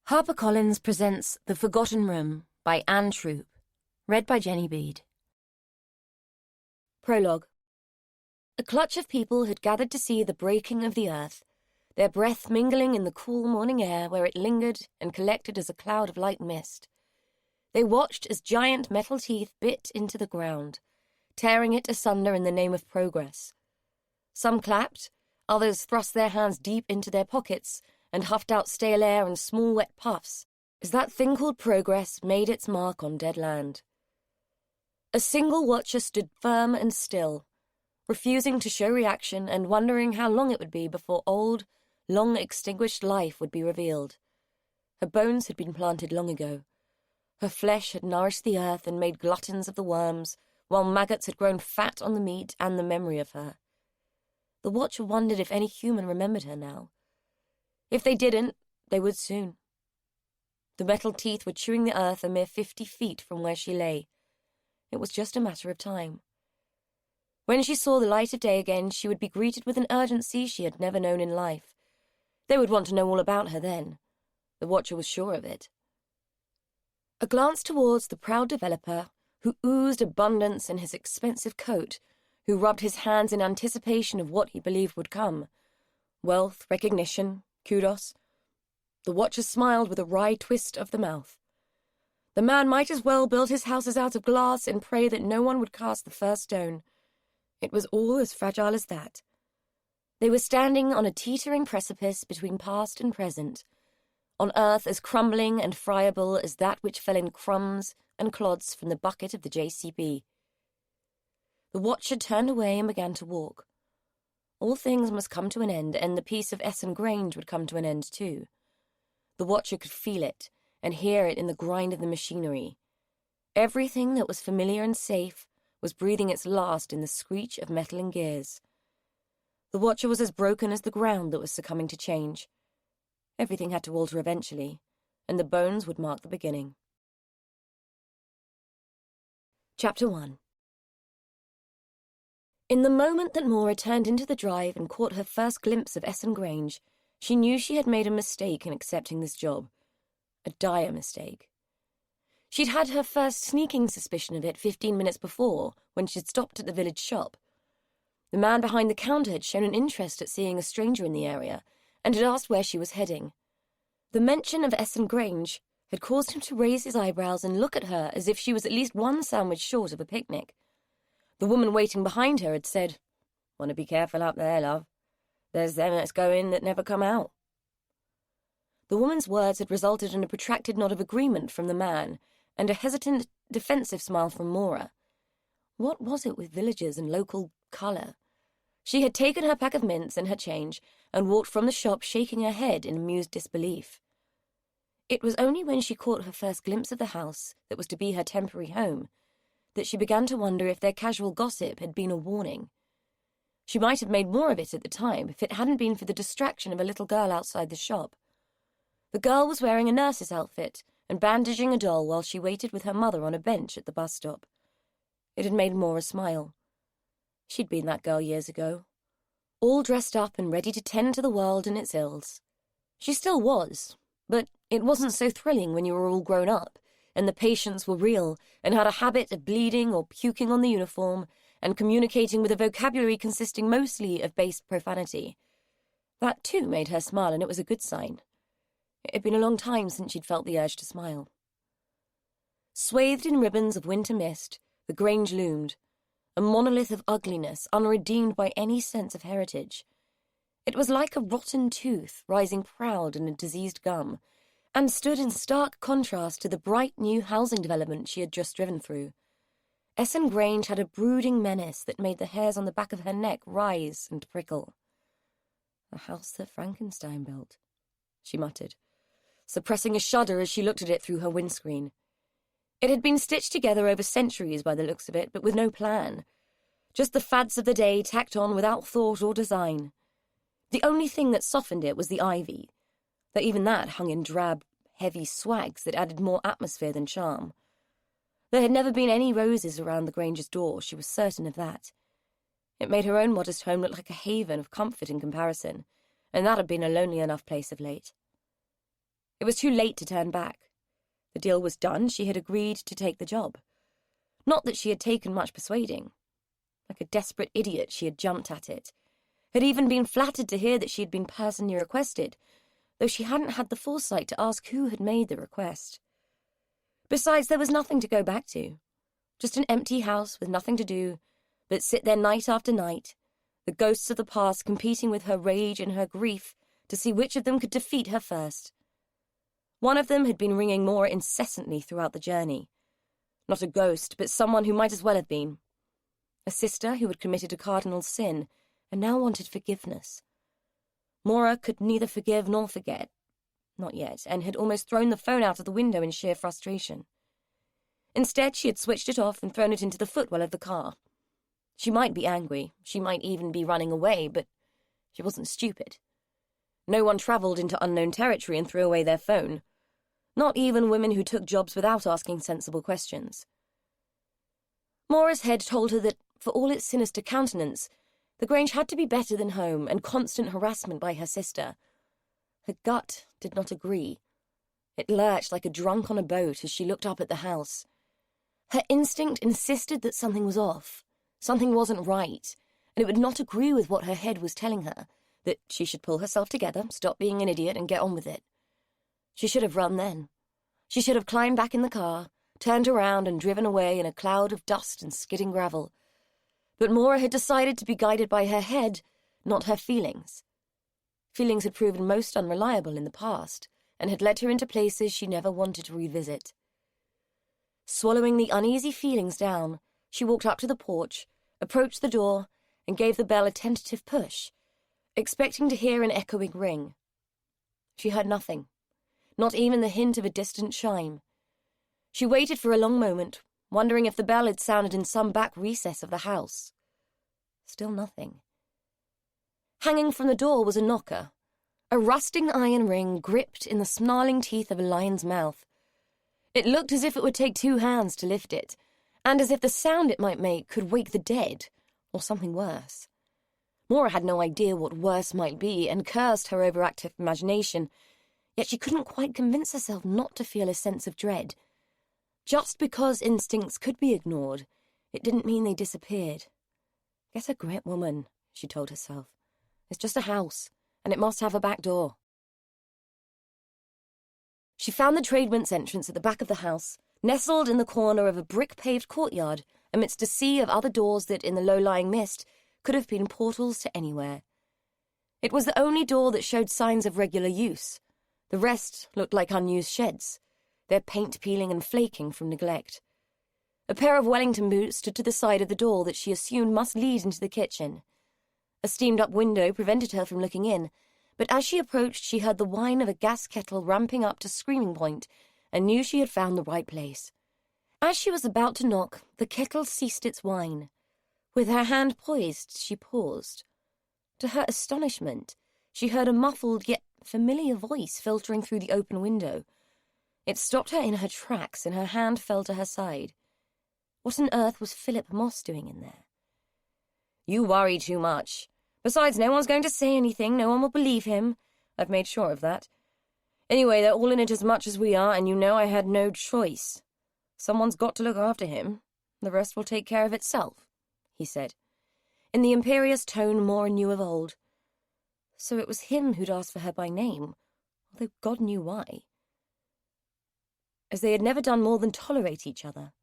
HarperCollins presents The Forgotten Room by Anne Troup, read by Jenny Bede. Prologue. A clutch of people had gathered to see the breaking of the earth, their breath mingling in the cool morning air where it lingered and collected as a cloud of light mist. They watched as giant metal teeth bit into the ground, tearing it asunder in the name of progress. Some clapped, others thrust their hands deep into their pockets and huffed out stale air and small wet puffs, as that thing called progress made its mark on dead land. A single watcher stood firm and still, refusing to show reaction and wondering how long it would be before old, long-extinguished life would be revealed. Her bones had been planted long ago. Her flesh had nourished the earth and made gluttons of the worms, while maggots had grown fat on the meat and the memory of her. The watcher wondered if any human remembered her now. If they didn't, they would soon. The metal teeth were chewing the earth a mere 50 feet from where she lay. It was just a matter of time. When she saw the light of day again, she would be greeted with an urgency she had never known in life. They would want to know all about her then. The watcher was sure of it. A glance towards the proud developer, who oozed abundance in his expensive coat, who rubbed his hands in anticipation of what he believed would come. Wealth, recognition, kudos. The watcher smiled with a wry twist of the mouth. The man might as well build his houses out of glass and pray that no one would cast the first stone. It was all as fragile as that. They were standing on a teetering precipice between past and present, on earth as crumbling and friable as that which fell in crumbs and clods from the bucket of the JCB. The watcher turned away and began to walk. All things must come to an end, and the peace of Essen Grange would come to an end too. The watcher could feel it and hear it in the grind of the machinery. Everything that was familiar and safe was breathing its last in the screech of metal and gears. The watcher was as broken as the ground that was succumbing to change. Everything had to alter eventually, and the bones would mark the beginning. Chapter 1. In the moment that Maura turned into the drive and caught her first glimpse of Essen Grange, she knew she had made a mistake in accepting this job. A dire mistake. She'd had her first sneaking suspicion of it 15 minutes before, when she'd stopped at the village shop. The man behind the counter had shown an interest at seeing a stranger in the area, and had asked where she was heading. The mention of Essen Grange had caused him to raise his eyebrows and look at her as if she was at least one sandwich short of a picnic. The woman waiting behind her had said, "Want to be careful up there, love. There's them that's go in that never come out." The woman's words had resulted in a protracted nod of agreement from the man, and a hesitant, defensive smile from Maura. What was it with villagers and local colour? She had taken her pack of mints and her change, and walked from the shop shaking her head in amused disbelief. It was only when she caught her first glimpse of the house that was to be her temporary home that she began to wonder if their casual gossip had been a warning. She might have made more of it at the time if it hadn't been for the distraction of a little girl outside the shop. The girl was wearing a nurse's outfit and bandaging a doll while she waited with her mother on a bench at the bus stop. It had made Maura smile. She'd been that girl years ago, all dressed up and ready to tend to the world and its ills. She still was, but it wasn't so thrilling when you were all grown up, and the patients were real, and had a habit of bleeding or puking on the uniform, and communicating with a vocabulary consisting mostly of base profanity. That, too, made her smile, and it was a good sign. It had been a long time since she'd felt the urge to smile. Swathed in ribbons of winter mist, the Grange loomed, a monolith of ugliness, unredeemed by any sense of heritage. It was like a rotten tooth rising proud in a diseased gum, and stood in stark contrast to the bright new housing development she had just driven through. Essen Grange had a brooding menace that made the hairs on the back of her neck rise and prickle. "The house that Frankenstein built," she muttered, suppressing a shudder as she looked at it through her windscreen. It had been stitched together over centuries by the looks of it, but with no plan. Just the fads of the day tacked on without thought or design. The only thing that softened it was the ivy, though even that hung in drab, heavy swags that added more atmosphere than charm. There had never been any roses around the Grange's door, she was certain of that. It made her own modest home look like a haven of comfort in comparison, and that had been a lonely enough place of late. It was too late to turn back. The deal was done. She had agreed to take the job. Not that she had taken much persuading. Like a desperate idiot, she had jumped at it. Had even been flattered to hear that she had been personally requested, though she hadn't had the foresight to ask who had made the request. Besides, there was nothing to go back to. Just an empty house with nothing to do but sit there night after night, the ghosts of the past competing with her rage and her grief to see which of them could defeat her first. One of them had been ringing more incessantly throughout the journey. Not a ghost, but someone who might as well have been. A sister who had committed a cardinal sin and now wanted forgiveness. Maura could neither forgive nor forget. Not yet, and had almost thrown the phone out of the window in sheer frustration. Instead, she had switched it off and thrown it into the footwell of the car. She might be angry, she might even be running away, but she wasn't stupid. No one travelled into unknown territory and threw away their phone. Not even women who took jobs without asking sensible questions. Maura's head told her that, for all its sinister countenance, the Grange had to be better than home and constant harassment by her sister. Her gut did not agree. It lurched like a drunk on a boat as she looked up at the house. Her instinct insisted that something was off. Something wasn't right, and it would not agree with what her head was telling her, that she should pull herself together, stop being an idiot, and get on with it. She should have run then. She should have climbed back in the car, turned around and driven away in a cloud of dust and skidding gravel. But Maura had decided to be guided by her head, not her feelings. Feelings had proven most unreliable in the past, and had led her into places she never wanted to revisit. Swallowing the uneasy feelings down, she walked up to the porch, approached the door, and gave the bell a tentative push, expecting to hear an echoing ring. She heard nothing, not even the hint of a distant chime. She waited for a long moment, wondering if the bell had sounded in some back recess of the house. Still nothing. Hanging from the door was a knocker, a rusting iron ring gripped in the snarling teeth of a lion's mouth. It looked as if it would take 2 hands to lift it, and as if the sound it might make could wake the dead, or something worse. Maura had no idea what worse might be, and cursed her overactive imagination, yet she couldn't quite convince herself not to feel a sense of dread. Just because instincts could be ignored, it didn't mean they disappeared. Get a grip, woman, she told herself. It's just a house, and it must have a back door. She found the tradesman's entrance at the back of the house, nestled in the corner of a brick-paved courtyard, amidst a sea of other doors that, in the low-lying mist, could have been portals to anywhere. It was the only door that showed signs of regular use. The rest looked like unused sheds, their paint peeling and flaking from neglect. A pair of Wellington boots stood to the side of the door that she assumed must lead into the kitchen. A steamed-up window prevented her from looking in, but as she approached she heard the whine of a gas kettle ramping up to screaming point and knew she had found the right place. As she was about to knock, the kettle ceased its whine. With her hand poised, she paused. To her astonishment, she heard a muffled yet familiar voice filtering through the open window. It stopped her in her tracks, and her hand fell to her side. What on earth was Philip Moss doing in there? You worry too much. Besides, no one's going to say anything, no one will believe him. I've made sure of that. Anyway, they're all in it as much as we are, and you know I had no choice. Someone's got to look after him. The rest will take care of itself, he said, in the imperious tone Maura knew of old. So it was him who'd asked for her by name, although God knew why. As they had never done more than tolerate each other.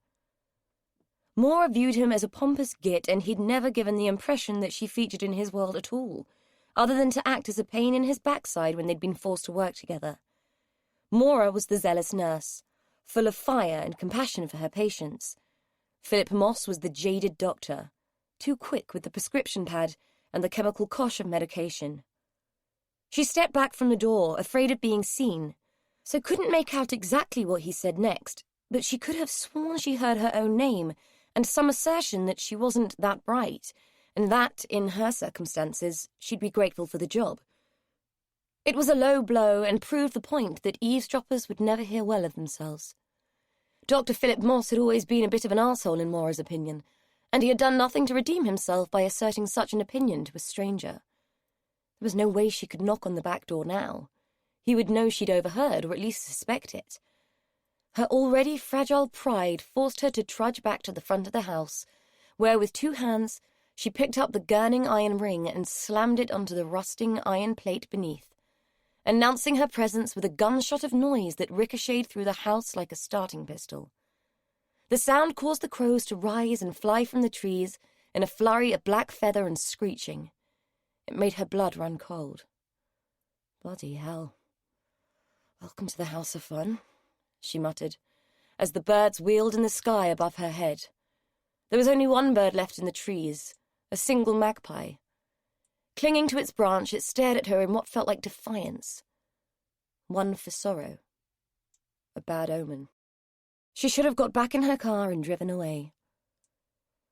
Maura viewed him as a pompous git, and he'd never given the impression that she featured in his world at all, other than to act as a pain in his backside when they'd been forced to work together. Maura was the zealous nurse, full of fire and compassion for her patients. Philip Moss was the jaded doctor, too quick with the prescription pad and the chemical kosh of medication. She stepped back from the door, afraid of being seen, so couldn't make out exactly what he said next, but she could have sworn she heard her own name and some assertion that she wasn't that bright, and that, in her circumstances, she'd be grateful for the job. It was a low blow and proved the point that eavesdroppers would never hear well of themselves. Dr. Philip Moss had always been a bit of an arsehole in Maura's opinion, and he had done nothing to redeem himself by asserting such an opinion to a stranger. There was no way she could knock on the back door now. He would know she'd overheard, or at least suspect it. Her already fragile pride forced her to trudge back to the front of the house, where with 2 hands she picked up the gurning iron ring and slammed it onto the rusting iron plate beneath, announcing her presence with a gunshot of noise that ricocheted through the house like a starting pistol. The sound caused the crows to rise and fly from the trees in a flurry of black feather and screeching. It made her blood run cold. Bloody hell. Welcome to the House of Fun, she muttered, as the birds wheeled in the sky above her head. There was only one bird left in the trees, a single magpie. Clinging to its branch, it stared at her in what felt like defiance. One for sorrow. A bad omen. She should have got back in her car and driven away.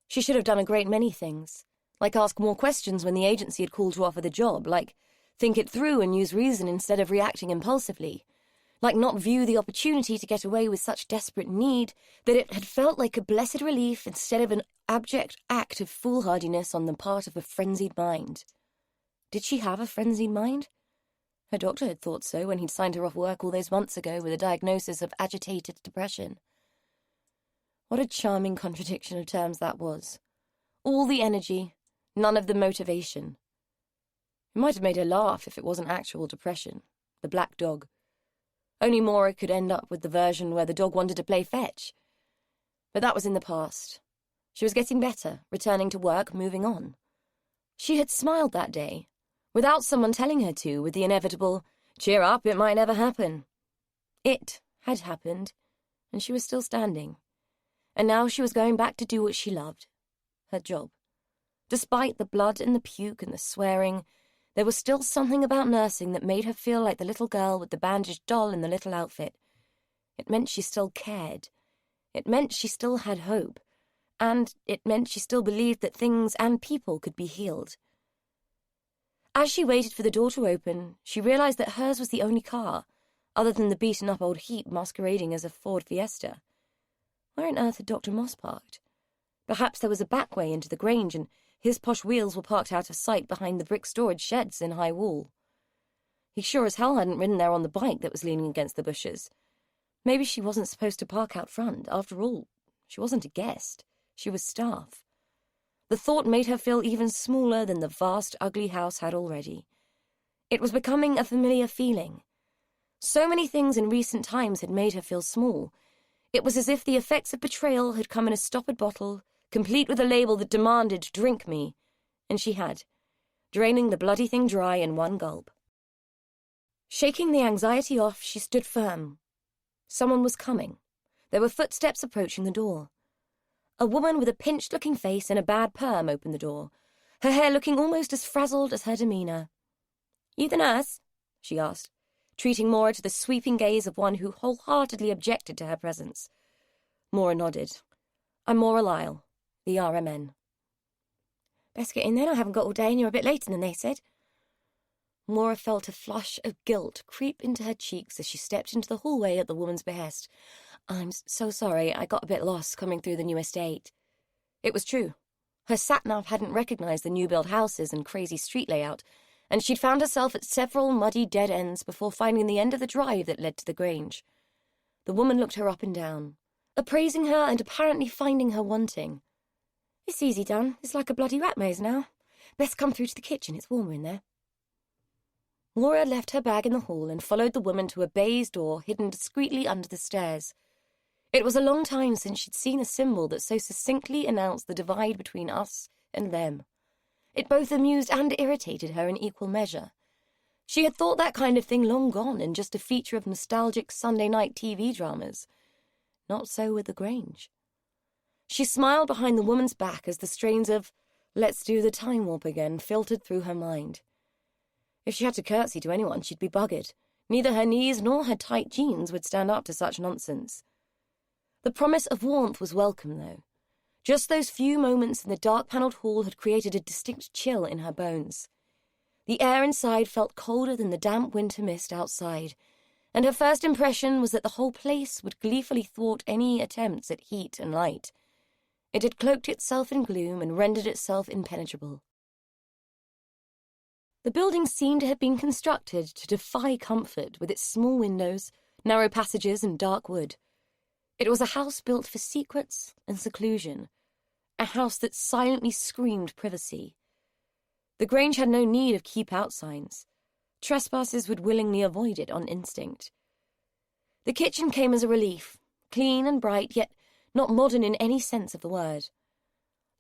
She should have done a great many things, like ask more questions when the agency had called to offer the job, like think it through and use reason instead of reacting impulsively, like not view the opportunity to get away with such desperate need that it had felt like a blessed relief instead of an abject act of foolhardiness on the part of a frenzied mind. Did she have a frenzied mind? Her doctor had thought so when he'd signed her off work all those months ago with a diagnosis of agitated depression. What a charming contradiction of terms that was. All the energy, none of the motivation. It might have made her laugh if it wasn't actual depression. The black dog. Only Maura could end up with the version where the dog wanted to play fetch. But that was in the past. She was getting better, returning to work, moving on. She had smiled that day, without someone telling her to, with the inevitable, cheer up, it might never happen. It had happened, and she was still standing. And now she was going back to do what she loved, her job. Despite the blood and the puke and the swearing, there was still something about nursing that made her feel like the little girl with the bandaged doll in the little outfit. It meant she still cared. It meant she still had hope. And it meant she still believed that things and people could be healed. As she waited for the door to open, she realized that hers was the only car, other than the beaten-up old heap masquerading as a Ford Fiesta. Where on earth had Dr. Moss parked? Perhaps there was a back way into the Grange, and his posh wheels were parked out of sight behind the brick storage sheds in High Wall. He sure as hell hadn't ridden there on the bike that was leaning against the bushes. Maybe she wasn't supposed to park out front. After all, she wasn't a guest. She was staff. The thought made her feel even smaller than the vast, ugly house had already. It was becoming a familiar feeling. So many things in recent times had made her feel small. It was as if the effects of betrayal had come in a stoppered bottle, complete with a label that demanded, drink me, and she had, draining the bloody thing dry in one gulp. Shaking the anxiety off, she stood firm. Someone was coming. There were footsteps approaching the door. A woman with a pinched-looking face and a bad perm opened the door, her hair looking almost as frazzled as her demeanour. "You the nurse?" she asked, treating Maura to the sweeping gaze of one who wholeheartedly objected to her presence. Maura nodded. "I'm Maura Lyle, the RMN." "Best get in then, I haven't got all day and you're a bit later than they said." Maura felt a flush of guilt creep into her cheeks as she stepped into the hallway at the woman's behest. "I'm so sorry, I got a bit lost coming through the new estate." It was true. Her sat-nav hadn't recognised the new-built houses and crazy street layout, and she'd found herself at several muddy dead ends before finding the end of the drive that led to the Grange. The woman looked her up and down, appraising her and apparently finding her wanting. "It's easy done. It's like a bloody rat maze now. Best come through to the kitchen, it's warmer in there." Maura left her bag in the hall and followed the woman to a baize door hidden discreetly under the stairs. It was a long time since she'd seen a symbol that so succinctly announced the divide between us and them. It both amused and irritated her in equal measure. She had thought that kind of thing long gone and just a feature of nostalgic Sunday night TV dramas. Not so with the Grange. She smiled behind the woman's back as the strains of "Let's do the time warp again" filtered through her mind. If she had to curtsy to anyone, she'd be buggered. Neither her knees nor her tight jeans would stand up to such nonsense. The promise of warmth was welcome, though. Just those few moments in the dark-panelled hall had created a distinct chill in her bones. The air inside felt colder than the damp winter mist outside, and her first impression was that the whole place would gleefully thwart any attempts at heat and light. It had cloaked itself in gloom and rendered itself impenetrable. The building seemed to have been constructed to defy comfort with its small windows, narrow passages, and dark wood. It was a house built for secrets and seclusion, a house that silently screamed privacy. The Grange had no need of keep-out signs. Trespassers would willingly avoid it on instinct. The kitchen came as a relief, clean and bright, yet not modern in any sense of the word.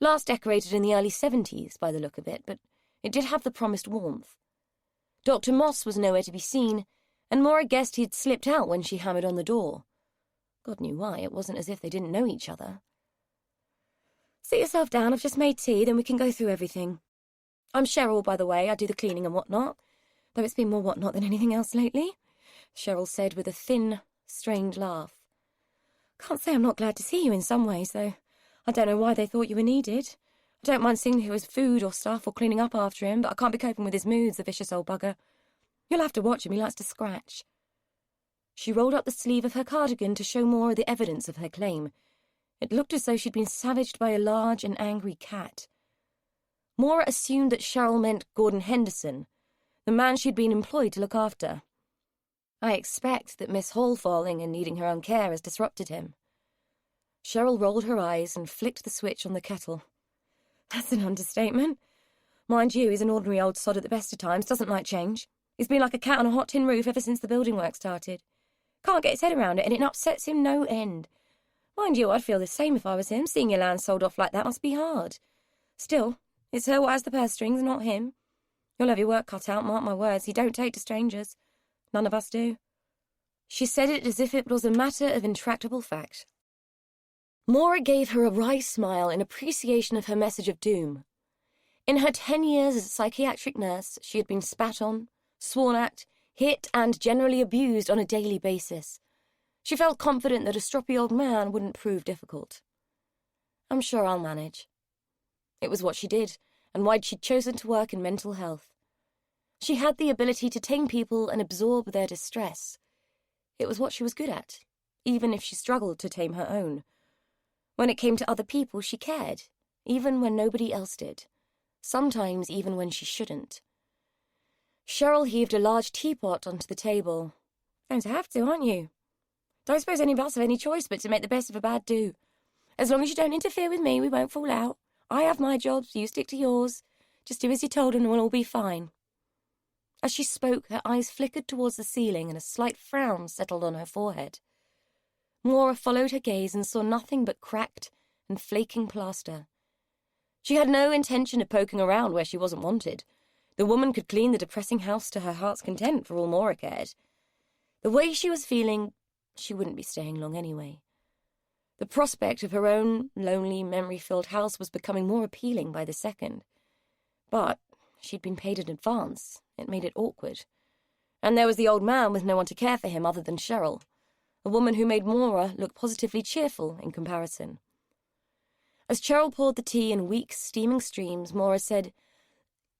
Last decorated in the early 70s, by the look of it, but it did have the promised warmth. Dr. Moss was nowhere to be seen, and Maura guessed he'd slipped out when she hammered on the door. God knew why, it wasn't as if they didn't know each other. "Sit yourself down, I've just made tea, then we can go through everything. I'm Cheryl, by the way, I do the cleaning and whatnot, though it's been more whatnot than anything else lately," Cheryl said with a thin, strained laugh. "Can't say I'm not glad to see you in some ways, though. I don't know why they thought you were needed. I don't mind seeing who has food or stuff or cleaning up after him, but I can't be coping with his moods, the vicious old bugger. You'll have to watch him, he likes to scratch." She rolled up the sleeve of her cardigan to show Maura the evidence of her claim. It looked as though she'd been savaged by a large and angry cat. Maura assumed that Cheryl meant Gordon Henderson, the man she'd been employed to look after. "I expect that Miss Hall falling and needing her own care has disrupted him." Cheryl rolled her eyes and flicked the switch on the kettle. "That's an understatement. Mind you, he's an ordinary old sod at the best of times, doesn't like change. He's been like a cat on a hot tin roof ever since the building work started. Can't get his head around it, and it upsets him no end. Mind you, I'd feel the same if I was him. Seeing your land sold off like that must be hard. Still, it's her what has the purse strings, not him. You'll have your work cut out, mark my words. He don't take to strangers. None of us do." She said it as if it was a matter of intractable fact. Maura gave her a wry smile in appreciation of her message of doom. In her 10 years as a psychiatric nurse, she had been spat on, sworn at, hit, and generally abused on a daily basis. She felt confident that a stroppy old man wouldn't prove difficult. "I'm sure I'll manage." It was what she did, and why she'd chosen to work in mental health. She had the ability to tame people and absorb their distress. It was what she was good at, even if she struggled to tame her own. When it came to other people, she cared, even when nobody else did. Sometimes even when she shouldn't. Cheryl heaved a large teapot onto the table. "Going to have to, aren't you? Don't suppose any of us have any choice but to make the best of a bad do. As long as you don't interfere with me, we won't fall out. I have my jobs, you stick to yours. Just do as you're told and we'll all be fine." As she spoke, her eyes flickered towards the ceiling and a slight frown settled on her forehead. Maura followed her gaze and saw nothing but cracked and flaking plaster. She had no intention of poking around where she wasn't wanted. The woman could clean the depressing house to her heart's content for all Maura cared. The way she was feeling, she wouldn't be staying long anyway. The prospect of her own lonely, memory-filled house was becoming more appealing by the second. But she'd been paid in advance. It made it awkward. And there was the old man with no one to care for him other than Cheryl, a woman who made Maura look positively cheerful in comparison. As Cheryl poured the tea in weak, steaming streams, Maura said,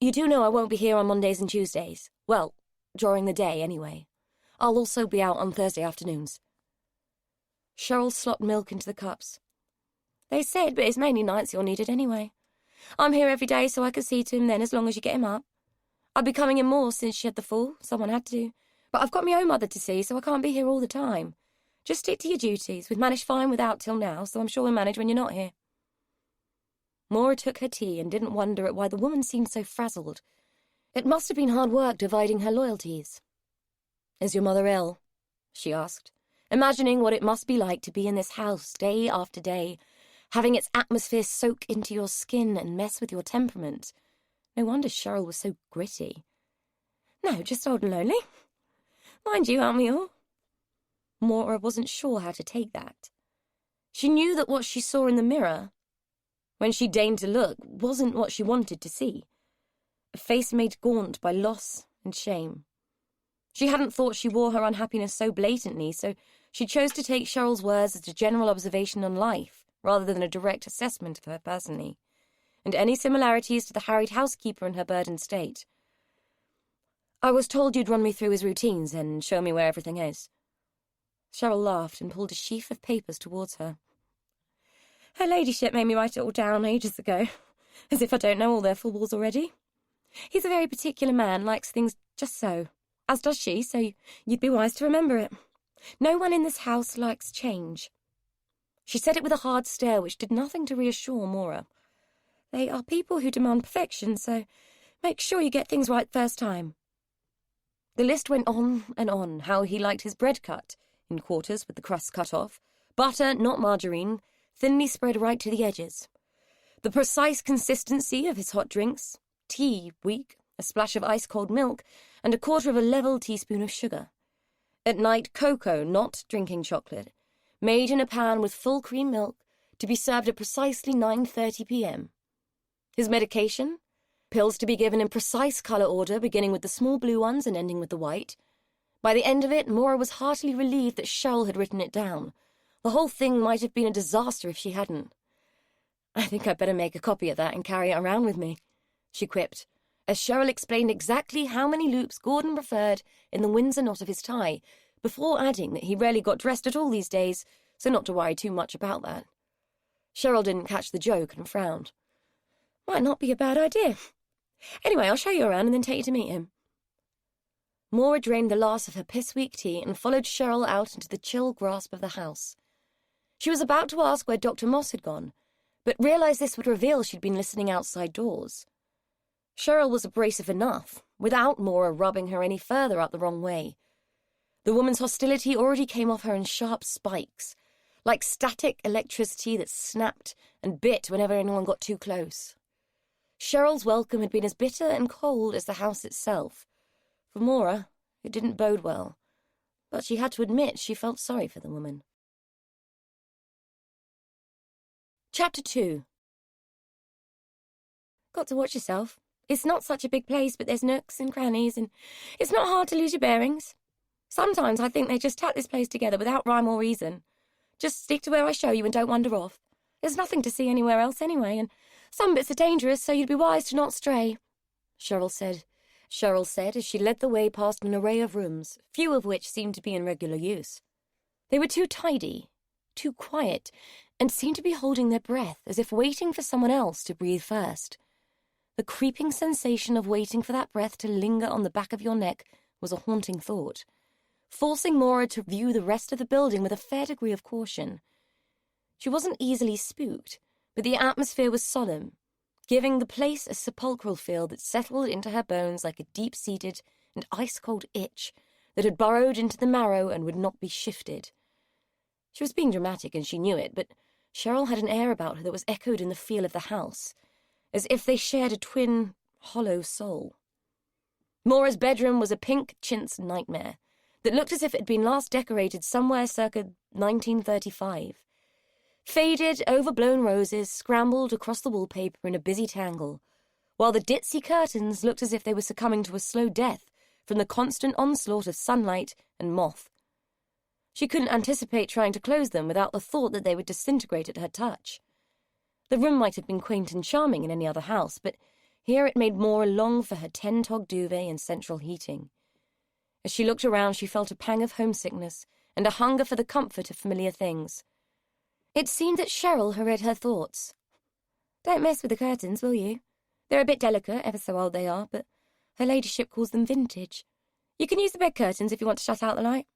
"You do know I won't be here on Mondays and Tuesdays. Well, during the day, anyway. I'll also be out on Thursday afternoons." Cheryl slopped milk into the cups. "They said, but it's mainly nights you're needed anyway. I'm here every day so I can see to him then as long as you get him up. I'd be coming in more since she had the fall. Someone had to. But I've got my own mother to see, so I can't be here all the time. Just stick to your duties. We've managed fine without till now, so I'm sure we'll manage when you're not here." Maura took her tea and didn't wonder at why the woman seemed so frazzled. It must have been hard work dividing her loyalties. "Is your mother ill?" she asked, imagining what it must be like to be in this house day after day, having its atmosphere soak into your skin and mess with your temperament. No wonder Cheryl was so gritty. "No, just old and lonely. Mind you, aren't we all?" Maura wasn't sure how to take that. She knew that what she saw in the mirror, when she deigned to look, wasn't what she wanted to see. A face made gaunt by loss and shame. She hadn't thought she wore her unhappiness so blatantly, so she chose to take Cheryl's words as a general observation on life, rather than a direct assessment of her personally, and any similarities to the harried housekeeper in her burdened state. "I was told you'd run me through his routines and show me where everything is." Cheryl laughed and pulled a sheaf of papers towards her. "Her ladyship made me write it all down ages ago, as if I don't know all their fools already. He's a very particular man, likes things just so. As does she, so you'd be wise to remember it. No one in this house likes change. She said it with a hard stare which did nothing to reassure Maura. They are people who demand perfection, so make sure you get things right first time. The list went on and on, how he liked his bread cut, in quarters with the crust cut off, butter, not margarine, thinly spread right to the edges. The precise consistency of his hot drinks, tea weak, a splash of ice-cold milk, and a quarter of a level teaspoon of sugar. At night, cocoa, not drinking chocolate, made in a pan with full cream milk, to be served at precisely 9:30 p.m. His medication? Pills to be given in precise colour order, beginning with the small blue ones and ending with the white. By the end of it, Maura was heartily relieved that Cheryl had written it down. The whole thing might have been a disaster if she hadn't. I think I'd better make a copy of that and carry it around with me, she quipped, as Cheryl explained exactly how many loops Gordon preferred in the Windsor knot of his tie, before adding that he rarely got dressed at all these days, so not to worry too much about that. Cheryl didn't catch the joke and frowned. Might not be a bad idea. Anyway, I'll show you around and then take you to meet him. Maura drained the last of her piss-weak tea and followed Cheryl out into the chill grasp of the house. She was about to ask where Dr. Moss had gone, but realised this would reveal she'd been listening outside doors. Cheryl was abrasive enough, without Maura rubbing her any further out the wrong way. The woman's hostility already came off her in sharp spikes, like static electricity that snapped and bit whenever anyone got too close. Cheryl's welcome had been as bitter and cold as the house itself. For Maura, it didn't bode well, but she had to admit she felt sorry for the woman. Chapter 2. Got to watch yourself. It's not such a big place, but there's nooks and crannies, and it's not hard to lose your bearings. Sometimes I think they just tack this place together without rhyme or reason. Just stick to where I show you and don't wander off. There's nothing to see anywhere else anyway, and some bits are dangerous, so you'd be wise to not stray, Cheryl said as she led the way past an array of rooms, few of which seemed to be in regular use. They were too tidy, too quiet, and seemed to be holding their breath, as if waiting for someone else to breathe first. The creeping sensation of waiting for that breath to linger on the back of your neck was a haunting thought, forcing Maura to view the rest of the building with a fair degree of caution. She wasn't easily spooked, but the atmosphere was solemn, giving the place a sepulchral feel that settled into her bones like a deep-seated and ice-cold itch that had burrowed into the marrow and would not be shifted. She was being dramatic, and she knew it, but Cheryl had an air about her that was echoed in the feel of the house, as if they shared a twin, hollow soul. Maura's bedroom was a pink chintz nightmare that looked as if it had been last decorated somewhere circa 1935. Faded, overblown roses scrambled across the wallpaper in a busy tangle, while the ditzy curtains looked as if they were succumbing to a slow death from the constant onslaught of sunlight and moth. She couldn't anticipate trying to close them without the thought that they would disintegrate at her touch. The room might have been quaint and charming in any other house, but here it made Maura long for her 10-tog duvet and central heating. As she looked around, she felt a pang of homesickness and a hunger for the comfort of familiar things. It seemed that Cheryl had read her thoughts. Don't mess with the curtains, will you? They're a bit delicate, ever so old they are, but her ladyship calls them vintage. You can use the bed curtains if you want to shut out the light.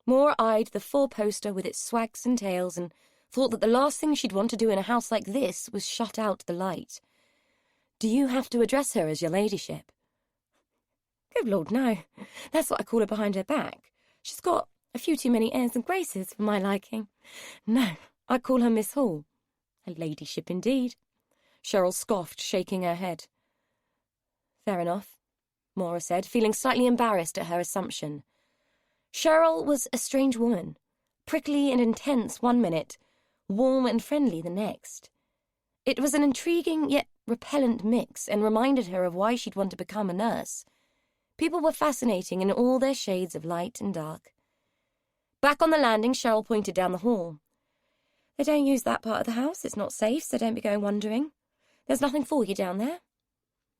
Maura eyed the four-poster with its swags and tails and thought that the last thing she'd want to do in a house like this was shut out the light. Do you have to address her as your ladyship? Good Lord, no. That's what I call her behind her back. She's got a few too many airs and graces for my liking. No, I call her Miss Hall. Her ladyship indeed. Cheryl scoffed, shaking her head. Fair enough, Maura said, feeling slightly embarrassed at her assumption. Cheryl was a strange woman, prickly and intense one minute, warm and friendly the next. It was an intriguing yet repellent mix and reminded her of why she'd want to become a nurse. People were fascinating in all their shades of light and dark. Back on the landing, Cheryl pointed down the hall. They don't use that part of the house. It's not safe, so don't be going wandering. There's nothing for you down there.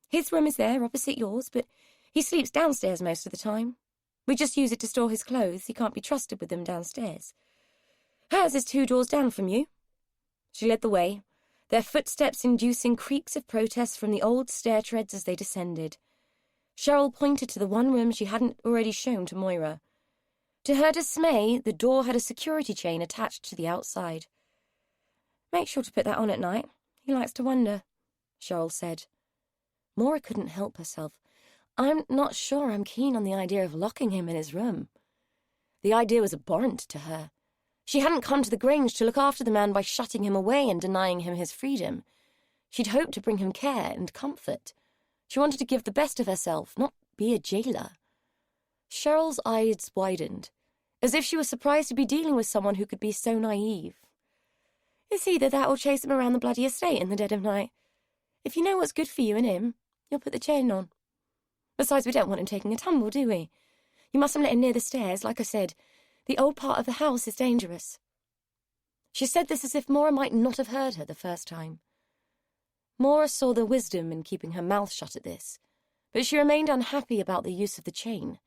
His room is there, opposite yours, but he sleeps downstairs most of the time. We just use it to store his clothes. He can't be trusted with them downstairs. Hers is 2 doors down from you. She led the way, their footsteps inducing creaks of protest from the old stair treads as they descended. Cheryl pointed to the one room she hadn't already shown to Moira. To her dismay, the door had a security chain attached to the outside. "Make sure to put that on at night. He likes to wander," Cheryl said. Moira couldn't help herself. "I'm not sure I'm keen on the idea of locking him in his room." The idea was abhorrent to her. She hadn't come to the Grange to look after the man by shutting him away and denying him his freedom. She'd hoped to bring him care and comfort. She wanted to give the best of herself, not be a jailer. Cheryl's eyes widened, as if she was surprised to be dealing with someone who could be so naive. "It's either that or chase him around the bloody estate in the dead of night. If you know what's good for you and him, you'll put the chain on. Besides, we don't want him taking a tumble, do we? You mustn't let him near the stairs. Like I said, the old part of the house is dangerous." She said this as if Moira might not have heard her the first time. Moira saw the wisdom in keeping her mouth shut at this, but she remained unhappy about the use of the chain.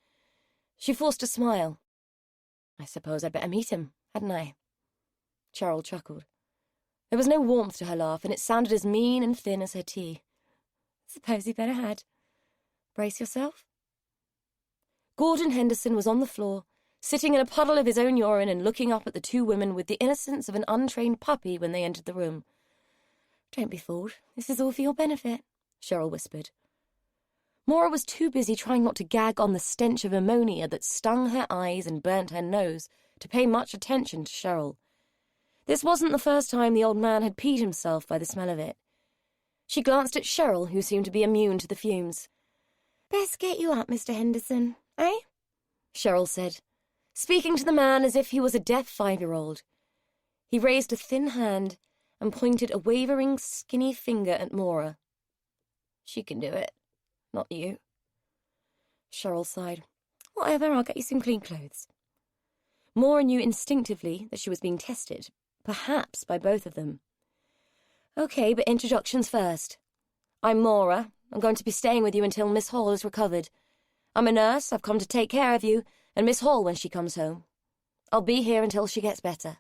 She forced a smile. "I suppose I'd better meet him, hadn't I?" Cheryl chuckled. There was no warmth to her laugh, and it sounded as mean and thin as her tea. "Suppose you better had. Brace yourself." Gordon Henderson was on the floor, sitting in a puddle of his own urine and looking up at the two women with the innocence of an untrained puppy when they entered the room. "Don't be fooled. This is all for your benefit," Cheryl whispered. Moira was too busy trying not to gag on the stench of ammonia that stung her eyes and burnt her nose to pay much attention to Cheryl. This wasn't the first time the old man had peed himself by the smell of it. She glanced at Cheryl, who seemed to be immune to the fumes. "Best get you up, Mr. Henderson, eh?" Cheryl said, speaking to the man as if he was a deaf 5-year-old. He raised a thin hand and pointed a wavering, skinny finger at Moira. "She can do it, not you." Cheryl sighed. "Whatever, I'll get you some clean clothes." Moira knew instinctively that she was being tested, perhaps by both of them. "Okay, but introductions first. I'm Moira. I'm going to be staying with you until Miss Hall is recovered. I'm a nurse. I've come to take care of you, and Miss Hall when she comes home. I'll be here until she gets better."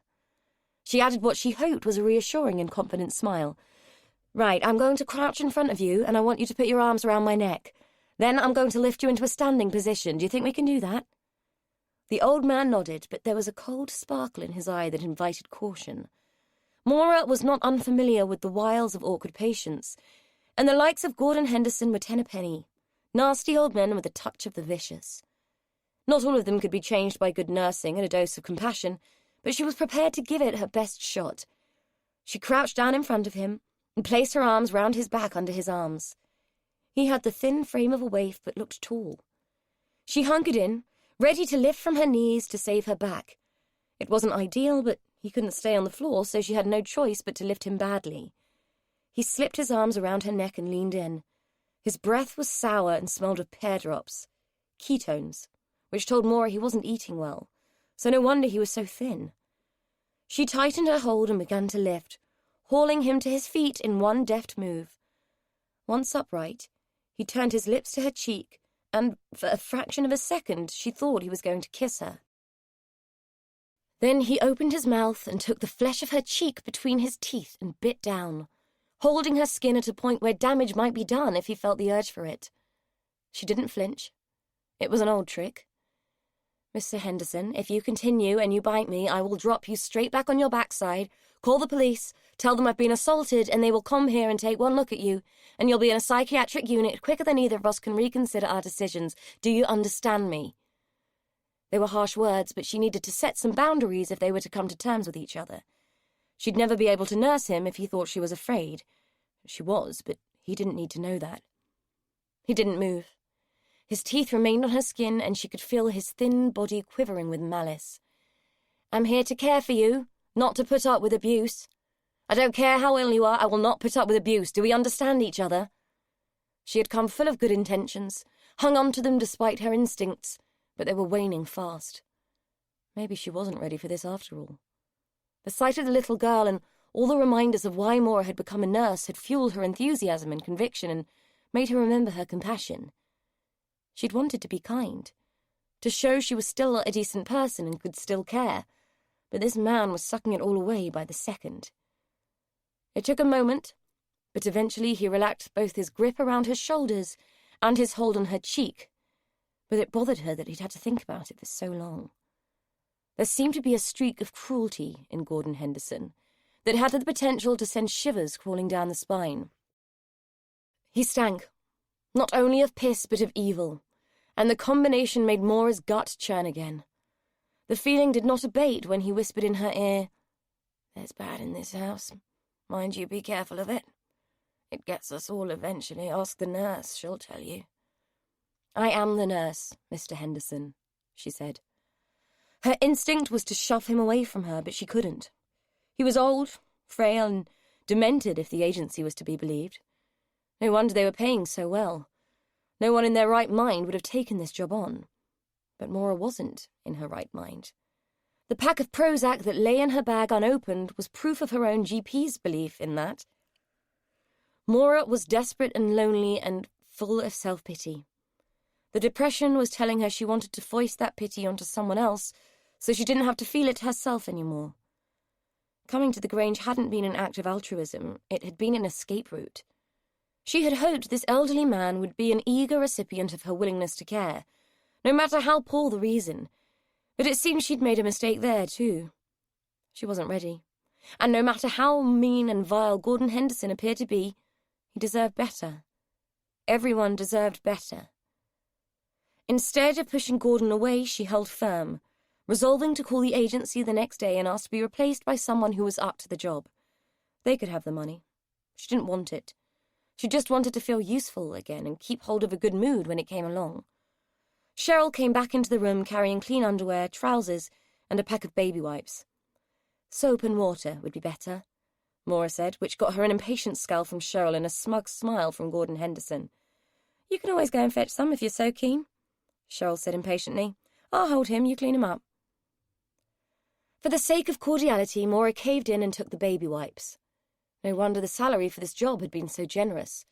She added what she hoped was a reassuring and confident smile. "Right, I'm going to crouch in front of you, and I want you to put your arms around my neck. Then I'm going to lift you into a standing position. Do you think we can do that?" The old man nodded, but there was a cold sparkle in his eye that invited caution. Moira was not unfamiliar with the wiles of awkward patients, and the likes of Gordon Henderson were 10 a penny, nasty old men with a touch of the vicious. Not all of them could be changed by good nursing and a dose of compassion, but she was prepared to give it her best shot. She crouched down in front of him and placed her arms round his back under his arms. He had the thin frame of a waif but looked tall. She hunkered in, ready to lift from her knees to save her back. It wasn't ideal, but he couldn't stay on the floor, so she had no choice but to lift him badly. He slipped his arms around her neck and leaned in. His breath was sour and smelled of pear drops, ketones, which told Moira he wasn't eating well, so no wonder he was so thin. She tightened her hold and began to lift, hauling him to his feet in one deft move. Once upright, he turned his lips to her cheek, and for a fraction of a second she thought he was going to kiss her. Then he opened his mouth and took the flesh of her cheek between his teeth and bit down, holding her skin at a point where damage might be done if he felt the urge for it. She didn't flinch. It was an old trick. "Mr. Henderson, if you continue and you bite me, I will drop you straight back on your backside, call the police, tell them I've been assaulted, and they will come here and take one look at you, and you'll be in a psychiatric unit quicker than either of us can reconsider our decisions. Do you understand me?" They were harsh words, but she needed to set some boundaries if they were to come to terms with each other. She'd never be able to nurse him if he thought she was afraid. She was, but he didn't need to know that. He didn't move. His teeth remained on her skin, and she could feel his thin body quivering with malice. "I'm here to care for you, not to put up with abuse. I don't care how ill you are, I will not put up with abuse. Do we understand each other?" She had come full of good intentions, hung on to them despite her instincts, but they were waning fast. Maybe she wasn't ready for this after all. The sight of the little girl and all the reminders of why Moira had become a nurse had fueled her enthusiasm and conviction and made her remember her compassion. She'd wanted to be kind, to show she was still a decent person and could still care, but this man was sucking it all away by the second. It took a moment, but eventually he relaxed both his grip around her shoulders and his hold on her cheek, but it bothered her that he'd had to think about it for so long. There seemed to be a streak of cruelty in Gordon Henderson that had the potential to send shivers crawling down the spine. He stank, not only of piss but of evil, and the combination made Moira's gut churn again. The feeling did not abate when he whispered in her ear, "There's bad in this house. Mind you be careful of it. It gets us all eventually. Ask the nurse, she'll tell you." "I am the nurse, Mr. Henderson," she said. Her instinct was to shove him away from her, but she couldn't. He was old, frail, and demented if the agency was to be believed. No wonder they were paying so well. No one in their right mind would have taken this job on. But Moira wasn't in her right mind. The pack of Prozac that lay in her bag unopened was proof of her own GP's belief in that. Moira was desperate and lonely and full of self-pity. The depression was telling her she wanted to foist that pity onto someone else so she didn't have to feel it herself anymore. Coming to the Grange hadn't been an act of altruism, it had been an escape route. She had hoped this elderly man would be an eager recipient of her willingness to care, no matter how poor the reason, but it seemed she'd made a mistake there, too. She wasn't ready, and no matter how mean and vile Gordon Henderson appeared to be, he deserved better. Everyone deserved better. Instead of pushing Gordon away, she held firm, resolving to call the agency the next day and ask to be replaced by someone who was up to the job. They could have the money. She didn't want it. She just wanted to feel useful again and keep hold of a good mood when it came along. Cheryl came back into the room carrying clean underwear, trousers, and a pack of baby wipes. "Soap and water would be better," Moira said, which got her an impatient scowl from Cheryl and a smug smile from Gordon Henderson. "You can always go and fetch some if you're so keen," Cheryl said impatiently. "I'll hold him, you clean him up." For the sake of cordiality, Moira caved in and took the baby wipes. No wonder the salary for this job had been so generous.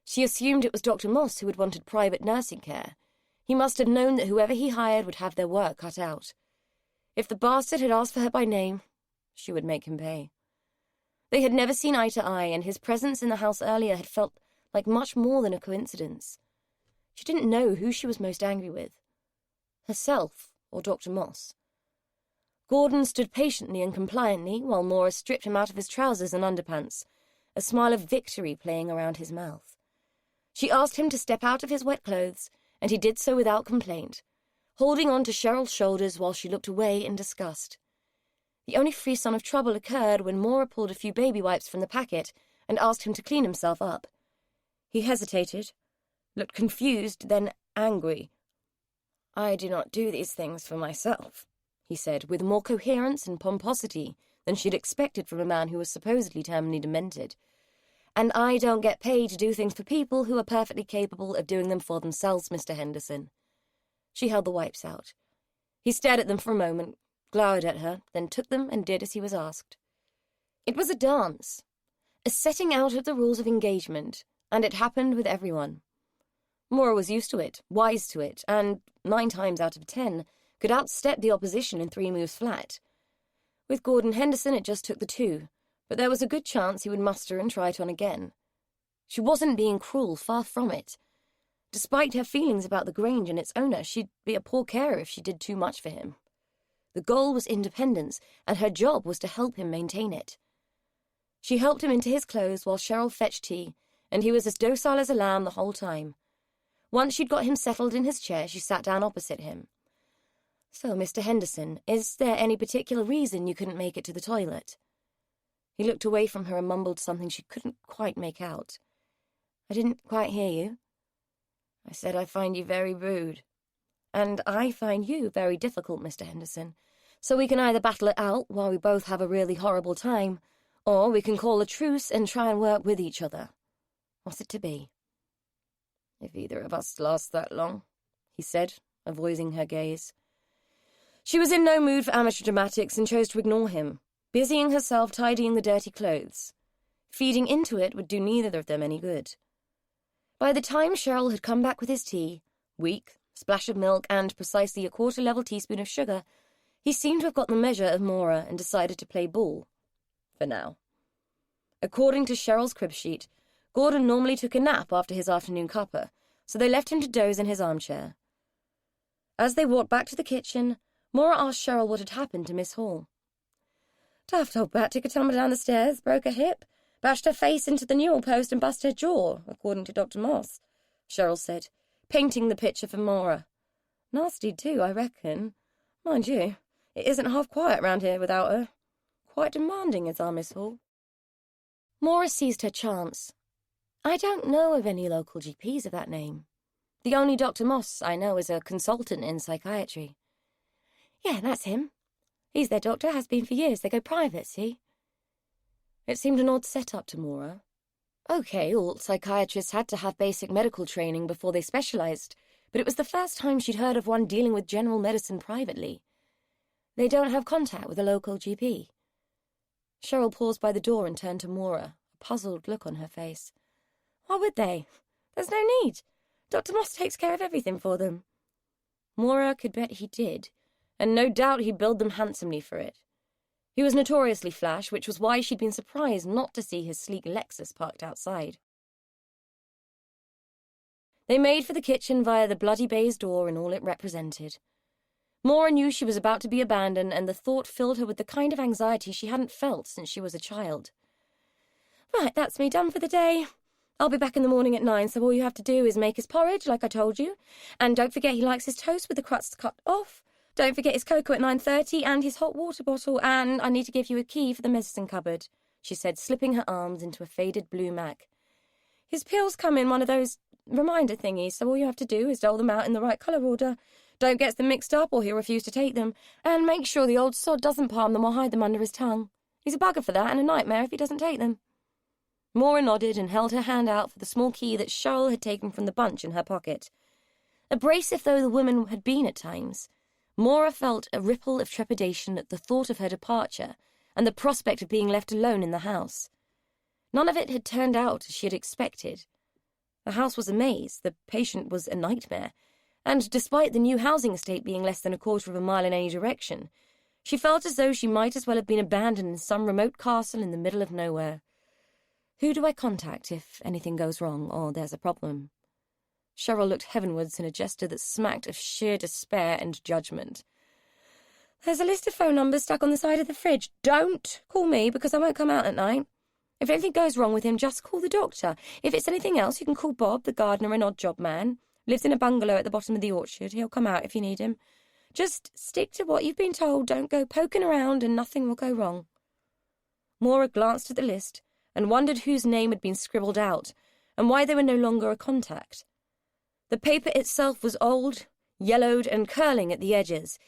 She assumed it was Dr. Moss who had wanted private nursing care. He must have known that whoever he hired would have their work cut out. If the bastard had asked for her by name, she would make him pay. They had never seen eye to eye, and his presence in the house earlier had felt like much more than a coincidence. She didn't know who she was most angry with, herself or Dr. Moss. Gordon stood patiently and compliantly while Moira stripped him out of his trousers and underpants, a smile of victory playing around his mouth. She asked him to step out of his wet clothes, and he did so without complaint, holding on to Cheryl's shoulders while she looked away in disgust. The only frisson of trouble occurred when Moira pulled a few baby wipes from the packet and asked him to clean himself up. He hesitated, looked confused, then angry. "I do not do these things for myself," he said, with more coherence and pomposity than she'd expected from a man who was supposedly terminally demented. "And I don't get paid to do things for people who are perfectly capable of doing them for themselves, Mr. Henderson." She held the wipes out. He stared at them for a moment, glowered at her, then took them and did as he was asked. It was a dance, a setting out of the rules of engagement, and it happened with everyone. Moira was used to it, wise to it, and 9 times out of 10 could outstep the opposition in 3 moves flat. With Gordon Henderson, it just took the 2, but there was a good chance he would muster and try it on again. She wasn't being cruel, far from it. Despite her feelings about the Grange and its owner, she'd be a poor carer if she did too much for him. The goal was independence, and her job was to help him maintain it. She helped him into his clothes while Cheryl fetched tea, and he was as docile as a lamb the whole time. Once she'd got him settled in his chair, she sat down opposite him. "So, Mr. Henderson, is there any particular reason you couldn't make it to the toilet?" He looked away from her and mumbled something she couldn't quite make out. "I didn't quite hear you." "I said I find you very rude." "And I find you very difficult, Mr. Henderson. So we can either battle it out while we both have a really horrible time, or we can call a truce and try and work with each other. What's it to be?" "If either of us lasts that long," he said, avoiding her gaze. She was in no mood for amateur dramatics and chose to ignore him, busying herself tidying the dirty clothes. Feeding into it would do neither of them any good. By the time Cheryl had come back with his tea, weak, splash of milk, and precisely a 1/4 level teaspoon of sugar, he seemed to have got the measure of Moira and decided to play ball. For now. According to Cheryl's crib sheet, Gordon normally took a nap after his afternoon cuppa, so they left him to doze in his armchair. As they walked back to the kitchen, Maura asked Cheryl what had happened to Miss Hall. "Daft old bat took a tumble down the stairs, broke her hip, bashed her face into the newel post and bust her jaw, according to Dr. Moss," Cheryl said, painting the picture for Maura. "Nasty too, I reckon. Mind you, it isn't half quiet round here without her. Quite demanding is our Miss Hall." Maura seized her chance. "I don't know of any local GPs of that name. The only Dr. Moss I know is a consultant in psychiatry." "Yeah, that's him. He's their doctor, has been for years. They go private, see?" It seemed an odd setup to Maura. Okay, all psychiatrists had to have basic medical training before they specialised, but it was the first time she'd heard of one dealing with general medicine privately. They don't have contact with a local GP. Cheryl paused by the door and turned to Maura, a puzzled look on her face. "Why would they? There's no need. Dr. Moss takes care of everything for them." Maura could bet he did, and no doubt he billed them handsomely for it. He was notoriously flash, which was why she'd been surprised not to see his sleek Lexus parked outside. They made for the kitchen via the bloody baize door and all it represented. Maura knew she was about to be abandoned, and the thought filled her with the kind of anxiety she hadn't felt since she was a child. "Right, that's me done for the day. I'll be back in the morning at 9, so all you have to do is make his porridge, like I told you. And don't forget he likes his toast with the crust cut off. Don't forget his cocoa at 9:30 and his hot water bottle, and I need to give you a key for the medicine cupboard," she said, slipping her arms into a faded blue Mac. "His pills come in one of those reminder thingies, so all you have to do is dole them out in the right colour order. Don't get them mixed up or he'll refuse to take them, and make sure the old sod doesn't palm them or hide them under his tongue. He's a bugger for that and a nightmare if he doesn't take them." Maura nodded and held her hand out for the small key that Cheryl had taken from the bunch in her pocket. Abrasive though the woman had been at times, Maura felt a ripple of trepidation at the thought of her departure and the prospect of being left alone in the house. None of it had turned out as she had expected. The house was a maze, the patient was a nightmare, and despite the new housing estate being less than a quarter of a mile in any direction, she felt as though she might as well have been abandoned in some remote castle in the middle of nowhere. Who do I contact if anything goes wrong or there's a problem? Cheryl looked heavenwards in a gesture that smacked of sheer despair and judgment. "There's a list of phone numbers stuck on the side of the fridge. Don't call me because I won't come out at night. If anything goes wrong with him, just call the doctor. If it's anything else, you can call Bob, the gardener and odd job man. Lives in a bungalow at the bottom of the orchard. He'll come out if you need him. Just stick to what you've been told. Don't go poking around and nothing will go wrong." Maura glanced at the list and wondered whose name had been scribbled out and why they were no longer a contact. The paper itself was old, yellowed and curling at the edges,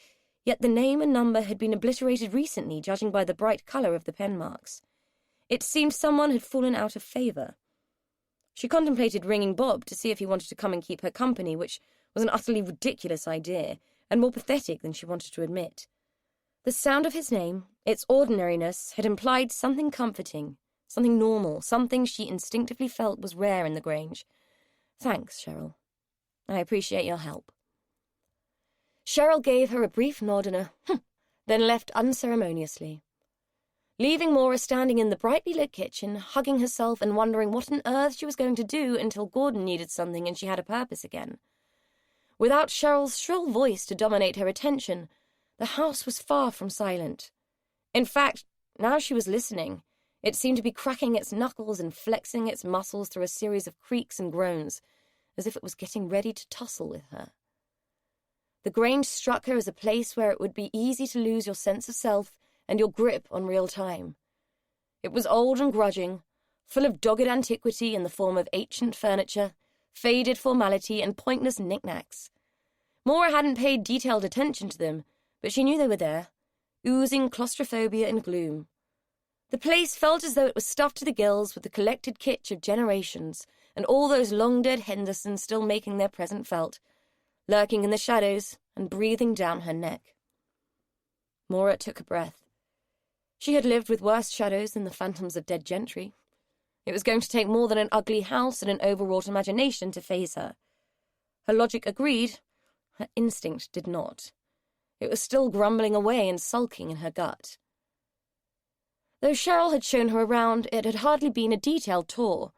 yet the name and number had been obliterated recently, judging by the bright colour of the pen marks. It seemed someone had fallen out of favour. She contemplated ringing Bob to see if he wanted to come and keep her company, which was an utterly ridiculous idea, and more pathetic than she wanted to admit. The sound of his name, its ordinariness, had implied something comforting, something normal, something she instinctively felt was rare in the Grange. "Thanks, Cheryl. I appreciate your help." Cheryl gave her a brief nod and a then left unceremoniously, leaving Maura standing in the brightly lit kitchen, hugging herself and wondering what on earth she was going to do until Gordon needed something and she had a purpose again. Without Cheryl's shrill voice to dominate her attention, the house was far from silent. In fact, now she was listening, it seemed to be cracking its knuckles and flexing its muscles through a series of creaks and groans, as if it was getting ready to tussle with her. The Grange struck her as a place where it would be easy to lose your sense of self and your grip on real time. It was old and grudging, full of dogged antiquity in the form of ancient furniture, faded formality, and pointless knickknacks. Maura hadn't paid detailed attention to them, but she knew they were there, oozing claustrophobia and gloom. The place felt as though it was stuffed to the gills with the collected kitsch of generations, and all those long-dead Hendersons still making their presence felt, lurking in the shadows and breathing down her neck. Maura took a breath. She had lived with worse shadows than the phantoms of dead gentry. It was going to take more than an ugly house and an overwrought imagination to faze her. Her logic agreed, her instinct did not. It was still grumbling away and sulking in her gut. Though Cheryl had shown her around, it had hardly been a detailed tour.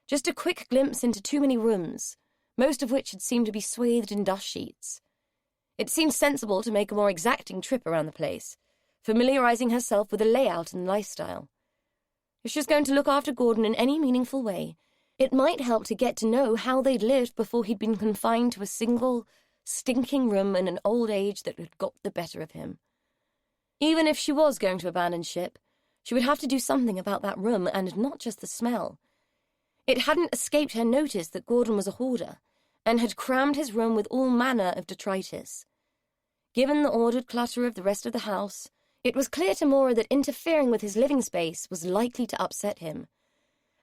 Just a quick glimpse into too many rooms, most of which had seemed to be swathed in dust sheets. It seemed sensible to make a more exacting trip around the place, familiarizing herself with the layout and lifestyle. If she was going to look after Gordon in any meaningful way, it might help to get to know how they'd lived before he'd been confined to a single, stinking room in an old age that had got the better of him. Even if she was going to abandon ship, she would have to do something about that room, and not just the smell. It hadn't escaped her notice that Gordon was a hoarder, and had crammed his room with all manner of detritus. Given the ordered clutter of the rest of the house, it was clear to Maura that interfering with his living space was likely to upset him.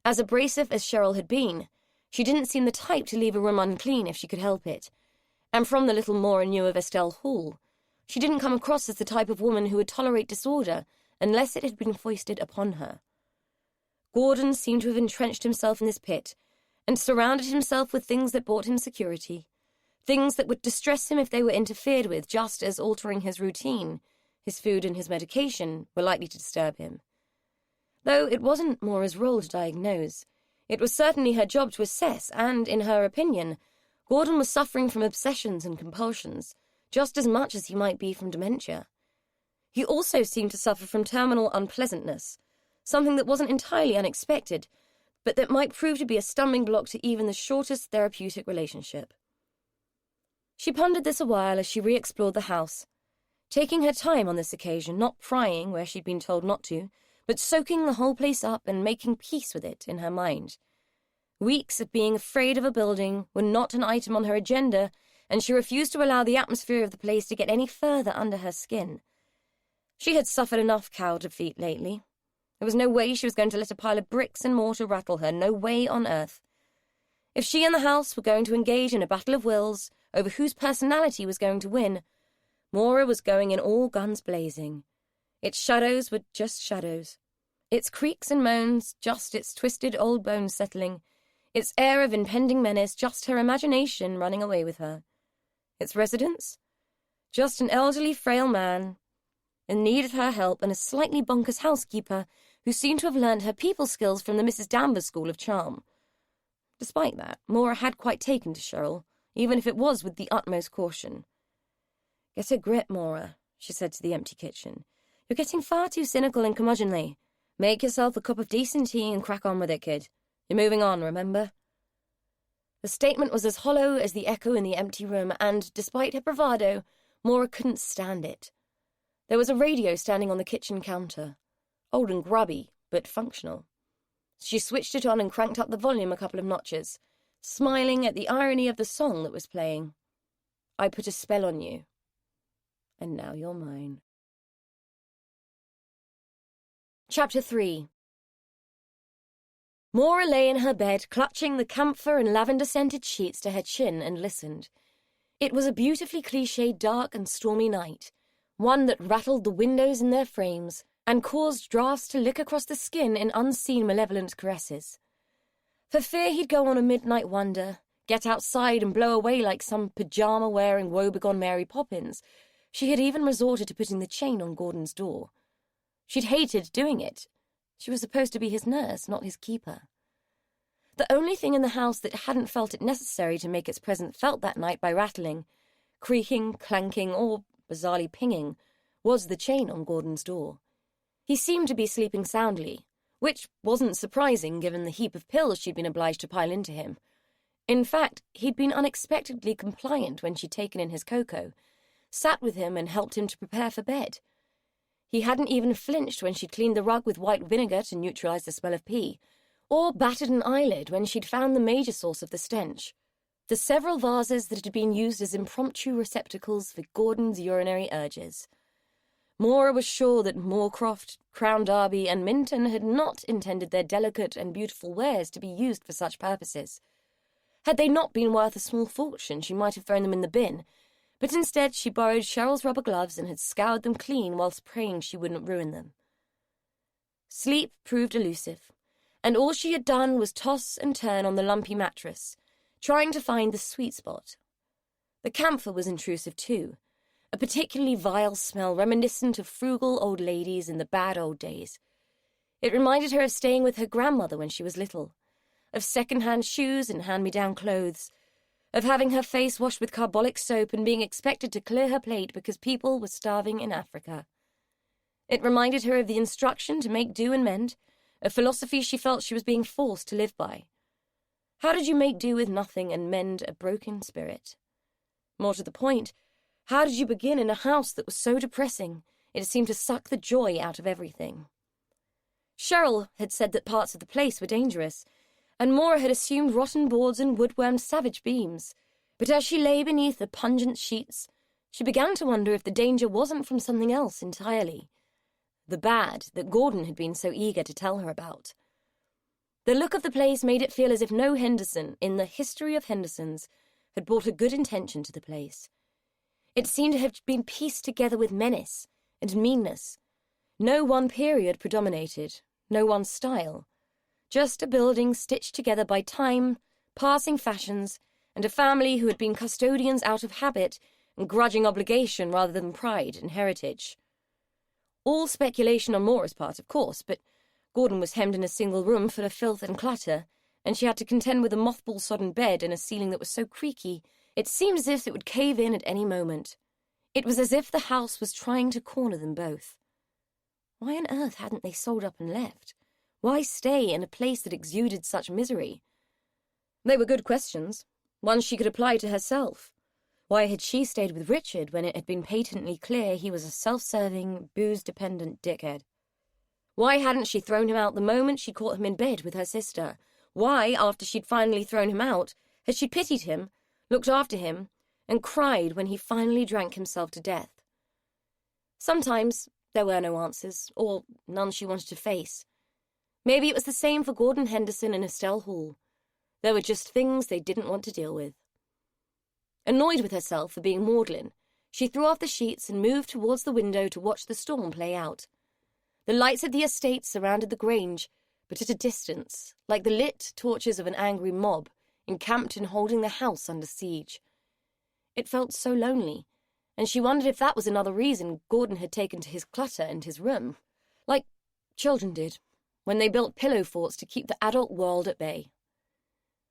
As abrasive as Cheryl had been, she didn't seem the type to leave a room unclean if she could help it, and from the little Maura knew of Estelle Hall, she didn't come across as the type of woman who would tolerate disorder unless it had been foisted upon her. Gordon seemed to have entrenched himself in this pit, and surrounded himself with things that brought him security, things that would distress him if they were interfered with, just as altering his routine, his food and his medication, were likely to disturb him. Though it wasn't Maura's role to diagnose, it was certainly her job to assess, and, in her opinion, Gordon was suffering from obsessions and compulsions, just as much as he might be from dementia. He also seemed to suffer from terminal unpleasantness, something that wasn't entirely unexpected, but that might prove to be a stumbling block to even the shortest therapeutic relationship. She pondered this a while as she re-explored the house, taking her time on this occasion, not prying where she'd been told not to, but soaking the whole place up and making peace with it in her mind. Weeks of being afraid of a building were not an item on her agenda, and she refused to allow the atmosphere of the place to get any further under her skin. She had suffered enough cow defeat lately. There was no way she was going to let a pile of bricks and mortar rattle her, no way on earth. If she and the house were going to engage in a battle of wills over whose personality was going to win, Maura was going in all guns blazing. Its shadows were just shadows. Its creaks and moans, just its twisted old bones settling. Its air of impending menace, just her imagination running away with her. Its residents? Just an elderly, frail man, in need of her help, and a slightly bonkers housekeeper who seemed to have learned her people skills from the Mrs. Danvers School of Charm. Despite that, Maura had quite taken to Cheryl, even if it was with the utmost caution. "Get a grip, Maura," she said to the empty kitchen. "You're getting far too cynical and curmudgeonly. Make yourself a cup of decent tea and crack on with it, kid. You're moving on, remember?" The statement was as hollow as the echo in the empty room, and, despite her bravado, Maura couldn't stand it. There was a radio standing on the kitchen counter. Old and grubby, but functional. She switched it on and cranked up the volume a couple of notches, smiling at the irony of the song that was playing. "I put a spell on you, and now you're mine." Chapter 3. Maura lay in her bed, clutching the camphor and lavender-scented sheets to her chin, and listened. It was a beautifully cliched dark and stormy night, one that rattled the windows in their frames and caused draughts to lick across the skin in unseen malevolent caresses. For fear he'd go on a midnight wonder, get outside and blow away like some pyjama-wearing woebegone Mary Poppins, she had even resorted to putting the chain on Gordon's door. She'd hated doing it. She was supposed to be his nurse, not his keeper. The only thing in the house that hadn't felt it necessary to make its presence felt that night by rattling, creaking, clanking, or bizarrely pinging, was the chain on Gordon's door. He seemed to be sleeping soundly, which wasn't surprising given the heap of pills she'd been obliged to pile into him. In fact, he'd been unexpectedly compliant when she'd taken in his cocoa, sat with him and helped him to prepare for bed. He hadn't even flinched when she'd cleaned the rug with white vinegar to neutralize the smell of pee, or batted an eyelid when she'd found the major source of the stench, the several vases that had been used as impromptu receptacles for Gordon's urinary urges. Maura was sure that Moorcroft, Crown Derby, and Minton had not intended their delicate and beautiful wares to be used for such purposes. Had they not been worth a small fortune, she might have thrown them in the bin, but instead she borrowed Cheryl's rubber gloves and had scoured them clean whilst praying she wouldn't ruin them. Sleep proved elusive, and all she had done was toss and turn on the lumpy mattress, trying to find the sweet spot. The camphor was intrusive too, a particularly vile smell reminiscent of frugal old ladies in the bad old days. It reminded her of staying with her grandmother when she was little, of second-hand shoes and hand-me-down clothes, of having her face washed with carbolic soap and being expected to clear her plate because people were starving in Africa. It reminded her of the instruction to make do and mend, a philosophy she felt she was being forced to live by. How did you make do with nothing and mend a broken spirit? More to the point, how did you begin in a house that was so depressing it seemed to suck the joy out of everything? Cheryl had said that parts of the place were dangerous, and Maura had assumed rotten boards and woodwormed savage beams. But as she lay beneath the pungent sheets, she began to wonder if the danger wasn't from something else entirely. The bad that Gordon had been so eager to tell her about. The look of the place made it feel as if no Henderson, in the history of Hendersons, had brought a good intention to the place. It seemed to have been pieced together with menace and meanness. No one period predominated, no one style. Just a building stitched together by time, passing fashions, and a family who had been custodians out of habit and grudging obligation rather than pride and heritage. All speculation on Maura's part, of course, but Gordon was hemmed in a single room full of filth and clutter, and she had to contend with a mothball-sodden bed and a ceiling that was so creaky it seemed as if it would cave in at any moment. It was as if the house was trying to corner them both. Why on earth hadn't they sold up and left? Why stay in a place that exuded such misery? They were good questions, ones she could apply to herself. Why had she stayed with Richard when it had been patently clear he was a self-serving, booze-dependent dickhead? Why hadn't she thrown him out the moment she caught him in bed with her sister? Why, after she'd finally thrown him out, had she pitied him, looked after him, and cried when he finally drank himself to death? Sometimes there were no answers, or none she wanted to face. Maybe it was the same for Gordon Henderson and Estelle Hall. There were just things they didn't want to deal with. Annoyed with herself for being maudlin, she threw off the sheets and moved towards the window to watch the storm play out. The lights of the estate surrounded the Grange, but at a distance, like the lit torches of an angry mob, encamped and holding the house under siege. It felt so lonely, and she wondered if that was another reason Gordon had taken to his clutter and his room, like children did, when they built pillow forts to keep the adult world at bay.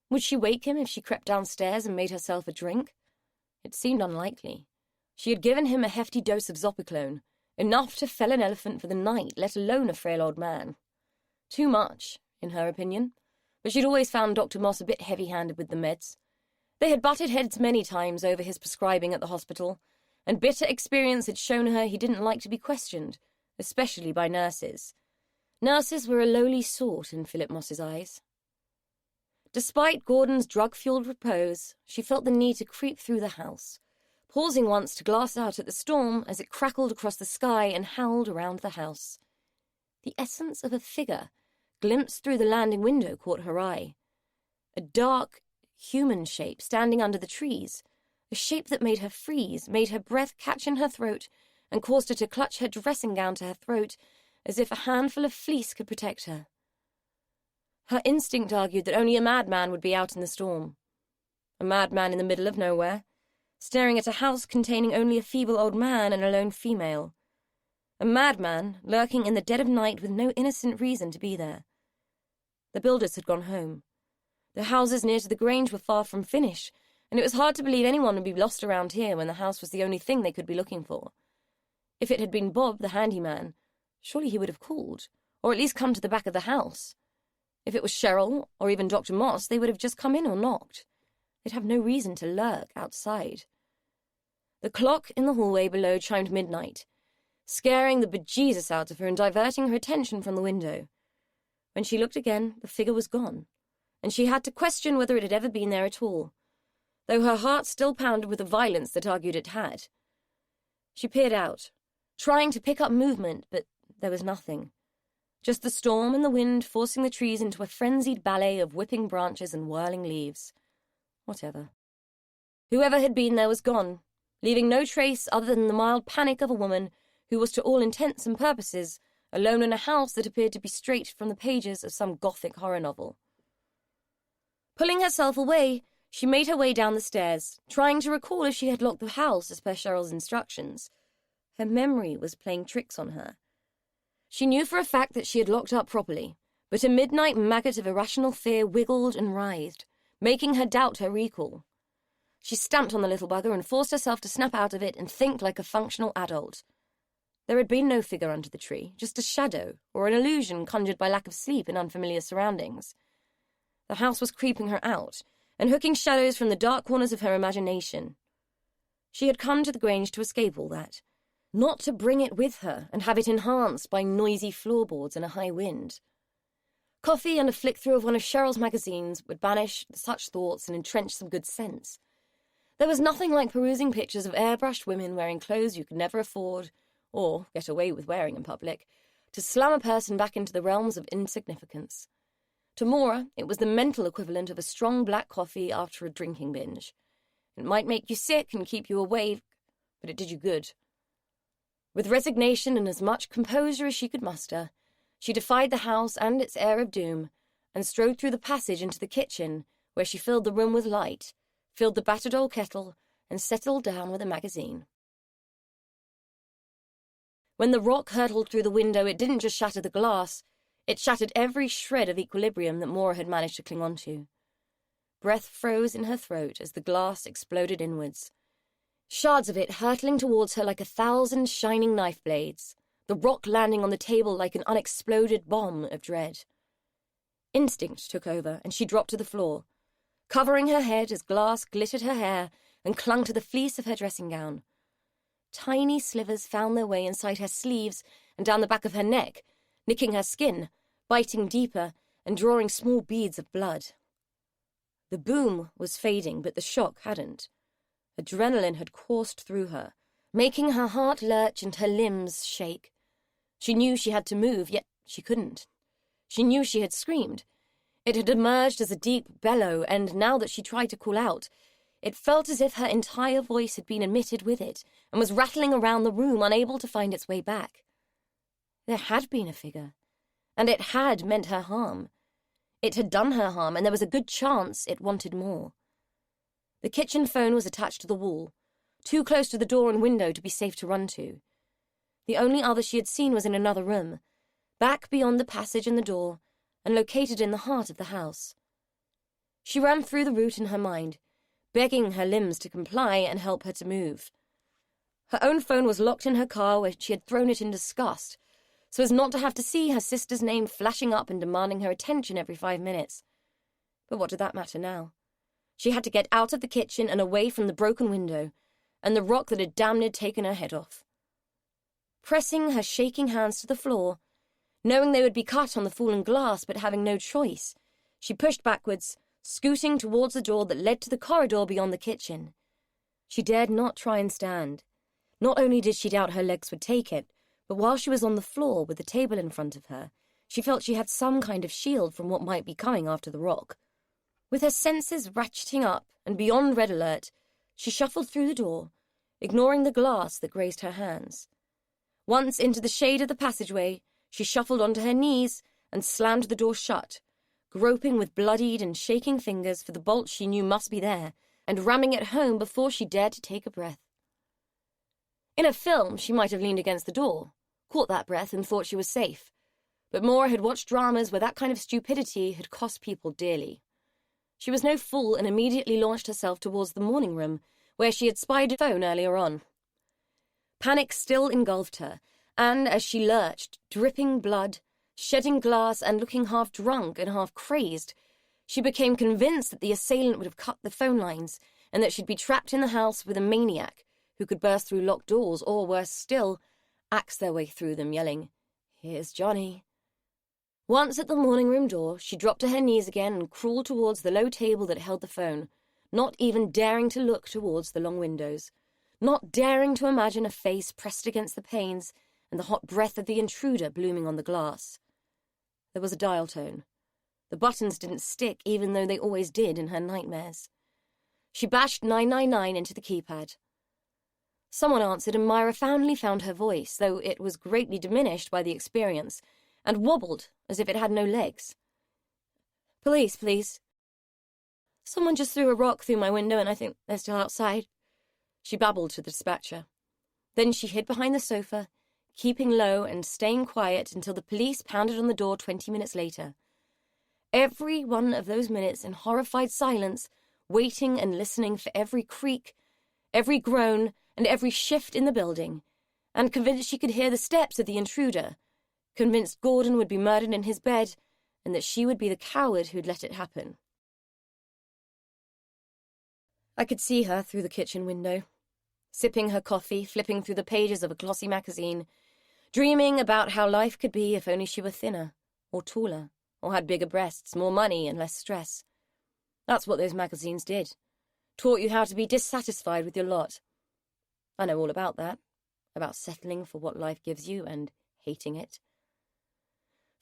Would she wake him if she crept downstairs and made herself a drink? It seemed unlikely. She had given him a hefty dose of Zopiclone, enough to fell an elephant for the night, let alone a frail old man. Too much, in her opinion, but she'd always found Dr. Moss a bit heavy-handed with the meds. They had butted heads many times over his prescribing at the hospital, and bitter experience had shown her he didn't like to be questioned, especially by nurses. Nurses were a lowly sort in Philip Moss's eyes. Despite Gordon's drug-fueled repose, she felt the need to creep through the house, pausing once to glance out at the storm as it crackled across the sky and howled around the house. The essence of a figure glimpsed through the landing window caught her eye. A dark, human shape standing under the trees, a shape that made her freeze, made her breath catch in her throat, and caused her to clutch her dressing gown to her throat as if a handful of fleece could protect her. Her instinct argued that only a madman would be out in the storm. A madman in the middle of nowhere, staring at a house containing only a feeble old man and a lone female. A madman lurking in the dead of night with no innocent reason to be there. The builders had gone home. The houses near to the Grange were far from finished, and it was hard to believe anyone would be lost around here when the house was the only thing they could be looking for. If it had been Bob, the handyman, surely he would have called, or at least come to the back of the house. If it was Cheryl, or even Dr. Moss, they would have just come in or knocked. They'd have no reason to lurk outside. The clock in the hallway below chimed midnight, scaring the bejesus out of her and diverting her attention from the window. When she looked again, the figure was gone, and she had to question whether it had ever been there at all, though her heart still pounded with a violence that argued it had. She peered out, trying to pick up movement, but there was nothing. Just the storm and the wind forcing the trees into a frenzied ballet of whipping branches and whirling leaves. Whatever. Whoever had been there was gone, leaving no trace other than the mild panic of a woman who was to all intents and purposes alone in a house that appeared to be straight from the pages of some Gothic horror novel. Pulling herself away, she made her way down the stairs, trying to recall if she had locked the house as per Cheryl's instructions. Her memory was playing tricks on her. She knew for a fact that she had locked up properly, but a midnight maggot of irrational fear wiggled and writhed, making her doubt her recall. She stamped on the little bugger and forced herself to snap out of it and think like a functional adult. There had been no figure under the tree, just a shadow, or an illusion conjured by lack of sleep in unfamiliar surroundings. The house was creeping her out, and hooking shadows from the dark corners of her imagination. She had come to the Grange to escape all that, not to bring it with her and have it enhanced by noisy floorboards and a high wind. Coffee and a flick-through of one of Cheryl's magazines would banish such thoughts and entrench some good sense. There was nothing like perusing pictures of airbrushed women wearing clothes you could never afford, or get away with wearing in public, to slam a person back into the realms of insignificance. To Maura, it was the mental equivalent of a strong black coffee after a drinking binge. It might make you sick and keep you awake, but it did you good. With resignation and as much composure as she could muster, she defied the house and its air of doom, and strode through the passage into the kitchen, where she filled the room with light, filled the battered old kettle, and settled down with a magazine. When the rock hurtled through the window, it didn't just shatter the glass, it shattered every shred of equilibrium that Maura had managed to cling on to. Breath froze in her throat as the glass exploded inwards, shards of it hurtling towards her like 1,000 shining knife blades, the rock landing on the table like an unexploded bomb of dread. Instinct took over, and she dropped to the floor, covering her head as glass glittered her hair and clung to the fleece of her dressing gown. Tiny slivers found their way inside her sleeves and down the back of her neck, nicking her skin, biting deeper, and drawing small beads of blood. The boom was fading, but the shock hadn't. Adrenaline had coursed through her, making her heart lurch and her limbs shake. She knew she had to move, yet she couldn't. She knew she had screamed. It had emerged as a deep bellow, and now that she tried to call out, it felt as if her entire voice had been emitted with it and was rattling around the room, unable to find its way back. There had been a figure, and it had meant her harm. It had done her harm, and there was a good chance it wanted more. The kitchen phone was attached to the wall, too close to the door and window to be safe to run to. The only other she had seen was in another room, back beyond the passage and the door, and located in the heart of the house. She ran through the route in her mind, begging her limbs to comply and help her to move. Her own phone was locked in her car, where she had thrown it in disgust, so as not to have to see her sister's name flashing up and demanding her attention every 5 minutes. But what did that matter now? She had to get out of the kitchen and away from the broken window, and the rock that had damn near taken her head off. Pressing her shaking hands to the floor, knowing they would be cut on the fallen glass but having no choice, she pushed backwards, scooting towards the door that led to the corridor beyond the kitchen. She dared not try and stand. Not only did she doubt her legs would take it, but while she was on the floor with the table in front of her, she felt she had some kind of shield from what might be coming after the rock. With her senses ratcheting up and beyond red alert, she shuffled through the door, ignoring the glass that grazed her hands. Once into the shade of the passageway, she shuffled onto her knees and slammed the door shut, groping with bloodied and shaking fingers for the bolt she knew must be there, and ramming it home before she dared to take a breath. In a film, she might have leaned against the door, caught that breath and thought she was safe, but Maura had watched dramas where that kind of stupidity had cost people dearly. She was no fool and immediately launched herself towards the morning room, where she had spied a phone earlier on. Panic still engulfed her, and as she lurched, dripping blood, shedding glass, and looking half drunk and half crazed, she became convinced that the assailant would have cut the phone lines, and that she'd be trapped in the house with a maniac who could burst through locked doors, or, worse still, axe their way through them, yelling, "Here's Johnny." Once at the morning room door, she dropped to her knees again and crawled towards the low table that held the phone, not even daring to look towards the long windows, not daring to imagine a face pressed against the panes and the hot breath of the intruder blooming on the glass. There was a dial tone. The buttons didn't stick, even though they always did in her nightmares. She bashed 999 into the keypad. Someone answered, and Myra finally found her voice, though it was greatly diminished by the experience, and wobbled as if it had no legs. "Police, please. Someone just threw a rock through my window, and I think they're still outside," she babbled to the dispatcher. Then she hid behind the sofa, keeping low and staying quiet until the police pounded on the door 20 minutes later. Every one of those minutes in horrified silence, waiting and listening for every creak, every groan, and every shift in the building, and convinced she could hear the steps of the intruder, convinced Gordon would be murdered in his bed, and that she would be the coward who'd let it happen. I could see her through the kitchen window, sipping her coffee, flipping through the pages of a glossy magazine, dreaming about how life could be if only she were thinner, or taller, or had bigger breasts, more money, and less stress. That's what those magazines did. Taught you how to be dissatisfied with your lot. I know all about that, about settling for what life gives you and hating it.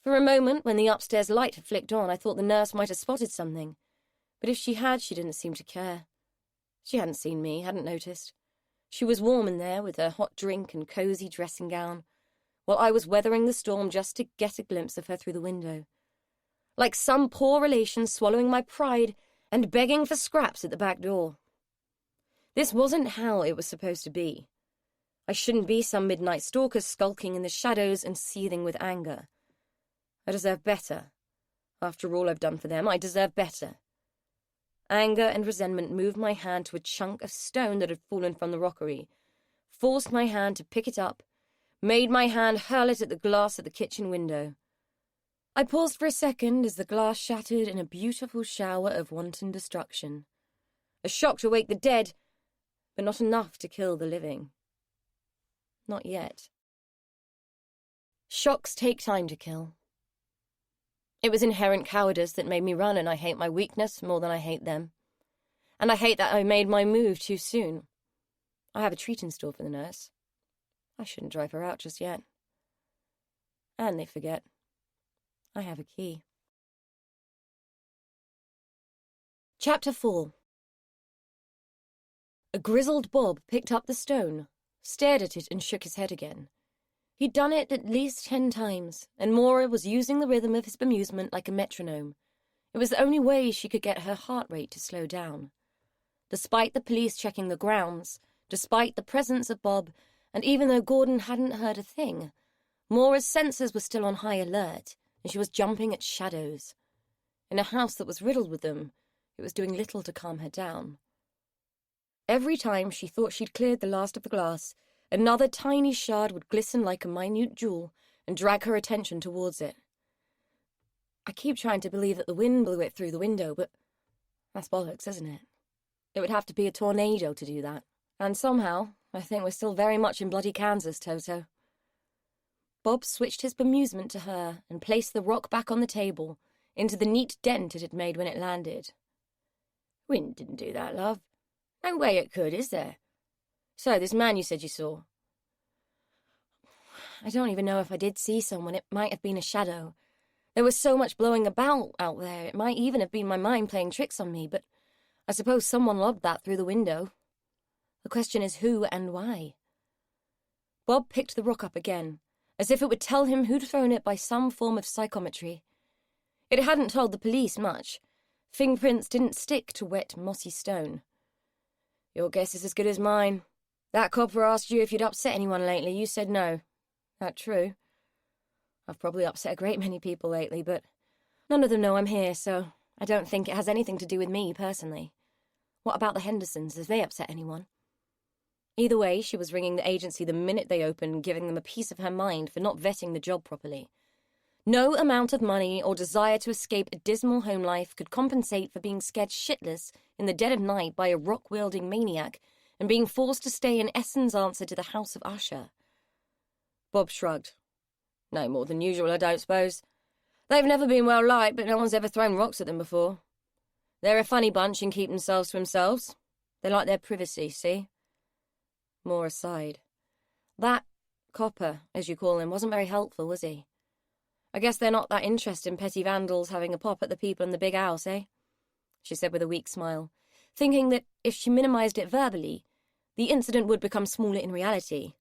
For a moment, when the upstairs light had flicked on, I thought the nurse might have spotted something. But if she had, she didn't seem to care. She hadn't seen me, hadn't noticed. She was warm in there with her hot drink and cosy dressing gown, while I was weathering the storm just to get a glimpse of her through the window. Like some poor relation swallowing my pride and begging for scraps at the back door. This wasn't how it was supposed to be. I shouldn't be some midnight stalker skulking in the shadows and seething with anger. I deserve better. After all I've done for them, I deserve better. Anger and resentment moved my hand to a chunk of stone that had fallen from the rockery, forced my hand to pick it up, made my hand hurl it at the glass at the kitchen window. I paused for a second as the glass shattered in a beautiful shower of wanton destruction. A shock to wake the dead, but not enough to kill the living. Not yet. Shocks take time to kill. It was inherent cowardice that made me run, and I hate my weakness more than I hate them. And I hate that I made my move too soon. I have a treat in store for the nurse. I shouldn't drive her out just yet. And they forget. I have a key. Chapter 4. A grizzled Bob picked up the stone, stared at it and shook his head again. He'd done it at least 10 times, and Maura was using the rhythm of his bemusement like a metronome. It was the only way she could get her heart rate to slow down. Despite the police checking the grounds, despite the presence of Bob, and even though Gordon hadn't heard a thing, Maura's senses were still on high alert, and she was jumping at shadows. In a house that was riddled with them, it was doing little to calm her down. Every time she thought she'd cleared the last of the glass, another tiny shard would glisten like a minute jewel and drag her attention towards it. I keep trying to believe that the wind blew it through the window, but that's bollocks, isn't it? It would have to be a tornado to do that. And somehow, I think we're still very much in bloody Kansas, Toto. Bob switched his bemusement to her and placed the rock back on the table, into the neat dent it had made when it landed. Wind didn't do that, love. No way it could, is there? So, this man you said you saw. I don't even know if I did see someone. It might have been a shadow. There was so much blowing about out there, it might even have been my mind playing tricks on me, but I suppose someone lobbed that through the window. The question is who and why. Bob picked the rock up again, as if it would tell him who'd thrown it by some form of psychometry. It hadn't told the police much. Fingerprints didn't stick to wet, mossy stone. Your guess is as good as mine. That copper asked you if you'd upset anyone lately. You said no. That true? I've probably upset a great many people lately, but none of them know I'm here, so I don't think it has anything to do with me, personally. What about the Hendersons? Have they upset anyone? Either way, she was ringing the agency the minute they opened, giving them a piece of her mind for not vetting the job properly. No amount of money or desire to escape a dismal home life could compensate for being scared shitless in the dead of night by a rock-wielding maniac and being forced to stay in Essen's answer to the House of Usher. Bob shrugged. No more than usual, I don't suppose. They've never been well liked, but no one's ever thrown rocks at them before. They're a funny bunch and keep themselves to themselves. They like their privacy, see? Maura sighed. That copper, as you call him, wasn't very helpful, was he? I guess they're not that interested in petty vandals having a pop at the people in the big house, eh? She said with a weak smile, thinking that if she minimised it verbally, the incident would become smaller in reality.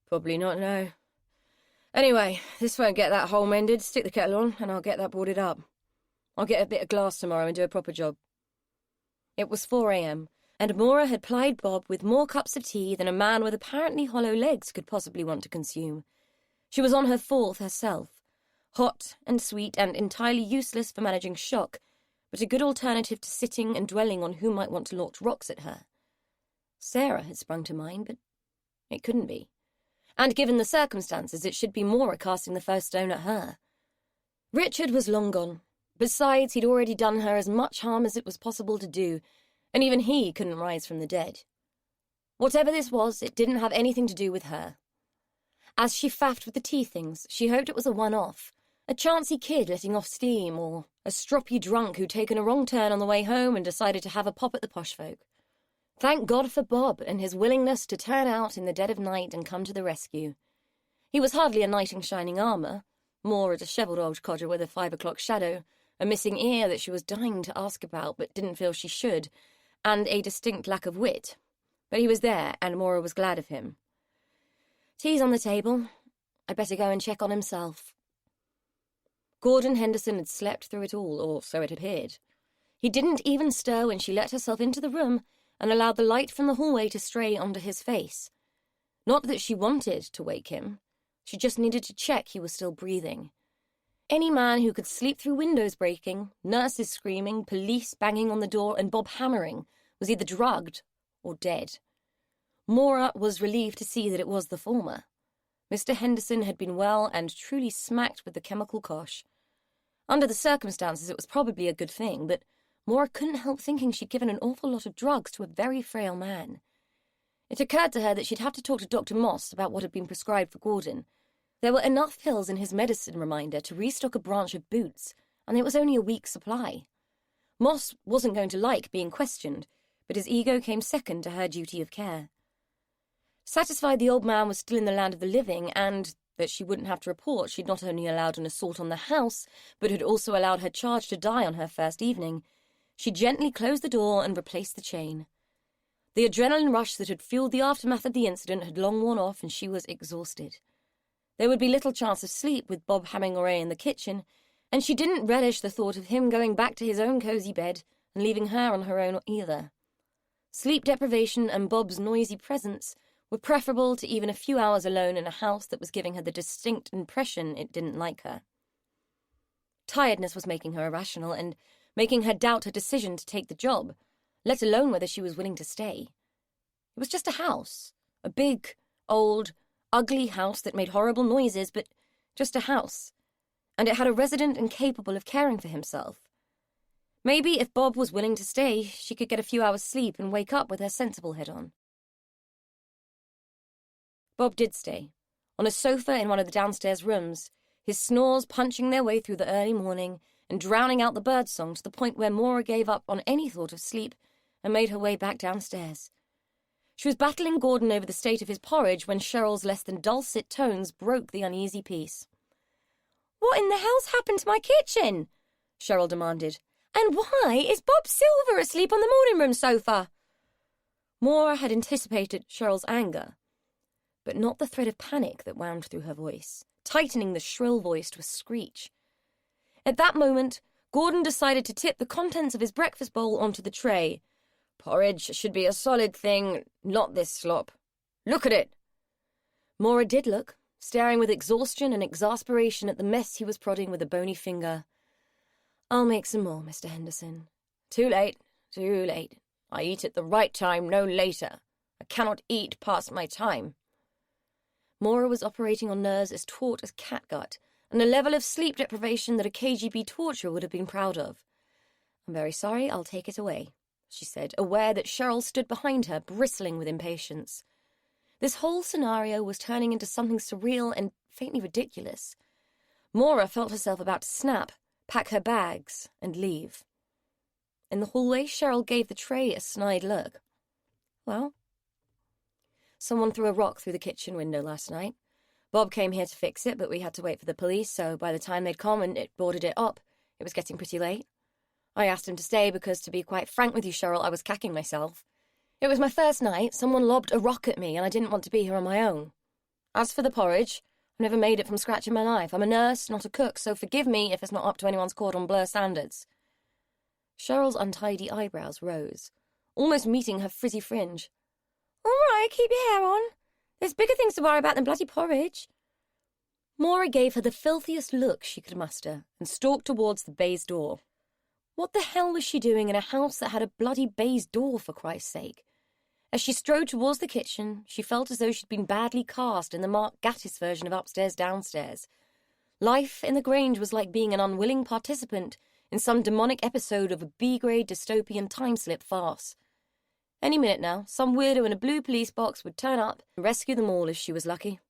Probably not, no. Anyway, this won't get that hole mended. Stick the kettle on, and I'll get that boarded up. I'll get a bit of glass tomorrow and do a proper job. It was 4 a.m. and Maura had plied Bob with more cups of tea than a man with apparently hollow legs could possibly want to consume. She was on her fourth herself, hot and sweet and entirely useless for managing shock, but a good alternative to sitting and dwelling on who might want to launch rocks at her. Sarah had sprung to mind, but it couldn't be. And given the circumstances, it should be Maura casting the first stone at her. Richard was long gone. Besides, he'd already done her as much harm as it was possible to do, and even he couldn't rise from the dead. Whatever this was, it didn't have anything to do with her. As she faffed with the tea things, she hoped it was a one-off, a chancy kid letting off steam, or a stroppy drunk who'd taken a wrong turn on the way home and decided to have a pop at the posh folk. Thank God for Bob and his willingness to turn out in the dead of night and come to the rescue. He was hardly a knight in shining armour, more a dishevelled old codger with a 5 o'clock shadow, a missing ear that she was dying to ask about but didn't feel she should, and a distinct lack of wit. But he was there, and Maura was glad of him. Tea's on the table. I'd better go and check on himself. Gordon Henderson had slept through it all, or so it appeared. He didn't even stir when she let herself into the room and allowed the light from the hallway to stray onto his face. Not that she wanted to wake him. She just needed to check he was still breathing. Any man who could sleep through windows breaking, nurses screaming, police banging on the door, and Bob hammering was either drugged or dead. Maura was relieved to see that it was the former. Mr. Henderson had been well and truly smacked with the chemical kosh. Under the circumstances, it was probably a good thing, but Maura couldn't help thinking she'd given an awful lot of drugs to a very frail man. It occurred to her that she'd have to talk to Dr. Moss about what had been prescribed for Gordon. There were enough pills in his medicine reminder to restock a branch of boots, and it was only a week's supply. Moss wasn't going to like being questioned, but his ego came second to her duty of care. Satisfied the old man was still in the land of the living, and that she wouldn't have to report she'd not only allowed an assault on the house, but had also allowed her charge to die on her first evening, she gently closed the door and replaced the chain. The adrenaline rush that had fueled the aftermath of the incident had long worn off, and she was exhausted. There would be little chance of sleep with Bob hammering away in the kitchen, and she didn't relish the thought of him going back to his own cosy bed and leaving her on her own either. Sleep deprivation and Bob's noisy presence were preferable to even a few hours alone in a house that was giving her the distinct impression it didn't like her. Tiredness was making her irrational and making her doubt her decision to take the job, let alone whether she was willing to stay. It was just a house, a big, old, ugly house that made horrible noises, but just a house, and it had a resident incapable of caring for himself. Maybe if Bob was willing to stay, she could get a few hours' sleep and wake up with her sensible head on. Bob did stay, on a sofa in one of the downstairs rooms, his snores punching their way through the early morning and drowning out the birdsong to the point where Maura gave up on any thought of sleep and made her way back downstairs. She was battling Gordon over the state of his porridge when Cheryl's less than dulcet tones broke the uneasy peace. "What in the hell's happened to my kitchen?" Cheryl demanded. "And why is Bob Silver asleep on the morning room sofa?" Maura had anticipated Cheryl's anger, but not the thread of panic that wound through her voice, tightening the shrill voice to a screech. At that moment, Gordon decided to tip the contents of his breakfast bowl onto the tray. "Porridge should be a solid thing, not this slop. Look at it." Maura did look, staring with exhaustion and exasperation at the mess he was prodding with a bony finger. "I'll make some more, Mr. Henderson." Too late. I eat at the right time, no later. I cannot eat past my time." Maura was operating on nerves as taut as catgut, and a level of sleep deprivation that a KGB torturer would have been proud of. "I'm very sorry, I'll take it away," she said, aware that Cheryl stood behind her, bristling with impatience. This whole scenario was turning into something surreal and faintly ridiculous. Maura felt herself about to snap, pack her bags, and leave. In the hallway, Cheryl gave the tray a snide look. "Well?" "Someone threw a rock through the kitchen window last night. Bob came here to fix it, but we had to wait for the police, so by the time they'd come and it boarded it up, it was getting pretty late. I asked him to stay because, to be quite frank with you, Cheryl, I was cacking myself. It was my first night, someone lobbed a rock at me, and I didn't want to be here on my own. As for the porridge, I've never made it from scratch in my life. I'm a nurse, not a cook, so forgive me if it's not up to anyone's cordon bleu standards." Cheryl's untidy eyebrows rose. almost meeting her frizzy fringe. "All right, keep your hair on. There's bigger things to worry about than bloody porridge." Maura gave her the filthiest look she could muster and stalked towards the baize door. What the hell was she doing in a house that had a bloody baize door, for Christ's sake? As she strode towards the kitchen, she felt as though she'd been badly cast in the Mark Gatiss version of Upstairs Downstairs. Life in the Grange was like being an unwilling participant in some demonic episode of a B-grade dystopian time-slip farce. Any minute now, some weirdo in a blue police box would turn up and rescue them all if she was lucky.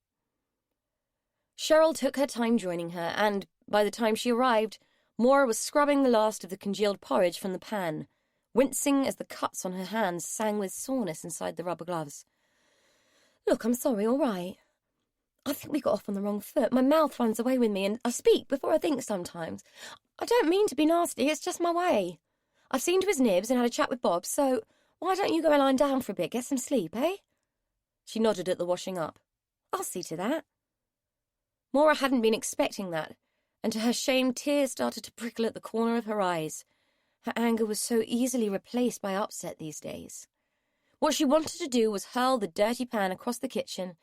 Cheryl took her time joining her, and, by the time she arrived, Maura was scrubbing the last of the congealed porridge from the pan, wincing as the cuts on her hands sang with soreness inside the rubber gloves. "Look, I'm sorry, all right? I think we got off on the wrong foot. My mouth runs away with me, and I speak before I think sometimes. I don't mean to be nasty, it's just my way. I've seen to his nibs and had a chat with Bob, so why don't you go and lie down for a bit, get some sleep, eh?" She nodded at the washing up. "I'll see to that." Maura hadn't been expecting that, and to her shame tears started to prickle at the corner of her eyes. Her anger was so easily replaced by upset these days. What she wanted to do was hurl the dirty pan across the kitchen,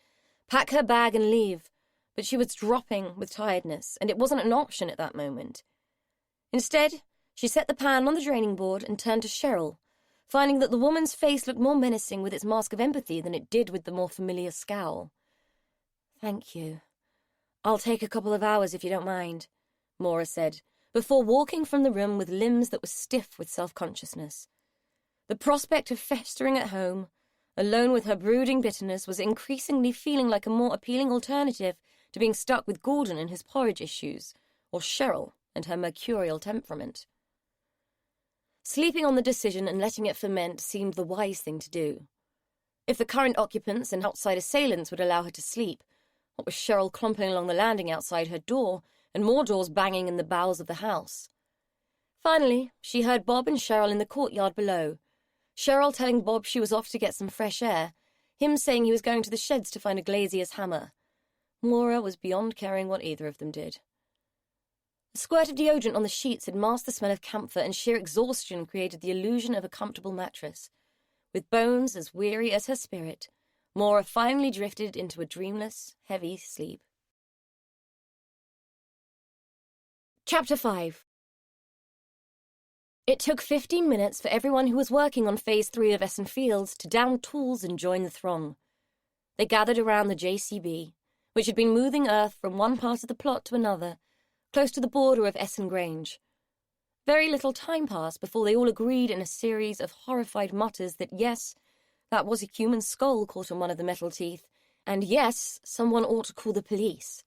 pack her bag and leave, but she was dropping with tiredness, and it wasn't an option at that moment. Instead, she set the pan on the draining board and turned to Cheryl, finding that the woman's face looked more menacing with its mask of empathy than it did with the more familiar scowl. "Thank you. I'll take a couple of hours if you don't mind," Maura said, before walking from the room with limbs that were stiff with self-consciousness. The prospect of festering at home, alone with her brooding bitterness, was increasingly feeling like a more appealing alternative to being stuck with Gordon and his porridge issues, or Cheryl and her mercurial temperament. Sleeping on the decision and letting it ferment seemed the wise thing to do. If the current occupants and outside assailants would allow her to sleep, what with Cheryl clomping along the landing outside her door and more doors banging in the bowels of the house. Finally, she heard Bob and Cheryl in the courtyard below, Cheryl telling Bob she was off to get some fresh air, him saying he was going to the sheds to find a glazier's hammer. Maura was beyond caring what either of them did. A squirt of deodorant on the sheets had masked the smell of camphor, and sheer exhaustion created the illusion of a comfortable mattress. With bones as weary as her spirit, Maura finally drifted into a dreamless, heavy sleep. Chapter 5. It took 15 minutes for everyone who was working on Phase 3 of Essen Fields to down tools and join the throng. They gathered around the JCB, which had been moving earth from one part of the plot to another, close to the border of Essen Grange. Very little time passed before they all agreed in a series of horrified mutters that yes, that was a human skull caught on one of the metal teeth, and yes, someone ought to call the police.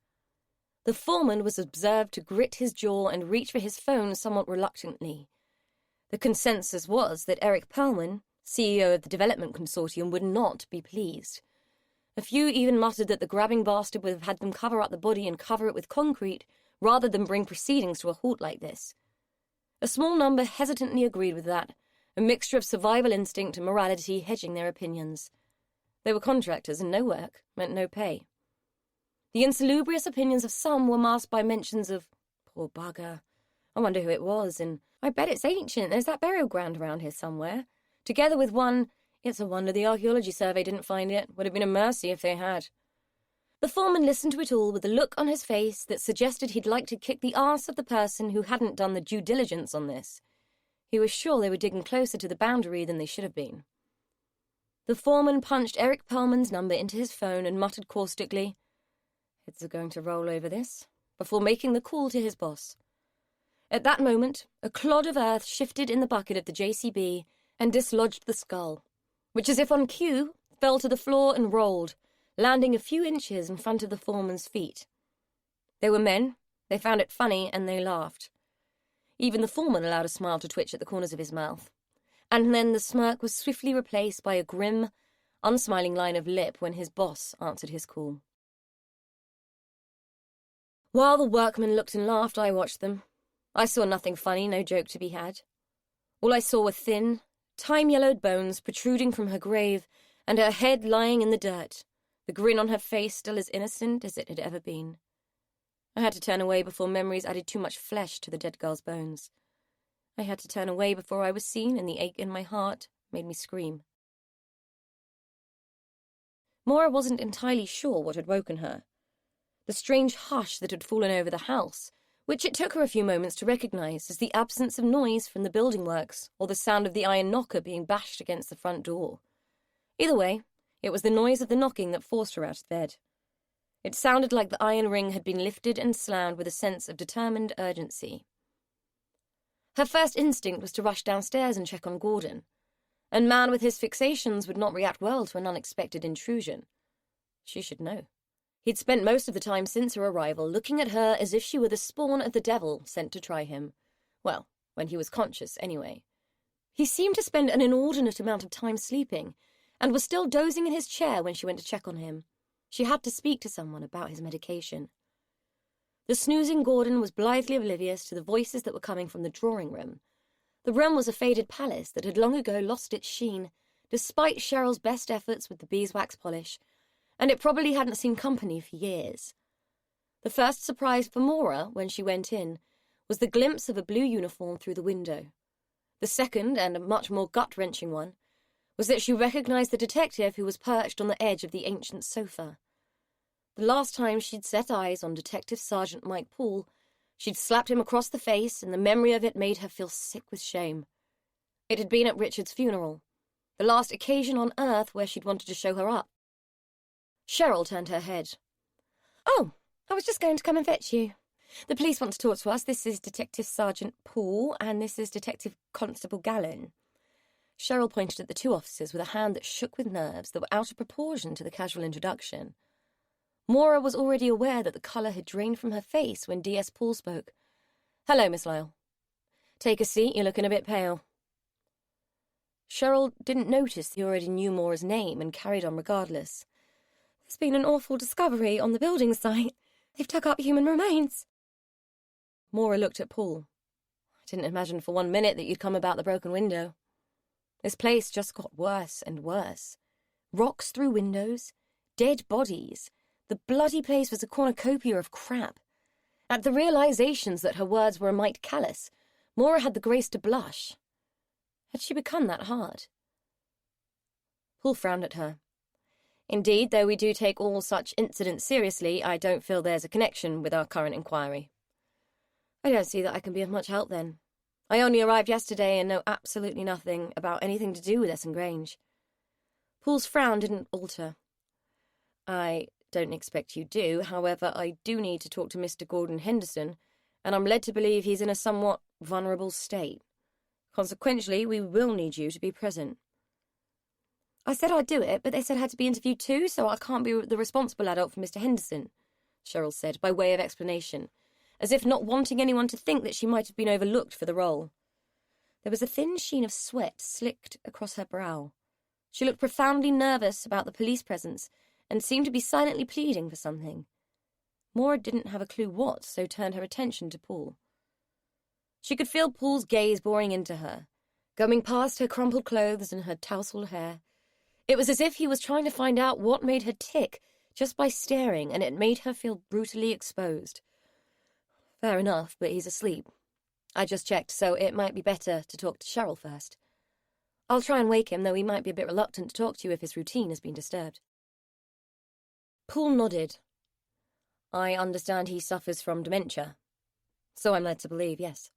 The foreman was observed to grit his jaw and reach for his phone somewhat reluctantly. The consensus was that Eric Perlman, CEO of the Development Consortium, would not be pleased. A few even muttered that the grabbing bastard would have had them cover up the body and cover it with concrete, rather than bring proceedings to a halt like this. A small number hesitantly agreed with that, a mixture of survival instinct and morality hedging their opinions. They were contractors, and no work meant no pay. The insalubrious opinions of some were masked by mentions of, "Poor bugger, I wonder who it was," and "I bet it's ancient, there's that burial ground around here somewhere," together with one, "It's a wonder the archaeology survey didn't find it, would have been a mercy if they had." The foreman listened to it all with a look on his face that suggested he'd like to kick the arse of the person who hadn't done the due diligence on this. He was sure they were digging closer to the boundary than they should have been. The foreman punched Eric Perlman's number into his phone and muttered caustically, "Heads are going to roll over this," before making the call to his boss. At that moment, a clod of earth shifted in the bucket of the JCB and dislodged the skull, which, as if on cue, fell to the floor and rolled, landing a few inches in front of the foreman's feet. They were men, they found it funny, and they laughed. Even the foreman allowed a smile to twitch at the corners of his mouth, and then the smirk was swiftly replaced by a grim, unsmiling line of lip when his boss answered his call. While the workmen looked and laughed, I watched them. I saw nothing funny, no joke to be had. All I saw were thin, time-yellowed bones protruding from her grave and her head lying in the dirt, the grin on her face still as innocent as it had ever been. I had to turn away before memories added too much flesh to the dead girl's bones. I had to turn away before I was seen, and the ache in my heart made me scream. Maura wasn't entirely sure what had woken her. The strange hush that had fallen over the house, which it took her a few moments to recognize as the absence of noise from the building works or the sound of the iron knocker being bashed against the front door. Either way, it was the noise of the knocking that forced her out of bed. It sounded like the iron ring had been lifted and slammed with a sense of determined urgency. Her first instinct was to rush downstairs and check on Gordon. A man with his fixations would not react well to an unexpected intrusion. She should know. He'd spent most of the time since her arrival looking at her as if she were the spawn of the devil sent to try him. Well, when he was conscious, anyway. He seemed to spend an inordinate amount of time sleeping, and was still dozing in his chair when she went to check on him. She had to speak to someone about his medication. The snoozing Gordon was blithely oblivious to the voices that were coming from the drawing room. The room was a faded palace that had long ago lost its sheen, despite Cheryl's best efforts with the beeswax polish, and it probably hadn't seen company for years. The first surprise for Maura, when she went in, was the glimpse of a blue uniform through the window. The second, and a much more gut-wrenching one, was that she recognized the detective who was perched on the edge of the ancient sofa. The last time she'd set eyes on Detective Sergeant Mike Poole, she'd slapped him across the face, and the memory of it made her feel sick with shame. It had been at Richard's funeral, the last occasion on Earth where she'd wanted to show her up. Cheryl turned her head. "Oh, I was just going to come and fetch you. The police want to talk to us. This is Detective Sergeant Poole, and this is Detective Constable Gallen." Cheryl pointed at the two officers with a hand that shook with nerves that were out of proportion to the casual introduction. Maura was already aware that the colour had drained from her face when D.S. Poole spoke. "Hello, Miss Lyle. Take a seat, you're looking a bit pale." Cheryl didn't notice he already knew Maura's name and carried on regardless. "There's been an awful discovery on the building site. They've dug up human remains." Maura looked at Poole. "I didn't imagine for 1 minute that you'd come about the broken window. This place just got worse and worse. Rocks through windows, dead bodies. The bloody place was a cornucopia of crap." At the realizations that her words were a mite callous, Maura had the grace to blush. Had she become that hard? Poole frowned at her. "Indeed, though we do take all such incidents seriously, I don't feel there's a connection with our current inquiry." "I don't see that I can be of much help, then. I only arrived yesterday and know absolutely nothing about anything to do with Essen Grange." Poole's frown didn't alter. "I don't expect you do. However, I do need to talk to Mr. Gordon Henderson, and I'm led to believe he's in a somewhat vulnerable state. Consequently, we will need you to be present." "I said I'd do it, but they said I had to be interviewed too, so I can't be the responsible adult for Mr. Henderson," Cheryl said, by way of explanation, as if not wanting anyone to think that she might have been overlooked for the role. There was a thin sheen of sweat slicked across her brow. She looked profoundly nervous about the police presence and seemed to be silently pleading for something. Maura didn't have a clue what, so turned her attention to Poole. She could feel Poole's gaze boring into her, going past her crumpled clothes and her tousled hair. It was as if he was trying to find out what made her tick just by staring, and it made her feel brutally exposed. "Fair enough, but he's asleep. I just checked, so it might be better to talk to Cheryl first. I'll try and wake him, though he might be a bit reluctant to talk to you if his routine has been disturbed." Poole nodded. "I understand he suffers from dementia. So I'm led to believe, yes."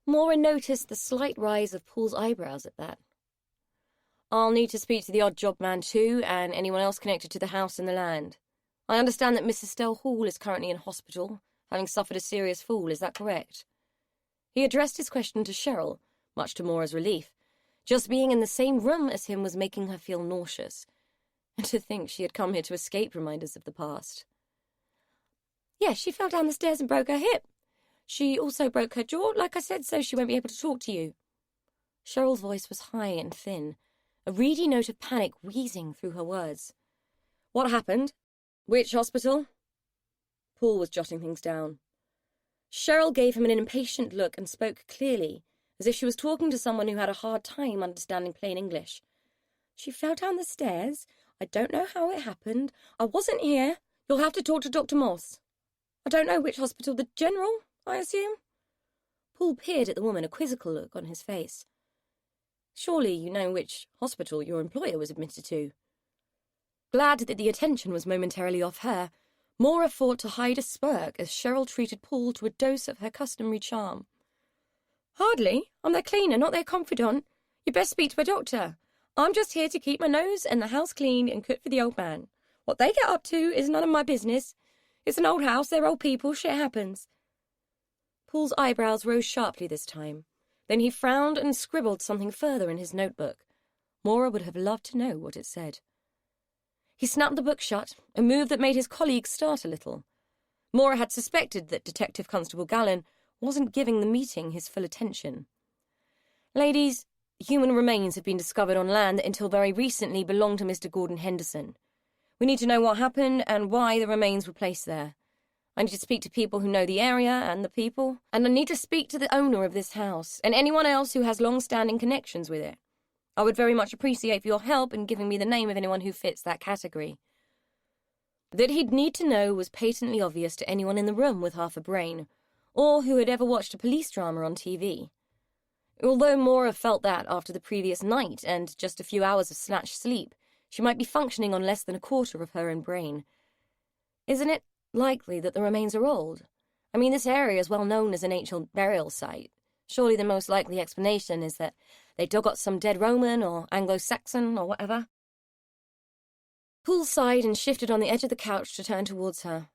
Maura noticed the slight rise of Poole's eyebrows at that. "I'll need to speak to the odd job man too, and anyone else connected to the house and the land. I understand that Mrs. Stell Hall is currently in hospital, having suffered a serious fall, is that correct?" He addressed his question to Cheryl, much to Maura's relief. Just being in the same room as him was making her feel nauseous. And to think she had come here to escape reminders of the past. "Yes, she fell down the stairs and broke her hip. She also broke her jaw, like I said, so she won't be able to talk to you." Cheryl's voice was high and thin, a reedy note of panic wheezing through her words. "What happened? Which hospital?" Poole was jotting things down. Cheryl gave him an impatient look and spoke clearly, as if she was talking to someone who had a hard time understanding plain English. "She fell down the stairs. I don't know how it happened. I wasn't here. You'll have to talk to Dr. Moss. I don't know which hospital. The General, I assume?" Poole peered at the woman, a quizzical look on his face. Surely you know which hospital your employer was admitted to. Glad that the attention was momentarily off her, Maura fought to hide a smirk as Cheryl treated Paul to a dose of her customary charm. Hardly. I'm their cleaner, not their confidant. You'd best speak to a doctor. I'm just here to keep my nose and the house clean and cook for the old man. What they get up to is none of my business. It's an old house, they're old people, shit happens. Paul's eyebrows rose sharply this time. Then he frowned and scribbled something further in his notebook. Maura would have loved to know what it said. He snapped the book shut, a move that made his colleagues start a little. Maura had suspected that Detective Constable Gallen wasn't giving the meeting his full attention. Ladies, human remains have been discovered on land that until very recently belonged to Mr. Gordon Henderson. We need to know what happened and why the remains were placed there. I need to speak to people who know the area and the people, and I need to speak to the owner of this house and anyone else who has long-standing connections with it. I would very much appreciate your help in giving me the name of anyone who fits that category. That he'd need to know was patently obvious to anyone in the room with half a brain, or who had ever watched a police drama on TV. Although Maura felt that after the previous night and just a few hours of snatched sleep, she might be functioning on less than a quarter of her own brain. Isn't it likely that the remains are old? I mean, this area is well known as an ancient burial site. Surely the most likely explanation is that they dug up some dead Roman or Anglo-Saxon or whatever. Paul sighed and shifted on the edge of the couch to turn towards her.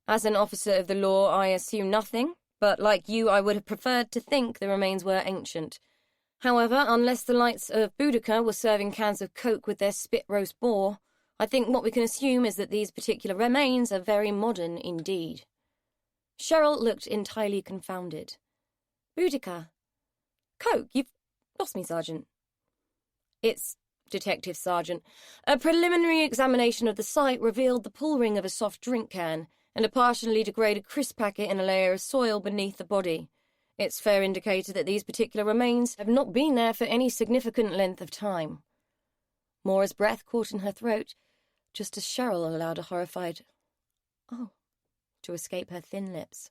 As an officer of the law, I assume nothing, but like you, I would have preferred to think the remains were ancient. However, unless the lights of Boudica were serving cans of Coke with their spit roast boar, I think what we can assume is that these particular remains are very modern indeed. Cheryl looked entirely confounded. Boudica? Coke? You've lost me, Sergeant. It's Detective Sergeant. A preliminary examination of the site revealed the pull ring of a soft drink can and a partially degraded crisp packet in a layer of soil beneath the body. It's fair indicator that these particular remains have not been there for any significant length of time. Maura's breath caught in her throat, just as Cheryl allowed a horrified "oh" to escape her thin lips.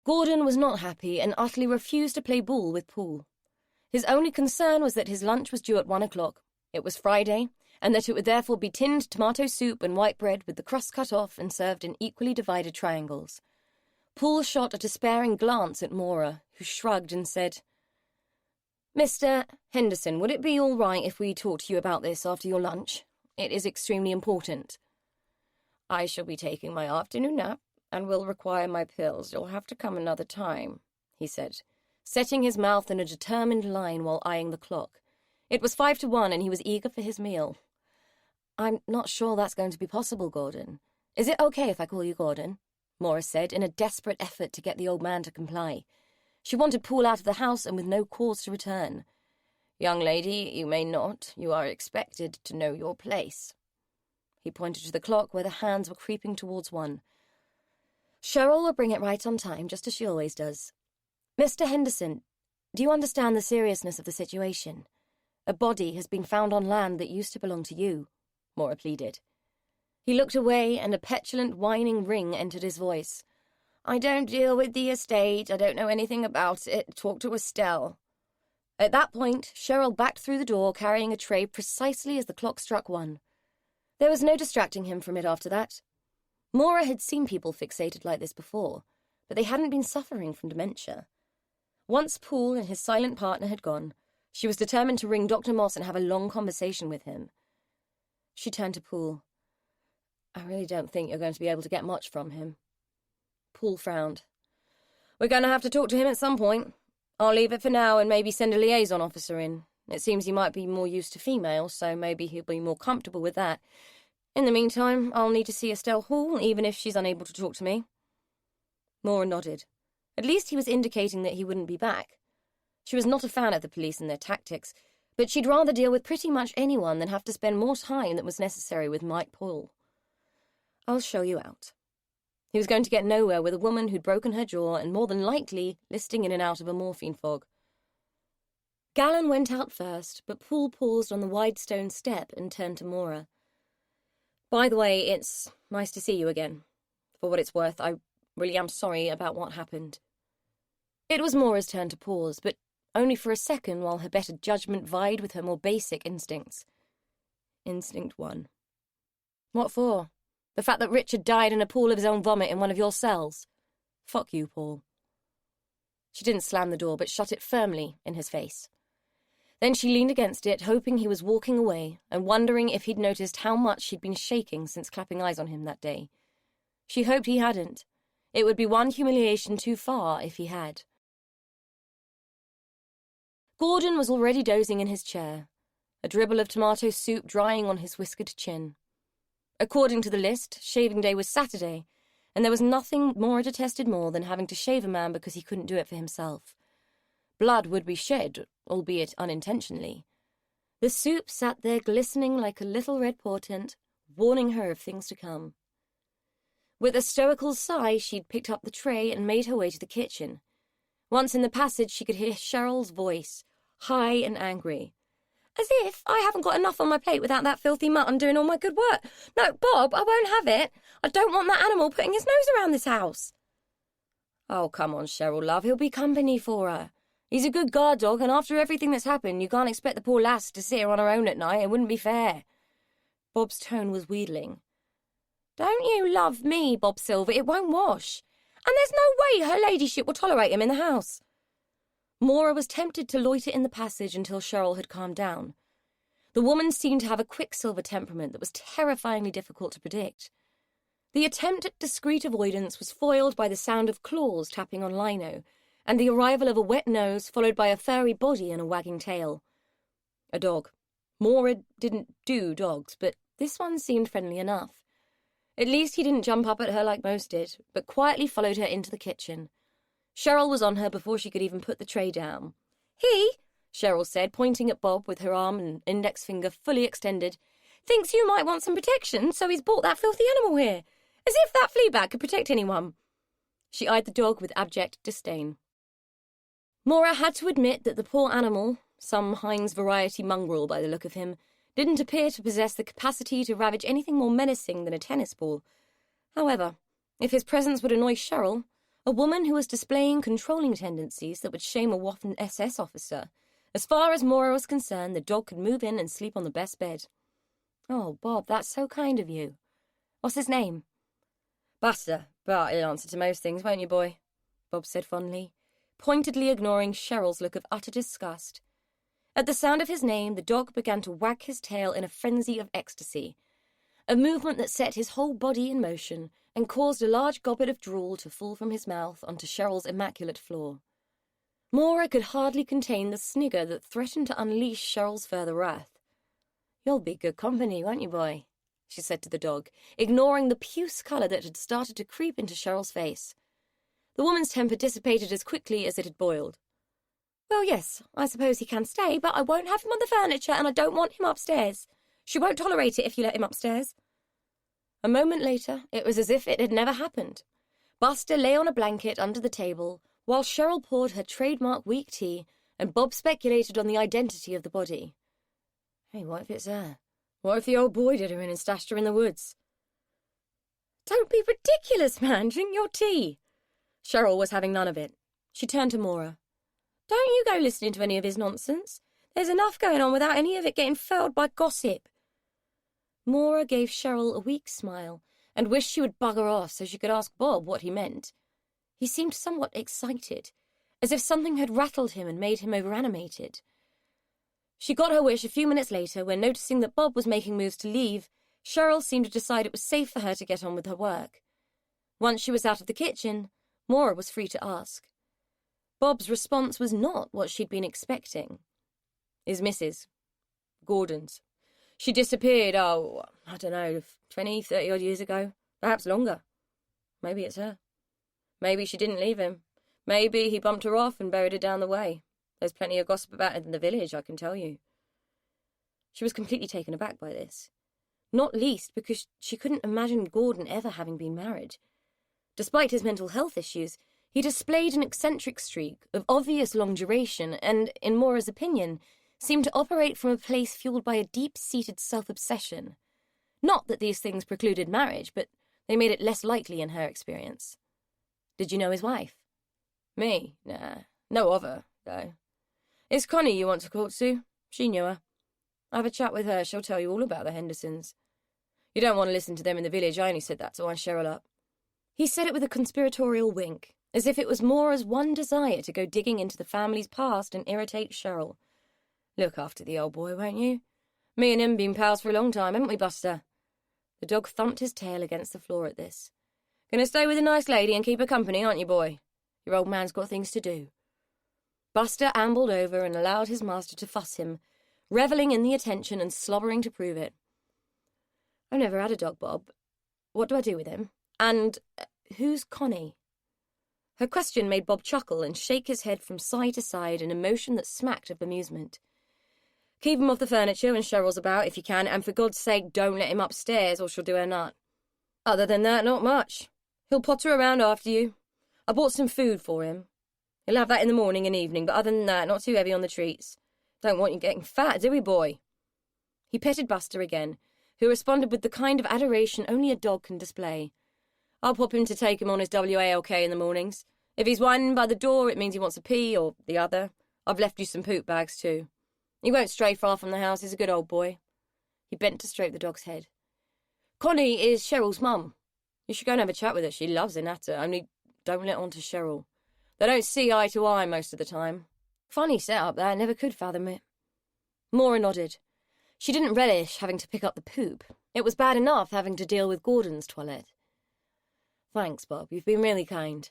Gordon was not happy and utterly refused to play ball with Paul. His only concern was that his lunch was due at 1 o'clock. It was Friday, and that it would therefore be tinned tomato soup and white bread with the crust cut off and served in equally divided triangles. Paul shot a despairing glance at Maura, who shrugged and said, "Mr. Henderson, would it be all right if we talked to you about this after your lunch? It is extremely important." "I shall be taking my afternoon nap and will require my pills. You'll have to come another time," he said, setting his mouth in a determined line while eyeing the clock. It was 5 to 1 and he was eager for his meal. "I'm not sure that's going to be possible, Gordon. Is it okay if I call you Gordon?" Maura said in a desperate effort to get the old man to comply. She wanted Paul out of the house and with no cause to return. "Young lady, you may not. You are expected to know your place." He pointed to the clock where the hands were creeping towards 1. "Cheryl will bring it right on time, just as she always does. Mr. Henderson, do you understand the seriousness of the situation? A body has been found on land that used to belong to you," Maura pleaded. He looked away and a petulant, whining ring entered his voice. "I don't deal with the estate. I don't know anything about it. Talk to Estelle." At that point, Cheryl backed through the door carrying a tray precisely as the clock struck 1. There was no distracting him from it after that. Maura had seen people fixated like this before, but they hadn't been suffering from dementia. Once Paul and his silent partner had gone, she was determined to ring Dr. Moss and have a long conversation with him. She turned to Paul. "I really don't think you're going to be able to get much from him." Paul frowned. "We're going to have to talk to him at some point. I'll leave it for now and maybe send a liaison officer in. It seems he might be more used to females, so maybe he'll be more comfortable with that. In the meantime, I'll need to see Estelle Hall, even if she's unable to talk to me." Maura nodded. At least he was indicating that he wouldn't be back. She was not a fan of the police and their tactics, but she'd rather deal with pretty much anyone than have to spend more time than was necessary with Mike Paul. "I'll show you out." He was going to get nowhere with a woman who'd broken her jaw and more than likely listing in and out of a morphine fog. Gallen went out first, but Paul paused on the wide stone step and turned to Maura. "By the way, it's nice to see you again. For what it's worth, I really am sorry about what happened." It was Maura's turn to pause, but only for a second while her better judgment vied with her more basic instincts. Instinct 1. What for? The fact that Richard died in a pool of his own vomit in one of your cells? Fuck you, Paul. She didn't slam the door, but shut it firmly in his face. Then she leaned against it, hoping he was walking away, and wondering if he'd noticed how much she'd been shaking since clapping eyes on him that day. She hoped he hadn't. It would be one humiliation too far if he had. Gordon was already dozing in his chair, a dribble of tomato soup drying on his whiskered chin. According to the list, shaving day was Saturday, and there was nothing Maura detested more than having to shave a man because he couldn't do it for himself. Blood would be shed, albeit unintentionally. The soup sat there glistening like a little red portent, warning her of things to come. With a stoical sigh, she'd picked up the tray and made her way to the kitchen. Once in the passage, she could hear Cheryl's voice, high and angry. As if I haven't got enough on my plate without that filthy mutton doing all my good work. No, Bob, I won't have it. I don't want that animal putting his nose around this house. Oh, come on, Cheryl, love. He'll be company for her. He's a good guard dog, and after everything that's happened, you can't expect the poor lass to sit here on her own at night. It wouldn't be fair. Bob's tone was wheedling. Don't you love me, Bob Silver? It won't wash. And there's no way her ladyship will tolerate him in the house. Maura was tempted to loiter in the passage until Cheryl had calmed down. The woman seemed to have a quicksilver temperament that was terrifyingly difficult to predict. The attempt at discreet avoidance was foiled by the sound of claws tapping on lino, and the arrival of a wet nose followed by a furry body and a wagging tail. A dog. Maura didn't do dogs, but this one seemed friendly enough. At least he didn't jump up at her like most did, but quietly followed her into the kitchen. Cheryl was on her before she could even put the tray down. He, Cheryl said, pointing at Bob with her arm and index finger fully extended, thinks you might want some protection, so he's brought that filthy animal here. As if that flea bag could protect anyone. She eyed the dog with abject disdain. Maura had to admit that the poor animal, some Heinz variety mongrel by the look of him, didn't appear to possess the capacity to ravage anything more menacing than a tennis ball. However, if his presence would annoy Cheryl, a woman who was displaying controlling tendencies that would shame a Waffen SS officer, as far as Maura was concerned, the dog could move in and sleep on the best bed. Oh, Bob, that's so kind of you. What's his name? Buster, but he'll answer to most things, won't you, boy? Bob said fondly, pointedly ignoring Cheryl's look of utter disgust. At the sound of his name, the dog began to wag his tail in a frenzy of ecstasy, a movement that set his whole body in motion and caused a large goblet of drool to fall from his mouth onto Cheryl's immaculate floor. Maura could hardly contain the snigger that threatened to unleash Cheryl's further wrath. You'll be good company, won't you, boy? She said to the dog, ignoring the puce colour that had started to creep into Cheryl's face. The woman's temper dissipated as quickly as it had boiled. Well, yes, I suppose he can stay, but I won't have him on the furniture, and I don't want him upstairs. She won't tolerate it if you let him upstairs. A moment later, it was as if it had never happened. Buster lay on a blanket under the table, while Cheryl poured her trademark weak tea, and Bob speculated on the identity of the body. Hey, what if it's her? What if the old boy did her in and stashed her in the woods? Don't be ridiculous, man. Drink your tea. Cheryl was having none of it. She turned to Maura. Don't you go listening to any of his nonsense. There's enough going on without any of it getting furled by gossip. Maura gave Cheryl a weak smile and wished she would bugger off so she could ask Bob what he meant. He seemed somewhat excited, as if something had rattled him and made him overanimated. She got her wish a few minutes later when, noticing that Bob was making moves to leave, Cheryl seemed to decide it was safe for her to get on with her work. Once she was out of the kitchen, Maura was free to ask. Bob's response was not what she'd been expecting. Is Mrs. Gordon's. She disappeared, I don't know, 20, 30-odd years ago. Perhaps longer. Maybe it's her. Maybe she didn't leave him. Maybe he bumped her off and buried her down the way. There's plenty of gossip about it in the village, I can tell you. She was completely taken aback by this. Not least because she couldn't imagine Gordon ever having been married. Despite his mental health issues, he displayed an eccentric streak of obvious long duration and, in Maura's opinion, seemed to operate from a place fueled by a deep-seated self-obsession. Not that these things precluded marriage, but they made it less likely in her experience. Did you know his wife? Me? Nah. Know of her, though. It's Connie you want to court, Sue. She knew her. Have a chat with her, she'll tell you all about the Hendersons. You don't want to listen to them in the village, I only said that to wind Cheryl up. He said it with a conspiratorial wink, as if it was Mora's one desire to go digging into the family's past and irritate Cheryl. Look after the old boy, won't you? Me and him been pals for a long time, haven't we, Buster? The dog thumped his tail against the floor at this. Gonna stay with a nice lady and keep her company, aren't you, boy? Your old man's got things to do. Buster ambled over and allowed his master to fuss him, revelling in the attention and slobbering to prove it. I've never had a dog, Bob. What do I do with him? And who's Connie? Her question made Bob chuckle and shake his head from side to side in a motion that smacked of amusement. Keep him off the furniture when Cheryl's about, if you can, and for God's sake don't let him upstairs or she'll do her nut. Other than that, not much. He'll potter around after you. I bought some food for him. He'll have that in the morning and evening, but other than that, not too heavy on the treats. Don't want you getting fat, do we, boy? He petted Buster again, who responded with the kind of adoration only a dog can display. I'll pop him to take him on his WALK in the mornings. If he's whining by the door, it means he wants a pee or the other. I've left you some poop bags, too. He won't stray far from the house, he's a good old boy. He bent to stroke the dog's head. Connie is Cheryl's mum. You should go and have a chat with her. She loves Inata, only don't let on to Cheryl. They don't see eye to eye most of the time. Funny setup, that. Never could fathom it. Mora nodded. She didn't relish having to pick up the poop. It was bad enough having to deal with Gordon's toilet. Thanks, Bob. You've been really kind.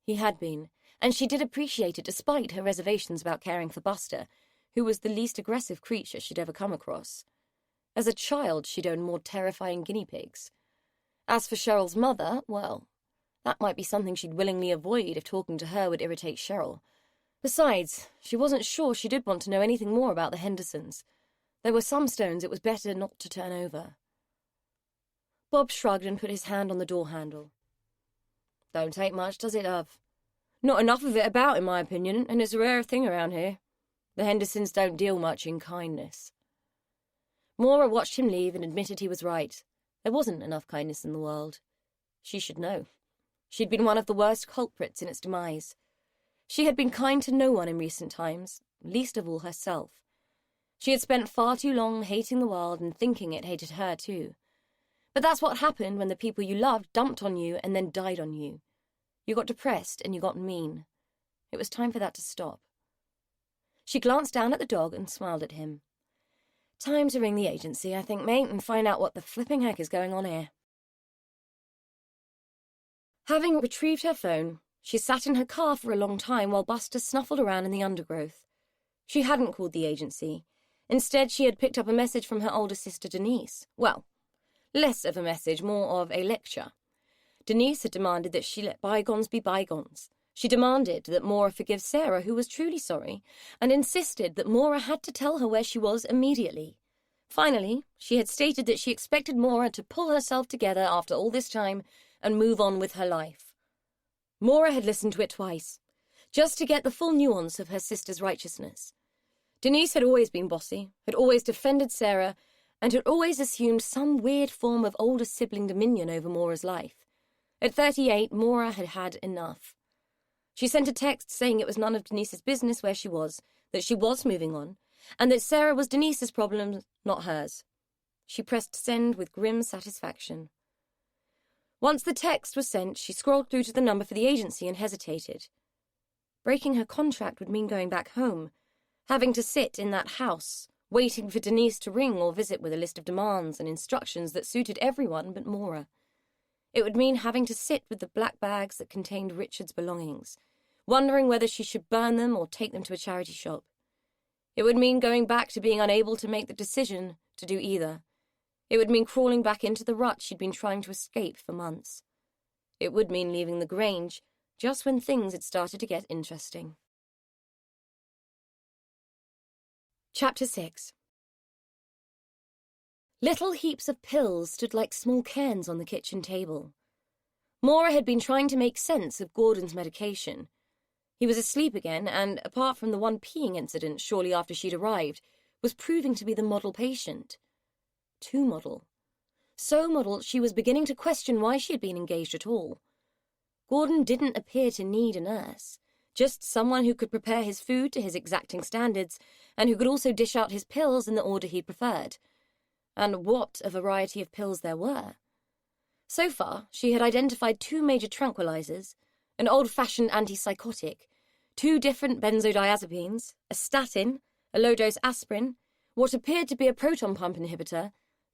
He had been, and she did appreciate it despite her reservations about caring for Buster, who was the least aggressive creature she'd ever come across. As a child, she'd owned more terrifying guinea pigs. As for Cheryl's mother, well, that might be something she'd willingly avoid if talking to her would irritate Cheryl. Besides, she wasn't sure she did want to know anything more about the Hendersons. There were some stones it was better not to turn over. Bob shrugged and put his hand on the door handle. Don't take much, does it, love? Not enough of it about, in my opinion, and it's a rare thing around here. The Hendersons don't deal much in kindness. Mora watched him leave and admitted he was right. There wasn't enough kindness in the world. She should know. She'd been one of the worst culprits in its demise. She had been kind to no one in recent times, least of all herself. She had spent far too long hating the world and thinking it hated her too. But that's what happened when the people you loved dumped on you and then died on you. You got depressed and you got mean. It was time for that to stop. She glanced down at the dog and smiled at him. Time to ring the agency, I think, mate, and find out what the flipping heck is going on here. Having retrieved her phone, she sat in her car for a long time while Buster snuffled around in the undergrowth. She hadn't called the agency. Instead, she had picked up a message from her older sister, Denise. Well, less of a message, more of a lecture. Denise had demanded that she let bygones be bygones. She demanded that Mora forgive Sarah, who was truly sorry, and insisted that Mora had to tell her where she was immediately. Finally, she had stated that she expected Mora to pull herself together after all this time and move on with her life. Mora had listened to it twice, just to get the full nuance of her sister's righteousness. Denise had always been bossy, had always defended Sarah, and had always assumed some weird form of older sibling dominion over Mora's life. At 38, Mora had had enough. She sent a text saying it was none of Denise's business where she was, that she was moving on, and that Sarah was Denise's problem, not hers. She pressed send with grim satisfaction. Once the text was sent, she scrolled through to the number for the agency and hesitated. Breaking her contract would mean going back home, having to sit in that house, waiting for Denise to ring or visit with a list of demands and instructions that suited everyone but Mora. It would mean having to sit with the black bags that contained Richard's belongings, wondering whether she should burn them or take them to a charity shop. It would mean going back to being unable to make the decision to do either. It would mean crawling back into the rut she'd been trying to escape for months. It would mean leaving the Grange just when things had started to get interesting. Chapter 6. Little heaps of pills stood like small cairns on the kitchen table. Mora had been trying to make sense of Gordon's medication. He was asleep again, and, apart from the one peeing incident shortly after she'd arrived, was proving to be the model patient. Too model. So model she was beginning to question why she had been engaged at all. Gordon didn't appear to need a nurse, Just someone who could prepare his food to his exacting standards and who could also dish out his pills in the order he preferred. And what a variety of pills there were. So far, she had identified 2 major tranquilizers, an old-fashioned antipsychotic, 2 different benzodiazepines, a statin, a low-dose aspirin, what appeared to be a proton pump inhibitor,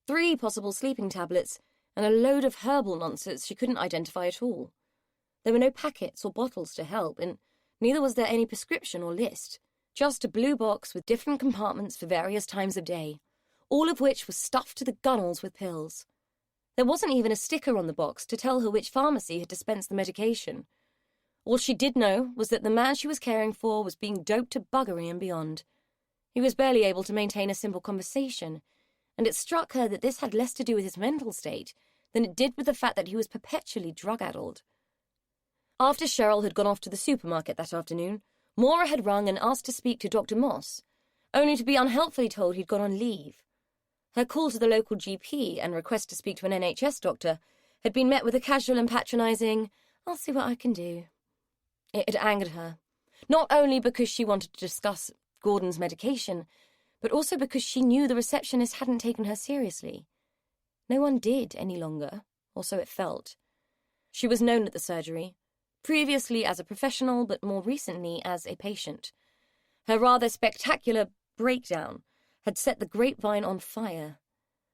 3 possible sleeping tablets, and a load of herbal nonsense she couldn't identify at all. There were no packets or bottles to help, and neither was there any prescription or list, just a blue box with different compartments for various times of day, all of which was stuffed to the gunnels with pills. There wasn't even a sticker on the box to tell her which pharmacy had dispensed the medication. All she did know was that the man she was caring for was being doped to buggery and beyond. He was barely able to maintain a simple conversation, and it struck her that this had less to do with his mental state than it did with the fact that he was perpetually drug-addled. After Cheryl had gone off to the supermarket that afternoon, Maura had rung and asked to speak to Dr. Moss, only to be unhelpfully told he'd gone on leave. Her call to the local GP and request to speak to an NHS doctor had been met with a casual and patronising, "I'll see what I can do." It had angered her, not only because she wanted to discuss Gordon's medication, but also because she knew the receptionist hadn't taken her seriously. No one did any longer, or so it felt. She was known at the surgery, previously as a professional, but more recently as a patient. Her rather spectacular breakdown had set the grapevine on fire.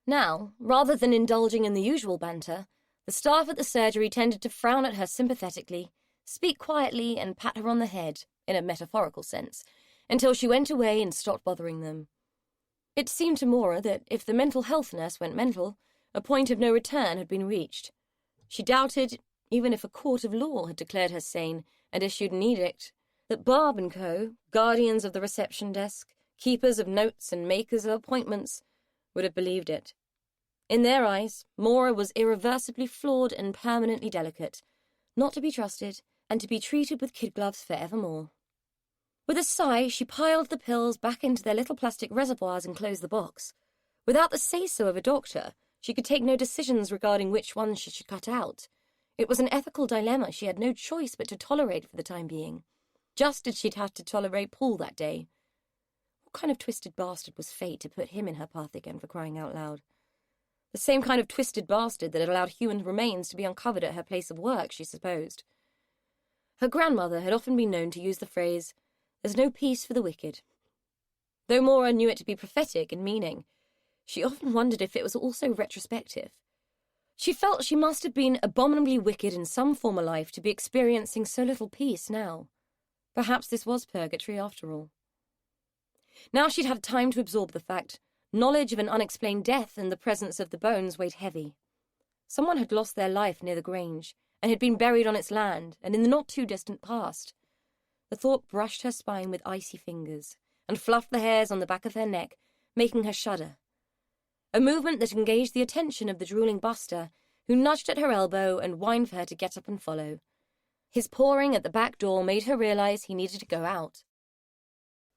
Now, rather than indulging in the usual banter, the staff at the surgery tended to frown at her sympathetically, speak quietly, and pat her on the head, in a metaphorical sense, until she went away and stopped bothering them. It seemed to Maura that if the mental health nurse went mental, a point of no return had been reached. She doubted, even if a court of law had declared her sane and issued an edict, that Barb & Co., guardians of the reception desk, keepers of notes and makers of appointments, would have believed it. In their eyes, Maura was irreversibly flawed and permanently delicate, not to be trusted, and to be treated with kid gloves forevermore. With a sigh, she piled the pills back into their little plastic reservoirs and closed the box. Without the say-so of a doctor, she could take no decisions regarding which ones she should cut out. It was an ethical dilemma she had no choice but to tolerate for the time being, just as she'd have to tolerate Paul that day. What kind of twisted bastard was fate to put him in her path again, for crying out loud? The same kind of twisted bastard that had allowed human remains to be uncovered at her place of work, she supposed. Her grandmother had often been known to use the phrase, "There's no peace for the wicked." Though Maura knew it to be prophetic in meaning, she often wondered if it was also retrospective. She felt she must have been abominably wicked in some former life to be experiencing so little peace now. Perhaps this was purgatory after all. Now she'd had time to absorb the fact, knowledge of an unexplained death and the presence of the bones weighed heavy. Someone had lost their life near the Grange, and had been buried on its land, and in the not-too-distant past. The thought brushed her spine with icy fingers, and fluffed the hairs on the back of her neck, making her shudder. A movement that engaged the attention of the drooling Buster, who nudged at her elbow and whined for her to get up and follow. His pawing at the back door made her realize he needed to go out.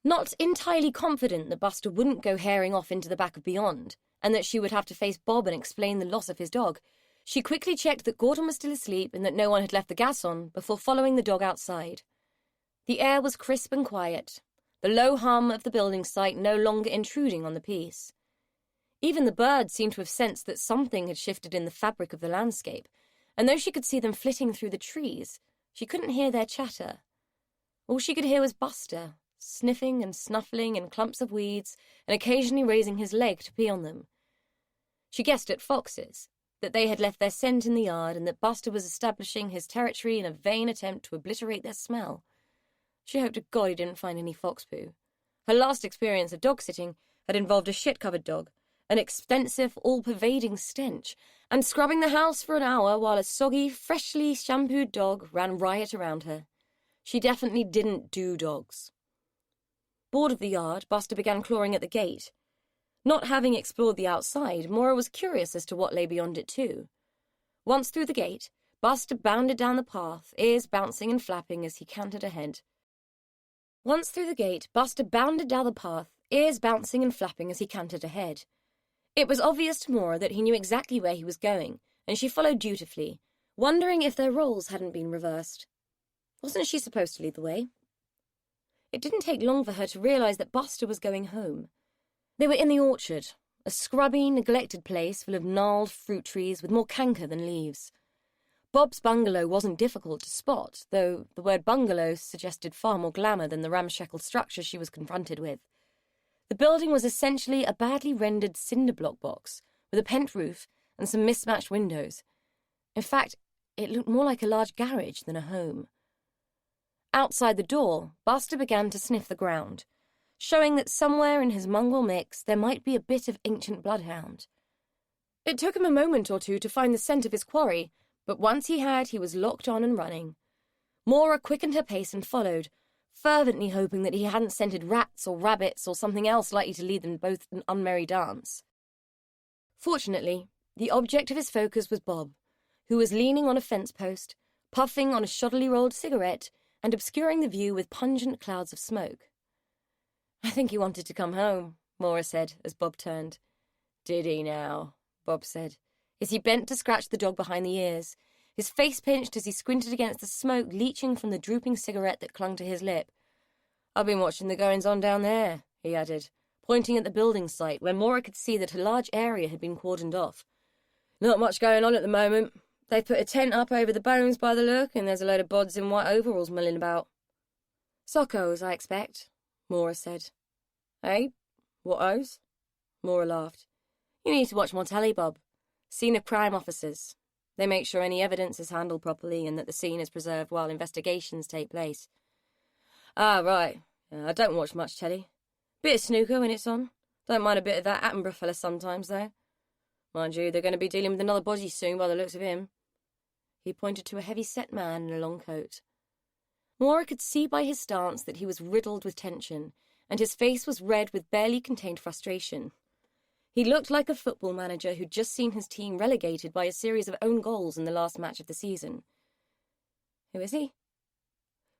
Not entirely confident that Buster wouldn't go herring off into the back of beyond, and that she would have to face Bob and explain the loss of his dog, she quickly checked that Gordon was still asleep and that no one had left the gas on before following the dog outside. The air was crisp and quiet, the low hum of the building site no longer intruding on the peace. Even the birds seemed to have sensed that something had shifted in the fabric of the landscape, and though she could see them flitting through the trees, she couldn't hear their chatter. All she could hear was Buster, sniffing and snuffling in clumps of weeds and occasionally raising his leg to pee on them. She guessed at foxes, that they had left their scent in the yard and that Buster was establishing his territory in a vain attempt to obliterate their smell. She hoped to God he didn't find any fox poo. Her last experience of dog-sitting had involved a shit-covered dog, an extensive, all-pervading stench, and scrubbing the house for an hour while a soggy, freshly shampooed dog ran riot around her. She definitely didn't do dogs. Bored of the yard, Buster began clawing at the gate. Not having explored the outside, Maura was curious as to what lay beyond it too. Once through the gate, Buster bounded down the path, ears bouncing and flapping as he cantered ahead. It was obvious to Maura that he knew exactly where he was going, and she followed dutifully, wondering if their roles hadn't been reversed. Wasn't she supposed to lead the way? It didn't take long for her to realise that Buster was going home. They were in the orchard, a scrubby, neglected place full of gnarled fruit trees with more canker than leaves. Bob's bungalow wasn't difficult to spot, though the word bungalow suggested far more glamour than the ramshackle structure she was confronted with. The building was essentially a badly rendered cinder block box with a pent roof and some mismatched windows. In fact, it looked more like a large garage than a home. Outside the door, Buster began to sniff the ground, showing that somewhere in his mongrel mix there might be a bit of ancient bloodhound. It took him a moment or two to find the scent of his quarry, but once he had, he was locked on and running. Mora quickened her pace and followed, fervently hoping that he hadn't scented rats or rabbits or something else likely to lead them both an unmerry dance. Fortunately, the object of his focus was Bob, who was leaning on a fence post, puffing on a shoddily rolled cigarette and obscuring the view with pungent clouds of smoke. "I think he wanted to come home," Mora said as Bob turned. "Did he now?" Bob said, as he bent to scratch the dog behind the ears, his face pinched as he squinted against the smoke leaching from the drooping cigarette that clung to his lip. "I've been watching the goings-on down there," he added, pointing at the building site where Mora could see that a large area had been cordoned off. "Not much going on at the moment. They've put a tent up over the bones by the look, and there's a load of bods in white overalls milling about." "Sockos, I expect," Mora said. "Hey? What-os?" Mora laughed. "You need to watch more telly, Bob. Scene of crime officers. They make sure any evidence is handled properly and that the scene is preserved while investigations take place." "Ah, right. I don't watch much telly. Bit of snooker when it's on. Don't mind a bit of that Attenborough fella sometimes, though. Mind you, they're going to be dealing with another body soon by the looks of him." He pointed to a heavy-set man in a long coat. Mora could see by his stance that he was riddled with tension, and his face was red with barely contained frustration. He looked like a football manager who'd just seen his team relegated by a series of own goals in the last match of the season. "Who is he?"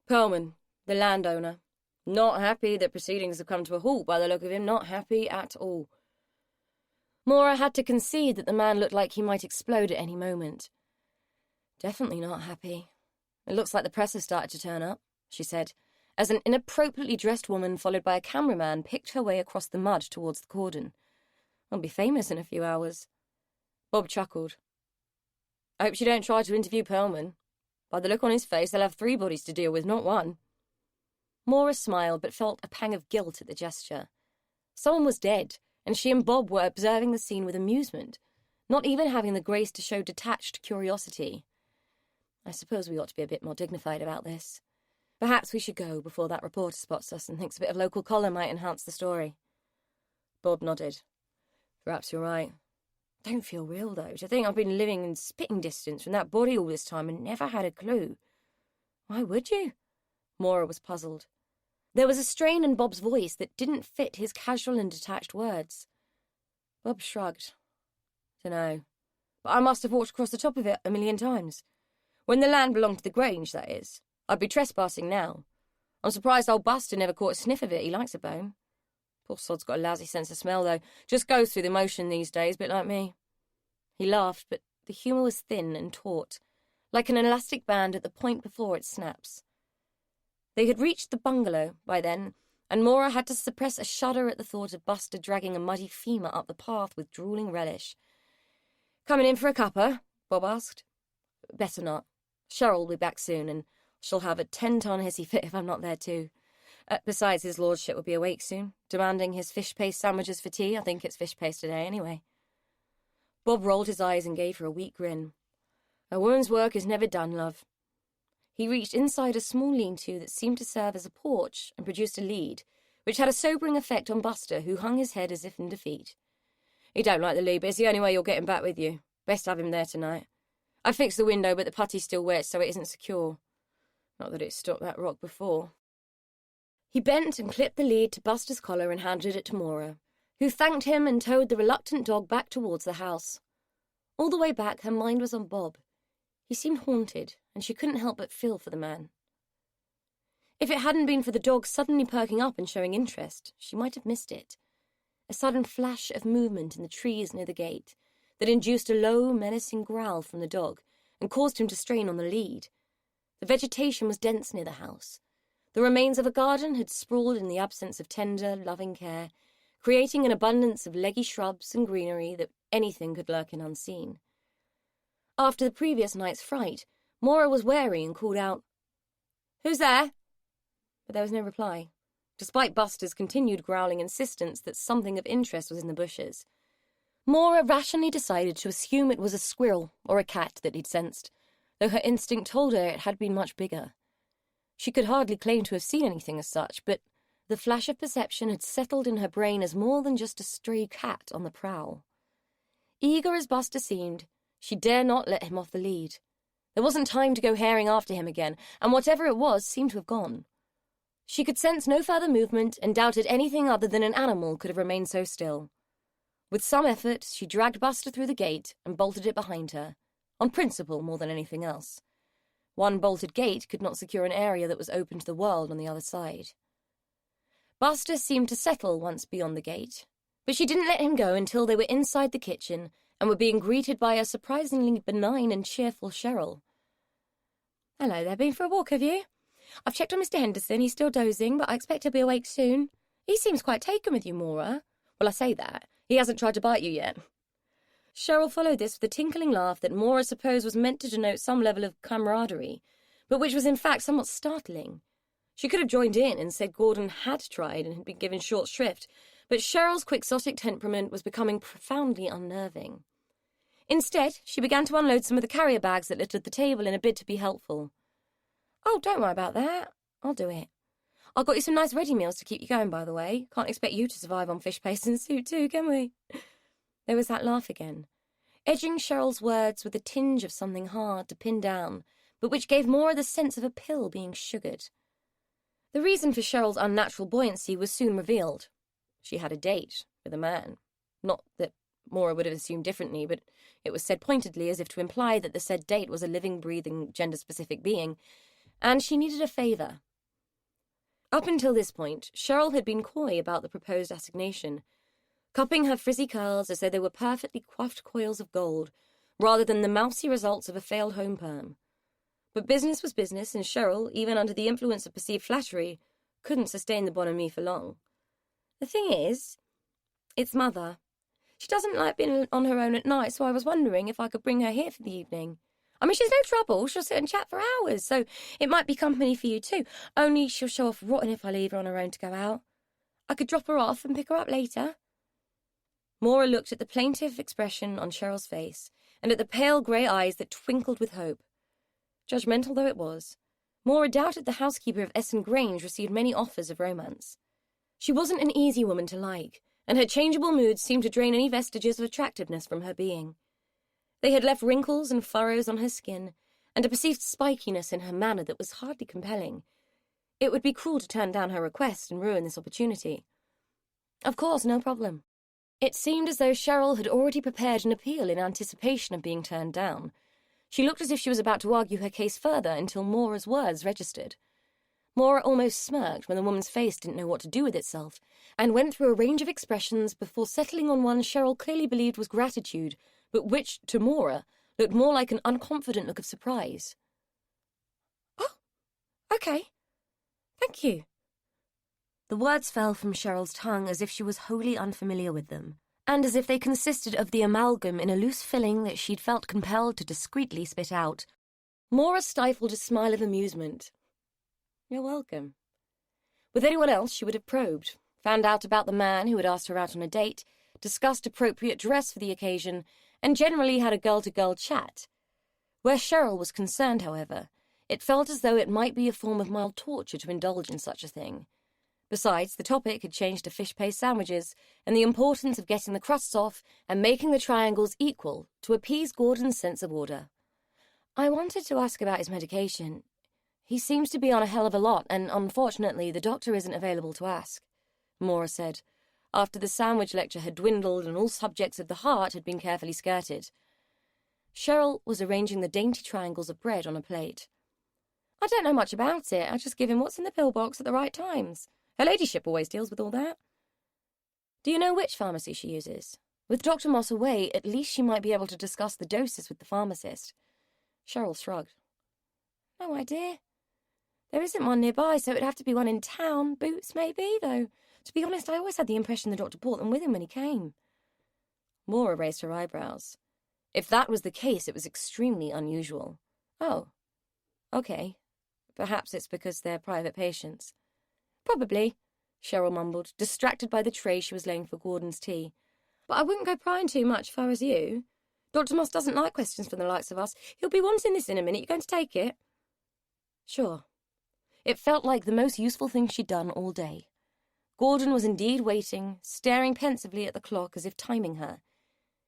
"Perlman, the landowner. Not happy that proceedings have come to a halt by the look of him, not happy at all." Mora had to concede that the man looked like he might explode at any moment. "Definitely not happy. It looks like the press has started to turn up," she said, as an inappropriately dressed woman followed by a cameraman picked her way across the mud towards the cordon. "I'll be famous in a few hours." Bob chuckled. "I hope she don't try to interview Perlman. By the look on his face, they'll have 3 bodies to deal with, not 1. Mora smiled, but felt a pang of guilt at the gesture. Someone was dead, and she and Bob were observing the scene with amusement, not even having the grace to show detached curiosity. "I suppose we ought to be a bit more dignified about this. Perhaps we should go before that reporter spots us and thinks a bit of local collar might enhance the story." Bob nodded. "Perhaps you're right. Don't feel real, though, to think I've been living in spitting distance from that body all this time and never had a clue." "Why would you?" Mora was puzzled. There was a strain in Bob's voice that didn't fit his casual and detached words. Bob shrugged. "Dunno. But I must have walked across the top of it a million times. When the land belonged to the Grange, that is. I'd be trespassing now. I'm surprised old Buster never caught a sniff of it. He likes a bone. Poor sod's got a lousy sense of smell, though. Just goes through the motion these days, bit like me." He laughed, but the humour was thin and taut, like an elastic band at the point before it snaps. They had reached the bungalow by then, and Mora had to suppress a shudder at the thought of Buster dragging a muddy femur up the path with drooling relish. "Coming in for a cuppa?" Bob asked. "Better not. Cheryl'll be back soon, and she'll have a 10-ton hissy fit if I'm not there too. Besides, his lordship will be awake soon, demanding his fish paste sandwiches for tea. I think it's fish paste today, anyway." Bob rolled his eyes and gave her a weak grin. "A woman's work is never done, love." He reached inside a small lean-to that seemed to serve as a porch and produced a lead, which had a sobering effect on Buster, who hung his head as if in defeat. "He don't like the lead, but it's the only way you'll get him back with you. Best have him there tonight. I fixed the window, but the putty's still wet, so it isn't secure. Not that it's stopped that rock before." He bent and clipped the lead to Buster's collar and handed it to Mora, who thanked him and towed the reluctant dog back towards the house. All the way back, her mind was on Bob. He seemed haunted, and she couldn't help but feel for the man. If it hadn't been for the dog suddenly perking up and showing interest, she might have missed it. A sudden flash of movement in the trees near the gate that induced a low, menacing growl from the dog and caused him to strain on the lead. The vegetation was dense near the house. The remains of a garden had sprawled in the absence of tender, loving care, creating an abundance of leggy shrubs and greenery that anything could lurk in unseen. After the previous night's fright, Maura was wary and called out, "Who's there?" But there was no reply, despite Buster's continued growling insistence that something of interest was in the bushes. Maura rationally decided to assume it was a squirrel or a cat that he'd sensed, though her instinct told her it had been much bigger. She could hardly claim to have seen anything as such, but the flash of perception had settled in her brain as more than just a stray cat on the prowl. Eager as Buster seemed, she dare not let him off the lead. There wasn't time to go herring after him again, and whatever it was seemed to have gone. She could sense no further movement and doubted anything other than an animal could have remained so still. With some effort, she dragged Buster through the gate and bolted it behind her, on principle more than anything else. One bolted gate could not secure an area that was open to the world on the other side. Buster seemed to settle once beyond the gate, but she didn't let him go until they were inside the kitchen and were being greeted by a surprisingly benign and cheerful Cheryl. "Hello there, been for a walk, have you? I've checked on Mr. Henderson, he's still dozing, but I expect he'll be awake soon. He seems quite taken with you, Maura. Well, I say that. He hasn't tried to bite you yet." Cheryl followed this with a tinkling laugh that Maura supposed was meant to denote some level of camaraderie, but which was in fact somewhat startling. She could have joined in and said Gordon had tried and had been given short shrift, but Cheryl's quixotic temperament was becoming profoundly unnerving. Instead, she began to unload some of the carrier bags that littered the table in a bid to be helpful. "Oh, don't worry about that. I'll do it. I've got you some nice ready meals to keep you going, by the way. Can't expect you to survive on fish paste and soup too, can we?" There was that laugh again, edging Cheryl's words with a tinge of something hard to pin down, but which gave Maura the sense of a pill being sugared. The reason for Cheryl's unnatural buoyancy was soon revealed. She had a date with a man. Not that Maura would have assumed differently, but it was said pointedly as if to imply that the said date was a living, breathing, gender-specific being, and she needed a favour. Up until this point, Cheryl had been coy about the proposed assignation, cupping her frizzy curls as though they were perfectly coiffed coils of gold, rather than the mousy results of a failed home perm. But business was business, and Cheryl, even under the influence of perceived flattery, couldn't sustain the bonhomie for long. "The thing is, it's Mother. She doesn't like being on her own at night, so I was wondering if I could bring her here for the evening. I mean, she's no trouble. She'll sit and chat for hours, so it might be company for you too. Only she'll show off rotten if I leave her on her own to go out. I could drop her off and pick her up later." Maura looked at the plaintive expression on Cheryl's face and at the pale grey eyes that twinkled with hope. Judgmental though it was, Maura doubted the housekeeper of Essen Grange received many offers of romance. She wasn't an easy woman to like, and her changeable moods seemed to drain any vestiges of attractiveness from her being. They had left wrinkles and furrows on her skin, and a perceived spikiness in her manner that was hardly compelling. It would be cruel to turn down her request and ruin this opportunity. Of course, no problem. It seemed as though Cheryl had already prepared an appeal in anticipation of being turned down. She looked as if she was about to argue her case further until Maura's words registered. Maura almost smirked when the woman's face didn't know what to do with itself, and went through a range of expressions before settling on one Cheryl clearly believed was gratitude, but which, to Maura, looked more like an unconfident look of surprise. "Oh, okay. Thank you." The words fell from Cheryl's tongue as if she was wholly unfamiliar with them, and as if they consisted of the amalgam in a loose filling that she'd felt compelled to discreetly spit out. Maura stifled a smile of amusement. "You're welcome." With anyone else, she would have probed, found out about the man who had asked her out on a date, discussed appropriate dress for the occasion, and generally had a girl-to-girl chat. Where Cheryl was concerned, however, it felt as though it might be a form of mild torture to indulge in such a thing. Besides, the topic had changed to fish paste sandwiches, and the importance of getting the crusts off and making the triangles equal to appease Gordon's sense of order. "I wanted to ask about his medication. He seems to be on a hell of a lot, and unfortunately the doctor isn't available to ask," Maura said, after the sandwich lecture had dwindled and all subjects of the heart had been carefully skirted. Cheryl was arranging the dainty triangles of bread on a plate. "I don't know much about it. I just give him what's in the pillbox at the right times. Her ladyship always deals with all that." "Do you know which pharmacy she uses? With Dr. Moss away, at least she might be able to discuss the doses with the pharmacist." Cheryl shrugged. "No idea. There isn't one nearby, so it'd have to be one in town. Boots, maybe, though. To be honest, I always had the impression the doctor brought them with him when he came. Maura raised her eyebrows. If that was the case, it was extremely unusual. Oh, okay. Perhaps it's because they're private patients. Probably, Cheryl mumbled, distracted by the tray she was laying for Gordon's tea. But I wouldn't go prying too much if I was you. Dr. Moss doesn't like questions from the likes of us. He'll be wanting this in a minute. You going to take it? Sure. It felt like the most useful thing she'd done all day. Gordon was indeed waiting, staring pensively at the clock as if timing her.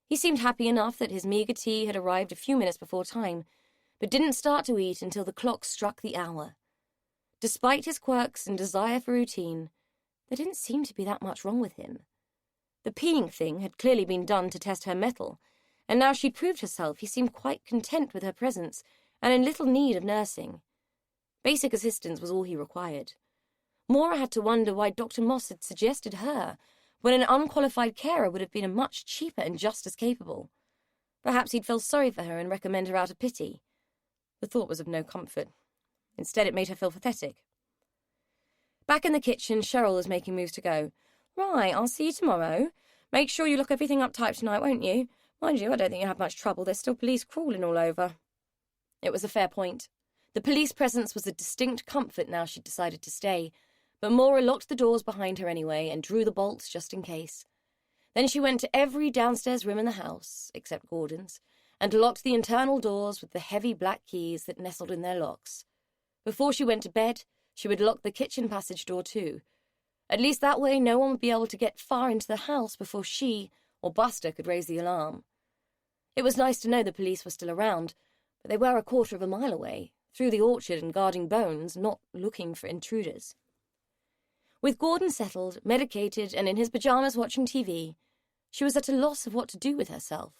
He seemed happy enough that his meagre tea had arrived a few minutes before time, but didn't start to eat until the clock struck the hour. Despite his quirks and desire for routine, there didn't seem to be that much wrong with him. The peeing thing had clearly been done to test her mettle, and now she'd proved herself, he seemed quite content with her presence and in little need of nursing. Basic assistance was all he required. Maura had to wonder why Dr. Moss had suggested her, when an unqualified carer would have been much cheaper and just as capable. Perhaps he'd feel sorry for her and recommend her out of pity. The thought was of no comfort. Instead, it made her feel pathetic. Back in the kitchen, Cheryl was making moves to go. Right, I'll see you tomorrow. Make sure you lock everything up tight tonight, won't you? Mind you, I don't think you'll have much trouble. There's still police crawling all over. It was a fair point. The police presence was a distinct comfort now she'd decided to stay, but Maura locked the doors behind her anyway and drew the bolts just in case. Then she went to every downstairs room in the house, except Gordon's, and locked the internal doors with the heavy black keys that nestled in their locks. Before she went to bed, she would lock the kitchen passage door too. At least that way no one would be able to get far into the house before she or Buster could raise the alarm. It was nice to know the police were still around, but they were a quarter of a mile away, through the orchard and guarding bones, not looking for intruders. With Gordon settled, medicated, and in his pyjamas watching TV, she was at a loss of what to do with herself.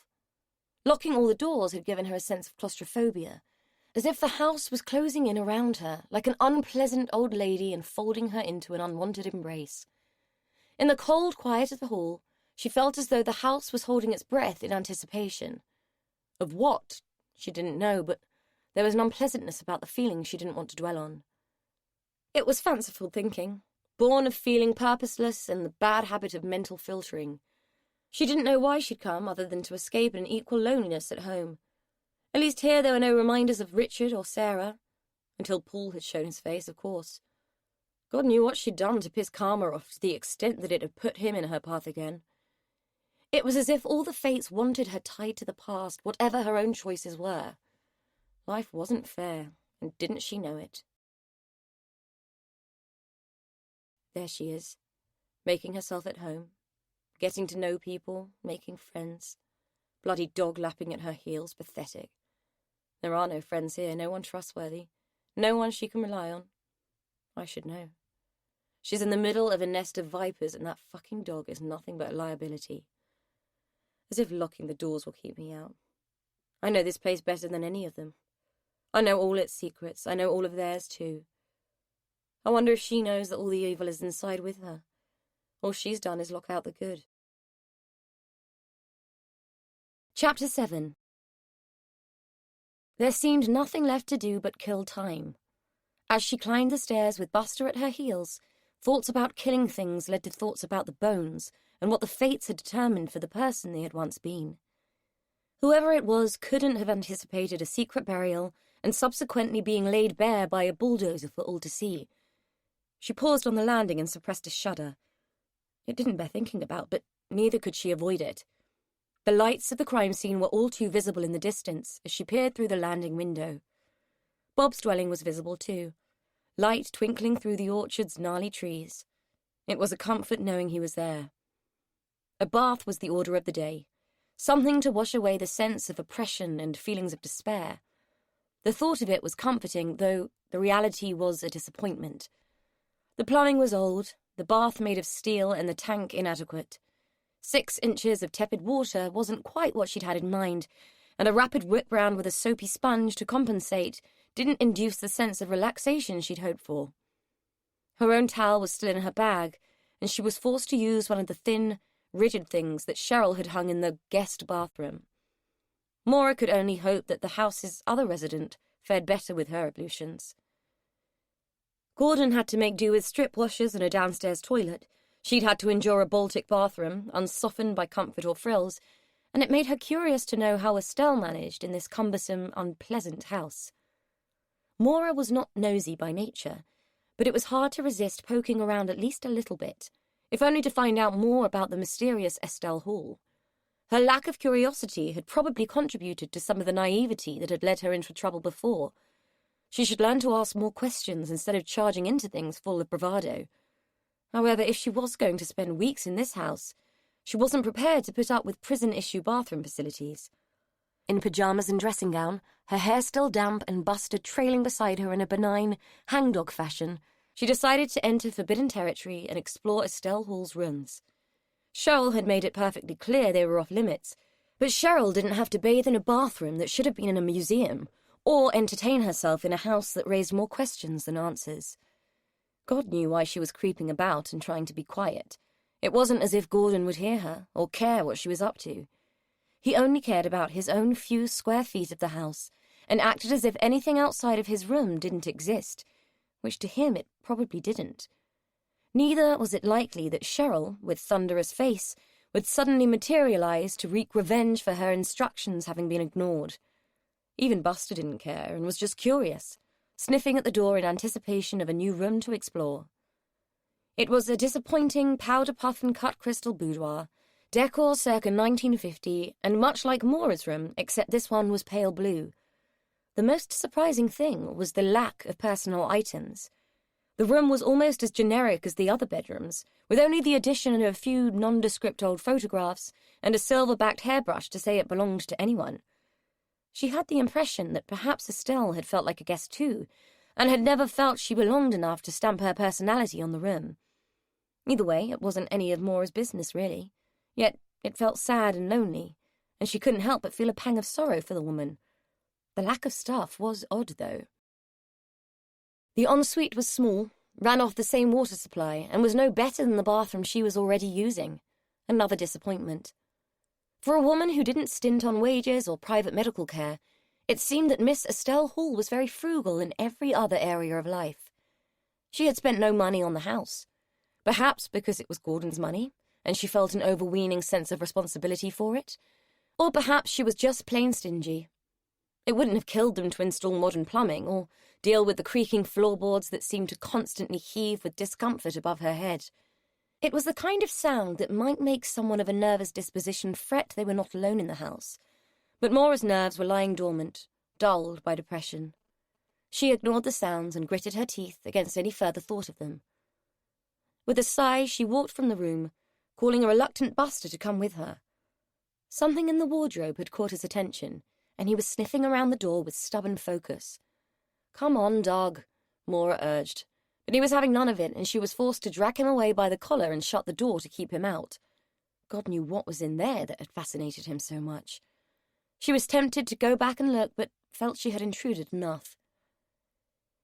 Locking all the doors had given her a sense of claustrophobia, as if the house was closing in around her, like an unpleasant old lady enfolding her into an unwanted embrace. In the cold quiet of the hall, she felt as though the house was holding its breath in anticipation. Of what? She didn't know, but there was an unpleasantness about the feeling she didn't want to dwell on. It was fanciful thinking, born of feeling purposeless and the bad habit of mental filtering. She didn't know why she'd come, other than to escape an equal loneliness at home. At least here there were no reminders of Richard or Sarah, until Paul had shown his face, of course. God knew what she'd done to piss Karma off to the extent that it had put him in her path again. It was as if all the fates wanted her tied to the past, whatever her own choices were. Life wasn't fair, and didn't she know it? There she is, making herself at home, getting to know people, making friends. Bloody dog lapping at her heels, pathetic. There are no friends here, no one trustworthy, no one she can rely on. I should know. She's in the middle of a nest of vipers, and that fucking dog is nothing but a liability. As if locking the doors will keep me out. I know this place better than any of them. I know all its secrets. I know all of theirs, too. I wonder if she knows that all the evil is inside with her. All she's done is lock out the good. Chapter 7. There seemed nothing left to do but kill time. As she climbed the stairs with Buster at her heels, thoughts about killing things led to thoughts about the bones and what the fates had determined for the person they had once been. Whoever it was couldn't have anticipated a secret burial and subsequently being laid bare by a bulldozer for all to see. She paused on the landing and suppressed a shudder. It didn't bear thinking about, but neither could she avoid it. The lights of the crime scene were all too visible in the distance as she peered through the landing window. Bob's dwelling was visible too, light twinkling through the orchard's gnarly trees. It was a comfort knowing he was there. A bath was the order of the day, something to wash away the sense of oppression and feelings of despair. The thought of it was comforting, though the reality was a disappointment. The plumbing was old, the bath made of steel and the tank inadequate. 6 inches of tepid water wasn't quite what she'd had in mind, and a rapid whip round with a soapy sponge to compensate didn't induce the sense of relaxation she'd hoped for. Her own towel was still in her bag, and she was forced to use one of the thin, rigid things that Cheryl had hung in the guest bathroom. Maura could only hope that the house's other resident fared better with her ablutions. Gordon had to make do with strip washers and a downstairs toilet. She'd had to endure a Baltic bathroom, unsoftened by comfort or frills, and it made her curious to know how Estelle managed in this cumbersome, unpleasant house. Maura was not nosy by nature, but it was hard to resist poking around at least a little bit, if only to find out more about the mysterious Estelle Hall. Her lack of curiosity had probably contributed to some of the naivety that had led her into trouble before. She should learn to ask more questions instead of charging into things full of bravado. However, if she was going to spend weeks in this house, she wasn't prepared to put up with prison-issue bathroom facilities. In pyjamas and dressing gown, her hair still damp and busted trailing beside her in a benign, hangdog fashion, she decided to enter forbidden territory and explore Estelle Hall's rooms. Cheryl had made it perfectly clear they were off limits, but Cheryl didn't have to bathe in a bathroom that should have been in a museum, or entertain herself in a house that raised more questions than answers. God knew why she was creeping about and trying to be quiet. It wasn't as if Gordon would hear her or care what she was up to. He only cared about his own few square feet of the house and acted as if anything outside of his room didn't exist, which to him it probably didn't. Neither was it likely that Cheryl, with thunderous face, would suddenly materialize to wreak revenge for her instructions having been ignored. Even Buster didn't care and was just curious, sniffing at the door in anticipation of a new room to explore. It was a disappointing powder-puff and cut crystal boudoir, decor circa 1950, and much like Maura's room, except this one was pale blue. The most surprising thing was the lack of personal items. The room was almost as generic as the other bedrooms, with only the addition of a few nondescript old photographs and a silver-backed hairbrush to say it belonged to anyone. She had the impression that perhaps Estelle had felt like a guest too, and had never felt she belonged enough to stamp her personality on the room. Either way, it wasn't any of Maura's business, really. Yet it felt sad and lonely, and she couldn't help but feel a pang of sorrow for the woman. The lack of stuff was odd, though. The ensuite was small, ran off the same water supply, and was no better than the bathroom she was already using. Another disappointment. For a woman who didn't stint on wages or private medical care, it seemed that Miss Estelle Hall was very frugal in every other area of life. She had spent no money on the house, perhaps because it was Gordon's money, and she felt an overweening sense of responsibility for it, or perhaps she was just plain stingy. It wouldn't have killed them to install modern plumbing or deal with the creaking floorboards that seemed to constantly heave with discomfort above her head. It was the kind of sound that might make someone of a nervous disposition fret they were not alone in the house, but Maura's nerves were lying dormant, dulled by depression. She ignored the sounds and gritted her teeth against any further thought of them. With a sigh, she walked from the room, calling a reluctant Buster to come with her. Something in the wardrobe had caught his attention, and he was sniffing around the door with stubborn focus. "Come on, dog," Maura urged, but he was having none of it, and she was forced to drag him away by the collar and shut the door to keep him out. God knew what was in there that had fascinated him so much. She was tempted to go back and look, but felt she had intruded enough.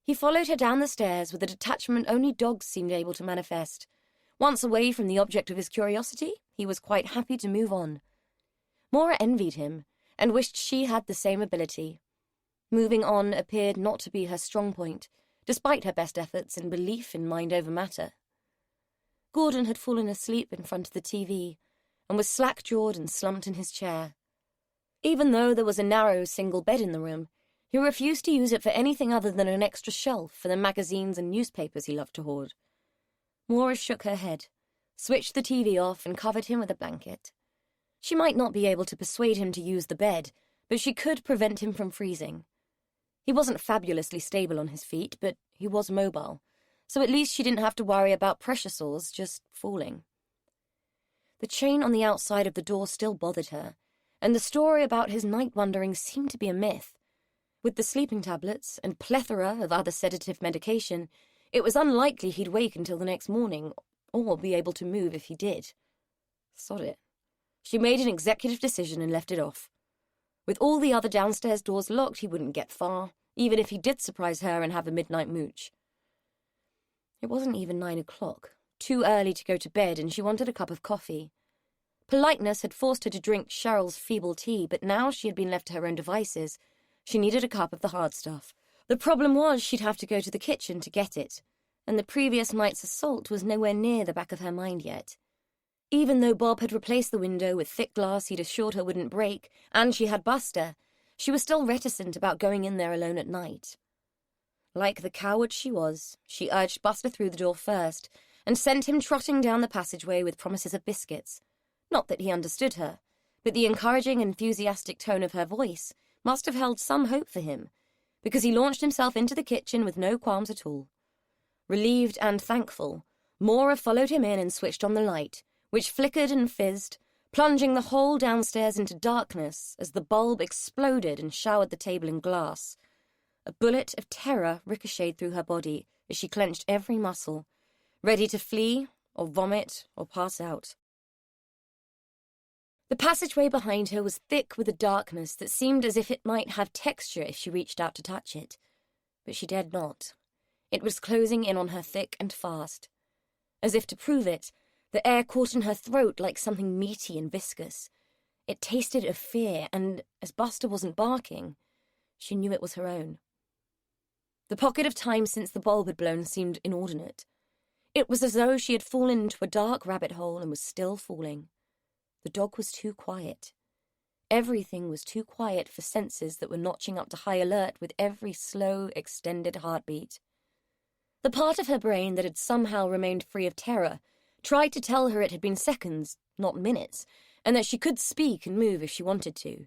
He followed her down the stairs with a detachment only dogs seemed able to manifest. Once away from the object of his curiosity, he was quite happy to move on. Maura envied him, and wished she had the same ability. Moving on appeared not to be her strong point, despite her best efforts and belief in mind over matter. Gordon had fallen asleep in front of the TV, and was slack-jawed and slumped in his chair. Even though there was a narrow single bed in the room, he refused to use it for anything other than an extra shelf for the magazines and newspapers he loved to hoard. Maura shook her head, switched the TV off, and covered him with a blanket. She might not be able to persuade him to use the bed, but she could prevent him from freezing. He wasn't fabulously stable on his feet, but he was mobile, so at least she didn't have to worry about pressure sores just falling. The chain on the outside of the door still bothered her, and the story about his night wanderings seemed to be a myth. With the sleeping tablets and plethora of other sedative medication, it was unlikely he'd wake until the next morning, or be able to move if he did. Sod it. She made an executive decision and left it off. With all the other downstairs doors locked, he wouldn't get far, even if he did surprise her and have a midnight mooch. It wasn't even 9 o'clock, too early to go to bed, and she wanted a cup of coffee. Politeness had forced her to drink Cheryl's feeble tea, but now she had been left to her own devices. She needed a cup of the hard stuff. The problem was she'd have to go to the kitchen to get it. and the previous night's assault was nowhere near the back of her mind yet. Even though Bob had replaced the window with thick glass he'd assured her wouldn't break, and she had Buster, she was still reticent about going in there alone at night. Like the coward she was, she urged Buster through the door first, and sent him trotting down the passageway with promises of biscuits. Not that he understood her, but the encouraging, enthusiastic tone of her voice must have held some hope for him, because he launched himself into the kitchen with no qualms at all. Relieved and thankful, Mora followed him in and switched on the light, which flickered and fizzed, plunging the whole downstairs into darkness as the bulb exploded and showered the table in glass. A bullet of terror ricocheted through her body as she clenched every muscle, ready to flee or vomit or pass out. The passageway behind her was thick with a darkness that seemed as if it might have texture if she reached out to touch it. But she dared not. It was closing in on her thick and fast. As if to prove it, the air caught in her throat like something meaty and viscous. It tasted of fear, and as Buster wasn't barking, she knew it was her own. The pocket of time since the bulb had blown seemed inordinate. It was as though she had fallen into a dark rabbit hole and was still falling. The dog was too quiet. Everything was too quiet for senses that were notching up to high alert with every slow, extended heartbeat. The part of her brain that had somehow remained free of terror tried to tell her it had been seconds, not minutes, and that she could speak and move if she wanted to.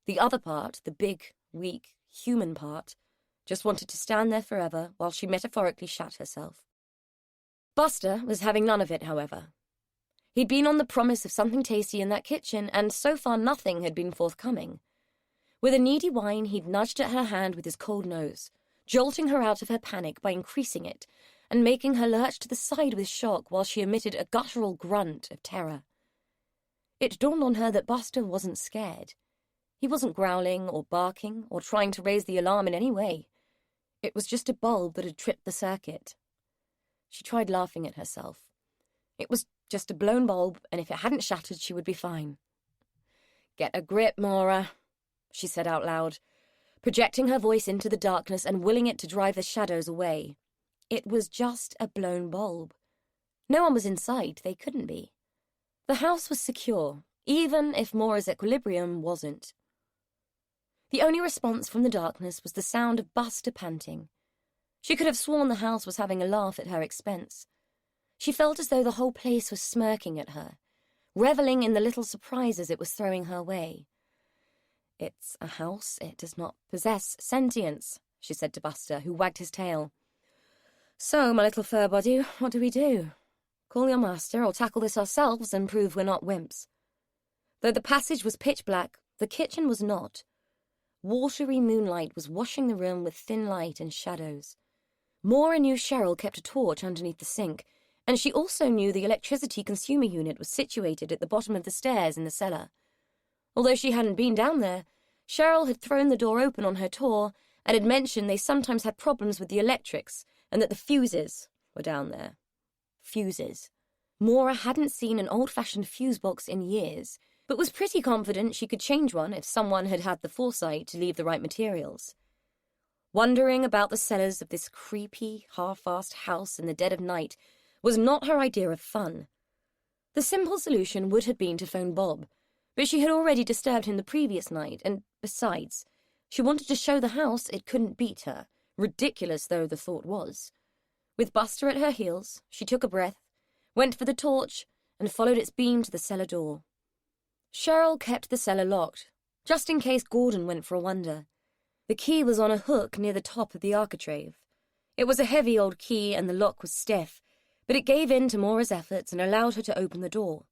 The other part, the big, weak, human part, just wanted to stand there forever while she metaphorically shat herself. Buster was having none of it, however. He'd been on the promise of something tasty in that kitchen, and so far nothing had been forthcoming. With a needy whine, he'd nudged at her hand with his cold nose, jolting her out of her panic by increasing it, and making her lurch to the side with shock while she emitted a guttural grunt of terror. It dawned on her that Buster wasn't scared. He wasn't growling or barking or trying to raise the alarm in any way. It was just a bulb that had tripped the circuit. She tried laughing at herself. It was just a blown bulb, and if it hadn't shattered, she would be fine. "Get a grip, Mora," she said out loud, projecting her voice into the darkness and willing it to drive the shadows away. It was just a blown bulb. No one was inside. They couldn't be. The house was secure, even if Mora's equilibrium wasn't. The only response from the darkness was the sound of Buster panting. She could have sworn the house was having a laugh at her expense. She felt as though the whole place was smirking at her, reveling in the little surprises it was throwing her way. "It's a house. It does not possess sentience," she said to Buster, who wagged his tail. "So, my little fur body, what do we do? Call your master or tackle this ourselves and prove we're not wimps?" Though the passage was pitch black, the kitchen was not. Watery moonlight was washing the room with thin light and shadows. Mora knew Cheryl kept a torch underneath the sink, and she also knew the electricity consumer unit was situated at the bottom of the stairs in the cellar. Although she hadn't been down there, Cheryl had thrown the door open on her tour and had mentioned they sometimes had problems with the electrics and that the fuses were down there. Fuses. Mora hadn't seen an old-fashioned fuse box in years, but was pretty confident she could change one if someone had had the foresight to leave the right materials. Wandering about the cellars of this creepy, half-assed house in the dead of night was not her idea of fun. The simple solution would have been to phone Bob, but she had already disturbed him the previous night, and besides, she wanted to show the house it couldn't beat her, ridiculous though the thought was. With Buster at her heels, she took a breath, went for the torch, and followed its beam to the cellar door. Cheryl kept the cellar locked, just in case Gordon went for a wander. The key was on a hook near the top of the architrave. It was a heavy old key, and the lock was stiff, but it gave in to Mora's efforts and allowed her to open the door.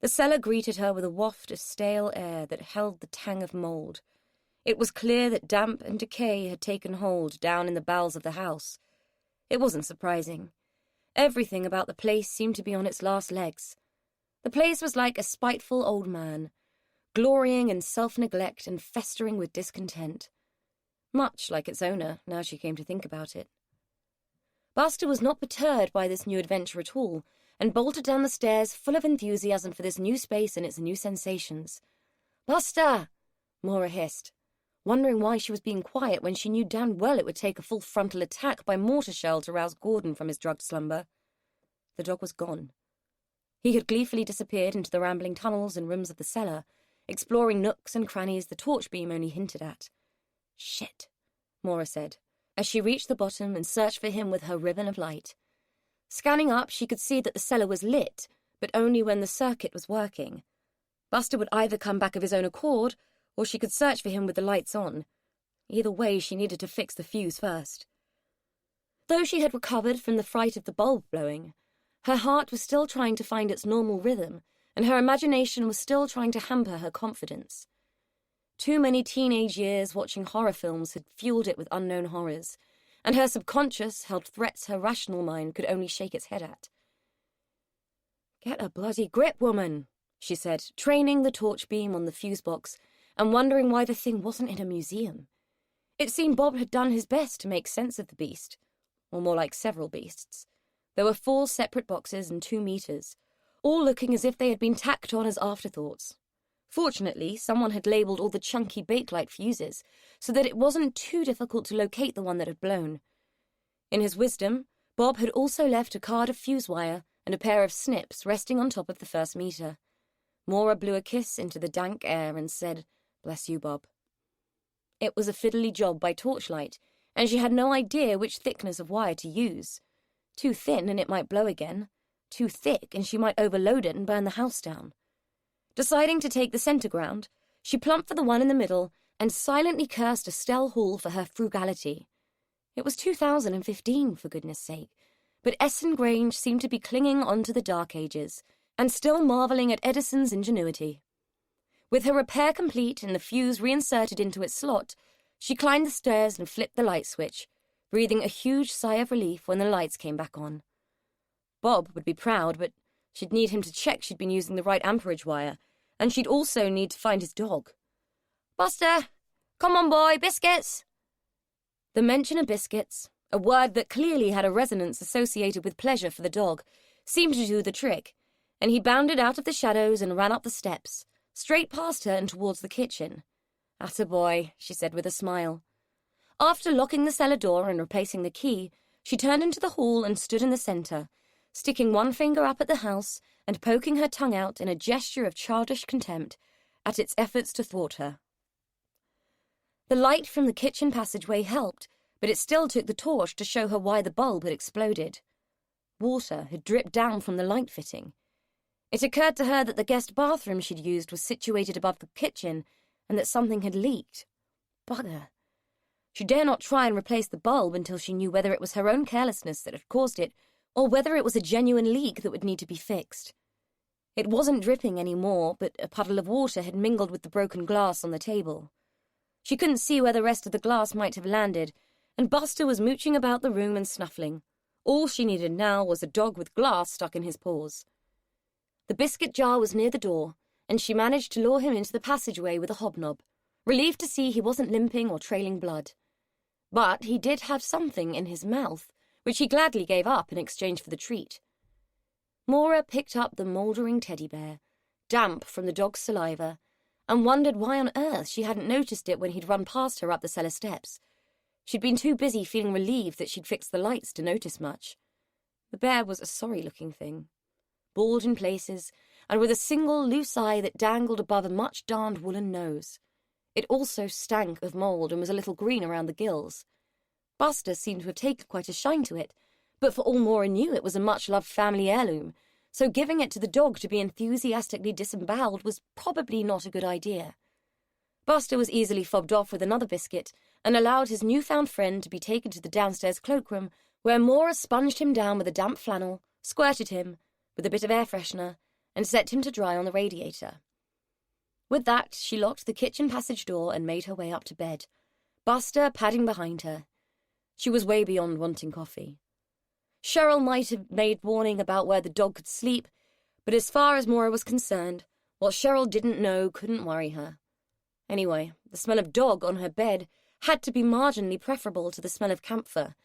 The cellar greeted her with a waft of stale air that held the tang of mold. It was clear that damp and decay had taken hold down in the bowels of the house. It wasn't surprising. Everything about the place seemed to be on its last legs. The place was like a spiteful old man, glorying in self-neglect and festering with discontent. Much like its owner, now she came to think about it. Buster was not perturbed by this new adventure at all, and bolted down the stairs full of enthusiasm for this new space and its new sensations. "Buster!" Mora hissed. wondering why she was being quiet when she knew damn well it would take a full frontal attack by mortar shell to rouse Gordon from his drugged slumber. The dog was gone. He had gleefully disappeared into the rambling tunnels and rooms of the cellar, exploring nooks and crannies the torch beam only hinted at. Shit, Maura said, as she reached the bottom and searched for him with her ribbon of light. Scanning up, she could see that the cellar was lit, but only when the circuit was working. Buster would either come back of his own accord, or she could search for him with the lights on. Either way, she needed to fix the fuse first. Though she had recovered from the fright of the bulb blowing, her heart was still trying to find its normal rhythm, and her imagination was still trying to hamper her confidence. Too many teenage years watching horror films had fueled it with unknown horrors, and her subconscious held threats her rational mind could only shake its head at. "Get a bloody grip, woman," she said, training the torch beam on the fuse box and wondering why the thing wasn't in a museum. It seemed Bob had done his best to make sense of the beast, or more like several beasts. There were 4 separate boxes and 2 meters, all looking as if they had been tacked on as afterthoughts. Fortunately, someone had labelled all the chunky Bakelite fuses so that it wasn't too difficult to locate the one that had blown. In his wisdom, Bob had also left a card of fuse wire and a pair of snips resting on top of the first meter. Maura blew a kiss into the dank air and said, "Bless you, Bob." It was a fiddly job by torchlight, and she had no idea which thickness of wire to use. Too thin and it might blow again. Too thick and she might overload it and burn the house down. Deciding to take the centre ground, she plumped for the one in the middle and silently cursed Estelle Hall for her frugality. It was 2015, for goodness sake, but Essen Grange seemed to be clinging on to the Dark Ages and still marvelling at Edison's ingenuity. With her repair complete and the fuse reinserted into its slot, she climbed the stairs and flipped the light switch, breathing a huge sigh of relief when the lights came back on. Bob would be proud, but she'd need him to check she'd been using the right amperage wire, and she'd also need to find his dog. "Buster! Come on, boy, biscuits!" The mention of biscuits, a word that clearly had a resonance associated with pleasure for the dog, seemed to do the trick, and he bounded out of the shadows and ran up the steps, straight past her and towards the kitchen. "Attaboy," she said with a smile. After locking the cellar door and replacing the key, she turned into the hall and stood in the centre, sticking one finger up at the house and poking her tongue out in a gesture of childish contempt at its efforts to thwart her. The light from the kitchen passageway helped, but it still took the torch to show her why the bulb had exploded. Water had dripped down from the light fitting. It occurred to her that the guest bathroom she'd used was situated above the kitchen and that something had leaked. Bugger. She dare not try and replace the bulb until she knew whether it was her own carelessness that had caused it or whether it was a genuine leak that would need to be fixed. It wasn't dripping any more, but a puddle of water had mingled with the broken glass on the table. She couldn't see where the rest of the glass might have landed, and Buster was mooching about the room and snuffling. All she needed now was a dog with glass stuck in his paws. The biscuit jar was near the door, and she managed to lure him into the passageway with a hobnob, relieved to see he wasn't limping or trailing blood. But he did have something in his mouth, which he gladly gave up in exchange for the treat. Maura picked up the mouldering teddy bear, damp from the dog's saliva, and wondered why on earth she hadn't noticed it when he'd run past her up the cellar steps. She'd been too busy feeling relieved that she'd fixed the lights to notice much. The bear was a sorry-looking thing, bald in places, and with a single loose eye that dangled above a much-darned woolen nose. It also stank of mould and was a little green around the gills. Buster seemed to have taken quite a shine to it, but for all Maura knew it was a much-loved family heirloom, so giving it to the dog to be enthusiastically disemboweled was probably not a good idea. Buster was easily fobbed off with another biscuit and allowed his newfound friend to be taken to the downstairs cloakroom, where Maura sponged him down with a damp flannel, squirted him with a bit of air freshener, and set him to dry on the radiator. With that, she locked the kitchen passage door and made her way up to bed, Buster padding behind her. She was way beyond wanting coffee. Cheryl might have made warning about where the dog could sleep, but as far as Maura was concerned, what Cheryl didn't know couldn't worry her. Anyway, the smell of dog on her bed had to be marginally preferable to the smell of camphor,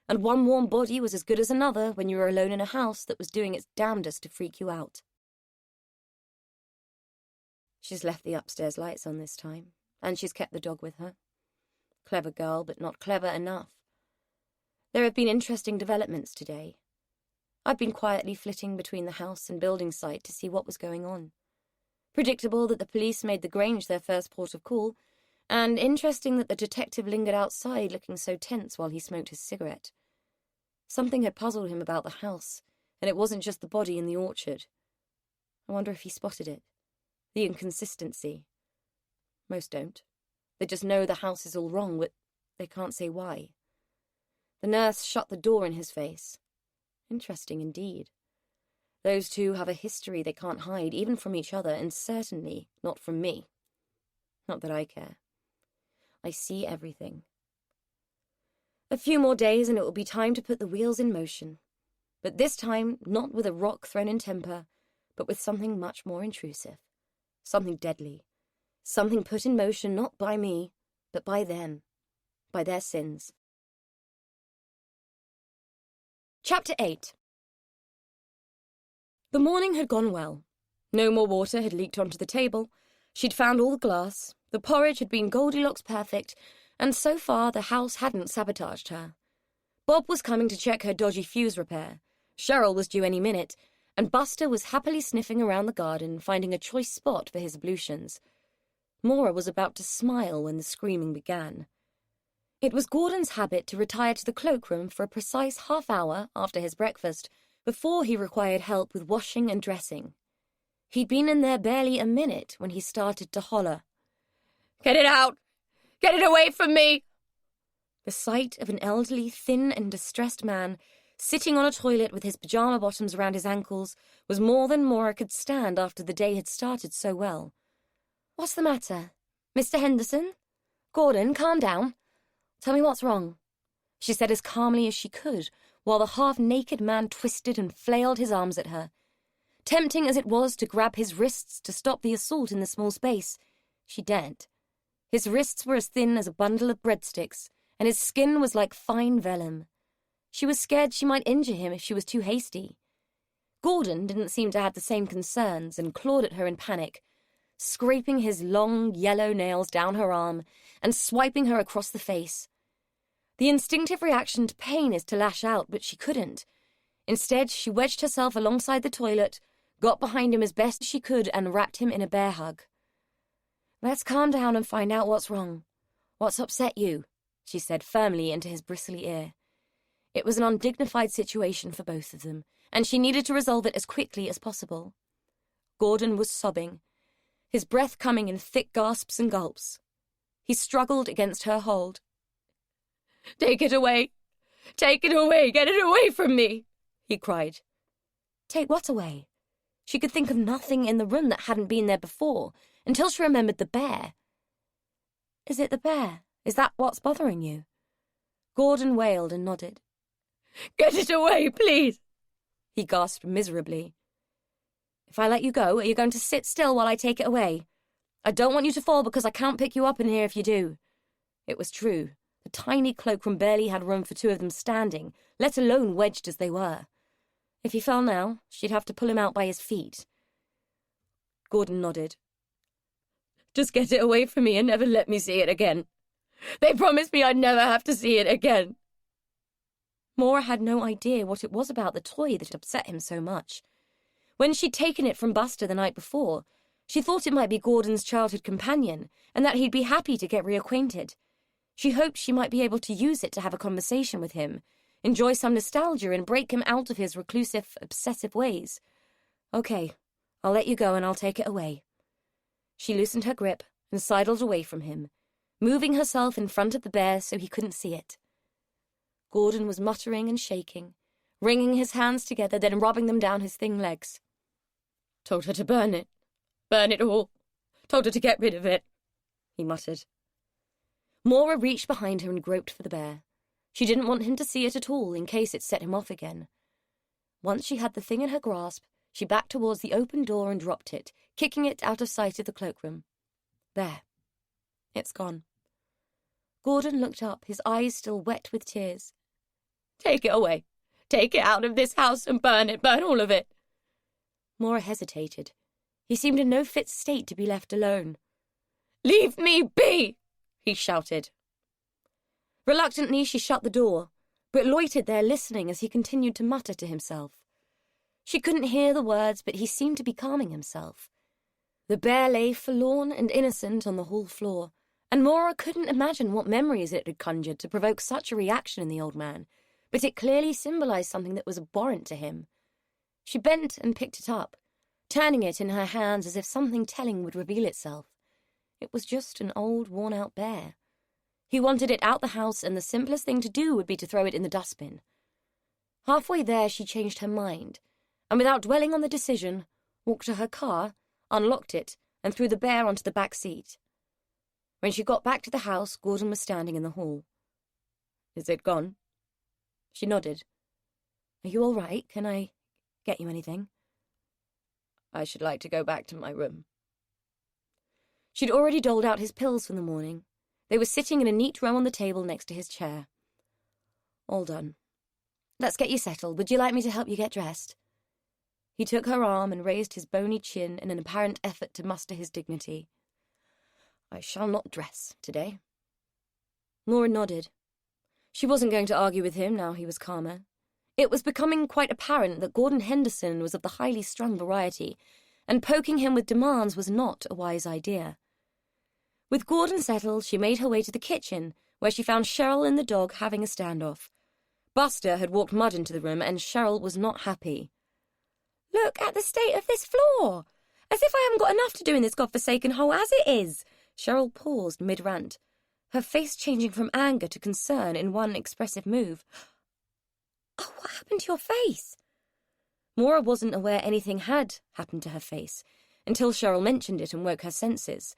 and one warm body was as good as another when you were alone in a house that was doing its damnedest to freak you out. She's left the upstairs lights on this time, and she's kept the dog with her, Clever girl, but not clever enough. There have been interesting developments today. I'd been quietly flitting between the house and building site to see what was going on. Predictable that the police made the Grange their first port of call, and interesting that the detective lingered outside looking so tense while he smoked his cigarette. Something had puzzled him about the house, and it wasn't just the body in the orchard. I wonder if he spotted it. The inconsistency. Most don't. They just know the house is all wrong, but they can't say why. The nurse shut the door in his face. Interesting indeed. Those two have a history they can't hide, even from each other, and certainly not from me. Not that I care. I see everything. A few more days and it will be time to put the wheels in motion. But this time, not with a rock thrown in temper, but with something much more intrusive. Something deadly. Something put in motion not by me, but by them. By their sins. Chapter 8. The morning had gone well. No more water had leaked onto the table. She'd found all the glass. The porridge had been Goldilocks perfect, and so far the house hadn't sabotaged her. Bob was coming to check her dodgy fuse repair. Cheryl was due any minute, and Buster was happily sniffing around the garden, finding a choice spot for his ablutions. Maura was about to smile when the screaming began. It was Gordon's habit to retire to the cloakroom for a precise half-hour after his breakfast, before he required help with washing and dressing. He'd been in there barely a minute when he started to holler. "Get it out! Get it away from me!" The sight of an elderly, thin and distressed man sitting on a toilet with his pyjama bottoms around his ankles was more than Maura could stand after the day had started so well. "What's the matter? Mr. Henderson? Gordon, calm down. Tell me what's wrong," she said as calmly as she could, while the half-naked man twisted and flailed his arms at her. Tempting as it was to grab his wrists to stop the assault in the small space, she daren't. His wrists were as thin as a bundle of breadsticks, and his skin was like fine vellum. She was scared she might injure him if she was too hasty. Gordon didn't seem to have the same concerns and clawed at her in panic, scraping his long, yellow nails down her arm and swiping her across the face. The instinctive reaction to pain is to lash out, but she couldn't. Instead, she wedged herself alongside the toilet, got behind him as best she could, and wrapped him in a bear hug. "Let's calm down and find out what's wrong. What's upset you?" she said firmly into his bristly ear. It was an undignified situation for both of them, and she needed to resolve it as quickly as possible. Gordon was sobbing, his breath coming in thick gasps and gulps. He struggled against her hold. "Take it away! Take it away! Get it away from me!" he cried. Take what away? She could think of nothing in the room that hadn't been there before, until she remembered the bear. "Is it the bear? Is that what's bothering you?" Gordon wailed and nodded. "Get it away, please!" he gasped miserably. "If I let you go, are you going to sit still while I take it away? I don't want you to fall because I can't pick you up in here if you do." It was true. The tiny cloakroom barely had room for two of them standing, let alone wedged as they were. If he fell now, she'd have to pull him out by his feet. Gordon nodded. "Just get it away from me and never let me see it again. They promised me I'd never have to see it again." Maura had no idea what it was about the toy that had upset him so much. When she'd taken it from Buster the night before, she thought it might be Gordon's childhood companion and that he'd be happy to get reacquainted. She hoped she might be able to use it to have a conversation with him, enjoy some nostalgia and break him out of his reclusive, obsessive ways. "Okay, I'll let you go and I'll take it away." She loosened her grip and sidled away from him, moving herself in front of the bear so he couldn't see it. Gordon was muttering and shaking, wringing his hands together, then rubbing them down his thin legs. "Told her to burn it. Burn it all. Told her to get rid of it," he muttered. Maura reached behind her and groped for the bear. She didn't want him to see it at all, in case it set him off again. Once she had the thing in her grasp, she backed towards the open door and dropped it, kicking it out of sight of the cloakroom. There. It's gone. Gordon looked up, his eyes still wet with tears. "Take it away. Take it out of this house and burn it. Burn all of it." Maura hesitated. He seemed in no fit state to be left alone. "Leave me be!" he shouted. Reluctantly, she shut the door, but loitered there listening as he continued to mutter to himself. She couldn't hear the words, but he seemed to be calming himself. The bear lay forlorn and innocent on the hall floor, and Maura couldn't imagine what memories it had conjured to provoke such a reaction in the old man, but it clearly symbolized something that was abhorrent to him. She bent and picked it up, turning it in her hands as if something telling would reveal itself. It was just an old, worn-out bear. He wanted it out the house, and the simplest thing to do would be to throw it in the dustbin. Halfway there, she changed her mind, and without dwelling on the decision, walked to her car, unlocked it, and threw the bear onto the back seat. When she got back to the house, Gordon was standing in the hall. "Is it gone?" She nodded. "Are you all right? Can I get you anything?" "I should like to go back to my room." She'd already doled out his pills from the morning. They were sitting in a neat row on the table next to his chair. "All done. Let's get you settled. Would you like me to help you get dressed?" He took her arm and raised his bony chin in an apparent effort to muster his dignity. "I shall not dress today." Maura nodded. She wasn't going to argue with him now he was calmer. It was becoming quite apparent that Gordon Henderson was of the highly strung variety, and poking him with demands was not a wise idea. With Gordon settled, she made her way to the kitchen, where she found Cheryl and the dog having a standoff. Buster had walked mud into the room, and Cheryl was not happy. "Look at the state of this floor! As if I haven't got enough to do in this godforsaken hole as it is!" Cheryl paused mid-rant, her face changing from anger to concern in one expressive move. "Oh, what happened to your face?" Maura wasn't aware anything had happened to her face until Cheryl mentioned it and woke her senses.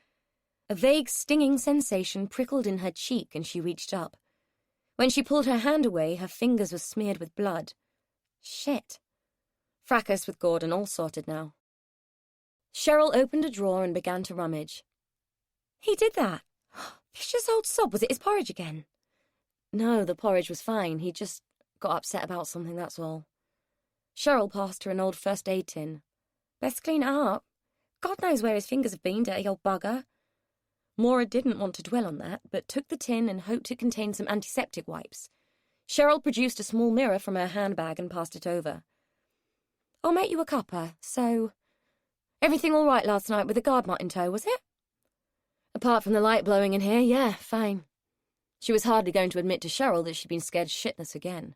A vague stinging sensation prickled in her cheek and she reached up. When she pulled her hand away, her fingers were smeared with blood. Shit. Fracas with Gordon, all sorted now. Cheryl opened a drawer and began to rummage. "He did that? Vicious old sob, was it his porridge again?" "No, the porridge was fine. He just got upset about something, that's all." Cheryl passed her an old first aid tin. "Best clean it up. God knows where his fingers have been, dirty old bugger." Maura didn't want to dwell on that, but took the tin and hoped it contained some antiseptic wipes. Cheryl produced a small mirror from her handbag and passed it over. "I'll make you a cuppa, so... Everything all right last night with the guard mutt in tow, was it?" "Apart from the light blowing in here, yeah, fine." She was hardly going to admit to Cheryl that she'd been scared shitless again.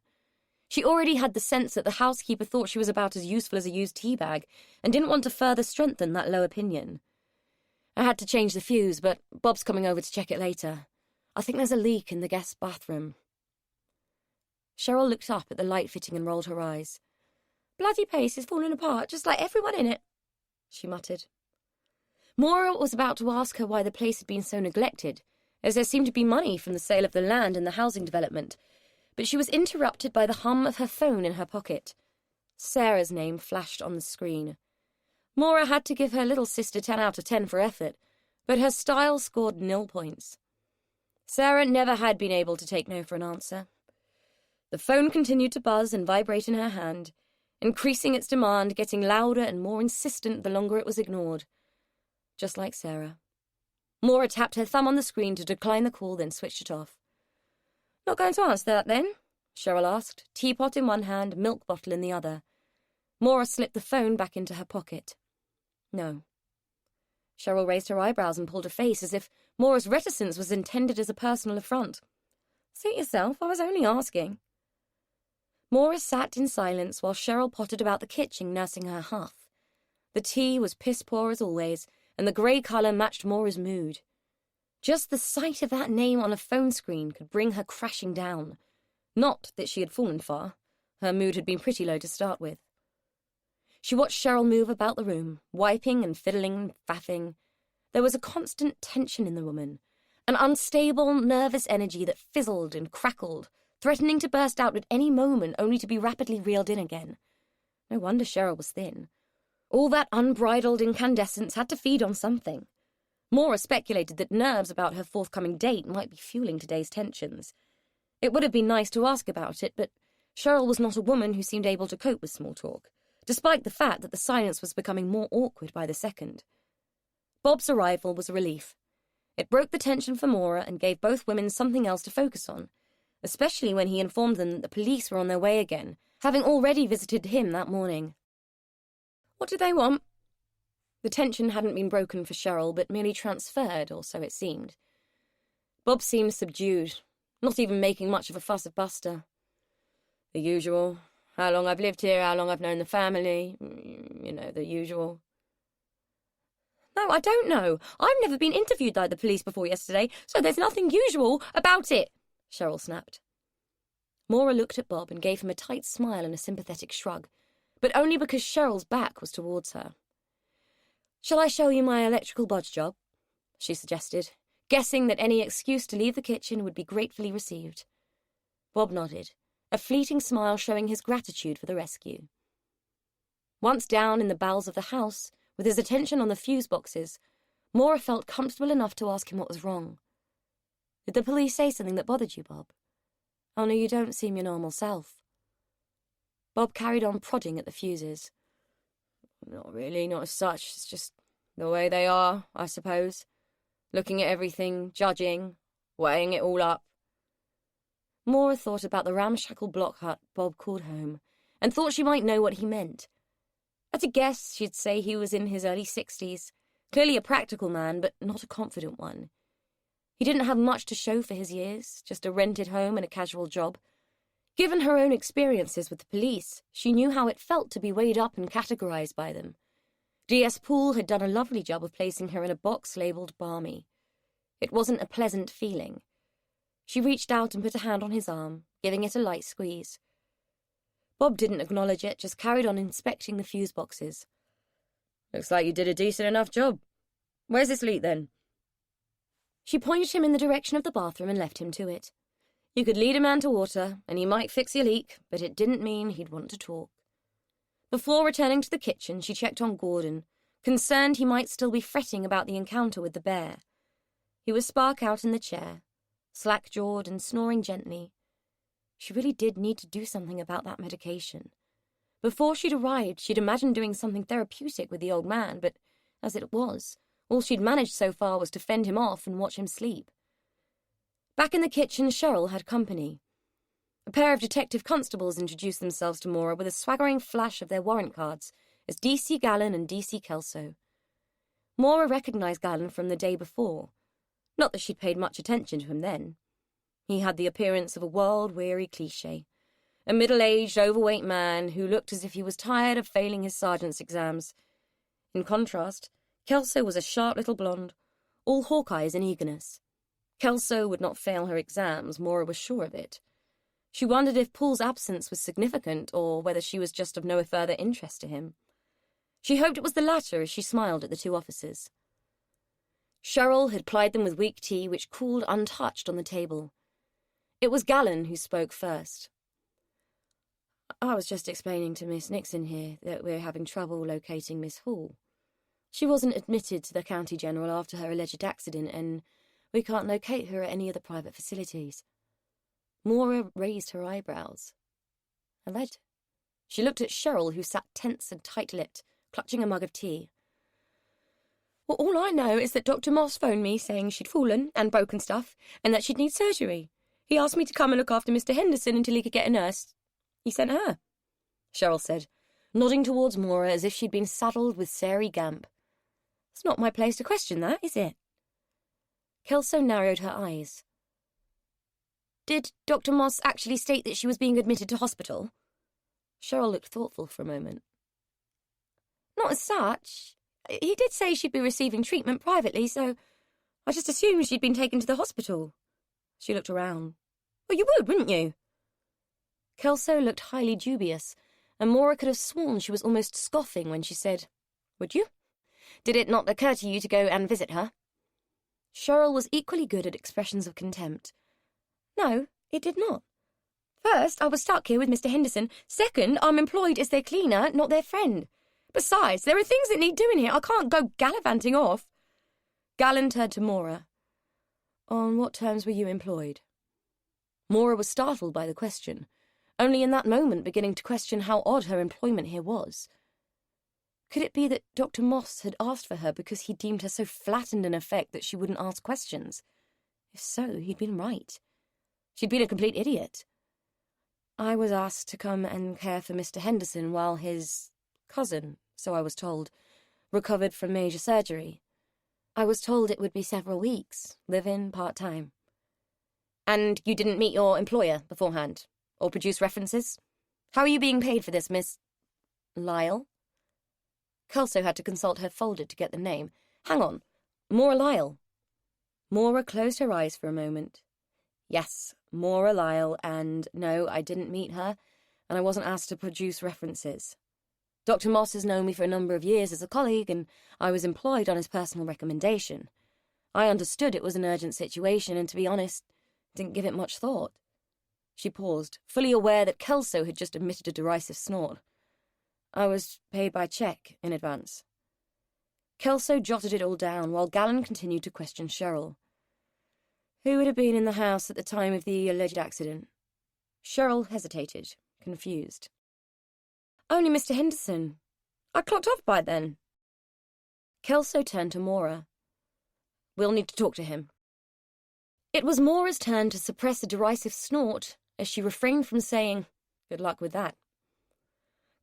She already had the sense that the housekeeper thought she was about as useful as a used tea bag and didn't want to further strengthen that low opinion. "I had to change the fuse, but Bob's coming over to check it later. I think there's a leak in the guest bathroom." Cheryl looked up at the light fitting and rolled her eyes. "Bloody place is falling apart, just like everyone in it," she muttered. Maura was about to ask her why the place had been so neglected, as there seemed to be money from the sale of the land and the housing development, but she was interrupted by the hum of her phone in her pocket. Sarah's name flashed on the screen. Maura had to give her little sister 10 out of 10 for effort, but her style scored 0 points. Sarah never had been able to take no for an answer. The phone continued to buzz and vibrate in her hand, increasing its demand, getting louder and more insistent the longer it was ignored. Just like Sarah. Maura tapped her thumb on the screen to decline the call, then switched it off. "Not going to answer that, then?" Cheryl asked, teapot in one hand, milk bottle in the other. Maura slipped the phone back into her pocket. "No." Cheryl raised her eyebrows and pulled a face as if Maura's reticence was intended as a personal affront. "Suit yourself, I was only asking." Maura sat in silence while Cheryl pottered about the kitchen nursing her huff. The tea was piss-poor as always, and the grey colour matched Maura's mood. Just the sight of that name on a phone screen could bring her crashing down. Not that she had fallen far. Her mood had been pretty low to start with. She watched Cheryl move about the room, wiping and fiddling and faffing. There was a constant tension in the woman, an unstable, nervous energy that fizzled and crackled, threatening to burst out at any moment only to be rapidly reeled in again. No wonder Cheryl was thin. All that unbridled incandescence had to feed on something. Maura speculated that nerves about her forthcoming date might be fueling today's tensions. It would have been nice to ask about it, but Cheryl was not a woman who seemed able to cope with small talk, despite the fact that the silence was becoming more awkward by the second. Bob's arrival was a relief. It broke the tension for Maura and gave both women something else to focus on, especially when he informed them that the police were on their way again, having already visited him that morning. What did they want? The tension hadn't been broken for Cheryl, but merely transferred, or so it seemed. Bob seemed subdued, not even making much of a fuss of Buster. The usual. How long I've lived here, how long I've known the family, the usual. No, I don't know. I've never been interviewed by the police before yesterday, so there's nothing usual about it, Cheryl snapped. Maura looked at Bob and gave him a tight smile and a sympathetic shrug, but only because Cheryl's back was towards her. Shall I show you my electrical bodge job? She suggested, guessing that any excuse to leave the kitchen would be gratefully received. Bob nodded, a fleeting smile showing his gratitude for the rescue. Once down in the bowels of the house, with his attention on the fuse boxes, Maura felt comfortable enough to ask him what was wrong. Did the police say something that bothered you, Bob? Oh, no, you don't seem your normal self. Bob carried on prodding at the fuses. Not really, not as such. It's just the way they are, I suppose. Looking at everything, judging, weighing it all up. Maura thought about the ramshackle block hut Bob called home, and thought she might know what he meant. At a guess, she'd say he was in his early 60s, clearly a practical man, but not a confident one. He didn't have much to show for his years, just a rented home and a casual job. Given her own experiences with the police, she knew how it felt to be weighed up and categorized by them. D.S. Poole had done a lovely job of placing her in a box labelled balmy. It wasn't a pleasant feeling. She reached out and put a hand on his arm, giving it a light squeeze. Bob didn't acknowledge it, just carried on inspecting the fuse boxes. Looks like you did a decent enough job. Where's this leak, then? She pointed him in the direction of the bathroom and left him to it. You could lead a man to water, and he might fix your leak, but it didn't mean he'd want to talk. Before returning to the kitchen, she checked on Gordon, concerned he might still be fretting about the encounter with the bear. He was spark out in the chair, slack-jawed and snoring gently. She really did need to do something about that medication. Before she'd arrived, she'd imagined doing something therapeutic with the old man, but as it was, all she'd managed so far was to fend him off and watch him sleep. Back in the kitchen, Cheryl had company. A pair of detective constables introduced themselves to Maura with a swaggering flash of their warrant cards as D.C. Gallen and D.C. Kelso. Maura recognised Gallen from the day before. Not that she'd paid much attention to him then. He had the appearance of a world-weary cliché, a middle-aged, overweight man who looked as if he was tired of failing his sergeant's exams. In contrast, Kelso was a sharp little blonde, all hawk eyes and eagerness. Kelso would not fail her exams, Maura was sure of it. She wondered if Paul's absence was significant, or whether she was just of no further interest to him. She hoped it was the latter as she smiled at the two officers. Cheryl had plied them with weak tea, which cooled untouched on the table. It was Gallen who spoke first. I was just explaining to Miss Nixon here that we're having trouble locating Miss Hall. She wasn't admitted to the County General after her alleged accident, and we can't locate her at any of the private facilities. Maura raised her eyebrows. Alleged? She looked at Cheryl, who sat tense and tight-lipped, clutching a mug of tea. Well, all I know is that Dr. Moss phoned me saying she'd fallen and broken stuff, and that she'd need surgery. He asked me to come and look after Mr. Henderson until he could get a nurse. He sent her, Cheryl said, nodding towards Maura as if she'd been saddled with Sari Gamp. It's not my place to question that, is it? Kelso narrowed her eyes. Did Dr. Moss actually state that she was being admitted to hospital? Cheryl looked thoughtful for a moment. Not as such. He did say she'd be receiving treatment privately, so I just assumed she'd been taken to the hospital. She looked around. Well, you would, wouldn't you? Kelso looked highly dubious, and Maura could have sworn she was almost scoffing when she said, Would you? Did it not occur to you to go and visit her? Cheryl was equally good at expressions of contempt. No, it did not. First, I was stuck here with Mr. Henderson. Second, I'm employed as their cleaner, not their friend. Besides, there are things that need doing here. I can't go gallivanting off. Gallen turned to Maura. On what terms were you employed? Maura was startled by the question, only in that moment beginning to question how odd her employment here was. Could it be that Dr. Moss had asked for her because he deemed her so flattened in effect that she wouldn't ask questions? If so, he'd been right. She'd been a complete idiot. I was asked to come and care for Mr. Henderson while his cousin, so I was told, recovered from major surgery. I was told it would be several weeks, live-in, part-time. And you didn't meet your employer beforehand? Or produce references? How are you being paid for this, Miss Lyle? Kelso had to consult her folder to get the name. Hang on. Maura Lyle. Maura closed her eyes for a moment. Yes, Maura Lyle, and no, I didn't meet her, and I wasn't asked to produce references. Dr. Moss has known me for a number of years as a colleague, and I was employed on his personal recommendation. I understood it was an urgent situation, and to be honest, didn't give it much thought. She paused, fully aware that Kelso had just emitted a derisive snort. I was paid by cheque in advance. Kelso jotted it all down, while Gallon continued to question Cheryl. Who would have been in the house at the time of the alleged accident? Cheryl hesitated, confused. Only Mr. Henderson. I clocked off by then. Kelso turned to Maura. We'll need to talk to him. It was Maura's turn to suppress a derisive snort as she refrained from saying, good luck with that.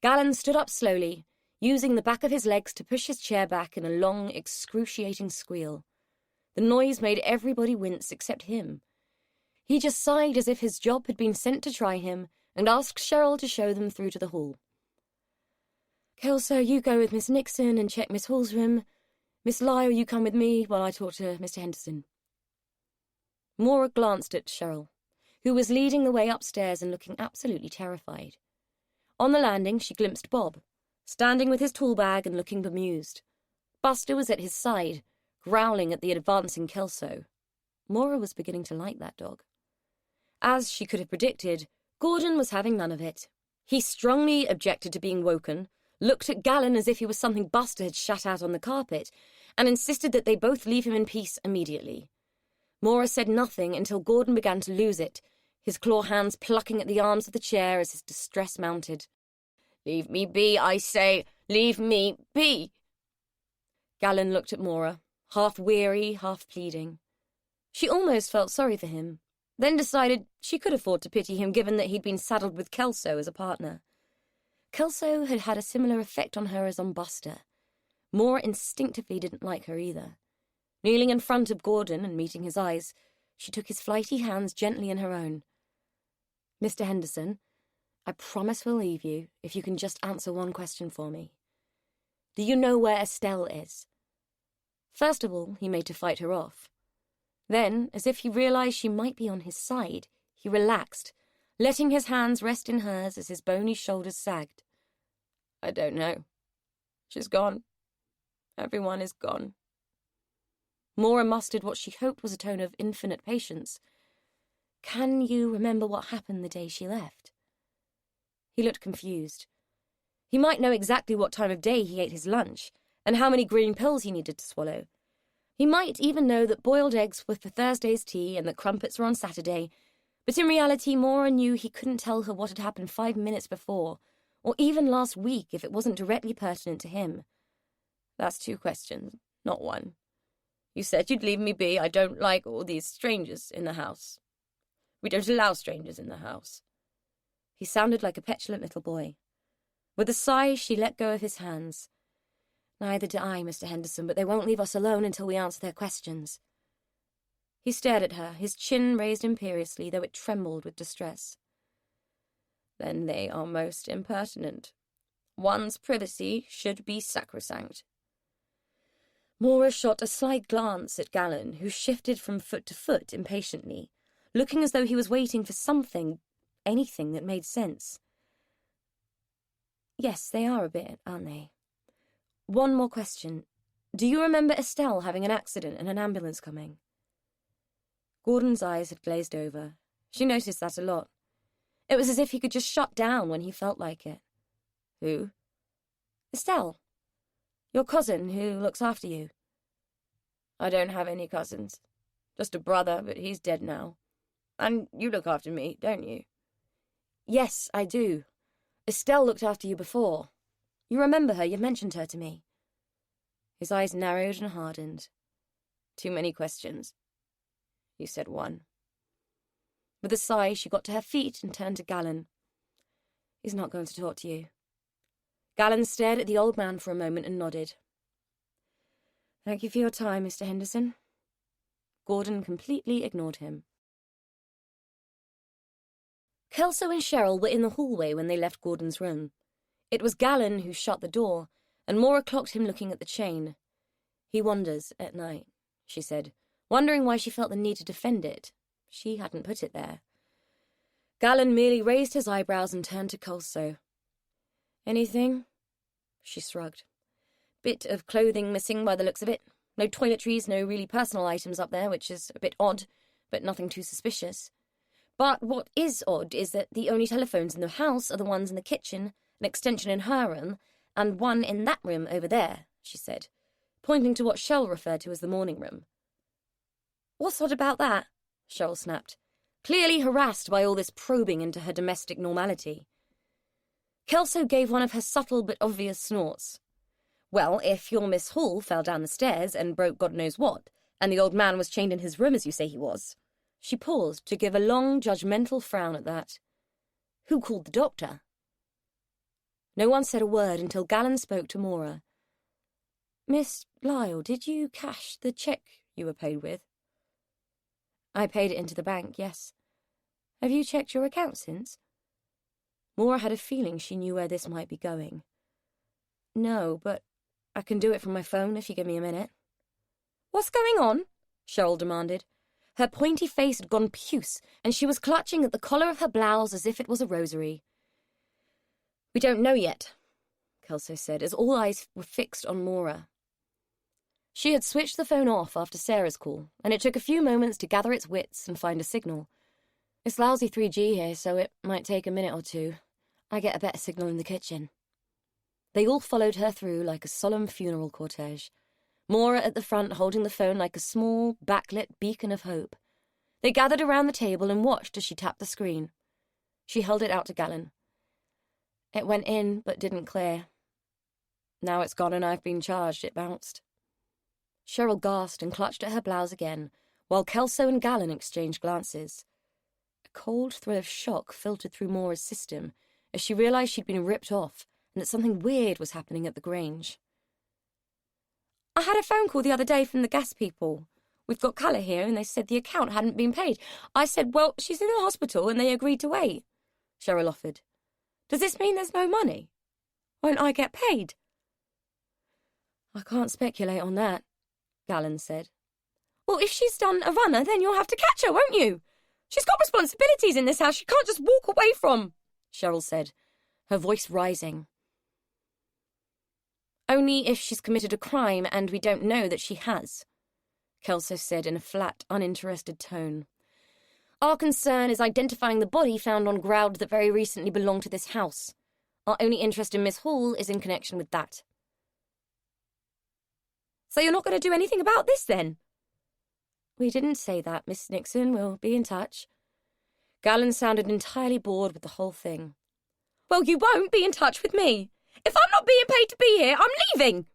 Gallon stood up slowly, using the back of his legs to push his chair back in a long, excruciating squeal. The noise made everybody wince except him. He just sighed as if his job had been sent to try him and asked Cheryl to show them through to the hall. Kelso, you go with Miss Nixon and check Miss Hall's room. Miss Lyle, you come with me while I talk to Mr. Henderson. Maura glanced at Cheryl, who was leading the way upstairs and looking absolutely terrified. On the landing, she glimpsed Bob, standing with his tool bag and looking bemused. Buster was at his side, growling at the advancing Kelso. Maura was beginning to like that dog. As she could have predicted, Gordon was having none of it. He strongly objected to being woken, looked at Gallon as if he was something Buster had shat out on the carpet, and insisted that they both leave him in peace immediately. Maura said nothing until Gordon began to lose it, his claw hands plucking at the arms of the chair as his distress mounted. Leave me be, I say! Leave me be! Gallon looked at Maura, half weary, half pleading. She almost felt sorry for him, then decided she could afford to pity him given that he'd been saddled with Kelso as a partner. Kelso had had a similar effect on her as on Buster. Maura instinctively didn't like her either. Kneeling in front of Gordon and meeting his eyes, she took his flighty hands gently in her own. Mr. Henderson, I promise we'll leave you if you can just answer one question for me. Do you know where Estelle is? First of all, he made to fight her off. Then, as if he realized she might be on his side, he relaxed, letting his hands rest in hers as his bony shoulders sagged. I don't know. She's gone. Everyone is gone. Maura mustered what she hoped was a tone of infinite patience. Can you remember what happened the day she left? He looked confused. He might know exactly what time of day he ate his lunch, and how many green pills he needed to swallow. He might even know that boiled eggs were for Thursday's tea and that crumpets were on Saturday, but in reality Maura knew he couldn't tell her what had happened 5 minutes before, or even last week if it wasn't directly pertinent to him. That's 2 questions, not 1. You said you'd leave me be. I don't like all these strangers in the house. We don't allow strangers in the house. He sounded like a petulant little boy. With a sigh, she let go of his hands. Neither do I, Mr. Henderson, but they won't leave us alone until we answer their questions. He stared at her, his chin raised imperiously, though it trembled with distress. Then they are most impertinent. One's privacy should be sacrosanct. Maura shot a slight glance at Gallon, who shifted from foot to foot impatiently, looking as though he was waiting for something, anything that made sense. Yes, they are a bit, aren't they? One more question. Do you remember Estelle having an accident and an ambulance coming? Gordon's eyes had glazed over. She noticed that a lot. It was as if he could just shut down when he felt like it. Who? Estelle. Your cousin who looks after you. I don't have any cousins. Just a brother, but he's dead now. And you look after me, don't you? Yes, I do. Estelle looked after you before. You remember her, you mentioned her to me. His eyes narrowed and hardened. Too many questions. You said 1. With a sigh, she got to her feet and turned to Gallon. "He's not going to talk to you." Gallon stared at the old man for a moment and nodded. "Thank you for your time, Mr. Henderson." Gordon completely ignored him. Kelso and Cheryl were in the hallway when they left Gordon's room. It was Gallon who shut the door, and Maura clocked him looking at the chain. "He wanders at night," she said, wondering why she felt the need to defend it. She hadn't put it there. Gallon merely raised his eyebrows and turned to Kelso. "Anything?" She shrugged. "Bit of clothing missing by the looks of it. No toiletries, no really personal items up there, which is a bit odd, but nothing too suspicious. But what is odd is that the only telephones in the house are the ones in the kitchen, an extension in her room, and one in that room over there," she said, pointing to what Cheryl referred to as the morning room. "What's odd about that?" Cheryl snapped, clearly harassed by all this probing into her domestic normality. Kelso gave one of her subtle but obvious snorts. "Well, if your Miss Hall fell down the stairs and broke God knows what, and the old man was chained in his room as you say he was." She paused to give a long, judgmental frown at that. "Who called the doctor?" No one said a word until Gallon spoke to Maura. "Miss Lyle, did you cash the cheque you were paid with?" "I paid it into the bank, yes. Have you checked your account since?" Maura had a feeling she knew where this might be going. "No, but I can do it from my phone if you give me a minute." "What's going on?" Cheryl demanded. Her pointy face had gone puce, and she was clutching at the collar of her blouse as if it was a rosary. "We don't know yet," Kelso said, as all eyes were fixed on Maura. She had switched the phone off after Sarah's call, and it took a few moments to gather its wits and find a signal. "It's lousy 3G here, so it might take a minute or two. I get a better signal in the kitchen." They all followed her through like a solemn funeral cortege, Maura at the front holding the phone like a small, backlit beacon of hope. They gathered around the table and watched as she tapped the screen. She held it out to Gallon. "It went in, but didn't clear. Now it's gone and I've been charged, it bounced." Cheryl gasped and clutched at her blouse again, while Kelso and Gallon exchanged glances. A cold thrill of shock filtered through Maura's system as she realized she'd been ripped off and that something weird was happening at the Grange. "I had a phone call the other day from the gas people. We've got colour here, and they said the account hadn't been paid. I said, well, she's in the hospital, and they agreed to wait," Cheryl offered. "Does this mean there's no money? Won't I get paid?" "I can't speculate on that," Gallon said. "Well, if she's done a runner, then you'll have to catch her, won't you? She's got responsibilities in this house she can't just walk away from," Cheryl said, her voice rising. "Only if she's committed a crime, and we don't know that she has," Kelso said in a flat, uninterested tone. "Our concern is identifying the body found on ground that very recently belonged to this house. Our only interest in Miss Hall is in connection with that." "So you're not going to do anything about this, then?" "We didn't say that, Miss Nixon. We'll be in touch." Gallon sounded entirely bored with the whole thing. "Well, you won't be in touch with me. If I'm not being paid to be here, I'm leaving."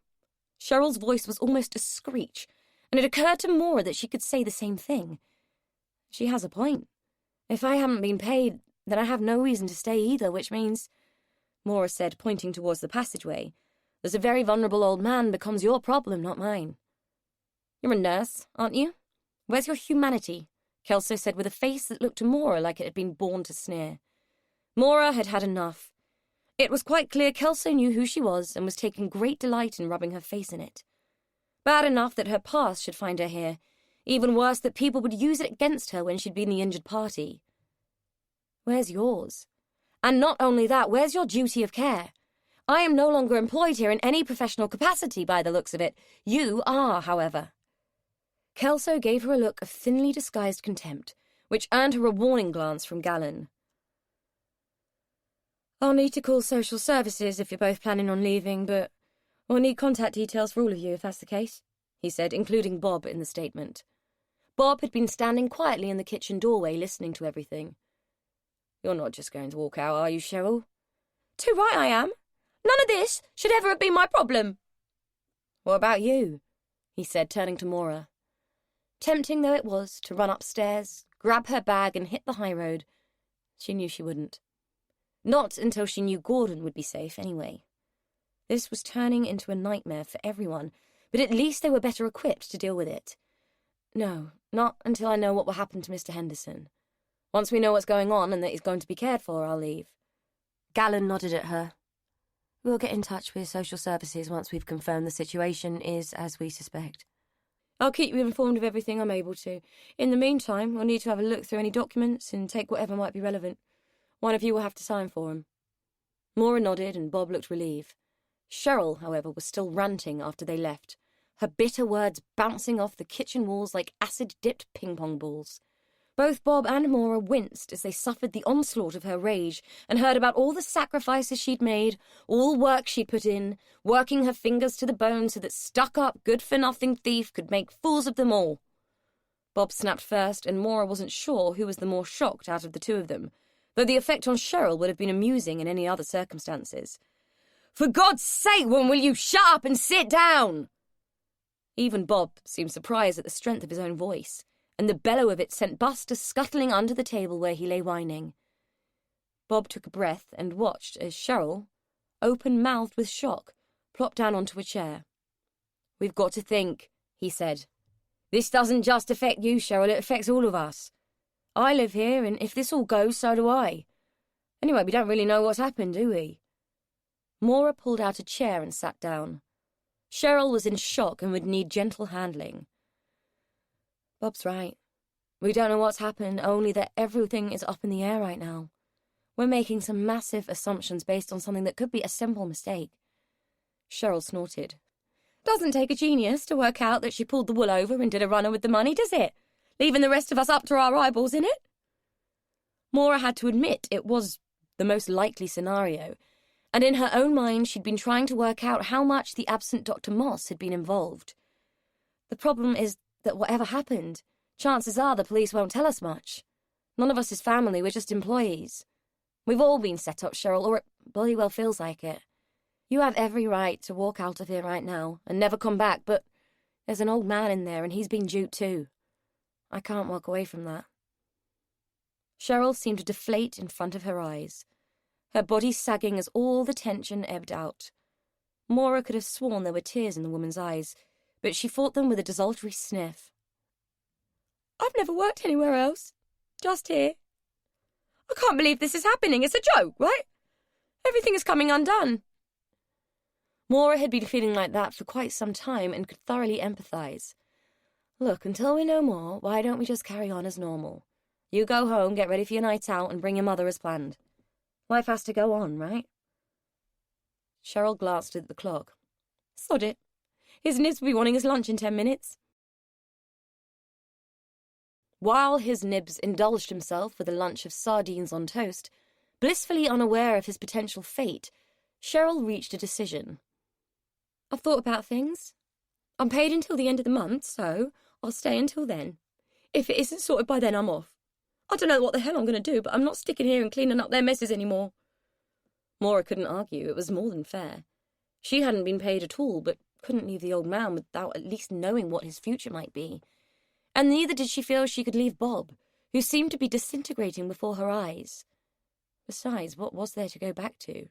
Cheryl's voice was almost a screech, and it occurred to Maura that she could say the same thing. She has a point. If I haven't been paid, then I have no reason to stay either, which means, Maura said, pointing towards the passageway, "there's a very vulnerable old man becomes your problem, not mine." "You're a nurse, aren't you? Where's your humanity?" Kelso said with a face that looked to Maura like it had been born to sneer. Maura had had enough. It was quite clear Kelso knew who she was and was taking great delight in rubbing her face in it. Bad enough that her past should find her here. Even worse that people would use it against her when she'd been the injured party. "Where's yours? And not only that, where's your duty of care? I am no longer employed here in any professional capacity by the looks of it. You are, however." Kelso gave her a look of thinly disguised contempt, which earned her a warning glance from Gallon. "I'll need to call social services if you're both planning on leaving, but we'll need contact details for all of you if that's the case," he said, including Bob in the statement. Bob had been standing quietly in the kitchen doorway listening to everything. "You're not just going to walk out, are you, Cheryl?" "Too right I am. None of this should ever have been my problem." "What about you?" he said, turning to Maura. Tempting though it was to run upstairs, grab her bag and hit the high road. She knew she wouldn't. Not until she knew Gordon would be safe anyway. This was turning into a nightmare for everyone, but at least they were better equipped to deal with it. No, not until I know what will happen to Mr. Henderson. Once we know what's going on and that he's going to be cared for, I'll leave. Gallon nodded at her. We'll get in touch with social services once we've confirmed the situation is as we suspect. I'll keep you informed of everything I'm able to. In the meantime, we'll need to have a look through any documents and take whatever might be relevant. One of you will have to sign for them. Maura nodded and Bob looked relieved. Cheryl, however, was still ranting after they left, her bitter words bouncing off the kitchen walls like acid-dipped ping-pong balls. Both Bob and Maura winced as they suffered the onslaught of her rage and heard about all the sacrifices she'd made, all the work she'd put in, working her fingers to the bone so that stuck-up, good-for-nothing thief could make fools of them all. Bob snapped first, and Maura wasn't sure who was the more shocked out of the two of them, though the effect on Cheryl would have been amusing in any other circumstances. "For God's sake, will you shut up and sit down?" Even Bob seemed surprised at the strength of his own voice, and the bellow of it sent Buster scuttling under the table where he lay whining. Bob took a breath and watched as Cheryl, open-mouthed with shock, plopped down onto a chair. "We've got to think," he said. "This doesn't just affect you, Cheryl, it affects all of us. I live here, and if this all goes, so do I. Anyway, we don't really know what's happened, do we?" Maura pulled out a chair and sat down. Cheryl was in shock and would need gentle handling. Bob's right. We don't know what's happened, only that everything is up in the air right now. We're making some massive assumptions based on something that could be a simple mistake. Cheryl snorted. Doesn't take a genius to work out that she pulled the wool over and did a runner with the money, does it? Leaving the rest of us up to our eyeballs in it? Maura had to admit it was the most likely scenario, and in her own mind she'd been trying to work out how much the absent Dr. Moss had been involved. The problem is that whatever happened, chances are the police won't tell us much. None of us is family, we're just employees. We've all been set up, Cheryl, or it bloody well feels like it. You have every right to walk out of here right now and never come back, but there's an old man in there and he's been duped too. I can't walk away from that. Cheryl seemed to deflate in front of her eyes, her body sagging as all the tension ebbed out. Maura could have sworn there were tears in the woman's eyes, but she fought them with a desultory sniff. I've never worked anywhere else. Just here. I can't believe this is happening. It's a joke, right? Everything is coming undone. Maura had been feeling like that for quite some time and could thoroughly empathise. Look, until we know more, why don't we just carry on as normal? You go home, get ready for your night out, and bring your mother as planned. Life has to go on, right? Cheryl glanced at the clock. Sod it. His Nibs will be wanting his lunch in 10 minutes. While his Nibs indulged himself with a lunch of sardines on toast, blissfully unaware of his potential fate, Cheryl reached a decision. I've thought about things. I'm paid until the end of the month, so I'll stay until then. If it isn't sorted by then, I'm off. I don't know what the hell I'm going to do, but I'm not sticking here and cleaning up their messes anymore. Maura couldn't argue. It was more than fair. She hadn't been paid at all, but couldn't leave the old man without at least knowing what his future might be. And neither did she feel she could leave Bob, who seemed to be disintegrating before her eyes. Besides, what was there to go back to?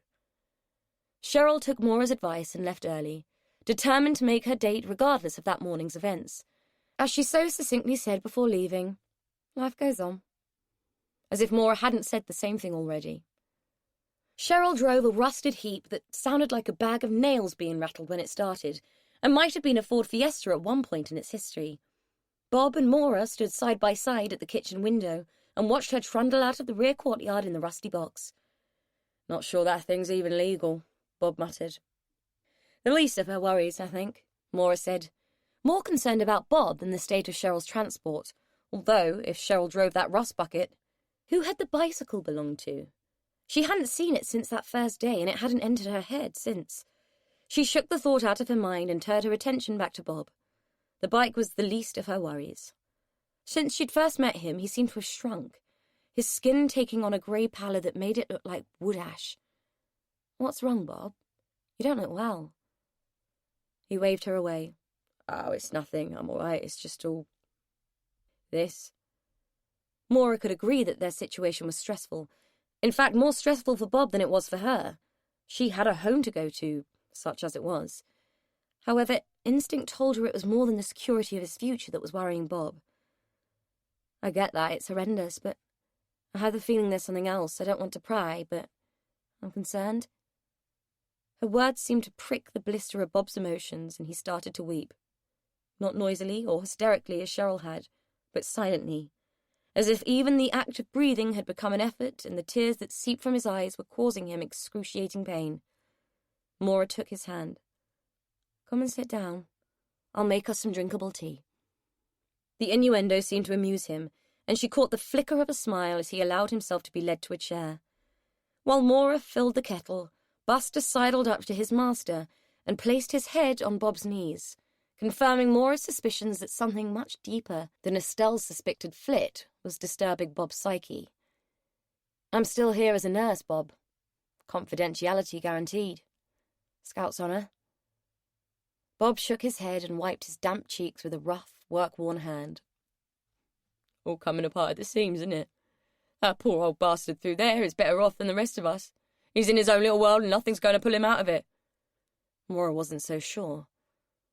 Cheryl took Maura's advice and left early, determined to make her date regardless of that morning's events. As she so succinctly said before leaving, life goes on. As if Maura hadn't said the same thing already. Cheryl drove a rusted heap that sounded like a bag of nails being rattled when it started, and might have been a Ford Fiesta at one point in its history. Bob and Maura stood side by side at the kitchen window and watched her trundle out of the rear courtyard in the rusty box. Not sure that thing's even legal, Bob muttered. The least of her worries, I think, Maura said, more concerned about Bob than the state of Cheryl's transport, although, if Cheryl drove that rust bucket, who had the bicycle belonged to? She hadn't seen it since that first day, and it hadn't entered her head since. She shook the thought out of her mind and turned her attention back to Bob. The bike was the least of her worries. Since she'd first met him, he seemed to have shrunk, his skin taking on a grey pallor that made it look like wood ash. What's wrong, Bob? You don't look well. He waved her away. Oh, it's nothing. I'm all right. It's just all this. Maura could agree that their situation was stressful. In fact, more stressful for Bob than it was for her. She had a home to go to, such as it was. However, instinct told her it was more than the security of his future that was worrying Bob. I get that, it's horrendous, but I have the feeling there's something else. I don't want to pry, but I'm concerned. Her words seemed to prick the blister of Bob's emotions, and he started to weep. Not noisily or hysterically as Cheryl had, but silently, as if even the act of breathing had become an effort and the tears that seeped from his eyes were causing him excruciating pain. Maura took his hand. Come and sit down. I'll make us some drinkable tea. The innuendo seemed to amuse him, and she caught the flicker of a smile as he allowed himself to be led to a chair. While Maura filled the kettle, Buster sidled up to his master and placed his head on Bob's knees, confirming Maura's suspicions that something much deeper than Estelle's suspected flit was disturbing Bob's psyche. I'm still here as a nurse, Bob. Confidentiality guaranteed. Scout's honor. Bob shook his head and wiped his damp cheeks with a rough, work-worn hand. All coming apart at the seams, isn't it? That poor old bastard through there is better off than the rest of us. He's in his own little world and nothing's going to pull him out of it. Maura wasn't so sure.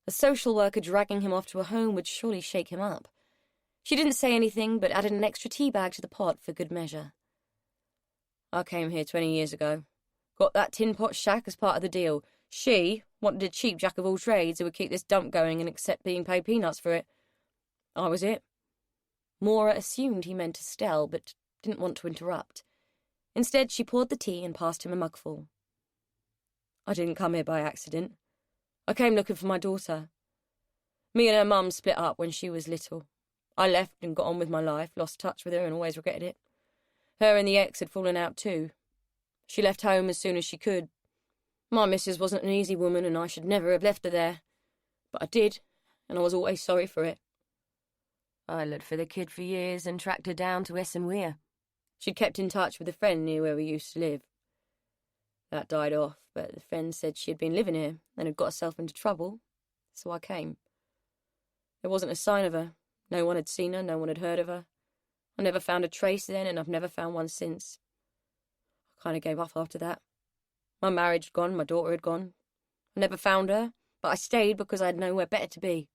A social worker dragging him off to a home would surely shake him up. She didn't say anything, but added an extra tea bag to the pot for good measure. I came here 20 years ago. Got that tin pot shack as part of the deal. She wanted a cheap jack of all trades who would keep this dump going and accept being paid peanuts for it. I was it. Maura assumed he meant Estelle, but didn't want to interrupt. Instead, she poured the tea and passed him a mugful. I didn't come here by accident. I came looking for my daughter. Me and her mum split up when she was little. I left and got on with my life, lost touch with her and always regretted it. Her and the ex had fallen out too. She left home as soon as she could. My missus wasn't an easy woman and I should never have left her there. But I did, and I was always sorry for it. I looked for the kid for years and tracked her down to Essen-Weir. She'd kept in touch with a friend near where we used to live. That died off, but the friend said she had been living here and had got herself into trouble, so I came. There wasn't a sign of her. No one had seen her, no one had heard of her. I never found a trace then, and I've never found one since. I kind of gave up after that. My marriage had gone, my daughter had gone. I never found her, but I stayed because I had nowhere better to be.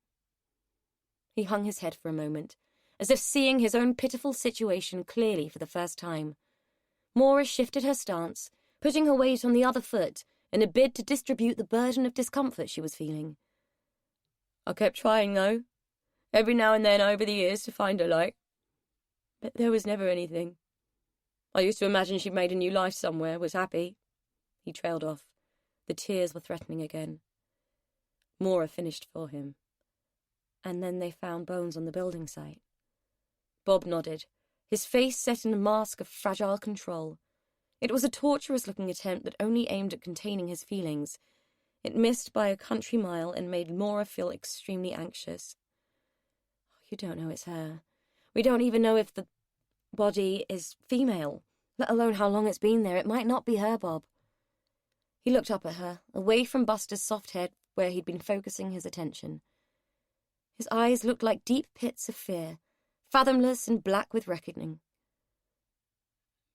He hung his head for a moment, as if seeing his own pitiful situation clearly for the first time. Maura shifted her stance, putting her weight on the other foot in a bid to distribute the burden of discomfort she was feeling. I kept trying, though, every now and then over the years to find her like. But there was never anything. I used to imagine she'd made a new life somewhere, was happy. He trailed off. The tears were threatening again. Maura finished for him. And then they found bones on the building site. Bob nodded, his face set in a mask of fragile control. It was a torturous-looking attempt that only aimed at containing his feelings. It missed by a country mile and made Maura feel extremely anxious. You don't know it's her. We don't even know if the body is female, let alone how long it's been there. It might not be her, Bob. He looked up at her, away from Buster's soft head where he'd been focusing his attention. His eyes looked like deep pits of fear, fathomless and black with reckoning.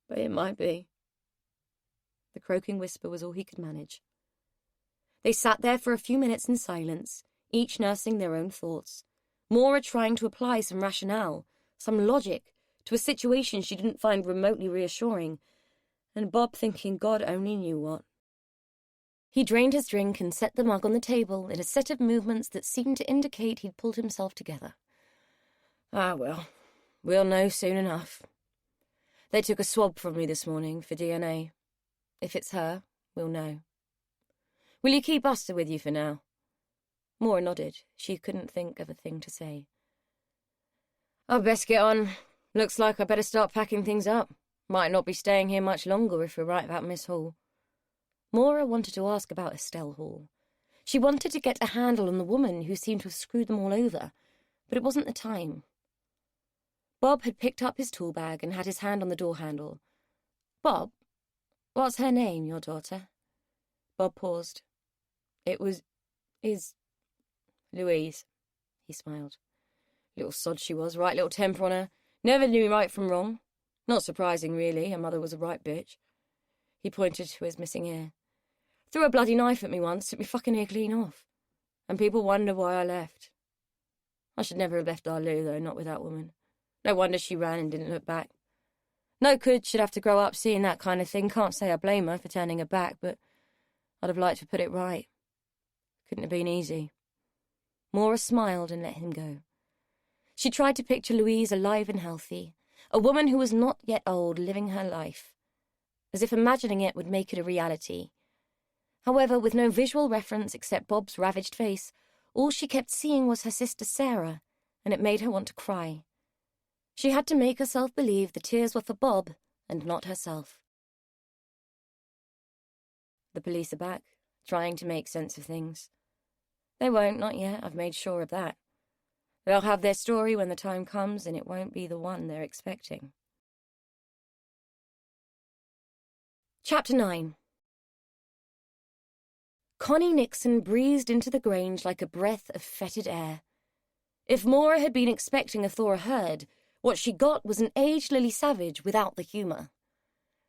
But it might be. The croaking whisper was all he could manage. They sat there for a few minutes in silence, each nursing their own thoughts. Maura trying to apply some rationale, some logic, to a situation she didn't find remotely reassuring, and Bob thinking God only knew what. He drained his drink and set the mug on the table in a set of movements that seemed to indicate he'd pulled himself together. Ah, well, we'll know soon enough. They took a swab from me this morning for DNA. If it's her, we'll know. Will you keep Buster with you for now? Maura nodded. She couldn't think of a thing to say. I'd best get on. Looks like I better start packing things up. Might not be staying here much longer if we're right about Miss Hall. Maura wanted to ask about Estelle Hall. She wanted to get a handle on the woman who seemed to have screwed them all over, but it wasn't the time. Bob had picked up his tool bag and had his hand on the door handle. Bob, what's her name, your daughter? Bob paused. Is Louise, he smiled. Little sod she was, right little temper on her. Never knew right from wrong. Not surprising, really. Her mother was a right bitch. He pointed to his missing ear. Threw a bloody knife at me once, took me fucking ear clean off. And people wonder why I left. I should never have left our Lou, though, not with that woman. No wonder she ran and didn't look back. No kid should have to grow up seeing that kind of thing. Can't say I blame her for turning her back, but I'd have liked to put it right. Couldn't have been easy. Maura smiled and let him go. She tried to picture Louise alive and healthy, a woman who was not yet old, living her life, as if imagining it would make it a reality. However, with no visual reference except Bob's ravaged face, all she kept seeing was her sister Sarah, and it made her want to cry. She had to make herself believe the tears were for Bob and not herself. The police are back, trying to make sense of things. They won't, not yet, I've made sure of that. They'll have their story when the time comes, and it won't be the one they're expecting. Chapter 9. Connie Nixon breezed into the Grange like a breath of fetid air. If Maura had been expecting a Thora Hird, what she got was an aged Lily Savage without the humour.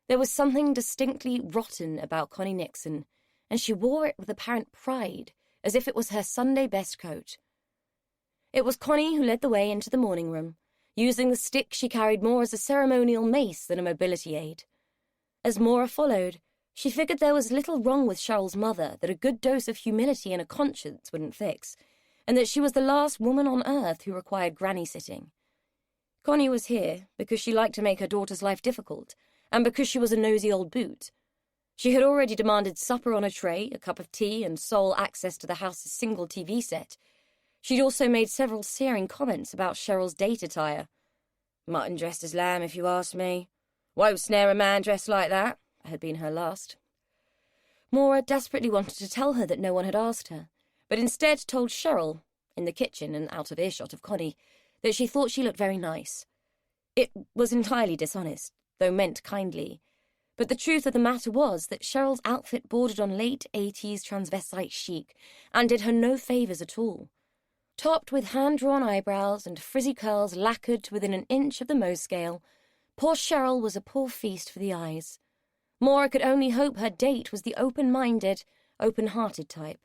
There was something distinctly rotten about Connie Nixon, and she wore it with apparent pride, as if it was her Sunday best coat. It was Connie who led the way into the morning room, using the stick she carried more as a ceremonial mace than a mobility aid. As Maura followed, she figured there was little wrong with Cheryl's mother that a good dose of humility and a conscience wouldn't fix, and that she was the last woman on earth who required granny-sitting. Connie was here because she liked to make her daughter's life difficult, and because she was a nosy old boot. She had already demanded supper on a tray, a cup of tea, and sole access to the house's single TV set. She'd also made several searing comments about Cheryl's date attire. Mutton dressed as lamb, if you ask me. Won't snare a man dressed like that, had been her last. Maura desperately wanted to tell her that no one had asked her, but instead told Cheryl, in the kitchen and out of earshot of Connie, that she thought she looked very nice. It was entirely dishonest, though meant kindly, but the truth of the matter was that Cheryl's outfit bordered on late 80s transvestite chic and did her no favours at all. Topped with hand-drawn eyebrows and frizzy curls lacquered to within an inch of the Mohs scale, poor Cheryl was a poor feast for the eyes. Maura could only hope her date was the open-minded, open-hearted type.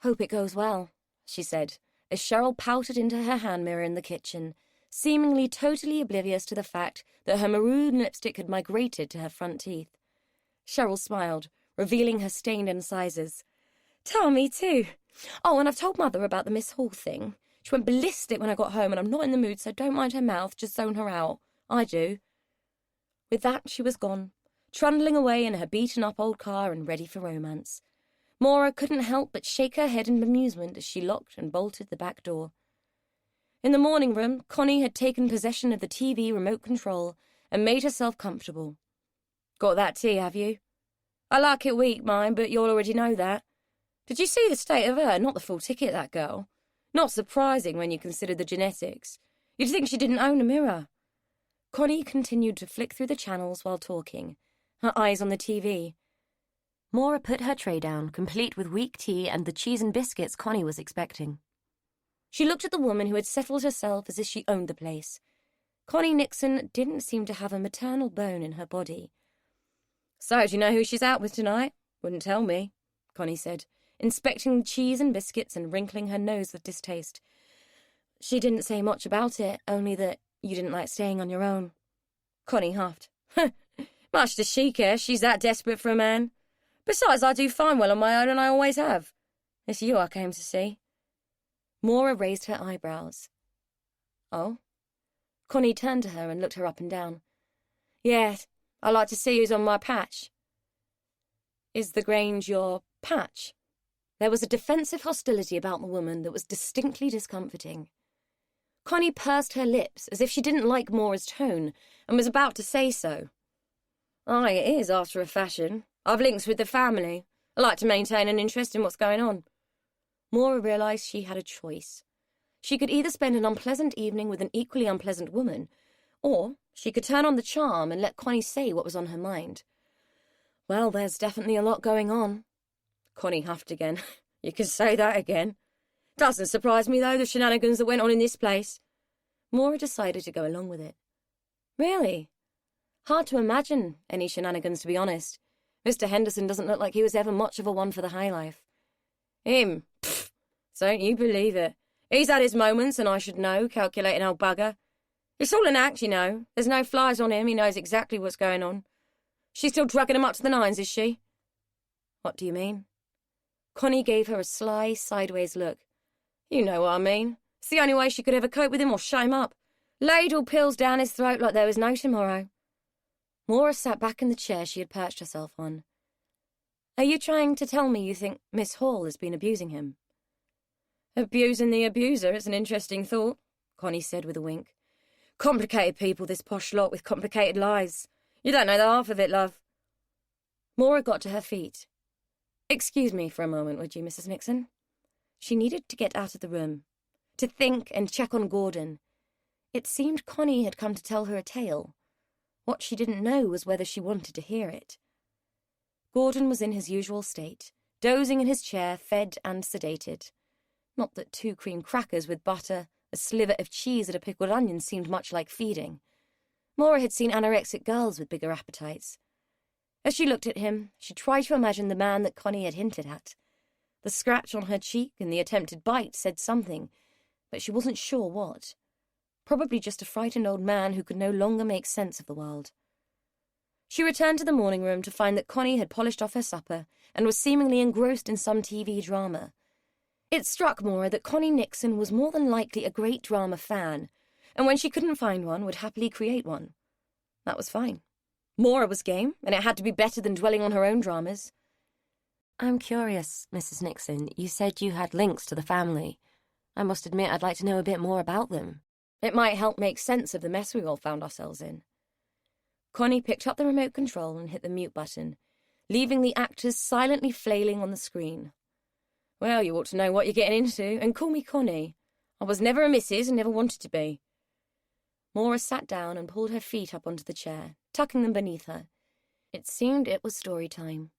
"Hope it goes well," she said, as Cheryl pouted into her hand mirror in the kitchen, seemingly totally oblivious to the fact that her maroon lipstick had migrated to her front teeth. Cheryl smiled, revealing her stained incisors. "Tell me too. Oh, and I've told Mother about the Miss Hall thing. She went ballistic when I got home, and I'm not in the mood, so don't mind her mouth, just zone her out. I do." With that, she was gone, trundling away in her beaten-up old car and ready for romance. Maura couldn't help but shake her head in bemusement as she locked and bolted the back door. In the morning room, Connie had taken possession of the TV remote control and made herself comfortable. "Got that tea, have you? I like it weak, mine, but you'll already know that. Did you see the state of her? Not the full ticket, that girl. Not surprising when you consider the genetics. You'd think she didn't own a mirror." Connie continued to flick through the channels while talking, her eyes on the TV. Maura put her tray down, complete with weak tea and the cheese and biscuits Connie was expecting. She looked at the woman who had settled herself as if she owned the place. Connie Nixon didn't seem to have a maternal bone in her body. "So, do you know who she's out with tonight?" "Wouldn't tell me," Connie said, inspecting the cheese and biscuits and wrinkling her nose with distaste. "She didn't say much about it, only that you didn't like staying on your own." Connie huffed. "Much does she care? She's that desperate for a man. Besides, I do fine well on my own, and I always have. It's you I came to see." Maura raised her eyebrows. "Oh?" Connie turned to her and looked her up and down. "Yes, I like to see who's on my patch." "Is the Grange your patch?" There was a defensive hostility about the woman that was distinctly discomforting. Connie pursed her lips as if she didn't like Maura's tone and was about to say so. "Aye, it is, after a fashion. I've links with the family. I like to maintain an interest in what's going on." Maura realised she had a choice. She could either spend an unpleasant evening with an equally unpleasant woman, or she could turn on the charm and let Connie say what was on her mind. "Well, there's definitely a lot going on." Connie huffed again. "You can say that again. Doesn't surprise me, though, the shenanigans that went on in this place. Maura decided to go along with it. Really? Hard to imagine any shenanigans, to be honest. Mr. Henderson doesn't look like he was ever much of a one for the high life. Him? Pfft, don't you believe it. He's had his moments, and I should know, calculating old bugger. It's all an act, you know. There's no flies on him, he knows exactly what's going on. She's still drugging him up to the nines, is she? What do you mean? Connie gave her a sly, sideways look. You know what I mean. It's the only way she could ever cope with him or shut him up. Ladle pills down his throat like there was no tomorrow. Maura sat back in the chair she had perched herself on. Are you trying to tell me you think Miss Hall has been abusing him? Abusing the abuser is an interesting thought, Connie said with a wink. Complicated people, this posh lot, with complicated lives. You don't know the half of it, love. Maura got to her feet. Excuse me for a moment, would you, Mrs. Nixon? She needed to get out of the room, to think and check on Gordon. It seemed Connie had come to tell her a tale. What she didn't know was whether she wanted to hear it. Gordon was in his usual state, dozing in his chair, fed and sedated. Not that 2 cream crackers with butter, a sliver of cheese and a pickled onion seemed much like feeding. Maura had seen anorexic girls with bigger appetites. As she looked at him, she tried to imagine the man that Connie had hinted at. The scratch on her cheek and the attempted bite said something, but she wasn't sure what. Probably just a frightened old man who could no longer make sense of the world. She returned to the morning room to find that Connie had polished off her supper and was seemingly engrossed in some TV drama. It struck Maura that Connie Nixon was more than likely a great drama fan, and when she couldn't find one, would happily create one. That was fine. Maura was game, and it had to be better than dwelling on her own dramas. I'm curious, Mrs. Nixon. You said you had links to the family. I must admit I'd like to know a bit more about them. It might help make sense of the mess we all found ourselves in. Connie picked up the remote control and hit the mute button, leaving the actors silently flailing on the screen. Well, you ought to know what you're getting into, and call me Connie. I was never a missus and never wanted to be. Maura sat down and pulled her feet up onto the chair, tucking them beneath her. It seemed it was story time.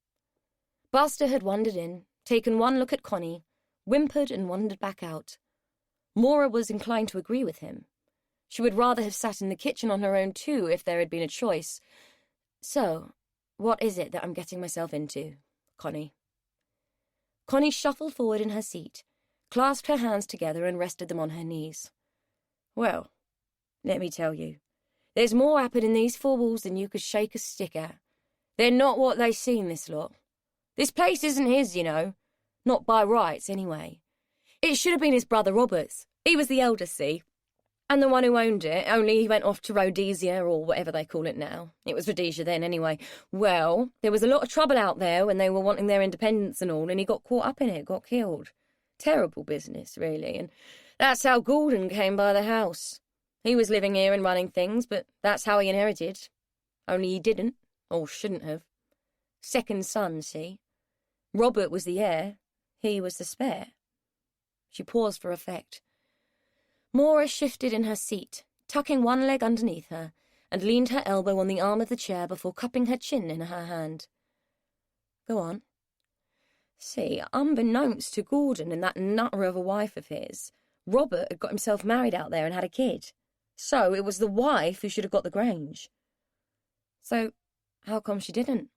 Buster had wandered in, taken one look at Connie, whimpered and wandered back out. Maura was inclined to agree with him. She would rather have sat in the kitchen on her own too if there had been a choice. So, what is it that I'm getting myself into, Connie? Connie shuffled forward in her seat, clasped her hands together and rested them on her knees. Well, let me tell you, there's more happen in these 4 walls than you could shake a stick at. They're not what they seem, this lot. This place isn't his, you know. Not by rights, anyway. It should have been his brother Robert's. He was the eldest, see? And the one who owned it, only he went off to Rhodesia, or whatever they call it now. It was Rhodesia then, anyway. Well, there was a lot of trouble out there when they were wanting their independence and all, and he got caught up in it, got killed. Terrible business, really, and that's how Gordon came by the house. He was living here and running things, but that's how he inherited. Only he didn't, or shouldn't have. Second son, see? Robert was the heir. He was the spare. She paused for effect. Maura shifted in her seat, tucking one leg underneath her, and leaned her elbow on the arm of the chair before cupping her chin in her hand. Go on. See, unbeknownst to Gordon and that nutter of a wife of his, Robert had got himself married out there and had a kid. So it was the wife who should have got the Grange. So how come she didn't?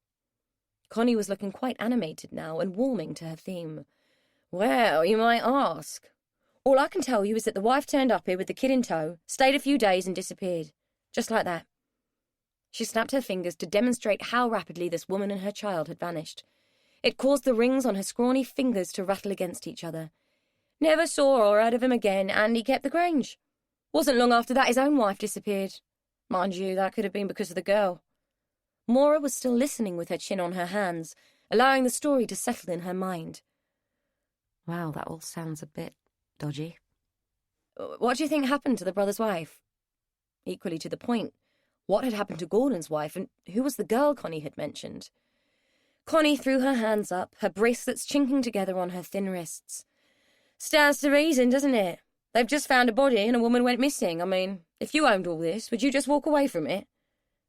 Connie was looking quite animated now and warming to her theme. Well, you might ask. All I can tell you is that the wife turned up here with the kid in tow, stayed a few days and disappeared. Just like that. She snapped her fingers to demonstrate how rapidly this woman and her child had vanished. It caused the rings on her scrawny fingers to rattle against each other. Never saw or heard of him again, and he kept the Grange. Wasn't long after that his own wife disappeared. Mind you, that could have been because of the girl. Maura was still listening with her chin on her hands, allowing the story to settle in her mind. Wow, that all sounds a bit dodgy. What do you think happened to the brother's wife? Equally to the point, what had happened to Gordon's wife, and who was the girl Connie had mentioned? Connie threw her hands up, her bracelets chinking together on her thin wrists. Stands to reason, doesn't it? They've just found a body and a woman went missing. I mean, if you owned all this, would you just walk away from it?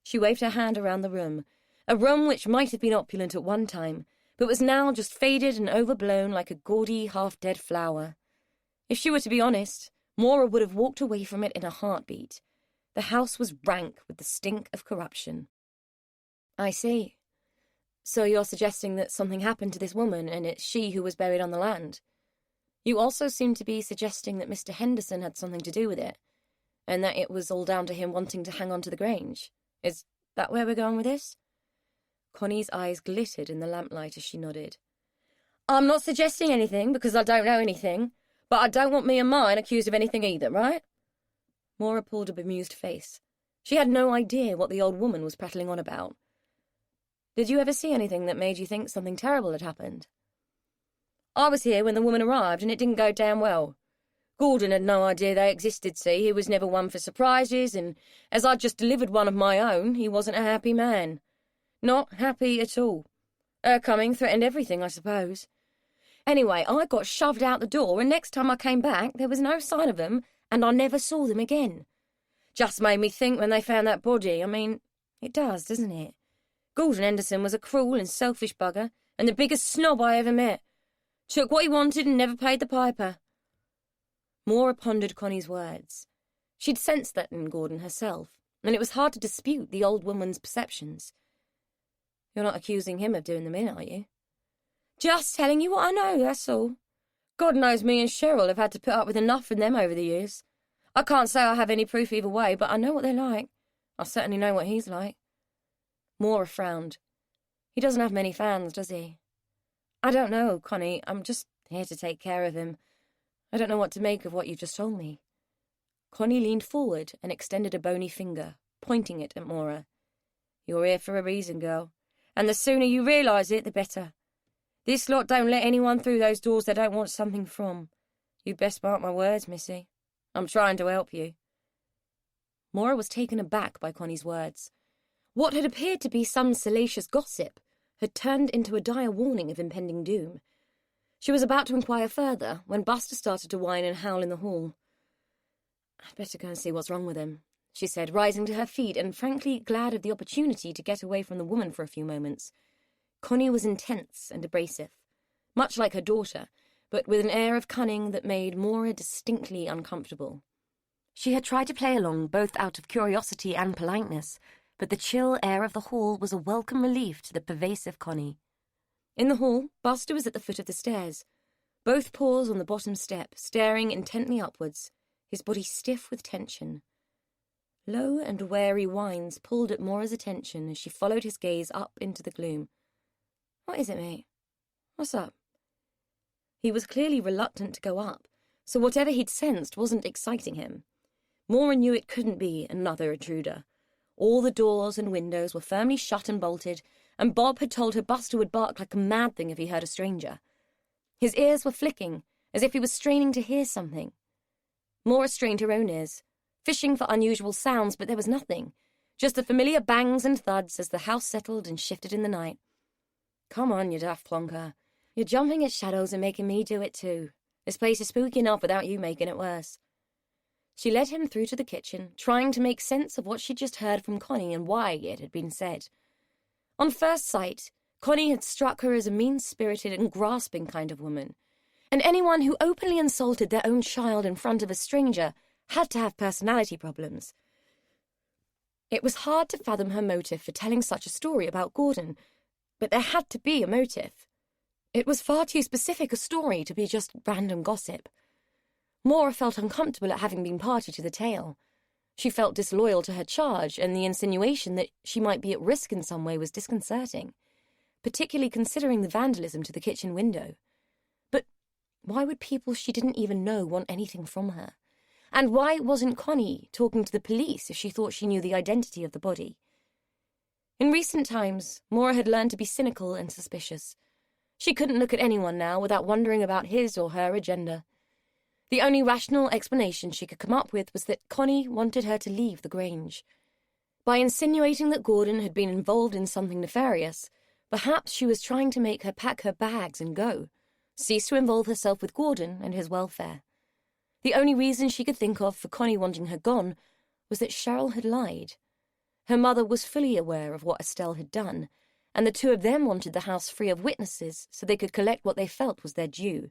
She waved her hand around the room, a room which might have been opulent at one time, but was now just faded and overblown like a gaudy, half-dead flower. If she were to be honest, Maura would have walked away from it in a heartbeat. The house was rank with the stink of corruption. I see. So you're suggesting that something happened to this woman and it's she who was buried on the land? You also seem to be suggesting that Mr. Henderson had something to do with it, and that it was all down to him wanting to hang on to the Grange. Is that where we're going with this? Connie's eyes glittered in the lamplight as she nodded. I'm not suggesting anything because I don't know anything, but I don't want me and mine accused of anything either, right? Maura pulled a bemused face. She had no idea what the old woman was prattling on about. Did you ever see anything that made you think something terrible had happened? I was here when the woman arrived, and it didn't go damn well. Gordon had no idea they existed, see. He was never one for surprises, and as I'd just delivered one of my own, he wasn't a happy man. Not happy at all. Her coming threatened everything, I suppose. Anyway, I got shoved out the door, and next time I came back, there was no sign of them, and I never saw them again. Just made me think when they found that body. I mean, it does, doesn't it? Gordon Henderson was a cruel and selfish bugger, and the biggest snob I ever met. Took what he wanted and never paid the piper. Maura pondered Connie's words. She'd sensed that in Gordon herself, and it was hard to dispute the old woman's perceptions. You're not accusing him of doing them in, are you? Just telling you what I know, that's all. God knows me and Cheryl have had to put up with enough from them over the years. I can't say I have any proof either way, but I know what they're like. I certainly know what he's like. Maura frowned. He doesn't have many fans, does he? I don't know, Connie. I'm just here to take care of him. I don't know what to make of what you just told me. Connie leaned forward and extended a bony finger, pointing it at Maura. You're here for a reason, girl, and the sooner you realise it, the better. This lot don't let anyone through those doors they don't want something from. You'd best mark my words, missy. I'm trying to help you. Maura was taken aback by Connie's words. What had appeared to be some salacious gossip had turned into a dire warning of impending doom. She was about to inquire further when Buster started to whine and howl in the hall. I'd better go and see what's wrong with him, she said, rising to her feet and frankly glad of the opportunity to get away from the woman for a few moments. Connie was intense and abrasive, much like her daughter, but with an air of cunning that made Maura distinctly uncomfortable. She had tried to play along both out of curiosity and politeness, but the chill air of the hall was a welcome relief to the pervasive Connie. In the hall, Buster was at the foot of the stairs, both paws on the bottom step, staring intently upwards, his body stiff with tension. Low and wary whines pulled at Maura's attention as she followed his gaze up into the gloom. What is it, mate? What's up? He was clearly reluctant to go up, so whatever he'd sensed wasn't exciting him. Maura knew it couldn't be another intruder. All the doors and windows were firmly shut and bolted, and Bob had told her Buster would bark like a mad thing if he heard a stranger. His ears were flicking, as if he was straining to hear something. Maura strained her own ears, fishing for unusual sounds, but there was nothing, just the familiar bangs and thuds as the house settled and shifted in the night. Come on, you daft plonker. You're jumping at shadows and making me do it too. This place is spooky enough without you making it worse. She led him through to the kitchen, trying to make sense of what she'd just heard from Connie and why it had been said. On first sight, Connie had struck her as a mean-spirited and grasping kind of woman, and anyone who openly insulted their own child in front of a stranger had to have personality problems. It was hard to fathom her motive for telling such a story about Gordon, but there had to be a motive. It was far too specific a story to be just random gossip. Maura felt uncomfortable at having been party to the tale. She felt disloyal to her charge, and the insinuation that she might be at risk in some way was disconcerting, particularly considering the vandalism to the kitchen window. But why would people she didn't even know want anything from her? And why wasn't Connie talking to the police if she thought she knew the identity of the body? In recent times, Maura had learned to be cynical and suspicious. She couldn't look at anyone now without wondering about his or her agenda. The only rational explanation she could come up with was that Connie wanted her to leave the Grange. By insinuating that Gordon had been involved in something nefarious, perhaps she was trying to make her pack her bags and go, cease to involve herself with Gordon and his welfare. The only reason she could think of for Connie wanting her gone was that Cheryl had lied. Her mother was fully aware of what Estelle had done, and the two of them wanted the house free of witnesses so they could collect what they felt was their due.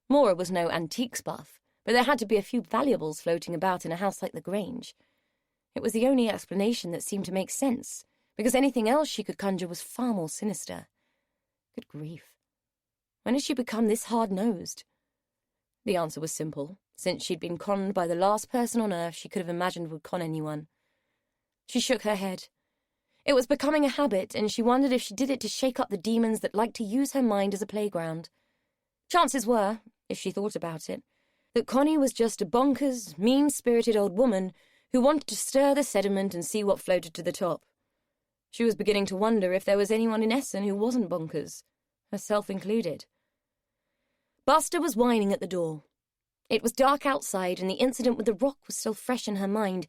Maura was no antiques buff, but there had to be a few valuables floating about in a house like the Grange. It was the only explanation that seemed to make sense, because anything else she could conjure was far more sinister. Good grief. When had she become this hard-nosed? The answer was simple, since she'd been conned by the last person on earth she could have imagined would con anyone. She shook her head. It was becoming a habit, and she wondered if she did it to shake up the demons that liked to use her mind as a playground. Chances were, if she thought about it, that Connie was just a bonkers, mean-spirited old woman who wanted to stir the sediment and see what floated to the top. She was beginning to wonder if there was anyone in Essen who wasn't bonkers, herself included. Buster was whining at the door. It was dark outside, and the incident with the rock was still fresh in her mind,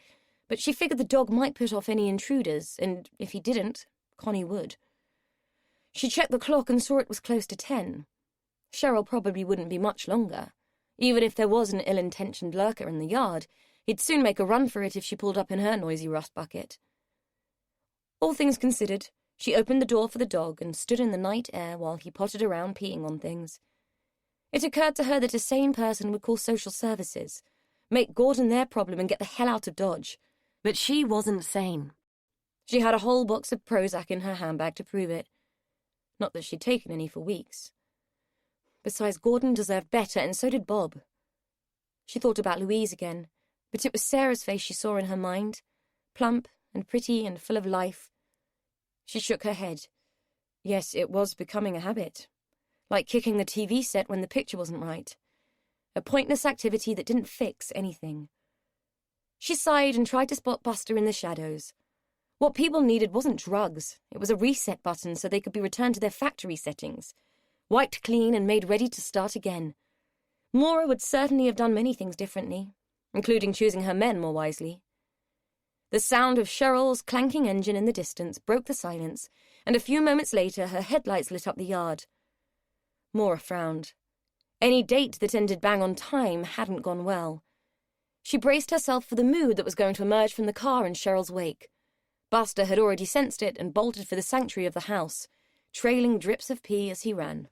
but she figured the dog might put off any intruders, and if he didn't, Connie would. She checked the clock and saw it was close to 10. Cheryl probably wouldn't be much longer. Even if there was an ill-intentioned lurker in the yard, he'd soon make a run for it if she pulled up in her noisy rust bucket. All things considered, she opened the door for the dog and stood in the night air while he pottered around peeing on things. It occurred to her that a sane person would call social services, make Gordon their problem and get the hell out of Dodge. But she wasn't sane. She had a whole box of Prozac in her handbag to prove it. Not that she'd taken any for weeks. Besides, Gordon deserved better, and so did Bob. She thought about Louise again, but it was Sarah's face she saw in her mind, plump and pretty and full of life. She shook her head. Yes, it was becoming a habit. Like kicking the TV set when the picture wasn't right. A pointless activity that didn't fix anything. She sighed and tried to spot Buster in the shadows. What people needed wasn't drugs. It was a reset button so they could be returned to their factory settings, wiped clean and made ready to start again. Maura would certainly have done many things differently, including choosing her men more wisely. The sound of Cheryl's clanking engine in the distance broke the silence, and a few moments later her headlights lit up the yard. Maura frowned. Any date that ended bang on time hadn't gone well. She braced herself for the mood that was going to emerge from the car in Cheryl's wake. Buster had already sensed it and bolted for the sanctuary of the house, trailing drips of pee as he ran.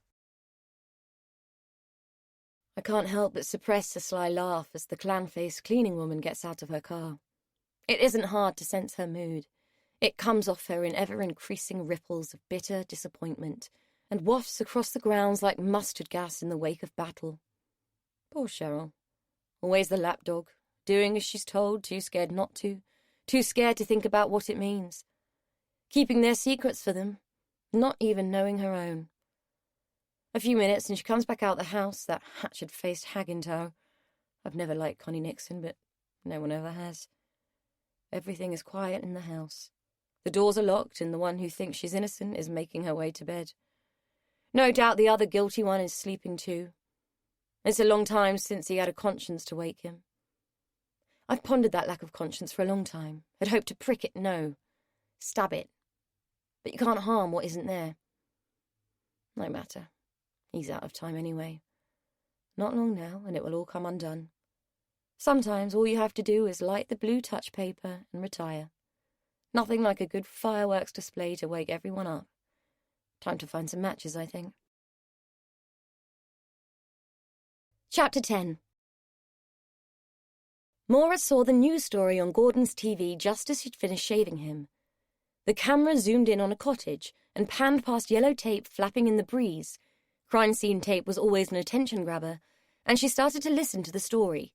I can't help but suppress a sly laugh as the clown-faced cleaning woman gets out of her car. It isn't hard to sense her mood. It comes off her in ever-increasing ripples of bitter disappointment and wafts across the grounds like mustard gas in the wake of battle. Poor Cheryl. Always the lapdog, doing as she's told, too scared not to, too scared to think about what it means. Keeping their secrets for them, not even knowing her own. A few minutes and she comes back out the house, that hatchet-faced hag in tow. I've never liked Connie Nixon, but no one ever has. Everything is quiet in the house. The doors are locked, and the one who thinks she's innocent is making her way to bed. No doubt the other guilty one is sleeping too. It's a long time since he had a conscience to wake him. I've pondered that lack of conscience for a long time, had hoped to prick it, no, stab it. But you can't harm what isn't there. No matter. He's out of time anyway. Not long now, and it will all come undone. Sometimes all you have to do is light the blue touch paper and retire. Nothing like a good fireworks display to wake everyone up. Time to find some matches, I think. Chapter 10. Maura saw the news story on Gordon's TV just as she'd finished shaving him. The camera zoomed in on a cottage and panned past yellow tape flapping in the breeze. Crime scene tape was always an attention grabber, and she started to listen to the story.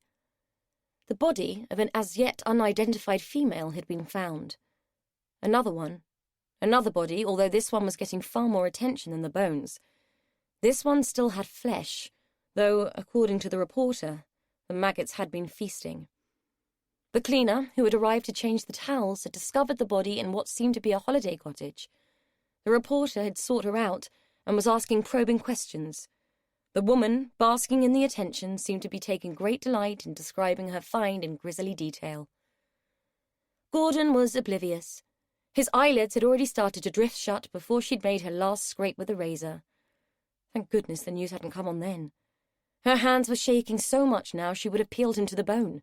The body of an as-yet unidentified female had been found. Another body, although this one was getting far more attention than the bones. This one still had flesh, though, according to the reporter, the maggots had been feasting. The cleaner, who had arrived to change the towels, had discovered the body in what seemed to be a holiday cottage. The reporter had sought her out and was asking probing questions. The woman, basking in the attention, seemed to be taking great delight in describing her find in grisly detail. Gordon was oblivious. His eyelids had already started to drift shut before she'd made her last scrape with the razor. Thank goodness the news hadn't come on then. Her hands were shaking so much now she would have peeled him to the bone.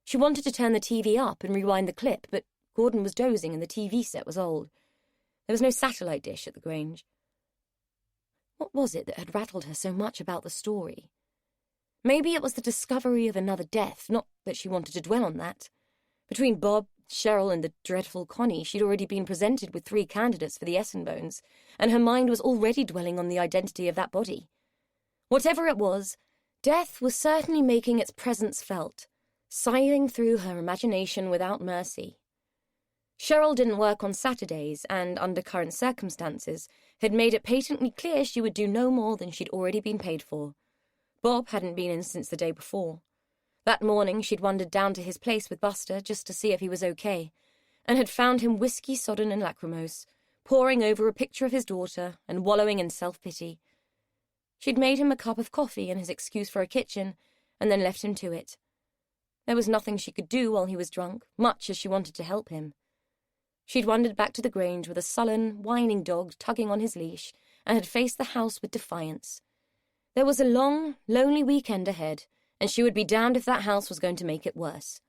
She wanted to turn the TV up and rewind the clip, but Gordon was dozing and the TV set was old. There was no satellite dish at the Grange. What was it that had rattled her so much about the story? Maybe it was the discovery of another death, not that she wanted to dwell on that. Between Bob, Cheryl, and the dreadful Connie, she'd already been presented with 3 candidates for the Essen bones, and her mind was already dwelling on the identity of that body. Whatever it was, death was certainly making its presence felt, scything through her imagination without mercy. Cheryl didn't work on Saturdays and, under current circumstances, had made it patently clear she would do no more than she'd already been paid for. Bob hadn't been in since the day before. That morning she'd wandered down to his place with Buster just to see if he was okay, and had found him whiskey-sodden and lachrymose, poring over a picture of his daughter and wallowing in self-pity. She'd made him a cup of coffee and his excuse for a kitchen, and then left him to it. There was nothing she could do while he was drunk, much as she wanted to help him. She'd wandered back to the Grange with a sullen, whining dog tugging on his leash, and had faced the house with defiance. There was a long, lonely weekend ahead, and she would be damned if that house was going to make it worse.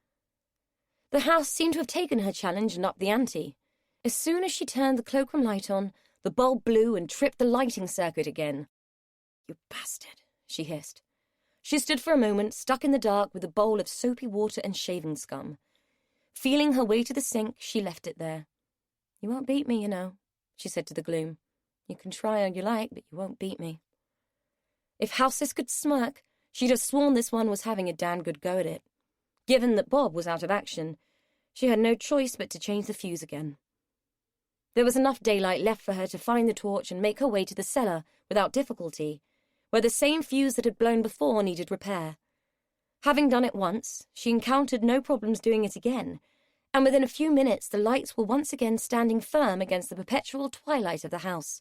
The house seemed to have taken her challenge and upped the ante. As soon as she turned the cloakroom light on, the bulb blew and tripped the lighting circuit again. "You bastard," she hissed. She stood for a moment, stuck in the dark with a bowl of soapy water and shaving scum. Feeling her way to the sink, she left it there. "You won't beat me, you know," she said to the gloom. "You can try all you like, but you won't beat me." If houses could smirk, she'd have sworn this one was having a damn good go at it. Given that Bob was out of action, she had no choice but to change the fuse again. There was enough daylight left for her to find the torch and make her way to the cellar without difficulty, where the same fuse that had blown before needed repair. Having done it once, she encountered no problems doing it again, and within a few minutes the lights were once again standing firm against the perpetual twilight of the house.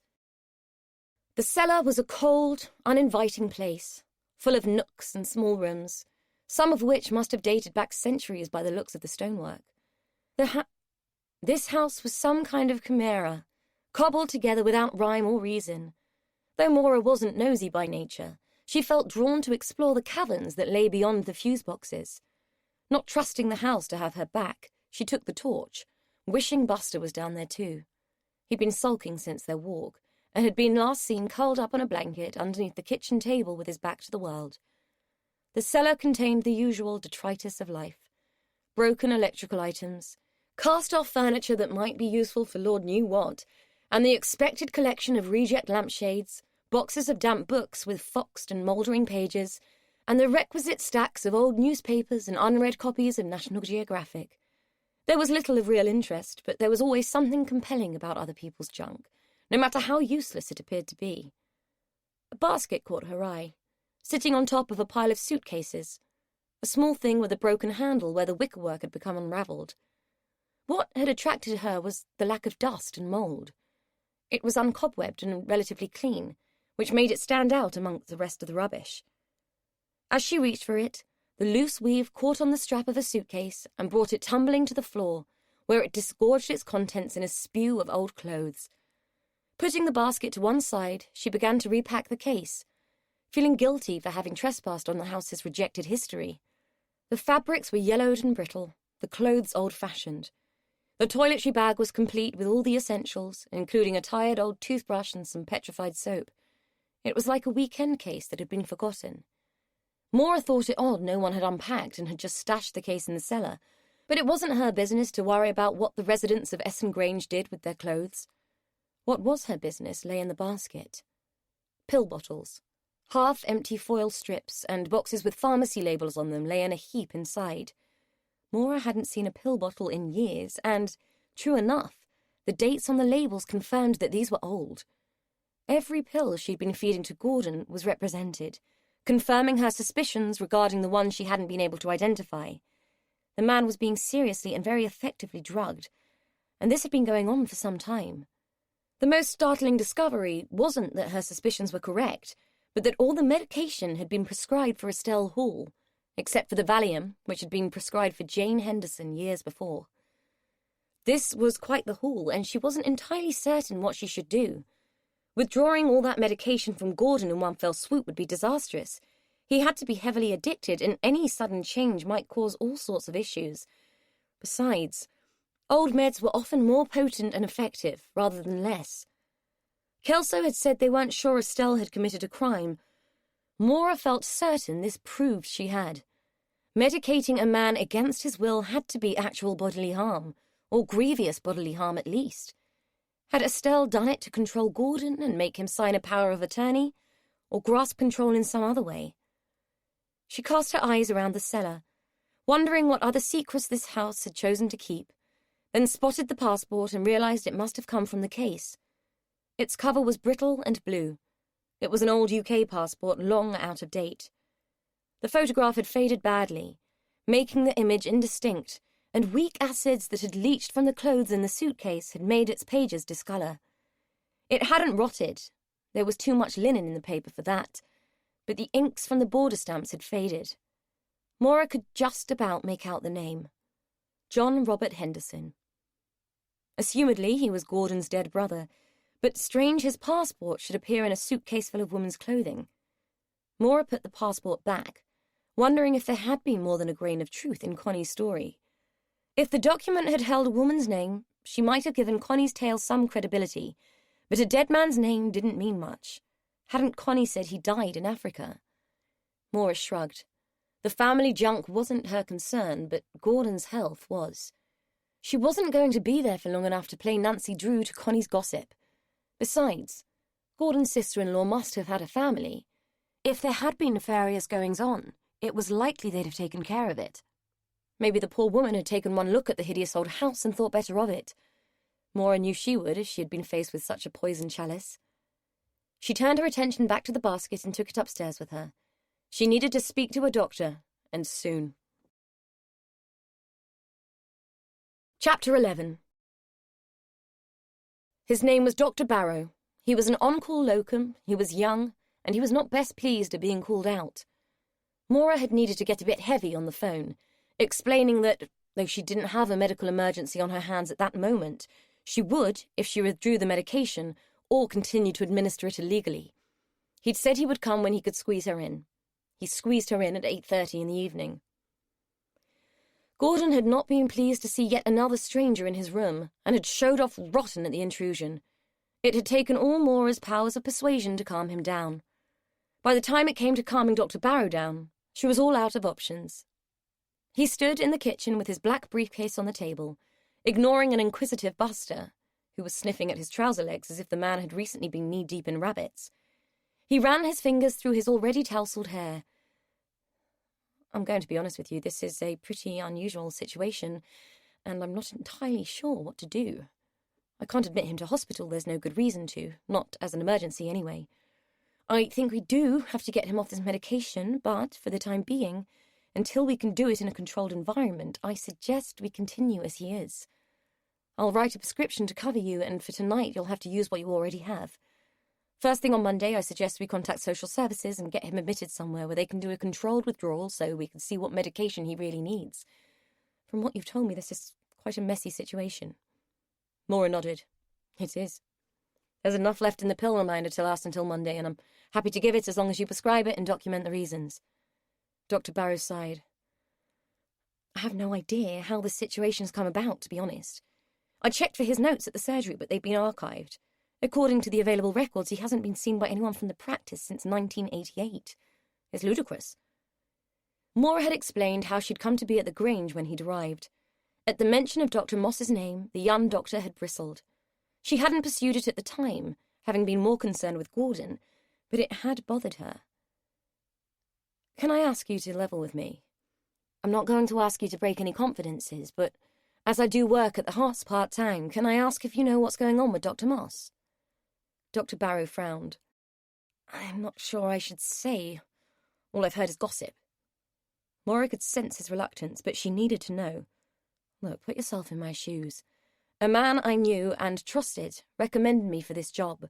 The cellar was a cold, uninviting place, full of nooks and small rooms, some of which must have dated back centuries by the looks of the stonework. This house was some kind of chimera, cobbled together without rhyme or reason. Though Maura wasn't nosy by nature, she felt drawn to explore the caverns that lay beyond the fuse boxes. Not trusting the house to have her back, she took the torch, wishing Buster was down there too. He'd been sulking since their walk, and had been last seen curled up on a blanket underneath the kitchen table with his back to the world. The cellar contained the usual detritus of life: broken electrical items, cast-off furniture that might be useful for Lord knew what, and the expected collection of reject lampshades, boxes of damp books with foxed and mouldering pages, and the requisite stacks of old newspapers and unread copies of National Geographic. There was little of real interest, but there was always something compelling about other people's junk, no matter how useless it appeared to be. A basket caught her eye, sitting on top of a pile of suitcases, a small thing with a broken handle where the wickerwork had become unravelled. What had attracted her was the lack of dust and mould. It was uncobwebbed and relatively clean, which made it stand out amongst the rest of the rubbish. As she reached for it, the loose weave caught on the strap of a suitcase and brought it tumbling to the floor, where it disgorged its contents in a spew of old clothes. Putting the basket to one side, she began to repack the case, feeling guilty for having trespassed on the house's rejected history. The fabrics were yellowed and brittle, the clothes old-fashioned. The toiletry bag was complete with all the essentials, including a tired old toothbrush and some petrified soap. It was like a weekend case that had been forgotten. Maura thought it odd no one had unpacked and had just stashed the case in the cellar, but it wasn't her business to worry about what the residents of Essen Grange did with their clothes. What was her business lay in the basket. Pill bottles, half-empty foil strips, and boxes with pharmacy labels on them lay in a heap inside. Maura hadn't seen a pill bottle in years, and, true enough, the dates on the labels confirmed that these were old. Every pill she'd been feeding to Gordon was represented, confirming her suspicions regarding the one she hadn't been able to identify. The man was being seriously and very effectively drugged, and this had been going on for some time. The most startling discovery wasn't that her suspicions were correct, but that all the medication had been prescribed for Estelle Hall, except for the Valium, which had been prescribed for Jane Henderson years before. This was quite the haul, and she wasn't entirely certain what she should do. Withdrawing all that medication from Gordon in one fell swoop would be disastrous. He had to be heavily addicted, and any sudden change might cause all sorts of issues. Besides, old meds were often more potent and effective, rather than less. Kelso had said they weren't sure Estelle had committed a crime, Maura felt certain this proved she had. Medicating a man against his will had to be actual bodily harm, or grievous bodily harm at least. Had Estelle done it to control Gordon and make him sign a power of attorney, or grasp control in some other way? She cast her eyes around the cellar, wondering what other secrets this house had chosen to keep, then spotted the passport and realized it must have come from the case. Its cover was brittle and blue. It was an old UK passport, long out of date. The photograph had faded badly, making the image indistinct, and weak acids that had leached from the clothes in the suitcase had made its pages discolor. It hadn't rotted. There was too much linen in the paper for that, but the inks from the border stamps had faded. Maura could just about make out the name. John Robert Henderson. Assumedly, he was Gordon's dead brother, but strange his passport should appear in a suitcase full of women's clothing. Maura put the passport back, wondering if there had been more than a grain of truth in Connie's story. If the document had held a woman's name, she might have given Connie's tale some credibility, but a dead man's name didn't mean much. Hadn't Connie said he died in Africa? Maura shrugged. The family junk wasn't her concern, but Gordon's health was. She wasn't going to be there for long enough to play Nancy Drew to Connie's gossip. Besides, Gordon's sister-in-law must have had a family. If there had been nefarious goings-on, it was likely they'd have taken care of it. Maybe the poor woman had taken one look at the hideous old house and thought better of it. Maura knew she would if she had been faced with such a poisoned chalice. She turned her attention back to the basket and took it upstairs with her. She needed to speak to a doctor, and soon. Chapter 11. His name was Dr. Barrow. He was an on-call locum, he was young, and he was not best pleased at being called out. Maura had needed to get a bit heavy on the phone, explaining that, though she didn't have a medical emergency on her hands at that moment, she would if she withdrew the medication or continued to administer it illegally. He'd said he would come when he could squeeze her in. He squeezed her in at 8:30 in the evening. Gordon had not been pleased to see yet another stranger in his room, and had showed off rotten at the intrusion. It had taken all Maura's powers of persuasion to calm him down. By the time it came to calming Dr. Barrow down, she was all out of options. He stood in the kitchen with his black briefcase on the table, ignoring an inquisitive Buster, who was sniffing at his trouser legs as if the man had recently been knee-deep in rabbits. He ran his fingers through his already tousled hair. I'm going to be honest with you, this is a pretty unusual situation, and I'm not entirely sure what to do. I can't admit him to hospital, there's no good reason to, not as an emergency anyway. I think we do have to get him off this medication, but for the time being, until we can do it in a controlled environment, I suggest we continue as he is. I'll write a prescription to cover you, and for tonight you'll have to use what you already have. First thing on Monday, I suggest we contact social services and get him admitted somewhere where they can do a controlled withdrawal so we can see what medication he really needs. From what you've told me, this is quite a messy situation. Maura nodded. It is. There's enough left in the pill reminder to last until Monday, and I'm happy to give it as long as you prescribe it and document the reasons. Dr. Barrow sighed. I have no idea how this situation's come about, to be honest. I checked for his notes at the surgery, but they've been archived. According to the available records, he hasn't been seen by anyone from the practice since 1988. It's ludicrous. Maura had explained how she'd come to be at the Grange when he'd arrived. At the mention of Dr. Moss's name, the young doctor had bristled. She hadn't pursued it at the time, having been more concerned with Gordon, but it had bothered her. Can I ask you to level with me? I'm not going to ask you to break any confidences, but as I do work at the Hearts part-time, can I ask if you know what's going on with Dr. Moss? Dr. Barrow frowned. I'm not sure I should say. All I've heard is gossip. Maura could sense his reluctance, but she needed to know. Look, put yourself in my shoes. A man I knew and trusted recommended me for this job.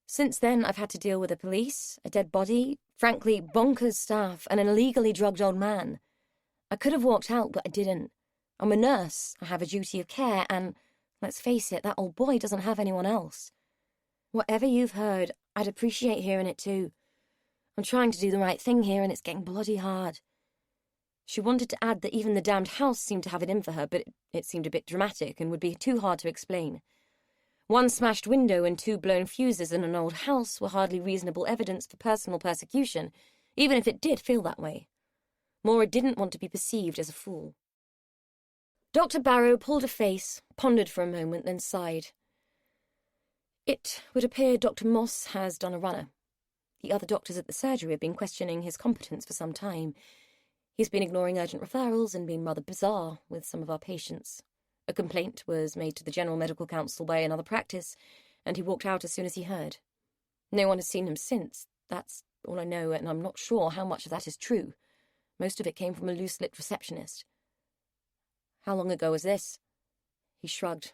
Since then, I've had to deal with the police, a dead body, frankly, bonkers staff, and an illegally drugged old man. I could have walked out, but I didn't. I'm a nurse, I have a duty of care, and, let's face it, that old boy doesn't have anyone else. Whatever you've heard, I'd appreciate hearing it too. I'm trying to do the right thing here, and it's getting bloody hard. She wanted to add that even the damned house seemed to have it in for her, but it seemed a bit dramatic and would be too hard to explain. One smashed window and 2 blown fuses in an old house were hardly reasonable evidence for personal persecution, even if it did feel that way. Maura didn't want to be perceived as a fool. Dr. Barrow pulled a face, pondered for a moment, then sighed. It would appear Dr. Moss has done a runner. The other doctors at the surgery have been questioning his competence for some time. He's been ignoring urgent referrals and been rather bizarre with some of our patients. A complaint was made to the General Medical Council by another practice, and he walked out as soon as he heard. No one has seen him since. That's all I know, and I'm not sure how much of that is true. Most of it came from a loose-lipped receptionist. How long ago was this? He shrugged.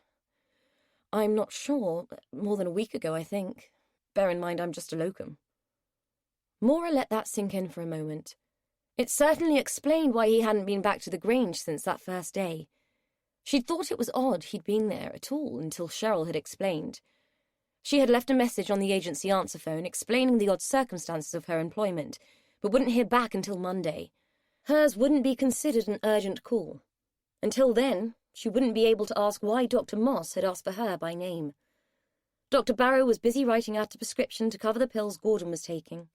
I'm not sure. More than a week ago, I think. Bear in mind I'm just a locum. Maura let that sink in for a moment. It certainly explained why he hadn't been back to the Grange since that first day. She'd thought it was odd he'd been there at all until Cheryl had explained. She had left a message on the agency answer phone explaining the odd circumstances of her employment, but wouldn't hear back until Monday. Hers wouldn't be considered an urgent call. Until then, she wouldn't be able to ask why Dr. Moss had asked for her by name. Dr. Barrow was busy writing out a prescription to cover the pills Gordon was taking.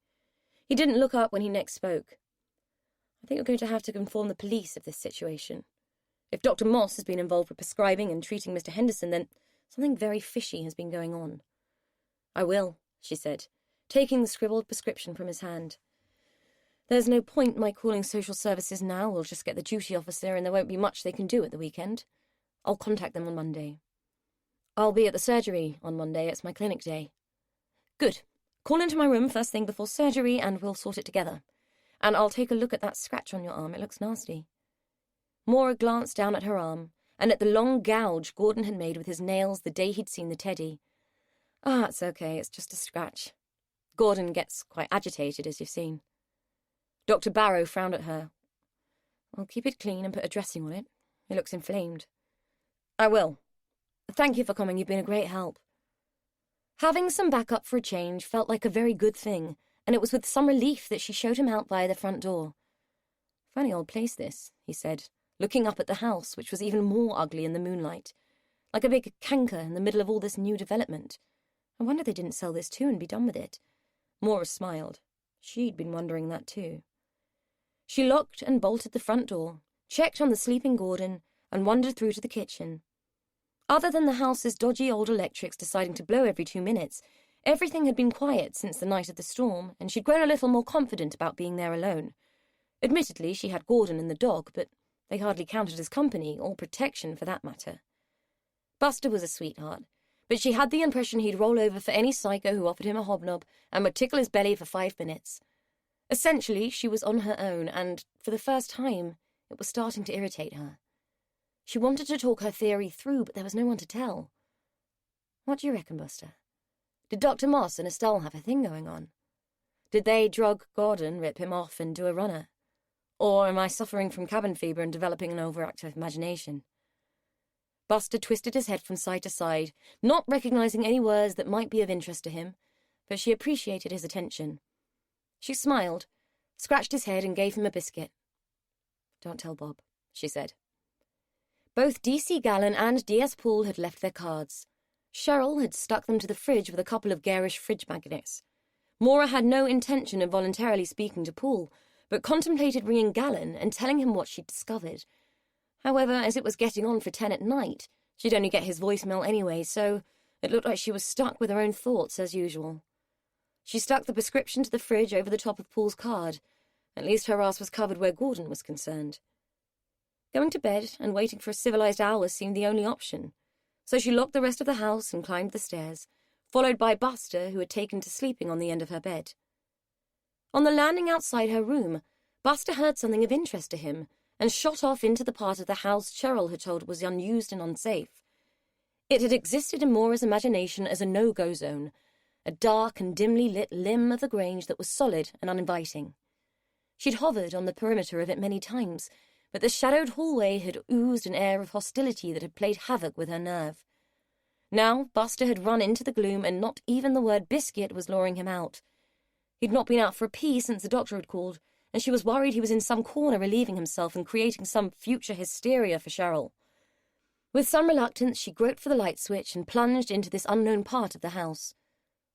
He didn't look up when he next spoke. I think you're going to have to inform the police of this situation. If Dr. Moss has been involved with prescribing and treating Mr. Henderson, then something very fishy has been going on. I will, she said, taking the scribbled prescription from his hand. There's no point my calling social services now. We'll just get the duty officer and there won't be much they can do at the weekend. I'll contact them on Monday. I'll be at the surgery on Monday. It's my clinic day. Good. Call into my room first thing before surgery and we'll sort it together. And I'll take a look at that scratch on your arm. It looks nasty. Maura glanced down at her arm and at the long gouge Gordon had made with his nails the day he'd seen the teddy. It's okay. It's just a scratch. Gordon gets quite agitated, as you've seen. Dr. Barrow frowned at her. I'll keep it clean and put a dressing on it. It looks inflamed. I will. Thank you for coming. You've been a great help. Having some backup for a change felt like a very good thing, and it was with some relief that she showed him out via the front door. Funny old place, this, he said, looking up at the house, which was even more ugly in the moonlight, like a big canker in the middle of all this new development. I wonder they didn't sell this too and be done with it. Maura smiled. She'd been wondering that too. She locked and bolted the front door, checked on the sleeping Gordon, and wandered through to the kitchen. Other than the house's dodgy old electrics deciding to blow every 2 minutes, everything had been quiet since the night of the storm, and she'd grown a little more confident about being there alone. Admittedly, she had Gordon and the dog, but they hardly counted as company, or protection for that matter. Buster was a sweetheart, but she had the impression he'd roll over for any psycho who offered him a hobnob and would tickle his belly for 5 minutes. Essentially, she was on her own, and, for the first time, it was starting to irritate her. She wanted to talk her theory through, but there was no one to tell. What do you reckon, Buster? Did Dr. Moss and Estelle have a thing going on? Did they drug Gordon, rip him off, and do a runner? Or am I suffering from cabin fever and developing an overactive imagination? Buster twisted his head from side to side, not recognizing any words that might be of interest to him, but she appreciated his attention. She smiled, scratched his head, and gave him a biscuit. Don't tell Bob, she said. Both D.C. Gallen and D.S. Poole had left their cards. Cheryl had stuck them to the fridge with a couple of garish fridge magnets. Maura had no intention of voluntarily speaking to Poole, but contemplated ringing Gallen and telling him what she'd discovered. However, as it was getting on for 10 at night, she'd only get his voicemail anyway, so it looked like she was stuck with her own thoughts as usual. She stuck the prescription to the fridge over the top of Poole's card. At least her ass was covered where Gordon was concerned. Going to bed and waiting for a civilized hour seemed the only option, so she locked the rest of the house and climbed the stairs, followed by Buster, who had taken to sleeping on the end of her bed. On the landing outside her room, Buster heard something of interest to him and shot off into the part of the house Cheryl had told was unused and unsafe. It had existed in Maura's imagination as a no-go zone, a dark and dimly lit limb of the Grange that was solid and uninviting. She'd hovered on the perimeter of it many times, but the shadowed hallway had oozed an air of hostility that had played havoc with her nerve. Now Buster had run into the gloom, and not even the word biscuit was luring him out. He'd not been out for a pee since the doctor had called, and she was worried he was in some corner relieving himself and creating some future hysteria for Cheryl. With some reluctance, she groped for the light switch and plunged into this unknown part of the house.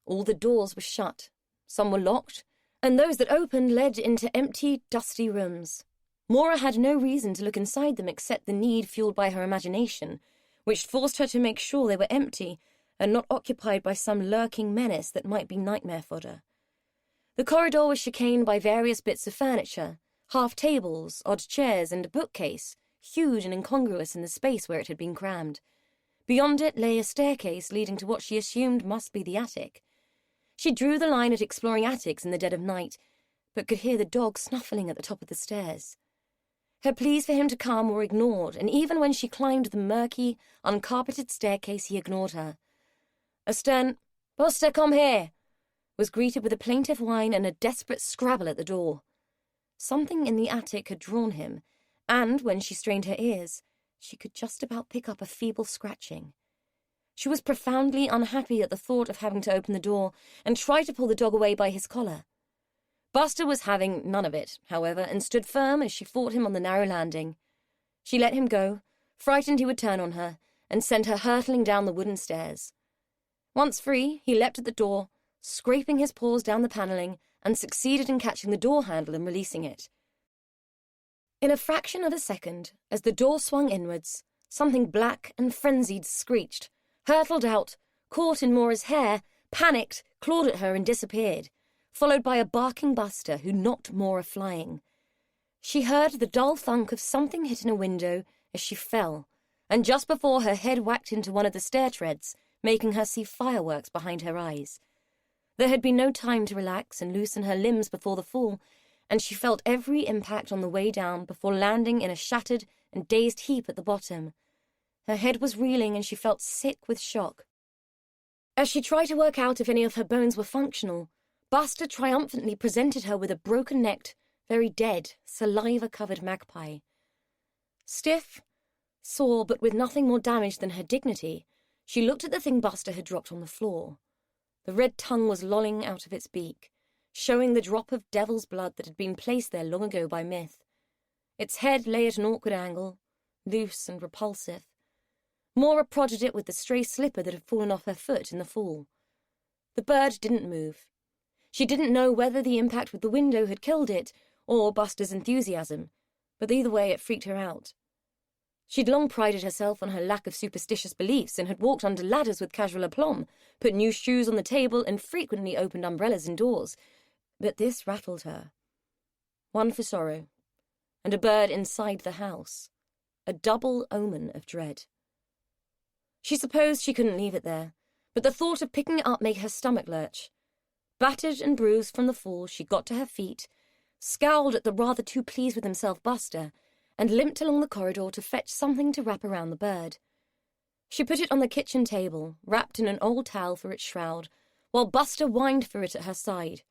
All the doors were shut. Some were locked, and those that opened led into empty, dusty rooms. Maura had no reason to look inside them except the need fueled by her imagination, which forced her to make sure they were empty and not occupied by some lurking menace that might be nightmare fodder. The corridor was chicaned by various bits of furniture, half tables, odd chairs, and a bookcase, huge and incongruous in the space where it had been crammed. Beyond it lay a staircase leading to what she assumed must be the attic. She drew the line at exploring attics in the dead of night, but could hear the dog snuffling at the top of the stairs. Her pleas for him to come were ignored, and even when she climbed the murky, uncarpeted staircase, he ignored her. A stern, "Buster, come here," was greeted with a plaintive whine and a desperate scrabble at the door. Something in the attic had drawn him, and when she strained her ears, she could just about pick up a feeble scratching. She was profoundly unhappy at the thought of having to open the door and try to pull the dog away by his collar. Buster was having none of it, however, and stood firm as she fought him on the narrow landing. She let him go, frightened he would turn on her, and sent her hurtling down the wooden stairs. Once free, he leapt at the door, scraping his paws down the panelling, and succeeded in catching the door handle and releasing it. In a fraction of a second, as the door swung inwards, something black and frenzied screeched, hurtled out, caught in Maura's hair, panicked, clawed at her and disappeared, followed by a barking Buster who knocked Maura flying. She heard the dull thunk of something hitting a window as she fell, and just before her head whacked into one of the stair treads, making her see fireworks behind her eyes. There had been no time to relax and loosen her limbs before the fall, and she felt every impact on the way down before landing in a shattered and dazed heap at the bottom. Her head was reeling and she felt sick with shock. As she tried to work out if any of her bones were functional, Buster triumphantly presented her with a broken-necked, very dead, saliva-covered magpie. Stiff, sore, but with nothing more damaged than her dignity, she looked at the thing Buster had dropped on the floor. The red tongue was lolling out of its beak, showing the drop of devil's blood that had been placed there long ago by myth. Its head lay at an awkward angle, loose and repulsive. Maura prodded it with the stray slipper that had fallen off her foot in the fall. The bird didn't move. She didn't know whether the impact with the window had killed it, or Buster's enthusiasm, but either way it freaked her out. She'd long prided herself on her lack of superstitious beliefs and had walked under ladders with casual aplomb, put new shoes on the table and frequently opened umbrellas indoors. But this rattled her. One for sorrow, and a bird inside the house. A double omen of dread. She supposed she couldn't leave it there, but the thought of picking it up made her stomach lurch. Battered and bruised from the fall, she got to her feet, scowled at the rather too pleased with himself Buster, and limped along the corridor to fetch something to wrap around the bird. She put it on the kitchen table, wrapped in an old towel for its shroud, while Buster whined for it at her side.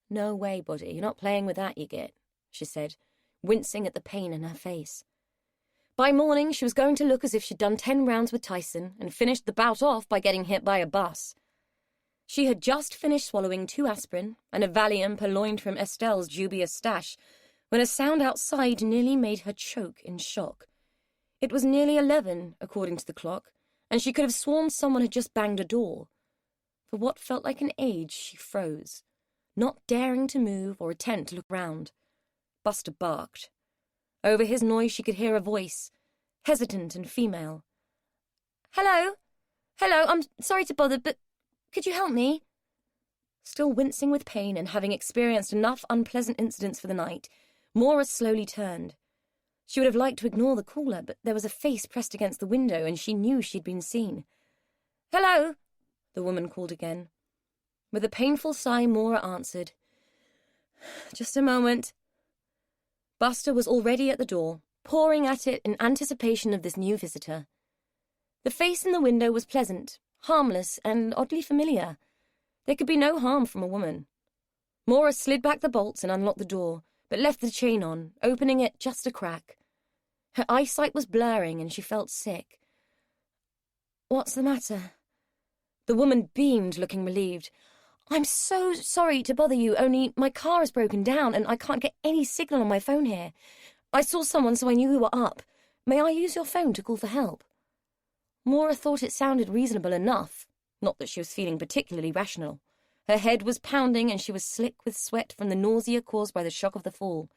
"No way, buddy, you're not playing with that, you get," she said, wincing at the pain in her face. By morning, she was going to look as if she'd done 10 rounds with Tyson and finished the bout off by getting hit by a bus. She had just finished swallowing 2 aspirin and a Valium purloined from Estelle's dubious stash when a sound outside nearly made her choke in shock. It was nearly 11, according to the clock, and she could have sworn someone had just banged a door. For what felt like an age, she froze, not daring to move or attempt to look round. Buster barked. Over his noise she could hear a voice, hesitant and female. "Hello? Hello, I'm sorry to bother, but could you help me?" Still wincing with pain and having experienced enough unpleasant incidents for the night, Maura slowly turned. She would have liked to ignore the caller, but there was a face pressed against the window and she knew she'd been seen. "Hello?" the woman called again. With a painful sigh, Maura answered. "Just a moment." Buster was already at the door, pawing at it in anticipation of this new visitor. The face in the window was pleasant, harmless, and oddly familiar. There could be no harm from a woman. Maura slid back the bolts and unlocked the door, but left the chain on, opening it just a crack. Her eyesight was blurring and she felt sick. "What's the matter?" The woman beamed, looking relieved. "I'm so sorry to bother you, only my car is broken down and I can't get any signal on my phone here. I saw someone, so I knew you were up. May I use your phone to call for help?" Maura thought it sounded reasonable enough, not that she was feeling particularly rational. Her head was pounding and she was slick with sweat from the nausea caused by the shock of the fall.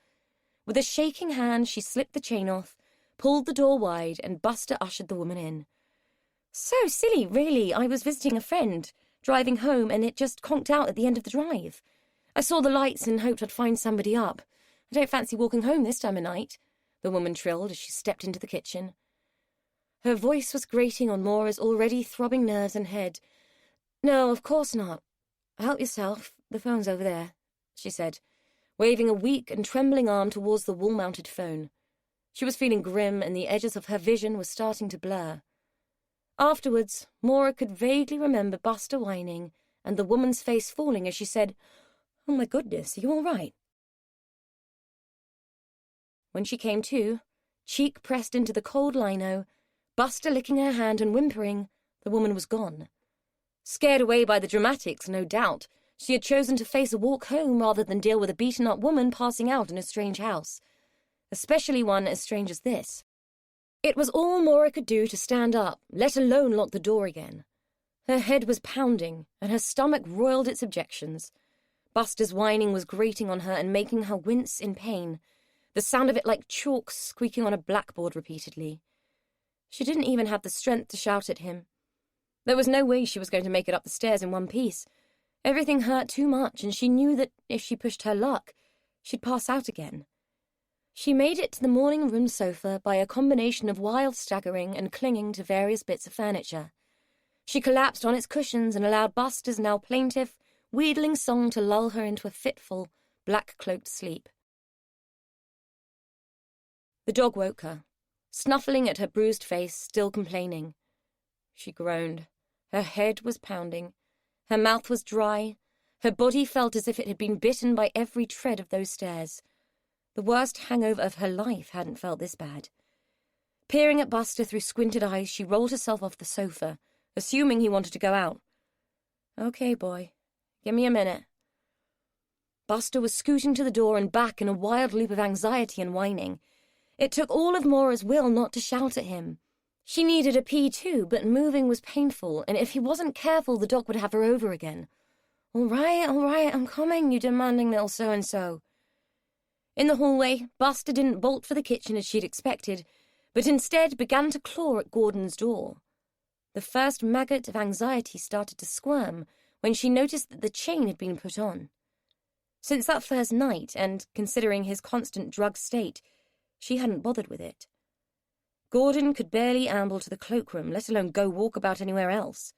With a shaking hand, she slipped the chain off, pulled the door wide, and Buster ushered the woman in. "So silly, really. I was visiting a friend, driving home, and it just conked out at the end of the drive. I saw the lights and hoped I'd find somebody up. I don't fancy walking home this time of night," the woman trilled as she stepped into the kitchen. Her voice was grating on Maura's already throbbing nerves and head. "No, of course not. Help yourself. The phone's over there," she said, waving a weak and trembling arm towards the wall-mounted phone. She was feeling grim, and the edges of her vision were starting to blur. Afterwards, Maura could vaguely remember Buster whining and the woman's face falling as she said, "Oh my goodness, are you all right?" When she came to, cheek pressed into the cold lino, Buster licking her hand and whimpering, the woman was gone. Scared away by the dramatics, no doubt, she had chosen to face a walk home rather than deal with a beaten-up woman passing out in a strange house, especially one as strange as this. It was all Maura could do to stand up, let alone lock the door again. Her head was pounding, and her stomach roiled its objections. Buster's whining was grating on her and making her wince in pain, the sound of it like chalk squeaking on a blackboard repeatedly. She didn't even have the strength to shout at him. There was no way she was going to make it up the stairs in one piece. Everything hurt too much, and she knew that if she pushed her luck, she'd pass out again. She made it to the morning room sofa by a combination of wild staggering and clinging to various bits of furniture. She collapsed on its cushions and allowed Buster's now plaintive, wheedling song to lull her into a fitful, black-cloaked sleep. The dog woke her, snuffling at her bruised face, still complaining. She groaned. Her head was pounding. Her mouth was dry. Her body felt as if it had been bitten by every tread of those stairs. The worst hangover of her life hadn't felt this bad. Peering at Buster through squinted eyes, she rolled herself off the sofa, assuming he wanted to go out. "Okay, boy. Give me a minute." Buster was scooting to the door and back in a wild loop of anxiety and whining. It took all of Maura's will not to shout at him. She needed a pee too, but moving was painful, and if he wasn't careful, the doc would have her over again. All right, I'm coming, you demanding little so-and-so." In the hallway, Buster didn't bolt for the kitchen as she'd expected, but instead began to claw at Gordon's door. The first maggot of anxiety started to squirm when she noticed that the chain had been put on. Since that first night, and considering his constant drugged state, she hadn't bothered with it. Gordon could barely amble to the cloakroom, let alone go walk about anywhere else.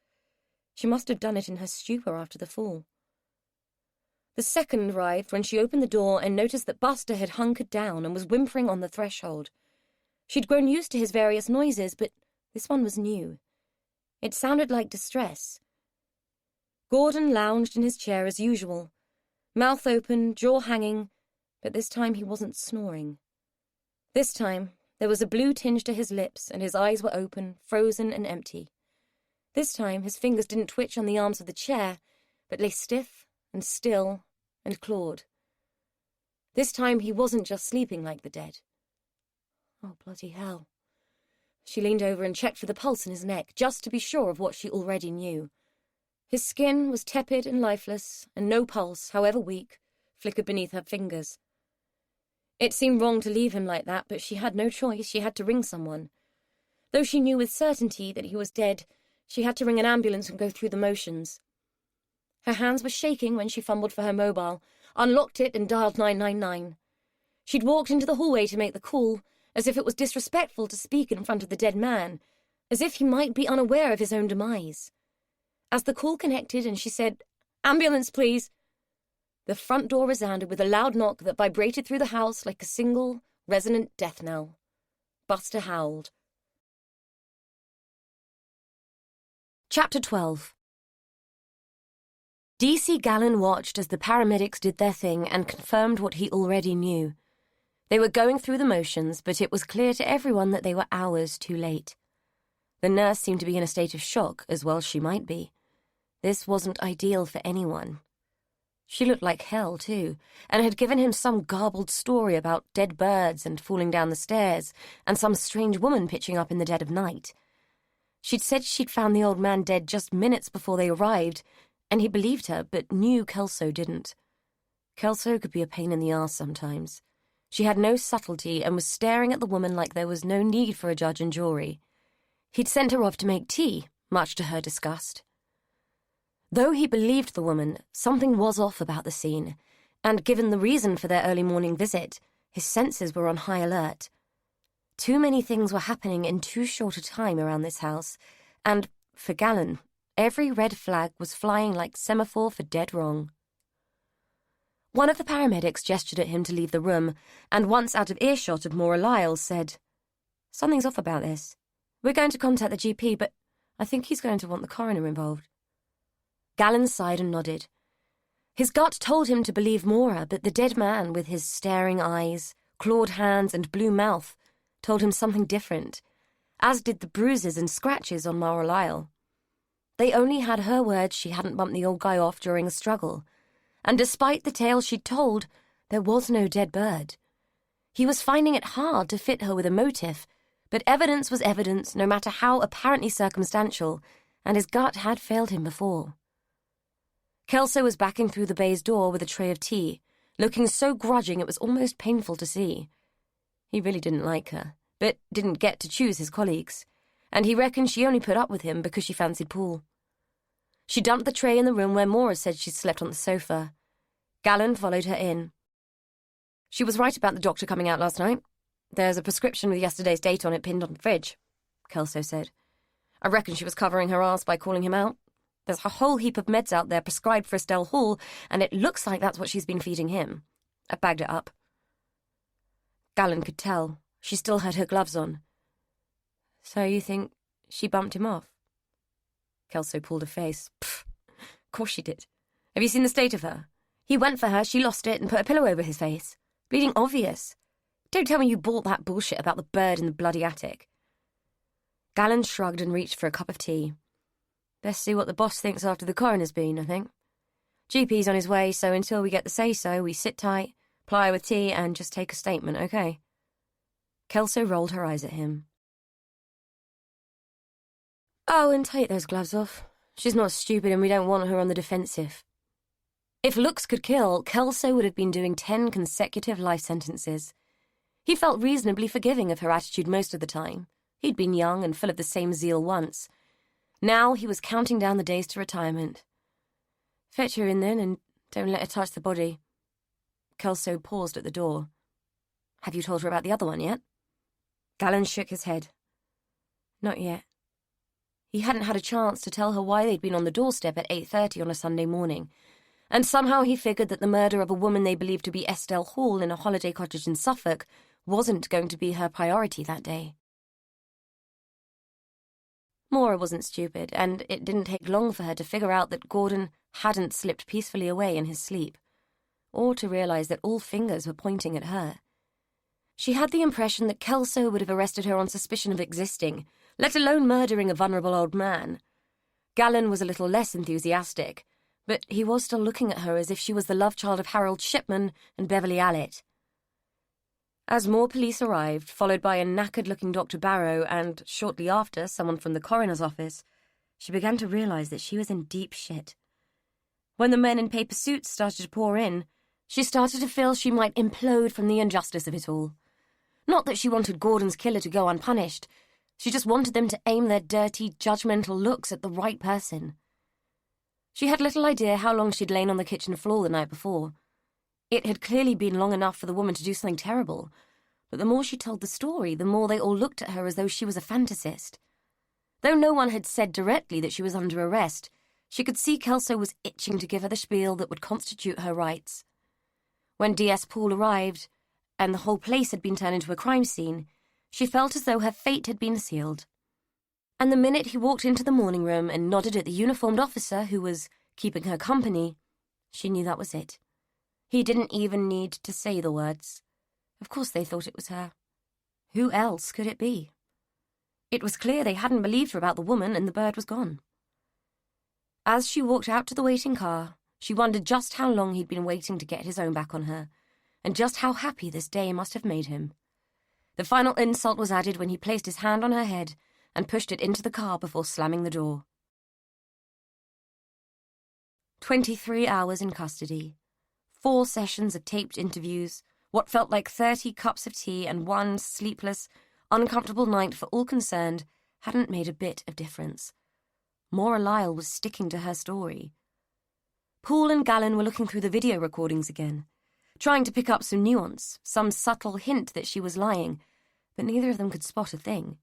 She must have done it in her stupor after the fall. The second arrived when she opened the door and noticed that Buster had hunkered down and was whimpering on the threshold. She'd grown used to his various noises, but this one was new. It sounded like distress. Gordon lounged in his chair as usual, mouth open, jaw hanging, but this time he wasn't snoring. This time, there was a blue tinge to his lips, and his eyes were open, frozen and empty. This time, his fingers didn't twitch on the arms of the chair, but lay stiff and still and clawed. This time, he wasn't just sleeping like the dead. Oh, bloody hell. She leaned over and checked for the pulse in his neck, just to be sure of what she already knew. His skin was tepid and lifeless, and no pulse, however weak, flickered beneath her fingers. It seemed wrong to leave him like that, but she had no choice. She had to ring someone. Though she knew with certainty that he was dead, she had to ring an ambulance and go through the motions. Her hands were shaking when she fumbled for her mobile, unlocked it and dialed 999. She'd walked into the hallway to make the call, as if it was disrespectful to speak in front of the dead man, as if he might be unaware of his own demise. As the call connected and she said, "Ambulance, please," the front door resounded with a loud knock that vibrated through the house like a single, resonant death knell. Buster howled. Chapter 12. DC Gallen watched as the paramedics did their thing and confirmed what he already knew. They were going through the motions, but it was clear to everyone that they were hours too late. The nurse seemed to be in a state of shock, as well she might be. This wasn't ideal for anyone. She looked like hell, too, and had given him some garbled story about dead birds and falling down the stairs, and some strange woman pitching up in the dead of night. She'd said she'd found the old man dead just minutes before they arrived, and he believed her, but knew Kelso didn't. Kelso could be a pain in the arse sometimes. She had no subtlety and was staring at the woman like there was no need for a judge and jury. He'd sent her off to make tea, much to her disgust. Though he believed the woman, something was off about the scene, and given the reason for their early morning visit, his senses were on high alert. Too many things were happening in too short a time around this house, and, for Gallon, every red flag was flying like semaphore for dead wrong. One of the paramedics gestured at him to leave the room, and once out of earshot of Maura Lyles, said, "Something's off about this. We're going to contact the GP, but I think he's going to want the coroner involved." Gallon sighed and nodded. His gut told him to believe Maura, but the dead man, with his staring eyes, clawed hands, and blue mouth, told him something different, as did the bruises and scratches on Maura Lyle. They only had her word she hadn't bumped the old guy off during a struggle, and despite the tale she'd told, there was no dead bird. He was finding it hard to fit her with a motive, but evidence was evidence, no matter how apparently circumstantial, and his gut had failed him before. Kelso was backing through the baize door with a tray of tea, looking so grudging it was almost painful to see. He really didn't like her, but didn't get to choose his colleagues, and he reckoned she only put up with him because she fancied Paul. She dumped the tray in the room where Maura said she'd slept on the sofa. Gallon followed her in. "She was right about the doctor coming out last night. There's a prescription with yesterday's date on it pinned on the fridge," Kelso said. "I reckon she was covering her arse by calling him out. There's a whole heap of meds out there prescribed for Estelle Hall, and it looks like that's what she's been feeding him. I bagged it up." Gallon could tell. She still had her gloves on. "So you think she bumped him off?" Kelso pulled a face. "Pfft, of course she did. Have you seen the state of her? He went for her, she lost it, and put a pillow over his face. Bleeding obvious. Don't tell me you bought that bullshit about the bird in the bloody attic." Gallon shrugged and reached for a cup of tea. "Best see what the boss thinks after the coroner's been, I think. GP's on his way, so until we get the say-so, we sit tight, ply with tea, and just take a statement, okay?" Kelso rolled her eyes at him. "Oh, and take those gloves off. She's not stupid and we don't want her on the defensive." If looks could kill, Kelso would have been doing 10 consecutive life sentences. He felt reasonably forgiving of her attitude most of the time. He'd been young and full of the same zeal once. Now he was counting down the days to retirement. "Fetch her in then, and don't let her touch the body." Kelso paused at the door. "Have you told her about the other one yet?" Gallon shook his head. "Not yet." He hadn't had a chance to tell her why they'd been on the doorstep at 8:30 on a Sunday morning, and somehow he figured that the murder of a woman they believed to be Estelle Hall in a holiday cottage in Suffolk wasn't going to be her priority that day. Maura wasn't stupid, and it didn't take long for her to figure out that Gordon hadn't slipped peacefully away in his sleep, or to realize that all fingers were pointing at her. She had the impression that Kelso would have arrested her on suspicion of existing, let alone murdering a vulnerable old man. Gallon was a little less enthusiastic, but he was still looking at her as if she was the love child of Harold Shipman and Beverly Allett. As more police arrived, followed by a knackered-looking Dr. Barrow and, shortly after, someone from the coroner's office, she began to realize that she was in deep shit. When the men in paper suits started to pour in, she started to feel she might implode from the injustice of it all. Not that she wanted Gordon's killer to go unpunished. She just wanted them to aim their dirty, judgmental looks at the right person. She had little idea how long she'd lain on the kitchen floor the night before. It had clearly been long enough for the woman to do something terrible, but the more she told the story, the more they all looked at her as though she was a fantasist. Though no one had said directly that she was under arrest, she could see Kelso was itching to give her the spiel that would constitute her rights. When D.S. Paul arrived, and the whole place had been turned into a crime scene, she felt as though her fate had been sealed. And the minute he walked into the morning room and nodded at the uniformed officer who was keeping her company, she knew that was it. He didn't even need to say the words. Of course they thought it was her. Who else could it be? It was clear they hadn't believed her about the woman, and the bird was gone. As she walked out to the waiting car, she wondered just how long he'd been waiting to get his own back on her, and just how happy this day must have made him. The final insult was added when he placed his hand on her head and pushed it into the car before slamming the door. 23 hours in custody, 4 sessions of taped interviews, what felt like 30 cups of tea, and one sleepless, uncomfortable night for all concerned hadn't made a bit of difference. Maura Lyle was sticking to her story. Poole and Gallen were looking through the video recordings again, trying to pick up some nuance, some subtle hint that she was lying, but neither of them could spot a thing.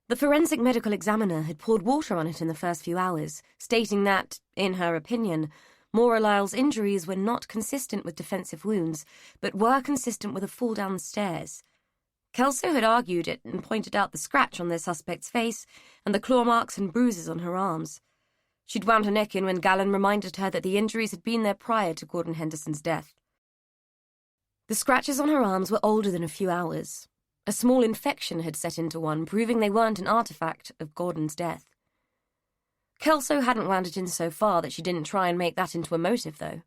The forensic medical examiner had poured water on it in the first few hours, stating that, in her opinion, Maura Lyle's injuries were not consistent with defensive wounds, but were consistent with a fall down the stairs. Kelso had argued it and pointed out the scratch on their suspect's face and the claw marks and bruises on her arms. She'd wound her neck in when Gallen reminded her that the injuries had been there prior to Gordon Henderson's death. The scratches on her arms were older than a few hours. A small infection had set into one, proving they weren't an artifact of Gordon's death. Kelso hadn't wound it in so far that she didn't try and make that into a motive, though.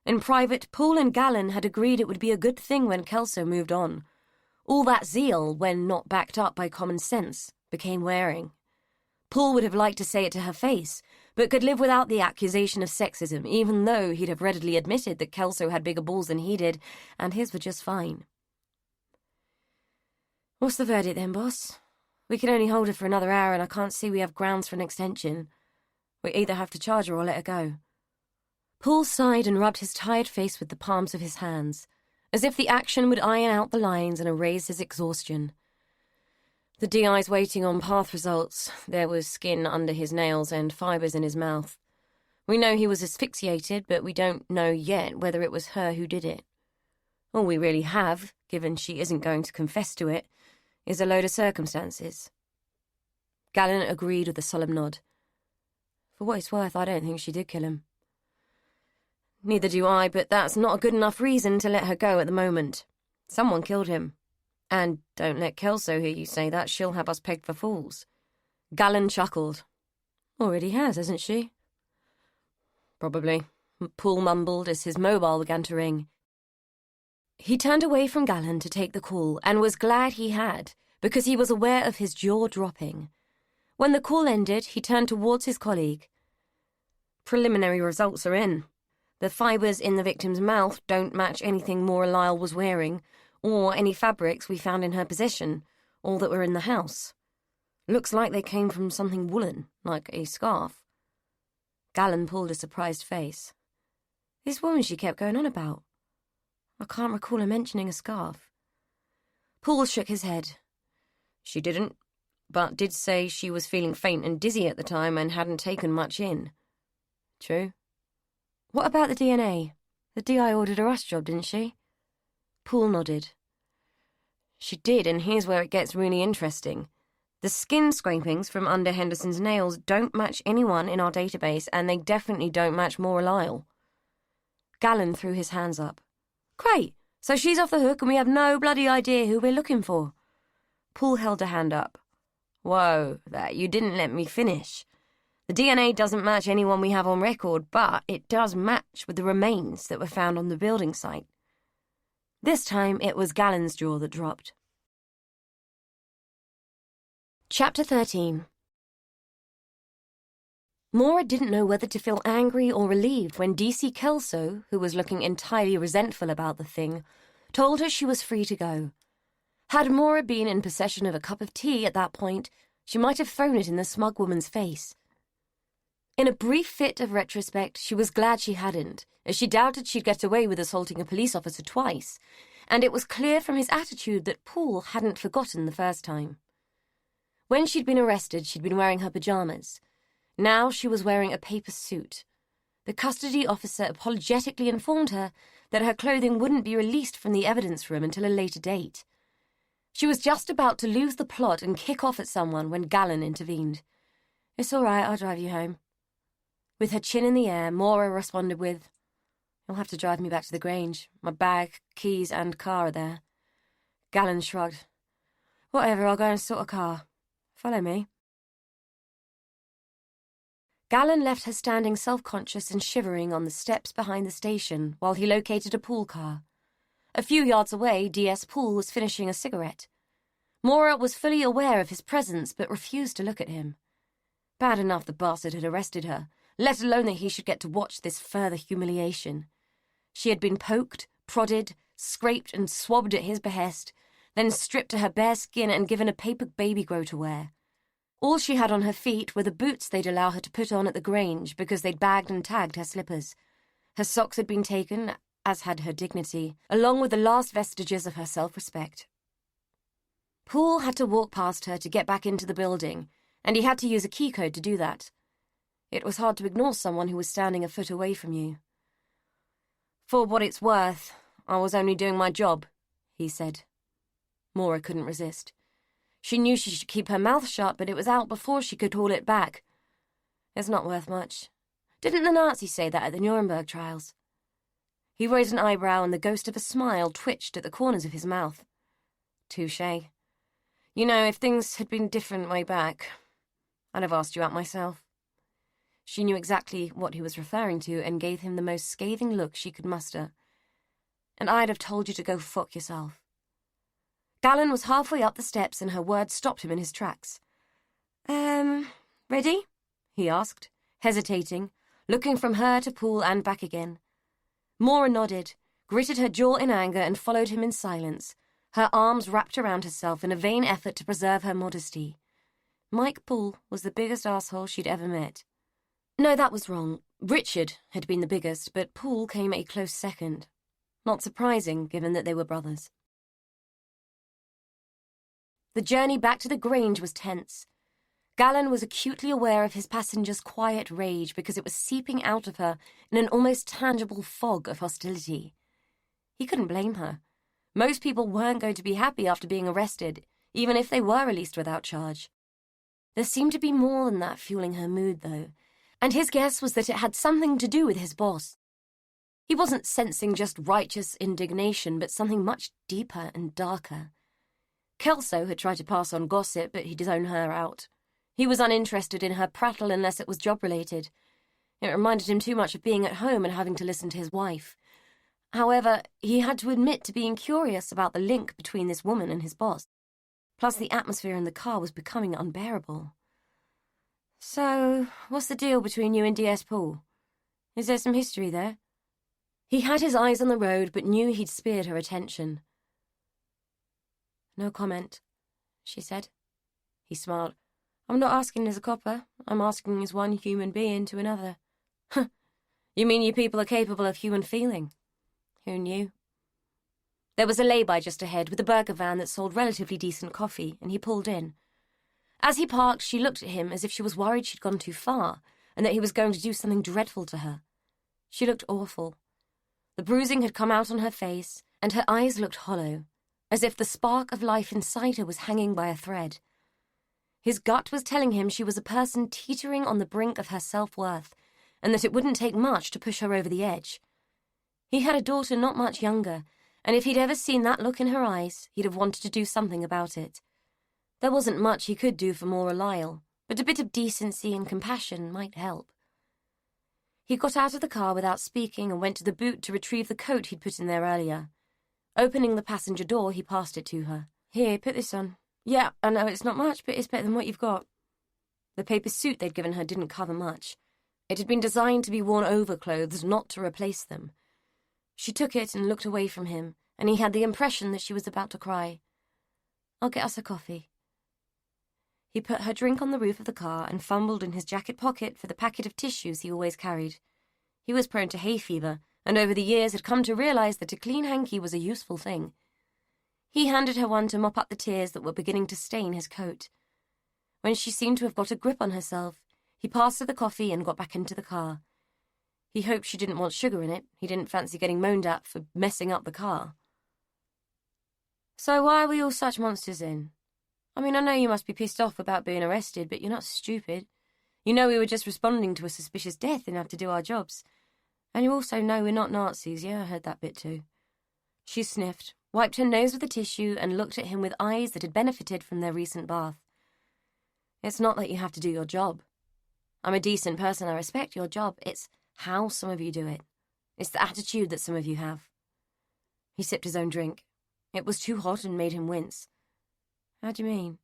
In private, Poole and Gallen had agreed it would be a good thing when Kelso moved on. All that zeal, when not backed up by common sense, became wearing. Poole would have liked to say it to her face, but could live without the accusation of sexism, even though he'd have readily admitted that Kelso had bigger balls than he did, and his were just fine. "What's the verdict then, boss? We can only hold her for another hour, and I can't see we have grounds for an extension. We either have to charge her or let her go." Poole sighed and rubbed his tired face with the palms of his hands, as if the action would iron out the lines and erase his exhaustion. The DI's waiting on path results. There was skin under his nails and fibres in his mouth. We know he was asphyxiated, but we don't know yet whether it was her who did it. All we really have, given she isn't going to confess to it, is a load of circumstances. Gallen agreed with a solemn nod. For what it's worth, I don't think she did kill him. Neither do I, but that's not a good enough reason to let her go at the moment. Someone killed him. And don't let Kelso hear you say that, she'll have us pegged for fools. Gallen chuckled. Already has, hasn't she? Probably, Poole mumbled as his mobile began to ring. He turned away from Gallen to take the call, and was glad he had, because he was aware of his jaw dropping. When the call ended, he turned towards his colleague. Preliminary results are in. The fibres in the victim's mouth don't match anything Maura Lyle was wearing, or any fabrics we found in her possession, all that were in the house. Looks like they came from something woolen, like a scarf. Gallen pulled a surprised face. This woman she kept going on about. I can't recall her mentioning a scarf. Poole shook his head. She didn't, but did say she was feeling faint and dizzy at the time and hadn't taken much in. True. What about the DNA? The DI ordered a rust job, didn't she? Poole nodded. She did, and here's where it gets really interesting. The skin scrapings from under Henderson's nails don't match anyone in our database, and they definitely don't match Maura Lyle. Gallen threw his hands up. Great, so she's off the hook and we have no bloody idea who we're looking for. Poole held a hand up. Whoa, you didn't let me finish. The DNA doesn't match anyone we have on record, but it does match with the remains that were found on the building site. This time it was Gallen's jaw that dropped. Chapter 13. Maura didn't know whether to feel angry or relieved when DC Kelso, who was looking entirely resentful about the thing, told her she was free to go. Had Maura been in possession of a cup of tea at that point, she might have thrown it in the smug woman's face. In a brief fit of retrospect, she was glad she hadn't, as she doubted she'd get away with assaulting a police officer twice, and it was clear from his attitude that Poole hadn't forgotten the first time. When she'd been arrested, she'd been wearing her pyjamas. Now she was wearing a paper suit. The custody officer apologetically informed her that her clothing wouldn't be released from the evidence room until a later date. She was just about to lose the plot and kick off at someone when Gallen intervened. It's all right, I'll drive you home. With her chin in the air, Maura responded with, You'll have to drive me back to the Grange. My bag, keys and car are there. Gallen shrugged. Whatever, I'll go and sort a car. Follow me. Gallen left her standing self-conscious and shivering on the steps behind the station while he located a Poole car. A few yards away, DS Poole was finishing a cigarette. Maura was fully aware of his presence but refused to look at him. Bad enough the bastard had arrested her, let alone that he should get to watch this further humiliation. She had been poked, prodded, scraped and swabbed at his behest, then stripped to her bare skin and given a paper baby grow to wear. All she had on her feet were the boots they'd allow her to put on at the Grange because they'd bagged and tagged her slippers. Her socks had been taken, as had her dignity, along with the last vestiges of her self-respect. Poole had to walk past her to get back into the building, and he had to use a key code to do that. It was hard to ignore someone who was standing a foot away from you. "For what it's worth, I was only doing my job," he said. Maura couldn't resist. She knew she should keep her mouth shut, but it was out before she could hold it back. "It's not worth much. Didn't the Nazis say that at the Nuremberg trials?" He raised an eyebrow and the ghost of a smile twitched at the corners of his mouth. "Touché. You know, if things had been different way back, I'd have asked you out myself." She knew exactly what he was referring to and gave him the most scathing look she could muster. "And I'd have told you to go fuck yourself." Gallon was halfway up the steps and her words stopped him in his tracks. Ready?" he asked, hesitating, looking from her to Poole and back again. Maura nodded, gritted her jaw in anger and followed him in silence, her arms wrapped around herself in a vain effort to preserve her modesty. Mike Poole was the biggest asshole she'd ever met. No, that was wrong. Richard had been the biggest, but Poole came a close second. Not surprising, given that they were brothers. The journey back to the Grange was tense. Gallon was acutely aware of his passenger's quiet rage because it was seeping out of her in an almost tangible fog of hostility. He couldn't blame her. Most people weren't going to be happy after being arrested, even if they were released without charge. There seemed to be more than that fueling her mood, though, and his guess was that it had something to do with his boss. He wasn't sensing just righteous indignation, but something much deeper and darker. Kelso had tried to pass on gossip, but he'd zoned her out. He was uninterested in her prattle unless it was job-related. It reminded him too much of being at home and having to listen to his wife. However, he had to admit to being curious about the link between this woman and his boss. Plus, the atmosphere in the car was becoming unbearable. "So, what's the deal between you and D.S. Poole? Is there some history there?" He had his eyes on the road, but knew he'd speared her attention. "No comment," she said. He smiled. "I'm not asking as a copper. I'm asking as one human being to another." "Huh. You mean you people are capable of human feeling?" Who knew? There was a lay-by just ahead with a burger van that sold relatively decent coffee, and he pulled in. As he parked, she looked at him as if she was worried she'd gone too far, and that he was going to do something dreadful to her. She looked awful. The bruising had come out on her face, and her eyes looked hollow, as if the spark of life inside her was hanging by a thread. His gut was telling him she was a person teetering on the brink of her self-worth, and that it wouldn't take much to push her over the edge. He had a daughter not much younger, and if he'd ever seen that look in her eyes, he'd have wanted to do something about it. There wasn't much he could do for Maura Lyle, but a bit of decency and compassion might help. He got out of the car without speaking and went to the boot to retrieve the coat he'd put in there earlier. Opening the passenger door, he passed it to her. "Here, put this on." "Yeah, I know it's not much, but it's better than what you've got." The paper suit they'd given her didn't cover much. It had been designed to be worn over clothes, not to replace them. She took it and looked away from him, and he had the impression that she was about to cry. "I'll get us a coffee." He put her drink on the roof of the car and fumbled in his jacket pocket for the packet of tissues he always carried. He was prone to hay fever, and over the years had come to realize that a clean hanky was a useful thing. He handed her one to mop up the tears that were beginning to stain his coat. When she seemed to have got a grip on herself, he passed her the coffee and got back into the car. He hoped she didn't want sugar in it. He didn't fancy getting moaned at for messing up the car. "So why are we all such monsters then? I mean, I know you must be pissed off about being arrested, but you're not stupid. You know we were just responding to a suspicious death and have to do our jobs. And you also know we're not Nazis. Yeah, I heard that bit too." She sniffed, wiped her nose with a tissue, and looked at him with eyes that had benefited from their recent bath. "It's not that you have to do your job. I'm a decent person. I respect your job. It's how some of you do it. It's the attitude that some of you have." He sipped his own drink. It was too hot and made him wince. How do you mean?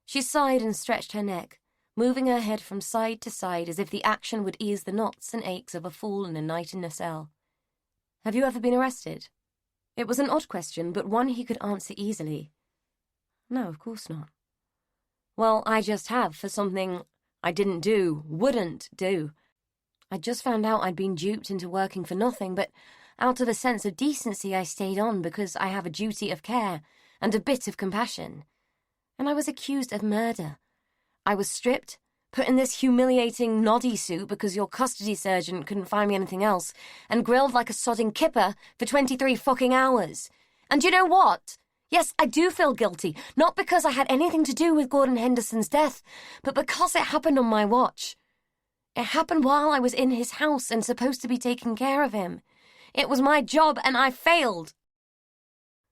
She sighed and stretched her neck, moving her head from side to side as if the action would ease the knots and aches of a fool in a night in a cell. Have you ever been arrested? It was an odd question, but one he could answer easily. No, of course not. Well, I just have, for something I wouldn't do. I just found out I'd been duped into working for nothing, but out of a sense of decency I stayed on because I have a duty of care and a bit of compassion. And I was accused of murder. I was stripped, put in this humiliating noddy suit because your custody surgeon couldn't find me anything else, and grilled like a sodding kipper for 23 fucking hours. And you know what? Yes, I do feel guilty, not because I had anything to do with Gordon Henderson's death, but because it happened on my watch. It happened while I was in his house and supposed to be taking care of him. It was my job, and I failed.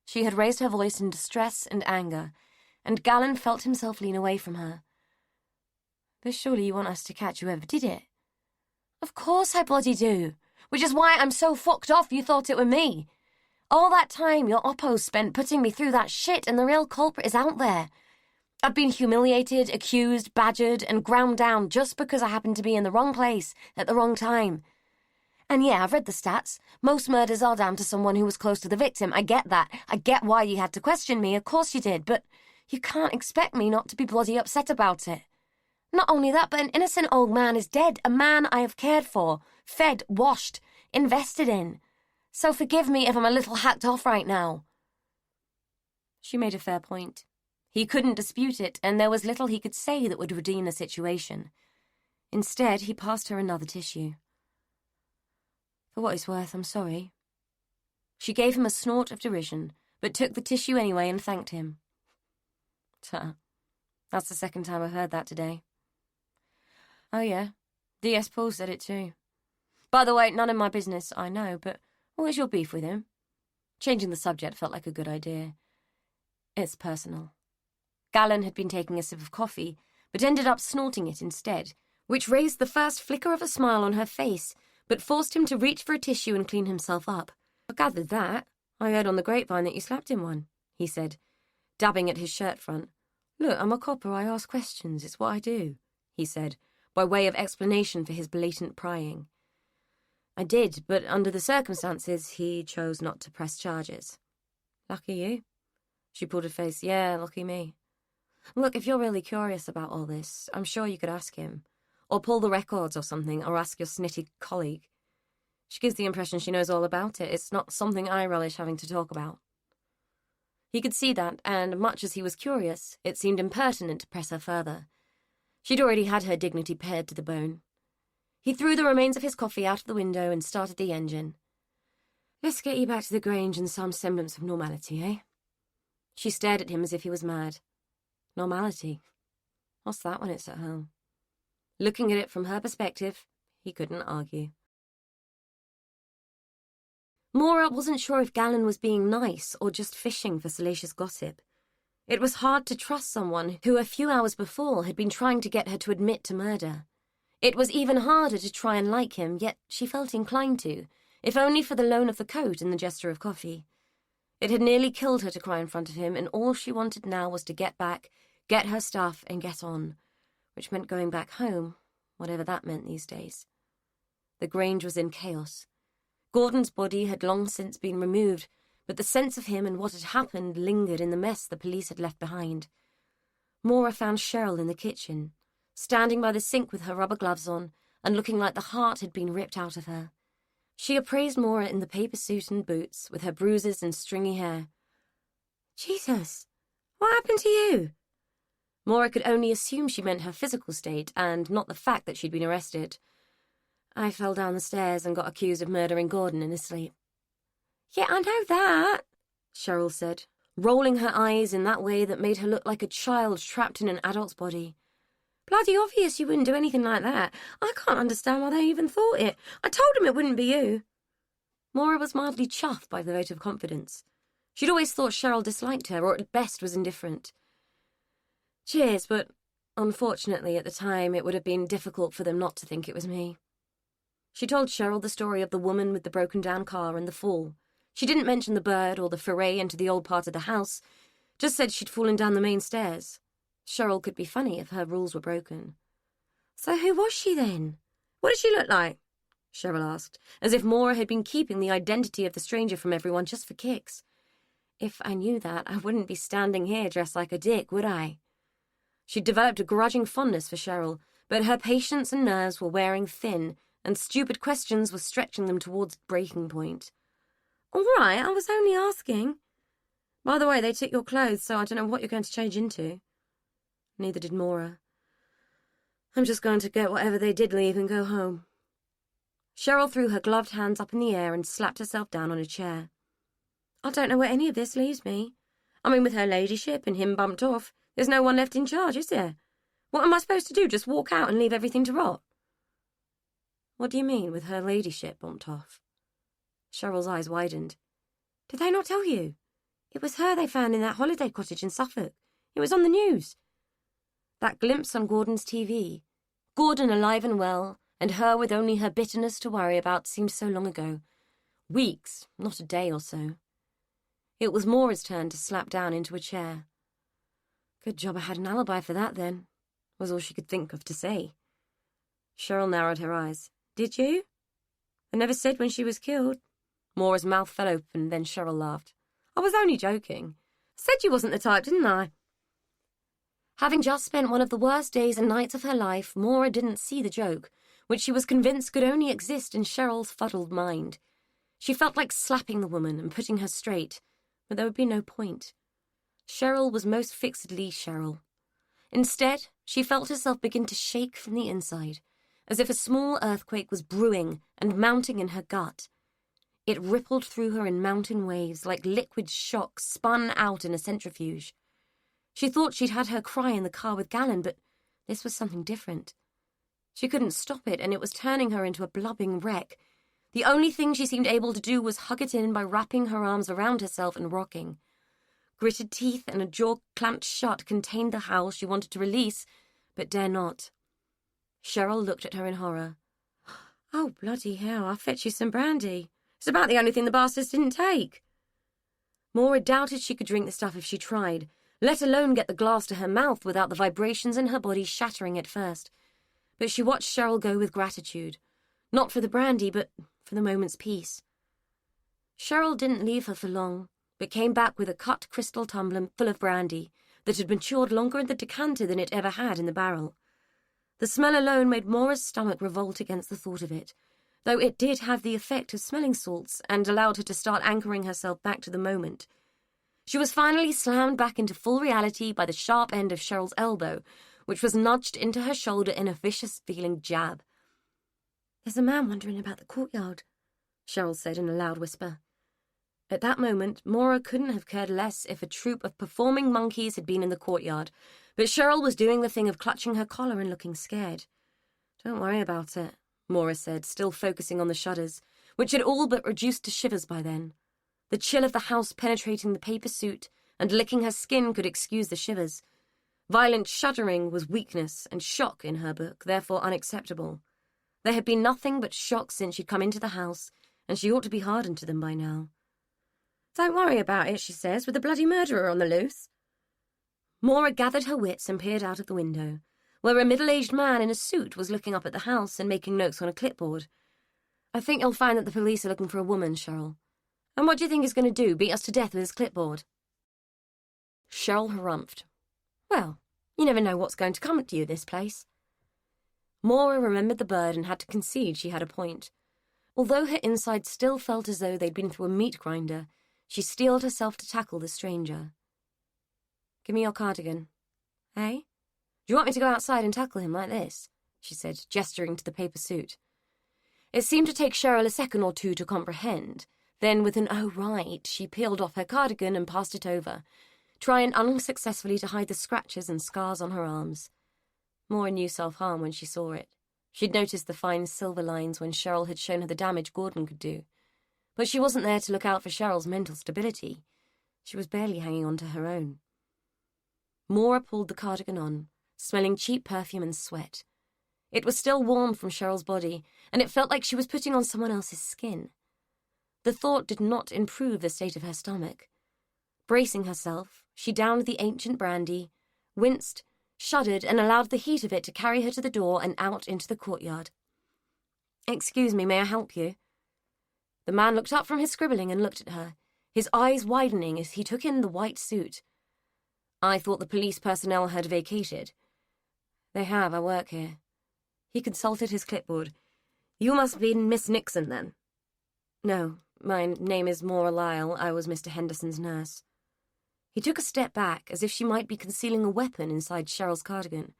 She had raised her voice in distress and anger, and Gallon felt himself lean away from her. But surely you want us to catch whoever did it? Of course I bloody do, which is why I'm so fucked off you thought it were me. All that time your oppo spent putting me through that shit and the real culprit is out there. I've been humiliated, accused, badgered, and ground down just because I happened to be in the wrong place at the wrong time. And yeah, I've read the stats. Most murders are down to someone who was close to the victim. I get that. I get why you had to question me. Of course you did. But you can't expect me not to be bloody upset about it. Not only that, but an innocent old man is dead. A man I have cared for, fed, washed, invested in. So forgive me if I'm a little hacked off right now. She made a fair point. He couldn't dispute it, and there was little he could say that would redeem the situation. Instead, he passed her another tissue. For what it's worth, I'm sorry. She gave him a snort of derision, but took the tissue anyway and thanked him. Tuh. That's the second time I've heard that today. Oh yeah, DS Paul said it too. By the way, none of my business, I know, but what is your beef with him? Changing the subject felt like a good idea. It's personal. Gallon had been taking a sip of coffee, but ended up snorting it instead, which raised the first flicker of a smile on her face, but forced him to reach for a tissue and clean himself up. I gathered that. I heard on the grapevine that you slapped him one, he said, dabbing at his shirt front. Look, I'm a copper, I ask questions, it's what I do, he said, by way of explanation for his blatant prying. I did, but under the circumstances, he chose not to press charges. Lucky you. She pulled her face. Yeah, lucky me. Look, if you're really curious about all this, I'm sure you could ask him. Or pull the records or something, or ask your snitty colleague. She gives the impression she knows all about it. It's not something I relish having to talk about. He could see that, and much as he was curious, it seemed impertinent to press her further. She'd already had her dignity pared to the bone. He threw the remains of his coffee out of the window and started the engine. Let's get you back to the Grange and some semblance of normality, eh? She stared at him as if he was mad. Normality? What's that when it's at home? Looking at it from her perspective, he couldn't argue. Maura wasn't sure if Gallon was being nice or just fishing for salacious gossip. It was hard to trust someone who a few hours before had been trying to get her to admit to murder. It was even harder to try and like him, yet she felt inclined to, if only for the loan of the coat and the gesture of coffee. It had nearly killed her to cry in front of him, and all she wanted now was to get back, get her stuff, and get on, which meant going back home, whatever that meant these days. The Grange was in chaos. Gordon's body had long since been removed, but the sense of him and what had happened lingered in the mess the police had left behind. Maura found Cheryl in the kitchen, standing by the sink with her rubber gloves on and looking like the heart had been ripped out of her. She appraised Maura in the paper suit and boots, with her bruises and stringy hair. Jesus, what happened to you? Maura could only assume she meant her physical state and not the fact that she'd been arrested. I fell down the stairs and got accused of murdering Gordon in his sleep. Yeah, I know that, Cheryl said, rolling her eyes in that way that made her look like a child trapped in an adult's body. Bloody obvious you wouldn't do anything like that. I can't understand why they even thought it. I told them it wouldn't be you. Maura was mildly chuffed by the vote of confidence. She'd always thought Cheryl disliked her, or at best was indifferent. Cheers, but unfortunately at the time it would have been difficult for them not to think it was me. She told Cheryl the story of the woman with the broken-down car and the fall. She didn't mention the bird or the foray into the old part of the house, Just said she'd fallen down the main stairs. Cheryl could be funny if her rules were broken. So who was she then? What did she look like? Cheryl asked, as if Maura had been keeping the identity of the stranger from everyone just for kicks. If I knew that, I wouldn't be standing here dressed like a dick, would I? She'd developed a grudging fondness for Cheryl, but her patience and nerves were wearing thin, and stupid questions were stretching them towards breaking point. All right, I was only asking. By the way, they took your clothes, so I don't know what you're going to change into. Neither did Maura. I'm just going to get whatever they did leave and go home. Cheryl threw her gloved hands up in the air and slapped herself down on a chair. I don't know where any of this leaves me. I mean, with her ladyship and him bumped off, there's no one left in charge, is there? What am I supposed to do, just walk out and leave everything to rot? What do you mean, with her ladyship bumped off? Cheryl's eyes widened. Did they not tell you? It was her they found in that holiday cottage in Suffolk. It was on the news. That glimpse on Gordon's TV. Gordon alive and well, and her with only her bitterness to worry about seemed so long ago. Weeks, not a day or so. It was Maura's turn to slap down into a chair. Good job I had an alibi for that, then, was all she could think of to say. Cheryl narrowed her eyes. Did you? I never said when she was killed. Maura's mouth fell open, then Cheryl laughed. I was only joking. Said you wasn't the type, didn't I? Having just spent one of the worst days and nights of her life, Maura didn't see the joke, which she was convinced could only exist in Cheryl's fuddled mind. She felt like slapping the woman and putting her straight, but there would be no point. Cheryl was most fixedly Cheryl. Instead, she felt herself begin to shake from the inside, as if a small earthquake was brewing and mounting in her gut. It rippled through her in mountain waves like liquid shock spun out in a centrifuge. She thought she'd had her cry in the car with Gallon, but this was something different. She couldn't stop it, and it was turning her into a blubbing wreck. The only thing she seemed able to do was hug it in by wrapping her arms around herself and rocking. Gritted teeth and a jaw clamped shut contained the howl she wanted to release, but dare not. Cheryl looked at her in horror. Oh, bloody hell, I'll fetch you some brandy. It's about the only thing the bastards didn't take. Maura doubted she could drink the stuff if she tried, let alone get the glass to her mouth without the vibrations in her body shattering at first. But she watched Cheryl go with gratitude, not for the brandy, but for the moment's peace. Cheryl didn't leave her for long, but came back with a cut crystal tumbler full of brandy that had matured longer in the decanter than it ever had in the barrel. The smell alone made Maura's stomach revolt against the thought of it, though it did have the effect of smelling salts and allowed her to start anchoring herself back to the moment. She was finally slammed back into full reality by the sharp end of Cheryl's elbow, which was nudged into her shoulder in a vicious-feeling jab. There's a man wandering about the courtyard, Cheryl said in a loud whisper. At that moment, Maura couldn't have cared less if a troop of performing monkeys had been in the courtyard, but Cheryl was doing the thing of clutching her collar and looking scared. Don't worry about it, Maura said, still focusing on the shudders, which had all but reduced to shivers by then. The chill of the house penetrating the paper suit and licking her skin could excuse the shivers. Violent shuddering was weakness, and shock in her book, therefore unacceptable. There had been nothing but shock since she'd come into the house, and she ought to be hardened to them by now. Don't worry about it, she says, with a bloody murderer on the loose. Maura gathered her wits and peered out of the window, where a middle-aged man in a suit was looking up at the house and making notes on a clipboard. I think you'll find that the police are looking for a woman, Cheryl. And what do you think he's going to do, beat us to death with his clipboard? Cheryl harumphed. Well, you never know what's going to come to you, this place. Maura remembered the bird and had to concede she had a point. Although her insides still felt as though they'd been through a meat grinder, she steeled herself to tackle the stranger. Give me your cardigan. Eh? Do you want me to go outside and tackle him like this? She said, gesturing to the paper suit. It seemed to take Cheryl a second or two to comprehend. Then, with an "oh, right," she peeled off her cardigan and passed it over, trying unsuccessfully to hide the scratches and scars on her arms. Maura knew self-harm when she saw it. She'd noticed the fine silver lines when Cheryl had shown her the damage Gordon could do. But she wasn't there to look out for Cheryl's mental stability. She was barely hanging on to her own. Maura pulled the cardigan on, smelling cheap perfume and sweat. It was still warm from Cheryl's body, and it felt like she was putting on someone else's skin. The thought did not improve the state of her stomach. Bracing herself, she downed the ancient brandy, winced, shuddered, and allowed the heat of it to carry her to the door and out into the courtyard. "Excuse me, may I help you?" The man looked up from his scribbling and looked at her, his eyes widening as he took in the white suit. "I thought the police personnel had vacated." "They have, I work here." He consulted his clipboard. "You must be Miss Nixon, then?" "No, my name is Maura Lyle. I was Mr. Henderson's nurse." He took a step back, as if she might be concealing a weapon inside Cheryl's cardigan.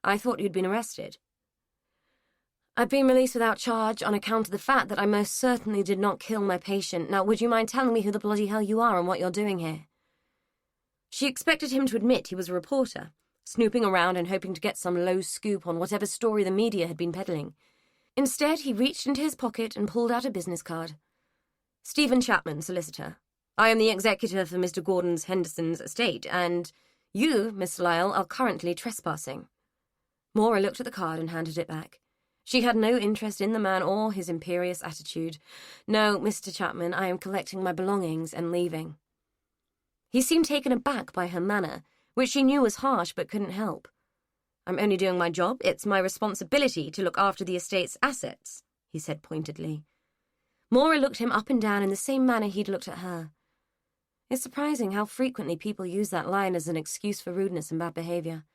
"I thought you'd been arrested." "I've been released without charge on account of the fact that I most certainly did not kill my patient. Now, would you mind telling me who the bloody hell you are and what you're doing here?" She expected him to admit he was a reporter, snooping around and hoping to get some low scoop on whatever story the media had been peddling. Instead, he reached into his pocket and pulled out a business card. "Stephen Chapman, solicitor. I am the executor for Mr. Gordon Henderson's estate, and you, Miss Lyle, are currently trespassing." Maura looked at the card and handed it back. She had no interest in the man or his imperious attitude. "No, Mr. Chapman, I am collecting my belongings and leaving." He seemed taken aback by her manner, which she knew was harsh but couldn't help. "I'm only doing my job. It's my responsibility to look after the estate's assets," he said pointedly. Maura looked him up and down in the same manner he'd looked at her. It's surprising how frequently people use that line as an excuse for rudeness and bad behaviour.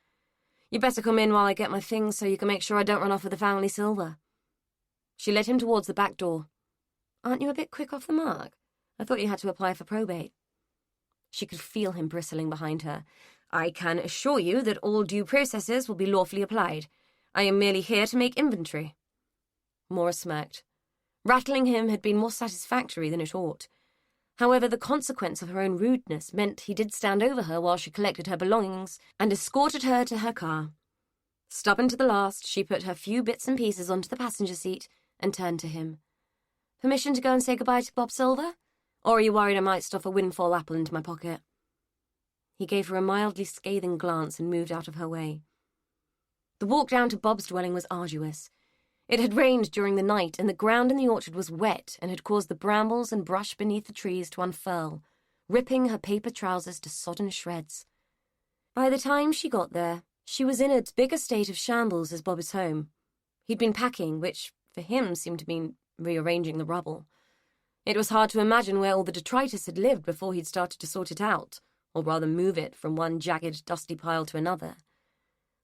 "You better come in while I get my things so you can make sure I don't run off with the family silver." She led him towards the back door. "Aren't you a bit quick off the mark? I thought you had to apply for probate." She could feel him bristling behind her. "I can assure you that all due processes will be lawfully applied. I am merely here to make inventory." Maura smirked. Rattling him had been more satisfactory than it ought. However, the consequence of her own rudeness meant he did stand over her while she collected her belongings and escorted her to her car. Stubborn to the last, she put her few bits and pieces onto the passenger seat and turned to him. "Permission to go and say goodbye to Bob Silver? Or are you worried I might stuff a windfall apple into my pocket?" He gave her a mildly scathing glance and moved out of her way. The walk down to Bob's dwelling was arduous. It had rained during the night, and the ground in the orchard was wet and had caused the brambles and brush beneath the trees to unfurl, ripping her paper trousers to sodden shreds. By the time she got there, she was in as big a state of shambles as Bob's home. He'd been packing, which, for him, seemed to mean rearranging the rubble. It was hard to imagine where all the detritus had lived before he'd started to sort it out, or rather move it from one jagged, dusty pile to another.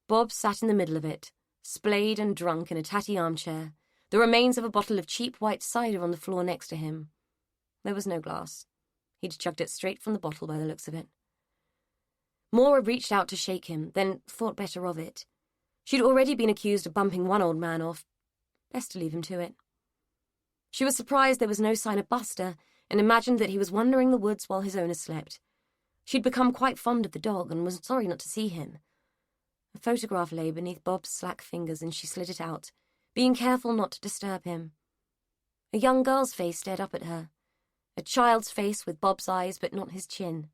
Bob sat in the middle of it, splayed and drunk in a tatty armchair, the remains of a bottle of cheap white cider on the floor next to him. There was no glass. He'd chugged it straight from the bottle by the looks of it. Maura reached out to shake him, then thought better of it. She'd already been accused of bumping one old man off. Best to leave him to it. She was surprised there was no sign of Buster and imagined that he was wandering the woods while his owner slept. She'd become quite fond of the dog and was sorry not to see him. A photograph lay beneath Bob's slack fingers and she slid it out, being careful not to disturb him. A young girl's face stared up at her. A child's face with Bob's eyes but not his chin.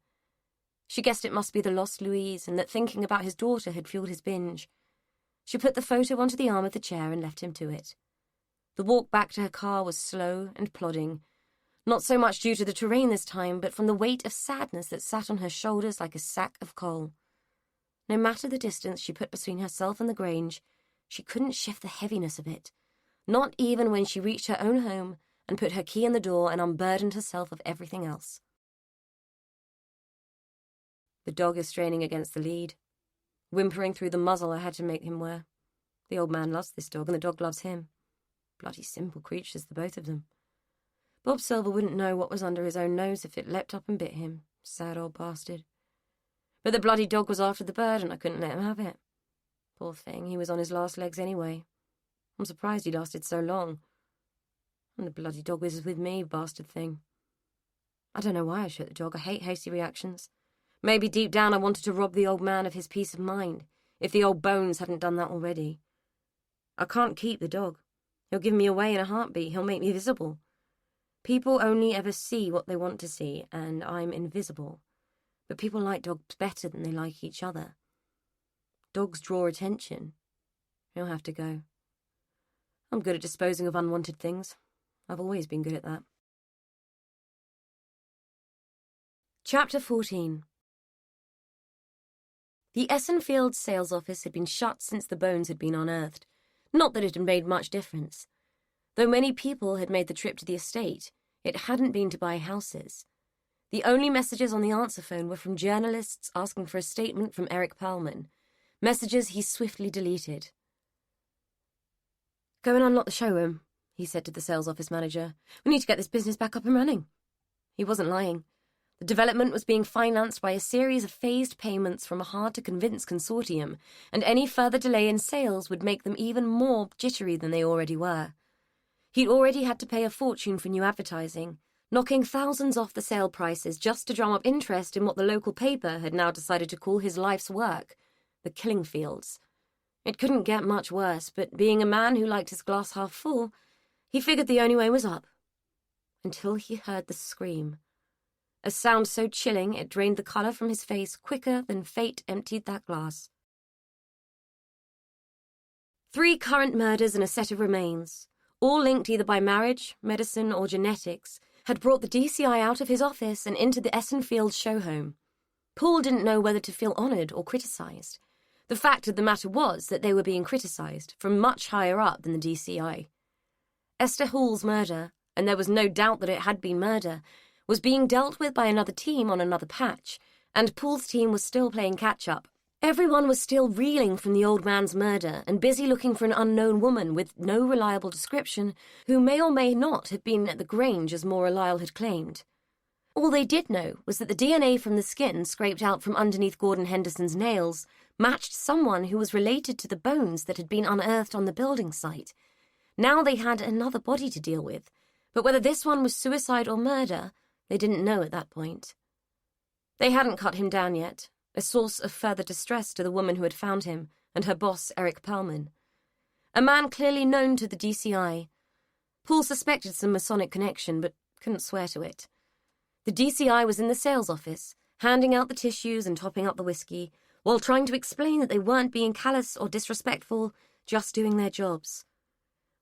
She guessed it must be the lost Louise and that thinking about his daughter had fueled his binge. She put the photo onto the arm of the chair and left him to it. The walk back to her car was slow and plodding, not so much due to the terrain this time, but from the weight of sadness that sat on her shoulders like a sack of coal. No matter the distance she put between herself and the Grange, she couldn't shift the heaviness of it, not even when she reached her own home and put her key in the door and unburdened herself of everything else. The dog is straining against the lead, whimpering through the muzzle I had to make him wear. The old man loves this dog and the dog loves him. Bloody simple creatures, the both of them. Bob Silver wouldn't know what was under his own nose if it leapt up and bit him, sad old bastard. But the bloody dog was after the bird and I couldn't let him have it. Poor thing, he was on his last legs anyway. I'm surprised he lasted so long. And the bloody dog was with me, bastard thing. I don't know why I shot the dog. I hate hasty reactions. Maybe deep down I wanted to rob the old man of his peace of mind, if the old bones hadn't done that already. I can't keep the dog. He'll give me away in a heartbeat. He'll make me visible. People only ever see what they want to see, and I'm invisible. But people like dogs better than they like each other. Dogs draw attention. He'll have to go. I'm good at disposing of unwanted things. I've always been good at that. Chapter 14. The Essenfield sales office had been shut since the bones had been unearthed. Not that it had made much difference. Though many people had made the trip to the estate, it hadn't been to buy houses. The only messages on the answer phone were from journalists asking for a statement from Eric Perlman, messages he swiftly deleted. "Go and unlock the showroom," he said to the sales office manager. "We need to get this business back up and running." He wasn't lying. The development was being financed by a series of phased payments from a hard-to-convince consortium, and any further delay in sales would make them even more jittery than they already were. He'd already had to pay a fortune for new advertising, knocking thousands off the sale prices just to drum up interest in what the local paper had now decided to call his life's work, the killing fields. It couldn't get much worse, but being a man who liked his glass half full, he figured the only way was up. Until he heard the scream. A sound so chilling it drained the colour from his face quicker than fate emptied that glass. 3 current murders and a set of remains, all linked either by marriage, medicine, or genetics, had brought the DCI out of his office and into the Essenfield show home. Paul didn't know whether to feel honoured or criticised. The fact of the matter was that they were being criticised from much higher up than the DCI. Esther Hall's murder, and there was no doubt that it had been murder, was being dealt with by another team on another patch, and Paul's team was still playing catch-up. Everyone was still reeling from the old man's murder and busy looking for an unknown woman with no reliable description who may or may not have been at the Grange as Maura Lyle had claimed. All they did know was that the DNA from the skin scraped out from underneath Gordon Henderson's nails matched someone who was related to the bones that had been unearthed on the building site. Now they had another body to deal with, but whether this one was suicide or murder, they didn't know at that point. They hadn't cut him down yet, a source of further distress to the woman who had found him and her boss, Eric Perlman. A man clearly known to the DCI. Paul suspected some Masonic connection, but couldn't swear to it. The DCI was in the sales office, handing out the tissues and topping up the whiskey, while trying to explain that they weren't being callous or disrespectful, just doing their jobs.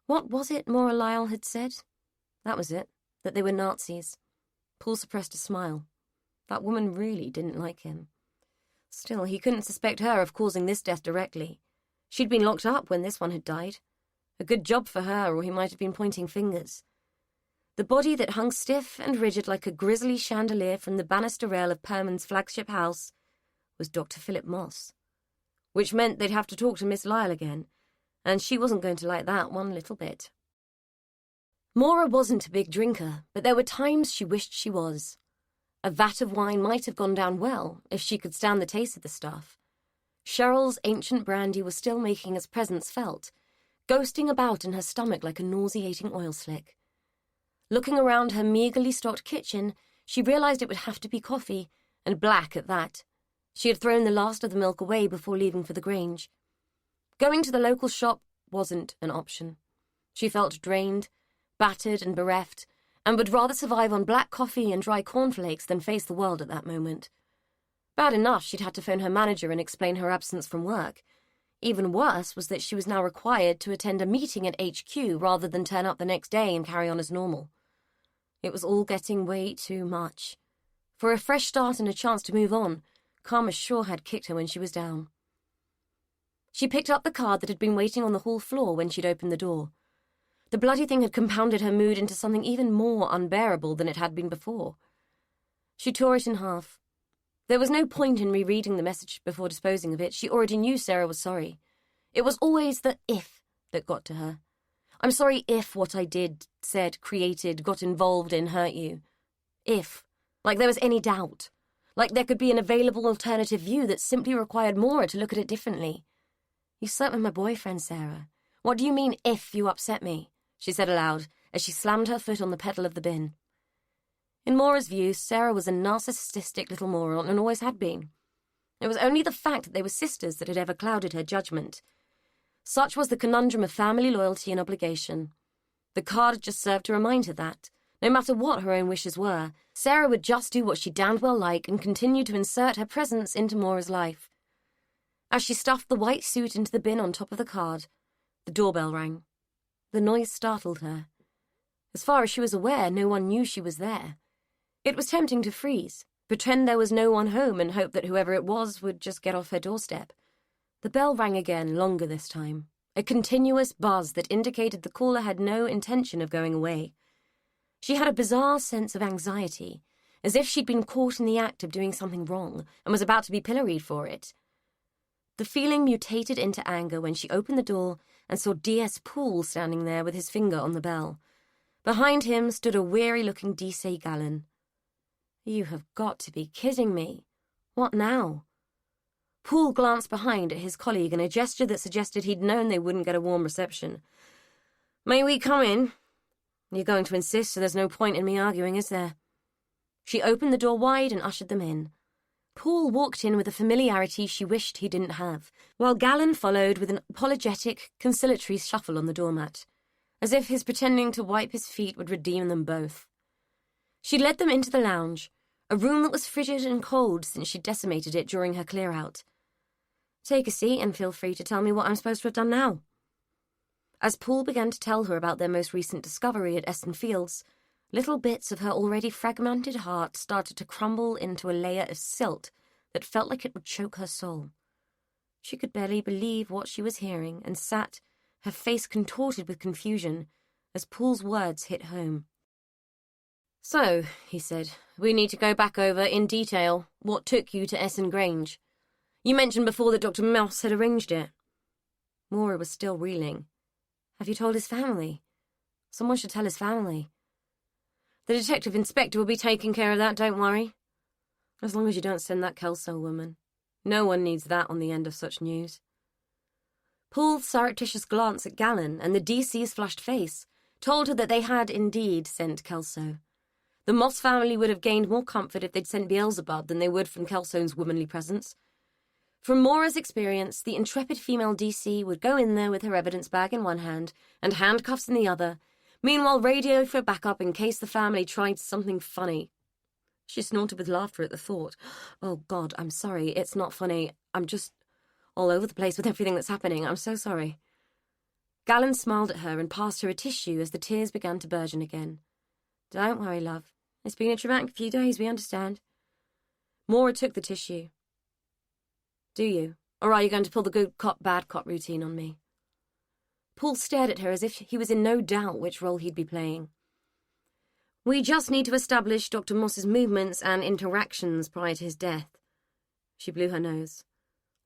What was it Maura Lyle had said? That was it, that they were Nazis. Paul suppressed a smile. That woman really didn't like him. Still, he couldn't suspect her of causing this death directly. She'd been locked up when this one had died. A good job for her, or he might have been pointing fingers. The body that hung stiff and rigid like a grisly chandelier from the banister rail of Perman's flagship house was Dr. Philip Moss. Which meant they'd have to talk to Miss Lyle again, and she wasn't going to like that one little bit. Maura wasn't a big drinker, but there were times she wished she was. A vat of wine might have gone down well if she could stand the taste of the stuff. Cheryl's ancient brandy was still making its presence felt, ghosting about in her stomach like a nauseating oil slick. Looking around her meagerly stocked kitchen, she realised it would have to be coffee, and black at that. She had thrown the last of the milk away before leaving for the Grange. Going to the local shop wasn't an option. She felt drained, battered and bereft, and would rather survive on black coffee and dry cornflakes than face the world at that moment. Bad enough she'd had to phone her manager and explain her absence from work. Even worse was that she was now required to attend a meeting at HQ rather than turn up the next day and carry on as normal. It was all getting way too much. For a fresh start and a chance to move on, Karma sure had kicked her when she was down. She picked up the card that had been waiting on the hall floor when she'd opened the door. The bloody thing had compounded her mood into something even more unbearable than it had been before. She tore it in half. There was no point in rereading the message before disposing of it. She already knew Sarah was sorry. It was always the if that got to her. I'm sorry if what I did, said, created, got involved in hurt you. If. Like there was any doubt. Like there could be an available alternative view that simply required Maura to look at it differently. You slept with my boyfriend, Sarah. What do you mean if you upset me? She said aloud as she slammed her foot on the pedal of the bin. In Maura's view, Sarah was a narcissistic little moron and always had been. It was only the fact that they were sisters that had ever clouded her judgment. Such was the conundrum of family loyalty and obligation. The card just served to remind her that, no matter what her own wishes were, Sarah would just do what she damned well liked and continue to insert her presence into Maura's life. As she stuffed the white suit into the bin on top of the card, the doorbell rang. The noise startled her. As far as she was aware, no one knew she was there. It was tempting to freeze, pretend there was no one home and hope that whoever it was would just get off her doorstep. The bell rang again, longer this time, a continuous buzz that indicated the caller had no intention of going away. She had a bizarre sense of anxiety, as if she'd been caught in the act of doing something wrong and was about to be pilloried for it. The feeling mutated into anger when she opened the door and saw D.S. Poole standing there with his finger on the bell. Behind him stood a weary-looking D.C. Gallen. "You have got to be kidding me. What now?" Poole glanced behind at his colleague in a gesture that suggested he'd known they wouldn't get a warm reception. "May we come in? You're going to insist, so there's no point in me arguing, is there?" She opened the door wide and ushered them in. Poole walked in with a familiarity she wished he didn't have, while Gallen followed with an apologetic, conciliatory shuffle on the doormat, as if his pretending to wipe his feet would redeem them both. She led them into the lounge, a room that was frigid and cold since she'd decimated it during her clear-out. "Take a seat and feel free to tell me what I'm supposed to have done now." As Poole began to tell her about their most recent discovery at Eston Fields, little bits of her already fragmented heart started to crumble into a layer of silt that felt like it would choke her soul. She could barely believe what she was hearing and sat, her face contorted with confusion, as Poole's words hit home. "So," he said, "we need to go back over, in detail, what took you to Esson Grange. You mentioned before that Dr. Moss had arranged it." Maura was still reeling. "Have you told his family? Someone should tell his family." "The detective inspector will be taking care of that, don't worry. As long as you don't send that Kelso woman. No one needs that on the end of such news." Poole's surreptitious glance at Gallen and the DC's flushed face told her that they had indeed sent Kelso. The Moss family would have gained more comfort if they'd sent Beelzebub than they would from Kelso's womanly presence. From Maura's experience, the intrepid female DC would go in there with her evidence bag in one hand and handcuffs in the other, meanwhile radio for backup in case the family tried something funny. She snorted with laughter at the thought. "Oh, God, I'm sorry. It's not funny. I'm just all over the place with everything that's happening. I'm so sorry." Gallen smiled at her and passed her a tissue as the tears began to burgeon again. "Don't worry, love. It's been a traumatic few days, we understand." Maura took the tissue. "Do you? Or are you going to pull the good cop, bad cop routine on me?" Poole stared at her as if he was in no doubt which role he'd be playing. "We just need to establish Dr. Moss's movements and interactions prior to his death." She blew her nose.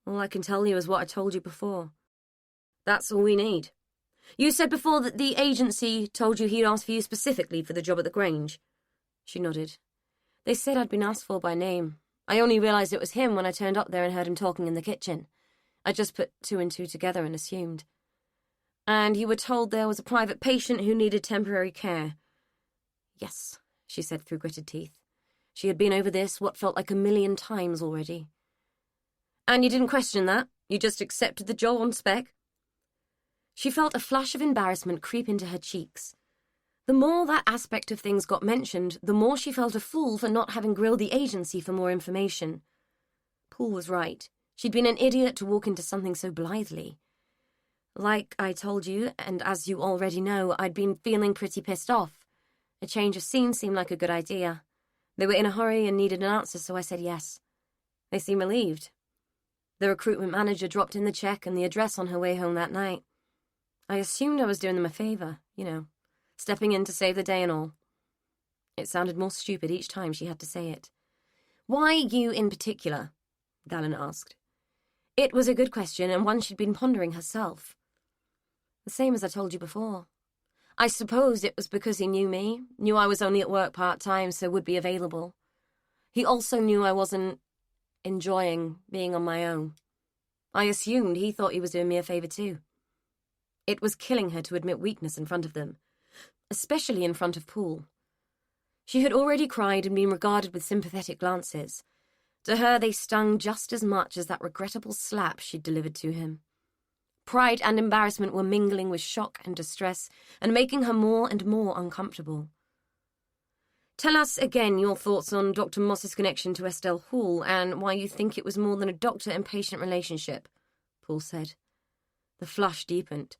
"All I can tell you is what I told you before. That's all we need. You said before that the agency told you he'd asked for you specifically for the job at the Grange." She nodded. "They said I'd been asked for by name. I only realised it was him when I turned up there and heard him talking in the kitchen. I just put two and two together and assumed." "And you were told there was a private patient who needed temporary care?" "Yes," she said through gritted teeth. She had been over this what felt like 1,000,000 times already. "And you didn't question that? You just accepted the job on spec?" She felt a flush of embarrassment creep into her cheeks. The more that aspect of things got mentioned, the more she felt a fool for not having grilled the agency for more information. Poole was right. She'd been an idiot to walk into something so blithely. "Like I told you, and as you already know, I'd been feeling pretty pissed off. A change of scene seemed like a good idea. They were in a hurry and needed an answer, so I said yes. They seemed relieved. The recruitment manager dropped in the check and the address on her way home that night. I assumed I was doing them a favour, stepping in to save the day and all." It sounded more stupid each time she had to say it. "Why you in particular?" Gallen asked. It was a good question, and one she'd been pondering herself. "The same as I told you before. I suppose it was because he knew me, knew I was only at work part-time, so would be available. He also knew I wasn't enjoying being on my own. I assumed he thought he was doing me a favour too." It was killing her to admit weakness in front of them, especially in front of Poole. She had already cried and been regarded with sympathetic glances. To her they stung just as much as that regrettable slap she'd delivered to him. Pride and embarrassment were mingling with shock and distress and making her more and more uncomfortable. "Tell us again your thoughts on Dr. Moss's connection to Estelle Hall and why you think it was more than a doctor and patient relationship," Poole said. The flush deepened.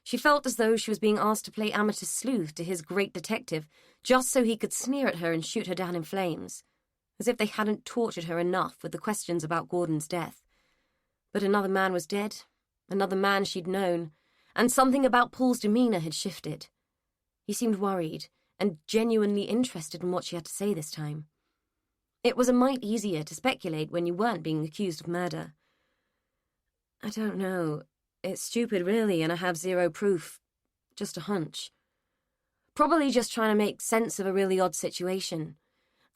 She felt as though she was being asked to play amateur sleuth to his great detective just so he could sneer at her and shoot her down in flames. as if they hadn't tortured her enough with the questions about Gordon's death. But another man was dead, another man she'd known, and something about Paul's demeanour had shifted. He seemed worried and genuinely interested in what she had to say this time. It was a mite easier to speculate when you weren't being accused of murder. I don't know. It's stupid, really, and I have zero proof. Just a hunch. Probably just trying to make sense of a really odd situation.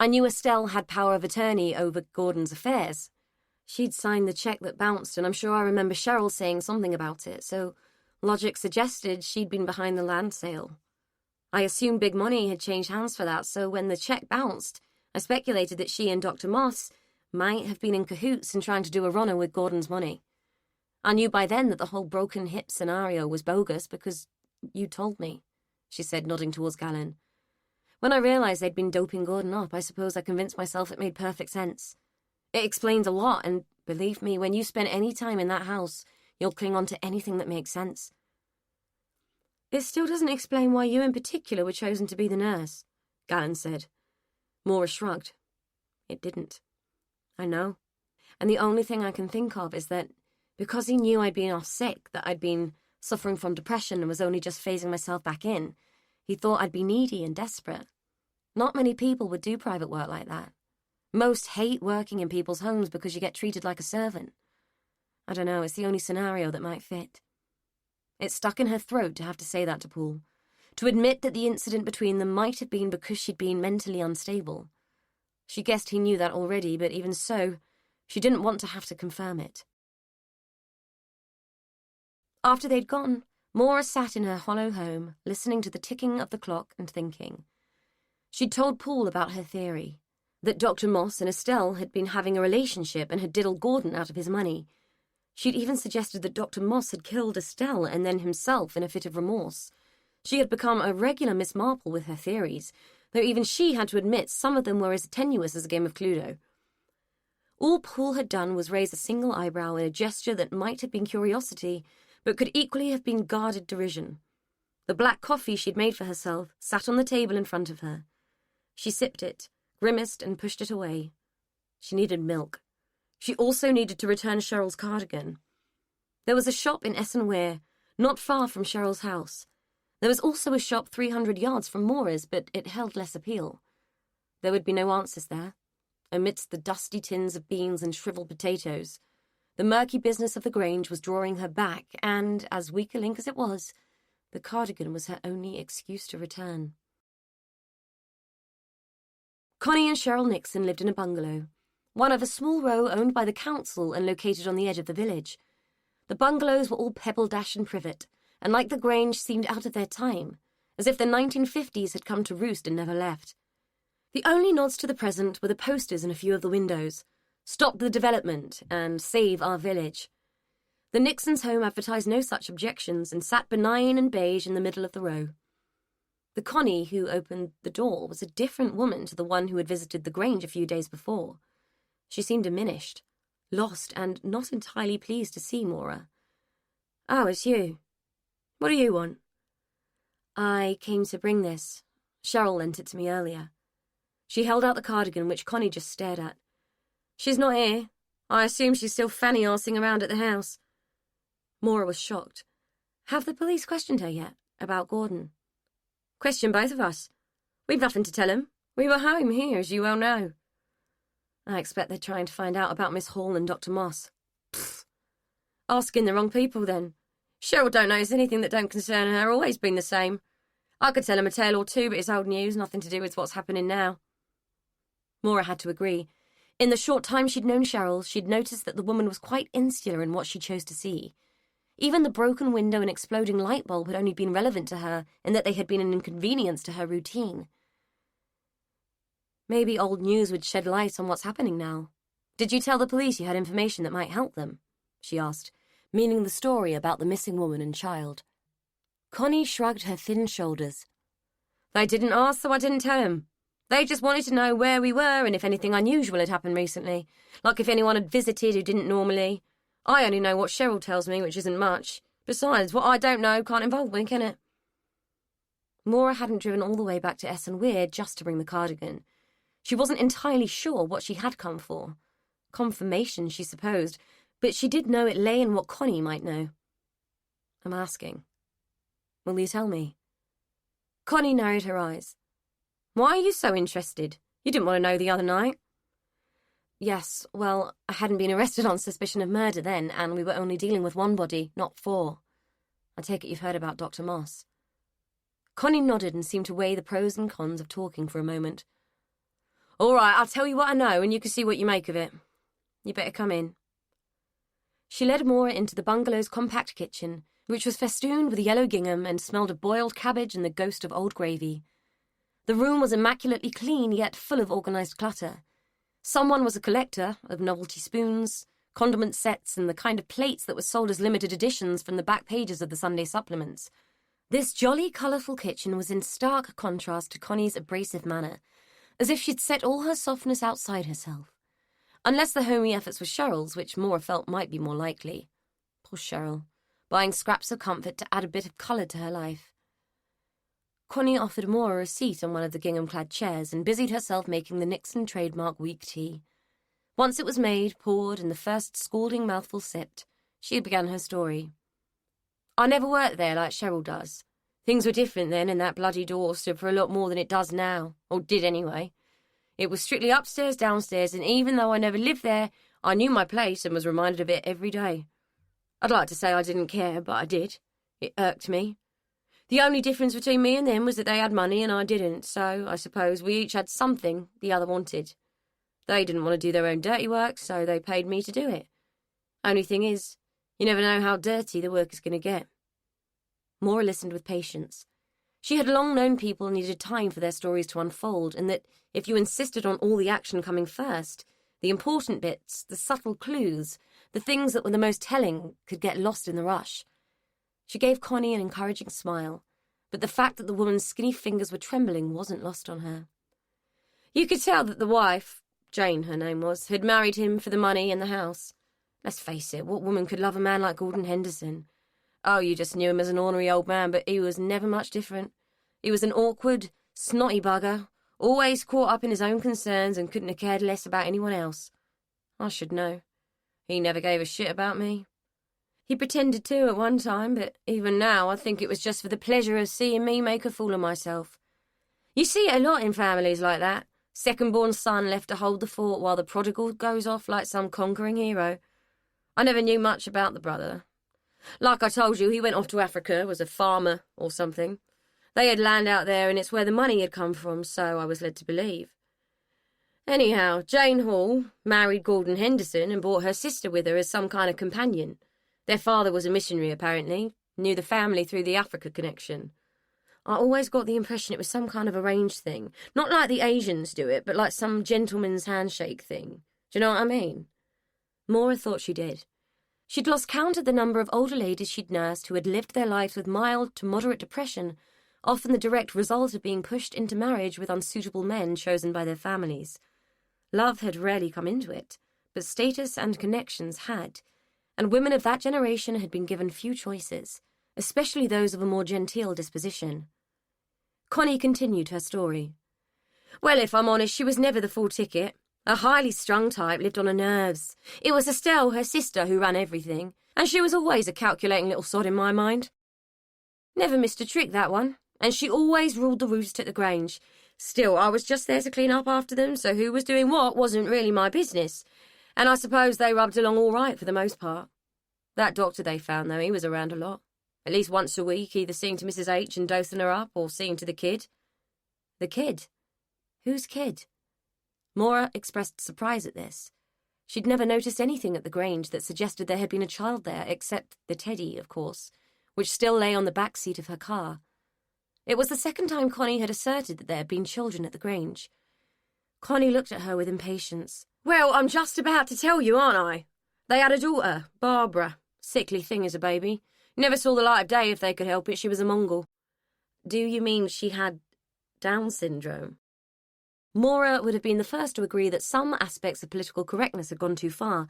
I knew Estelle had power of attorney over Gordon's affairs. She'd signed the check that bounced, and I'm sure I remember Cheryl saying something about it, so logic suggested she'd been behind the land sale. I assumed big money had changed hands for that, so when the check bounced, I speculated that she and Dr. Moss might have been in cahoots in trying to do a runner with Gordon's money. I knew by then that the whole broken hip scenario was bogus because you told me, she said, nodding towards Galen. When I realised they'd been doping Gordon up, I suppose I convinced myself it made perfect sense. It explains a lot, and believe me, when you spend any time in that house, you'll cling on to anything that makes sense. It still doesn't explain why you in particular were chosen to be the nurse, Galen said. Moira shrugged. It didn't. I know. And the only thing I can think of is that because he knew I'd been off sick, that I'd been suffering from depression and was only just phasing myself back in, he thought I'd be needy and desperate. Not many people would do private work like that. Most hate working in people's homes because you get treated like a servant. I don't know, it's the only scenario that might fit. It stuck in her throat to have to say that to Paul, to admit that the incident between them might have been because she'd been mentally unstable. She guessed he knew that already, but even so, she didn't want to have to confirm it. After they'd gone, Moira sat in her hollow home, listening to the ticking of the clock and thinking. She'd told Paul about her theory, that Dr. Moss and Estelle had been having a relationship and had diddled Gordon out of his money. She'd even suggested that Dr. Moss had killed Estelle and then himself in a fit of remorse. She had become a regular Miss Marple with her theories, though even she had to admit some of them were as tenuous as a game of Cluedo. All Paul had done was raise a single eyebrow in a gesture that might have been curiosity, but could equally have been guarded derision. The black coffee she'd made for herself sat on the table in front of her. She sipped it, grimaced and pushed it away. She needed milk. She also needed to return Cheryl's cardigan. There was a shop in Essen Weir, not far from Cheryl's house. There was also a shop 300 yards from Moira's, but it held less appeal. There would be no answers there. Amidst the dusty tins of beans and shriveled potatoes, the murky business of the Grange was drawing her back, and, as weak a link as it was, the cardigan was her only excuse to return. Connie and Cheryl Nixon lived in a bungalow, one of a small row owned by the council and located on the edge of the village. The bungalows were all pebble dash and privet, and like the Grange seemed out of their time, as if the 1950s had come to roost and never left. The only nods to the present were the posters in a few of the windows. Stop the development and save our village. The Nixons' home advertised no such objections and sat benign and beige in the middle of the row. The Connie who opened the door was a different woman to the one who had visited the Grange a few days before. She seemed diminished, lost, and not entirely pleased to see Moira. "Oh, it's you. What do you want?" "I came to bring this. Cheryl lent it to me earlier." She held out the cardigan, which Connie just stared at. "She's not here. I assume she's still fanny-arsing around at the house." Moira was shocked. "Have the police questioned her yet? About Gordon?" "Question both of us. We've nothing to tell him. We were home here, as you well know." "I expect they're trying to find out about Miss Hall and Dr. Moss." "Pfft. Asking the wrong people, then. Cheryl don't notice anything that don't concern her, always been the same. I could tell him a tale or two, but it's old news, nothing to do with what's happening now." Moira had to agree. In the short time she'd known Cheryl, she'd noticed that the woman was quite insular in what she chose to see. Even the broken window and exploding light bulb had only been relevant to her in that they had been an inconvenience to her routine. Maybe old news would shed light on what's happening now. "Did you tell the police you had information that might help them?" she asked, meaning the story about the missing woman and child. Connie shrugged her thin shoulders. "They didn't ask, so I didn't tell them. They just wanted to know where we were and if anything unusual had happened recently, like if anyone had visited who didn't normally. I only know what Cheryl tells me, which isn't much. Besides, what I don't know can't involve me, can it?" Moira hadn't driven all the way back to Essen Weir just to bring the cardigan. She wasn't entirely sure what she had come for. Confirmation, she supposed, but she did know it lay in what Connie might know. I'm asking. Will you tell me? Connie narrowed her eyes. Why are you so interested? You didn't want to know the other night. Yes, well, I hadn't been arrested on suspicion of murder then, and we were only dealing with one body, not 4. I take it you've heard about Dr. Moss. Connie nodded and seemed to weigh the pros and cons of talking for a moment. All right, I'll tell you what I know, and you can see what you make of it. You better come in. She led Maura into the bungalow's compact kitchen, which was festooned with yellow gingham and smelled of boiled cabbage and the ghost of old gravy. The room was immaculately clean, yet full of organised clutter. Someone was a collector of novelty spoons, condiment sets, and the kind of plates that were sold as limited editions from the back pages of the Sunday supplements. This jolly, colourful kitchen was in stark contrast to Connie's abrasive manner, as if she'd set all her softness outside herself. Unless the homey efforts were Cheryl's, which Maura felt might be more likely. Poor Cheryl, buying scraps of comfort to add a bit of colour to her life. Connie offered Maura a seat on one of the gingham-clad chairs and busied herself making the Nixon trademark weak tea. Once it was made, poured, and the first scalding mouthful sipped, she began her story. I never worked there like Cheryl does. Things were different then, and that bloody door stood for a lot more than it does now, or did anyway. It was strictly upstairs, downstairs, and even though I never lived there, I knew my place and was reminded of it every day. I'd like to say I didn't care, but I did. It irked me. The only difference between me and them was that they had money and I didn't, so I suppose we each had something the other wanted. They didn't want to do their own dirty work, so they paid me to do it. Only thing is, you never know how dirty the work is going to get. Maura listened with patience. She had long known people needed time for their stories to unfold, and that if you insisted on all the action coming first, the important bits, the subtle clues, the things that were the most telling could get lost in the rush. She gave Connie an encouraging smile, but the fact that the woman's skinny fingers were trembling wasn't lost on her. You could tell that the wife, Jane her name was, had married him for the money and the house. Let's face it, what woman could love a man like Gordon Henderson? Oh, you just knew him as an ornery old man, but he was never much different. He was an awkward, snotty bugger, always caught up in his own concerns and couldn't have cared less about anyone else. I should know. He never gave a shit about me. He pretended to at one time, but even now I think it was just for the pleasure of seeing me make a fool of myself. You see it a lot in families like that. Second-born son left to hold the fort while the prodigal goes off like some conquering hero. I never knew much about the brother. Like I told you, he went off to Africa, was a farmer or something. They had land out there and it's where the money had come from, so I was led to believe. Anyhow, Jane Hall married Gordon Henderson and brought her sister with her as some kind of companion. Their father was a missionary, apparently, knew the family through the Africa connection. I always got the impression it was some kind of arranged thing. Not like the Asians do it, but like some gentleman's handshake thing. Do you know what I mean? Maura thought she did. She'd lost count of the number of older ladies she'd nursed who had lived their lives with mild to moderate depression, often the direct result of being pushed into marriage with unsuitable men chosen by their families. Love had rarely come into it, but status and connections had, and women of that generation had been given few choices, especially those of a more genteel disposition. Connie continued her story. Well, if I'm honest, she was never the full ticket. A highly strung type lived on her nerves. It was Estelle, her sister, who ran everything, and she was always a calculating little sod in my mind. Never missed a trick, that one, and she always ruled the roost at the Grange. Still, I was just there to clean up after them, so who was doing what wasn't really my business, and I suppose they rubbed along all right for the most part. That doctor they found, though, he was around a lot. At least once a week, either seeing to Mrs. H and dosing her up, or seeing to the kid. The kid? Whose kid? Maura expressed surprise at this. She'd never noticed anything at the Grange that suggested there had been a child there, except the teddy, of course, which still lay on the back seat of her car. It was the second time Connie had asserted that there had been children at the Grange. Connie looked at her with impatience. Well, I'm just about to tell you, aren't I? They had a daughter, Barbara. Sickly thing as a baby. Never saw the light of day if they could help it. She was a Mongol. Do you mean she had Down syndrome? Maura would have been the first to agree that some aspects of political correctness had gone too far,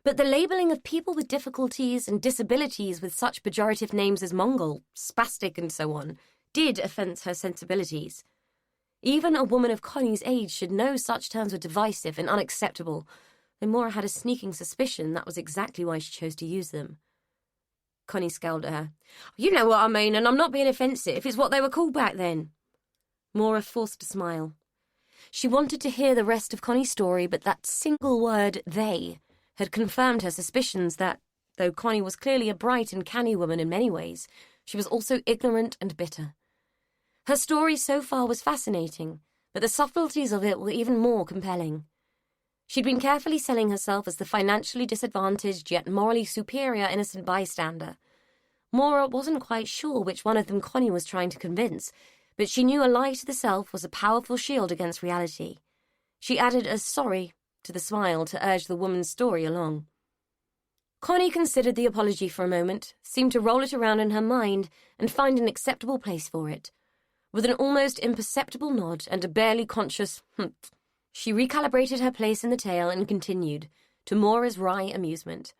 but the labelling of people with difficulties and disabilities with such pejorative names as Mongol, spastic and so on, did offence her sensibilities. Even a woman of Connie's age should know such terms were divisive and unacceptable, though Maura had a sneaking suspicion that was exactly why she chose to use them. Connie scowled at her. You know what I mean, and I'm not being offensive. It's what they were called back then. Maura forced a smile. She wanted to hear the rest of Connie's story, but that single word, they, had confirmed her suspicions that, though Connie was clearly a bright and canny woman in many ways, she was also ignorant and bitter. Her story so far was fascinating, but the subtleties of it were even more compelling. She'd been carefully selling herself as the financially disadvantaged yet morally superior innocent bystander. Maura wasn't quite sure which one of them Connie was trying to convince, but she knew a lie to the self was a powerful shield against reality. She added a sorry to the smile to urge the woman's story along. Connie considered the apology for a moment, seemed to roll it around in her mind and find an acceptable place for it. With an almost imperceptible nod and a barely conscious humph, she recalibrated her place in the tale and continued, to Maura's wry amusement.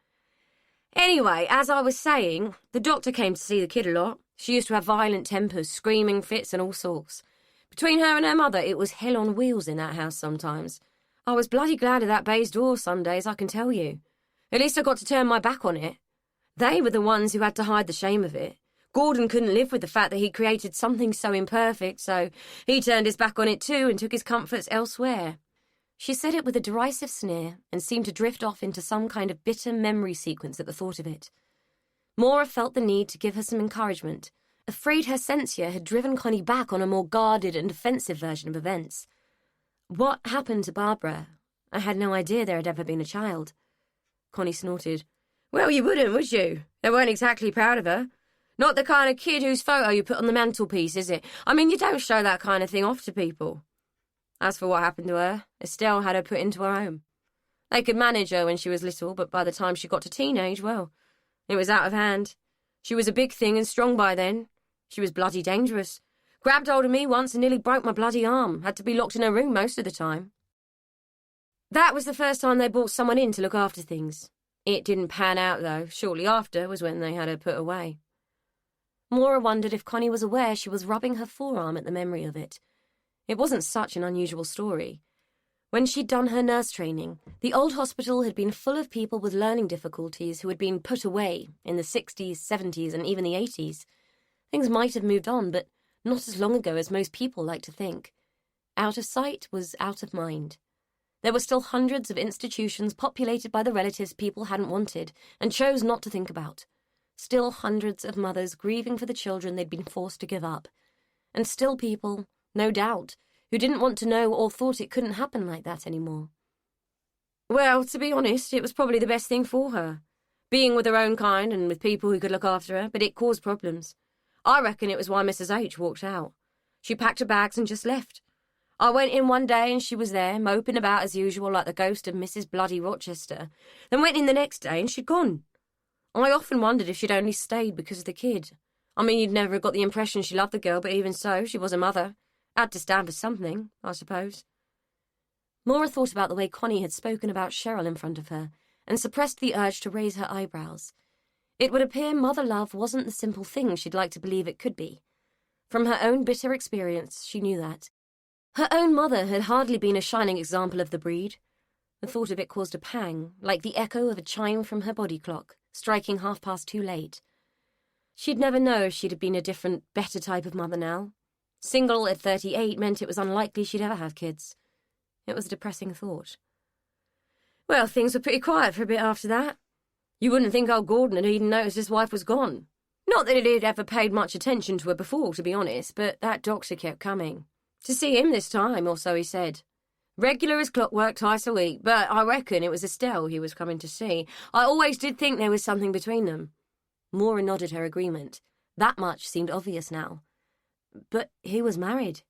Anyway, as I was saying, the doctor came to see the kid a lot. She used to have violent tempers, screaming fits and all sorts. Between her and her mother, it was hell on wheels in that house sometimes. I was bloody glad of that baize door some days, I can tell you. At least I got to turn my back on it. They were the ones who had to hide the shame of it. Gordon couldn't live with the fact that he created something so imperfect, so he turned his back on it too and took his comforts elsewhere. She said it with a derisive sneer and seemed to drift off into some kind of bitter memory sequence at the thought of it. Maura felt the need to give her some encouragement, afraid her censure had driven Connie back on a more guarded and defensive version of events. What happened to Barbara? I had no idea there had ever been a child. Connie snorted. Well, you wouldn't, would you? They weren't exactly proud of her. Not the kind of kid whose photo you put on the mantelpiece, is it? I mean, you don't show that kind of thing off to people. As for what happened to her, Estelle had her put into her home. They could manage her when she was little, but by the time she got to teenage, well, it was out of hand. She was a big thing and strong by then. She was bloody dangerous. Grabbed hold of me once and nearly broke my bloody arm. Had to be locked in her room most of the time. That was the first time they brought someone in to look after things. It didn't pan out, though. Shortly after was when they had her put away. Maura wondered if Connie was aware she was rubbing her forearm at the memory of it. It wasn't such an unusual story. When she'd done her nurse training, the old hospital had been full of people with learning difficulties who had been put away in the 60s, 70s, and even the 80s. Things might have moved on, but not as long ago as most people like to think. Out of sight was out of mind. There were still hundreds of institutions populated by the relatives people hadn't wanted and chose not to think about. Still hundreds of mothers grieving for the children they'd been forced to give up. And still people, no doubt, who didn't want to know or thought it couldn't happen like that anymore. Well, to be honest, it was probably the best thing for her. Being with her own kind and with people who could look after her, but it caused problems. I reckon it was why Mrs. H walked out. She packed her bags and just left. I went in one day and she was there, moping about as usual like the ghost of Mrs. Bloody Rochester. Then went in the next day and she'd gone. I often wondered if she'd only stayed because of the kid. I mean, you'd never have got the impression she loved the girl, but even so, she was a mother. Had to stand for something, I suppose. Maura thought about the way Connie had spoken about Cheryl in front of her, and suppressed the urge to raise her eyebrows. It would appear mother love wasn't the simple thing she'd like to believe it could be. From her own bitter experience, she knew that. Her own mother had hardly been a shining example of the breed. The thought of it caused a pang, like the echo of a chime from her body clock, striking 2:30 late. She'd never know if she'd have been a different, better type of mother now. Single at 38 meant it was unlikely she'd ever have kids. It was a depressing thought. Well, things were pretty quiet for a bit after that. You wouldn't think old Gordon had even noticed his wife was gone. Not that he'd ever paid much attention to her before, to be honest, but that doctor kept coming. To see him this time, or so he said. Regular as clockwork twice a week, but I reckon it was Estelle he was coming to see. I always did think there was something between them. Maura nodded her agreement. That much seemed obvious now. But he was married.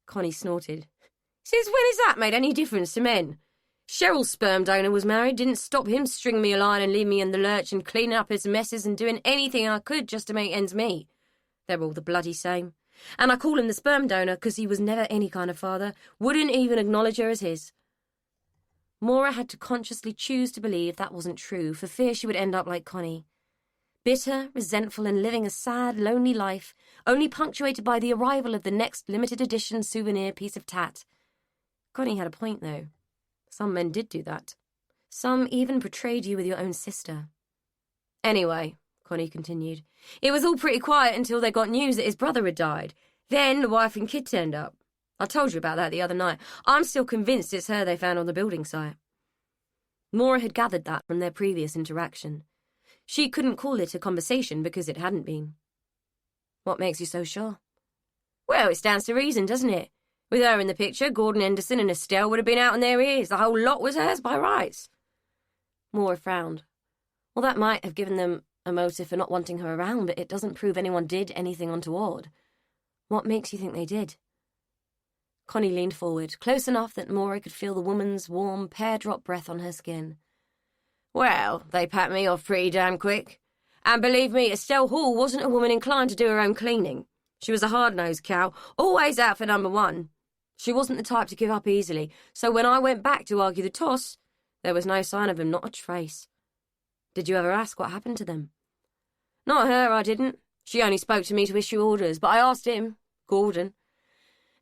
Connie snorted. Since when has that made any difference to men? Cheryl's sperm donor was married, didn't stop him stringing me a line and leave me in the lurch and cleaning up his messes and doing anything I could just to make ends meet. They're all the bloody same. And I call him the sperm donor because he was never any kind of father, wouldn't even acknowledge her as his. Maura had to consciously choose to believe that wasn't true for fear she would end up like Connie. bitter, resentful, and living a sad, lonely life, only punctuated by the arrival of the next limited edition souvenir piece of tat. Connie had a point, though. Some men did do that. Some even portrayed you with your own sister. Anyway, Connie continued, it was all pretty quiet until they got news that his brother had died. Then the wife and kid turned up. I told you about that the other night. I'm still convinced it's her they found on the building site. Maura had gathered that from their previous interaction. She couldn't call it a conversation because it hadn't been. What makes you so sure? Well, it stands to reason, doesn't it? With her in the picture, Gordon Henderson and Estelle would have been out in their ears. The whole lot was hers by rights. Maura frowned. Well, that might have given them a motive for not wanting her around, but it doesn't prove anyone did anything untoward. What makes you think they did? Connie leaned forward, close enough that Maura could feel the woman's warm, pear-drop breath on her skin. Well, they packed me off pretty damn quick. And believe me, Estelle Hall wasn't a woman inclined to do her own cleaning. She was a hard-nosed cow, always out for number one. She wasn't the type to give up easily, so when I went back to argue the toss, there was no sign of him, not a trace. Did you ever ask what happened to them? Not her, I didn't. She only spoke to me to issue orders, but I asked him, Gordon.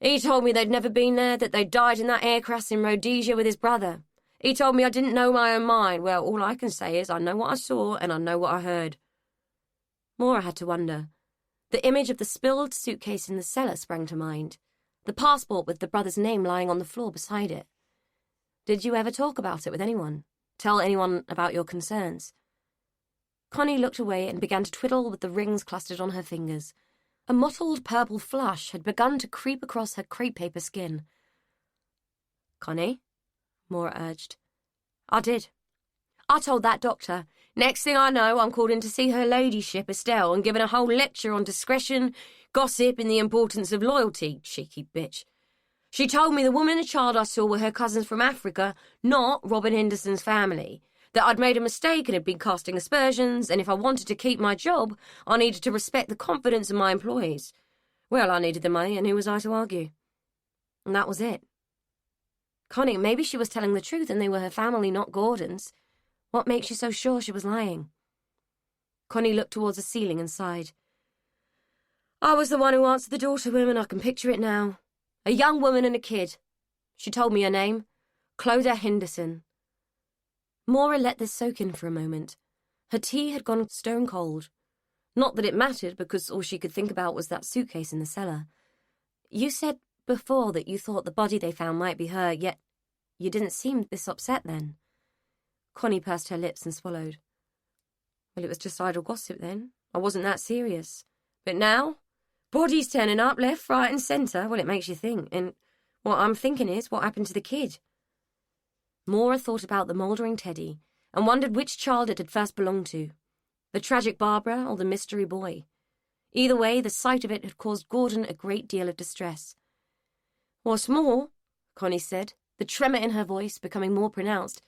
He told me they'd never been there, that they'd died in that air crash in Rhodesia with his brother. He told me I didn't know my own mind. Well, all I can say is I know what I saw and I know what I heard. Maura had to wonder. The image of the spilled suitcase in the cellar sprang to mind. The passport with the brother's name lying on the floor beside it. Did you ever talk about it with anyone? Tell anyone about your concerns? Connie looked away and began to twiddle with the rings clustered on her fingers. A mottled purple flush had begun to creep across her crepe paper skin. Connie? Maura urged. I did. I told that doctor. Next thing I know, I'm called in to see her ladyship, Estelle, and given a whole lecture on discretion, gossip, and the importance of loyalty, cheeky bitch. She told me the woman and child I saw were her cousins from Africa, not Robin Henderson's family, that I'd made a mistake and had been casting aspersions, and if I wanted to keep my job, I needed to respect the confidence of my employees. Well, I needed the money, and who was I to argue? And that was it. Connie, maybe she was telling the truth and they were her family, not Gordon's. What makes you so sure she was lying? Connie looked towards the ceiling and sighed. I was the one who answered the door to him, and I can picture it now. A young woman and a kid. She told me her name. Clodagh Henderson. Maura let this soak in for a moment. Her tea had gone stone cold. Not that it mattered, because all she could think about was that suitcase in the cellar. You said before that you thought the body they found might be her, yet you didn't seem this upset then. Connie pursed her lips and swallowed. Well, it was just idle gossip then. I wasn't that serious. But now, bodies turning up left, right and centre. Well, it makes you think. And what I'm thinking is, what happened to the kid? Maura thought about the mouldering teddy and wondered which child it had first belonged to. The tragic Barbara or the mystery boy. Either way, the sight of it had caused Gordon a great deal of distress. What's more, Connie said, the tremor in her voice becoming more pronounced,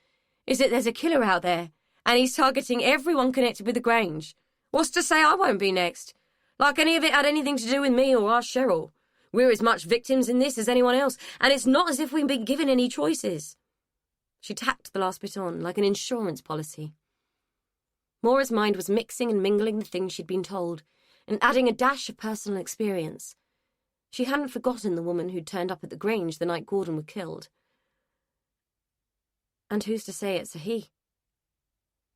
is that there's a killer out there, and he's targeting everyone connected with the Grange. What's to say I won't be next? Like any of it had anything to do with me or our Cheryl. We're as much victims in this as anyone else, and it's not as if we've been given any choices. She tacked the last bit on, like an insurance policy. Maura's mind was mixing and mingling the things she'd been told, and adding a dash of personal experience. She hadn't forgotten the woman who'd turned up at the Grange the night Gordon was killed. And who's to say it's a he?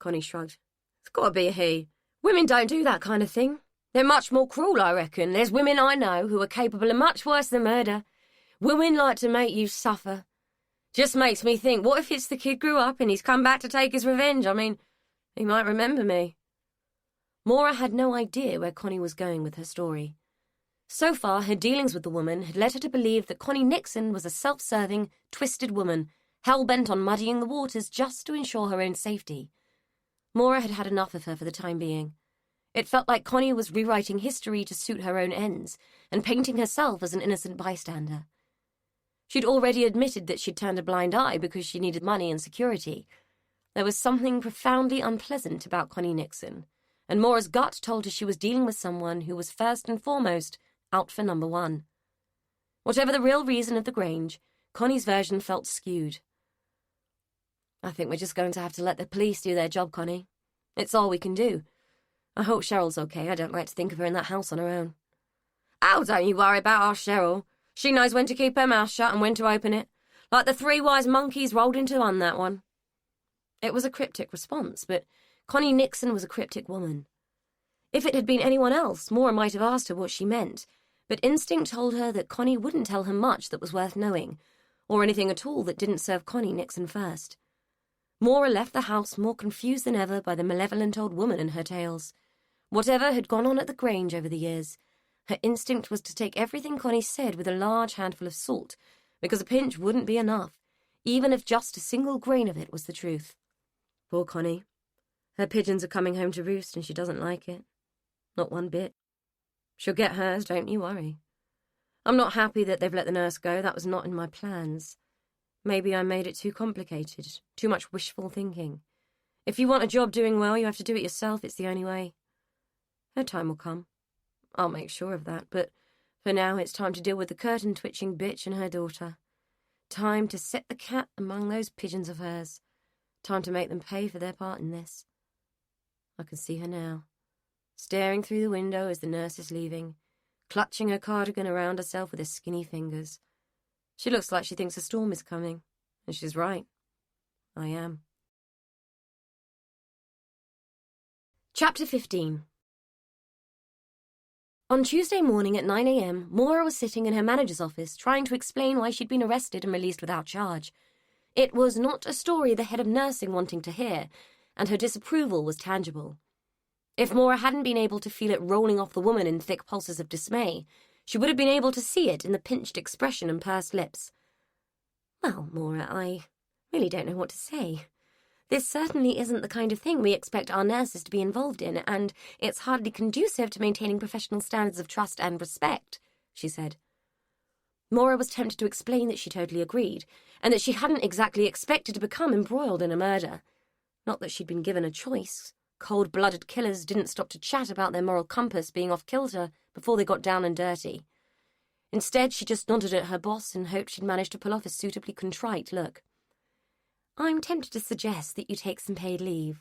Connie shrugged. It's got to be a he. Women don't do that kind of thing. They're much more cruel, I reckon. There's women I know who are capable of much worse than murder. Women like to make you suffer. Just makes me think, what if it's the kid grew up and he's come back to take his revenge? I mean, he might remember me. Maura had no idea where Connie was going with her story. So far, her dealings with the woman had led her to believe that Connie Nixon was a self-serving, twisted woman, hell-bent on muddying the waters just to ensure her own safety. Maura had had enough of her for the time being. It felt like Connie was rewriting history to suit her own ends, and painting herself as an innocent bystander. She'd already admitted that she'd turned a blind eye because she needed money and security. There was something profoundly unpleasant about Connie Nixon, and Maura's gut told her she was dealing with someone who was first and foremost out for number one. Whatever the real reason of the Grange, Connie's version felt skewed. I think we're just going to have to let the police do their job, Connie. It's all we can do. I hope Cheryl's okay. I don't like to think of her in that house on her own. Oh, don't you worry about our Cheryl. She knows when to keep her mouth shut and when to open it. Like the three wise monkeys rolled into one, that one. It was a cryptic response, but Connie Nixon was a cryptic woman. If it had been anyone else, Maura might have asked her what she meant, but instinct told her that Connie wouldn't tell her much that was worth knowing, or anything at all that didn't serve Connie Nixon first. Maura left the house more confused than ever by the malevolent old woman and her tales. Whatever had gone on at the Grange over the years, her instinct was to take everything Connie said with a large handful of salt, because a pinch wouldn't be enough, even if just a single grain of it was the truth. Poor Connie. Her pigeons are coming home to roost and she doesn't like it. Not one bit. She'll get hers, don't you worry. I'm not happy that they've let the nurse go. That was not in my plans. Maybe I made it too complicated, too much wishful thinking. If you want a job doing well, you have to do it yourself. It's the only way. Her time will come. I'll make sure of that, but for now it's time to deal with the curtain-twitching bitch and her daughter. Time to set the cat among those pigeons of hers. Time to make them pay for their part in this. I can see her now, staring through the window as the nurse is leaving, clutching her cardigan around herself with her skinny fingers. She looks like she thinks a storm is coming, and she's right. I am. Chapter 15. On Tuesday morning at 9 a.m, Maura was sitting in her manager's office trying to explain why she'd been arrested and released without charge. It was not a story the head of nursing wanting to hear, and her disapproval was tangible. If Maura hadn't been able to feel it rolling off the woman in thick pulses of dismay, she would have been able to see it in the pinched expression and pursed lips. Well, Maura, I really don't know what to say. This certainly isn't the kind of thing we expect our nurses to be involved in, and it's hardly conducive to maintaining professional standards of trust and respect, she said. Maura was tempted to explain that she totally agreed, and that she hadn't exactly expected to become embroiled in a murder. Not that she'd been given a choice. Cold-blooded killers didn't stop to chat about their moral compass being off-kilter before they got down and dirty. Instead, she just nodded at her boss and hoped she'd managed to pull off a suitably contrite look. I'm tempted to suggest that you take some paid leave.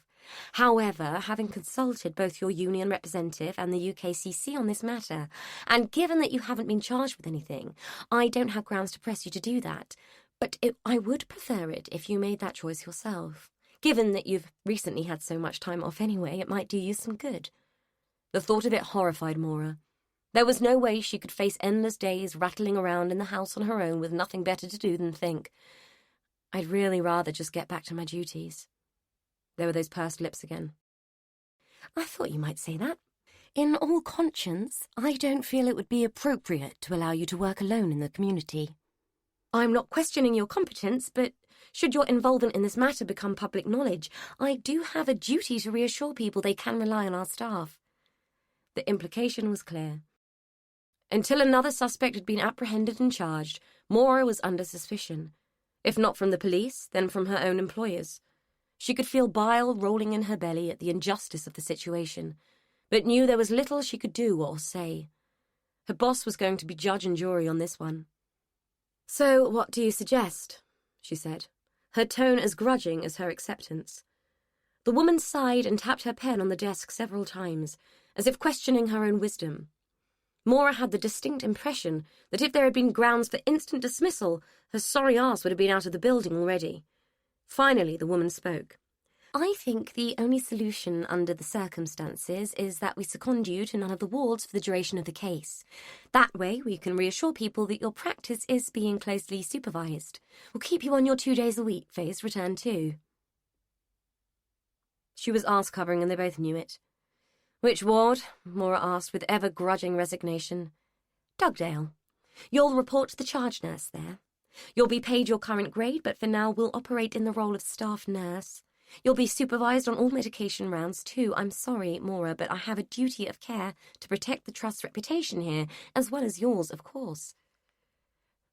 However, having consulted both your union representative and the UKCC on this matter, and given that you haven't been charged with anything, I don't have grounds to press you to do that. But I would prefer it if you made that choice yourself. Given that you've recently had so much time off anyway, it might do you some good. The thought of it horrified Maura. There was no way she could face endless days rattling around in the house on her own with nothing better to do than think. I'd really rather just get back to my duties. There were those pursed lips again. I thought you might say that. In all conscience, I don't feel it would be appropriate to allow you to work alone in the community. I'm not questioning your competence, but should your involvement in this matter become public knowledge, I do have a duty to reassure people they can rely on our staff. The implication was clear. Until another suspect had been apprehended and charged, Maura was under suspicion. If not from the police, then from her own employers. She could feel bile rolling in her belly at the injustice of the situation, but knew there was little she could do or say. Her boss was going to be judge and jury on this one. So what do you suggest? She said, her tone as grudging as her acceptance. The woman sighed and tapped her pen on the desk several times, as if questioning her own wisdom. Maura had the distinct impression that if there had been grounds for instant dismissal, her sorry ass would have been out of the building already. Finally, the woman spoke. I think the only solution under the circumstances is that we second you to none of the wards for the duration of the case. That way we can reassure people that your practice is being closely supervised. We'll keep you on your 2 days a week phase return too. She was arse-covering and they both knew it. Which ward? Maura asked with ever-grudging resignation. Dugdale. You'll report to the charge nurse there. You'll be paid your current grade, but for now we'll operate in the role of staff nurse. You'll be supervised on all medication rounds too. I'm sorry, Maura, but I have a duty of care to protect the trust's reputation here, as well as yours, of course.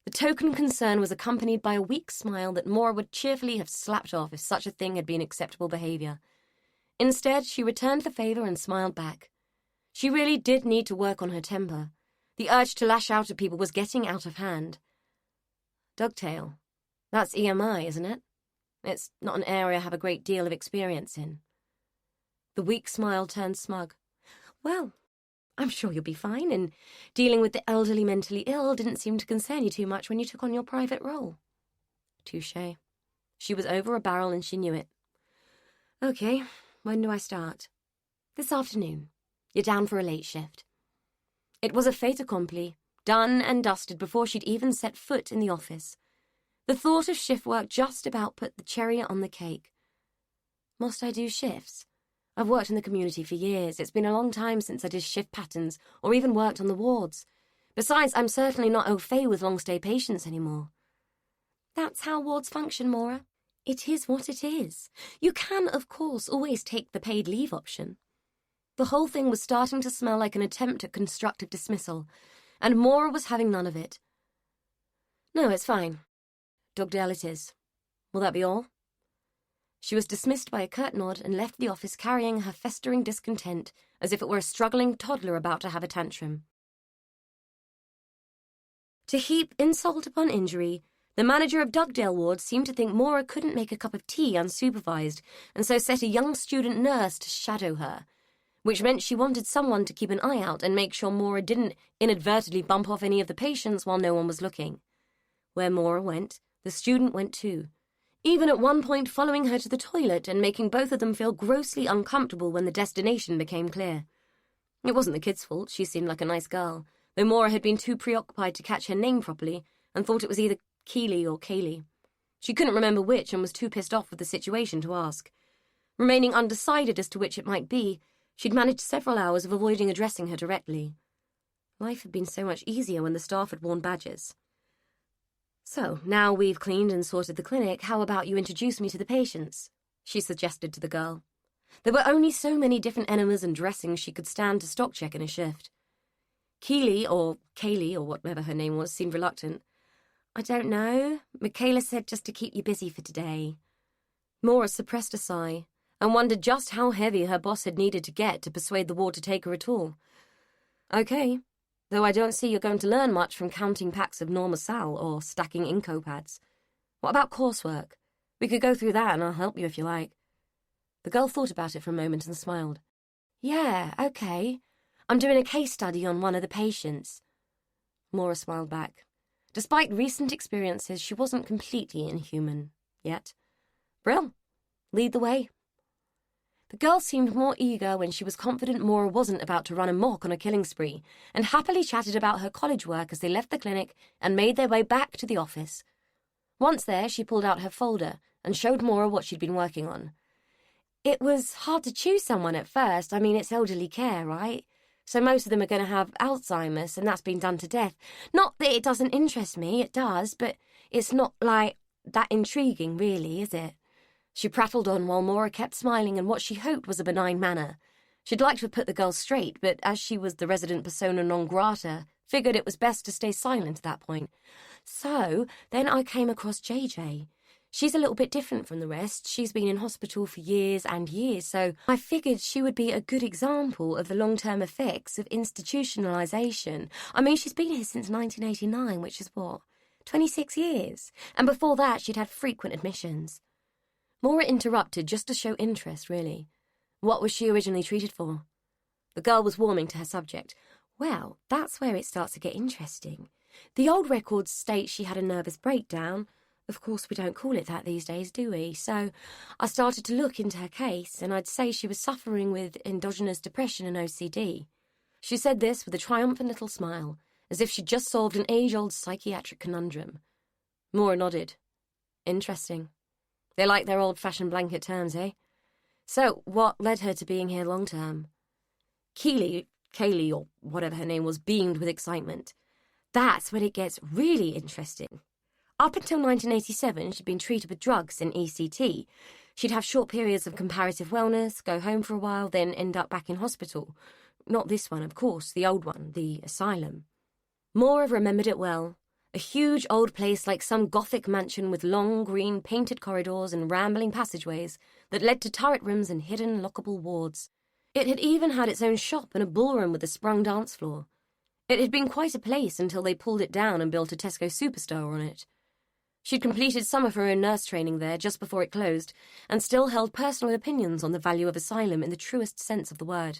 The token concern was accompanied by a weak smile that Maura would cheerfully have slapped off if such a thing had been acceptable behaviour. Instead, she returned the favour and smiled back. She really did need to work on her temper. The urge to lash out at people was getting out of hand. Dugtail. That's EMI, isn't it? It's not an area I have a great deal of experience in. The weak smile turned smug. Well, I'm sure you'll be fine, and dealing with the elderly mentally ill didn't seem to concern you too much when you took on your private role. Touché. She was over a barrel and she knew it. Okay, when do I start? This afternoon. You're down for a late shift. It was a fait accompli, done and dusted before she'd even set foot in the office. The thought of shift work just about put the cherry on the cake. Must I do shifts? I've worked in the community for years. It's been a long time since I did shift patterns or even worked on the wards. Besides, I'm certainly not au fait with long-stay patients anymore. That's how wards function, Maura. It is what it is. You can, of course, always take the paid leave option. The whole thing was starting to smell like an attempt at constructive dismissal, and Maura was having none of it. No, it's fine. Dugdale it is. Will that be all? She was dismissed by a curt nod and left the office carrying her festering discontent as if it were a struggling toddler about to have a tantrum. To heap insult upon injury, the manager of Dugdale Ward seemed to think Maura couldn't make a cup of tea unsupervised, and so set a young student nurse to shadow her, which meant she wanted someone to keep an eye out and make sure Maura didn't inadvertently bump off any of the patients while no one was looking. Where Maura went, the student went too, even at one point following her to the toilet and making both of them feel grossly uncomfortable when the destination became clear. It wasn't the kid's fault. She seemed like a nice girl, though Maura had been too preoccupied to catch her name properly and thought it was either Keely or Kaylee. She couldn't remember which and was too pissed off with the situation to ask. Remaining undecided as to which it might be, she'd managed several hours of avoiding addressing her directly. Life had been so much easier when the staff had worn badges. So, now we've cleaned and sorted the clinic, how about you introduce me to the patients? She suggested to the girl. There were only so many different enemas and dressings she could stand to stock check in a shift. Keely, or Kaylee, or whatever her name was, seemed reluctant. I don't know. Michaela said just to keep you busy for today. Maura suppressed a sigh and wondered just how heavy her boss had needed to get to persuade the ward to take her at all. Okay. Though I don't see you're going to learn much from counting packs of Normasal or stacking Inco pads. What about coursework? We could go through that and I'll help you if you like. The girl thought about it for a moment and smiled. Yeah, okay. I'm doing a case study on one of the patients. Maura smiled back. Despite recent experiences, she wasn't completely inhuman yet. Brill, lead the way. The girl seemed more eager when she was confident Maura wasn't about to run amok on a killing spree, and happily chatted about her college work as they left the clinic and made their way back to the office. Once there, she pulled out her folder and showed Maura what she'd been working on. It was hard to choose someone at first. I mean, it's elderly care, right? So most of them are going to have Alzheimer's, and that's been done to death. Not that it doesn't interest me, it does, but it's not, like, that intriguing, really, is it? She prattled on while Maura kept smiling in what she hoped was a benign manner. She'd like to have put the girl straight, but as she was the resident persona non grata, figured it was best to stay silent at that point. So, then I came across JJ. She's a little bit different from the rest. She's been in hospital for years and years, so I figured she would be a good example of the long-term effects of institutionalisation. I mean, she's been here since 1989, which is what? 26 years. And before that, she'd had frequent admissions. Maura interrupted just to show interest, really. What was she originally treated for? The girl was warming to her subject. Well, that's where it starts to get interesting. The old records state she had a nervous breakdown. Of course, we don't call it that these days, do we? So I started to look into her case, and I'd say she was suffering with endogenous depression and OCD. She said this with a triumphant little smile, as if she'd just solved an age-old psychiatric conundrum. Maura nodded. Interesting. They like their old-fashioned blanket terms, eh? So, what led her to being here long-term? Kaylee, or whatever her name was, beamed with excitement. That's when it gets really interesting. Up until 1987, she'd been treated with drugs in ECT. She'd have short periods of comparative wellness, go home for a while, then end up back in hospital. Not this one, of course, the old one, the asylum. Maura remembered it well. A huge old place like some Gothic mansion with long, green, painted corridors and rambling passageways that led to turret rooms and hidden, lockable wards. It had even had its own shop and a ballroom with a sprung dance floor. It had been quite a place until they pulled it down and built a Tesco superstore on it. She'd completed some of her own nurse training there just before it closed and still held personal opinions on the value of asylum in the truest sense of the word.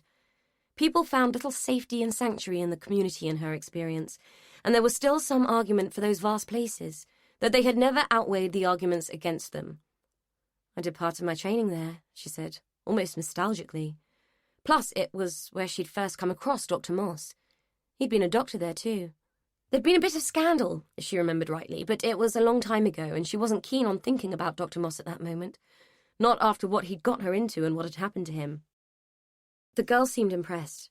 People found little safety and sanctuary in the community in her experience, and there was still some argument for those vast places, that they had never outweighed the arguments against them. "I did part of my training there," she said, almost nostalgically. Plus, it was where she'd first come across Dr. Moss. He'd been a doctor there, too. There'd been a bit of scandal, if she remembered rightly, but it was a long time ago, and she wasn't keen on thinking about Dr. Moss at that moment. Not after what he'd got her into and what had happened to him. The girl seemed impressed.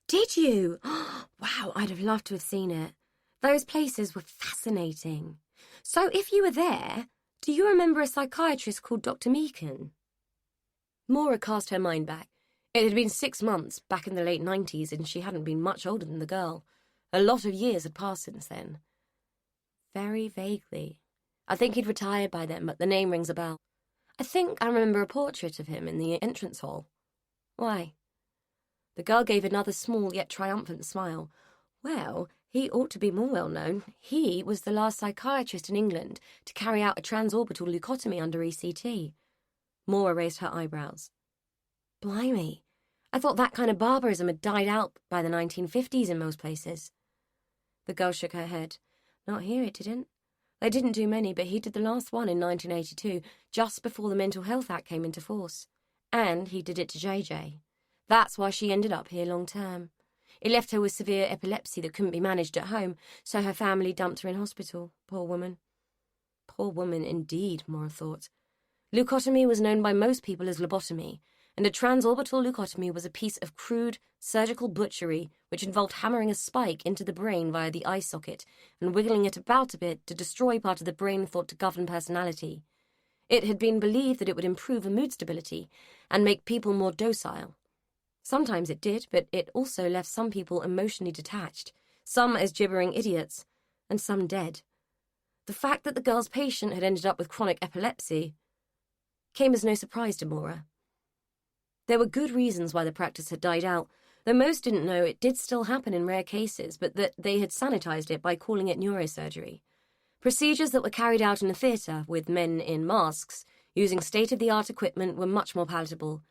"Did you? Wow, I'd have loved to have seen it. Those places were fascinating. So if you were there, do you remember a psychiatrist called Dr. Meakin?" Maura cast her mind back. It had been 6 months, back in the late 90s, and she hadn't been much older than the girl. A lot of years had passed since then. Very vaguely. I think he'd retired by then, but the name rings a bell. I think I remember a portrait of him in the entrance hall. Why? The girl gave another small yet triumphant smile. Well, he ought to be more well known. He was the last psychiatrist in England to carry out a transorbital leucotomy under ECT. Maura raised her eyebrows. Blimey. I thought that kind of barbarism had died out by the 1950s in most places. The girl shook her head. Not here, it didn't. They didn't do many, but he did the last one in 1982, just before the Mental Health Act came into force. And he did it to JJ. That's why she ended up here long term. It left her with severe epilepsy that couldn't be managed at home, so her family dumped her in hospital. Poor woman. Poor woman indeed, Maura thought. Leucotomy was known by most people as lobotomy, and a transorbital leucotomy was a piece of crude surgical butchery which involved hammering a spike into the brain via the eye socket and wiggling it about a bit to destroy part of the brain thought to govern personality. It had been believed that it would improve mood stability and make people more docile. Sometimes it did, but it also left some people emotionally detached, some as gibbering idiots, and some dead. The fact that the girl's patient had ended up with chronic epilepsy came as no surprise to Maura. There were good reasons why the practice had died out, though most didn't know it did still happen in rare cases, but that they had sanitized it by calling it neurosurgery. Procedures that were carried out in a theatre, with men in masks, using state-of-the-art equipment, were much more palatable,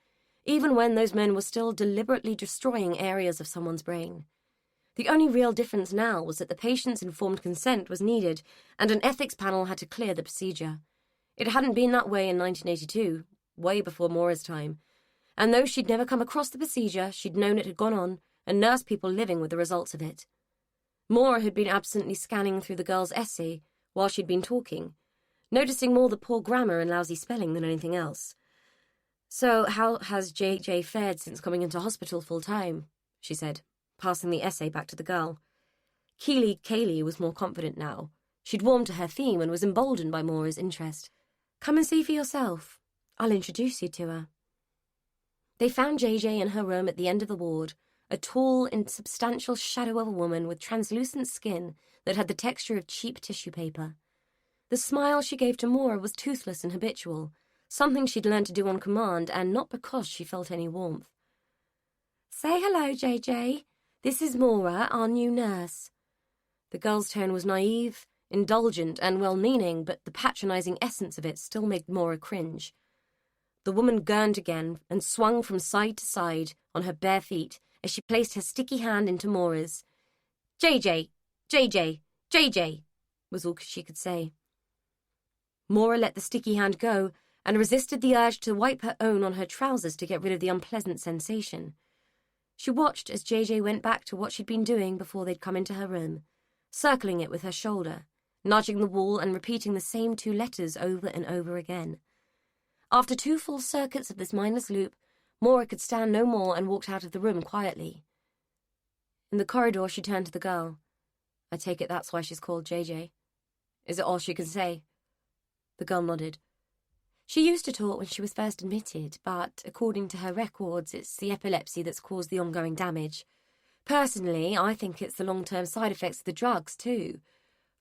even when those men were still deliberately destroying areas of someone's brain. The only real difference now was that the patient's informed consent was needed, and an ethics panel had to clear the procedure. It hadn't been that way in 1982, way before Maura's time, and though she'd never come across the procedure, she'd known it had gone on and nursed people living with the results of it. Maura had been absently scanning through the girl's essay while she'd been talking, noticing more the poor grammar and lousy spelling than anything else. "So how has JJ fared since coming into hospital full-time?" she said, passing the essay back to the girl. Kaylee was more confident now. She'd warmed to her theme and was emboldened by Maura's interest. "Come and see for yourself. I'll introduce you to her." They found JJ in her room at the end of the ward, a tall, insubstantial shadow of a woman with translucent skin that had the texture of cheap tissue paper. The smile she gave to Maura was toothless and habitual, something she'd learned to do on command and not because she felt any warmth. "Say hello, JJ. This is Maura, our new nurse." The girl's tone was naive, indulgent, and well-meaning, but the patronizing essence of it still made Maura cringe. The woman gurned again and swung from side to side on her bare feet as she placed her sticky hand into Maura's. "JJ, JJ, JJ," was all she could say. Maura let the sticky hand go and resisted the urge to wipe her own on her trousers to get rid of the unpleasant sensation. She watched as JJ went back to what she'd been doing before they'd come into her room, circling it with her shoulder, nudging the wall and repeating the same 2 letters over and over again. After 2 full circuits of this mindless loop, Maura could stand no more and walked out of the room quietly. In the corridor, she turned to the girl. "I take it that's why she's called JJ. Is it all she can say?" The girl nodded. "She used to talk when she was first admitted, but according to her records, it's the epilepsy that's caused the ongoing damage. Personally, I think it's the long-term side effects of the drugs, too.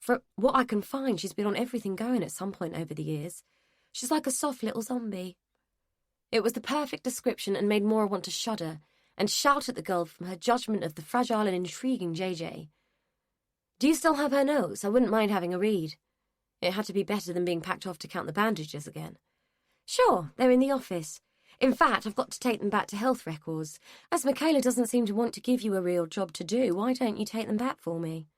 For what I can find, she's been on everything going at some point over the years. She's like a soft little zombie." It was the perfect description and made Maura want to shudder and shout at the girl from her judgment of the fragile and intriguing JJ. "Do you still have her notes? I wouldn't mind having a read." It had to be better than being packed off to count the bandages again. "Sure, they're in the office. In fact, I've got to take them back to health records. As Michaela doesn't seem to want to give you a real job to do, why don't you take them back for me?"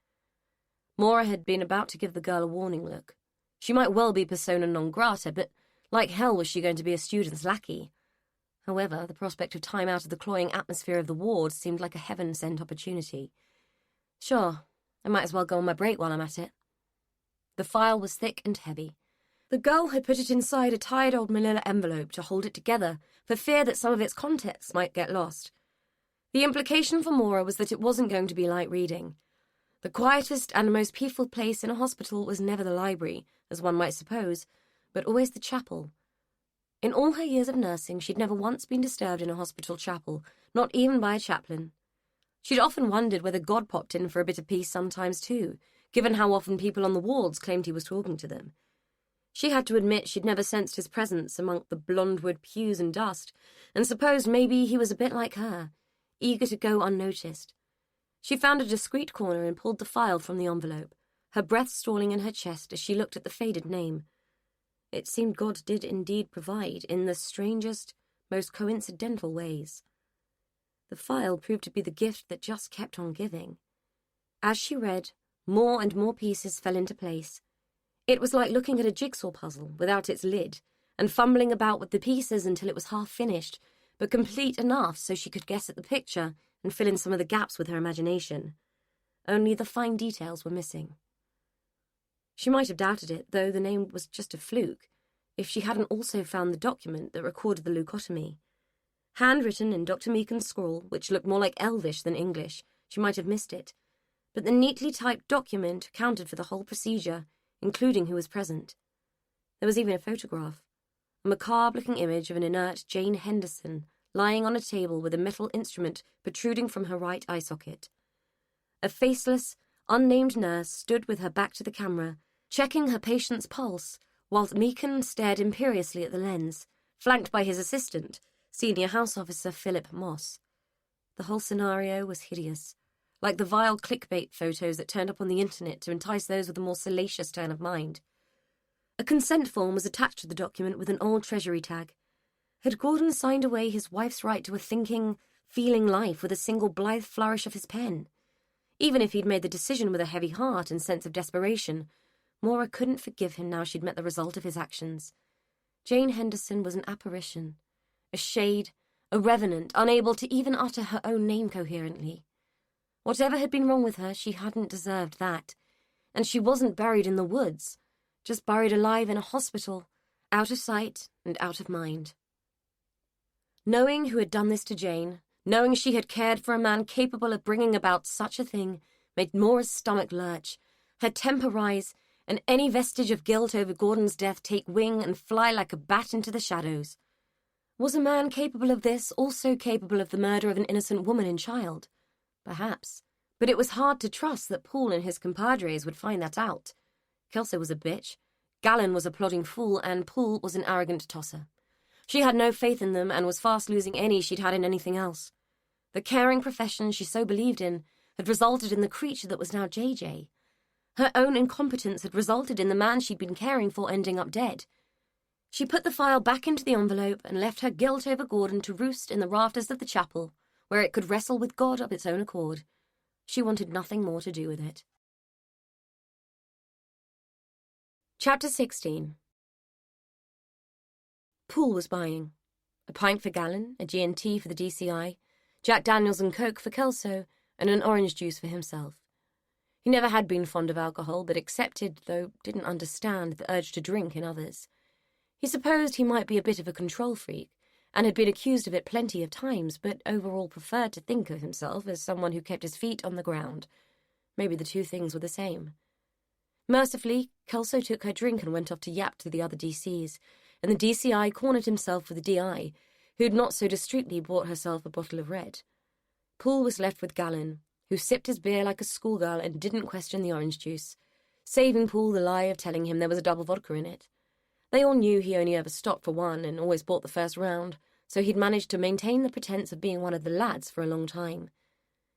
Maura had been about to give the girl a warning look. She might well be persona non grata, but like hell was she going to be a student's lackey. However, the prospect of time out of the cloying atmosphere of the ward seemed like a heaven-sent opportunity. "Sure, I might as well go on my break while I'm at it." The file was thick and heavy. The girl had put it inside a tired old manila envelope to hold it together, for fear that some of its contents might get lost. The implication for Maura was that it wasn't going to be light reading. The quietest and most peaceful place in a hospital was never the library, as one might suppose, but always the chapel. In all her years of nursing, she'd never once been disturbed in a hospital chapel, not even by a chaplain. She'd often wondered whether God popped in for a bit of peace sometimes too, given how often people on the wards claimed he was talking to them. She had to admit she'd never sensed his presence among the blonde-wood pews and dust, and supposed maybe he was a bit like her, eager to go unnoticed. She found a discreet corner and pulled the file from the envelope, her breath stalling in her chest as she looked at the faded name. It seemed God did indeed provide in the strangest, most coincidental ways. The file proved to be the gift that just kept on giving. As she read, more and more pieces fell into place. It was like looking at a jigsaw puzzle without its lid, and fumbling about with the pieces until it was half finished, but complete enough so she could guess at the picture and fill in some of the gaps with her imagination. Only the fine details were missing. She might have doubted it, though the name was just a fluke, if she hadn't also found the document that recorded the leucotomy. Handwritten in Dr. Meakin's scrawl, which looked more like Elvish than English, she might have missed it, but the neatly typed document accounted for the whole procedure, including who was present. There was even a photograph, a macabre-looking image of an inert Jane Henderson lying on a table with a metal instrument protruding from her right eye socket. A faceless, unnamed nurse stood with her back to the camera, checking her patient's pulse, whilst Meakin stared imperiously at the lens, flanked by his assistant, Senior House Officer Philip Moss. The whole scenario was hideous, like the vile clickbait photos that turned up on the internet to entice those with a more salacious turn of mind. A consent form was attached to the document with an old treasury tag. Had Gordon signed away his wife's right to a thinking, feeling life with a single blithe flourish of his pen? Even if he'd made the decision with a heavy heart and sense of desperation, Maura couldn't forgive him now she'd met the result of his actions. Jane Henderson was an apparition, a shade, a revenant, unable to even utter her own name coherently. Whatever had been wrong with her, she hadn't deserved that. And she wasn't buried in the woods, just buried alive in a hospital, out of sight and out of mind. Knowing who had done this to Jane, knowing she had cared for a man capable of bringing about such a thing, made Maura's stomach lurch, her temper rise, and any vestige of guilt over Gordon's death take wing and fly like a bat into the shadows. Was a man capable of this also capable of the murder of an innocent woman and child? Perhaps, but it was hard to trust that Paul and his compadres would find that out. Kelso was a bitch, Gallon was a plodding fool, and Paul was an arrogant tosser. She had no faith in them and was fast losing any she'd had in anything else. The caring profession she so believed in had resulted in the creature that was now JJ. Her own incompetence had resulted in the man she'd been caring for ending up dead. She put the file back into the envelope and left her guilt over Gordon to roost in the rafters of the chapel, where it could wrestle with God of its own accord. She wanted nothing more to do with it. Chapter 16. Poole was buying. A pint for Gallon, a G&T for the DCI, Jack Daniels and Coke for Kelso, and an orange juice for himself. He never had been fond of alcohol, but accepted, though didn't understand, the urge to drink in others. He supposed he might be a bit of a control freak, and had been accused of it plenty of times, but overall preferred to think of himself as someone who kept his feet on the ground. Maybe the two things were the same. Mercifully, Kelso took her drink and went off to yap to the other DCs, and the DCI cornered himself with the DI, who'd not so discreetly bought herself a bottle of red. Poole was left with Gallon, who sipped his beer like a schoolgirl and didn't question the orange juice, saving Poole the lie of telling him there was a double vodka in it. They all knew he only ever stopped for one and always bought the first round, so he'd managed to maintain the pretense of being one of the lads for a long time.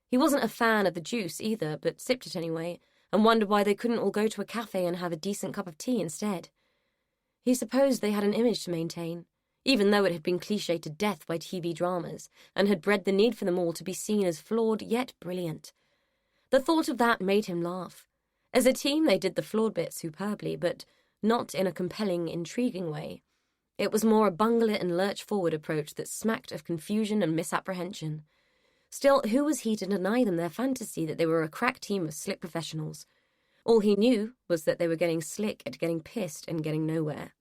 He wasn't a fan of the juice either, but sipped it anyway, and wondered why they couldn't all go to a cafe and have a decent cup of tea instead. He supposed they had an image to maintain, even though it had been cliched to death by TV dramas and had bred the need for them all to be seen as flawed yet brilliant. The thought of that made him laugh. As a team, they did the flawed bit superbly, but not in a compelling, intriguing way. It was more a bungle-it and lurch-forward approach that smacked of confusion and misapprehension. Still, who was he to deny them their fantasy that they were a crack team of slick professionals? All he knew was that they were getting slick at getting pissed and getting nowhere.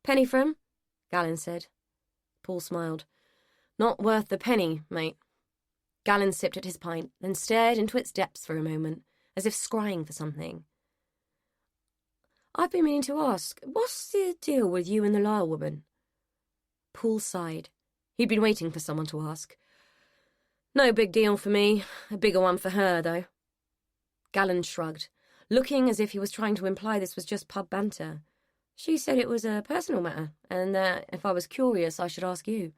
"Penny for 'em?" Gallon said. Paul smiled. "Not worth the penny, mate." Gallon sipped at his pint, then stared into its depths for a moment, as if scrying for something. "I've been meaning to ask, what's the deal with you and the Lyle woman?" Paul sighed. He'd been waiting for someone to ask. "No big deal for me. A bigger one for her, though." Gallon shrugged, looking as if he was trying to imply this was just pub banter. "She said it was a personal matter, and that if I was curious, I should ask you."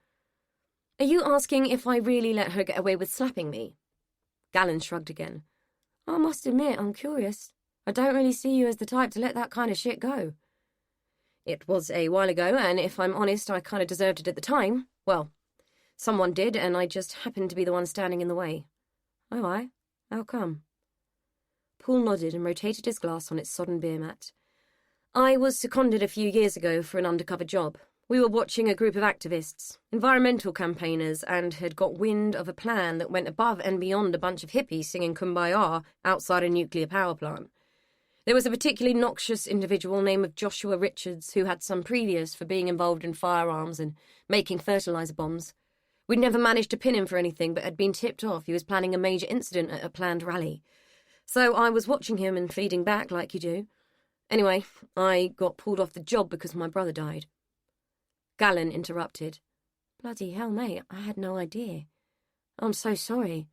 "Are you asking if I really let her get away with slapping me?" Gallon shrugged again. "I must admit, I'm curious. I don't really see you as the type to let that kind of shit go." "It was a while ago, and if I'm honest, I kind of deserved it at the time. Well, someone did, and I just happened to be the one standing in the way." "Oh, aye? How come?" Paul nodded and rotated his glass on its sodden beer mat. "I was seconded a few years ago for an undercover job. We were watching a group of activists, environmental campaigners, and had got wind of a plan that went above and beyond a bunch of hippies singing Kumbaya outside a nuclear power plant. There was a particularly noxious individual named Joshua Richards who had some previous for being involved in firearms and making fertilizer bombs. We'd never managed to pin him for anything, but had been tipped off he was planning a major incident at a planned rally. So I was watching him and feeding back like you do. Anyway, I got pulled off the job because my brother died." Gallon interrupted. "Bloody hell, mate, I had no idea. I'm so sorry."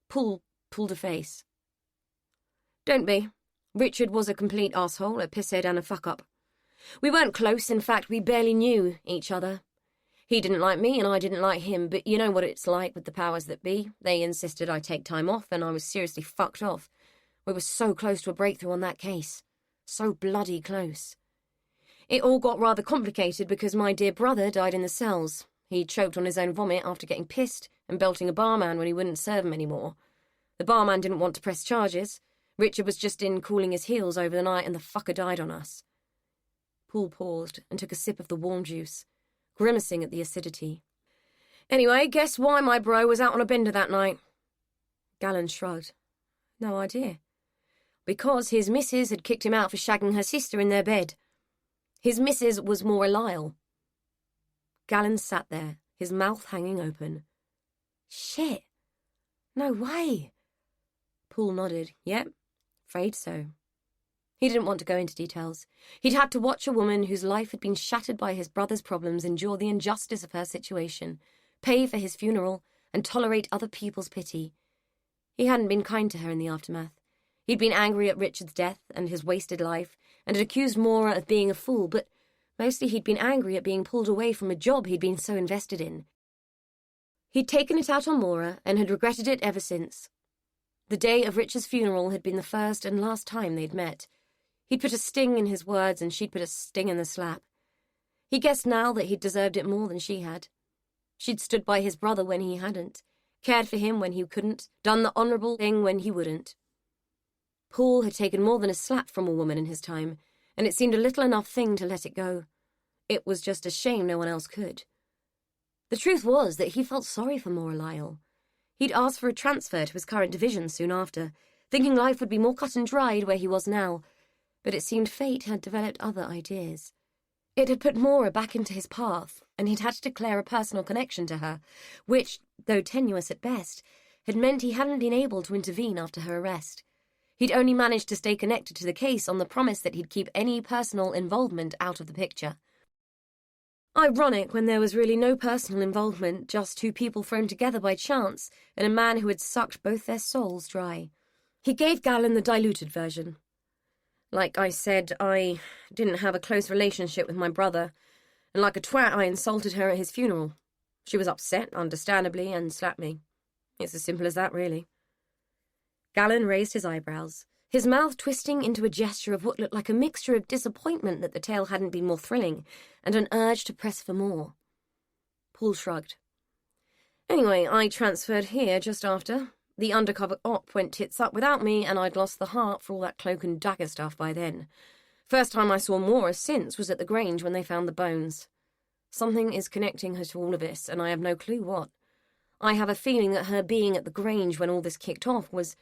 Paul pulled a face. "Don't be. Richard was a complete arsehole, a pisshead and a fuck-up. We weren't close, in fact, we barely knew each other. He didn't like me and I didn't like him, but you know what it's like with the powers that be. They insisted I take time off and I was seriously fucked off. We were so close to a breakthrough on that case. So bloody close. It all got rather complicated because my dear brother died in the cells. He choked on his own vomit after getting pissed and belting a barman when he wouldn't serve him anymore. The barman didn't want to press charges. Richard was just in cooling his heels over the night and the fucker died on us." Paul paused and took a sip of the warm juice, grimacing at the acidity. "Anyway, guess why my bro was out on a bender that night?" Gallon shrugged. "No idea." "Because his missus had kicked him out for shagging her sister in their bed. His missus was Maura Lyle." Gallon sat there, his mouth hanging open. "Shit. No way." Paul nodded. "Yep, afraid so." He didn't want to go into details. He'd had to watch a woman whose life had been shattered by his brother's problems endure the injustice of her situation, pay for his funeral, and tolerate other people's pity. He hadn't been kind to her in the aftermath. He'd been angry at Richard's death and his wasted life, and had accused Maura of being a fool, but mostly he'd been angry at being pulled away from a job he'd been so invested in. He'd taken it out on Maura and had regretted it ever since. The day of Richard's funeral had been the first and last time they'd met. He'd put a sting in his words and she'd put a sting in the slap. He guessed now that he'd deserved it more than she had. She'd stood by his brother when he hadn't, cared for him when he couldn't, done the honourable thing when he wouldn't. Paul had taken more than a slap from a woman in his time, and it seemed a little enough thing to let it go. It was just a shame no one else could. The truth was that he felt sorry for Maura Lyle. He'd asked for a transfer to his current division soon after, thinking life would be more cut and dried where he was now, but it seemed fate had developed other ideas. It had put Maura back into his path, and he'd had to declare a personal connection to her, which, though tenuous at best, had meant he hadn't been able to intervene after her arrest. He'd only managed to stay connected to the case on the promise that he'd keep any personal involvement out of the picture. Ironic when there was really no personal involvement, just two people thrown together by chance, and a man who had sucked both their souls dry. He gave Gallon the diluted version. "Like I said, I didn't have a close relationship with my brother, and like a twat I insulted her at his funeral. She was upset, understandably, and slapped me. It's as simple as that, really." Gallon raised his eyebrows, his mouth twisting into a gesture of what looked like a mixture of disappointment that the tale hadn't been more thrilling, and an urge to press for more. Paul shrugged. Anyway, I transferred here just after. The undercover op went tits up without me, and I'd lost the heart for all that cloak and dagger stuff by then. First time I saw Maura since was at the Grange when they found the bones. Something is connecting her to all of this, and I have no clue what. I have a feeling that her being at the Grange when all this kicked off was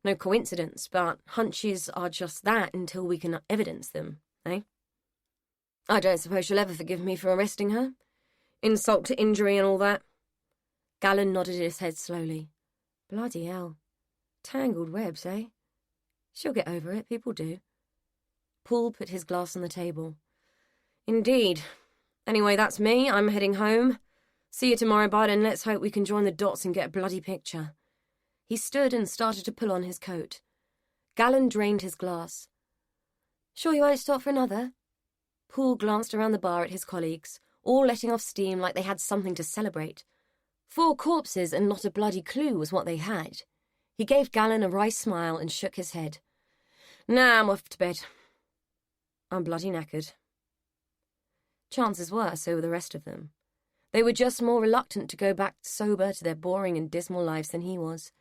no coincidence, but hunches are just that until we can evidence them, eh? I don't suppose she'll ever forgive me for arresting her. Insult to injury and all that. Gallon nodded his head slowly. Bloody hell. Tangled webs, eh? She'll get over it, people do. Paul put his glass on the table. Indeed. Anyway, that's me. I'm heading home. See you tomorrow, bud, and let's hope we can join the dots and get a bloody picture. He stood and started to pull on his coat. Gallon drained his glass. Sure you won't stop for another? Paul glanced around the bar at his colleagues, all letting off steam like they had something to celebrate. 4 corpses and not a bloody clue was what they had. He gave Gallon a wry smile and shook his head. Nah, I'm off to bed. I'm bloody knackered. Chances were so were the rest of them. They were just more reluctant to go back sober to their boring and dismal lives than he was.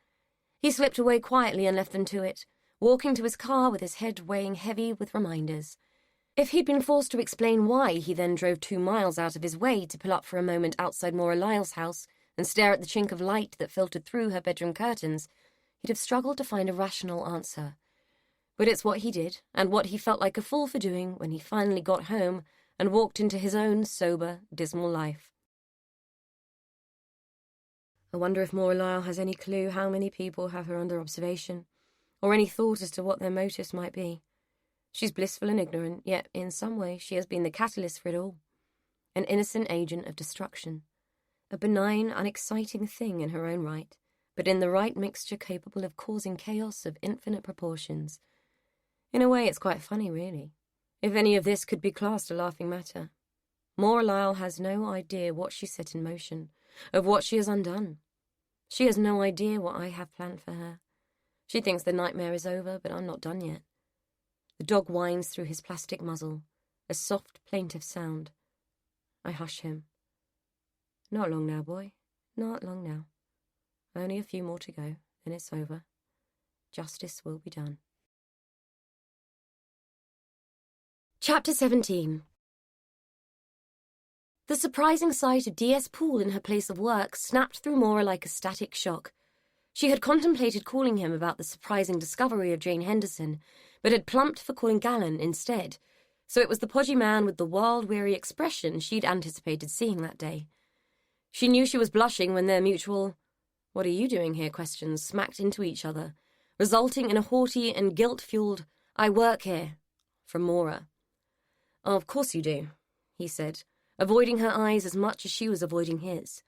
He slipped away quietly and left them to it, walking to his car with his head weighing heavy with reminders. If he'd been forced to explain why he then drove 2 miles out of his way to pull up for a moment outside Maura Lyle's house and stare at the chink of light that filtered through her bedroom curtains, he'd have struggled to find a rational answer. But it's what he did, and what he felt like a fool for doing when he finally got home and walked into his own sober, dismal life. I wonder if Maura Lyle has any clue how many people have her under observation, or any thought as to what their motives might be. She's blissful and ignorant, yet in some way she has been the catalyst for it all. An innocent agent of destruction. A benign, unexciting thing in her own right, but in the right mixture capable of causing chaos of infinite proportions. In a way, it's quite funny, really. If any of this could be classed a laughing matter. Maura Lyle has no idea what she set in motion, of what she has undone. She has no idea what I have planned for her. She thinks the nightmare is over, but I'm not done yet. The dog whines through his plastic muzzle, a soft, plaintive sound. I hush him. Not long now, boy. Not long now. Only a few more to go, then it's over. Justice will be done. Chapter 17. The surprising sight of D.S. Poole in her place of work snapped through Maura like a static shock. She had contemplated calling him about the surprising discovery of Jane Henderson, but had plumped for calling Gallon instead, so it was the podgy man with the wild-weary expression she'd anticipated seeing that day. She knew she was blushing when their mutual "What are you doing here?" questions smacked into each other, resulting in a haughty and guilt-fueled "I work here" from Maura. "Oh, of course you do," he said, avoiding her eyes as much as she was avoiding his.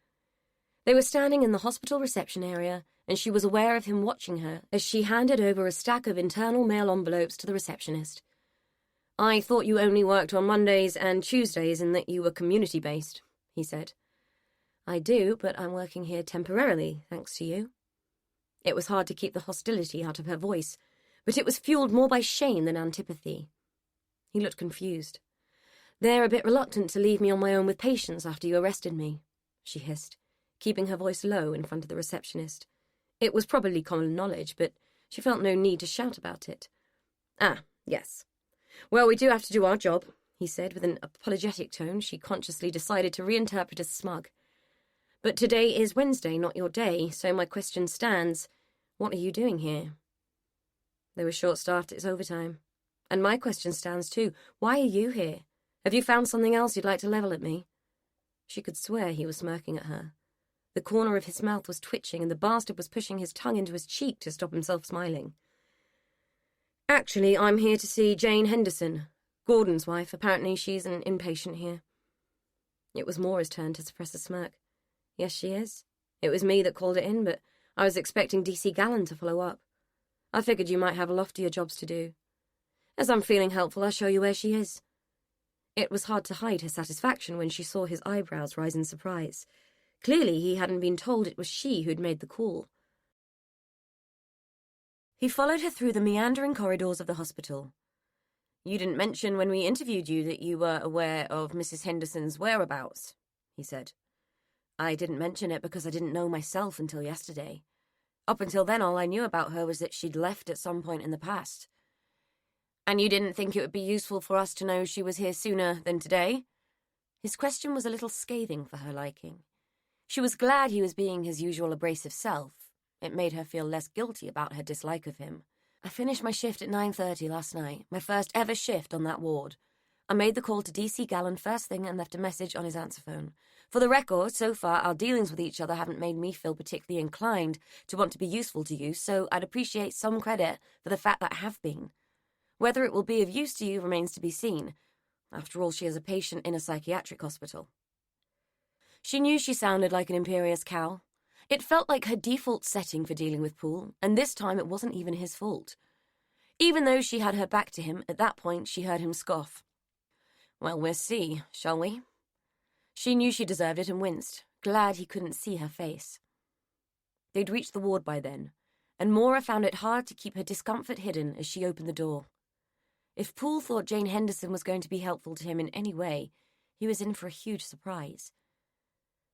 They were standing in the hospital reception area, and she was aware of him watching her as she handed over a stack of internal mail envelopes to the receptionist. "I thought you only worked on Mondays and Tuesdays and that you were community-based," he said. "I do, but I'm working here temporarily, thanks to you." It was hard to keep the hostility out of her voice, but it was fueled more by shame than antipathy. He looked confused. "They're a bit reluctant to leave me on my own with patients after you arrested me," she hissed, keeping her voice low in front of the receptionist. It was probably common knowledge, but she felt no need to shout about it. "Ah, yes. Well, we do have to do our job," he said with an apologetic tone she consciously decided to reinterpret as smug. "But today is Wednesday, not your day, so my question stands. What are you doing here?" "They were short-staffed, it's overtime. And my question stands too. Why are you here? Have you found something else you'd like to level at me?" She could swear he was smirking at her. The corner of his mouth was twitching, and the bastard was pushing his tongue into his cheek to stop himself smiling. "Actually, I'm here to see Jane Henderson, Gordon's wife. Apparently she's an inpatient here." It was Maura's turn to suppress a smirk. "Yes, she is. It was me that called it in, but I was expecting D.C. Gallon to follow up. I figured you might have loftier jobs to do. As I'm feeling helpful, I'll show you where she is." It was hard to hide her satisfaction when she saw his eyebrows rise in surprise. Clearly he hadn't been told it was she who'd made the call. He followed her through the meandering corridors of the hospital. "You didn't mention when we interviewed you that you were aware of Mrs. Henderson's whereabouts," he said. "I didn't mention it because I didn't know myself until yesterday. Up until then, all I knew about her was that she'd left at some point in the past." "And you didn't think it would be useful for us to know she was here sooner than today?" His question was a little scathing for her liking. She was glad he was being his usual abrasive self. It made her feel less guilty about her dislike of him. "I finished my shift at 9:30 last night, my first ever shift on that ward. I made the call to DC Gallen first thing and left a message on his answer phone. For the record, so far our dealings with each other haven't made me feel particularly inclined to want to be useful to you, so I'd appreciate some credit for the fact that I have been. Whether it will be of use to you remains to be seen. After all, she is a patient in a psychiatric hospital." She knew she sounded like an imperious cow. It felt like her default setting for dealing with Poole, and this time it wasn't even his fault. Even though she had her back to him, at that point she heard him scoff. "Well, we'll see, shall we?" She knew she deserved it and winced, glad he couldn't see her face. They'd reached the ward by then, and Maura found it hard to keep her discomfort hidden as she opened the door. If Poole thought Jane Henderson was going to be helpful to him in any way, he was in for a huge surprise.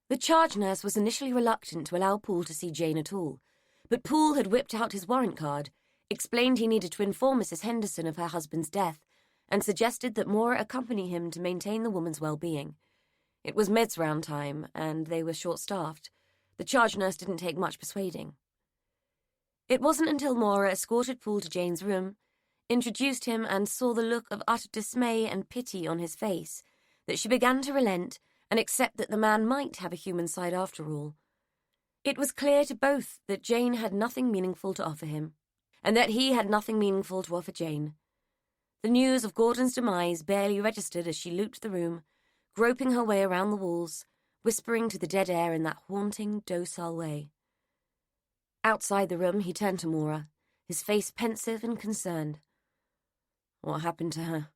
The charge nurse was initially reluctant to allow Poole to see Jane at all, but Poole had whipped out his warrant card, explained he needed to inform Mrs. Henderson of her husband's death, and suggested that Maura accompany him to maintain the woman's well-being. It was meds round time, and they were short-staffed. The charge nurse didn't take much persuading. It wasn't until Maura escorted Poole to Jane's room, introduced him, and saw the look of utter dismay and pity on his face that she began to relent and accept that the man might have a human side after all. It was clear to both that Jane had nothing meaningful to offer him, and that he had nothing meaningful to offer Jane. The news of Gordon's demise barely registered as she looped the room, groping her way around the walls, whispering to the dead air in that haunting, docile way. Outside the room, he turned to Maura, his face pensive and concerned. "What happened to her?"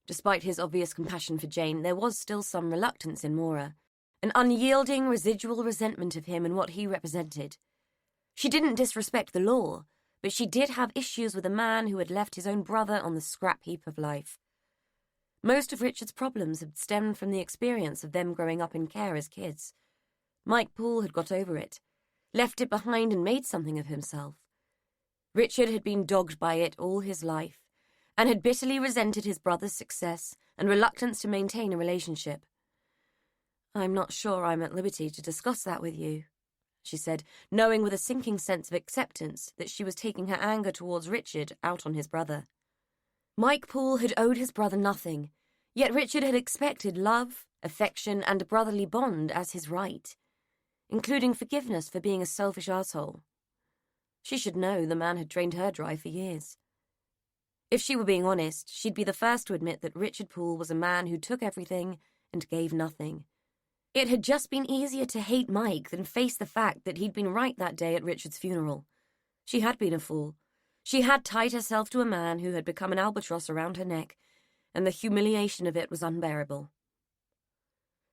Despite his obvious compassion for Jane, there was still some reluctance in Maura, an unyielding residual resentment of him and what he represented. She didn't disrespect the law, but she did have issues with a man who had left his own brother on the scrap heap of life. Most of Richard's problems had stemmed from the experience of them growing up in care as kids. Mike Poole had got over it, left it behind and made something of himself. Richard had been dogged by it all his life, and had bitterly resented his brother's success and reluctance to maintain a relationship. "I'm not sure I'm at liberty to discuss that with you," she said, knowing with a sinking sense of acceptance that she was taking her anger towards Richard out on his brother. Mike Poole had owed his brother nothing, yet Richard had expected love, affection, and a brotherly bond as his right, including forgiveness for being a selfish asshole. She should know the man had drained her dry for years. If she were being honest, she'd be the first to admit that Richard Poole was a man who took everything and gave nothing. It had just been easier to hate Mike than face the fact that he'd been right that day at Richard's funeral. She had been a fool. She had tied herself to a man who had become an albatross around her neck, and the humiliation of it was unbearable.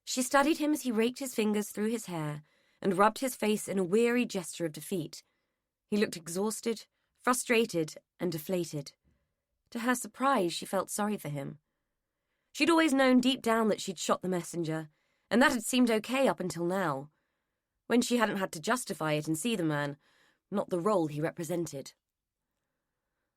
She studied him as he raked his fingers through his hair and rubbed his face in a weary gesture of defeat. He looked exhausted, frustrated, and deflated. To her surprise, she felt sorry for him. She'd always known deep down that she'd shot the messenger, and that had seemed okay up until now, when she hadn't had to justify it and see the man, not the role he represented.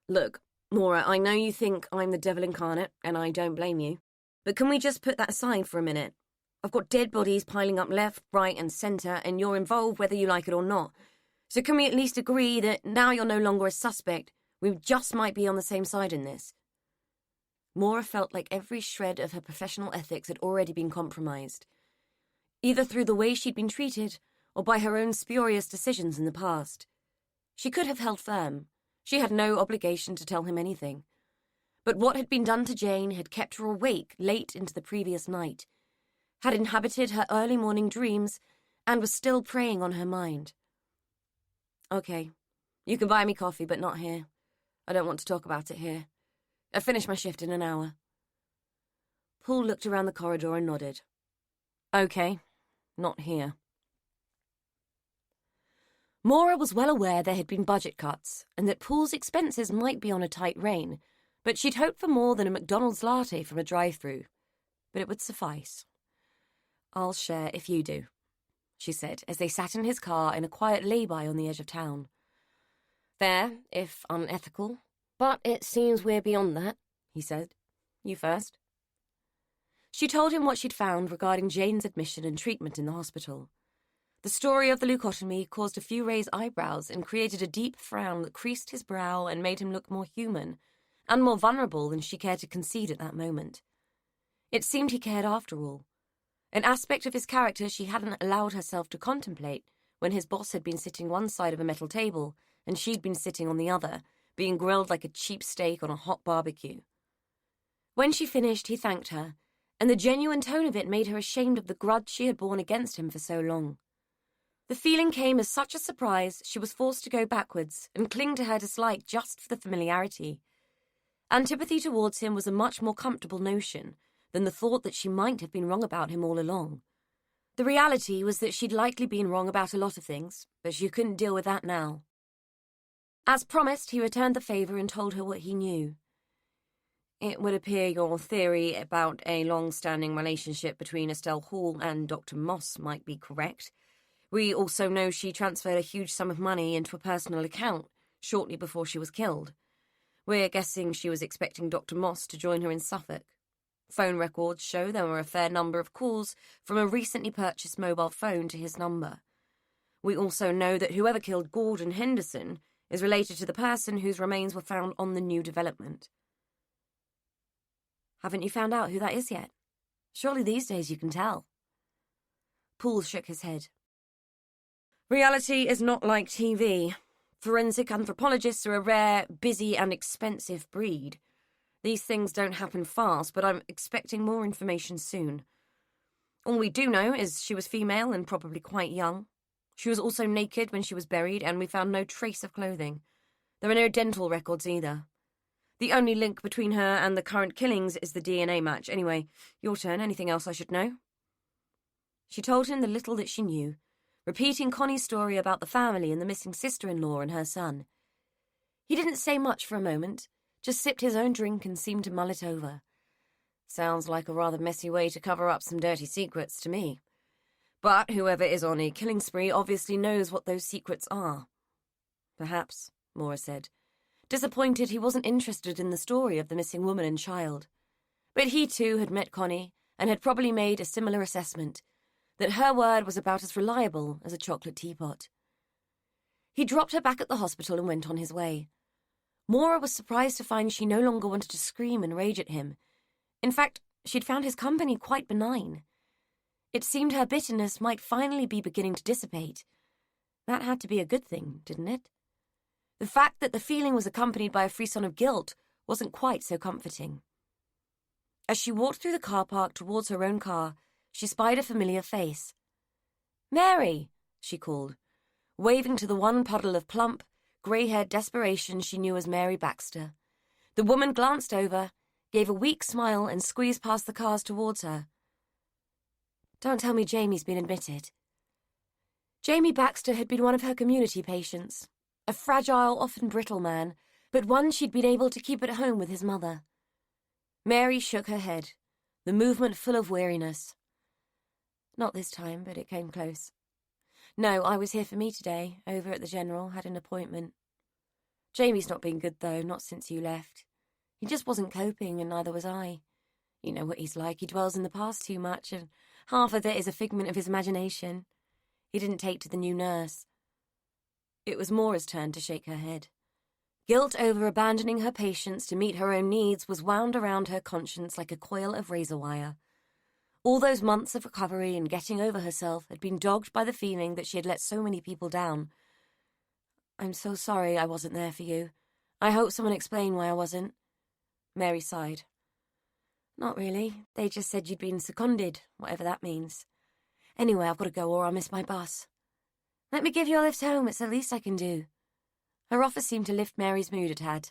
"Look, Maura, I know you think I'm the devil incarnate, and I don't blame you, but can we just put that aside for a minute? I've got dead bodies piling up left, right, and centre, and you're involved whether you like it or not. So can we at least agree that now you're no longer a suspect, we just might be on the same side in this?" Maura felt like every shred of her professional ethics had already been compromised, either through the way she'd been treated or by her own spurious decisions in the past. She could have held firm. She had no obligation to tell him anything. But what had been done to Jane had kept her awake late into the previous night, had inhabited her early morning dreams, and was still preying on her mind. "Okay, you can buy me coffee, but not here. I don't want to talk about it here. I finish my shift in an hour." Poole looked around the corridor and nodded. "Okay, not here." Maura was well aware there had been budget cuts and that Paul's expenses might be on a tight rein, but she'd hoped for more than a McDonald's latte from a drive-through. But it would suffice. "I'll share if you do," she said as they sat in his car in a quiet lay-by on the edge of town. "Fair, if unethical, but it seems we're beyond that," he said. "You first." She told him what she'd found regarding Jane's admission and treatment in the hospital. The story of the leucotomy caused a few raised eyebrows and created a deep frown that creased his brow and made him look more human, and more vulnerable than she cared to concede at that moment. It seemed he cared after all, an aspect of his character she hadn't allowed herself to contemplate when his boss had been sitting one side of a metal table and she'd been sitting on the other, being grilled like a cheap steak on a hot barbecue. When she finished, he thanked her, and the genuine tone of it made her ashamed of the grudge she had borne against him for so long. The feeling came as such a surprise she was forced to go backwards and cling to her dislike just for the familiarity. Antipathy towards him was a much more comfortable notion than the thought that she might have been wrong about him all along. The reality was that she'd likely been wrong about a lot of things, but she couldn't deal with that now. As promised, he returned the favour and told her what he knew. "It would appear your theory about a long-standing relationship between Estelle Hall and Dr. Moss might be correct. We also know she transferred a huge sum of money into a personal account shortly before she was killed. We're guessing she was expecting Dr. Moss to join her in Suffolk. Phone records show there were a fair number of calls from a recently purchased mobile phone to his number. We also know that whoever killed Gordon Henderson is related to the person whose remains were found on the new development." "Haven't you found out who that is yet? Surely these days you can tell." Paul shook his head. "Reality is not like TV. Forensic anthropologists are a rare, busy and expensive breed. These things don't happen fast, but I'm expecting more information soon. All we do know is she was female and probably quite young. She was also naked when she was buried, and we found no trace of clothing. There are no dental records either. The only link between her and the current killings is the DNA match. Anyway, your turn. Anything else I should know?" She told him the little that she knew, repeating Connie's story about the family and the missing sister-in-law and her son. He didn't say much for a moment, just sipped his own drink and seemed to mull it over. "Sounds like a rather messy way to cover up some dirty secrets to me. But whoever is on a killing spree obviously knows what those secrets are." "Perhaps," Maura said, disappointed he wasn't interested in the story of the missing woman and child. But he too had met Connie and had probably made a similar assessment, that her word was about as reliable as a chocolate teapot. He dropped her back at the hospital and went on his way. Maura was surprised to find she no longer wanted to scream and rage at him. In fact, she'd found his company quite benign. It seemed her bitterness might finally be beginning to dissipate. That had to be a good thing, didn't it? The fact that the feeling was accompanied by a frisson of guilt wasn't quite so comforting. As she walked through the car park towards her own car, she spied a familiar face. "Mary," she called, waving to the one puddle of plump, grey-haired desperation she knew as Mary Baxter. The woman glanced over, gave a weak smile and squeezed past the cars towards her. "Don't tell me Jamie's been admitted." Jamie Baxter had been one of her community patients, a fragile, often brittle man, but one she'd been able to keep at home with his mother. Mary shook her head, the movement full of weariness. "Not this time, but it came close. No, I was here for me today, over at the General, had an appointment. Jamie's not been good, though, not since you left. He just wasn't coping, and neither was I. You know what he's like, he dwells in the past too much, and half of it is a figment of his imagination. He didn't take to the new nurse." It was Maura's turn to shake her head. Guilt over abandoning her patients to meet her own needs was wound around her conscience like a coil of razor wire. All those months of recovery and getting over herself had been dogged by the feeling that she had let so many people down. "I'm so sorry I wasn't there for you. I hope someone explained why I wasn't." Mary sighed. "Not really. They just said you'd been seconded, whatever that means. Anyway, I've got to go or I'll miss my bus." "Let me give you a lift home. It's the least I can do." Her offer seemed to lift Mary's mood a tad.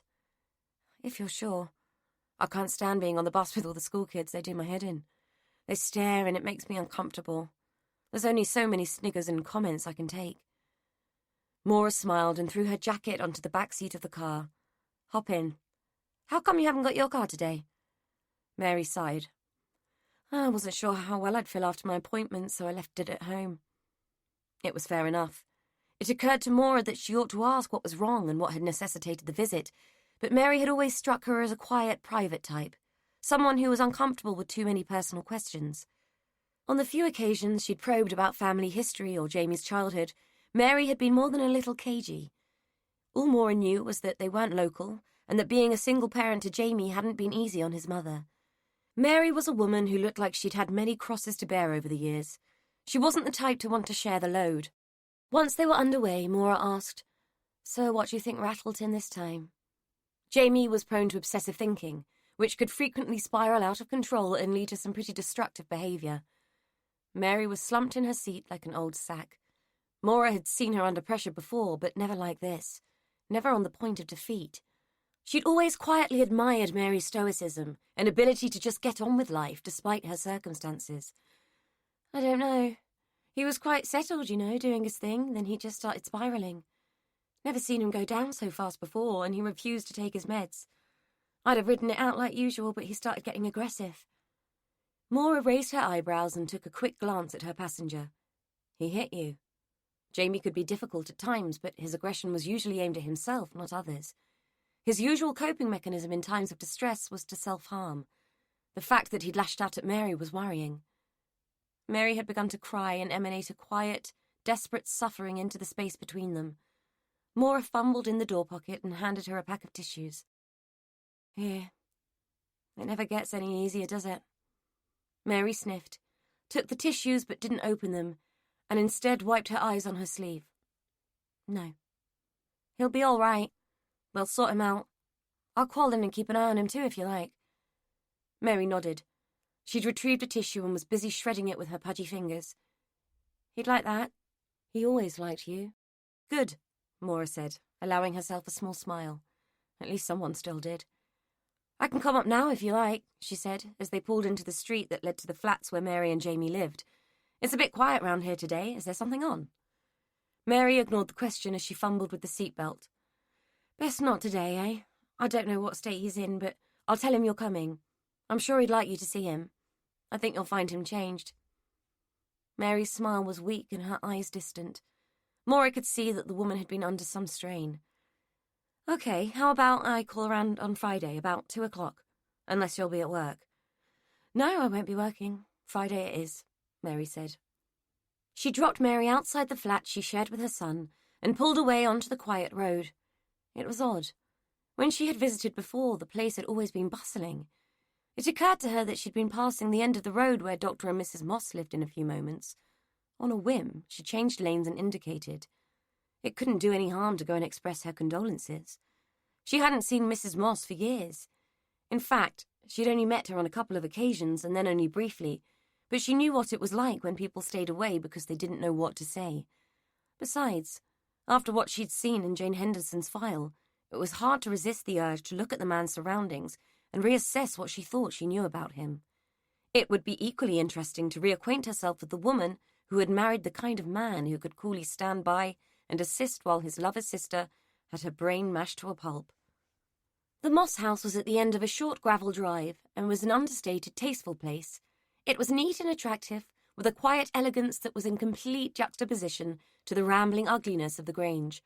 "If you're sure. I can't stand being on the bus with all the school kids. They do my head in. They stare and it makes me uncomfortable. There's only so many sniggers and comments I can take." Maura smiled and threw her jacket onto the back seat of the car. "Hop in. How come you haven't got your car today?" Mary sighed. "I wasn't sure how well I'd feel after my appointment, so I left it at home." It was fair enough. It occurred to Maura that she ought to ask what was wrong and what had necessitated the visit, but Mary had always struck her as a quiet, private type, someone who was uncomfortable with too many personal questions. On the few occasions she'd probed about family history or Jamie's childhood, Mary had been more than a little cagey. All Maura knew was that they weren't local, and that being a single parent to Jamie hadn't been easy on his mother. Mary was a woman who looked like she'd had many crosses to bear over the years. She wasn't the type to want to share the load. Once they were underway, Maura asked, "So what do you think rattled him this time?" Jamie was prone to obsessive thinking, which could frequently spiral out of control and lead to some pretty destructive behaviour. Mary was slumped in her seat like an old sack. Maura had seen her under pressure before, but never like this. Never on the point of defeat. She'd always quietly admired Mary's stoicism and ability to just get on with life despite her circumstances. "I don't know. He was quite settled, doing his thing, then he just started spiralling. Never seen him go down so fast before, and he refused to take his meds. I'd have ridden it out like usual, but he started getting aggressive." Maura raised her eyebrows and took a quick glance at her passenger. "He hit you." Jamie could be difficult at times, but his aggression was usually aimed at himself, not others. His usual coping mechanism in times of distress was to self-harm. The fact that he'd lashed out at Mary was worrying. Mary had begun to cry and emanate a quiet, desperate suffering into the space between them. Maura fumbled in the door pocket and handed her a pack of tissues. "Here. It never gets any easier, does it?" Mary sniffed, took the tissues but didn't open them, and instead wiped her eyes on her sleeve. "No. He'll be all right. We'll sort him out. I'll call him and keep an eye on him too if you like." Mary nodded. She'd retrieved a tissue and was busy shredding it with her pudgy fingers. "He'd like that. He always liked you." "Good," Maura said, allowing herself a small smile. At least someone still did. "I can come up now if you like," she said, as they pulled into the street that led to the flats where Mary and Jamie lived. "It's a bit quiet round here today. Is there something on?" Mary ignored the question as she fumbled with the seatbelt. "Best not today, eh? I don't know what state he's in, but I'll tell him you're coming. I'm sure he'd like you to see him. I think you'll find him changed." Mary's smile was weak and her eyes distant. Maura could see that the woman had been under some strain. "Okay, how about I call around on Friday, about 2 o'clock, unless you'll be at work?" "No, I won't be working. Friday it is," Mary said. She dropped Mary outside the flat she shared with her son and pulled away onto the quiet road. It was odd. When she had visited before, the place had always been bustling. It occurred to her that she'd been passing the end of the road where Dr. and Mrs. Moss lived in a few moments. On a whim, she changed lanes and indicated. It couldn't do any harm to go and express her condolences. She hadn't seen Mrs. Moss for years. In fact, she'd only met her on a couple of occasions and then only briefly, but she knew what it was like when people stayed away because they didn't know what to say. Besides, after what she'd seen in Jane Henderson's file, it was hard to resist the urge to look at the man's surroundings and reassess what she thought she knew about him. It would be equally interesting to reacquaint herself with the woman who had married the kind of man who could coolly stand by and assist while his lover's sister had her brain mashed to a pulp. The Moss house was at the end of a short gravel drive and was an understated, tasteful place. It was neat and attractive, with a quiet elegance that was in complete juxtaposition to the rambling ugliness of the Grange.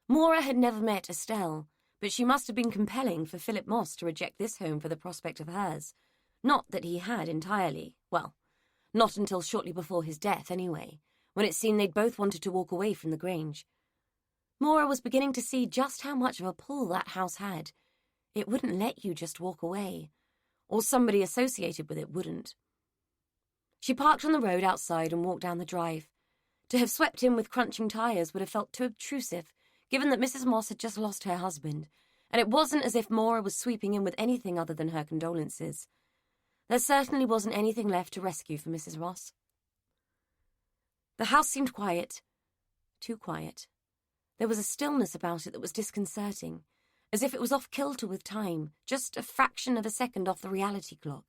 Maura had never met Estelle, but she must have been compelling for Philip Moss to reject this home for the prospect of hers. Not that he had entirely. Well, not until shortly before his death, anyway, when it seemed they'd both wanted to walk away from the Grange. Maura was beginning to see just how much of a pull that house had. It wouldn't let you just walk away. Or somebody associated with it wouldn't. She parked on the road outside and walked down the drive. To have swept in with crunching tyres would have felt too obtrusive, given that Mrs. Moss had just lost her husband, and it wasn't as if Maura was sweeping in with anything other than her condolences. There certainly wasn't anything left to rescue for Mrs. Moss. The house seemed quiet. Too quiet. There was a stillness about it that was disconcerting, as if it was off kilter with time, just a fraction of a second off the reality clock.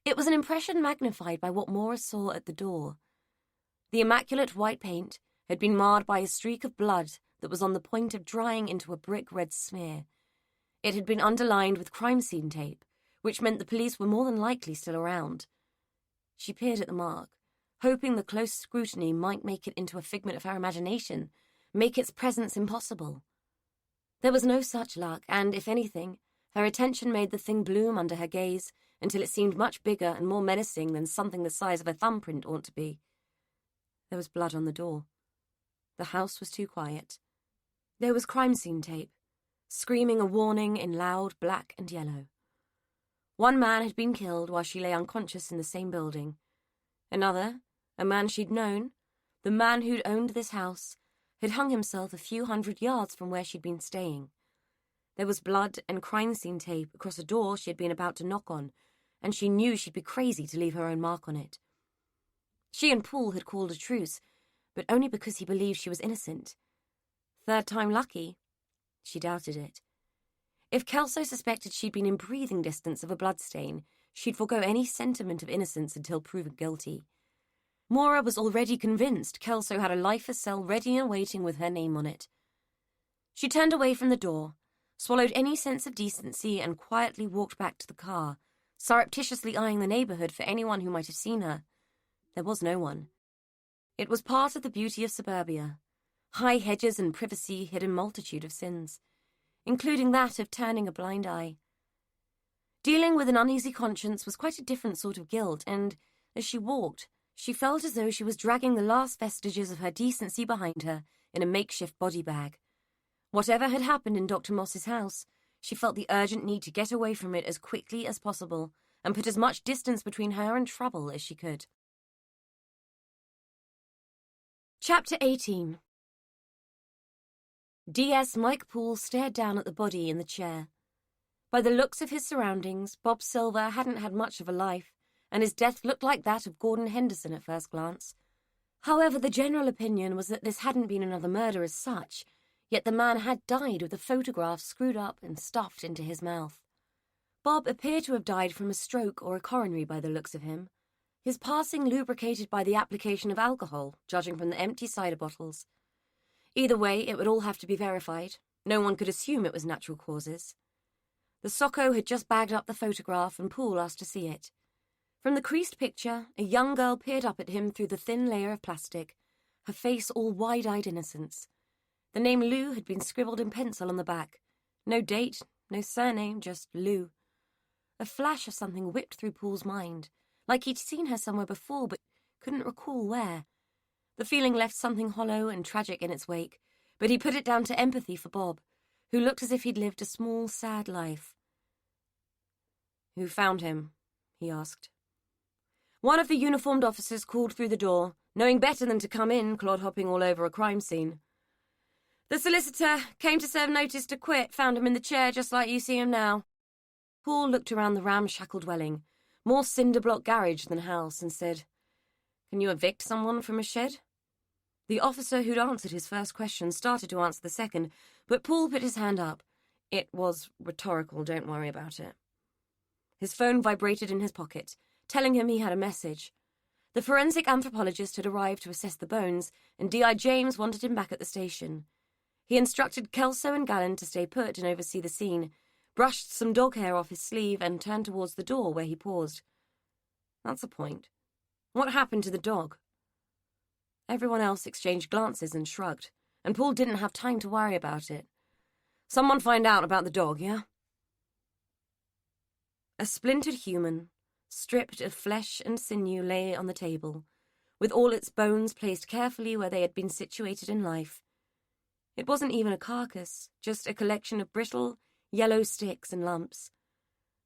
It was an impression magnified by what Maura saw at the door. The immaculate white paint, had been marred by a streak of blood that was on the point of drying into a brick-red smear. It had been underlined with crime scene tape, which meant the police were more than likely still around. She peered at the mark, hoping the close scrutiny might make it into a figment of her imagination, make its presence impossible. There was no such luck, and, if anything, her attention made the thing bloom under her gaze until it seemed much bigger and more menacing than something the size of a thumbprint ought to be. There was blood on the door. The house was too quiet. There was crime scene tape, screaming a warning in loud black and yellow. One man had been killed while she lay unconscious in the same building. Another, a man she'd known, the man who'd owned this house, had hung himself a few hundred yards from where she'd been staying. There was blood and crime scene tape across a door she had been about to knock on, and she knew she'd be crazy to leave her own mark on it. She and Paul had called a truce, but only because he believed she was innocent. Third time lucky? She doubted it. If Kelso suspected she'd been in breathing distance of a bloodstain, she'd forego any sentiment of innocence until proven guilty. Maura was already convinced Kelso had a lifer cell ready and waiting with her name on it. She turned away from the door, swallowed any sense of decency, and quietly walked back to the car, surreptitiously eyeing the neighborhood for anyone who might have seen her. There was no one. It was part of the beauty of suburbia. High hedges and privacy hid a multitude of sins, including that of turning a blind eye. Dealing with an uneasy conscience was quite a different sort of guilt, and, as she walked, she felt as though she was dragging the last vestiges of her decency behind her in a makeshift body bag. Whatever had happened in Dr. Moss's house, she felt the urgent need to get away from it as quickly as possible and put as much distance between her and trouble as she could. Chapter 18. DS Mike Poole stared down at the body in the chair. By the looks of his surroundings, Bob Silver hadn't had much of a life, and his death looked like that of Gordon Henderson at first glance. However, the general opinion was that this hadn't been another murder as such, yet the man had died with a photograph screwed up and stuffed into his mouth. Bob appeared to have died from a stroke or a coronary by the looks of him, his passing lubricated by the application of alcohol, judging from the empty cider bottles. Either way, it would all have to be verified. No one could assume it was natural causes. The Socko had just bagged up the photograph, and Poole asked to see it. From the creased picture, a young girl peered up at him through the thin layer of plastic, her face all wide-eyed innocence. The name Lou had been scribbled in pencil on the back. No date, no surname, just Lou. A flash of something whipped through Poole's mind, like he'd seen her somewhere before but couldn't recall where. The feeling left something hollow and tragic in its wake, but he put it down to empathy for Bob, who looked as if he'd lived a small, sad life. "Who found him?" he asked. One of the uniformed officers called through the door, knowing better than to come in, clod-hopping all over a crime scene. "The solicitor came to serve notice to quit, found him in the chair just like you see him now." Paul looked around the ramshackle dwelling, more cinder-block garage than house, and said, "Can you evict someone from a shed?" The officer who'd answered his first question started to answer the second, but Paul put his hand up. It was rhetorical, don't worry about it. His phone vibrated in his pocket, telling him he had a message. The forensic anthropologist had arrived to assess the bones, and D.I. James wanted him back at the station. He instructed Kelso and Gallen to stay put and oversee the scene, brushed some dog hair off his sleeve, and turned towards the door where he paused. "That's a point. What happened to the dog?" Everyone else exchanged glances and shrugged, and Paul didn't have time to worry about it. "Someone find out about the dog, yeah?" A splintered human, stripped of flesh and sinew, lay on the table, with all its bones placed carefully where they had been situated in life. It wasn't even a carcass, just a collection of brittle, yellow sticks and lumps.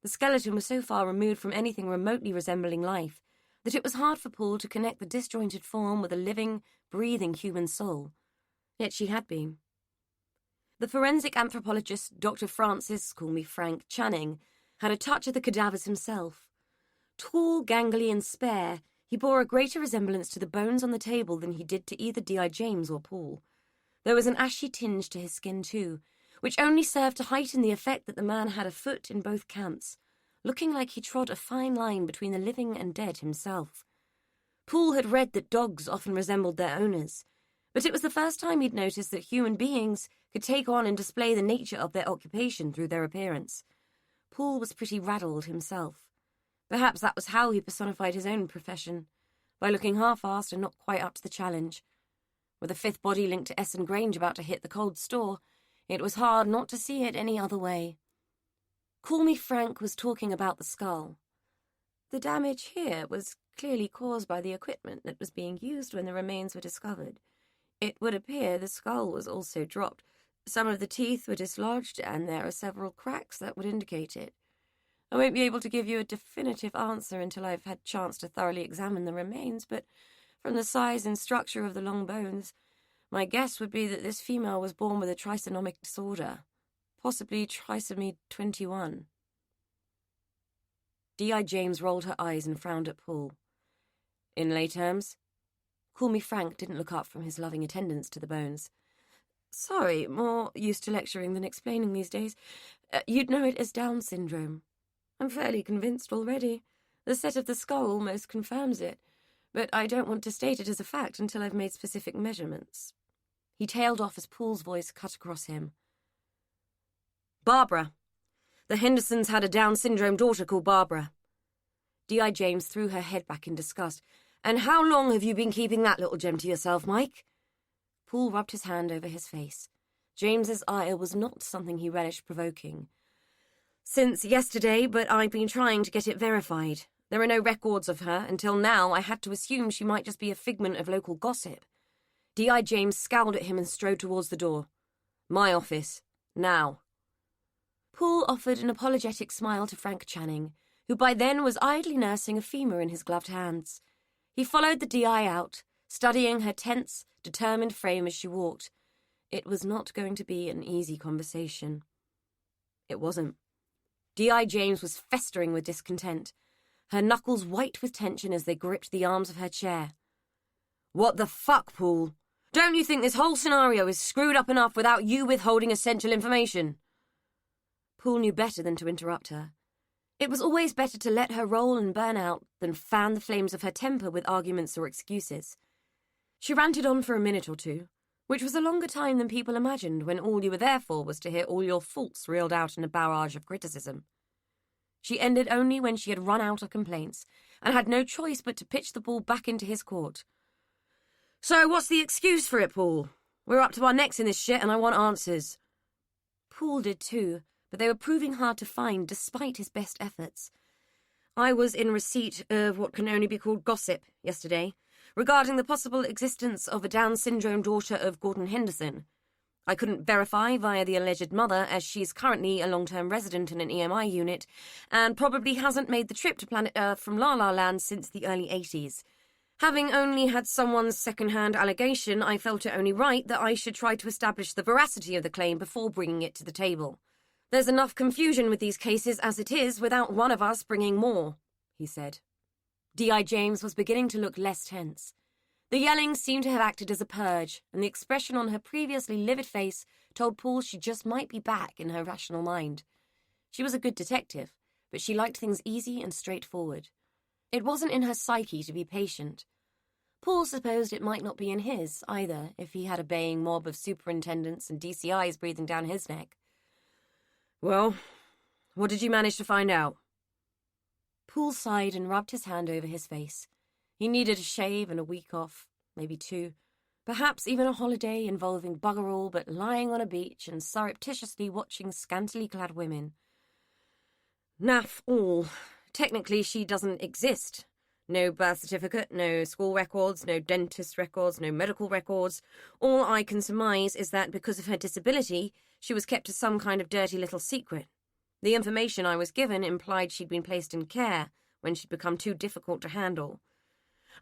The skeleton was so far removed from anything remotely resembling life that it was hard for Paul to connect the disjointed form with a living, breathing human soul. Yet she had been. The forensic anthropologist, Dr. Francis, call me Frank, Channing, had a touch of the cadavers himself. Tall, gangly, and spare, he bore a greater resemblance to the bones on the table than he did to either D.I. James or Paul. There was an ashy tinge to his skin, too, which only served to heighten the effect that the man had a foot in both camps, looking like he trod a fine line between the living and dead himself. Poole had read that dogs often resembled their owners, But it was the first time he'd noticed that human beings could take on and display the nature of their occupation through their appearance. Paul was pretty rattled himself. Perhaps that was how he personified his own profession, by looking half-assed and not quite up to the challenge. With a fifth body linked to Essen Grange about to hit the cold store, it was hard not to see it any other way. Call Me Frank was talking about the skull. The damage here was clearly caused by the equipment that was being used when the remains were discovered. It would appear the skull was also dropped. Some of the teeth were dislodged, and there are several cracks that would indicate it. I won't be able to give you a definitive answer until I've had a chance to thoroughly examine the remains, but from the size and structure of the long bones, my guess would be that this female was born with a trisomic disorder, possibly trisomy 21. D.I. James rolled her eyes and frowned at Paul. In lay terms? Call Me Frank didn't look up from his loving attendance to the bones. Sorry, more used to lecturing than explaining these days. You'd know it as Down syndrome. I'm fairly convinced already. The set of the skull almost confirms it, but I don't want to state it as a fact until I've made specific measurements. He tailed off as Paul's voice cut across him. Barbara. The Hendersons had a Down syndrome daughter called Barbara. D.I. James threw her head back in disgust. And how long have you been keeping that little gem to yourself, Mike? Paul rubbed his hand over his face. James's ire was not something he relished provoking. Since yesterday, but I've been trying to get it verified. There are no records of her. Until now, I had to assume she might just be a figment of local gossip. D.I. James scowled at him and strode towards the door. My office. Now. Paul offered an apologetic smile to Frank Channing, who by then was idly nursing a femur in his gloved hands. He followed the D.I. out, studying her tense, determined frame as she walked. It was not going to be an easy conversation. It wasn't. D.I. James was festering with discontent, her knuckles white with tension as they gripped the arms of her chair. What the fuck, Paul? Don't you think this whole scenario is screwed up enough without you withholding essential information? Paul knew better than to interrupt her. It was always better to let her roll and burn out than fan the flames of her temper with arguments or excuses. She ranted on for a minute or two, which was a longer time than people imagined when all you were there for was to hear all your faults reeled out in a barrage of criticism. She ended only when she had run out of complaints and had no choice but to pitch the ball back into his court. So what's the excuse for it, Paul? We're up to our necks in this shit and I want answers. Paul did too, but they were proving hard to find despite his best efforts. I was in receipt of what can only be called gossip yesterday, regarding the possible existence of a Down syndrome daughter of Gordon Henderson. I couldn't verify via the alleged mother, as she's currently a long-term resident in an EMI unit, and probably hasn't made the trip to planet Earth from La La Land since the early 80s. Having only had someone's second-hand allegation, I felt it only right that I should try to establish the veracity of the claim before bringing it to the table. There's enough confusion with these cases as it is without one of us bringing more, he said. D.I. James was beginning to look less tense. The yelling seemed to have acted as a purge, and the expression on her previously livid face told Paul she just might be back in her rational mind. She was a good detective, but she liked things easy and straightforward. It wasn't in her psyche to be patient. Paul supposed it might not be in his, either, if he had a baying mob of superintendents and DCIs breathing down his neck. Well, what did you manage to find out? Paul sighed and rubbed his hand over his face. He needed a shave and a week off, maybe 2. Perhaps even a holiday involving bugger all but lying on a beach and surreptitiously watching scantily clad women. Naff all. Technically, she doesn't exist. No birth certificate, no school records, no dentist records, no medical records. All I can surmise is that because of her disability, she was kept as some kind of dirty little secret. The information I was given implied she'd been placed in care when she'd become too difficult to handle.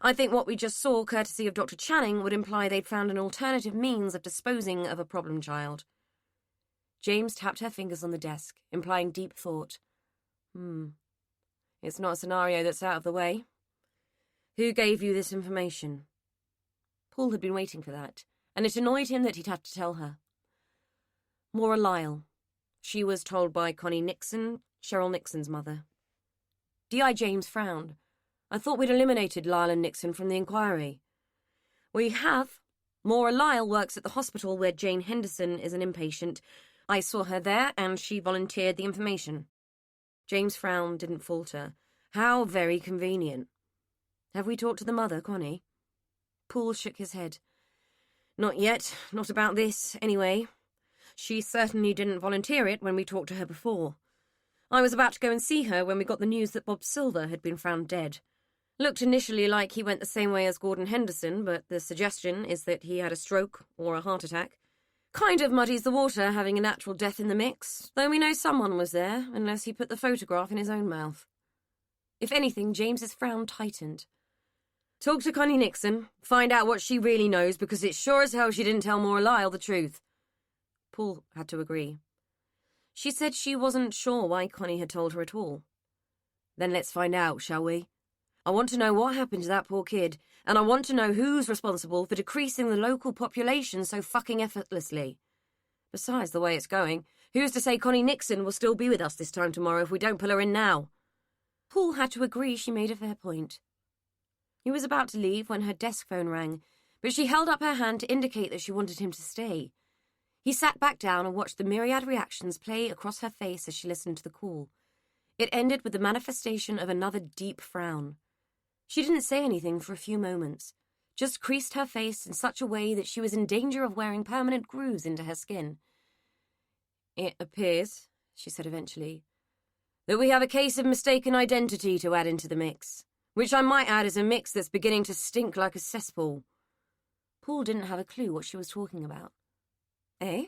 I think what we just saw, courtesy of Dr. Channing, would imply they'd found an alternative means of disposing of a problem child. James tapped her fingers on the desk, implying deep thought. It's not a scenario that's out of the way. Who gave you this information? Paul had been waiting for that, and it annoyed him that he'd have to tell her. Maura Lyle. She was told by Connie Nixon, Cheryl Nixon's mother. D.I. James frowned. I thought we'd eliminated Lyle and Nixon from the inquiry. We have, Maura Lyle works at the hospital where Jane Henderson is an inpatient. I saw her there, and she volunteered the information. James' frown didn't falter. How very convenient. Have we talked to the mother, Connie? Poole shook his head. Not yet. Not about this, anyway. She certainly didn't volunteer it when we talked to her before. I was about to go and see her when we got the news that Bob Silver had been found dead. Looked initially like he went the same way as Gordon Henderson, but the suggestion is that he had a stroke or a heart attack. Kind of muddies the water having a natural death in the mix, though we know someone was there, unless he put the photograph in his own mouth. If anything, James's frown tightened. Talk to Connie Nixon, find out what she really knows, because it's sure as hell she didn't tell Maura Lyle the truth. Paul had to agree. She said she wasn't sure why Connie had told her at all. Then let's find out, shall we? I want to know what happened to that poor kid, and I want to know who's responsible for decreasing the local population so fucking effortlessly. Besides, the way it's going, who's to say Connie Nixon will still be with us this time tomorrow if we don't pull her in now? Paul had to agree she made a fair point. He was about to leave when her desk phone rang, but she held up her hand to indicate that she wanted him to stay. He sat back down and watched the myriad reactions play across her face as she listened to the call. It ended with the manifestation of another deep frown. She didn't say anything for a few moments, just creased her face in such a way that she was in danger of wearing permanent grooves into her skin. It appears, she said eventually, that we have a case of mistaken identity to add into the mix, which I might add is a mix that's beginning to stink like a cesspool. Paul didn't have a clue what she was talking about. Eh?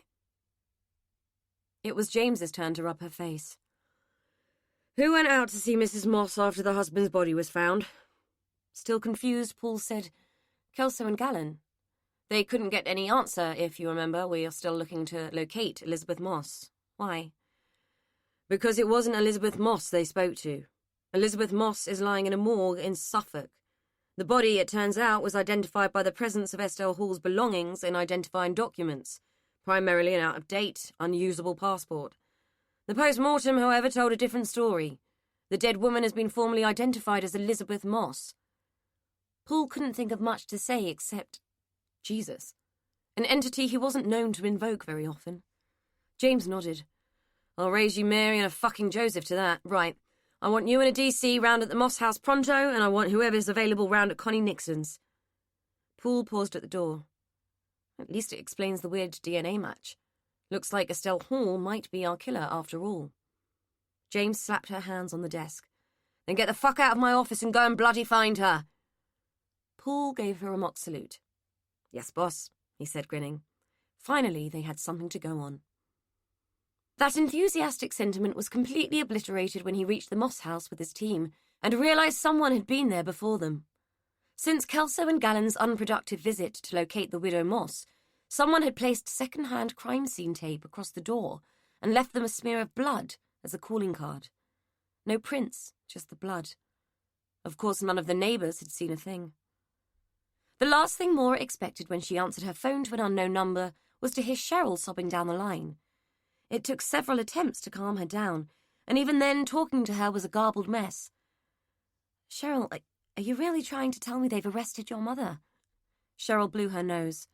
It was James's turn to rub her face. Who went out to see Mrs. Moss after the husband's body was found? Still confused, Paul said, Kelso and Gallen. They couldn't get any answer, if you remember. We are still looking to locate Elizabeth Moss. Why? Because it wasn't Elizabeth Moss they spoke to. Elizabeth Moss is lying in a morgue in Suffolk. The body, it turns out, was identified by the presence of Estelle Hall's belongings in identifying documents, primarily an out-of-date, unusable passport. The post-mortem, however, told a different story. The dead woman has been formally identified as Elizabeth Moss. Paul couldn't think of much to say except Jesus, an entity he wasn't known to invoke very often. James nodded. I'll raise you Mary and a fucking Joseph to that. Right. I want you and a DC round at the Moss house pronto, and I want whoever's available round at Connie Nixon's. Paul paused at the door. At least it explains the weird DNA match. Looks like Estelle Hall might be our killer after all. James slapped her hands on the desk. Then get the fuck out of my office and go and bloody find her. Paul gave her a mock salute. Yes, boss, he said, grinning. Finally, they had something to go on. That enthusiastic sentiment was completely obliterated when he reached the Moss house with his team and realised someone had been there before them. Since Kelso and Gallen's unproductive visit to locate the widow Moss, someone had placed second-hand crime scene tape across the door and left them a smear of blood as a calling card. No prints, just the blood. Of course, none of the neighbours had seen a thing. The last thing Maura expected when she answered her phone to an unknown number was to hear Cheryl sobbing down the line. It took several attempts to calm her down, and even then talking to her was a garbled mess. Cheryl, are you really trying to tell me they've arrested your mother? Cheryl blew her nose.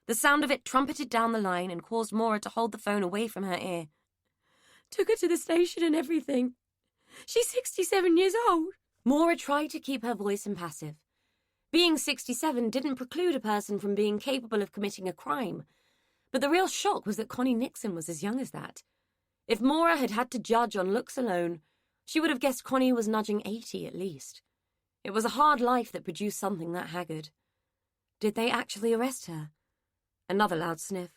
The sound of it trumpeted down the line and caused Maura to hold the phone away from her ear. Took her to the station and everything. She's 67 years old. Maura tried to keep her voice impassive. Being 67 didn't preclude a person from being capable of committing a crime. But the real shock was that Connie Nixon was as young as that. If Maura had had to judge on looks alone, she would have guessed Connie was nudging 80 at least. It was a hard life that produced something that haggard. Did they actually arrest her? Another loud sniff.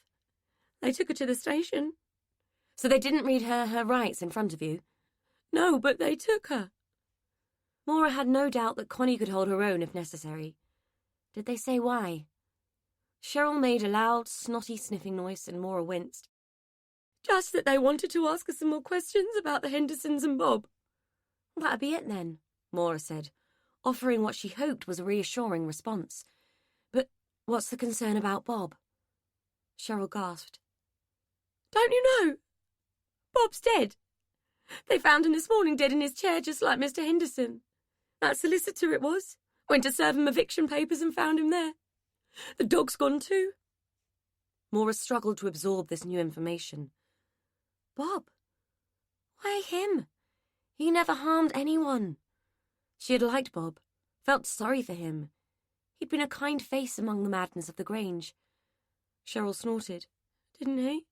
They took her to the station. So they didn't read her rights in front of you? No, but they took her. Maura had no doubt that Connie could hold her own if necessary. Did they say why? Cheryl made a loud, snotty sniffing noise and Maura winced. Just that they wanted to ask her some more questions about the Hendersons and Bob. That'd be it then, Maura said, offering what she hoped was a reassuring response. But what's the concern about Bob? Cheryl gasped. Don't you know? Bob's dead. They found him this morning dead in his chair just like Mr. Henderson. That solicitor it was. Went to serve him eviction papers and found him there. The dog's gone too. Maura struggled to absorb this new information. Bob? Why him? He never harmed anyone. She had liked Bob, felt sorry for him. He'd been a kind face among the madness of the Grange. Cheryl snorted. Didn't he?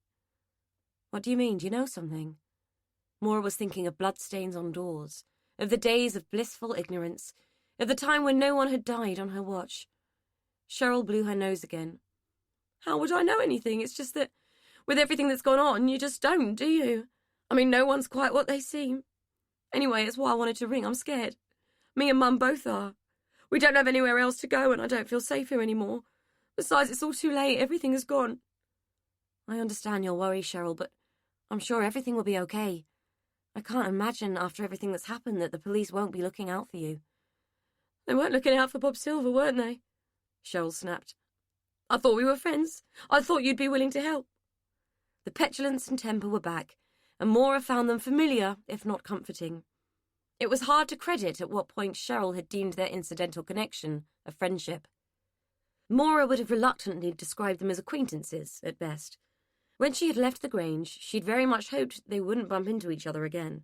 What do you mean? Do you know something? Maura was thinking of bloodstains on doors, of the days of blissful ignorance, of the time when no one had died on her watch. Cheryl blew her nose again. How would I know anything? It's just that, with everything that's gone on, you just don't, do you? I mean, no one's quite what they seem. Anyway, it's why I wanted to ring. I'm scared. Me and Mum both are. We don't have anywhere else to go, and I don't feel safe here anymore. Besides, it's all too late. Everything is gone. I understand your worry, Cheryl, but I'm sure everything will be okay. I can't imagine, after everything that's happened, that the police won't be looking out for you. They weren't looking out for Bob Silver, weren't they? Cheryl snapped. I thought we were friends. I thought you'd be willing to help. The petulance and temper were back, and Maura found them familiar, if not comforting. It was hard to credit at what point Cheryl had deemed their incidental connection a friendship. Maura would have reluctantly described them as acquaintances, at best. When she had left the Grange, she'd very much hoped they wouldn't bump into each other again.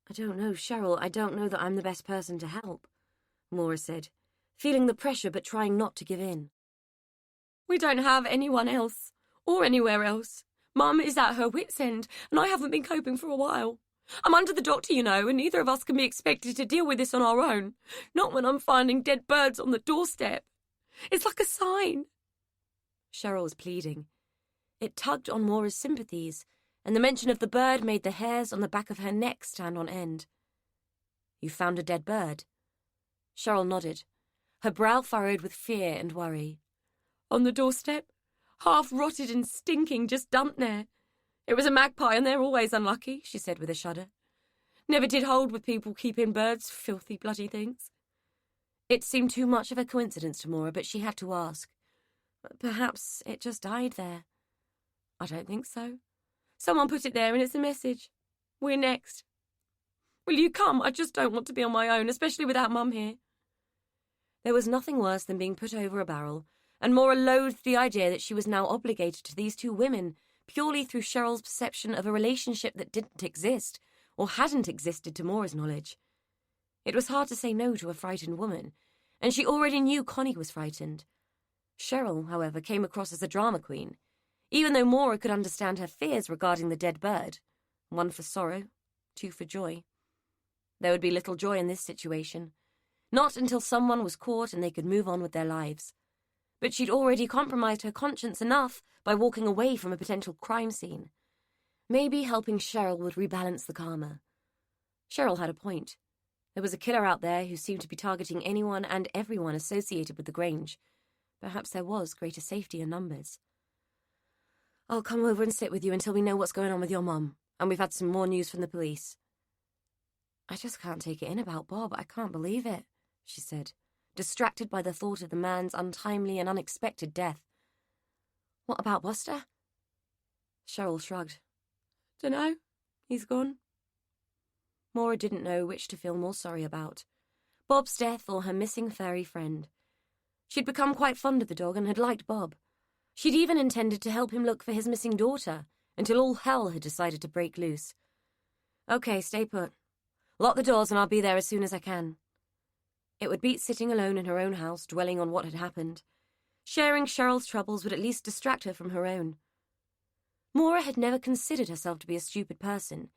I don't know, Cheryl. I don't know that I'm the best person to help, Maura said, feeling the pressure but trying not to give in. We don't have anyone else, or anywhere else. Mum is at her wit's end, and I haven't been coping for a while. I'm under the doctor, you know, and neither of us can be expected to deal with this on our own. Not when I'm finding dead birds on the doorstep. It's like a sign. Cheryl was pleading. It tugged on Maura's sympathies, and the mention of the bird made the hairs on the back of her neck stand on end. You found a dead bird? Cheryl nodded, her brow furrowed with fear and worry. On the doorstep, half rotted and stinking, just dumped there. It was a magpie, and they're always unlucky, she said with a shudder. Never did hold with people keeping birds, filthy bloody things. It seemed too much of a coincidence to Maura, but she had to ask. Perhaps it just died there. I don't think so. Someone put it there and it's a message. We're next. Will you come? I just don't want to be on my own, especially without Mum here. There was nothing worse than being put over a barrel, and Maura loathed the idea that she was now obligated to these two women purely through Cheryl's perception of a relationship that didn't exist, or hadn't existed to Maura's knowledge. It was hard to say no to a frightened woman, and she already knew Connie was frightened. Cheryl, however, came across as a drama queen, even though Maura could understand her fears regarding the dead bird. 1 for sorrow, 2 for joy. There would be little joy in this situation, not until someone was caught and they could move on with their lives. But she'd already compromised her conscience enough by walking away from a potential crime scene. Maybe helping Cheryl would rebalance the karma. Cheryl had a point. There was a killer out there who seemed to be targeting anyone and everyone associated with the Grange. Perhaps there was greater safety in numbers. I'll come over and sit with you until we know what's going on with your mum, and we've had some more news from the police. I just can't take it in about Bob. I can't believe it, she said, distracted by the thought of the man's untimely and unexpected death. What about Buster? Cheryl shrugged. Dunno. He's gone. Maura didn't know which to feel more sorry about, Bob's death or her missing furry friend. She'd become quite fond of the dog and had liked Bob. She'd even intended to help him look for his missing daughter, until all hell had decided to break loose. Okay, stay put. Lock the doors and I'll be there as soon as I can. It would beat sitting alone in her own house, dwelling on what had happened. Sharing Cheryl's troubles would at least distract her from her own. Maura had never considered herself to be a stupid person,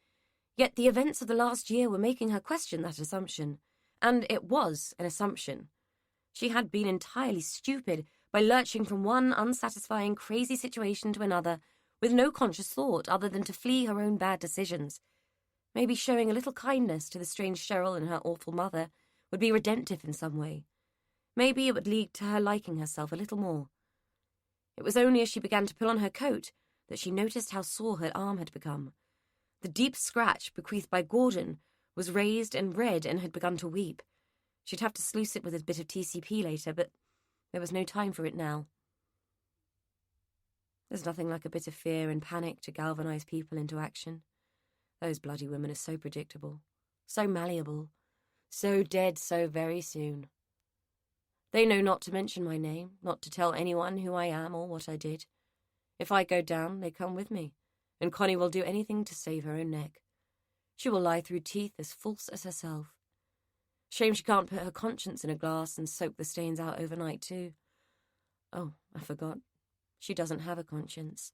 yet the events of the last year were making her question that assumption, and it was an assumption. She had been entirely stupid by lurching from one unsatisfying, crazy situation to another with no conscious thought other than to flee her own bad decisions. Maybe showing a little kindness to the strange Cheryl and her awful mother would be redemptive in some way. Maybe it would lead to her liking herself a little more. It was only as she began to pull on her coat that she noticed how sore her arm had become. The deep scratch bequeathed by Gordon was raised and red and had begun to weep. She'd have to sluice it with a bit of TCP later, but there was no time for it now. There's nothing like a bit of fear and panic to galvanize people into action. Those bloody women are so predictable, so malleable, so dead so very soon. They know not to mention my name, not to tell anyone who I am or what I did. If I go down, they come with me, and Connie will do anything to save her own neck. She will lie through teeth as false as herself. Shame she can't put her conscience in a glass and soak the stains out overnight, too. Oh, I forgot. She doesn't have a conscience.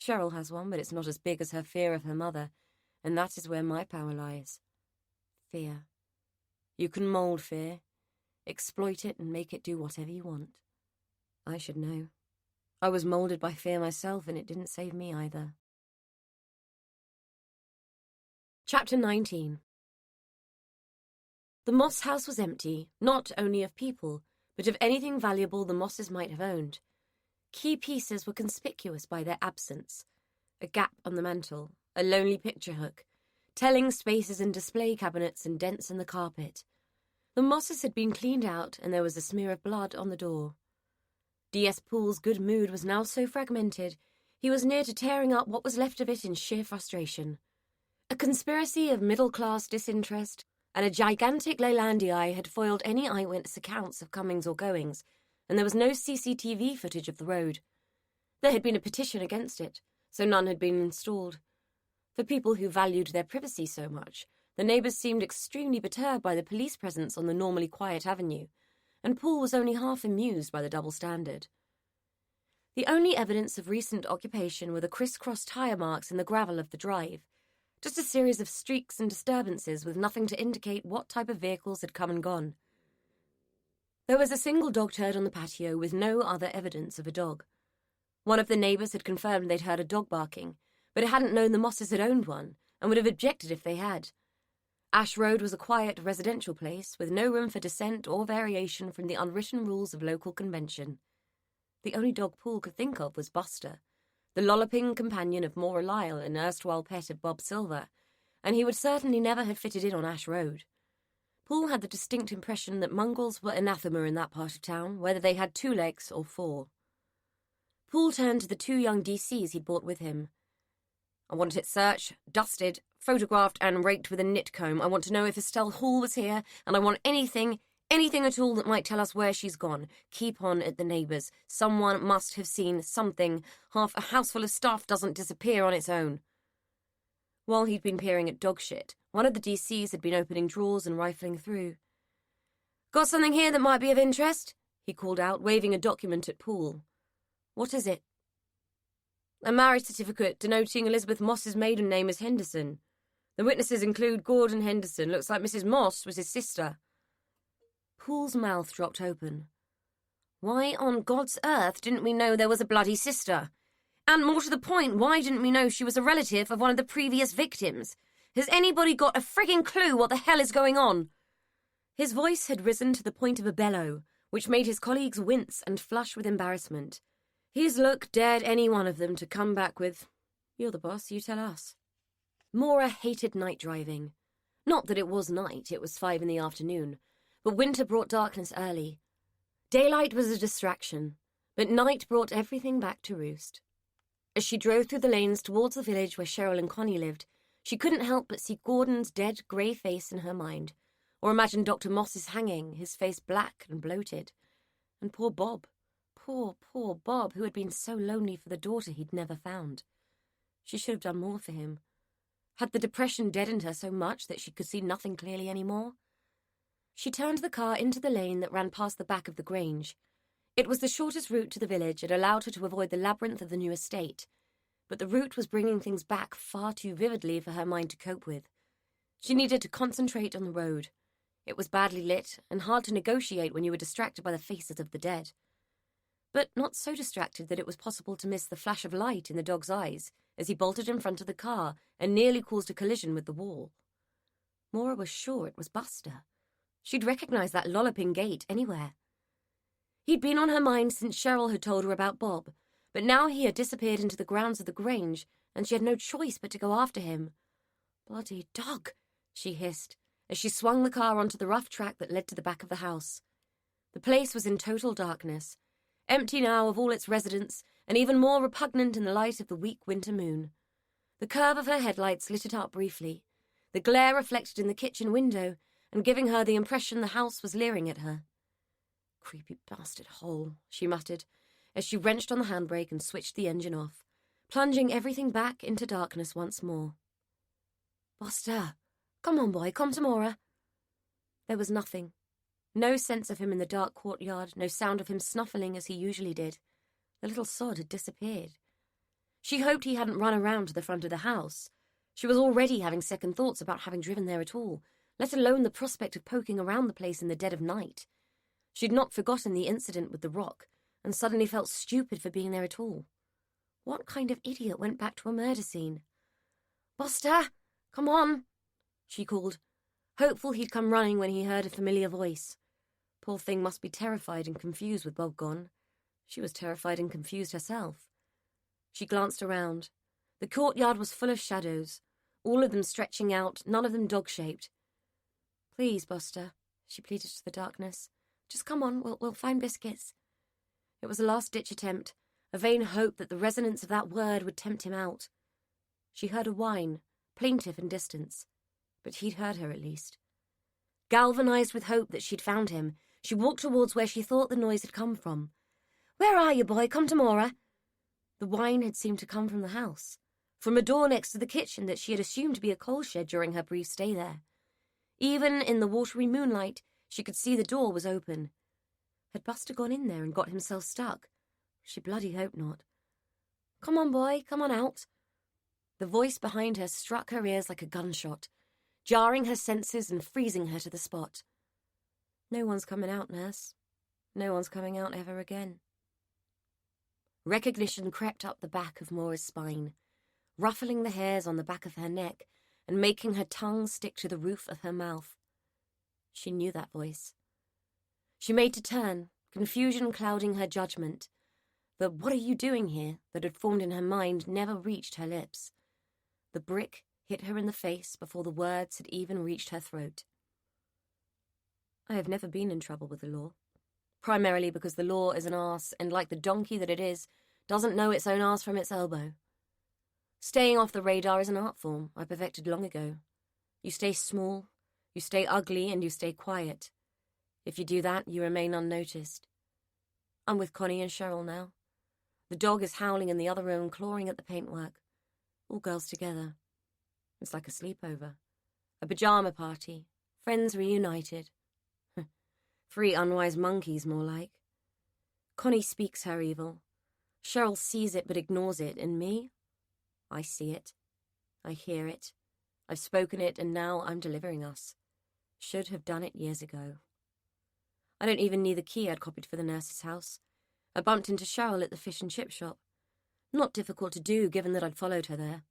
Cheryl has one, but it's not as big as her fear of her mother, and that is where my power lies. Fear. You can mould fear, exploit it and make it do whatever you want. I should know. I was moulded by fear myself, and it didn't save me either. Chapter 19. The Moss house was empty, not only of people, but of anything valuable the Mosses might have owned. Key pieces were conspicuous by their absence. A gap on the mantel, a lonely picture hook, telling spaces in display cabinets and dents in the carpet. The Mosses had been cleaned out, and there was a smear of blood on the door. D.S. Poole's good mood was now so fragmented, he was near to tearing up what was left of it in sheer frustration. A conspiracy of middle-class disinterest and a gigantic Leylandii had foiled any eyewitness accounts of comings or goings, and there was no CCTV footage of the road. There had been a petition against it, so none had been installed. For people who valued their privacy so much, the neighbours seemed extremely perturbed by the police presence on the normally quiet avenue, and Poole was only half amused by the double standard. The only evidence of recent occupation were the criss-cross tyre marks in the gravel of the drive, just a series of streaks and disturbances with nothing to indicate what type of vehicles had come and gone. There was a single dog turd on the patio with no other evidence of a dog. One of the neighbours had confirmed they'd heard a dog barking, but hadn't known the Mosses had owned one, and would have objected if they had. Ash Road was a quiet residential place, with no room for dissent or variation from the unwritten rules of local convention. The only dog Poole could think of was Buster, the lolloping companion of Maura Lyle, an erstwhile pet of Bob Silver, and he would certainly never have fitted in on Ash Road. Poole had the distinct impression that mongrels were anathema in that part of town, whether they had 2 legs or 4. Poole turned to the 2 young DCs he'd brought with him. I want it searched, dusted, photographed and raked with a knit comb. I want to know if Estelle Hall was here, and I want anything at all that might tell us where she's gone. Keep on at the neighbours. Someone must have seen something. Half a house full of stuff doesn't disappear on its own. While he'd been peering at dog shit, one of the DCs had been opening drawers and rifling through. Got something here that might be of interest? He called out, waving a document at Poole. What is it? A marriage certificate denoting Elizabeth Moss's maiden name as Henderson. The witnesses include Gordon Henderson. Looks like Mrs. Moss was his sister. Poole's mouth dropped open. Why on God's earth didn't we know there was a bloody sister? And more to the point, why didn't we know she was a relative of one of the previous victims? Has anybody got a frigging clue what the hell is going on? His voice had risen to the point of a bellow, which made his colleagues wince and flush with embarrassment. His look dared any one of them to come back with, "You're the boss, you tell us." Maura hated night driving. Not that it was night, it was 5 in the afternoon, but winter brought darkness early. Daylight was a distraction, but night brought everything back to roost. As she drove through the lanes towards the village where Cheryl and Connie lived, she couldn't help but see Gordon's dead, grey face in her mind, or imagine Dr. Moss's hanging, his face black and bloated. And poor Bob. Poor Bob, who had been so lonely for the daughter he'd never found. She should have done more for him. Had the depression deadened her so much that she could see nothing clearly anymore? She turned the car into the lane that ran past the back of the Grange. It was the shortest route to the village and allowed her to avoid the labyrinth of the new estate, but the route was bringing things back far too vividly for her mind to cope with. She needed to concentrate on the road. It was badly lit and hard to negotiate when you were distracted by the faces of the dead. But not so distracted that it was possible to miss the flash of light in the dog's eyes as he bolted in front of the car and nearly caused a collision with the wall. Maura was sure it was Buster. She'd recognise that lolloping gait anywhere. He'd been on her mind since Cheryl had told her about Bob, but now he had disappeared into the grounds of the Grange, and she had no choice but to go after him. "Bloody dog," she hissed, as she swung the car onto the rough track that led to the back of the house. The place was in total darkness, empty now of all its residents, and even more repugnant in the light of the weak winter moon. The curve of her headlights lit it up briefly, the glare reflected in the kitchen window, and giving her the impression the house was leering at her. Creepy bastard hole, she muttered, as she wrenched on the handbrake and switched the engine off, plunging everything back into darkness once more. Buster! Come on, boy, come tomorrow. There was nothing. No sense of him in the dark courtyard, no sound of him snuffling as he usually did. The little sod had disappeared. She hoped he hadn't run around to the front of the house. She was already having second thoughts about having driven there at all, let alone the prospect of poking around the place in the dead of night. She'd not forgotten the incident with the rock, and suddenly felt stupid for being there at all. What kind of idiot went back to a murder scene? Buster! Come on! She called, hopeful he'd come running when he heard a familiar voice. Poor thing must be terrified and confused with Bob gone. She was terrified and confused herself. She glanced around. The courtyard was full of shadows, all of them stretching out, none of them dog-shaped. Please, Buster, she pleaded to the darkness. Just come on, we'll find biscuits. It was a last-ditch attempt, a vain hope that the resonance of that word would tempt him out. She heard a whine, plaintive and distant, but he'd heard her at least. Galvanized with hope that she'd found him, she walked towards where she thought the noise had come from. Where are you, boy? Come tomorrow. The whine had seemed to come from the house, from a door next to the kitchen that she had assumed to be a coal shed during her brief stay there. Even in the watery moonlight, she could see the door was open. Had Buster gone in there and got himself stuck? She bloody hoped not. Come on, boy, come on out. The voice behind her struck her ears like a gunshot, jarring her senses and freezing her to the spot. No one's coming out, nurse. No one's coming out ever again. Recognition crept up the back of Maura's spine, ruffling the hairs on the back of her neck and making her tongue stick to the roof of her mouth. She knew that voice. She made to turn, confusion clouding her judgment. The "what are you doing here" that had formed in her mind never reached her lips. The brick hit her in the face before the words had even reached her throat. I have never been in trouble with the law, primarily because the law is an arse and, like the donkey that it is, doesn't know its own arse from its elbow. Staying off the radar is an art form I perfected long ago. You stay small, you stay ugly, and you stay quiet. If you do that, you remain unnoticed. I'm with Connie and Cheryl now. The dog is howling in the other room, clawing at the paintwork. All girls together. It's like a sleepover. A pajama party. Friends reunited. 3 unwise monkeys, more like. Connie speaks her evil. Cheryl sees it but ignores it, and me? I see it. I hear it. I've spoken it, and now I'm delivering us. Should have done it years ago. I don't even need the key I'd copied for the nurse's house. I bumped into Cheryl at the fish and chip shop. Not difficult to do, given that I'd followed her there.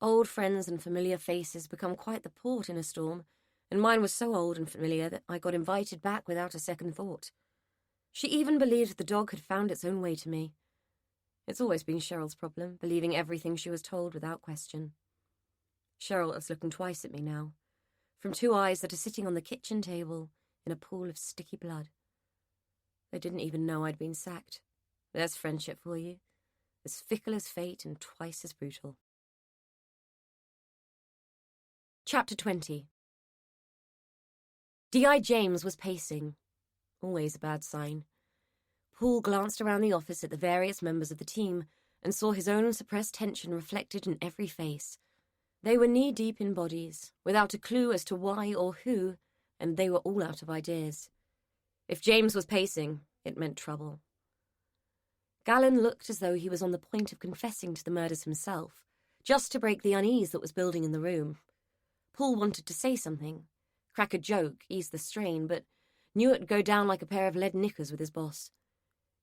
Old friends and familiar faces become quite the port in a storm, and mine was so old and familiar that I got invited back without a second thought. She even believed the dog had found its own way to me. It's always been Cheryl's problem, believing everything she was told without question. Cheryl is looking twice at me now, from 2 eyes that are sitting on the kitchen table in a pool of sticky blood. They didn't even know I'd been sacked. There's friendship for you, as fickle as fate and twice as brutal. Chapter 20. D.I. James was pacing. Always a bad sign. Paul glanced around the office at the various members of the team and saw his own suppressed tension reflected in every face. They were knee-deep in bodies, without a clue as to why or who, and they were all out of ideas. If James was pacing, it meant trouble. Gallon looked as though he was on the point of confessing to the murders himself, just to break the unease that was building in the room. Paul wanted to say something, crack a joke, ease the strain, but knew it'd go down like a pair of lead knickers with his boss.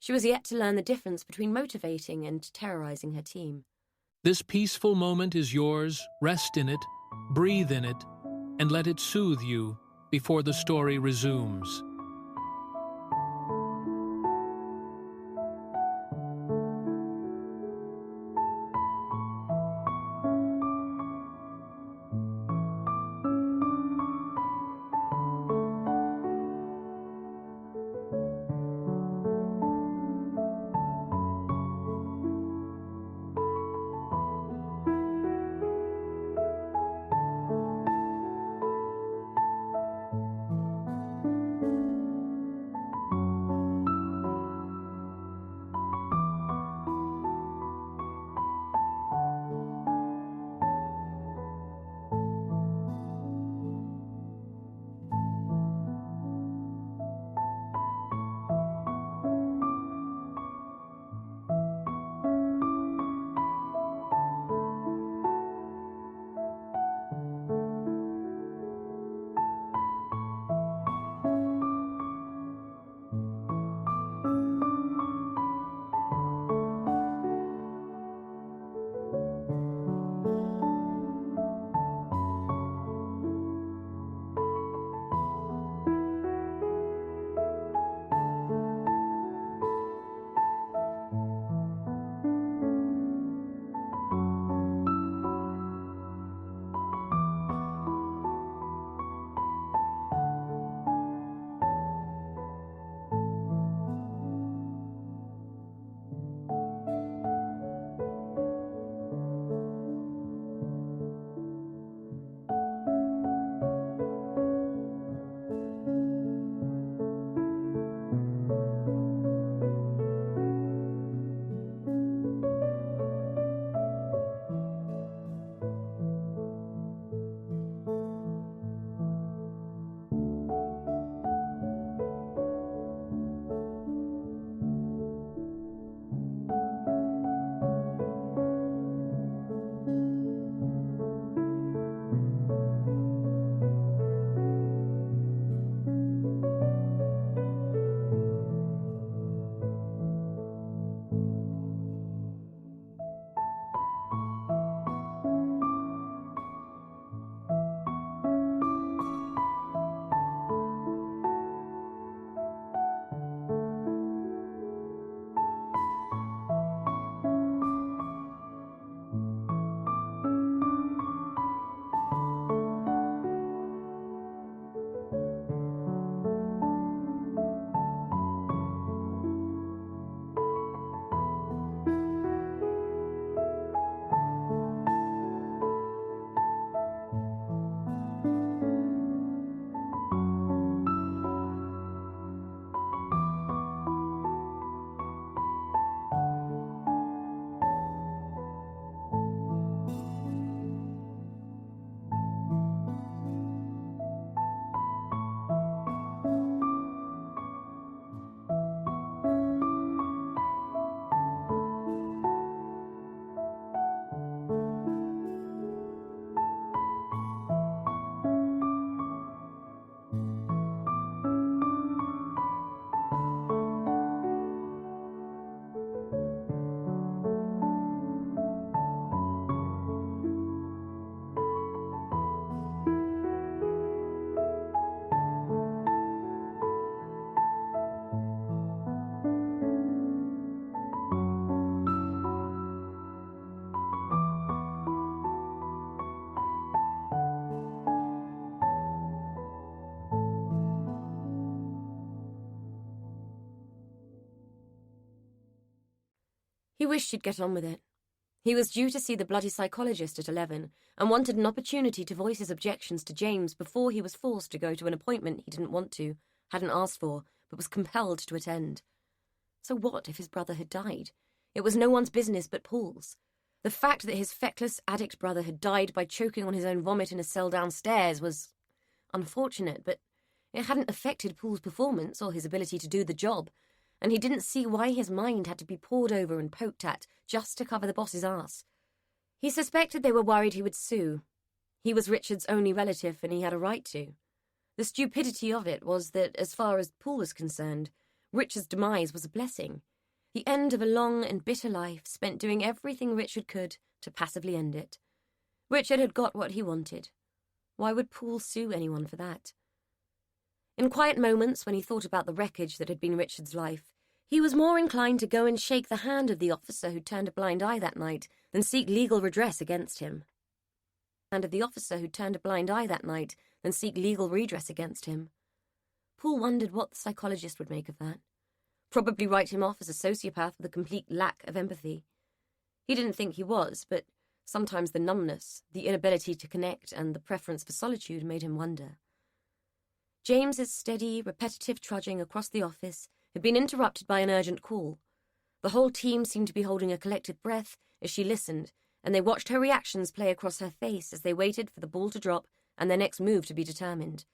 She was yet to learn the difference between motivating and terrorizing her team. This peaceful moment is yours. Rest in it, breathe in it, and let it soothe you before the story resumes. He wished she'd get on with it. He was due to see the bloody psychologist at 11 and wanted an opportunity to voice his objections to James before he was forced to go to an appointment he didn't want to, hadn't asked for, but was compelled to attend. So what if his brother had died? It was no one's business but Paul's. The fact that his feckless addict brother had died by choking on his own vomit in a cell downstairs was unfortunate, but it hadn't affected Paul's performance or his ability to do the job, and he didn't see why his mind had to be pored over and poked at just to cover the boss's ass. He suspected they were worried he would sue. He was Richard's only relative, and he had a right to. The stupidity of it was that, as far as Paul was concerned, Richard's demise was a blessing. The end of a long and bitter life spent doing everything Richard could to passively end it. Richard had got what he wanted. Why would Paul sue anyone for that? In quiet moments, when he thought about the wreckage that had been Richard's life, he was more inclined to go and shake the hand of the officer who turned a blind eye that night than seek legal redress against him. Paul wondered what the psychologist would make of that. Probably write him off as a sociopath with a complete lack of empathy. He didn't think he was, but sometimes the numbness, the inability to connect, and the preference for solitude made him wonder. James's steady, repetitive trudging across the office had been interrupted by an urgent call. The whole team seemed to be holding a collective breath as she listened, and they watched her reactions play across her face as they waited for the ball to drop and their next move to be determined.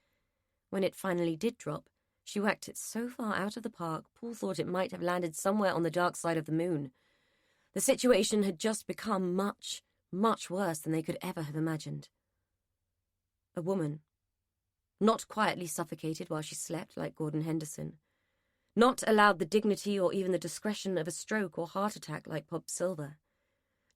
When it finally did drop, she whacked it so far out of the park, Paul thought it might have landed somewhere on the dark side of the moon. The situation had just become much, much worse than they could ever have imagined. A woman. Not quietly suffocated while she slept like Gordon Henderson. Not allowed the dignity or even the discretion of a stroke or heart attack like Bob Silver.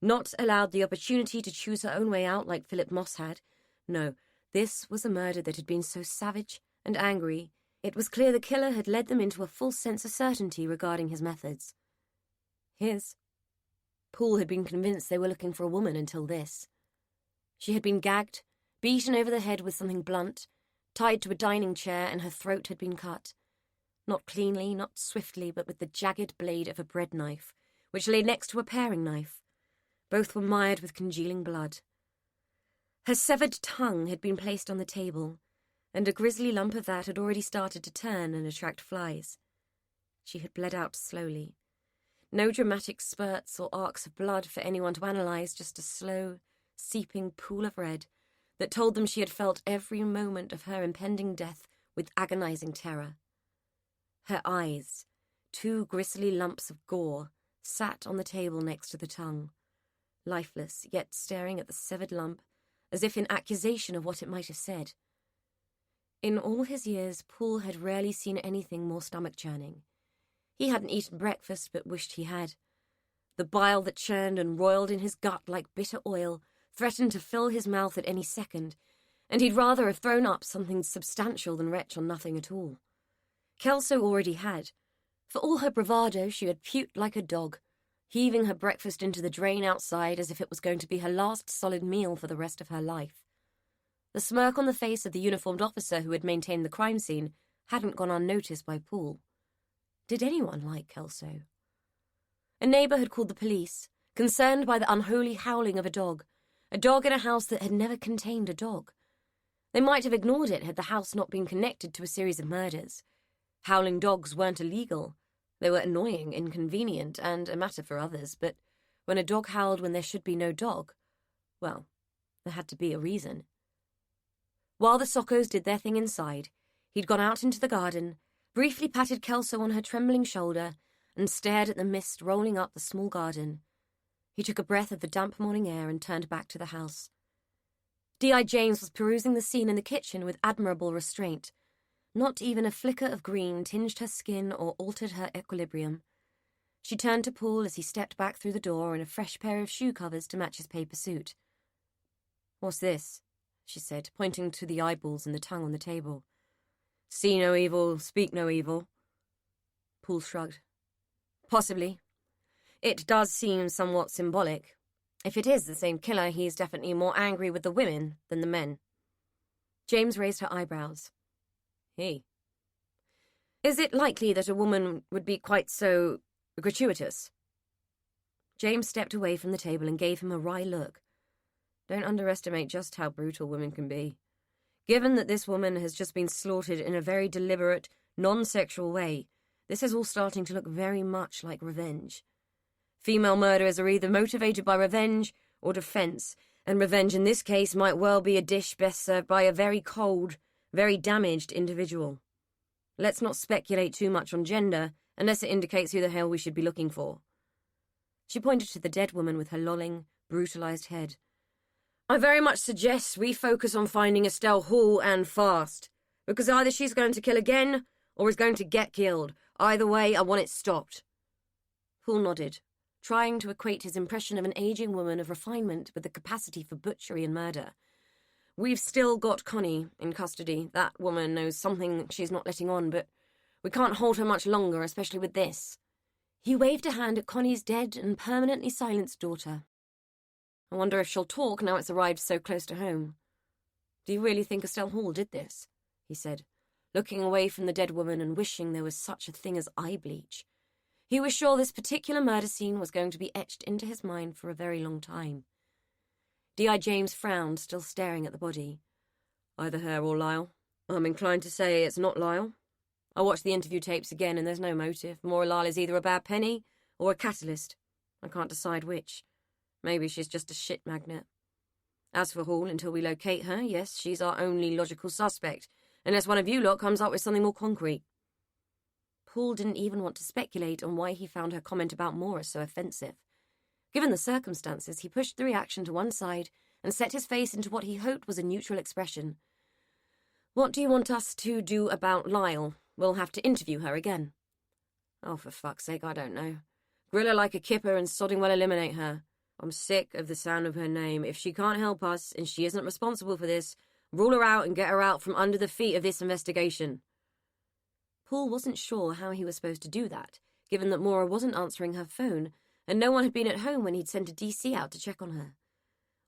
Not allowed the opportunity to choose her own way out like Philip Moss had. No, this was a murder that had been so savage and angry, it was clear the killer had led them into a false sense of certainty regarding his methods. His. Paul had been convinced they were looking for a woman until this. She had been gagged, beaten over the head with something blunt, tied to a dining chair, and her throat had been cut. Not cleanly, not swiftly, but with the jagged blade of a bread knife, which lay next to a paring knife. Both were mired with congealing blood. Her severed tongue had been placed on the table, and a grisly lump of that had already started to turn and attract flies. She had bled out slowly. No dramatic spurts or arcs of blood for anyone to analyse, just a slow, seeping pool of red that told them she had felt every moment of her impending death with agonising terror. Her eyes, two grisly lumps of gore, sat on the table next to the tongue, lifeless, yet staring at the severed lump, as if in accusation of what it might have said. In all his years, Paul had rarely seen anything more stomach-churning. He hadn't eaten breakfast, but wished he had. The bile that churned and roiled in his gut like bitter oil threatened to fill his mouth at any second, and he'd rather have thrown up something substantial than retch on nothing at all. Kelso already had. For all her bravado, she had puked like a dog, heaving her breakfast into the drain outside as if it was going to be her last solid meal for the rest of her life. The smirk on the face of the uniformed officer who had maintained the crime scene hadn't gone unnoticed by Paul. Did anyone like Kelso? A neighbour had called the police, concerned by the unholy howling of a dog in a house that had never contained a dog. They might have ignored it had the house not been connected to a series of murders. Howling dogs weren't illegal. They were annoying, inconvenient, and a matter for others, but when a dog howled when there should be no dog, well, there had to be a reason. While the Sockos did their thing inside, he'd gone out into the garden, briefly patted Kelso on her trembling shoulder, and stared at the mist rolling up the small garden. He took a breath of the damp morning air and turned back to the house. D.I. James was perusing the scene in the kitchen with admirable restraint. Not even a flicker of green tinged her skin or altered her equilibrium. She turned to Paul as he stepped back through the door in a fresh pair of shoe covers to match his paper suit. "What's this?" she said, pointing to the eyeballs and the tongue on the table. "See no evil, speak no evil." Paul shrugged. "Possibly. It does seem somewhat symbolic. If it is the same killer, he's definitely more angry with the women than the men." James raised her eyebrows. "He? Is it likely that a woman would be quite so gratuitous?" James stepped away from the table and gave him a wry look. Don't underestimate just how brutal women can be. Given that this woman has just been slaughtered in a very deliberate, non-sexual way, this is all starting to look very much like revenge. Female murderers are either motivated by revenge or defense, and revenge in this case might well be a dish best served by a very cold, very damaged individual. Let's not speculate too much on gender, unless it indicates who the hell we should be looking for. She pointed to the dead woman with her lolling, brutalized head. I very much suggest we focus on finding Estelle Hall and fast, because either she's going to kill again or is going to get killed. Either way, I want it stopped. Paul nodded, trying to equate his impression of an aging woman of refinement with the capacity for butchery and murder. We've still got Connie in custody. That woman knows something she's not letting on, but we can't hold her much longer, especially with this. He waved a hand at Connie's dead and permanently silenced daughter. I wonder if she'll talk now it's arrived so close to home. Do you really think Estelle Hall did this? He said, looking away from the dead woman and wishing there was such a thing as eye bleach. He was sure this particular murder scene was going to be etched into his mind for a very long time. D.I. James frowned, still staring at the body. Either her or Lyle. I'm inclined to say it's not Lyle. I watched the interview tapes again and there's no motive. Maura Lyle is either a bad penny or a catalyst. I can't decide which. Maybe she's just a shit magnet. As for Hall, until we locate her, yes, she's our only logical suspect, unless one of you lot comes up with something more concrete. Paul didn't even want to speculate on why he found her comment about Maura so offensive. Given the circumstances, he pushed the reaction to one side and set his face into what he hoped was a neutral expression. What do you want us to do about Lyle? We'll have to interview her again. Oh, for fuck's sake, I don't know. Grill her like a kipper and sodding well eliminate her. I'm sick of the sound of her name. If she can't help us, and she isn't responsible for this, rule her out and get her out from under the feet of this investigation. Paul wasn't sure how he was supposed to do that, given that Maura wasn't answering her phone, and no one had been at home when he'd sent a DC out to check on her.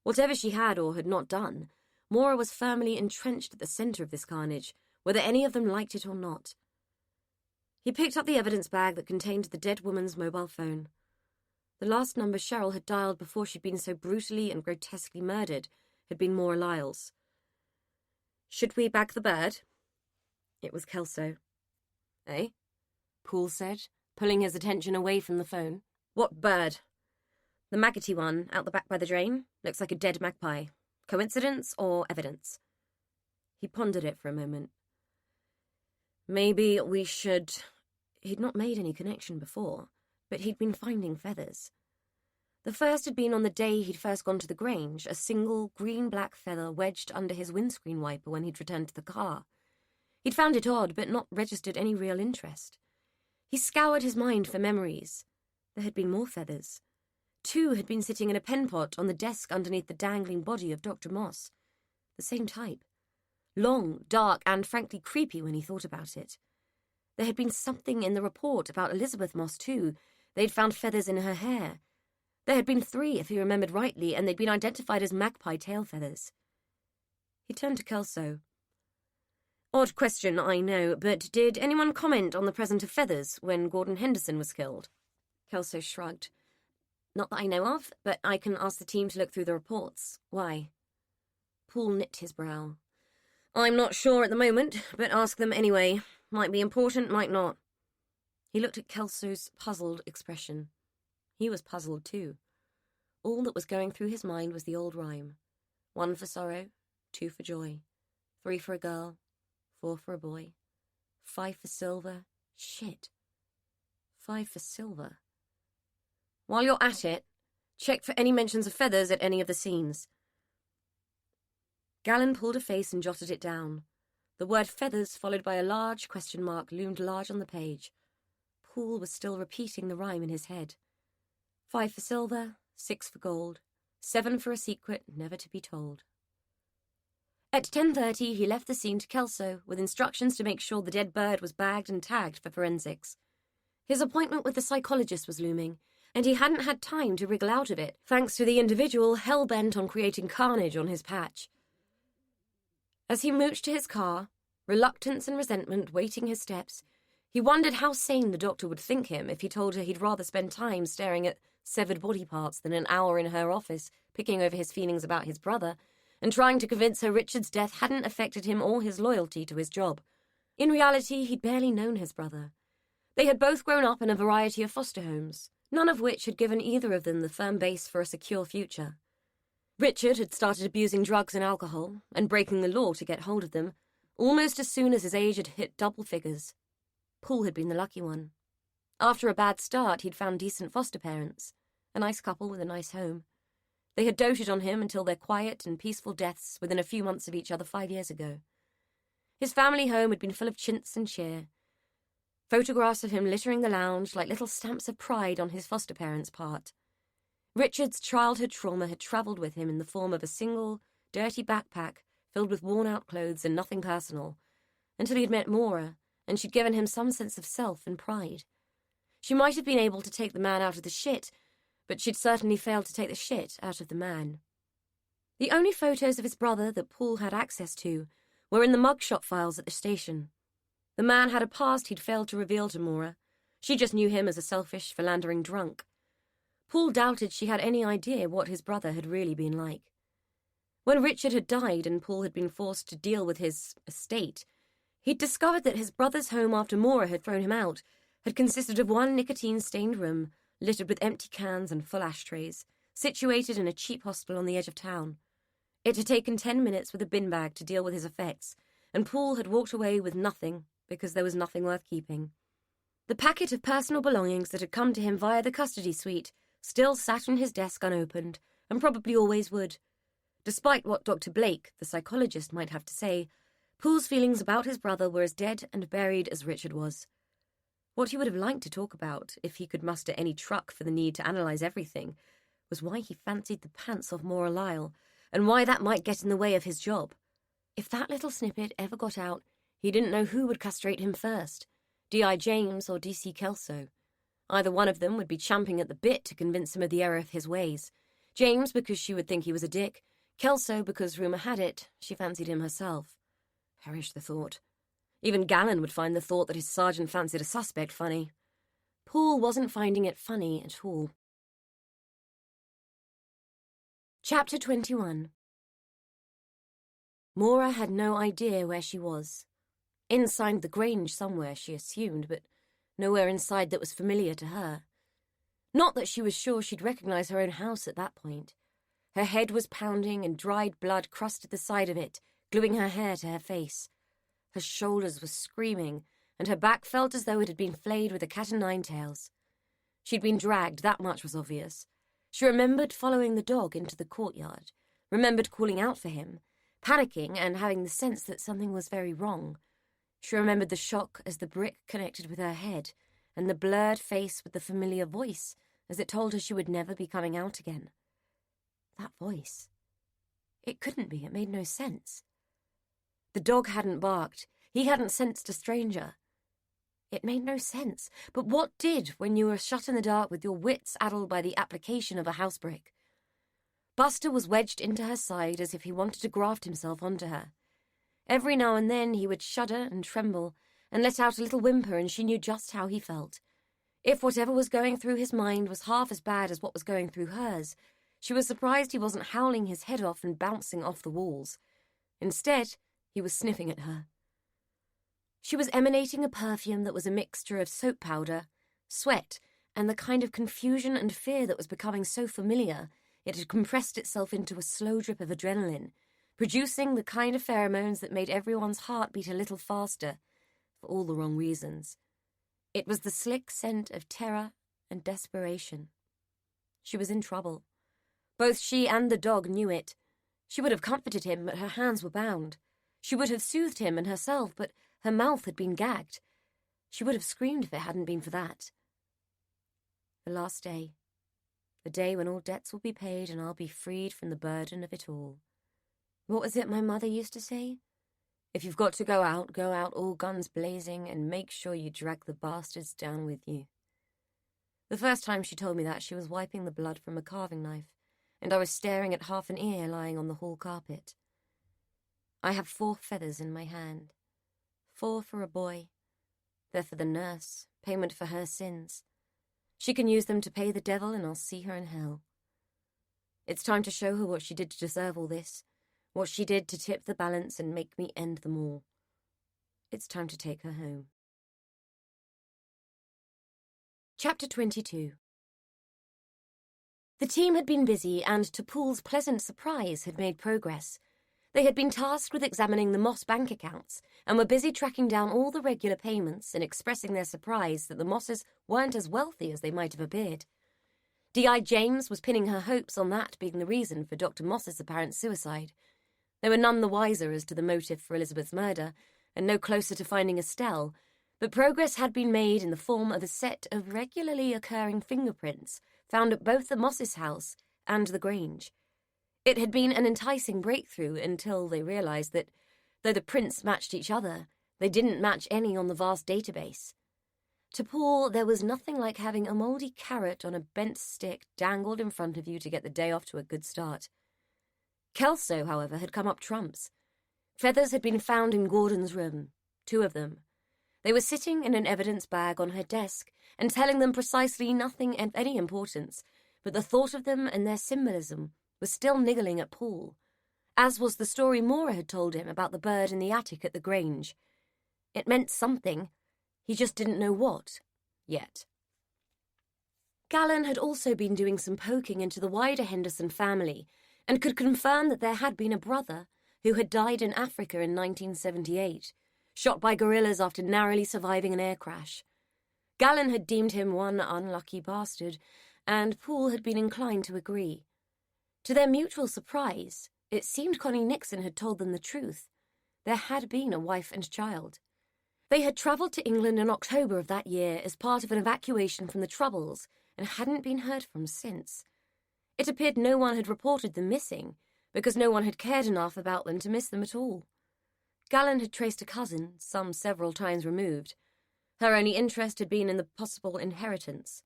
Whatever she had or had not done, Maura was firmly entrenched at the centre of this carnage, whether any of them liked it or not. He picked up the evidence bag that contained the dead woman's mobile phone. The last number Cheryl had dialed before she'd been so brutally and grotesquely murdered had been Maura Lyle's. Should we bag the bird? It was Kelso. Eh? Paul said, pulling his attention away from the phone. What bird? The maggoty one, out the back by the drain. Looks like a dead magpie. Coincidence or evidence? He pondered it for a moment. Maybe we should... He'd not made any connection before, but he'd been finding feathers. The first had been on the day he'd first gone to the Grange, a single green-black feather wedged under his windscreen wiper when he'd returned to the car. He'd found it odd, but not registered any real interest. He scoured his mind for memories. There had been more feathers. 2 had been sitting in a pen pot on the desk underneath the dangling body of Dr. Moss. The same type. Long, dark, and frankly creepy when he thought about it. There had been something in the report about Elizabeth Moss, too. They'd found feathers in her hair. There had been 3, if he remembered rightly, and they'd been identified as magpie tail feathers. He turned to Kelso. Odd question, I know, but did anyone comment on the presence of feathers when Gordon Henderson was killed? Kelso shrugged. Not that I know of, but I can ask the team to look through the reports. Why? Paul knit his brow. I'm not sure at the moment, but ask them anyway. Might be important, might not. He looked at Kelso's puzzled expression. He was puzzled too. All that was going through his mind was the old rhyme. 1 for sorrow, 2 for joy, 3 for a girl, 4 for a boy, 5 for silver. Shit. 5 for silver. While you're at it, check for any mentions of feathers at any of the scenes. Gallon pulled a face and jotted it down. The word feathers, followed by a large question mark, loomed large on the page. Paul was still repeating the rhyme in his head. 5 for silver, 6 for gold, 7 for a secret never to be told. At 10:30, he left the scene to Kelso, with instructions to make sure the dead bird was bagged and tagged for forensics. His appointment with the psychologist was looming, and he hadn't had time to wriggle out of it, thanks to the individual hell-bent on creating carnage on his patch. As he mooched to his car, reluctance and resentment weighting his steps, he wondered how sane the doctor would think him if he told her he'd rather spend time staring at severed body parts than an hour in her office, picking over his feelings about his brother, and trying to convince her Richard's death hadn't affected him or his loyalty to his job. In reality, he'd barely known his brother. They had both grown up in a variety of foster homes, none of which had given either of them the firm base for a secure future. Richard had started abusing drugs and alcohol, and breaking the law to get hold of them, almost as soon as his age had hit double figures. Paul had been the lucky one. After a bad start, he'd found decent foster parents, a nice couple with a nice home. They had doted on him until their quiet and peaceful deaths within a few months of each other 5 years ago. His family home had been full of chintz and cheer, photographs of him littering the lounge like little stamps of pride on his foster parents' part. Richard's childhood trauma had travelled with him in the form of a single, dirty backpack filled with worn-out clothes and nothing personal, until he had met Maura, and she'd given him some sense of self and pride. She might have been able to take the man out of the shit, but she'd certainly failed to take the shit out of the man. The only photos of his brother that Paul had access to were in the mugshot files at the station. The man had a past he'd failed to reveal to Maura. She just knew him as a selfish, philandering drunk. Paul doubted she had any idea what his brother had really been like. When Richard had died and Paul had been forced to deal with his estate, he'd discovered that his brother's home after Maura had thrown him out had consisted of one nicotine-stained room littered with empty cans and full ashtrays, situated in a cheap hostel on the edge of town. It had taken 10 minutes with a bin bag to deal with his effects, and Paul had walked away with nothing because there was nothing worth keeping. The packet of personal belongings that had come to him via the custody suite still sat on his desk unopened, and probably always would. Despite what Dr. Blake, the psychologist, might have to say, Paul's feelings about his brother were as dead and buried as Richard was. What he would have liked to talk about, if he could muster any truck for the need to analyse everything, was why he fancied the pants off Maura Lyle, and why that might get in the way of his job. If that little snippet ever got out, he didn't know who would castrate him first, D.I. James or D.C. Kelso. Either one of them would be champing at the bit to convince him of the error of his ways. James because she would think he was a dick, Kelso because, rumour had it, she fancied him herself. Perish the thought. Even Gallen would find the thought that his sergeant fancied a suspect funny. Paul wasn't finding it funny at all. Chapter 21. Maura had no idea where she was. Inside the Grange somewhere, she assumed, but nowhere inside that was familiar to her. Not that she was sure she'd recognise her own house at that point. Her head was pounding and dried blood crusted the side of it, gluing her hair to her face. Her shoulders were screaming, and her back felt as though it had been flayed with a cat-o'-nine-tails. She'd been dragged, that much was obvious. She remembered following the dog into the courtyard, remembered calling out for him, panicking and having the sense that something was very wrong. She remembered the shock as the brick connected with her head, and the blurred face with the familiar voice as it told her she would never be coming out again. That voice. It couldn't be, it made no sense. The dog hadn't barked, he hadn't sensed a stranger. It made no sense, but what did when you were shut in the dark with your wits addled by the application of a house brick? Buster was wedged into her side as if he wanted to graft himself onto her. Every now and then he would shudder and tremble and let out a little whimper, and she knew just how he felt. If whatever was going through his mind was half as bad as what was going through hers, she was surprised he wasn't howling his head off and bouncing off the walls. Instead, he was sniffing at her. She was emanating a perfume that was a mixture of soap powder, sweat, and the kind of confusion and fear that was becoming so familiar it had compressed itself into a slow drip of adrenaline, producing the kind of pheromones that made everyone's heart beat a little faster, for all the wrong reasons. It was the slick scent of terror and desperation. She was in trouble. Both she and the dog knew it. She would have comforted him, but her hands were bound. She would have soothed him and herself, but her mouth had been gagged. She would have screamed if it hadn't been for that. The last day. The day when all debts will be paid and I'll be freed from the burden of it all. What was it my mother used to say? If you've got to go out all guns blazing, and make sure you drag the bastards down with you. The first time she told me that, she was wiping the blood from a carving knife, and I was staring at half an ear lying on the hall carpet. I have 4 feathers in my hand. 4 for a boy. They're for the nurse, payment for her sins. She can use them to pay the devil and I'll see her in hell. It's time to show her what she did to deserve all this, what she did to tip the balance and make me end them all. It's time to take her home. Chapter 22. The team had been busy and, to Paul's pleasant surprise, had made progress. They had been tasked with examining the Moss bank accounts and were busy tracking down all the regular payments and expressing their surprise that the Mosses weren't as wealthy as they might have appeared. D.I. James was pinning her hopes on that being the reason for Dr. Moss's apparent suicide. They were none the wiser as to the motive for Elizabeth's murder, and no closer to finding Estelle, but progress had been made in the form of a set of regularly occurring fingerprints found at both the Mosses' house and the Grange. It had been an enticing breakthrough until they realised that, though the prints matched each other, they didn't match any on the vast database. To Paul, there was nothing like having a mouldy carrot on a bent stick dangled in front of you to get the day off to a good start. Kelso, however, had come up trumps. Feathers had been found in Gordon's room, 2 of them. They were sitting in an evidence bag on her desk and telling them precisely nothing of any importance, but the thought of them and their symbolism was still niggling at Paul, as was the story Maura had told him about the bird in the attic at the Grange. It meant something. He just didn't know what, yet. Gallen had also been doing some poking into the wider Henderson family and could confirm that there had been a brother who had died in Africa in 1978, shot by guerrillas after narrowly surviving an air crash. Gallen had deemed him one unlucky bastard, and Paul had been inclined to agree. To their mutual surprise, it seemed Connie Nixon had told them the truth. There had been a wife and child. They had travelled to England in October of that year as part of an evacuation from the Troubles and hadn't been heard from since. It appeared no one had reported them missing, because no one had cared enough about them to miss them at all. Gallen had traced a cousin, some several times removed. Her only interest had been in the possible inheritance.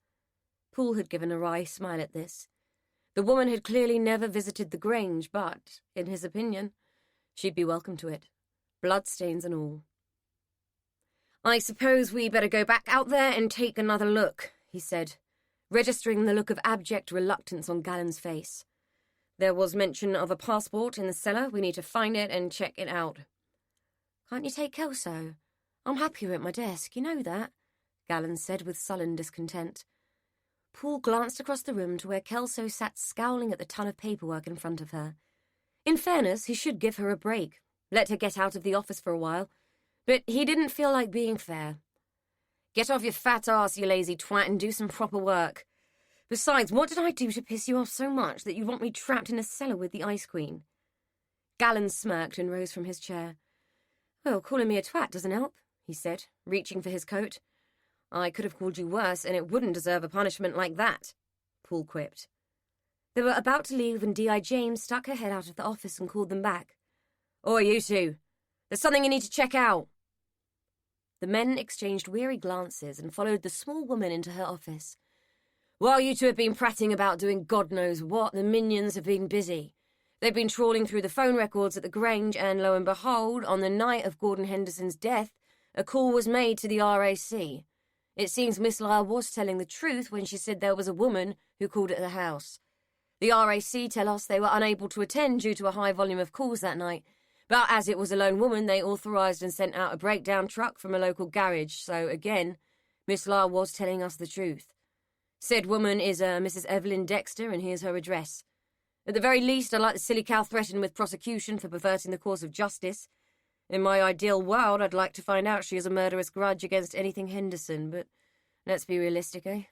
Poole had given a wry smile at this. The woman had clearly never visited the Grange, but, in his opinion, she'd be welcome to it, bloodstains and all. "I suppose we better go back out there and take another look," he said, registering the look of abject reluctance on Gallen's face. "There was mention of a passport in the cellar. We need to find it and check it out." "Can't you take Kelso? I'm happier at my desk, you know that," Gallen said with sullen discontent. Paul glanced across the room to where Kelso sat scowling at the ton of paperwork in front of her. In fairness, he should give her a break, let her get out of the office for a while, but he didn't feel like being fair. "Get off your fat ass, you lazy twat, and do some proper work. Besides, what did I do to piss you off so much that you want me trapped in a cellar with the Ice Queen?" Gallen smirked and rose from his chair. "Well, calling me a twat doesn't help," he said, reaching for his coat. "I could have called you worse, and it wouldn't deserve a punishment like that," Paul quipped. They were about to leave when D.I. James stuck her head out of the office and called them back. "Oi, you two. There's something you need to check out." The men exchanged weary glances and followed the small woman into her office. "While you two have been prattling about doing God knows what, the minions have been busy. They've been trawling through the phone records at the Grange, and lo and behold, on the night of Gordon Henderson's death, a call was made to the RAC. It seems Miss Lyle was telling the truth when she said there was a woman who called at the house. The RAC tell us they were unable to attend due to a high volume of calls that night, but as it was a lone woman, they authorised and sent out a breakdown truck from a local garage, so again, Miss Lyle was telling us the truth. Said woman is Mrs. Evelyn Dexter, and here's her address. At the very least, I'd like the silly cow threatened with prosecution for perverting the course of justice. In my ideal world, I'd like to find out she has a murderous grudge against anything Henderson, but let's be realistic, eh?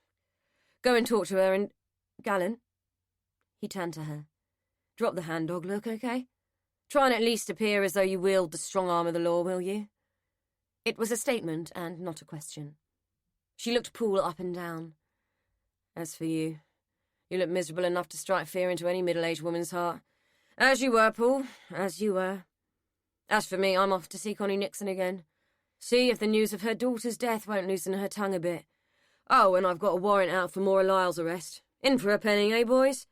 Go and talk to her and... Gallen?" He turned to her. "Drop the hand-dog look, okay? Try and at least appear as though you wield the strong arm of the law, will you?" It was a statement and not a question. She looked Poole up and down. "As for you, you look miserable enough to strike fear into any middle-aged woman's heart. As you were, Paul, as you were. As for me, I'm off to see Connie Nixon again. See if the news of her daughter's death won't loosen her tongue a bit. Oh, and I've got a warrant out for Maura Lyle's arrest. In for a penny, eh, boys?"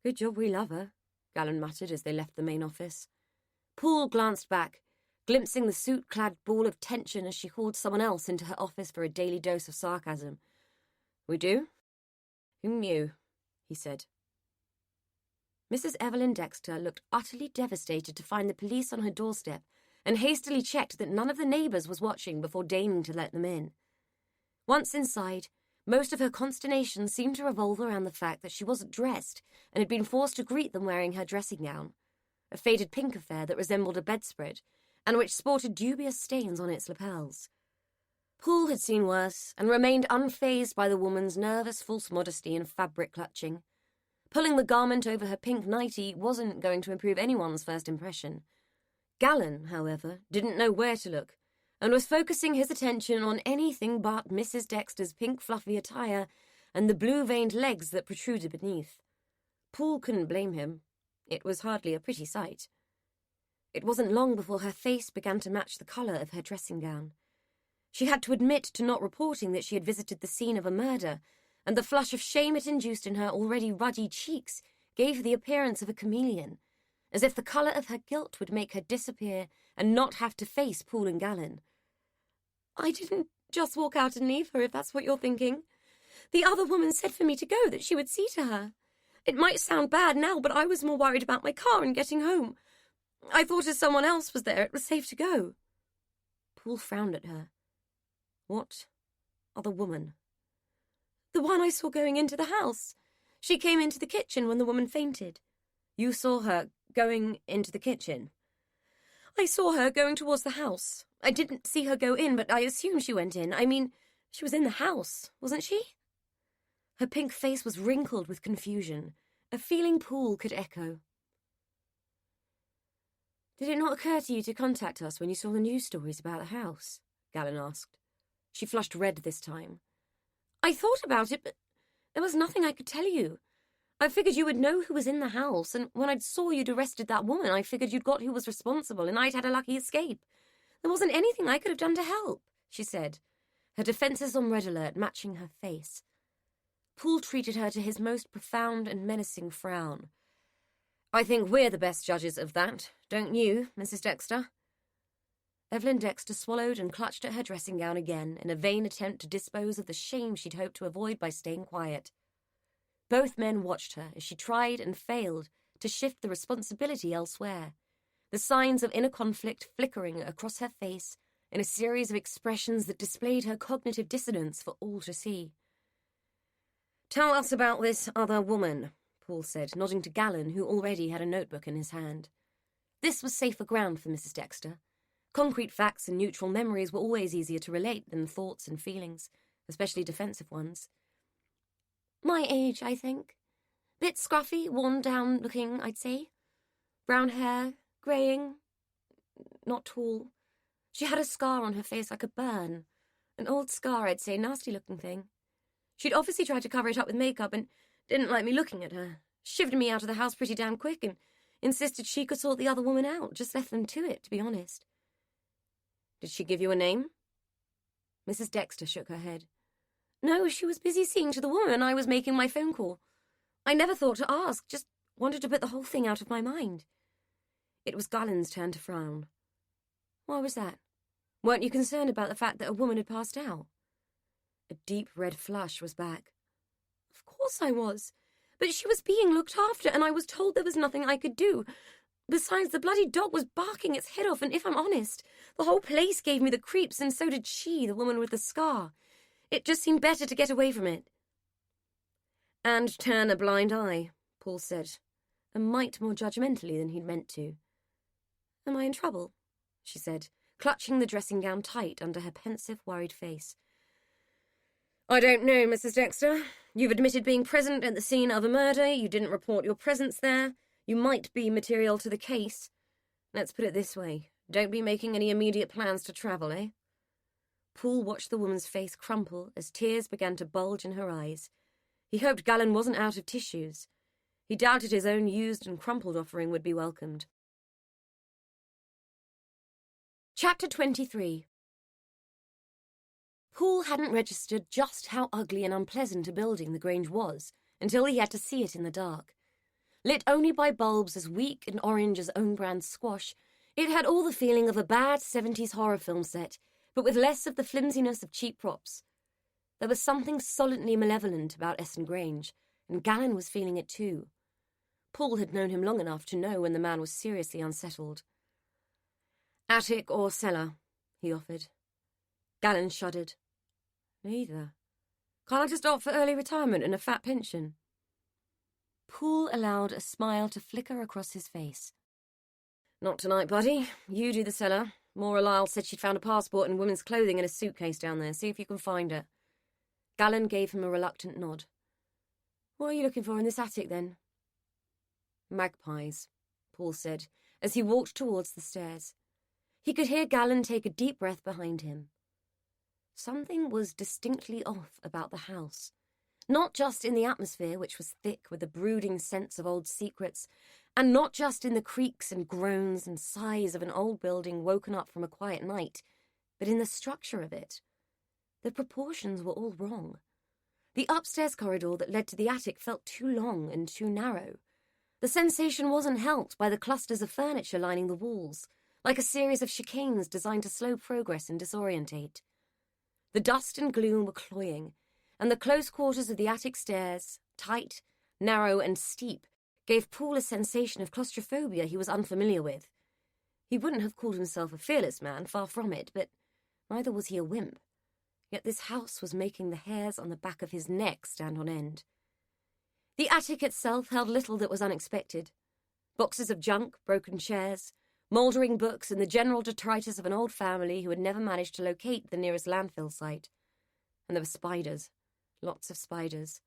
"Good job we love her," Gallen muttered as they left the main office. Paul glanced back, glimpsing the suit-clad ball of tension as she hauled someone else into her office for a daily dose of sarcasm. We do? Who knew? He said. Mrs. Evelyn Dexter looked utterly devastated to find the police on her doorstep and hastily checked that none of the neighbours was watching before deigning to let them in. Once inside, most of her consternation seemed to revolve around the fact that she wasn't dressed and had been forced to greet them wearing her dressing gown, a faded pink affair that resembled a bedspread and which sported dubious stains on its lapels. Poole had seen worse and remained unfazed by the woman's nervous false modesty and fabric clutching. Pulling the garment over her pink nightie wasn't going to improve anyone's first impression. Gallon, however, didn't know where to look and was focusing his attention on anything but Mrs. Dexter's pink fluffy attire and the blue-veined legs that protruded beneath. Poole couldn't blame him. It was hardly a pretty sight. It wasn't long before her face began to match the colour of her dressing gown. She had to admit to not reporting that she had visited the scene of a murder, and the flush of shame it induced in her already ruddy cheeks gave her the appearance of a chameleon, as if the colour of her guilt would make her disappear and not have to face Poole and Gallon. I didn't just walk out and leave her, if that's what you're thinking. The other woman said for me to go, that she would see to her. It might sound bad now, but I was more worried about my car and getting home. I thought as someone else was there, it was safe to go. Poole frowned at her. What other woman? The one I saw going into the house. She came into the kitchen when the woman fainted. You saw her going into the kitchen? I saw her going towards the house. I didn't see her go in, but I assume she went in. I mean, she was in the house, wasn't she? Her pink face was wrinkled with confusion, a feeling Poole could echo. Did it not occur to you to contact us when you saw the news stories about the house? Gallon asked. She flushed red this time. I thought about it, but there was nothing I could tell you. I figured you would know who was in the house, and when I saw you'd arrested that woman, I figured you'd got who was responsible, and I'd had a lucky escape. There wasn't anything I could have done to help, she said, her defences on red alert matching her face. Poole treated her to his most profound and menacing frown. I think we're the best judges of that, don't you, Mrs. Dexter? Evelyn Dexter swallowed and clutched at her dressing gown again in a vain attempt to dispose of the shame she'd hoped to avoid by staying quiet. Both men watched her as she tried and failed to shift the responsibility elsewhere, the signs of inner conflict flickering across her face in a series of expressions that displayed her cognitive dissonance for all to see. Tell us about this other woman, Poole said, nodding to Gallon, who already had a notebook in his hand. This was safer ground for Mrs. Dexter. Concrete facts and neutral memories were always easier to relate than thoughts and feelings, especially defensive ones. My age, I think. Bit scruffy, worn down looking, I'd say. Brown hair, greying, not tall. She had a scar on her face like a burn. An old scar, I'd say, nasty looking thing. She'd obviously tried to cover it up with makeup and didn't like me looking at her. Shivered me out of the house pretty damn quick and insisted she could sort the other woman out. Just left them to it, to be honest. Did she give you a name? Mrs. Dexter shook her head. No, she was busy seeing to the woman. I was making my phone call. I never thought to ask, just wanted to put the whole thing out of my mind. It was Gallon's turn to frown. Why was that? Weren't you concerned about the fact that a woman had passed out? A deep red flush was back. Of course I was. But she was being looked after, and I was told there was nothing I could do. Besides, the bloody dog was barking its head off, and if I'm honest, the whole place gave me the creeps, and so did she, the woman with the scar. It just seemed better to get away from it. And turn a blind eye, Poole said, a mite more judgmentally than he'd meant to. Am I in trouble? She said, clutching the dressing gown tight under her pensive, worried face. I don't know, Mrs. Dexter. You've admitted being present at the scene of a murder. You didn't report your presence there. You might be material to the case. Let's put it this way. Don't be making any immediate plans to travel, eh? Poole watched the woman's face crumple as tears began to bulge in her eyes. He hoped Gallon wasn't out of tissues. He doubted his own used and crumpled offering would be welcomed. Chapter 23. Poole hadn't registered just how ugly and unpleasant a building the Grange was until he had to see it in the dark. Lit only by bulbs as weak and orange as own brand squash, it had all the feeling of a bad 70s horror film set, but with less of the flimsiness of cheap props. There was something solidly malevolent about Essen Grange, and Gallon was feeling it too. Paul had known him long enough to know when the man was seriously unsettled. "Attic or cellar?" he offered. Gallon shuddered. "Neither. Can't I just opt for early retirement and a fat pension?" Paul allowed a smile to flicker across his face. "Not tonight, buddy. You do the cellar. Maura Lyle said she'd found a passport and women's clothing in a suitcase down there. See if you can find it." Gallon gave him a reluctant nod. "What are you looking for in this attic, then?" "Magpies," Paul said, as he walked towards the stairs. He could hear Gallon take a deep breath behind him. Something was distinctly off about the house. Not just in the atmosphere, which was thick with a brooding sense of old secrets, and not just in the creaks and groans and sighs of an old building woken up from a quiet night, but in the structure of it. The proportions were all wrong. The upstairs corridor that led to the attic felt too long and too narrow. The sensation wasn't helped by the clusters of furniture lining the walls, like a series of chicanes designed to slow progress and disorientate. The dust and gloom were cloying, and the close quarters of the attic stairs, tight, narrow, and steep, gave Paul a sensation of claustrophobia he was unfamiliar with. He wouldn't have called himself a fearless man, far from it, but neither was he a wimp. Yet this house was making the hairs on the back of his neck stand on end. The attic itself held little that was unexpected. Boxes of junk, broken chairs, mouldering books, and the general detritus of an old family who had never managed to locate the nearest landfill site. And there were spiders. Lots of spiders.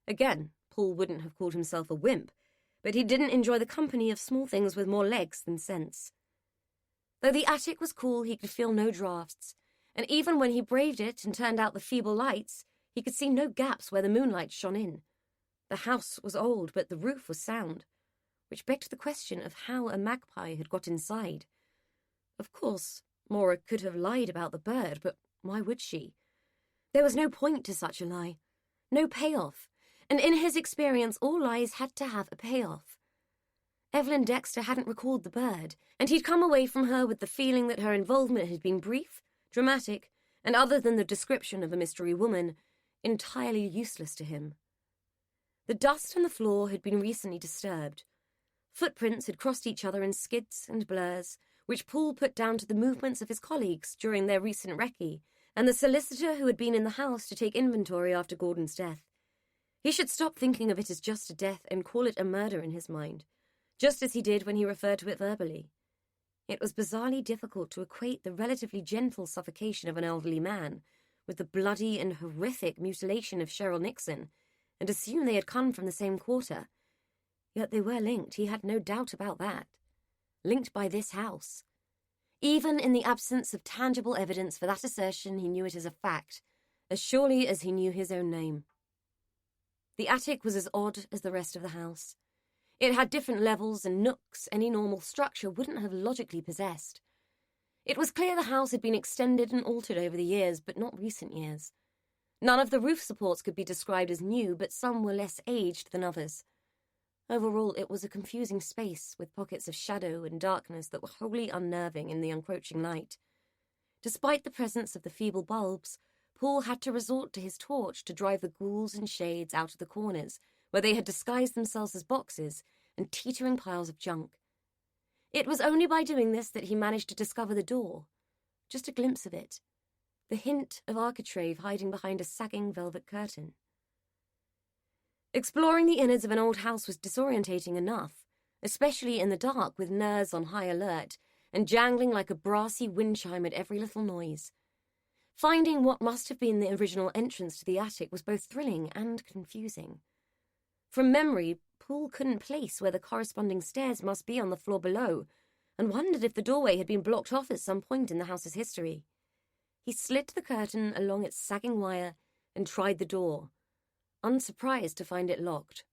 Again, Paul wouldn't have called himself a wimp, but he didn't enjoy the company of small things with more legs than sense. Though the attic was cool, he could feel no drafts, and even when he braved it and turned out the feeble lights, he could see no gaps where the moonlight shone in. The house was old, but the roof was sound, which begged the question of how a magpie had got inside. Of course, Maura could have lied about the bird, but why would she? There was no point to such a lie, no payoff, and in his experience all lies had to have a payoff. Evelyn Dexter hadn't recalled the bird, and he'd come away from her with the feeling that her involvement had been brief, dramatic, and other than the description of a mystery woman, entirely useless to him. The dust on the floor had been recently disturbed. Footprints had crossed each other in skids and blurs, which Paul put down to the movements of his colleagues during their recent recce, and the solicitor who had been in the house to take inventory after Gordon's death. He should stop thinking of it as just a death and call it a murder in his mind, just as he did when he referred to it verbally. It was bizarrely difficult to equate the relatively gentle suffocation of an elderly man with the bloody and horrific mutilation of Cheryl Nixon, and assume they had come from the same quarter. Yet they were linked, he had no doubt about that. Linked by this house. Even in the absence of tangible evidence for that assertion, he knew it as a fact, as surely as he knew his own name. The attic was as odd as the rest of the house. It had different levels and nooks any normal structure wouldn't have logically possessed. It was clear the house had been extended and altered over the years, but not recent years. None of the roof supports could be described as new, but some were less aged than others. Overall, it was a confusing space with pockets of shadow and darkness that were wholly unnerving in the encroaching light. Despite the presence of the feeble bulbs, Paul had to resort to his torch to drive the ghouls and shades out of the corners, where they had disguised themselves as boxes and teetering piles of junk. It was only by doing this that he managed to discover the door. Just a glimpse of it. The hint of architrave hiding behind a sagging velvet curtain. Exploring the innards of an old house was disorientating enough, especially in the dark with nerves on high alert and jangling like a brassy wind chime at every little noise. Finding what must have been the original entrance to the attic was both thrilling and confusing. From memory, Paul couldn't place where the corresponding stairs must be on the floor below, and wondered if the doorway had been blocked off at some point in the house's history. He slit the curtain along its sagging wire and tried the door, unsurprised to find it locked.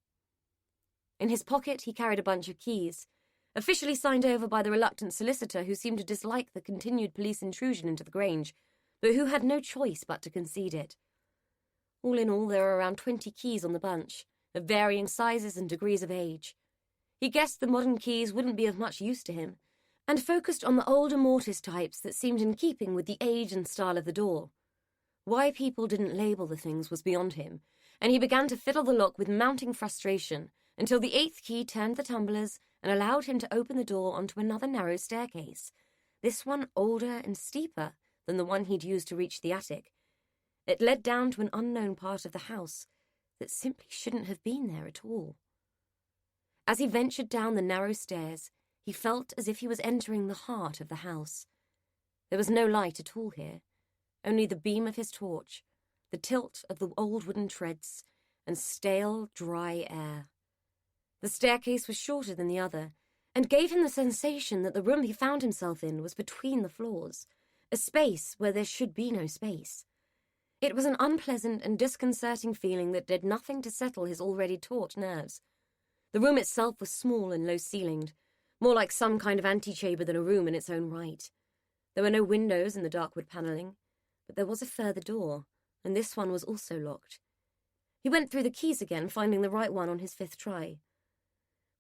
In his pocket, he carried a bunch of keys, officially signed over by the reluctant solicitor who seemed to dislike the continued police intrusion into the Grange, but who had no choice but to concede it. All in all, there were around 20 keys on the bunch, of varying sizes and degrees of age. He guessed the modern keys wouldn't be of much use to him, and focused on the older mortise types that seemed in keeping with the age and style of the door. Why people didn't label the things was beyond him, and he began to fiddle the lock with mounting frustration until the 8th key turned the tumblers and allowed him to open the door onto another narrow staircase, this one older and steeper than the one he'd used to reach the attic. It led down to an unknown part of the house that simply shouldn't have been there at all. As he ventured down the narrow stairs, he felt as if he was entering the heart of the house. There was no light at all here, only the beam of his torch, the tilt of the old wooden treads, and stale, dry air. The staircase was shorter than the other, and gave him the sensation that the room he found himself in was between the floors, a space where there should be no space. It was an unpleasant and disconcerting feeling that did nothing to settle his already taut nerves. The room itself was small and low-ceilinged, more like some kind of antechamber than a room in its own right. There were no windows in the dark wood panelling, but there was a further door, and this one was also locked. He went through the keys again, finding the right one on his 5th try.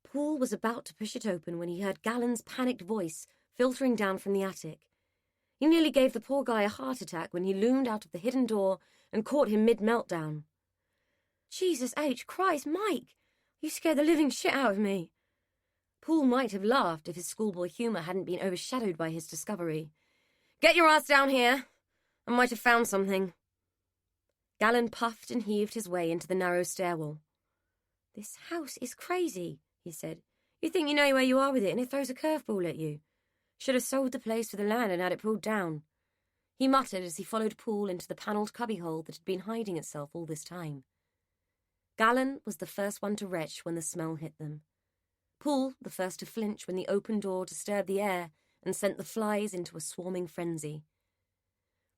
Paul was about to push it open when he heard Gallen's panicked voice filtering down from the attic. He nearly gave the poor guy a heart attack when he loomed out of the hidden door and caught him mid-meltdown. "Jesus H. Christ, Mike! You scared the living shit out of me." Paul might have laughed if his schoolboy humour hadn't been overshadowed by his discovery. "Get your ass down here! I might have found something." Gallen puffed and heaved his way into the narrow stairwell. "This house is crazy," he said. "You think you know where you are with it, and it throws a curveball at you. Should have sold the place for the land and had it pulled down," he muttered as he followed Paul into the panelled cubbyhole that had been hiding itself all this time. Gallen was the first one to retch when the smell hit them. Paul the first to flinch when the open door disturbed the air and sent the flies into a swarming frenzy.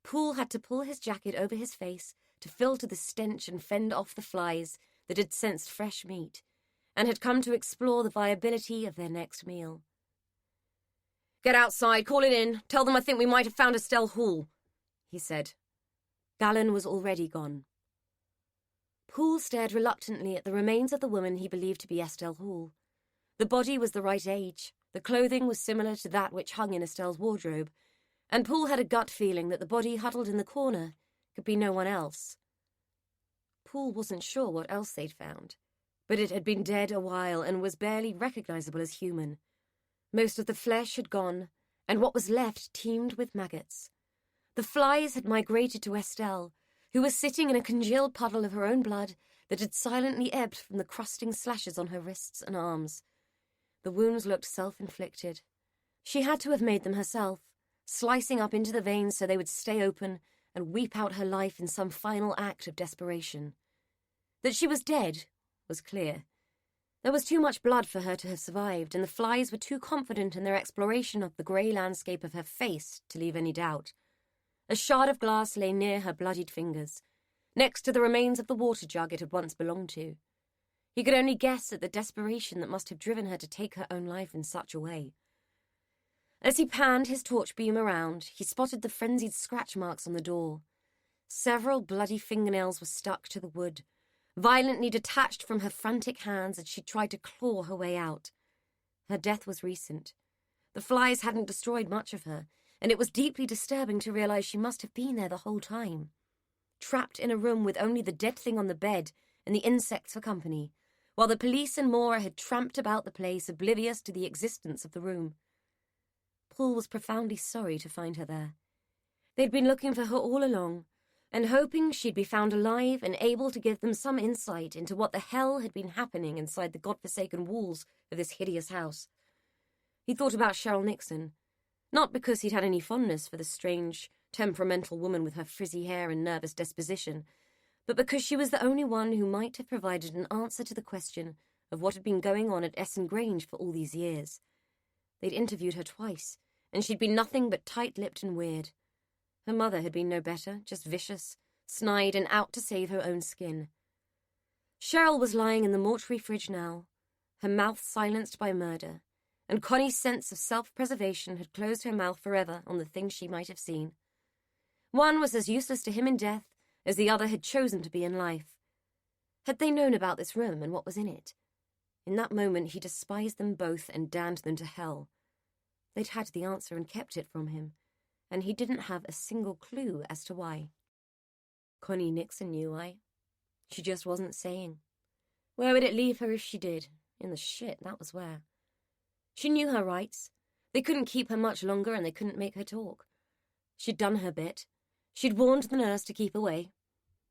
Paul had to pull his jacket over his face to filter the stench and fend off the flies that had sensed fresh meat and had come to explore the viability of their next meal. "Get outside, call it in. Tell them I think we might have found Estelle Hall," he said. Gallen was already gone. Paul stared reluctantly at the remains of the woman he believed to be Estelle Hall. The body was the right age, the clothing was similar to that which hung in Estelle's wardrobe, and Paul had a gut feeling that the body huddled in the corner could be no one else. Paul wasn't sure what else they'd found, but it had been dead a while and was barely recognizable as human. Most of the flesh had gone, and what was left teemed with maggots. The flies had migrated to Estelle, who was sitting in a congealed puddle of her own blood that had silently ebbed from the crusting slashes on her wrists and arms. The wounds looked self-inflicted. She had to have made them herself, slicing up into the veins so they would stay open and weep out her life in some final act of desperation. That she was dead was clear. There was too much blood for her to have survived, and the flies were too confident in their exploration of the grey landscape of her face to leave any doubt. A shard of glass lay near her bloodied fingers, next to the remains of the water jug it had once belonged to. He could only guess at the desperation that must have driven her to take her own life in such a way. As he panned his torch beam around, he spotted the frenzied scratch marks on the door. Several bloody fingernails were stuck to the wood, violently detached from her frantic hands as she tried to claw her way out. Her death was recent. The flies hadn't destroyed much of her, and it was deeply disturbing to realize she must have been there the whole time. Trapped in a room with only the dead thing on the bed and the insects for company, while the police and Mora had tramped about the place oblivious to the existence of the room. Paul was profoundly sorry to find her there. They'd been looking for her all along, and hoping she'd be found alive and able to give them some insight into what the hell had been happening inside the godforsaken walls of this hideous house. He thought about Cheryl Nixon, not because he'd had any fondness for the strange, temperamental woman with her frizzy hair and nervous disposition, but because she was the only one who might have provided an answer to the question of what had been going on at Essen Grange for all these years. They'd interviewed her twice, and she'd been nothing but tight-lipped and weird. Her mother had been no better, just vicious, snide, and out to save her own skin. Cheryl was lying in the mortuary fridge now, her mouth silenced by murder, and Connie's sense of self-preservation had closed her mouth forever on the things she might have seen. One was as useless to him in death as the other had chosen to be in life. Had they known about this room and what was in it? In that moment he despised them both and damned them to hell. They'd had the answer and kept it from him, and he didn't have a single clue as to why. Connie Nixon knew She just wasn't saying. Where would it leave her if she did? In the shit, that was where. She knew her rights. They couldn't keep her much longer and they couldn't make her talk. She'd done her bit. She'd warned the nurse to keep away.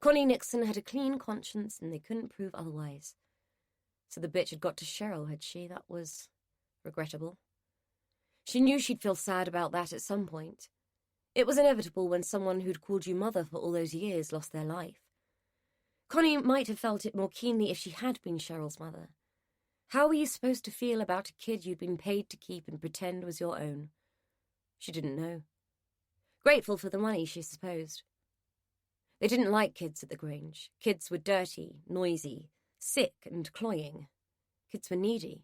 Connie Nixon had a clean conscience and they couldn't prove otherwise. So the bitch had got to Cheryl, had she? That was regrettable. She knew she'd feel sad about that at some point. It was inevitable when someone who'd called you mother for all those years lost their life. Connie might have felt it more keenly if she had been Cheryl's mother. How were you supposed to feel about a kid you'd been paid to keep and pretend was your own? She didn't know. Grateful for the money, she supposed. They didn't like kids at the Grange. Kids were dirty, noisy, sick and cloying. Kids were needy.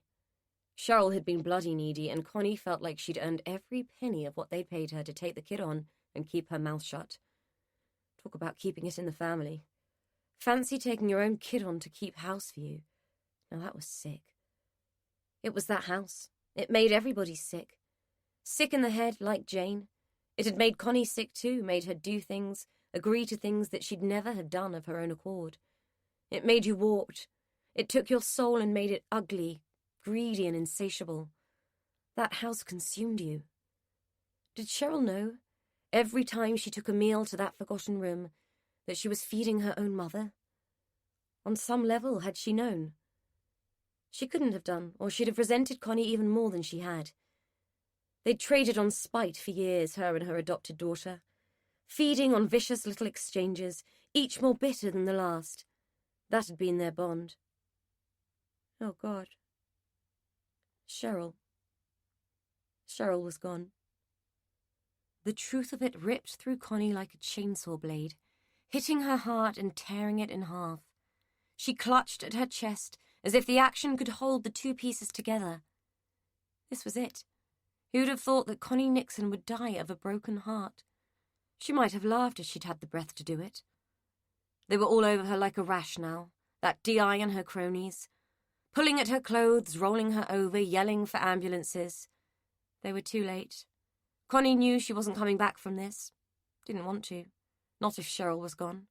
Cheryl had been bloody needy, and Connie felt like she'd earned every penny of what they'd paid her to take the kid on and keep her mouth shut. Talk about keeping it in the family. Fancy taking your own kid on to keep house for you. Now that was sick. It was that house. It made everybody sick. Sick in the head, like Jane. It had made Connie sick too, made her do things, agree to things that she'd never have done of her own accord. It made you warped. It took your soul and made it ugly, greedy and insatiable. That house consumed you. Did Cheryl know, every time she took a meal to that forgotten room, that she was feeding her own mother? On some level, had she known? She couldn't have done, or she'd have resented Connie even more than she had. They'd traded on spite for years, her and her adopted daughter, feeding on vicious little exchanges, each more bitter than the last. That had been their bond. Oh, God. Cheryl. Cheryl was gone. The truth of it ripped through Connie like a chainsaw blade, hitting her heart and tearing it in half. She clutched at her chest as if the action could hold the two pieces together. This was it. Who'd have thought that Connie Nixon would die of a broken heart? She might have laughed if she'd had the breath to do it. They were all over her like a rash now, that DI and her cronies, pulling at her clothes, rolling her over, yelling for ambulances. They were too late. Connie knew she wasn't coming back from this. Didn't want to. Not if Cheryl was gone.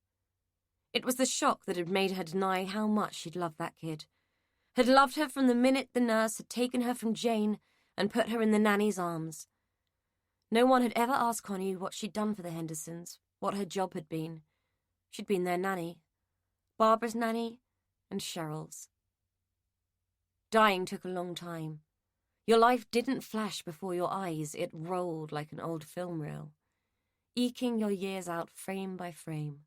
It was the shock that had made her deny how much she'd loved that kid. Had loved her from the minute the nurse had taken her from Jane and put her in the nanny's arms. No one had ever asked Connie what she'd done for the Hendersons, what her job had been. She'd been their nanny. Barbara's nanny and Cheryl's. Dying took a long time. Your life didn't flash before your eyes, it rolled like an old film reel, eking your years out frame by frame,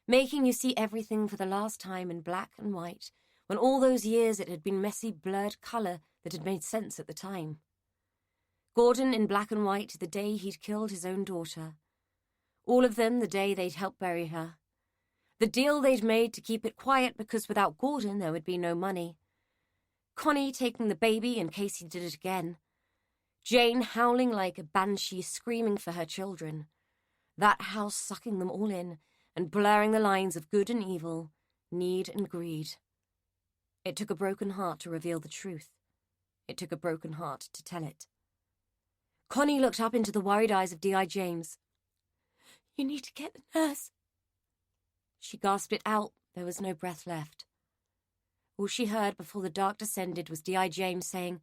making you see everything for the last time in black and white, when all those years it had been messy, blurred colour that had made sense at the time. Gordon in black and white the day he'd killed his own daughter. All of them the day they'd helped bury her. The deal they'd made to keep it quiet because without Gordon there would be no money. Connie taking the baby in case he did it again. Jane howling like a banshee screaming for her children. That house sucking them all in and blurring the lines of good and evil, need and greed. It took a broken heart to reveal the truth. It took a broken heart to tell it. Connie looked up into the worried eyes of D.I. James. "You need to get the nurse." She gasped it out. There was no breath left. All she heard before the dark descended was D.I. James saying,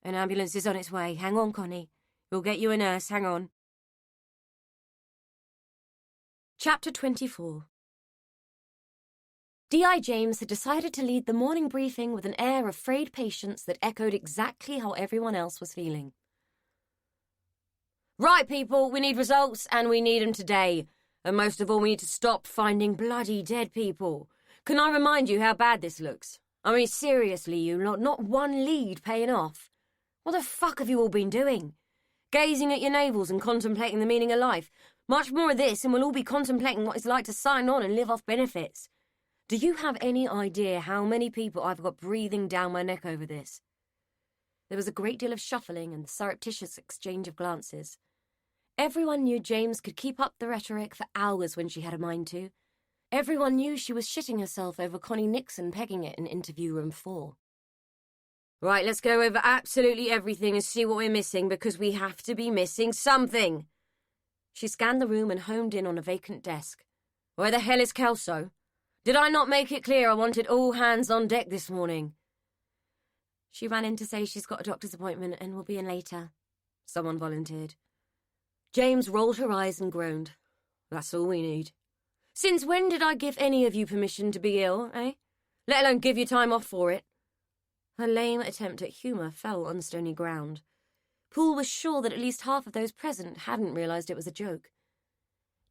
"An ambulance is on its way. Hang on, Connie. We'll get you a nurse. Hang on." Chapter 24. D.I. James had decided to lead the morning briefing with an air of frayed patience that echoed exactly how everyone else was feeling. "Right, people, we need results, and we need them today. And most of all, we need to stop finding bloody dead people. Can I remind you how bad this looks? I mean, seriously, you lot, not one lead paying off. What the fuck have you all been doing? Gazing at your navels and contemplating the meaning of life? Much more of this, and we'll all be contemplating what it's like to sign on and live off benefits. Do you have any idea how many people I've got breathing down my neck over this?" There was a great deal of shuffling and the surreptitious exchange of glances. Everyone knew James could keep up the rhetoric for hours when she had a mind to. Everyone knew she was shitting herself over Connie Nixon pegging it in interview room 4. "Right, let's go over absolutely everything and see what we're missing, because we have to be missing something." She scanned the room and homed in on a vacant desk. Where the hell is Kelso? Did I not make it clear I wanted all hands on deck this morning? She ran in to say she's got a doctor's appointment and will be in later, someone volunteered. James rolled her eyes and groaned. That's all we need. Since when did I give any of you permission to be ill, eh? Let alone give you time off for it? Her lame attempt at humour fell on stony ground. Poole was sure that at least half of those present hadn't realised it was a joke.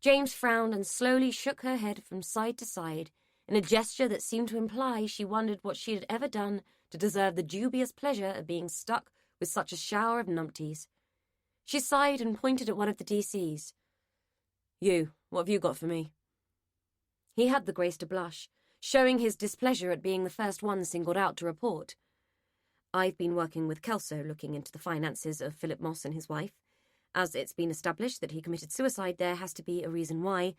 James frowned and slowly shook her head from side to side in a gesture that seemed to imply she wondered what she had ever done to deserve the dubious pleasure of being stuck with such a shower of numpties. She sighed and pointed at one of the DCs. You, what have you got for me? He had the grace to blush, showing his displeasure at being the first one singled out to report. I've been working with Kelso looking into the finances of Philip Moss and his wife. As it's been established that he committed suicide, there has to be a reason why,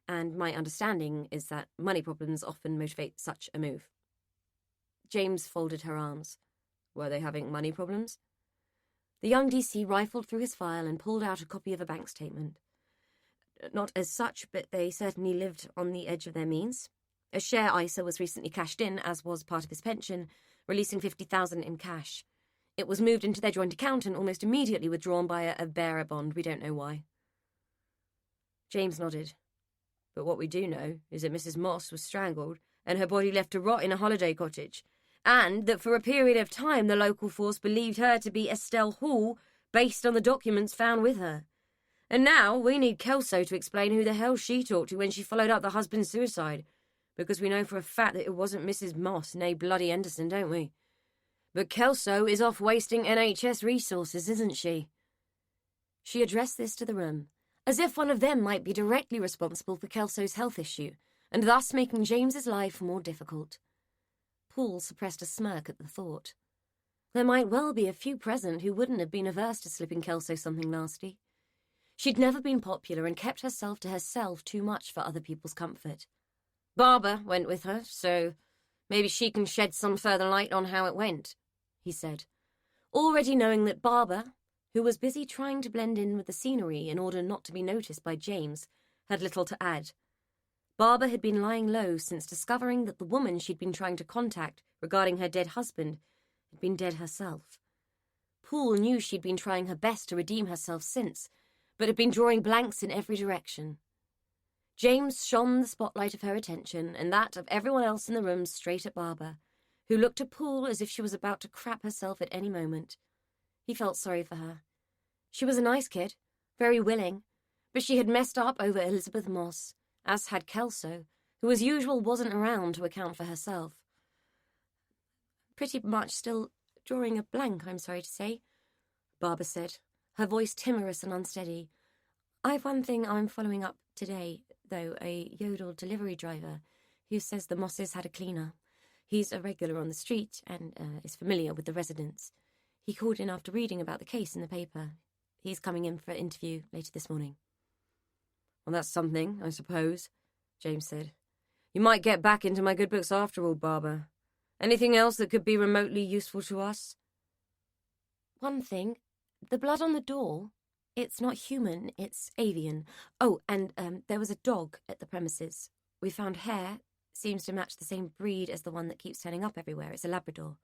and my understanding is that money problems often motivate such a move. James folded her arms. Were they having money problems? The young DC rifled through his file and pulled out a copy of a bank statement. Not as such, but they certainly lived on the edge of their means. A share ISA was recently cashed in, as was part of his pension, releasing $50,000 in cash. It was moved into their joint account and almost immediately withdrawn by a bearer bond. We don't know why. James nodded. But what we do know is that Mrs. Moss was strangled and her body left to rot in a holiday cottage, and that for a period of time the local force believed her to be Estelle Hall based on the documents found with her. And now we need Kelso to explain who the hell she talked to when she followed up the husband's suicide, because we know for a fact that it wasn't Mrs. Moss, nay bloody Henderson, don't we? But Kelso is off wasting NHS resources, isn't she? She addressed this to the room, as if one of them might be directly responsible for Kelso's health issue, and thus making James's life more difficult. Poole suppressed a smirk at the thought. There might well be a few present who wouldn't have been averse to slipping Kelso something nasty. She'd never been popular and kept herself to herself too much for other people's comfort. Barbara went with her, so maybe she can shed some further light on how it went, he said, already knowing that Barbara, who was busy trying to blend in with the scenery in order not to be noticed by James, had little to add. Barbara had been lying low since discovering that the woman she'd been trying to contact regarding her dead husband had been dead herself. Poole knew she'd been trying her best to redeem herself since, but had been drawing blanks in every direction. James shone the spotlight of her attention and that of everyone else in the room straight at Barbara, who looked at Poole as if she was about to crap herself at any moment. He felt sorry for her. She was a nice kid, very willing, but she had messed up over Elizabeth Moss, as had Kelso, who as usual wasn't around to account for herself. Pretty much still drawing a blank, I'm sorry to say, Barbara said, her voice timorous and unsteady. I've one thing I'm following up today, though, a Yodel delivery driver who says the Mosses had a cleaner. He's a regular on the street and is familiar with the residents. He called in after reading about the case in the paper. He's coming in for an interview later this morning. Well, that's something, I suppose, James said. You might get back into my good books after all, Barbara. Anything else that could be remotely useful to us? One thing. The blood on the door. It's not human, it's avian. Oh, and there was a dog at the premises. We found hair. Seems to match the same breed as the one that keeps turning up everywhere. It's a Labrador.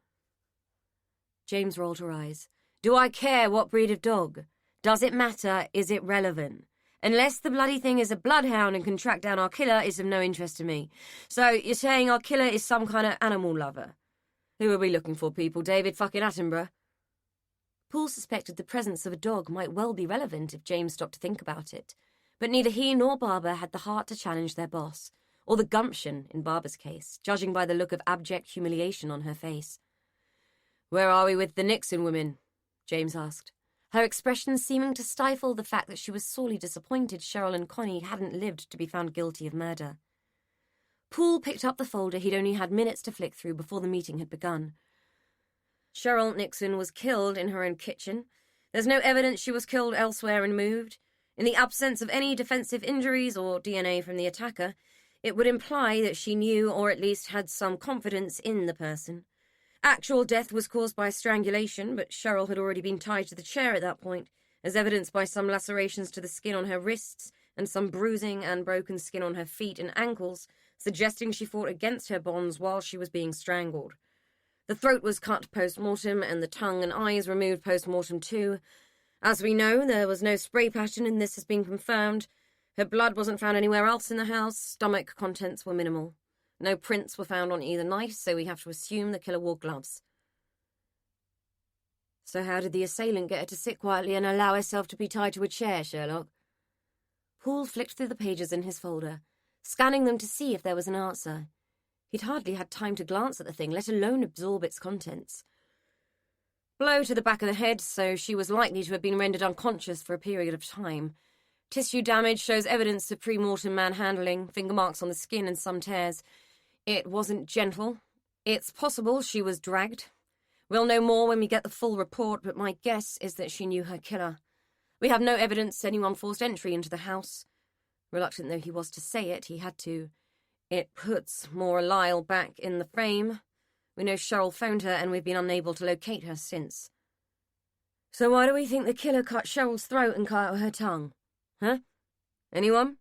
James rolled her eyes. Do I care what breed of dog? Does it matter? Is it relevant? Unless the bloody thing is a bloodhound and can track down our killer, it's of no interest to me. So you're saying our killer is some kind of animal lover? Who are we looking for, people? David fucking Attenborough? Poole suspected the presence of a dog might well be relevant if James stopped to think about it, but neither he nor Barbara had the heart to challenge their boss, or the gumption in Barbara's case, judging by the look of abject humiliation on her face. Where are we with the Nixon women? James asked, her expression seeming to stifle the fact that she was sorely disappointed Cheryl and Connie hadn't lived to be found guilty of murder. Poole picked up the folder he'd only had minutes to flick through before the meeting had begun. Cheryl Nixon was killed in her own kitchen. There's no evidence she was killed elsewhere and moved. In the absence of any defensive injuries or DNA from the attacker, it would imply that she knew or at least had some confidence in the person. Actual death was caused by strangulation, but Cheryl had already been tied to the chair at that point, as evidenced by some lacerations to the skin on her wrists and some bruising and broken skin on her feet and ankles, suggesting she fought against her bonds while she was being strangled. The throat was cut post-mortem and the tongue and eyes removed post-mortem too. As we know, there was no spray pattern and this has been confirmed. Her blood wasn't found anywhere else in the house. Stomach contents were minimal. No prints were found on either knife, so we have to assume the killer wore gloves. So how did the assailant get her to sit quietly and allow herself to be tied to a chair, Sherlock? Paul flicked through the pages in his folder, scanning them to see if there was an answer. He'd hardly had time to glance at the thing, let alone absorb its contents. Blow to the back of the head, so she was likely to have been rendered unconscious for a period of time. Tissue damage shows evidence of pre-mortem manhandling, finger marks on the skin and some tears. It wasn't gentle. It's possible she was dragged. We'll know more when we get the full report, but my guess is that she knew her killer. We have no evidence anyone forced entry into the house. Reluctant though he was to say it, he had to. It puts Maura Lyle back in the frame. We know Cheryl phoned her and we've been unable to locate her since. So why do we think the killer cut Cheryl's throat and cut out her tongue? Huh? Anyone?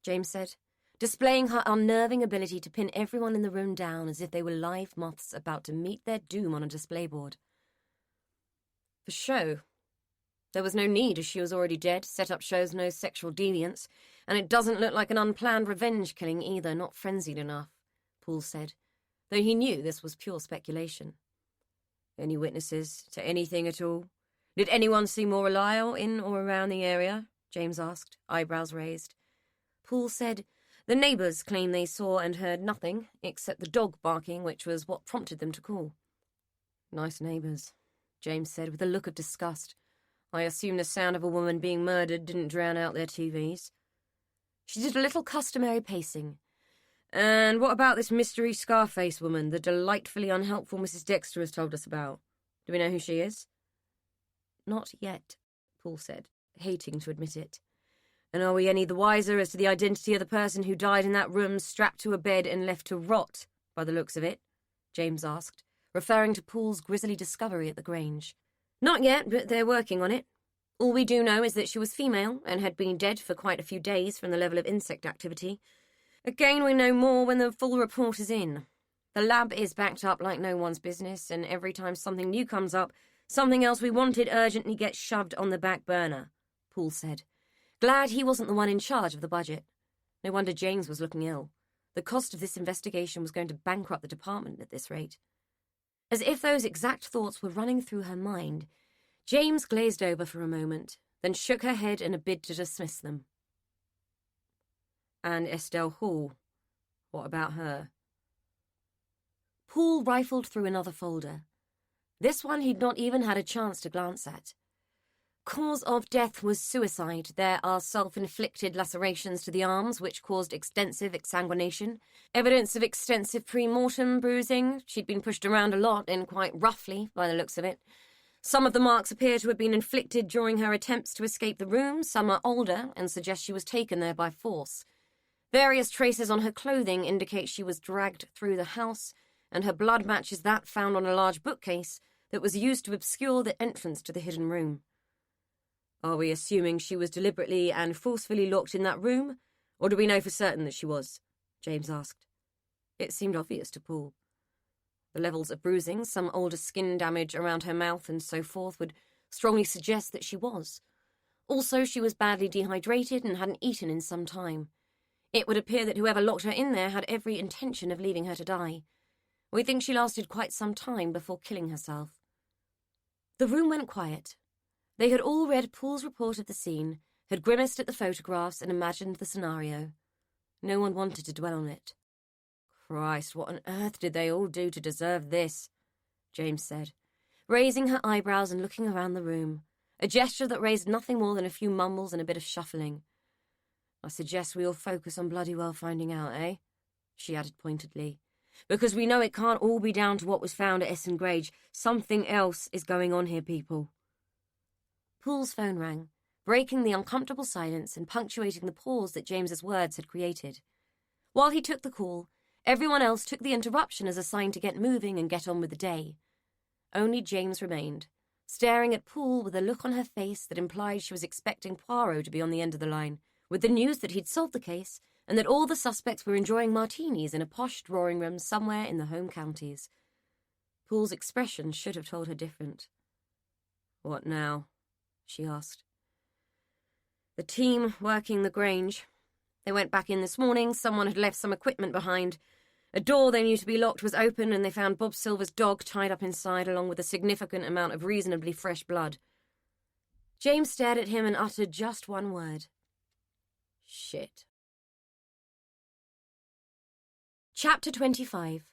James said, displaying her unnerving ability to pin everyone in the room down as if they were live moths about to meet their doom on a display board. For show. There was no need, as she was already dead. Setup shows no sexual deviance, and it doesn't look like an unplanned revenge killing either, not frenzied enough, Paul said, though he knew this was pure speculation. Any witnesses to anything at all? Did anyone see Maura Lyle in or around the area? James asked, eyebrows raised. Paul said, the neighbours claim they saw and heard nothing, except the dog barking, which was what prompted them to call. Nice neighbours, James said with a look of disgust. I assume the sound of a woman being murdered didn't drown out their TVs. She did a little customary pacing. And what about this mystery Scarface woman, the delightfully unhelpful Mrs. Dexter has told us about? Do we know who she is? Not yet, Paul said, hating to admit it. And are we any the wiser as to the identity of the person who died in that room, strapped to a bed and left to rot, by the looks of it? James asked, referring to Paul's grisly discovery at the Grange. Not yet, but they're working on it. All we do know is that she was female and had been dead for quite a few days from the level of insect activity. Again, we know more when the full report is in. The lab is backed up like no one's business, and every time something new comes up, something else we wanted urgently gets shoved on the back burner, Paul said. Glad he wasn't the one in charge of the budget. No wonder James was looking ill. The cost of this investigation was going to bankrupt the department at this rate. As if those exact thoughts were running through her mind, James glazed over for a moment, then shook her head in a bid to dismiss them. And Estelle Hall. What about her? Paul rifled through another folder. This one he'd not even had a chance to glance at. Cause of death was suicide. There are self-inflicted lacerations to the arms, which caused extensive exsanguination. Evidence of extensive pre-mortem bruising. She'd been pushed around a lot and quite roughly, by the looks of it. Some of the marks appear to have been inflicted during her attempts to escape the room. Some are older and suggest she was taken there by force. Various traces on her clothing indicate she was dragged through the house, and her blood matches that found on a large bookcase that was used to obscure the entrance to the hidden room. Are we assuming she was deliberately and forcefully locked in that room, or do we know for certain that she was? James asked. It seemed obvious to Paul. The levels of bruising, some older skin damage around her mouth and so forth would strongly suggest that she was. Also, she was badly dehydrated and hadn't eaten in some time. It would appear that whoever locked her in there had every intention of leaving her to die. We think she lasted quite some time before killing herself. The room went quiet. They had all read Paul's report of the scene, had grimaced at the photographs and imagined the scenario. No one wanted to dwell on it. Christ, what on earth did they all do to deserve this? James said, raising her eyebrows and looking around the room, a gesture that raised nothing more than a few mumbles and a bit of shuffling. I suggest we all focus on bloody well finding out, eh? She added pointedly. Because we know it can't all be down to what was found at Essen Grange. Something else is going on here, people. Paul's phone rang, breaking the uncomfortable silence and punctuating the pause that James's words had created. While he took the call, everyone else took the interruption as a sign to get moving and get on with the day. Only James remained, staring at Paul with a look on her face that implied she was expecting Poirot to be on the end of the line, with the news that he'd solved the case and that all the suspects were enjoying martinis in a posh drawing room somewhere in the home counties. Paul's expression should have told her different. "What now?" she asked. "The team working the Grange. They went back in this morning. Someone had left some equipment behind. A door they knew to be locked was open, and they found Bob Silver's dog tied up inside, along with a significant amount of reasonably fresh blood." James stared at him and uttered just one word. "Shit." Chapter 25.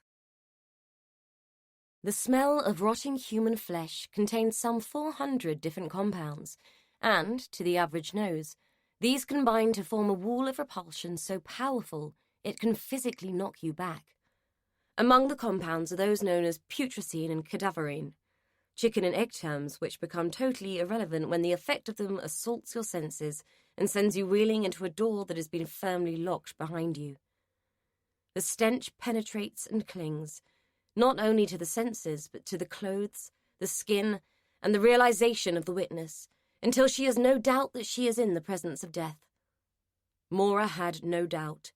The smell of rotting human flesh contained some 400 different compounds, and, to the average nose, these combine to form a wall of repulsion so powerful it can physically knock you back. Among the compounds are those known as putrescine and cadaverine, chicken and egg terms which become totally irrelevant when the effect of them assaults your senses and sends you reeling into a door that has been firmly locked behind you. The stench penetrates and clings, not only to the senses, but to the clothes, the skin, and the realization of the witness, until she has no doubt that she is in the presence of death. Maura had no doubt.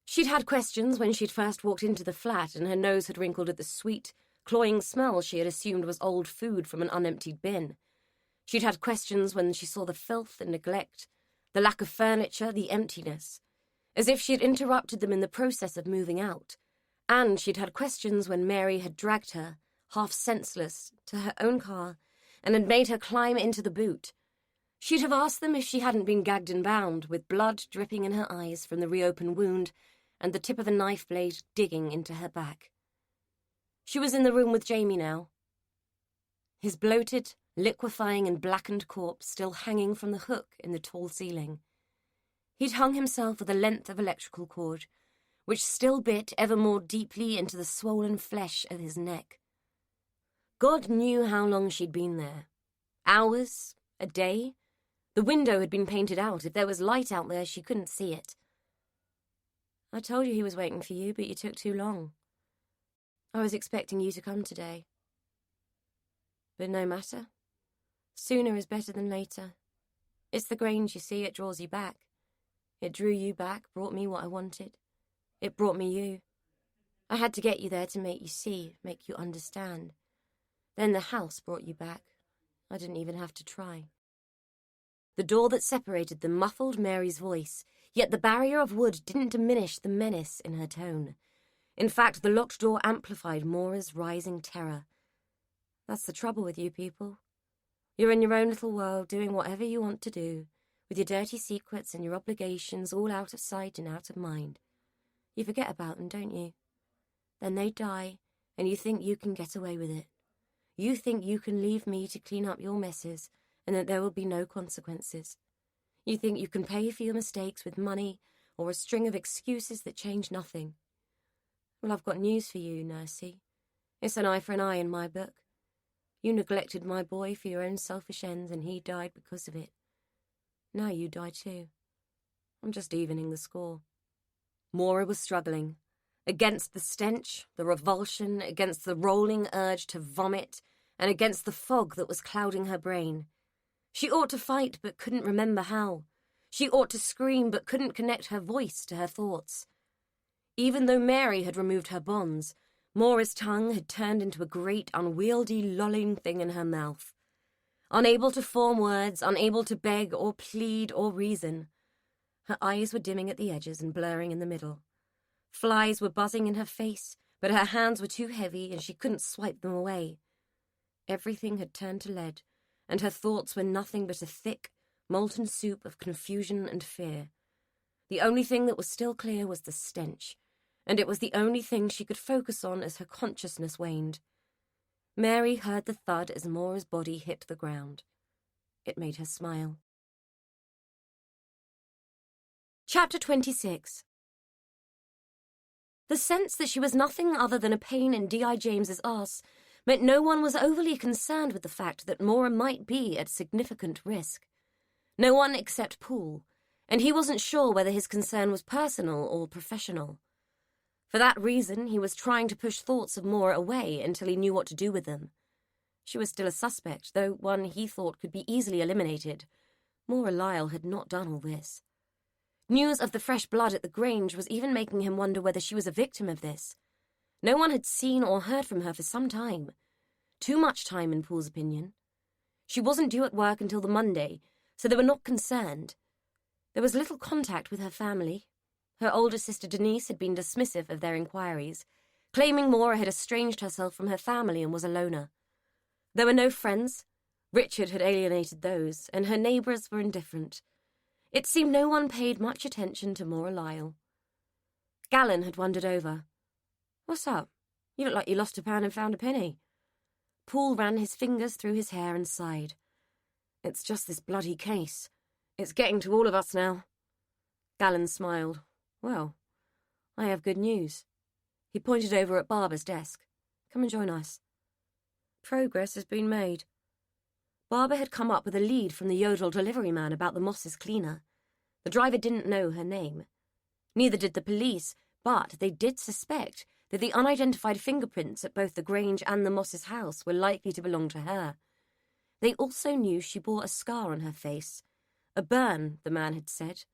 She'd had questions when she'd first walked into the flat, and her nose had wrinkled at the sweet, cloying smell she had assumed was old food from an unemptied bin. She'd had questions when she saw the filth and neglect, the lack of furniture, the emptiness, as if she had interrupted them in the process of moving out. And she'd had questions when Mary had dragged her, half senseless, to her own car and had made her climb into the boot. She'd have asked them if she hadn't been gagged and bound, with blood dripping in her eyes from the reopened wound and the tip of a knife blade digging into her back. She was in the room with Jamie now. His bloated, liquefying and blackened corpse still hanging from the hook in the tall ceiling. He'd hung himself with a length of electrical cord, which still bit ever more deeply into the swollen flesh of his neck. God knew how long she'd been there. Hours? A day? The window had been painted out. If there was light out there, she couldn't see it. "I told you he was waiting for you, but you took too long. I was expecting you to come today. But no matter. Sooner is better than later. It's the Grange, you see, it draws you back. It drew you back, brought me what I wanted. It brought me you. I had to get you there to make you see, make you understand. Then the house brought you back. I didn't even have to try." The door that separated them muffled Mary's voice, yet the barrier of wood didn't diminish the menace in her tone. In fact, the locked door amplified Maura's rising terror. That's the trouble with you people. You're in your own little world, doing whatever you want to do, with your dirty secrets and your obligations all out of sight and out of mind. You forget about them, don't you? Then they die, and you think you can get away with it. You think you can leave me to clean up your messes, and that there will be no consequences. You think you can pay for your mistakes with money or a string of excuses that change nothing. Well, I've got news for you, Nursey. It's an eye for an eye in my book. You neglected my boy for your own selfish ends, and he died because of it. Now you die too. I'm just evening the score. Maura was struggling. Against the stench, the revulsion, against the rolling urge to vomit, and against the fog that was clouding her brain. She ought to fight, but couldn't remember how. She ought to scream, but couldn't connect her voice to her thoughts. Even though Mary had removed her bonds, Maura's tongue had turned into a great, unwieldy, lolling thing in her mouth. Unable to form words, unable to beg or plead or reason. Her eyes were dimming at the edges and blurring in the middle. Flies were buzzing in her face, but her hands were too heavy and she couldn't swipe them away. Everything had turned to lead, and her thoughts were nothing but a thick, molten soup of confusion and fear. The only thing that was still clear was the stench, and it was the only thing she could focus on as her consciousness waned. Mary heard the thud as Maura's body hit the ground. It made her smile. Chapter 26. The sense that she was nothing other than a pain in D.I. James's arse meant no one was overly concerned with the fact that Maura might be at significant risk. No one except Paul, and he wasn't sure whether his concern was personal or professional. For that reason, he was trying to push thoughts of Maura away until he knew what to do with them. She was still a suspect, though one he thought could be easily eliminated. Maura Lyle had not done all this. News of the fresh blood at the Grange was even making him wonder whether she was a victim of this. No one had seen or heard from her for some time. Too much time, in Paul's opinion. She wasn't due at work until the Monday, so they were not concerned. There was little contact with her family. Her older sister Denise had been dismissive of their inquiries, claiming Maura had estranged herself from her family and was a loner. There were no friends. Richard had alienated those, and her neighbours were indifferent. It seemed no one paid much attention to Maura Lyle. Gallon had wandered over. "What's up? You look like you lost a pound and found a penny." Paul ran his fingers through his hair and sighed. "It's just this bloody case. It's getting to all of us now." Gallon smiled. "Well, I have good news." He pointed over at Barbara's desk. "Come and join us." Progress has been made. Barbara had come up with a lead from the Yodel delivery man about the Moss's cleaner. The driver didn't know her name. Neither did the police, but they did suspect that the unidentified fingerprints at both the Grange and the Moss's house were likely to belong to her. They also knew she bore a scar on her face. A burn, the man had said.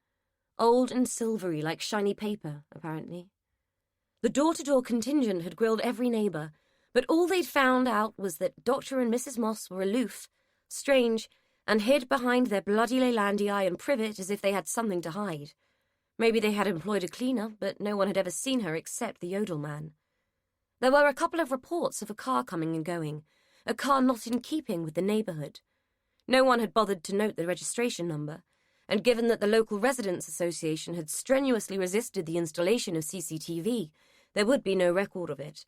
Old and silvery like shiny paper, apparently. The door-to-door contingent had grilled every neighbour, but all they'd found out was that Dr. and Mrs. Moss were aloof, strange, and hid behind their bloody Leylandii and privet as if they had something to hide. Maybe they had employed a cleaner, but no one had ever seen her except the Yodel man. There were a couple of reports of a car coming and going, a car not in keeping with the neighbourhood. No one had bothered to note the registration number, and given that the local residents' association had strenuously resisted the installation of CCTV, there would be no record of it.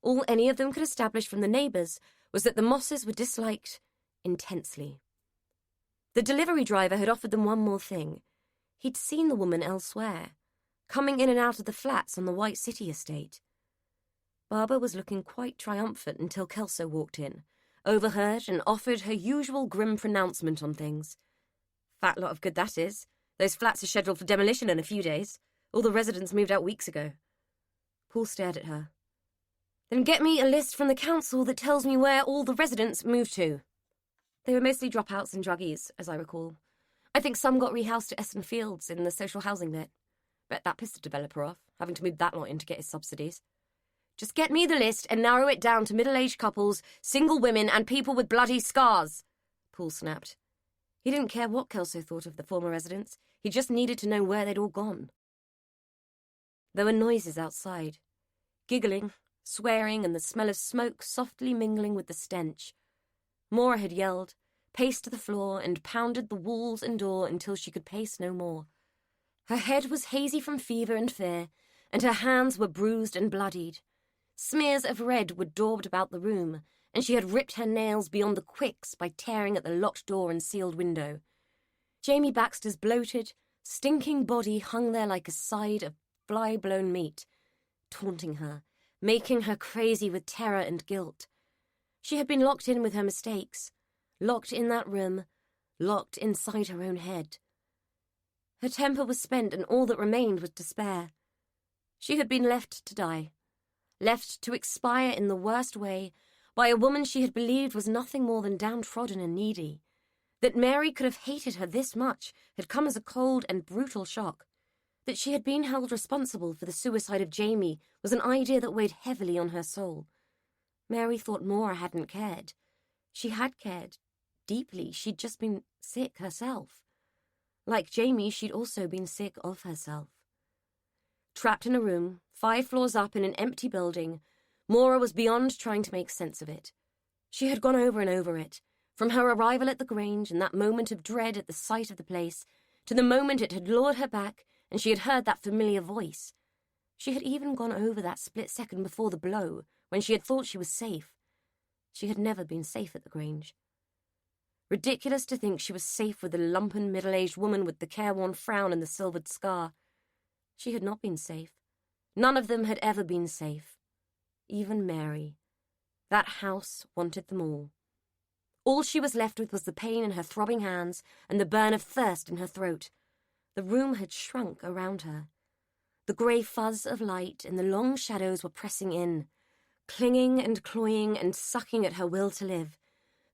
All any of them could establish from the neighbours was that the Mosses were disliked intensely. The delivery driver had offered them one more thing. He'd seen the woman elsewhere, coming in and out of the flats on the White City estate. Barbara was looking quite triumphant until Kelso walked in, overheard and offered her usual grim pronouncement on things. "Fat lot of good that is. Those flats are scheduled for demolition in a few days. All the residents moved out weeks ago." Paul stared at her. "Then get me a list from the council that tells me where all the residents moved to." They were mostly dropouts and druggies, as I recall. I think some got rehoused to Essen Fields in the social housing bit. Bet that pissed the developer off, having to move that lot in to get his subsidies. "Just get me the list and narrow it down to middle-aged couples, single women, and people with bloody scars," Paul snapped. He didn't care what Kelso thought of the former residents. He just needed to know where they'd all gone. There were noises outside. Giggling, swearing, and the smell of smoke softly mingling with the stench. Maura had yelled, paced to the floor, and pounded the walls and door until she could pace no more. Her head was hazy from fever and fear, and her hands were bruised and bloodied. Smears of red were daubed about the room, and she had ripped her nails beyond the quicks by tearing at the locked door and sealed window. Jamie Baxter's bloated, stinking body hung there like a side of fly-blown meat, taunting her, making her crazy with terror and guilt. She had been locked in with her mistakes, locked in that room, locked inside her own head. Her temper was spent, and all that remained was despair. She had been left to die, left to expire in the worst way by a woman she had believed was nothing more than downtrodden and needy. That Mary could have hated her this much had come as a cold and brutal shock. That she had been held responsible for the suicide of Jamie was an idea that weighed heavily on her soul. Mary thought Maura hadn't cared. She had cared. Deeply. She'd just been sick herself. Like Jamie, she'd also been sick of herself. Trapped in a room, 5 floors up in an empty building, Maura was beyond trying to make sense of it. She had gone over and over it, from her arrival at the Grange and that moment of dread at the sight of the place, to the moment it had lured her back and she had heard that familiar voice. She had even gone over that split second before the blow, when she had thought she was safe. She had never been safe at the Grange. Ridiculous to think she was safe with the lumpen middle-aged woman with the careworn frown and the silvered scar. She had not been safe. None of them had ever been safe. Even Mary. That house wanted them all. All she was left with was the pain in her throbbing hands and the burn of thirst in her throat. The room had shrunk around her. The grey fuzz of light and the long shadows were pressing in, clinging and cloying and sucking at her will to live,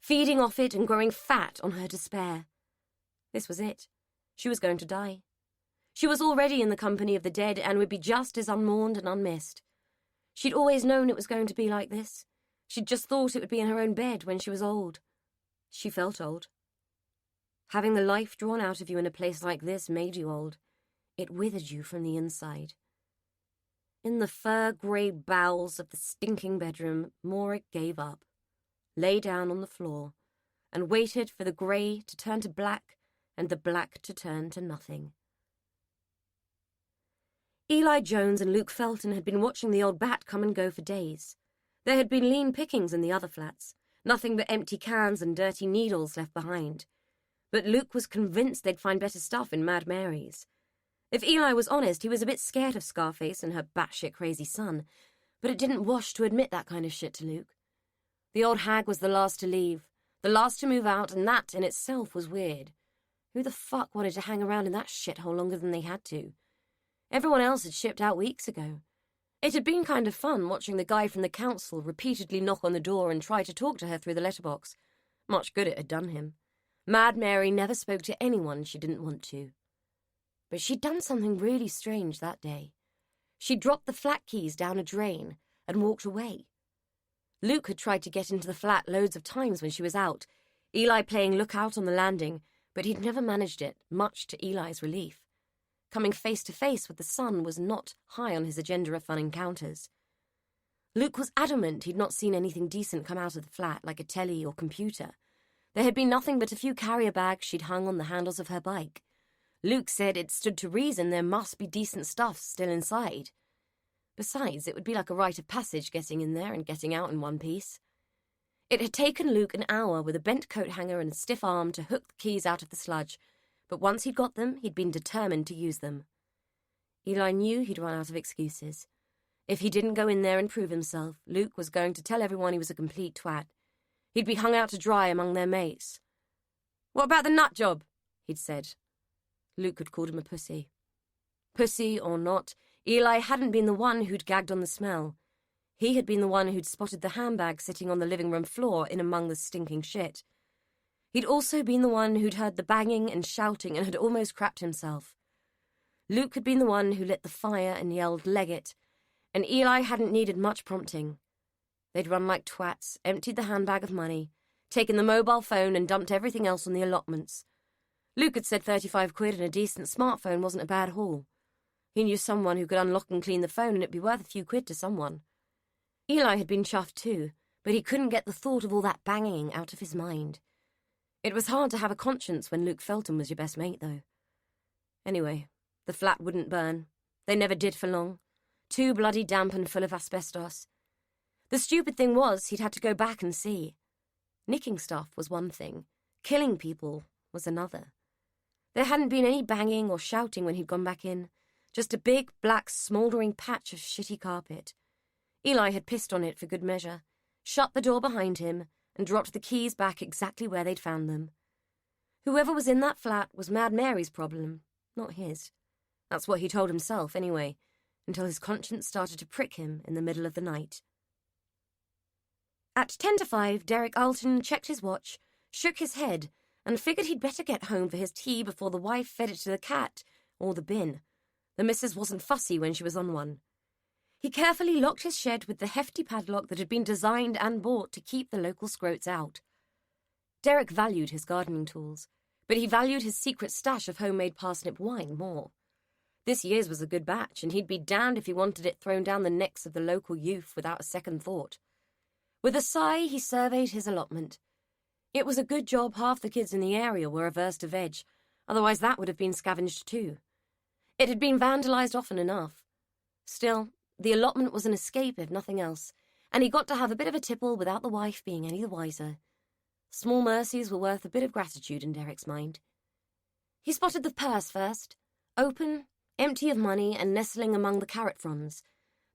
feeding off it and growing fat on her despair. This was it. She was going to die. She was already in the company of the dead and would be just as unmourned and unmissed. She'd always known it was going to be like this. She'd just thought it would be in her own bed when she was old. She felt old. Having the life drawn out of you in a place like this made you old. It withered you from the inside. In the fur-grey bowels of the stinking bedroom, Maura gave up, lay down on the floor, and waited for the grey to turn to black and the black to turn to nothing. Eli Jones and Luke Felton had been watching the old bat come and go for days. There had been lean pickings in the other flats, nothing but empty cans and dirty needles left behind. But Luke was convinced they'd find better stuff in Mad Mary's. If Eli was honest, he was a bit scared of Scarface and her batshit crazy son, but it didn't wash to admit that kind of shit to Luke. The old hag was the last to leave, the last to move out, and that in itself was weird. Who the fuck wanted to hang around in that shithole longer than they had to? Everyone else had shipped out weeks ago. It had been kind of fun watching the guy from the council repeatedly knock on the door and try to talk to her through the letterbox. Much good it had done him. Mad Mary never spoke to anyone she didn't want to. But she'd done something really strange that day. She dropped the flat keys down a drain and walked away. Luke had tried to get into the flat loads of times when she was out, Eli playing lookout on the landing, but he'd never managed it, much to Eli's relief. Coming face to face with the son was not high on his agenda of fun encounters. Luke was adamant he'd not seen anything decent come out of the flat, like a telly or computer. There had been nothing but a few carrier bags she'd hung on the handles of her bike. Luke said it stood to reason there must be decent stuff still inside. Besides, it would be like a rite of passage getting in there and getting out in one piece. It had taken Luke an hour with a bent coat hanger and a stiff arm to hook the keys out of the sludge, but once he'd got them, he'd been determined to use them. Eli knew he'd run out of excuses. If he didn't go in there and prove himself, Luke was going to tell everyone he was a complete twat. He'd be hung out to dry among their mates. "What about the nut job?" he'd said. Luke had called him a pussy. Pussy or not, Eli hadn't been the one who'd gagged on the smell. He had been the one who'd spotted the handbag sitting on the living room floor in among the stinking shit. He'd also been the one who'd heard the banging and shouting and had almost crapped himself. Luke had been the one who lit the fire and yelled, "Leg it," and Eli hadn't needed much prompting. They'd run like twats, emptied the handbag of money, taken the mobile phone and dumped everything else on the allotments. Luke had said 35 quid and a decent smartphone wasn't a bad haul. He knew someone who could unlock and clean the phone and it'd be worth a few quid to someone. Eli had been chuffed too, but he couldn't get the thought of all that banging out of his mind. It was hard to have a conscience when Luke Felton was your best mate, though. Anyway, the flat wouldn't burn. They never did for long. Too bloody damp and full of asbestos. The stupid thing was he'd had to go back and see. Nicking stuff was one thing. Killing people was another. There hadn't been any banging or shouting when he'd gone back in. Just a big, black, smouldering patch of shitty carpet. Eli had pissed on it for good measure, shut the door behind him, and dropped the keys back exactly where they'd found them. Whoever was in that flat was Mad Mary's problem, not his. That's what he told himself, anyway, until his conscience started to prick him in the middle of the night. At 10 to 5, Derek Alton checked his watch, shook his head, and figured he'd better get home for his tea before the wife fed it to the cat, or the bin. The missus wasn't fussy when she was on one. He carefully locked his shed with the hefty padlock that had been designed and bought to keep the local scroats out. Derek valued his gardening tools, but he valued his secret stash of homemade parsnip wine more. This year's was a good batch, and he'd be damned if he wanted it thrown down the necks of the local youth without a second thought. With a sigh, he surveyed his allotment. It was a good job half the kids in the area were averse to veg, otherwise that would have been scavenged too. It had been vandalised often enough. Still, the allotment was an escape if nothing else, and he got to have a bit of a tipple without the wife being any the wiser. Small mercies were worth a bit of gratitude in Derek's mind. He spotted the purse first, open, empty of money and nestling among the carrot fronds.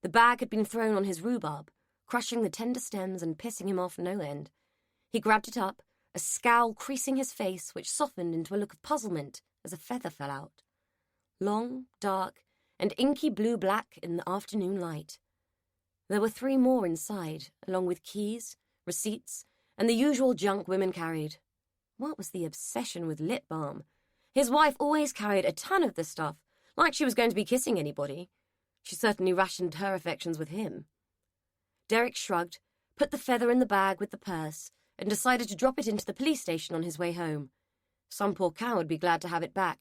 The bag had been thrown on his rhubarb, crushing the tender stems and pissing him off no end. He grabbed it up, a scowl creasing his face, which softened into a look of puzzlement as a feather fell out. Long, dark, and inky blue-black in the afternoon light. There were 3 more inside, along with keys, receipts, and the usual junk women carried. What was the obsession with lip balm? His wife always carried a ton of the stuff, Like she was going to be kissing anybody. She certainly rationed her affections with him. Derek shrugged, put the feather in the bag with the purse, and decided to drop it into the police station on his way home. Some poor cow would be glad to have it back,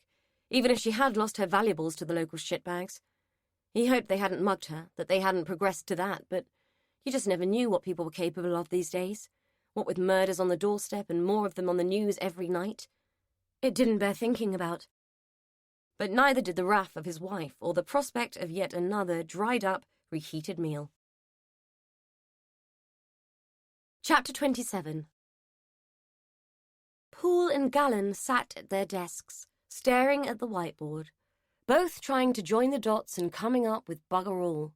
even if she had lost her valuables to the local shitbags. He hoped they hadn't mugged her, that they hadn't progressed to that, but you just never knew what people were capable of these days. What with murders on the doorstep and more of them on the news every night. It didn't bear thinking about. But neither did the wrath of his wife or the prospect of yet another dried-up, reheated meal. Chapter 27. Poole and Gallen sat at their desks, staring at the whiteboard, both trying to join the dots and coming up with bugger all,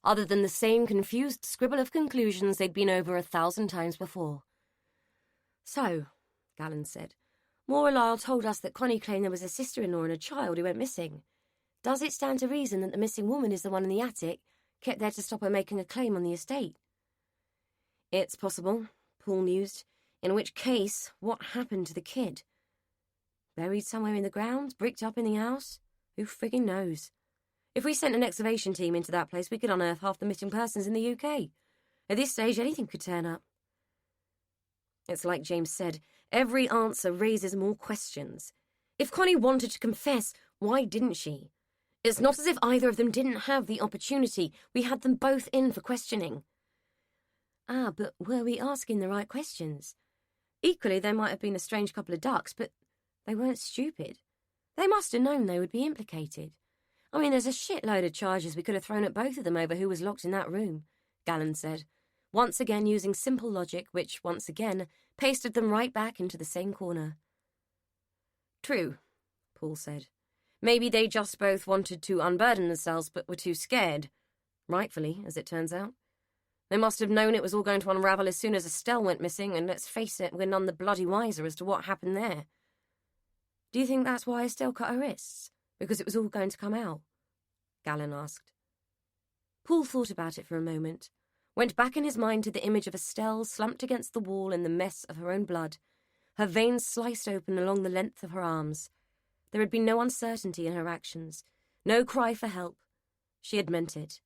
other than the same confused scribble of conclusions they'd been over 1,000 times before. So, Gallen said, Morelile told us that Connie claimed there was a sister-in-law and a child who went missing. Does it stand to reason that the missing woman is the one in the attic, kept there to stop her making a claim on the estate? It's possible, Poole mused. In which case, what happened to the kid? Buried somewhere in the grounds? Bricked up in the house? Who friggin' knows? If we sent an excavation team into that place, we could unearth half the missing persons in the UK. At this stage, anything could turn up. It's like James said, every answer raises more questions. If Connie wanted to confess, why didn't she? It's not as if either of them didn't have the opportunity. We had them both in for questioning. But were we asking the right questions? Equally, they might have been a strange couple of ducks, but they weren't stupid. They must have known they would be implicated. I mean, there's a shitload of charges we could have thrown at both of them over who was locked in that room, Gallen said, once again using simple logic, which, once again, pasted them right back into the same corner. True, Poole said. Maybe they just both wanted to unburden themselves but were too scared. Rightfully, as it turns out. They must have known it was all going to unravel as soon as Estelle went missing, and let's face it, we're none the bloody wiser as to what happened there. Do you think that's why Estelle cut her wrists? Because it was all going to come out? Gallen asked. Poole thought about it for a moment, went back in his mind to the image of Estelle slumped against the wall in the mess of her own blood, her veins sliced open along the length of her arms. There had been no uncertainty in her actions, no cry for help. She had meant it.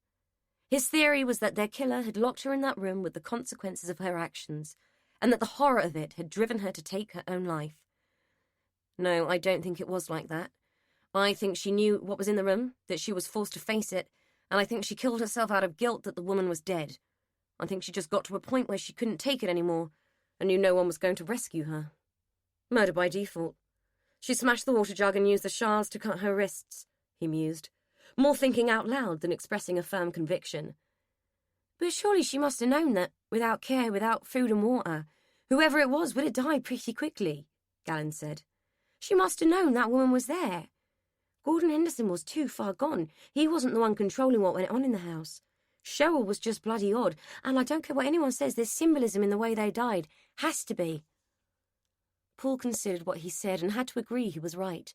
His theory was that their killer had locked her in that room with the consequences of her actions, and that the horror of it had driven her to take her own life. No, I don't think it was like that. I think she knew what was in the room, that she was forced to face it, and I think she killed herself out of guilt that the woman was dead. I think she just got to a point where she couldn't take it anymore, and knew no one was going to rescue her. Murder by default. She smashed the water jug and used the shards to cut her wrists, he mused, more thinking out loud than expressing a firm conviction. But surely she must have known that, without care, without food and water, whoever it was would have died pretty quickly, Gallen said. She must have known that woman was there. Gordon Henderson was too far gone. He wasn't the one controlling what went on in the house. Cheryl was just bloody odd, and I don't care what anyone says, there's symbolism in the way they died. Has to be. Poole considered what he said and had to agree he was right.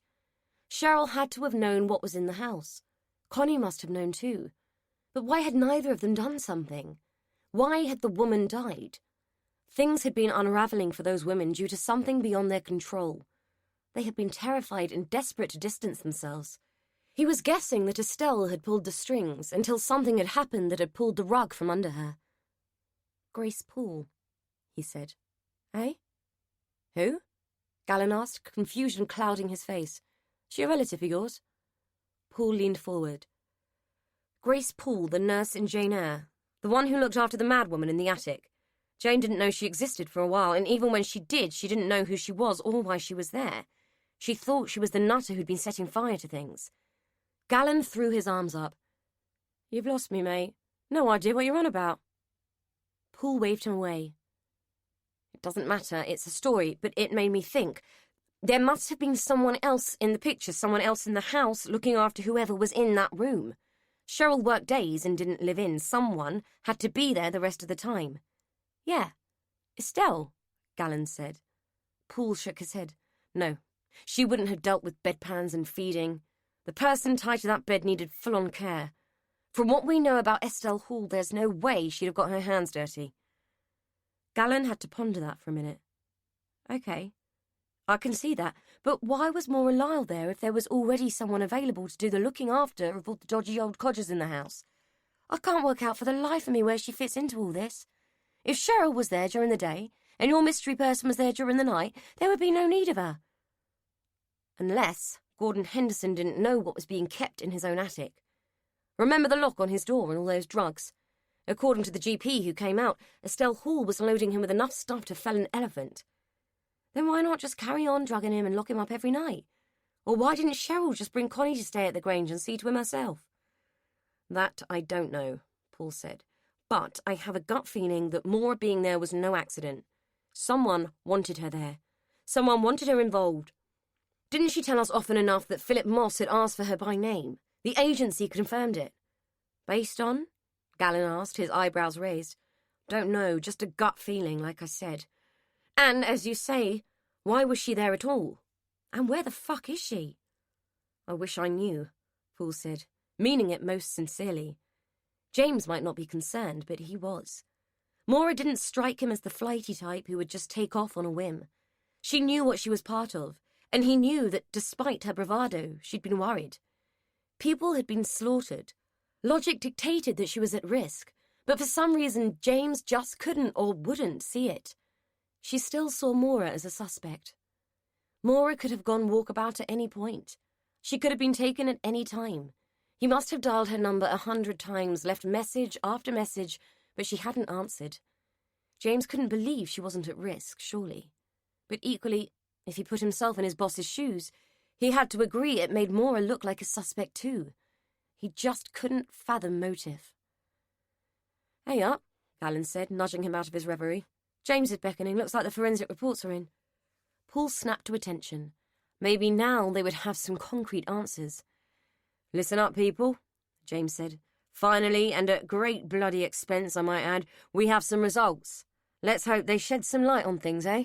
Cheryl had to have known what was in the house. Connie must have known too. But why had neither of them done something? Why had the woman died? Things had been unravelling for those women due to something beyond their control. They had been terrified and desperate to distance themselves. He was guessing that Estelle had pulled the strings until something had happened that had pulled the rug from under her. Grace Poole, he said. Eh? Who? Gallen asked, confusion clouding his face. She a relative of yours? Poole leaned forward. Grace Poole, the nurse in Jane Eyre, the one who looked after the madwoman in the attic. Jane didn't know she existed for a while, and even when she did, she didn't know who she was or why she was there. She thought she was the nutter who'd been setting fire to things. Gallen threw his arms up. You've lost me, mate. No idea what you're on about. Poole waved him away. It doesn't matter, it's a story, but it made me think. There must have been someone else in the picture, someone else in the house looking after whoever was in that room. Cheryl worked days and didn't live in. Someone had to be there the rest of the time. Yeah. Estelle, Gallen said. Poole shook his head. No, she wouldn't have dealt with bedpans and feeding. The person tied to that bed needed full-on care. From what we know about Estelle Hall, there's no way she'd have got her hands dirty. Gallen had to ponder that for a minute. Okay. I can see that, but why was Maura Lyle there if there was already someone available to do the looking after of all the dodgy old codgers in the house? I can't work out for the life of me where she fits into all this. If Cheryl was there during the day, and your mystery person was there during the night, there would be no need of her. Unless Gordon Henderson didn't know what was being kept in his own attic. Remember the lock on his door and all those drugs? According to the GP who came out, Estelle Hall was loading him with enough stuff to fell an elephant. Then why not just carry on drugging him and lock him up every night? Or why didn't Cheryl just bring Connie to stay at the Grange and see to him herself? That I don't know, Paul said, but I have a gut feeling that Maura being there was no accident. Someone wanted her there. Someone wanted her involved. Didn't she tell us often enough that Philip Moss had asked for her by name? The agency confirmed it. Based on? Gallon asked, his eyebrows raised. Don't know, just a gut feeling, like I said. And, as you say, why was she there at all? And where the fuck is she? I wish I knew, Paul said, meaning it most sincerely. James might not be concerned, but he was. Maura didn't strike him as the flighty type who would just take off on a whim. She knew what she was part of, and he knew that despite her bravado, she'd been worried. People had been slaughtered. Logic dictated that she was at risk, but for some reason James just couldn't or wouldn't see it. She still saw Maura as a suspect. Maura could have gone walkabout at any point. She could have been taken at any time. He must have dialed her number 100 times, left message after message, but she hadn't answered. James couldn't believe she wasn't at risk, surely. But equally, if he put himself in his boss's shoes, he had to agree it made Maura look like a suspect too. He just couldn't fathom motive. Hey up, Gallon said, nudging him out of his reverie. James is beckoning. Looks like the forensic reports are in. Paul snapped to attention. Maybe now they would have some concrete answers. Listen up, people, James said. Finally, and at great bloody expense, I might add, we have some results. Let's hope they shed some light on things, eh?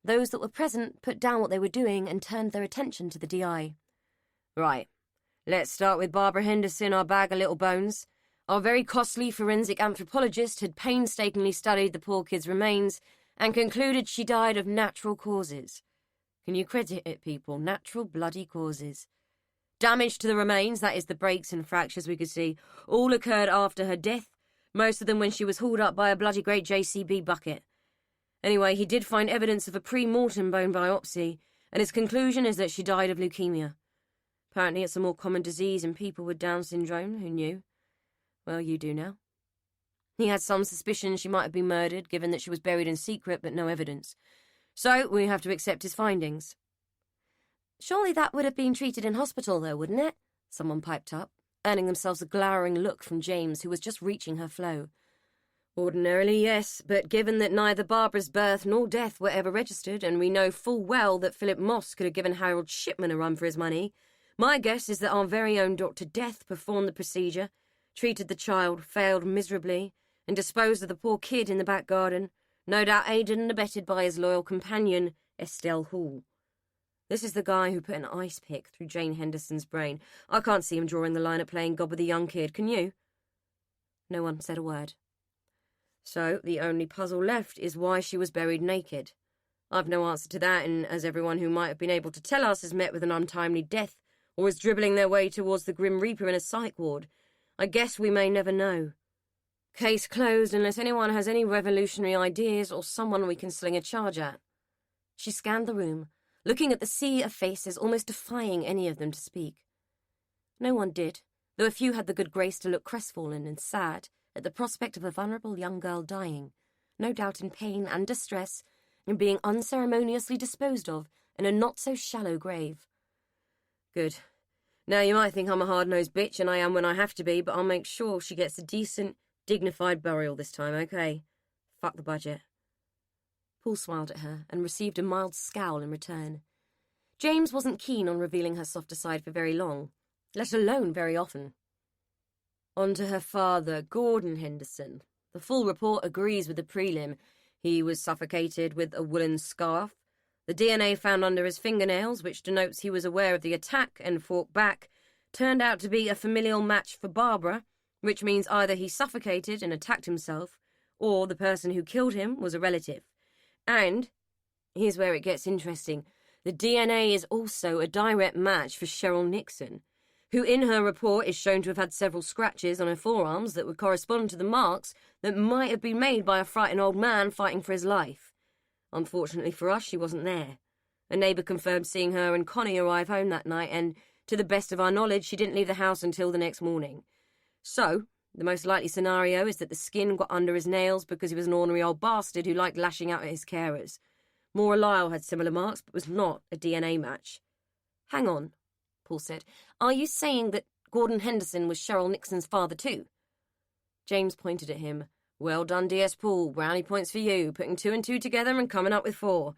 Those that were present put down what they were doing and turned their attention to the DI. Right. Let's start with Barbara Henderson, our bag of little bones. Our very costly forensic anthropologist had painstakingly studied the poor kid's remains and concluded she died of natural causes. Can you credit it, people? Natural bloody causes. Damage to the remains, that is the breaks and fractures we could see, all occurred after her death, most of them when she was hauled up by a bloody great JCB bucket. Anyway, he did find evidence of a pre-mortem bone biopsy, and his conclusion is that she died of leukemia. Apparently it's a more common disease in people with Down syndrome. Who knew? Well, you do now. He had some suspicion she might have been murdered, given that she was buried in secret, but no evidence. So we have to accept his findings. Surely that would have been treated in hospital, though, wouldn't it? Someone piped up, earning themselves a glowering look from James, who was just reaching her flow. Ordinarily, yes, but given that neither Barbara's birth nor death were ever registered, and we know full well that Philip Moss could have given Harold Shipman a run for his money, my guess is that our very own Dr. Death performed the procedure, treated the child, failed miserably, and disposed of the poor kid in the back garden, no doubt aided and abetted by his loyal companion, Estelle Hall. This is the guy who put an ice pick through Jane Henderson's brain. I can't see him drawing the line at playing God with a young kid, can you? No one said a word. So the only puzzle left is why she was buried naked. I've no answer to that, and as everyone who might have been able to tell us has met with an untimely death or is dribbling their way towards the Grim Reaper in a psych ward, I guess we may never know. Case closed unless anyone has any revolutionary ideas or someone we can sling a charge at. She scanned the room, looking at the sea of faces, almost defying any of them to speak. No one did, though a few had the good grace to look crestfallen and sad at the prospect of a vulnerable young girl dying, no doubt in pain and distress, and being unceremoniously disposed of in a not-so-shallow grave. Good. Now, you might think I'm a hard-nosed bitch, and I am when I have to be, but I'll make sure she gets a decent, dignified burial this time, okay? Fuck the budget. Paul smiled at her and received a mild scowl in return. James wasn't keen on revealing her softer side for very long, let alone very often. On to her father, Gordon Henderson. The full report agrees with the prelim. He was suffocated with a woolen scarf. The DNA found under his fingernails, which denotes he was aware of the attack and fought back, turned out to be a familial match for Barbara, which means either he suffocated and attacked himself, or the person who killed him was a relative. And Here's where it gets interesting. The DNA is also a direct match for Cheryl Nixon, who in her report is shown to have had several scratches on her forearms that would correspond to the marks that might have been made by a frightened old man fighting for his life. Unfortunately for us, she wasn't there. A neighbour confirmed seeing her and Connie arrive home that night, and to the best of our knowledge, she didn't leave the house until the next morning. So, the most likely scenario is that the skin got under his nails because he was an ordinary old bastard who liked lashing out at his carers. Maura Lyle had similar marks, but was not a DNA match. Hang on, Paul said. Are you saying that Gordon Henderson was Cheryl Nixon's father too? James pointed at him. Well done, DS Paul. Brownie points for you, putting 2 and 2 together and coming up with 4.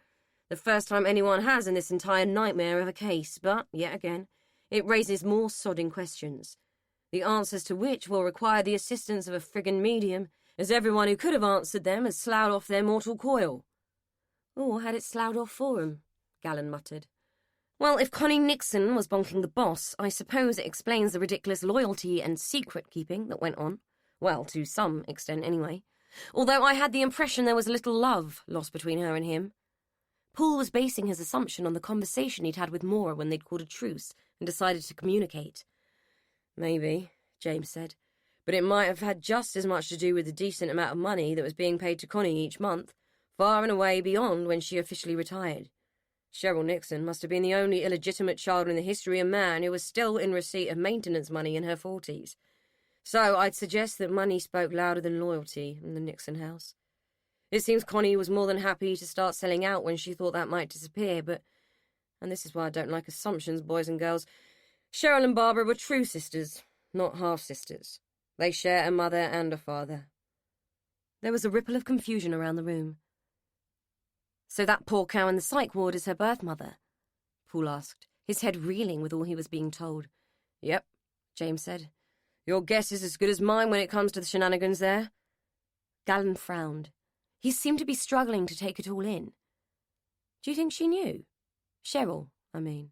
The first time anyone has in this entire nightmare of a case, but, yet again, it raises more sodding questions, the answers to which will require the assistance of a friggin' medium, as everyone who could have answered them has sloughed off their mortal coil. Or had it sloughed off for him, Gallen muttered. Well, if Connie Nixon was bonking the boss, I suppose it explains the ridiculous loyalty and secret-keeping that went on. Well, to some extent, anyway. Although I had the impression there was little love lost between her and him. Paul was basing his assumption on the conversation he'd had with Maura when they'd called a truce and decided to communicate. Maybe, James said, but it might have had just as much to do with the decent amount of money that was being paid to Connie each month, far and away beyond when she officially retired. Cheryl Nixon must have been the only illegitimate child in the history of man who was still in receipt of maintenance money in her 40s. So I'd suggest that money spoke louder than loyalty in the Nixon house. It seems Connie was more than happy to start selling out when she thought that might disappear, but, and this is why I don't like assumptions, boys and girls, Cheryl and Barbara were true sisters, not half-sisters. They share a mother and a father. There was a ripple of confusion around the room. So that poor cow in the psych ward is her birth mother? Paul asked, his head reeling with all he was being told. Yep, James said. Your guess is as good as mine when it comes to the shenanigans there. Gallen frowned. He seemed to be struggling to take it all in. Do you think she knew? Cheryl, I mean.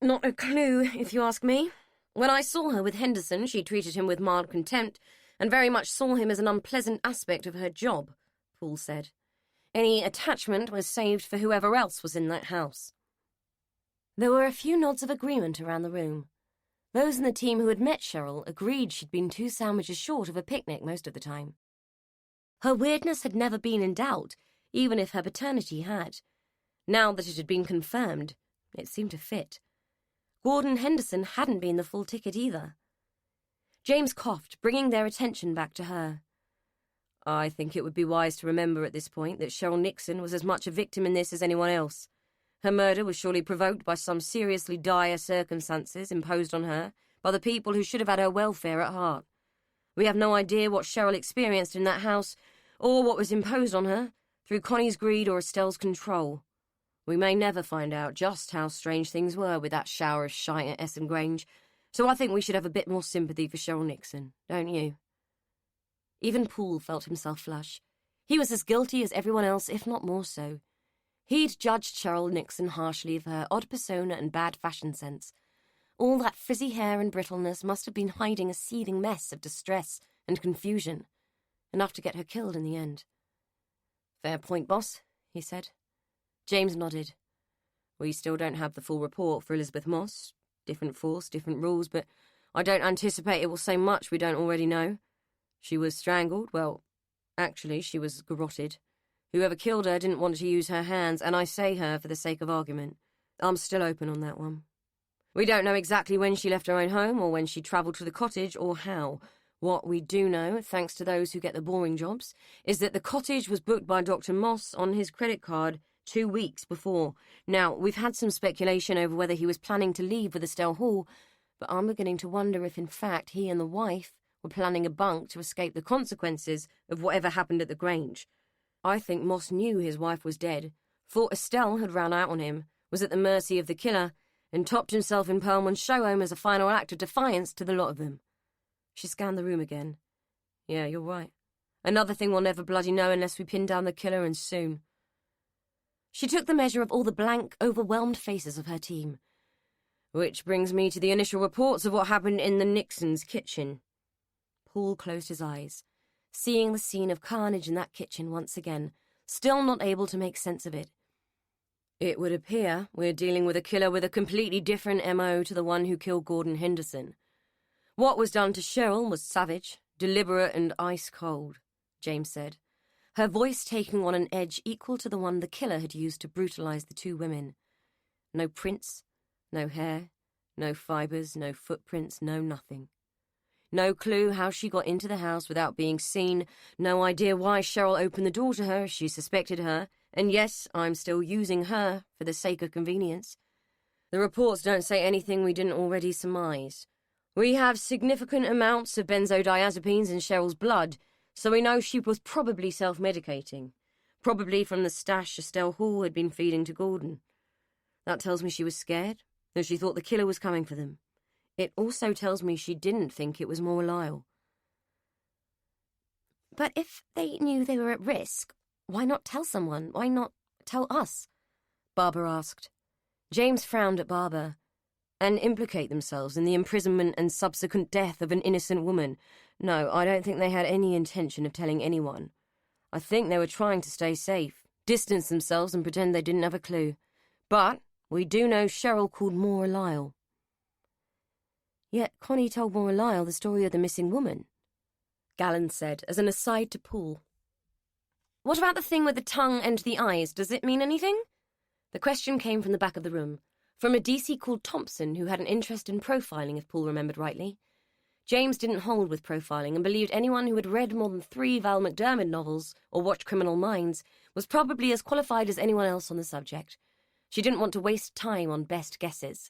Not a clue, if you ask me. When I saw her with Henderson, she treated him with mild contempt and very much saw him as an unpleasant aspect of her job, Paul said. Any attachment was saved for whoever else was in that house. There were a few nods of agreement around the room. Those in the team who had met Cheryl agreed she'd been 2 sandwiches short of a picnic most of the time. Her weirdness had never been in doubt, even if her paternity had. Now that it had been confirmed, it seemed to fit. Gordon Henderson hadn't been the full ticket either. James coughed, bringing their attention back to her. I think it would be wise to remember at this point that Cheryl Nixon was as much a victim in this as anyone else. Her murder was surely provoked by some seriously dire circumstances imposed on her by the people who should have had her welfare at heart. We have no idea what Cheryl experienced in that house, or what was imposed on her, through Connie's greed or Estelle's control. We may never find out just how strange things were with that shower of shite at Essen Grange, so I think we should have a bit more sympathy for Cheryl Nixon, don't you? Even Paul felt himself flush. He was as guilty as everyone else, if not more so. He'd judged Cheryl Nixon harshly for her odd persona and bad fashion sense. All that frizzy hair and brittleness must have been hiding a seething mess of distress and confusion, enough to get her killed in the end. Fair point, boss, he said. James nodded. We still don't have the full report for Elizabeth Moss. Different force, different rules, but I don't anticipate it will say much we don't already know. She was strangled, well, actually, she was garroted. Whoever killed her didn't want to use her hands, and I say her for the sake of argument. I'm still open on that one. We don't know exactly when she left her own home, or when she travelled to the cottage, or how. What we do know, thanks to those who get the boring jobs, is that the cottage was booked by Dr. Moss on his credit card 2 weeks before. Now, we've had some speculation over whether he was planning to leave with Estelle Hall, but I'm beginning to wonder if, in fact, he and the wife were planning a bunk to escape the consequences of whatever happened at the Grange. I think Moss knew his wife was dead, thought Estelle had run out on him, was at the mercy of the killer, and topped himself in Perlman's show home as a final act of defiance to the lot of them. She scanned the room again. Yeah, you're right. Another thing we'll never bloody know unless we pin down the killer, and soon. She took the measure of all the blank, overwhelmed faces of her team. Which brings me to the initial reports of what happened in the Nixons' kitchen. Paul closed his eyes, seeing the scene of carnage in that kitchen once again, still not able to make sense of it. It would appear we're dealing with a killer with a completely different MO to the one who killed Gordon Henderson. What was done to Cheryl was savage, deliberate and ice-cold, James said, her voice taking on an edge equal to the one the killer had used to brutalize the two women. No prints, no hair, no fibers, no footprints, no nothing. No clue how she got into the house without being seen, no idea why Cheryl opened the door to her if she suspected her, and yes, I'm still using her for the sake of convenience. The reports don't say anything we didn't already surmise. We have significant amounts of benzodiazepines in Cheryl's blood, so we know she was probably self-medicating, probably from the stash Estelle Hall had been feeding to Gordon. That tells me she was scared, that she thought the killer was coming for them. It also tells me she didn't think it was more Lyle. But if they knew they were at risk, why not tell someone? Why not tell us? Barbara asked. James frowned at Barbara. And implicate themselves in the imprisonment and subsequent death of an innocent woman. No, I don't think they had any intention of telling anyone. I think they were trying to stay safe, distance themselves and pretend they didn't have a clue. But we do know Cheryl called Maura Lyle. Yet Connie told Maura Lyle the story of the missing woman, Gallen said, as an aside to Paul. What about the thing with the tongue and the eyes? Does it mean anything? The question came from the back of the room, from a DC called Thompson who had an interest in profiling, if Paul remembered rightly. James didn't hold with profiling and believed anyone who had read more than 3 Val McDermid novels or watched Criminal Minds was probably as qualified as anyone else on the subject. She didn't want to waste time on best guesses.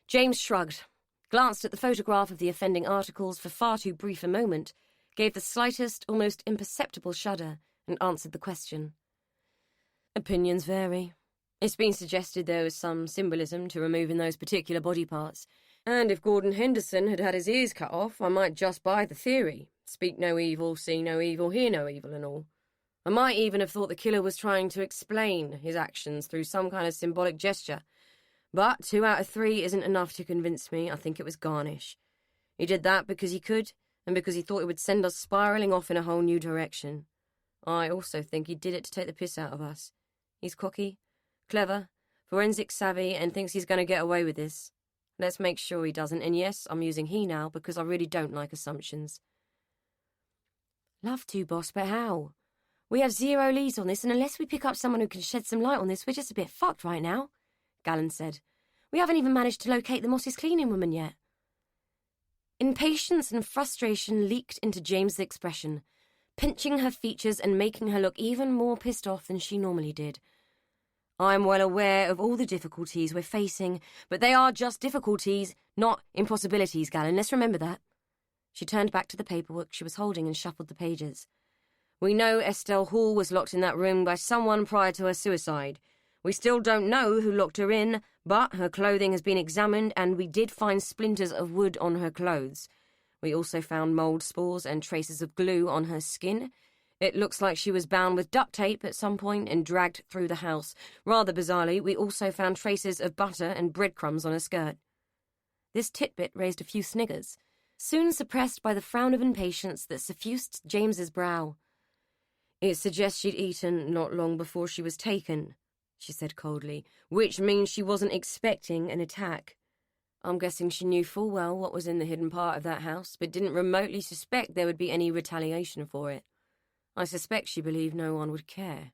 James shrugged, glanced at the photograph of the offending articles for far too brief a moment, gave the slightest, almost imperceptible shudder, and answered the question. Opinions vary. It's been suggested there was some symbolism to removing those particular body parts, and if Gordon Henderson had had his ears cut off, I might just buy the theory. Speak no evil, see no evil, hear no evil and all. I might even have thought the killer was trying to explain his actions through some kind of symbolic gesture. But 2 out of 3 isn't enough to convince me. I think it was garnish. He did that because he could, and because he thought it would send us spiralling off in a whole new direction. I also think he did it to take the piss out of us. He's cocky, clever, forensic savvy, and thinks he's going to get away with this. Let's make sure he doesn't, and yes, I'm using he now because I really don't like assumptions. Love to, boss, but how? We have 0 leads on this, and unless we pick up someone who can shed some light on this, we're just a bit fucked right now, Gallen said. We haven't even managed to locate the Moss's cleaning woman yet. Impatience and frustration leaked into James's expression, pinching her features and making her look even more pissed off than she normally did. I'm well aware of all the difficulties we're facing, but they are just difficulties, not impossibilities, Gallen. Let's remember that. She turned back to the paperwork she was holding and shuffled the pages. We know Estelle Hall was locked in that room by someone prior to her suicide. We still don't know who locked her in, but her clothing has been examined and we did find splinters of wood on her clothes. We also found mould spores and traces of glue on her skin. It looks like she was bound with duct tape at some point and dragged through the house. Rather bizarrely, we also found traces of butter and breadcrumbs on her skirt. This titbit raised a few sniggers, soon suppressed by the frown of impatience that suffused James's brow. It suggests she'd eaten not long before she was taken, she said coldly, which means she wasn't expecting an attack. I'm guessing she knew full well what was in the hidden part of that house, but didn't remotely suspect there would be any retaliation for it. I suspect she believed no one would care.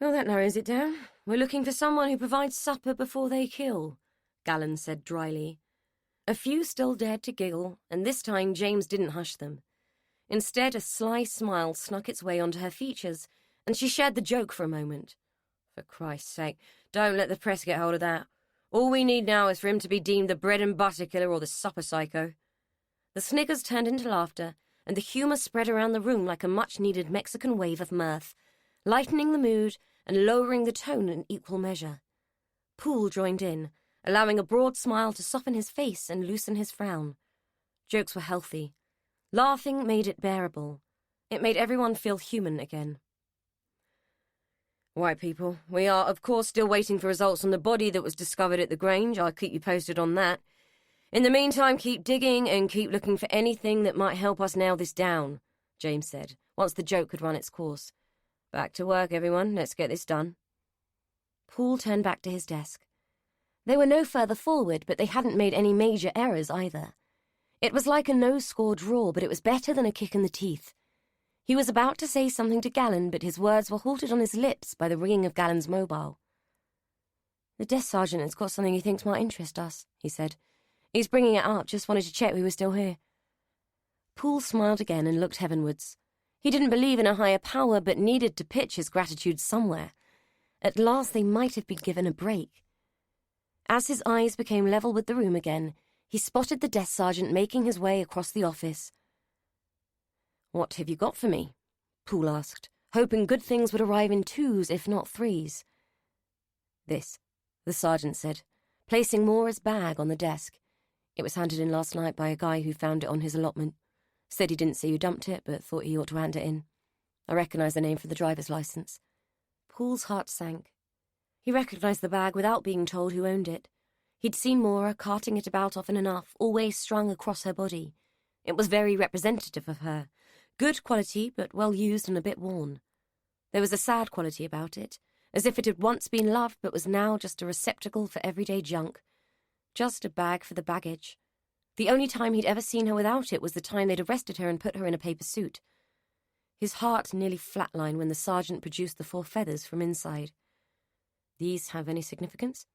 Well, that narrows it down. We're looking for someone who provides supper before they kill, Gallen said dryly. A few still dared to giggle, and this time James didn't hush them. Instead, a sly smile snuck its way onto her features, and she shared the joke for a moment. For Christ's sake, don't let the press get hold of that. All we need now is for him to be deemed the bread-and-butter killer or the supper psycho. The sniggers turned into laughter, and the humour spread around the room like a much-needed Mexican wave of mirth, lightening the mood and lowering the tone in equal measure. Poole joined in, allowing a broad smile to soften his face and loosen his frown. Jokes were healthy. Laughing made it bearable. It made everyone feel human again. White people, we are, of course, still waiting for results on the body that was discovered at the Grange. I'll keep you posted on that. In the meantime, keep digging and keep looking for anything that might help us nail this down, James said, once the joke had run its course. Back to work, everyone. Let's get this done. Poole turned back to his desk. They were no further forward, but they hadn't made any major errors either. It was like a no-score draw, but it was better than a kick in the teeth. He was about to say something to Gallon, but his words were halted on his lips by the ringing of Gallon's mobile. "The desk sergeant has got something he thinks might interest us," he said. "He's bringing it up, just wanted to check we were still here." Poole smiled again and looked heavenwards. He didn't believe in a higher power, but needed to pitch his gratitude somewhere. At last they might have been given a break. As his eyes became level with the room again, he spotted the desk sergeant making his way across the office. "What have you got for me?" Poole asked, hoping good things would arrive in twos, if not threes. "This," the sergeant said, placing Mora's bag on the desk. It was handed in last night by a guy who found it on his allotment. Said he didn't see who dumped it, but thought he ought to hand it in. I recognise the name for the driver's licence. Poole's heart sank. He recognised the bag without being told who owned it. He'd seen Mora carting it about often enough, always strung across her body. It was very representative of her. Good quality, but well used and a bit worn. There was a sad quality about it, as if it had once been loved but was now just a receptacle for everyday junk. Just a bag for the baggage. The only time he'd ever seen her without it was the time they'd arrested her and put her in a paper suit. His heart nearly flatlined when the sergeant produced the 4 feathers from inside. "These have any significance?"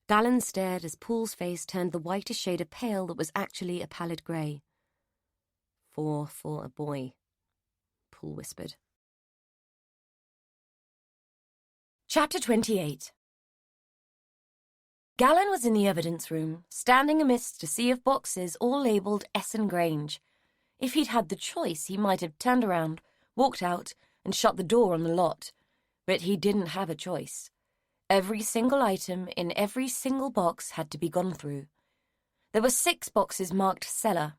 Gallon stared as Poole's face turned the whitest shade of pale that was actually a pallid grey. "4 for a boy," Poole whispered. Chapter 28. Gallon was in the evidence room, standing amidst a sea of boxes all labelled Essen Grange. If he'd had the choice, he might have turned around, walked out, and shut the door on the lot. But he didn't have a choice. Every single item in every single box had to be gone through. There were 6 boxes marked cellar.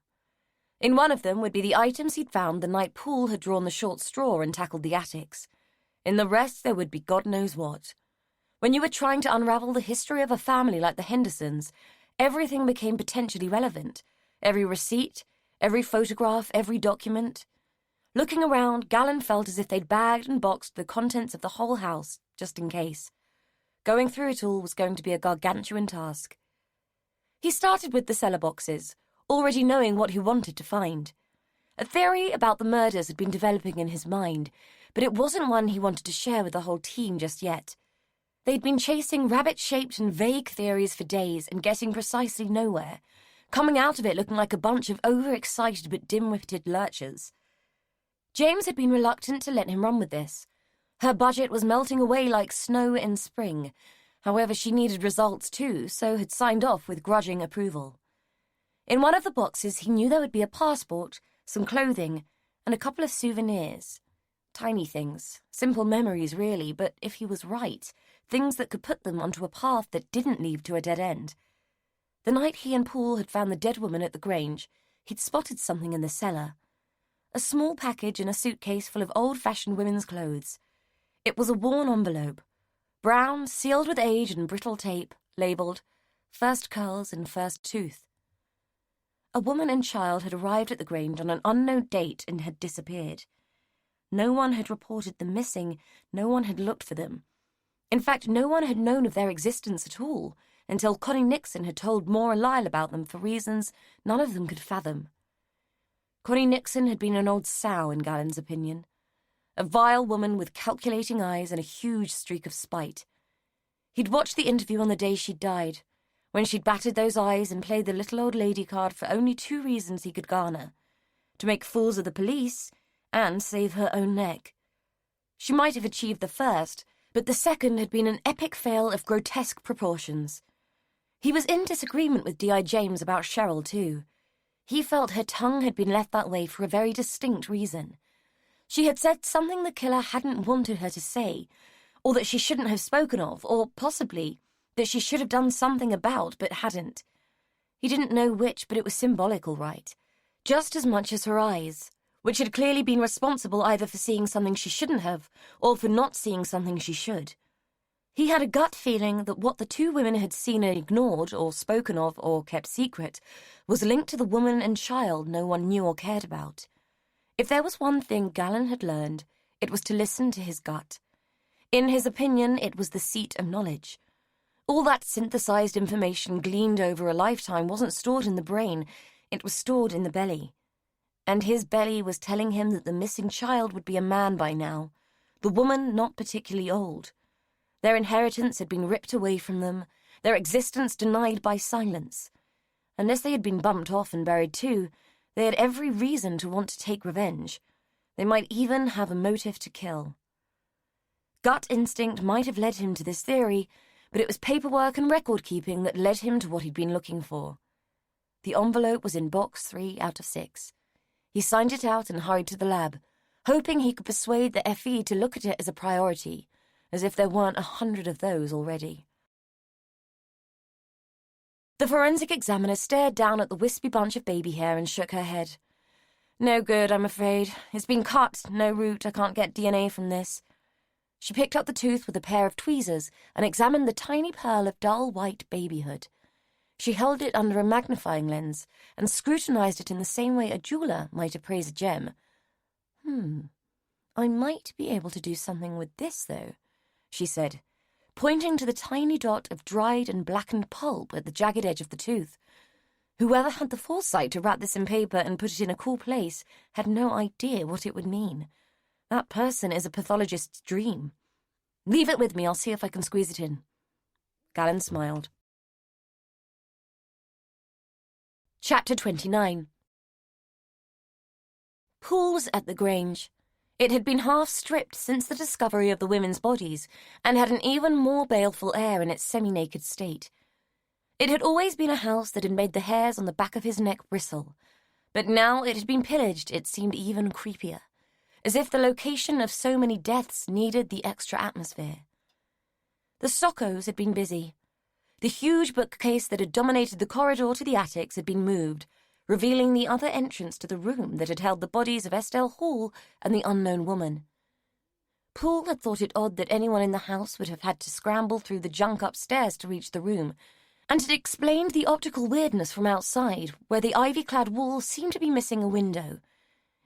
In one of them would be the items he'd found the night Poole had drawn the short straw and tackled the attics. In the rest there would be God knows what. When you were trying to unravel the history of a family like the Hendersons, everything became potentially relevant. Every receipt, every photograph, every document. Looking around, Gallon felt as if they'd bagged and boxed the contents of the whole house, just in case. Going through it all was going to be a gargantuan task. He started with the cellar boxes, already knowing what he wanted to find. A theory about the murders had been developing in his mind, but it wasn't one he wanted to share with the whole team just yet. They'd been chasing rabbit-shaped and vague theories for days and getting precisely nowhere, coming out of it looking like a bunch of overexcited but dim-witted lurchers. James had been reluctant to let him run with this. Her budget was melting away like snow in spring. However, she needed results too, so had signed off with grudging approval. In one of the boxes, he knew there would be a passport, some clothing, and a couple of souvenirs. Tiny things, simple memories really, but if he was right, things that could put them onto a path that didn't lead to a dead end. The night he and Poole had found the dead woman at the Grange, he'd spotted something in the cellar. A small package in a suitcase full of old-fashioned women's clothes. It was a worn envelope, brown, sealed with age and brittle tape, labelled, "First curls and first tooth." A woman and child had arrived at the Grange on an unknown date and had disappeared. No one had reported them missing, no one had looked for them. In fact, no one had known of their existence at all, until Connie Nixon had told Maura Lyle about them for reasons none of them could fathom. Connie Nixon had been an old sow, in Gallon's opinion. A vile woman with calculating eyes and a huge streak of spite. He'd watched the interview on the day she'd died, when she'd battered those eyes and played the little old lady card for only 2 reasons he could garner: to make fools of the police and save her own neck. She might have achieved the first, but the second had been an epic fail of grotesque proportions. He was in disagreement with D.I. James about Cheryl, too. He felt her tongue had been left that way for a very distinct reason. She had said something the killer hadn't wanted her to say, or that she shouldn't have spoken of, or possibly that she should have done something about but hadn't. He didn't know which, but it was symbolic, all right, just as much as her eyes, which had clearly been responsible either for seeing something she shouldn't have, or for not seeing something she should. He had a gut feeling that what the 2 women had seen and ignored, or spoken of, or kept secret, was linked to the woman and child no one knew or cared about. If there was one thing Gallon had learned, It was to listen to his gut. In his opinion, it was the seat of knowledge. All that synthesized information gleaned over a lifetime wasn't stored in the brain, it was stored in the belly. And his belly was telling him that the missing child would be a man by now, the woman not particularly old. Their inheritance had been ripped away from them, their existence denied by silence. Unless they had been bumped off and buried too, they had every reason to want to take revenge. They might even have a motive to kill. Gut instinct might have led him to this theory, but it was paperwork and record-keeping that led him to what he'd been looking for. The envelope was in box 3 out of 6. He signed it out and hurried to the lab, hoping he could persuade the FE to look at it as a priority, as if there weren't 100 of those already. The forensic examiner stared down at the wispy bunch of baby hair and shook her head. No good, I'm afraid. It's been cut, no root, I can't get DNA from this. She picked up the tooth with a pair of tweezers and examined the tiny pearl of dull white babyhood. She held it under a magnifying lens and scrutinized it in the same way a jeweler might appraise a gem. I might be able to do something with this, though, she said, pointing to the tiny dot of dried and blackened pulp at the jagged edge of the tooth. Whoever had the foresight to wrap this in paper and put it in a cool place had no idea what it would mean. That person is a pathologist's dream. Leave it with me, I'll see if I can squeeze it in. Gallon smiled. Chapter 29. Poole was at the Grange. It had been half stripped since the discovery of the women's bodies, and had an even more baleful air in its semi-naked state. It had always been a house that had made the hairs on the back of his neck bristle, but now it had been pillaged, it seemed even creepier, as if the location of so many deaths needed the extra atmosphere. The Sockos had been busy. The huge bookcase that had dominated the corridor to the attics had been moved, revealing the other entrance to the room that had held the bodies of Estelle Hall and the unknown woman. Poole had thought it odd that anyone in the house would have had to scramble through the junk upstairs to reach the room, and had explained the optical weirdness from outside, where the ivy-clad wall seemed to be missing a window.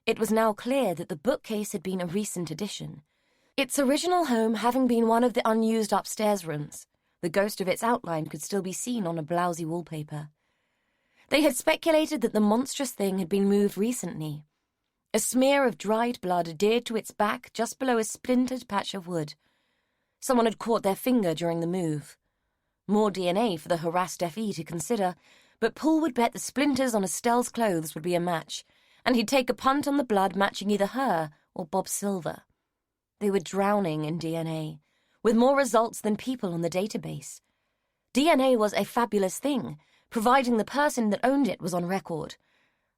It was now clear that the bookcase had been a recent addition, its original home having been one of the unused upstairs rooms. The ghost of its outline could still be seen on a blousy wallpaper. They had speculated that the monstrous thing had been moved recently. A smear of dried blood adhered to its back just below a splintered patch of wood. Someone had caught their finger during the move. More DNA for the harassed FE to consider, but Poole would bet the splinters on Estelle's clothes would be a match, and he'd take a punt on the blood matching either her or Bob Silver. They were drowning in DNA, with more results than people on the database. DNA was a fabulous thing, providing the person that owned it was on record.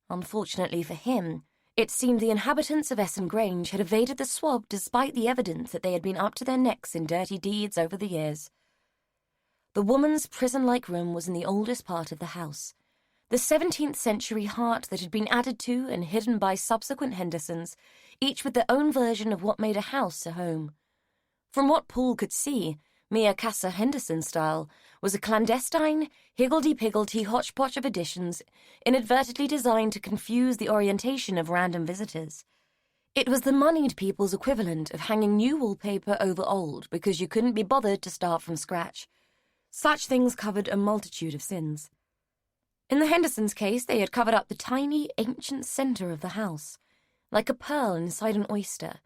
Unfortunately for him, it seemed the inhabitants of Essen Grange had evaded the swab despite the evidence that they had been up to their necks in dirty deeds over the years. The woman's prison-like room was in the oldest part of the house, the 17th century heart that had been added to and hidden by subsequent Hendersons, each with their own version of what made a house a home. From what Poole could see, Mia Casa Henderson style was a clandestine, higgledy-piggledy hodgepodge of additions inadvertently designed to confuse the orientation of random visitors. It was the moneyed people's equivalent of hanging new wallpaper over old because you couldn't be bothered to start from scratch. Such things covered a multitude of sins. In the Hendersons' case, they had covered up the tiny, ancient centre of the house. Like a pearl inside an oyster,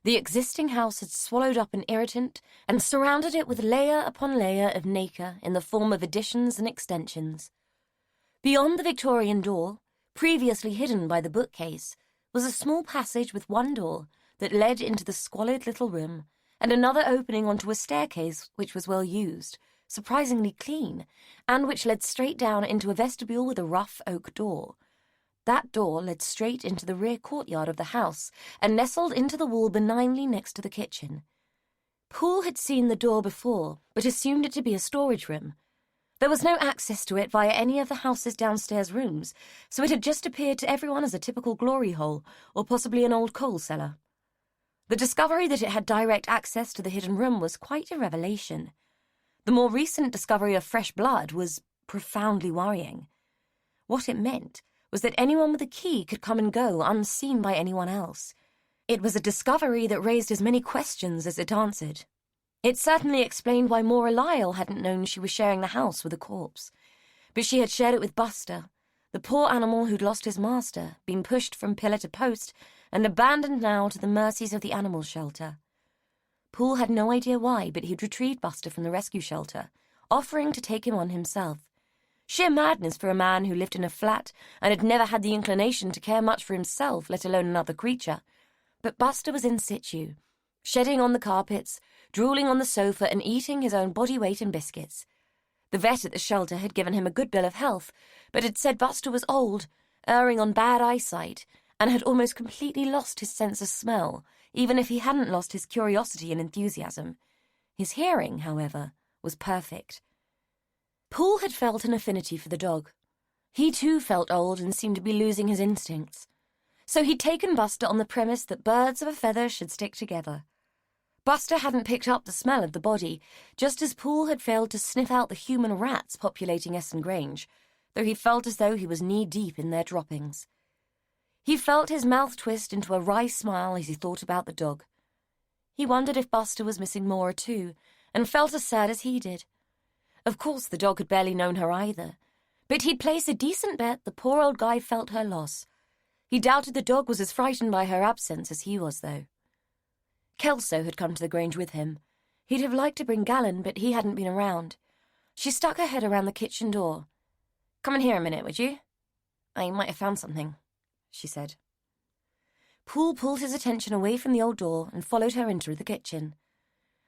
the existing house had swallowed up an irritant and surrounded it with layer upon layer of nacre in the form of additions and extensions. Beyond the Victorian door, previously hidden by the bookcase, was a small passage with one door that led into the squalid little room, and another opening onto a staircase which was well used, surprisingly clean, and which led straight down into a vestibule with a rough oak door. That door led straight into the rear courtyard of the house and nestled into the wall benignly next to the kitchen. Poole had seen the door before, but assumed it to be a storage room. There was no access to it via any of the house's downstairs rooms, so it had just appeared to everyone as a typical glory hole, or possibly an old coal cellar. The discovery that it had direct access to the hidden room was quite a revelation. The more recent discovery of fresh blood was profoundly worrying. What it meant was that anyone with a key could come and go unseen by anyone else. It was a discovery that raised as many questions as it answered. It certainly explained why Maura Lyle hadn't known she was sharing the house with a corpse. But she had shared it with Buster, the poor animal who'd lost his master, been pushed from pillar to post, and abandoned now to the mercies of the animal shelter. Poole had no idea why, but he'd retrieved Buster from the rescue shelter, offering to take him on himself. Sheer madness for a man who lived in a flat and had never had the inclination to care much for himself, let alone another creature. But Buster was in situ, shedding on the carpets, drooling on the sofa, and eating his own body weight in biscuits. The vet at the shelter had given him a good bill of health, but had said Buster was old, erring on bad eyesight, and had almost completely lost his sense of smell, even if he hadn't lost his curiosity and enthusiasm. His hearing, however, was perfect. Poole had felt an affinity for the dog. He too felt old and seemed to be losing his instincts. So he'd taken Buster on the premise that birds of a feather should stick together. Buster hadn't picked up the smell of the body, just as Poole had failed to sniff out the human rats populating Essen Grange, though he felt as though he was knee-deep in their droppings. He felt his mouth twist into a wry smile as he thought about the dog. He wondered if Buster was missing Maura too, and felt as sad as he did. Of course the dog had barely known her either, but he'd placed a decent bet the poor old guy felt her loss. He doubted the dog was as frightened by her absence as he was, though. Kelso had come to the Grange with him. He'd have liked to bring Gallon, but he hadn't been around. She stuck her head around the kitchen door. "Come in here a minute, would you? I might have found something," she said. Poole pulled his attention away from the old door and followed her into the kitchen.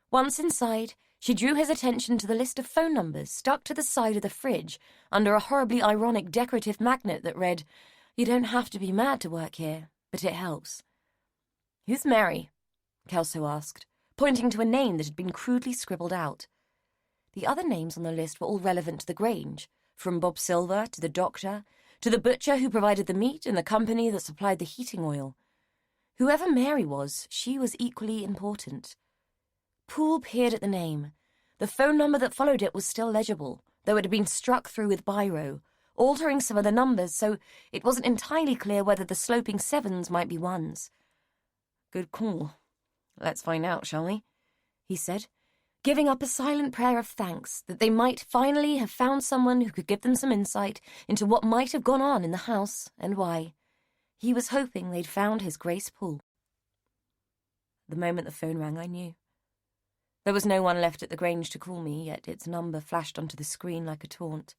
Once inside, she drew his attention to the list of phone numbers stuck to the side of the fridge under a horribly ironic decorative magnet that read, "You don't have to be mad to work here, but it helps." "Who's Mary?" Kelso asked, pointing to a name that had been crudely scribbled out. The other names on the list were all relevant to the Grange, from Bob Silver to the doctor, to the butcher who provided the meat and the company that supplied the heating oil. Whoever Mary was, she was equally important. Poole peered at the name. The phone number that followed it was still legible, though it had been struck through with biro, altering some of the numbers, so it wasn't entirely clear whether the sloping sevens might be ones. "Good call. Let's find out, shall we?" he said, giving up a silent prayer of thanks that they might finally have found someone who could give them some insight into what might have gone on in the house and why. He was hoping they'd found his Grace Poole. The moment the phone rang, I knew. There was no one left at the Grange to call me, yet its number flashed onto the screen like a taunt.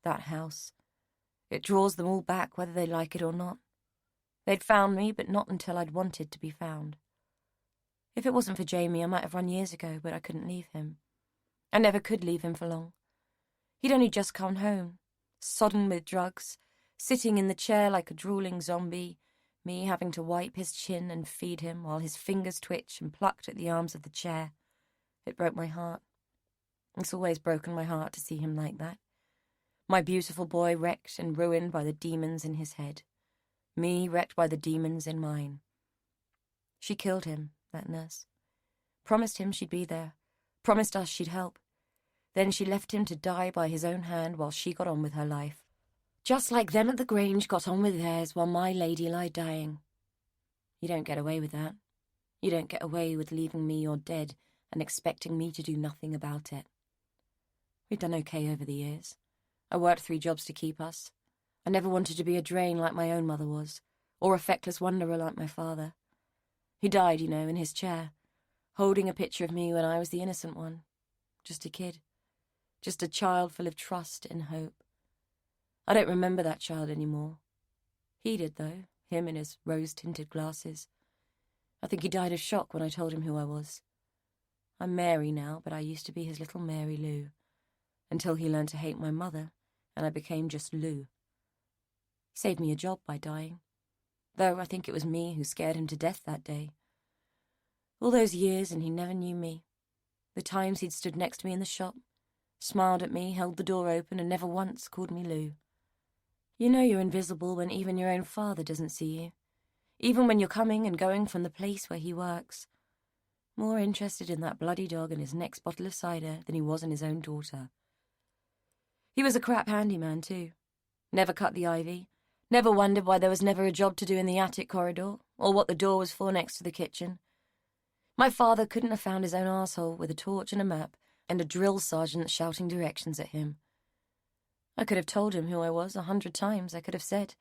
That house. It draws them all back, whether they like it or not. They'd found me, but not until I'd wanted to be found. If it wasn't for Jamie, I might have run years ago, but I couldn't leave him. I never could leave him for long. He'd only just come home, sodden with drugs, sitting in the chair like a drooling zombie, me having to wipe his chin and feed him while his fingers twitched and plucked at the arms of the chair. It broke my heart. It's always broken my heart to see him like that. My beautiful boy wrecked and ruined by the demons in his head. Me wrecked by the demons in mine. She killed him, that nurse. Promised him she'd be there. Promised us she'd help. Then she left him to die by his own hand while she got on with her life. Just like them at the Grange got on with theirs while my lady lay dying. You don't get away with that. You don't get away with leaving me or dead and expecting me to do nothing about it. We've done okay over the years. I worked 3 jobs to keep us. I never wanted to be a drain like my own mother was, or a feckless wanderer like my father. He died, in his chair, holding a picture of me when I was the innocent one. Just a kid. Just a child full of trust and hope. I don't remember that child anymore. He did, though, him in his rose-tinted glasses. I think he died of shock when I told him who I was. I'm Mary now, but I used to be his little Mary Lou, until he learned to hate my mother, and I became just Lou. He saved me a job by dying, though I think it was me who scared him to death that day. All those years and he never knew me. The times he'd stood next to me in the shop, smiled at me, held the door open, and never once called me Lou. You know you're invisible when even your own father doesn't see you, even when you're coming and going from the place where he works. More interested in that bloody dog and his next bottle of cider than he was in his own daughter. He was a crap handyman, too. Never cut the ivy, never wondered why there was never a job to do in the attic corridor, or what the door was for next to the kitchen. My father couldn't have found his own arsehole with a torch and a map and a drill sergeant shouting directions at him. I could have told him who I was 100 times, I could have said,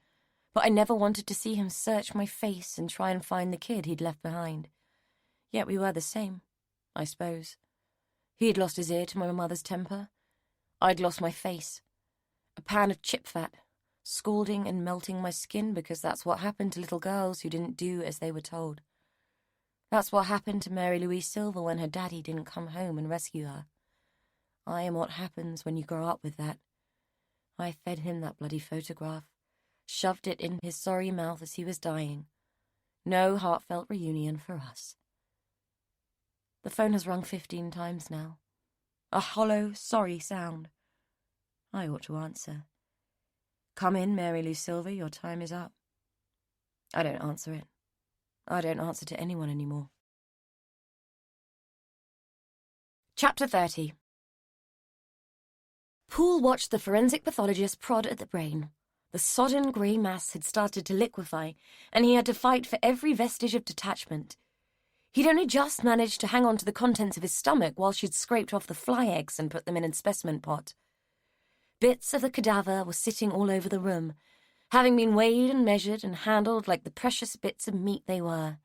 but I never wanted to see him search my face and try and find the kid he'd left behind. Yet we were the same, I suppose. He'd lost his ear to my mother's temper. I'd lost my face. A pan of chip fat, scalding and melting my skin because that's what happened to little girls who didn't do as they were told. That's what happened to Mary Louise Silver when her daddy didn't come home and rescue her. I am what happens when you grow up with that. I fed him that bloody photograph, shoved it in his sorry mouth as he was dying. No heartfelt reunion for us. The phone has rung 15 times now. A hollow, sorry sound. I ought to answer. Come in, Mary Lou Silver, your time is up. I don't answer it. I don't answer to anyone anymore. Chapter 30. Poole watched the forensic pathologist prod at the brain. The sodden grey mass had started to liquefy, and he had to fight for every vestige of detachment. He'd only just managed to hang on to the contents of his stomach while she'd scraped off the fly eggs and put them in a specimen pot. Bits of the cadaver were sitting all over the room, having been weighed and measured and handled like the precious bits of meat they were.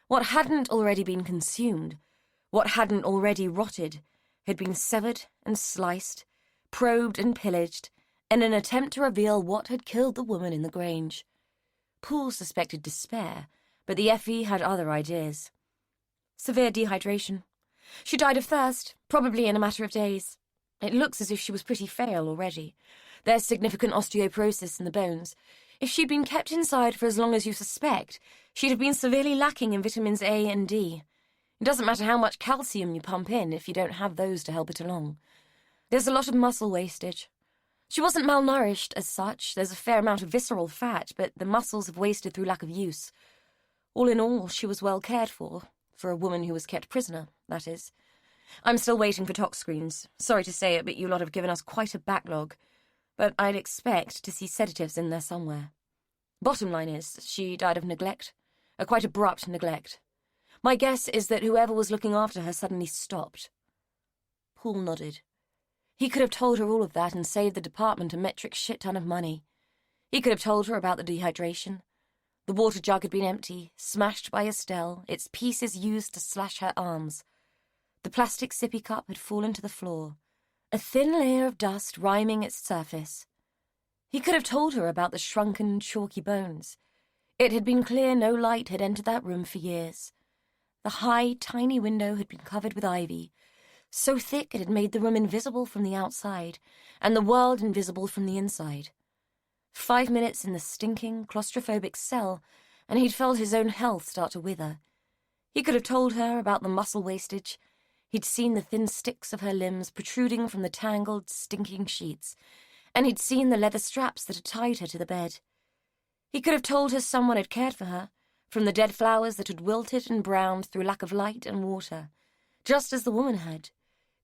What hadn't already been consumed, what hadn't already rotted, had been severed and sliced, probed and pillaged, in an attempt to reveal what had killed the woman in the Grange. Poole suspected despair, but the FE had other ideas. Severe dehydration. She died of thirst, probably in a matter of days. It looks as if she was pretty frail already. There's significant osteoporosis in the bones. If she'd been kept inside for as long as you suspect, she'd have been severely lacking in vitamins A and D. It doesn't matter how much calcium you pump in if you don't have those to help it along. There's a lot of muscle wastage. She wasn't malnourished as such. There's a fair amount of visceral fat, but the muscles have wasted through lack of use. All in all, she was well cared for a woman who was kept prisoner, that is. I'm still waiting for tox screens. Sorry to say it, but you lot have given us quite a backlog. But I'd expect to see sedatives in there somewhere. Bottom line is, she died of neglect. A quite abrupt neglect. My guess is that whoever was looking after her suddenly stopped. Poole nodded. He could have told her all of that and saved the department a metric shit ton of money. He could have told her about the dehydration. The water jug had been empty, smashed by Estelle, its pieces used to slash her arms. The plastic sippy cup had fallen to the floor, a thin layer of dust rhyming its surface. He could have told her about the shrunken, chalky bones. It had been clear no light had entered that room for years. The high, tiny window had been covered with ivy, so thick it had made the room invisible from the outside, and the world invisible from the inside. 5 minutes in the stinking, claustrophobic cell, and he'd felt his own health start to wither. He could have told her about the muscle wastage. He'd seen the thin sticks of her limbs protruding from the tangled, stinking sheets, and he'd seen the leather straps that had tied her to the bed. He could have told her someone had cared for her, from the dead flowers that had wilted and browned through lack of light and water, just as the woman had,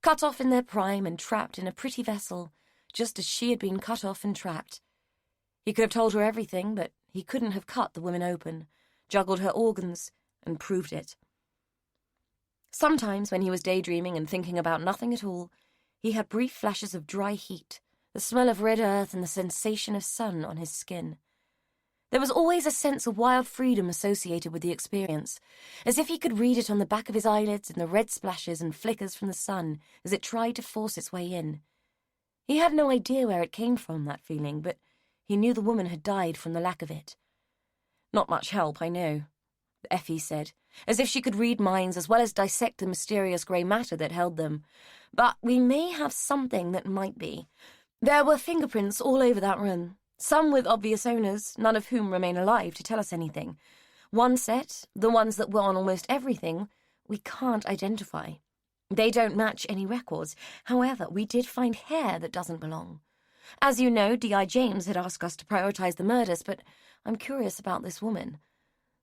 cut off in their prime and trapped in a pretty vessel, just as she had been cut off and trapped. He could have told her everything, but he couldn't have cut the woman open, juggled her organs, and proved it. Sometimes, when he was daydreaming and thinking about nothing at all, he had brief flashes of dry heat, the smell of red earth and the sensation of sun on his skin. There was always a sense of wild freedom associated with the experience, as if he could read it on the back of his eyelids in the red splashes and flickers from the sun as it tried to force its way in. He had no idea where it came from, that feeling, but he knew the woman had died from the lack of it. Not much help, I know, Effie said, as if she could read minds as well as dissect the mysterious grey matter that held them. But we may have something that might be. There were fingerprints all over that room, some with obvious owners, none of whom remain alive to tell us anything. One set, the ones that were on almost everything, we can't identify. They don't match any records. However, we did find hair that doesn't belong. As you know, D.I. James had asked us to prioritise the murders, but I'm curious about this woman.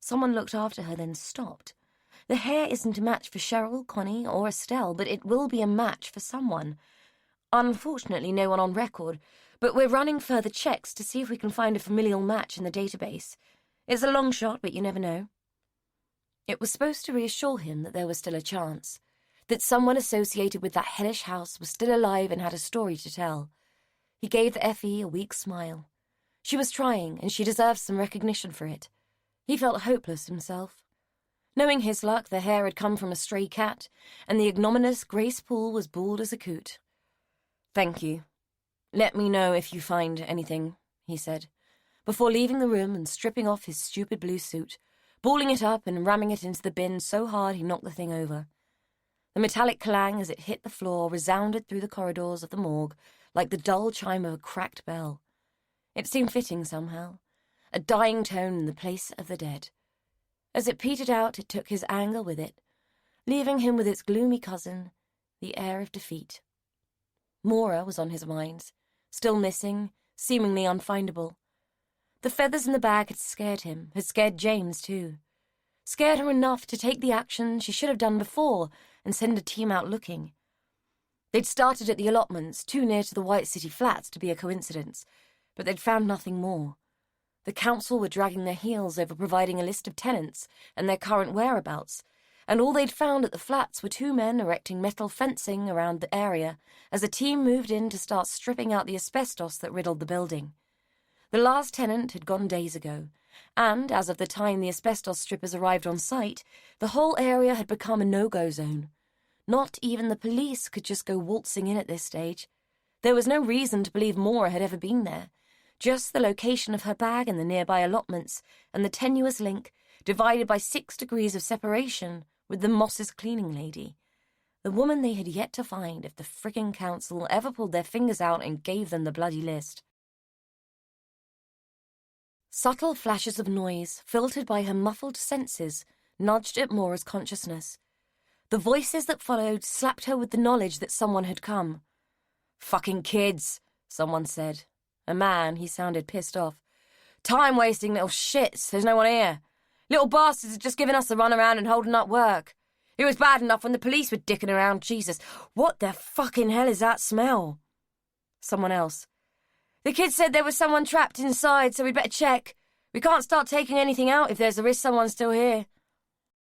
Someone looked after her, then stopped. The hair isn't a match for Cheryl, Connie, or Estelle, but it will be a match for someone. Unfortunately, no one on record, but we're running further checks to see if we can find a familial match in the database. It's a long shot, but you never know. It was supposed to reassure him that there was still a chance, that someone associated with that hellish house was still alive and had a story to tell. He gave the Effie a weak smile. She was trying, and she deserved some recognition for it. He felt hopeless himself. Knowing his luck, the hair had come from a stray cat, and the ignominious Grace Poole was bald as a coot. "Thank you. Let me know if you find anything," he said, before leaving the room and stripping off his stupid blue suit, balling it up and ramming it into the bin so hard he knocked the thing over. The metallic clang as it hit the floor resounded through the corridors of the morgue like the dull chime of a cracked bell. It seemed fitting somehow, a dying tone in the place of the dead. As it petered out, it took his anger with it, leaving him with its gloomy cousin, the air of defeat. Mora was on his mind, still missing, seemingly unfindable. The feathers in the bag had scared him, had scared James too. Scared her enough to take the action she should have done before and send a team out looking. They'd started at the allotments, too near to the White City flats to be a coincidence, but they'd found nothing more. The council were dragging their heels over providing a list of tenants and their current whereabouts, and all they'd found at the flats were 2 men erecting metal fencing around the area as a team moved in to start stripping out the asbestos that riddled the building. The last tenant had gone days ago, and, as of the time the asbestos strippers arrived on site, the whole area had become a no-go zone. Not even the police could just go waltzing in at this stage. There was no reason to believe Mora had ever been there, just the location of her bag and the nearby allotments, and the tenuous link, divided by 6 degrees of separation, with the Moss's cleaning lady. The woman they had yet to find if the frigging council ever pulled their fingers out and gave them the bloody list. Subtle flashes of noise, filtered by her muffled senses, nudged at Mora's consciousness. The voices that followed slapped her with the knowledge that someone had come. "Fucking kids," someone said. A man, he sounded pissed off. "Time-wasting little shits, there's no one here. Little bastards are just giving us the runaround and holding up work. It was bad enough when the police were dicking around, Jesus. What the fucking hell is that smell?" Someone else. "The kids said there was someone trapped inside, so we'd better check. We can't start taking anything out if there's a risk someone's still here."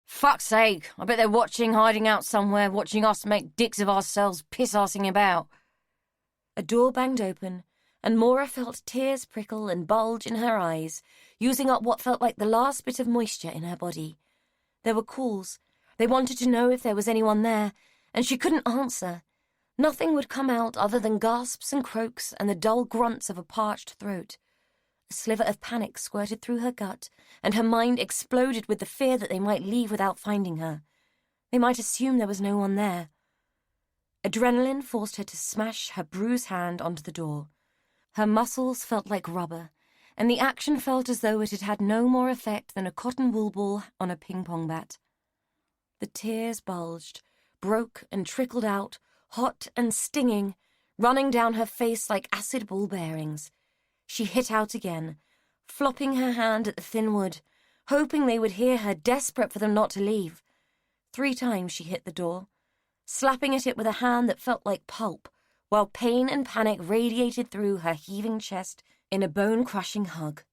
"Fuck's sake, I bet they're watching, hiding out somewhere, watching us make dicks of ourselves, piss-arsing about." A door banged open, and Mora felt tears prickle and bulge in her eyes, using up what felt like the last bit of moisture in her body. There were calls. They wanted to know if there was anyone there, and she couldn't answer. Nothing would come out other than gasps and croaks and the dull grunts of a parched throat. A sliver of panic squirted through her gut, and her mind exploded with the fear that they might leave without finding her. They might assume there was no one there. Adrenaline forced her to smash her bruised hand onto the door. Her muscles felt like rubber, and the action felt as though it had had no more effect than a cotton wool ball on a ping-pong bat. The tears bulged, broke and trickled out, hot and stinging, running down her face like acid ball bearings. She hit out again, flopping her hand at the thin wood, hoping they would hear her, desperate for them not to leave. 3 times she hit the door, slapping at it with a hand that felt like pulp, while pain and panic radiated through her heaving chest in a bone-crushing hug.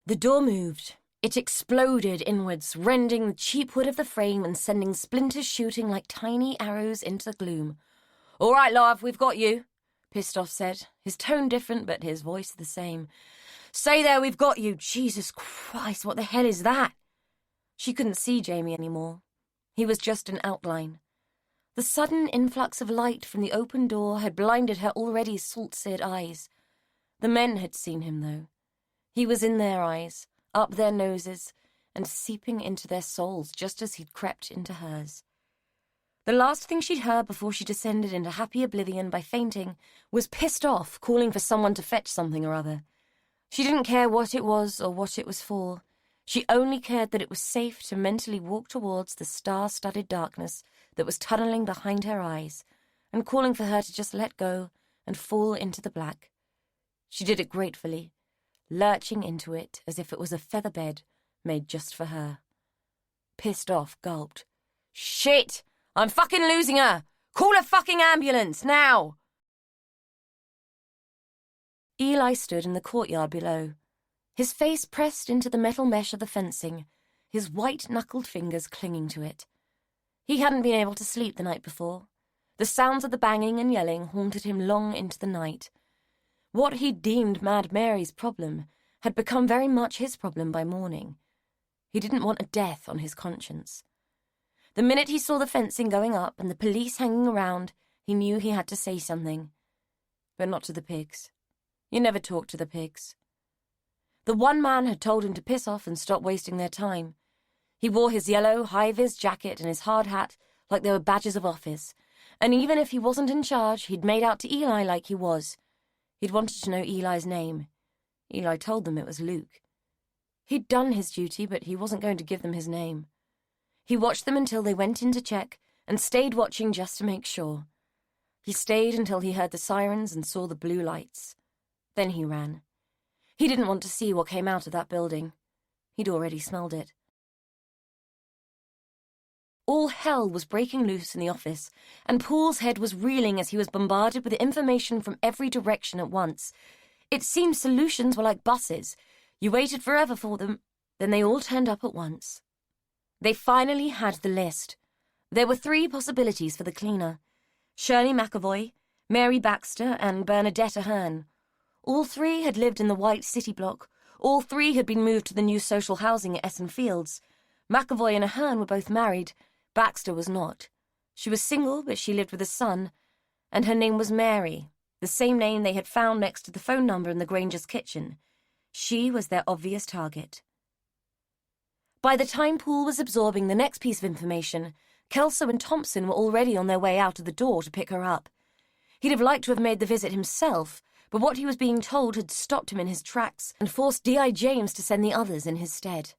The door moved. It exploded inwards, rending the cheap wood of the frame and sending splinters shooting like tiny arrows into the gloom. "All right, love, we've got you," Pistoff said, his tone different but his voice the same. "Stay there, we've got you. Jesus Christ, what the hell is that?" She couldn't see Jamie anymore. He was just an outline. The sudden influx of light from the open door had blinded her already salt-seared eyes. The men had seen him, though. He was in their eyes, up their noses, and seeping into their souls just as he'd crept into hers. The last thing she'd heard before she descended into happy oblivion by fainting was pissed off, calling for someone to fetch something or other. She didn't care what it was or what it was for. She only cared that it was safe to mentally walk towards the star-studded darkness that was tunneling behind her eyes and calling for her to just let go and fall into the black. She did it gratefully, lurching into it as if it was a feather bed made just for her. Pissed off, gulped. "Shit! I'm fucking losing her! Call a fucking ambulance, now!" Eli stood in the courtyard below, his face pressed into the metal mesh of the fencing, his white-knuckled fingers clinging to it. He hadn't been able to sleep the night before. The sounds of the banging and yelling haunted him long into the night. What he deemed Mad Mary's problem had become very much his problem by morning. He didn't want a death on his conscience. The minute he saw the fencing going up and the police hanging around, he knew he had to say something. But not to the pigs. You never talk to the pigs. The one man had told him to piss off and stop wasting their time. He wore his yellow, high-vis jacket and his hard hat like they were badges of office, and even if he wasn't in charge, he'd made out to Eli like he was. He'd wanted to know Eli's name. Eli told them it was Luke. He'd done his duty, but he wasn't going to give them his name. He watched them until they went in to check and stayed watching just to make sure. He stayed until he heard the sirens and saw the blue lights. Then he ran. He didn't want to see what came out of that building. He'd already smelled it. All hell was breaking loose in the office, and Paul's head was reeling as he was bombarded with information from every direction at once. It seemed solutions were like buses. You waited forever for them, then they all turned up at once. They finally had the list. There were 3 possibilities for the cleaner: Shirley McAvoy, Mary Baxter, and Bernadette Ahern. All 3 had lived in the White City block. All 3 had been moved to the new social housing at Essen Fields. McAvoy and Ahern were both married. Baxter was not. She was single, but she lived with a son, and her name was Mary, the same name they had found next to the phone number in the Granger's kitchen. She was their obvious target. By the time Paul was absorbing the next piece of information, Kelso and Thompson were already on their way out of the door to pick her up. He'd have liked to have made the visit himself, but what he was being told had stopped him in his tracks and forced D.I. James to send the others in his stead.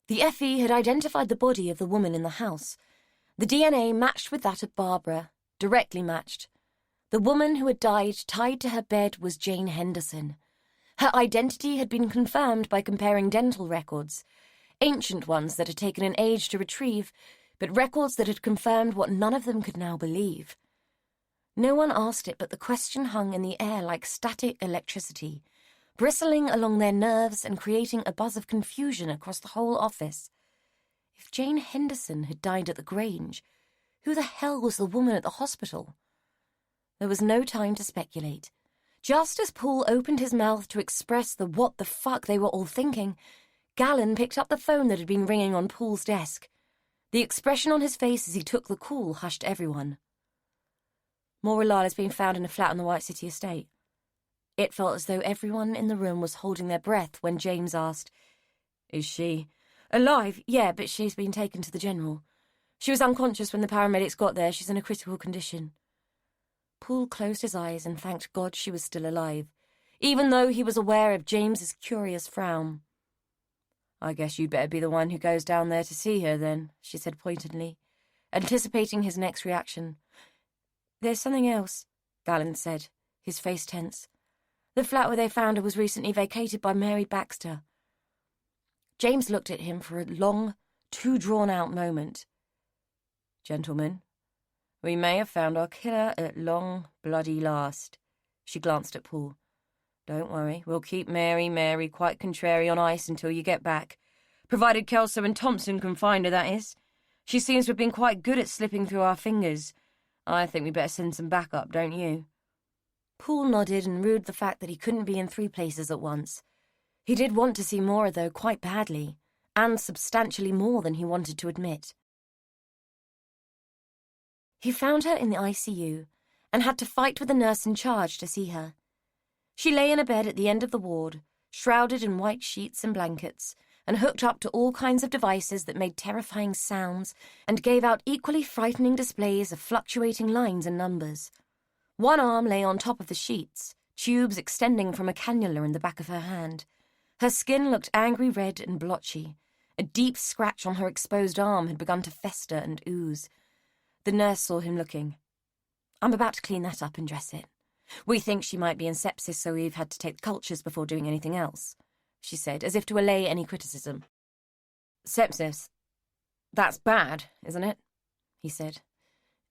The FE had identified the body of the woman in the house. The DNA matched with that of Barbara, directly matched. The woman who had died tied to her bed was Jane Henderson. Her identity had been confirmed by comparing dental records, ancient ones that had taken an age to retrieve, but records that had confirmed what none of them could now believe. No one asked it, but the question hung in the air like static electricity, bristling along their nerves and creating a buzz of confusion across the whole office. If Jane Henderson had died at the Grange, who the hell was the woman at the hospital? There was no time to speculate. Just as Paul opened his mouth to express the what the fuck they were all thinking, Gallon picked up the phone that had been ringing on Paul's desk. The expression on his face as he took the call hushed everyone. Maura Lyle has been found in a flat on the White City estate. It felt as though everyone in the room was holding their breath when James asked, "Is she alive?" "Yeah, but she's been taken to the general. She was unconscious when the paramedics got there. She's in a critical condition." Paul closed his eyes and thanked God she was still alive, even though he was aware of James's curious frown. "I guess you'd better be the one who goes down there to see her, then," she said pointedly, anticipating his next reaction. "There's something else," Gallon said, his face tense. "The flat where they found her was recently vacated by Mary Baxter." James looked at him for a long, too drawn-out moment. "Gentlemen, we may have found our killer at long, bloody last." She glanced at Paul. "Don't worry, we'll keep Mary quite contrary on ice until you get back. Provided Kelso and Thompson can find her, that is. She seems to have been quite good at slipping through our fingers. I think we better send some backup, don't you?" Paul nodded and rued the fact that he couldn't be in 3 places at once. He did want to see Maura, though, quite badly, and substantially more than he wanted to admit. He found her in the ICU and had to fight with the nurse in charge to see her. She lay in a bed at the end of the ward, shrouded in white sheets and blankets, and hooked up to all kinds of devices that made terrifying sounds and gave out equally frightening displays of fluctuating lines and numbers. One arm lay on top of the sheets, tubes extending from a cannula in the back of her hand. Her skin looked angry red and blotchy. A deep scratch on her exposed arm had begun to fester and ooze. The nurse saw him looking. "I'm about to clean that up and dress it. We think she might be in sepsis, so we've had to take the cultures before doing anything else," she said, as if to allay any criticism. "Sepsis? That's bad, isn't it?" he said.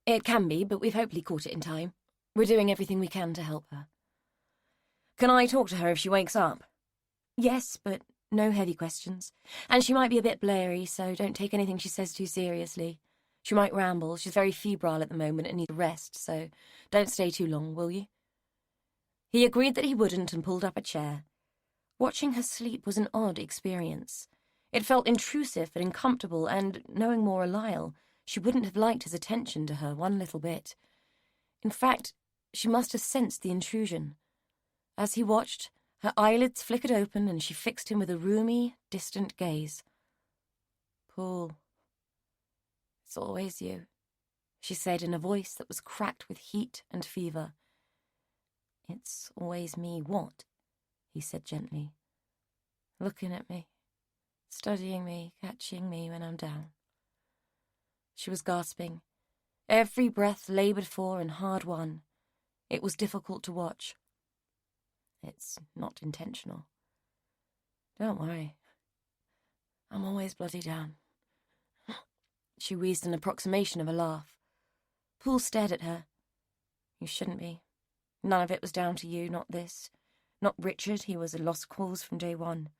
"It can be, but we've hopefully caught it in time. We're doing everything we can to help her." "Can I talk to her if she wakes up?" "Yes, but no heavy questions. And she might be a bit blurry, so don't take anything she says too seriously. She might ramble. She's very febrile at the moment and needs rest, so don't stay too long, will you?" He agreed that he wouldn't and pulled up a chair. Watching her sleep was an odd experience. It felt intrusive and uncomfortable, and, knowing Maura Lyle, she wouldn't have liked his attention to her one little bit. In fact, she must have sensed the intrusion. As he watched, her eyelids flickered open and she fixed him with a roomy, distant gaze. "Paul, it's always you," she said in a voice that was cracked with heat and fever. "It's always me what?" he said gently. "Looking at me, studying me, catching me when I'm down." She was gasping, every breath laboured for and hard won. It was difficult to watch. "It's not intentional. Don't worry. I'm always bloody down." She wheezed an approximation of a laugh. Paul stared at her. "You shouldn't be. None of it was down to you, not this. Not Richard, he was a lost cause from day one."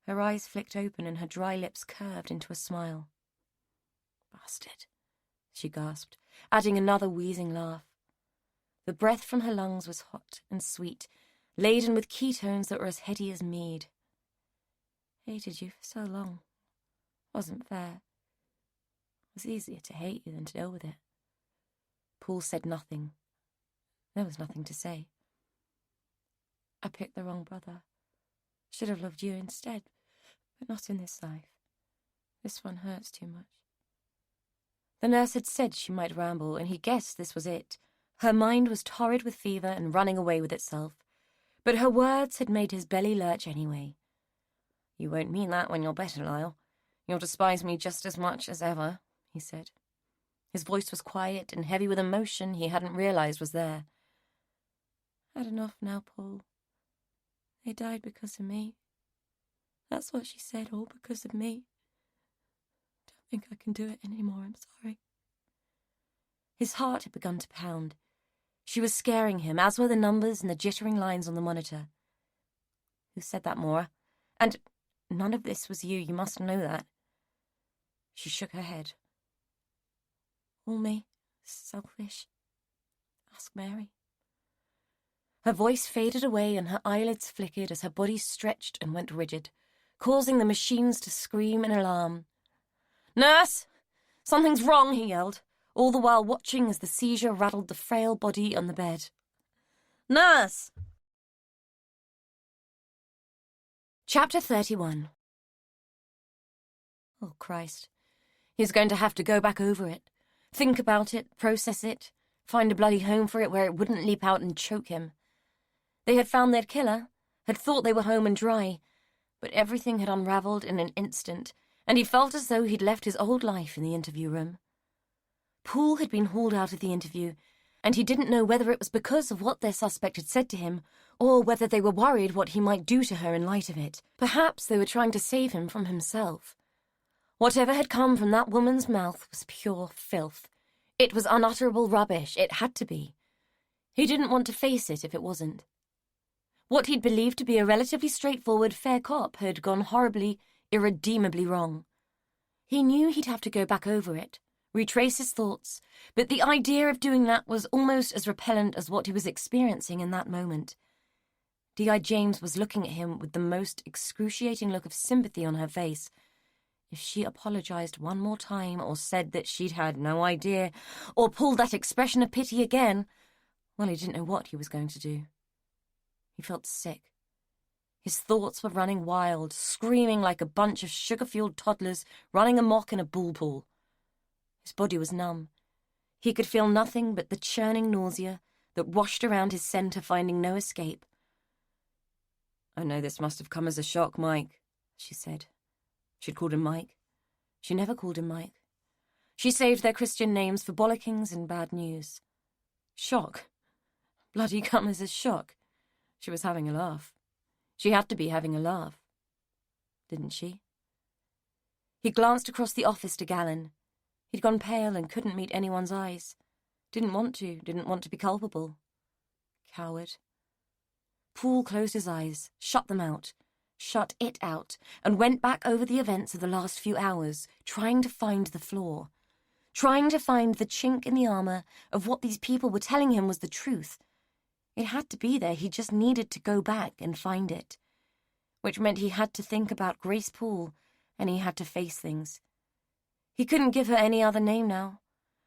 Her eyes flicked open and her dry lips curved into a smile. "Bastard," she gasped, adding another wheezing laugh. The breath from her lungs was hot and sweet, laden with ketones that were as heady as mead. "Hated you for so long. Wasn't fair. It was easier to hate you than to deal with it." Paul said nothing. There was nothing to say. "I picked the wrong brother. Should have loved you instead, but not in this life. This one hurts too much." The nurse had said she might ramble, and he guessed this was it. Her mind was torrid with fever and running away with itself, but her words had made his belly lurch anyway. "You won't mean that when you're better, Lyle. You'll despise me just as much as ever," he said. His voice was quiet and heavy with emotion he hadn't realised was there. "Had enough now, Paul. They died because of me. That's what she said, all because of me. Don't think I can do it anymore, I'm sorry." His heart had begun to pound. She was scaring him, as were the numbers and the jittering lines on the monitor. "Who said that, Maura? And none of this was you must know that." She shook her head. "All me. Selfish. Ask Mary." Her voice faded away and her eyelids flickered as her body stretched and went rigid, causing the machines to scream in alarm. "Nurse! Something's wrong," he yelled, all the while watching as the seizure rattled the frail body on the bed. "Nurse!" Chapter 31. Oh, Christ. He was going to have to go back over it. Think about it, process it, find a bloody home for it where it wouldn't leap out and choke him. They had found their killer, had thought they were home and dry, but everything had unravelled in an instant, and he felt as though he'd left his old life in the interview room. Paul had been hauled out of the interview, and he didn't know whether it was because of what their suspect had said to him, or whether they were worried what he might do to her in light of it. Perhaps they were trying to save him from himself. Whatever had come from that woman's mouth was pure filth. It was unutterable rubbish. It had to be. He didn't want to face it if it wasn't. What he'd believed to be a relatively straightforward fair cop had gone horribly, irredeemably wrong. He knew he'd have to go back over it, retrace his thoughts, but the idea of doing that was almost as repellent as what he was experiencing in that moment. D.I. James was looking at him with the most excruciating look of sympathy on her face. If she apologised one more time, or said that she'd had no idea, or pulled that expression of pity again, well, he didn't know what he was going to do. He felt sick. His thoughts were running wild, screaming like a bunch of sugar-fueled toddlers running amok in a bull pool. His body was numb. He could feel nothing but the churning nausea that washed around his centre, finding no escape. "I know this must have come as a shock, Mike," she said. She'd called him Mike. She never called him Mike. She saved their Christian names for bollockings and bad news. Shock. Bloody come as a shock. She was having a laugh. She had to be having a laugh. Didn't she? He glanced across the office to Gallon. He'd gone pale and couldn't meet anyone's eyes. Didn't want to be culpable. Coward. Paul closed his eyes, shut them out, shut it out, and went back over the events of the last few hours, trying to find the flaw, trying to find the chink in the armor of what these people were telling him was the truth. It had to be there, he just needed to go back and find it. Which meant he had to think about Grace Poole, and he had to face things. He couldn't give her any other name now.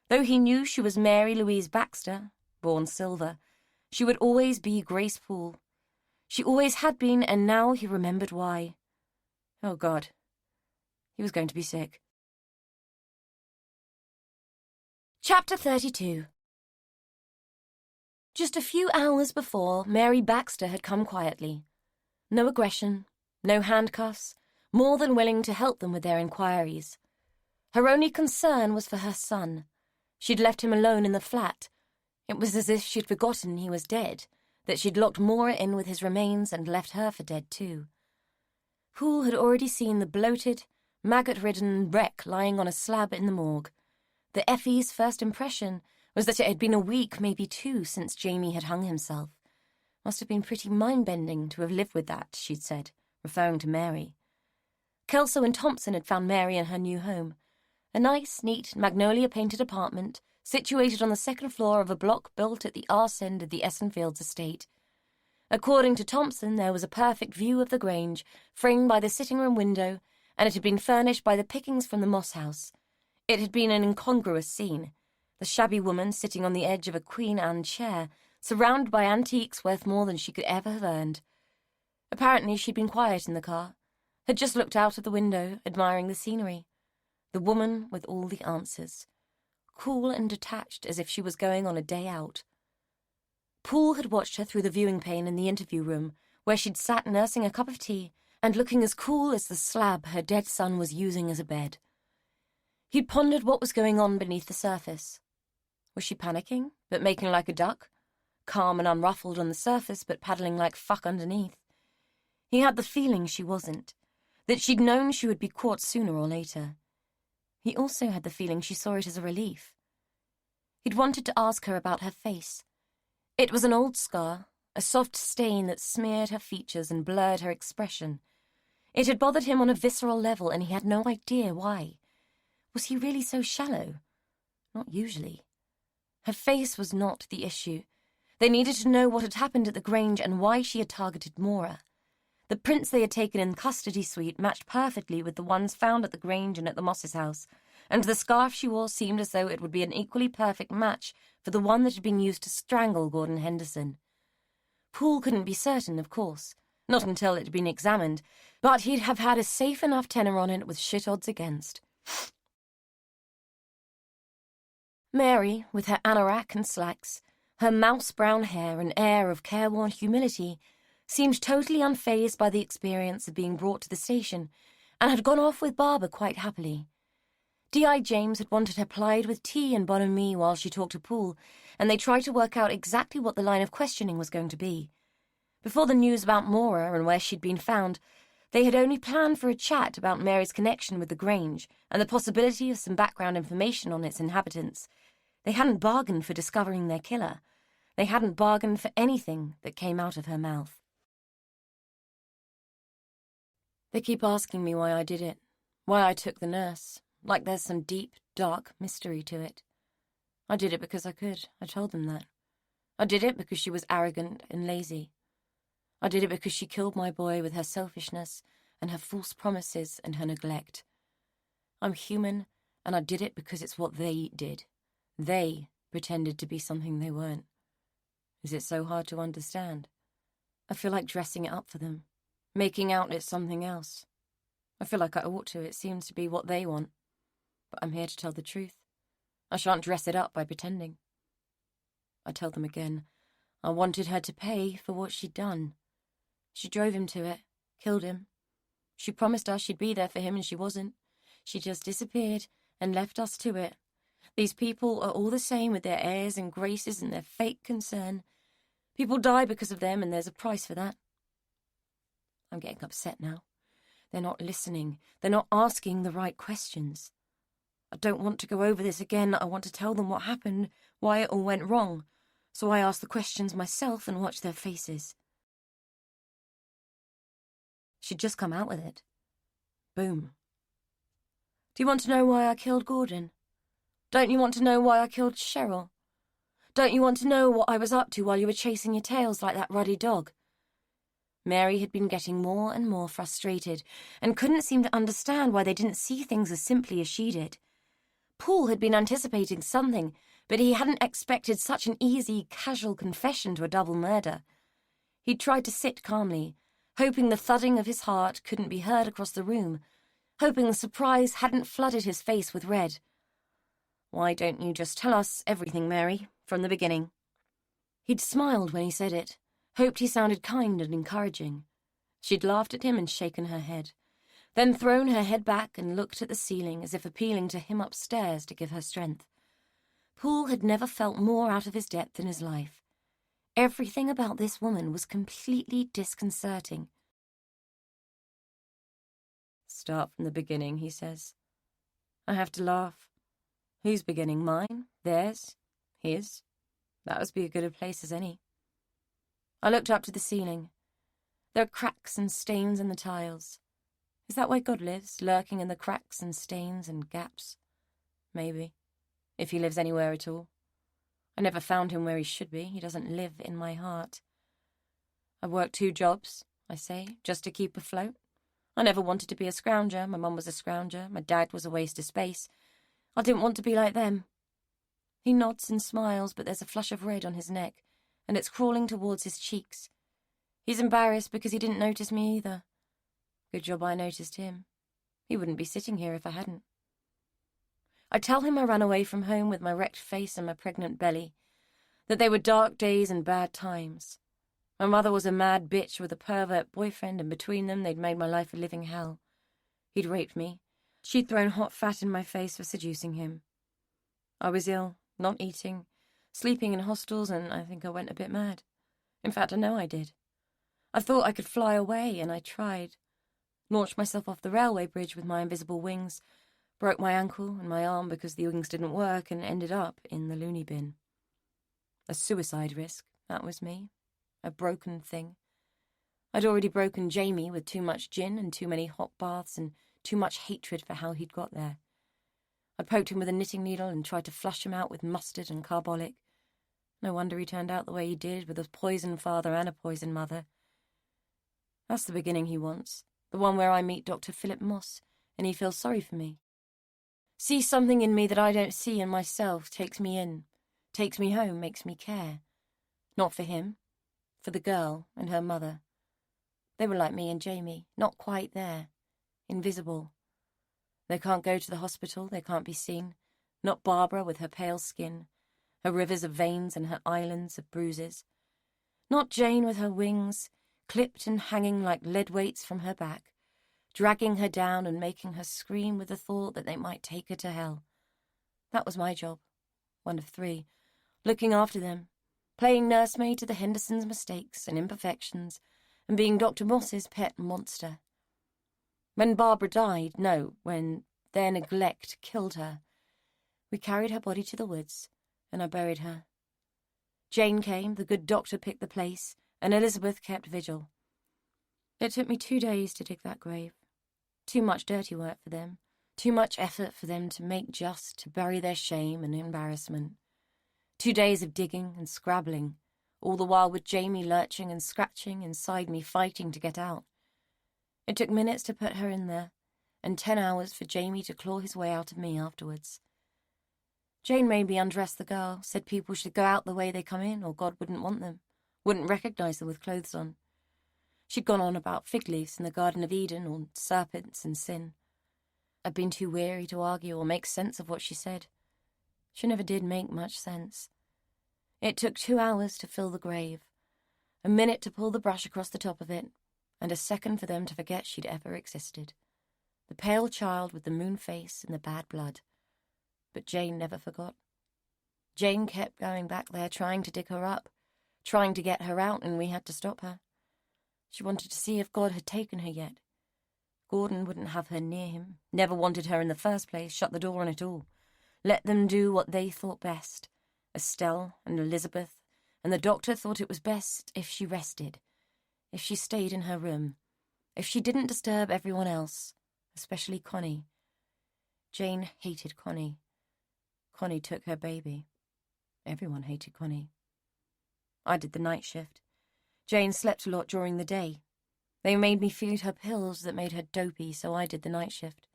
Though he knew she was Mary Louise Baxter, born Silver, she would always be Grace Poole. She always had been, and now he remembered why. Oh, God. He was going to be sick. Chapter 32. Just a few hours before, Mary Baxter had come quietly. No aggression, no handcuffs, more than willing to help them with their inquiries. Her only concern was for her son. She'd left him alone in the flat. It was as if she'd forgotten he was dead, that she'd locked Maura in with his remains and left her for dead too. Poole had already seen the bloated, maggot-ridden wreck lying on a slab in the morgue. The Effie's first impression was that it had been a week, maybe 2, since Jamie had hung himself. Must have been pretty mind-bending to have lived with that, she'd said, referring to Mary. Kelso and Thompson had found Mary in her new home. A nice, neat, magnolia-painted apartment situated on the second floor of a block built at the arse end of the Essenfields estate. According to Thompson, there was a perfect view of the Grange, framed by the sitting-room window, and it had been furnished by the pickings from the Moss house. It had been an incongruous scene. The shabby woman sitting on the edge of a Queen Anne chair, surrounded by antiques worth more than she could ever have earned. Apparently she'd been quiet in the car, had just looked out of the window, admiring the scenery. The woman with all the answers. Cool and detached, as if she was going on a day out. Poole had watched her through the viewing pane in the interview room, where she'd sat nursing a cup of tea and looking as cool as the slab her dead son was using as a bed. He'd pondered what was going on beneath the surface. Was she panicking, but making like a duck? Calm and unruffled on the surface, but paddling like fuck underneath? He had the feeling she wasn't, that she'd known she would be caught sooner or later. He also had the feeling she saw it as a relief. He'd wanted to ask her about her face. It was an old scar, a soft stain that smeared her features and blurred her expression. It had bothered him on a visceral level, and he had no idea why. Was he really so shallow? Not usually. Her face was not the issue. They needed to know what had happened at the Grange and why she had targeted Maura. The prints they had taken in the custody suite matched perfectly with the ones found at the Grange and at the Mosses' house, and the scarf she wore seemed as though it would be an equally perfect match for the one that had been used to strangle Gordon Henderson. Poole couldn't be certain, of course, not until it had been examined, but he'd have had a safe enough tenor on it with shit odds against. Mary, with her anorak and slacks, her mouse-brown hair and air of careworn humility, seemed totally unfazed by the experience of being brought to the station, and had gone off with Barbara quite happily. D.I. James had wanted her plied with tea and bonhomie while she talked to Poole, and they tried to work out exactly what the line of questioning was going to be. Before the news about Maura and where she'd been found, they had only planned for a chat about Mary's connection with the Grange and the possibility of some background information on its inhabitants. They hadn't bargained for discovering their killer. They hadn't bargained for anything that came out of her mouth. They keep asking me why I did it, why I took the nurse, like there's some deep, dark mystery to it. I did it because I could. I told them that. I did it because she was arrogant and lazy. I did it because she killed my boy with her selfishness and her false promises and her neglect. I'm human, and I did it because it's what they did. They pretended to be something they weren't. Is it so hard to understand? I feel like dressing it up for them, making out it's something else. I feel like I ought to. It seems to be what they want. But I'm here to tell the truth. I shan't dress it up by pretending. I tell them again, I wanted her to pay for what she'd done. She drove him to it, killed him. She promised us she'd be there for him, and she wasn't. She just disappeared and left us to it. These people are all the same with their airs and graces and their fake concern. People die because of them, and there's a price for that. I'm getting upset now. They're not listening. They're not asking the right questions. I don't want to go over this again. I want to tell them what happened, why it all went wrong. So I ask the questions myself and watch their faces. She'd just come out with it. Boom. Do you want to know why I killed Gordon? Don't you want to know why I killed Cheryl? Don't you want to know what I was up to while you were chasing your tails like that ruddy dog? Mary had been getting more and more frustrated and couldn't seem to understand why they didn't see things as simply as she did. Paul had been anticipating something, but he hadn't expected such an easy, casual confession to a double murder. He'd tried to sit calmly, hoping the thudding of his heart couldn't be heard across the room, hoping the surprise hadn't flooded his face with red. "Why don't you just tell us everything, Mary, from the beginning?" He'd smiled when he said it, hoped he sounded kind and encouraging. She'd laughed at him and shaken her head, then thrown her head back and looked at the ceiling as if appealing to him upstairs to give her strength. Paul had never felt more out of his depth in his life. Everything about this woman was completely disconcerting. "Start from the beginning," he says. I have to laugh. Whose beginning? Mine? Theirs? His? That would be as good a place as any. I looked up to the ceiling. There are cracks and stains in the tiles. Is that where God lives, lurking in the cracks and stains and gaps? Maybe, if he lives anywhere at all. I never found him where he should be. He doesn't live in my heart. I've worked 2 jobs, I say, just to keep afloat. I never wanted to be a scrounger. My mum was a scrounger. My dad was a waste of space. I didn't want to be like them. He nods and smiles, but there's a flush of red on his neck, and it's crawling towards his cheeks. He's embarrassed because he didn't notice me either. Good job I noticed him. He wouldn't be sitting here if I hadn't. I tell him I ran away from home with my wrecked face and my pregnant belly, that they were dark days and bad times. My mother was a mad bitch with a pervert boyfriend, and between them they'd made my life a living hell. He'd raped me. She'd thrown hot fat in my face for seducing him. I was ill, not eating, sleeping in hostels, and I think I went a bit mad. In fact, I know I did. I thought I could fly away, and I tried. Launched myself off the railway bridge with my invisible wings, broke my ankle and my arm because the wings didn't work, and ended up in the loony bin. A suicide risk, that was me. A broken thing. I'd already broken Jamie with too much gin and too many hot baths and too much hatred for how he'd got there. I poked him with a knitting needle and tried to flush him out with mustard and carbolic. No wonder he turned out the way he did, with a poisoned father and a poisoned mother. That's the beginning he wants, the one where I meet Dr. Philip Moss, and he feels sorry for me. Sees something in me that I don't see in myself, takes me in, takes me home, makes me care. Not for him, for the girl and her mother. They were like me and Jamie, not quite there, invisible. They can't go to the hospital, they can't be seen. Not Barbara with her pale skin, her rivers of veins and her islands of bruises. Not Jane with her wings, clipped and hanging like lead weights from her back, dragging her down and making her scream with the thought that they might take her to hell. That was my job, one of 3, looking after them, playing nursemaid to the Hendersons' mistakes and imperfections, and being Dr. Moss's pet monster. When Barbara died, when their neglect killed her, we carried her body to the woods, and I buried her. Jane came, the good doctor picked the place, and Elizabeth kept vigil. It took me 2 days to dig that grave. Too much dirty work for them, too much effort for them to make just, to bury their shame and embarrassment. 2 days of digging and scrabbling, all the while with Jamie lurching and scratching inside me, fighting to get out. It took minutes to put her in there, and 10 hours for Jamie to claw his way out of me afterwards. Jane made me undress the girl, said people should go out the way they come in, or God wouldn't want them, wouldn't recognise them with clothes on. She'd gone on about fig leaves in the Garden of Eden, or serpents and sin. I'd been too weary to argue or make sense of what she said. She never did make much sense. It took 2 hours to fill the grave, a minute to pull the brush across the top of it, and a second for them to forget she'd ever existed. The pale child with the moon face and the bad blood. But Jane never forgot. Jane kept going back there, trying to dig her up, trying to get her out, and we had to stop her. She wanted to see if God had taken her yet. Gordon wouldn't have her near him, never wanted her in the first place, shut the door on it all. Let them do what they thought best. Estelle and Elizabeth, and the doctor thought it was best if she rested, if she stayed in her room, if she didn't disturb everyone else, especially Connie. Jane hated Connie. Connie took her baby. Everyone hated Connie. I did the night shift. Jane slept a lot during the day. They made me feed her pills that made her dopey, so I did the night shift.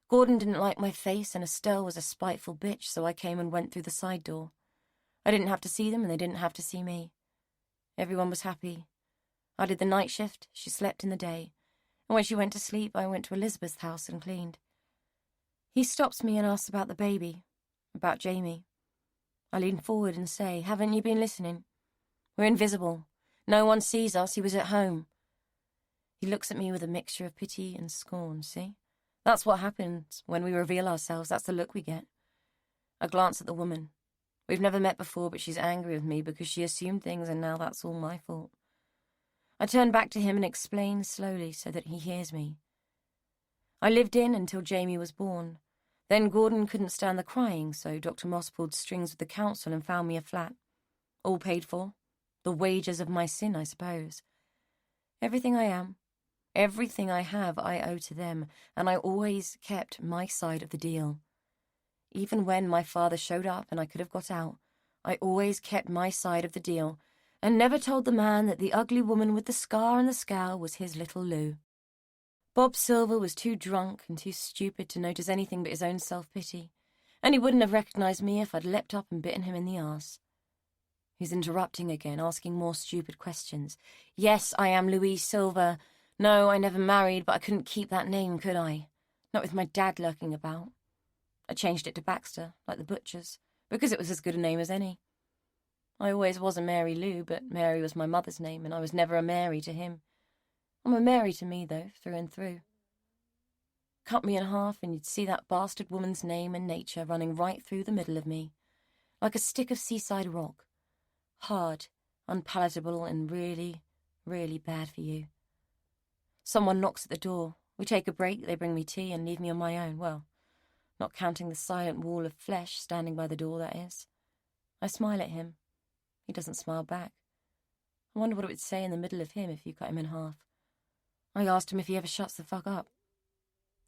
Gordon didn't like my face, and Estelle was a spiteful bitch, so I came and went through the side door. I didn't have to see them, and they didn't have to see me. Everyone was happy. I did the night shift, she slept in the day, and when she went to sleep, I went to Elizabeth's house and cleaned. He stops me and asks about the baby, about Jamie. I lean forward and say, "Haven't you been listening? We're invisible. No one sees us. He was at home." He looks at me with a mixture of pity and scorn, see? That's what happens when we reveal ourselves. That's the look we get. I glance at the woman. We've never met before, but she's angry with me because she assumed things and now that's all my fault. I turn back to him and explain slowly so that he hears me. I lived in until Jamie was born. Then Gordon couldn't stand the crying, so Dr. Moss pulled strings with the council and found me a flat. All paid for. The wages of my sin, I suppose. Everything I am, everything I have, I owe to them, and I always kept my side of the deal. Even when my father showed up and I could have got out, I always kept my side of the deal and never told the man that the ugly woman with the scar and the scowl was his little Lou. Bob Silver was too drunk and too stupid to notice anything but his own self-pity, and he wouldn't have recognised me if I'd leapt up and bitten him in the arse. He's interrupting again, asking more stupid questions. Yes, I am Louise Silver. No, I never married, but I couldn't keep that name, could I? Not with my dad lurking about. I changed it to Baxter, like the butchers, because it was as good a name as any. I always was a Mary Lou, but Mary was my mother's name, and I was never a Mary to him. I'm a Mary to me, though, through and through. Cut me in half, and you'd see that bastard woman's name and nature running right through the middle of me, like a stick of seaside rock. Hard, unpalatable, and really, really bad for you. Someone knocks at the door. We take a break, they bring me tea and leave me on my own. Well, not counting the silent wall of flesh standing by the door, that is. I smile at him. He doesn't smile back. I wonder what it would say in the middle of him if you cut him in half. I asked him if he ever shuts the fuck up.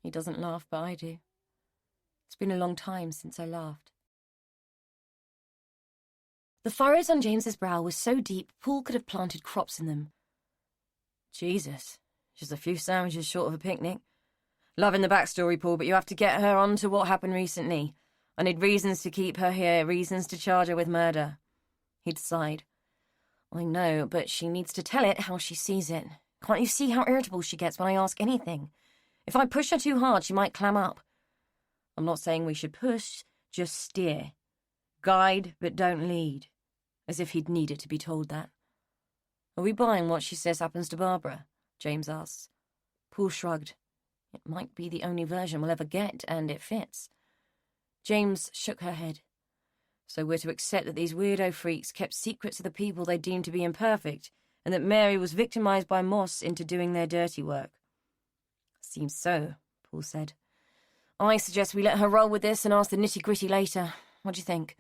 He doesn't laugh, but I do. It's been a long time since I laughed. The furrows on James's brow were so deep Paul could have planted crops in them. Jesus, just a few sandwiches short of a picnic. Loving the backstory, Paul, but you have to get her on to what happened recently. I need reasons to keep her here, reasons to charge her with murder. He'd sighed. I know, but she needs to tell it how she sees it. Can't you see how irritable she gets when I ask anything? If I push her too hard, she might clam up. I'm not saying we should push, just steer. Guide, but don't lead. As if he'd needed to be told that. Are we buying what she says happens to Barbara? James asks. Paul shrugged. It might be the only version we'll ever get, and it fits. James shook her head. So we're to accept that these weirdo freaks kept secrets of the people they deemed to be imperfect, and that Mary was victimised by Moss into doing their dirty work. Seems so, Paul said. I suggest we let her roll with this and ask the nitty-gritty later. What do you think?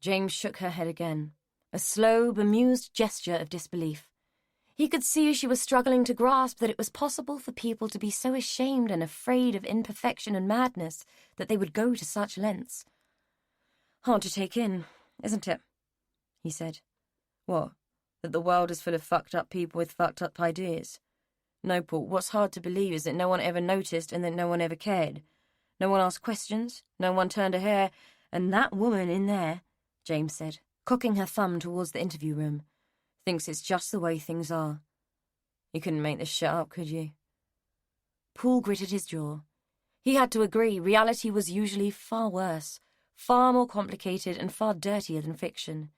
James shook her head again, a slow, bemused gesture of disbelief. He could see she was struggling to grasp that it was possible for people to be so ashamed and afraid of imperfection and madness that they would go to such lengths. Hard to take in, isn't it? He said. What? That the world is full of fucked up people with fucked up ideas? No, Paul, what's hard to believe is that no one ever noticed and that no one ever cared. No one asked questions, no one turned a hair, and that woman in there, James said, cocking her thumb towards the interview room, thinks it's just the way things are. You couldn't make this shit up, could you? Paul gritted his jaw. He had to agree, reality was usually far worse, far more complicated and far dirtier than fiction.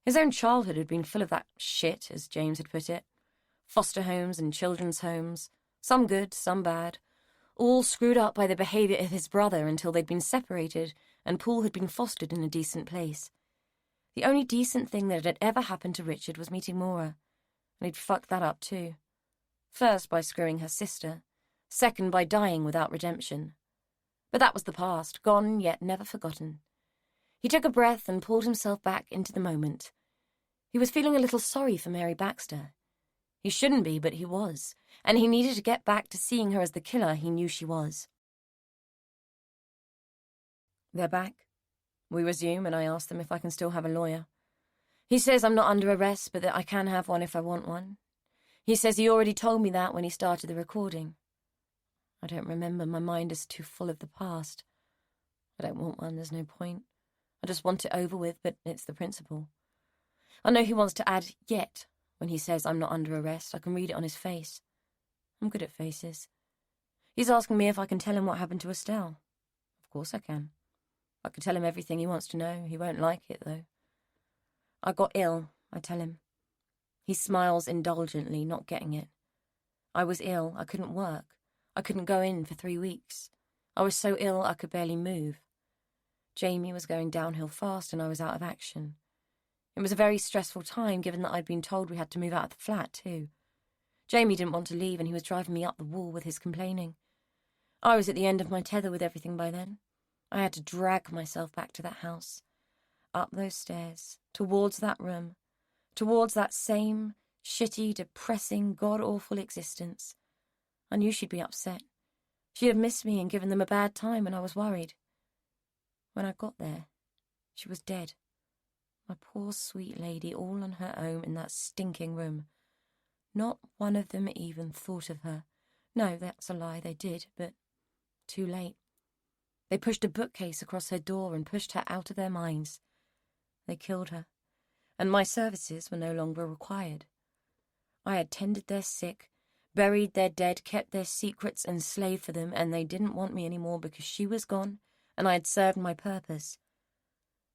His own childhood had been full of that shit, as James had put it. Foster homes and children's homes, some good, some bad, all screwed up by the behaviour of his brother until they'd been separated and Paul had been fostered in a decent place. The only decent thing that had ever happened to Richard was meeting Maura, and he'd fucked that up too. First by screwing her sister, second by dying without redemption. But that was the past, gone yet never forgotten. He took a breath and pulled himself back into the moment. He was feeling a little sorry for Mary Baxter. He shouldn't be, but he was, and he needed to get back to seeing her as the killer he knew she was. They're back. We resume, and I ask them if I can still have a lawyer. He says I'm not under arrest, but that I can have one if I want one. He says he already told me that when he started the recording. I don't remember. My mind is too full of the past. I don't want one. There's no point. I just want it over with, but it's the principle. I know he wants to add yet when he says I'm not under arrest. I can read it on his face. I'm good at faces. He's asking me if I can tell him what happened to Estelle. Of course I can. I can tell him everything he wants to know. He won't like it, though. I got ill, I tell him. He smiles indulgently, not getting it. I was ill. I couldn't work. I couldn't go in for 3 weeks. I was so ill I could barely move. Jamie was going downhill fast and I was out of action. It was a very stressful time, given that I'd been told we had to move out of the flat, too. Jamie didn't want to leave and he was driving me up the wall with his complaining. I was at the end of my tether with everything by then. I had to drag myself back to that house, up those stairs, towards that room, towards that same shitty, depressing, god-awful existence. I knew she'd be upset. She'd have missed me and given them a bad time, and I was worried. When I got there, she was dead. My poor sweet lady, all on her own in that stinking room. Not one of them even thought of her. No, that's a lie, they did, but too late. They pushed a bookcase across her door and pushed her out of their minds. They killed her, and my services were no longer required. I had tended their sick, buried their dead, kept their secrets and slaved for them, and they didn't want me anymore because she was gone and I had served my purpose.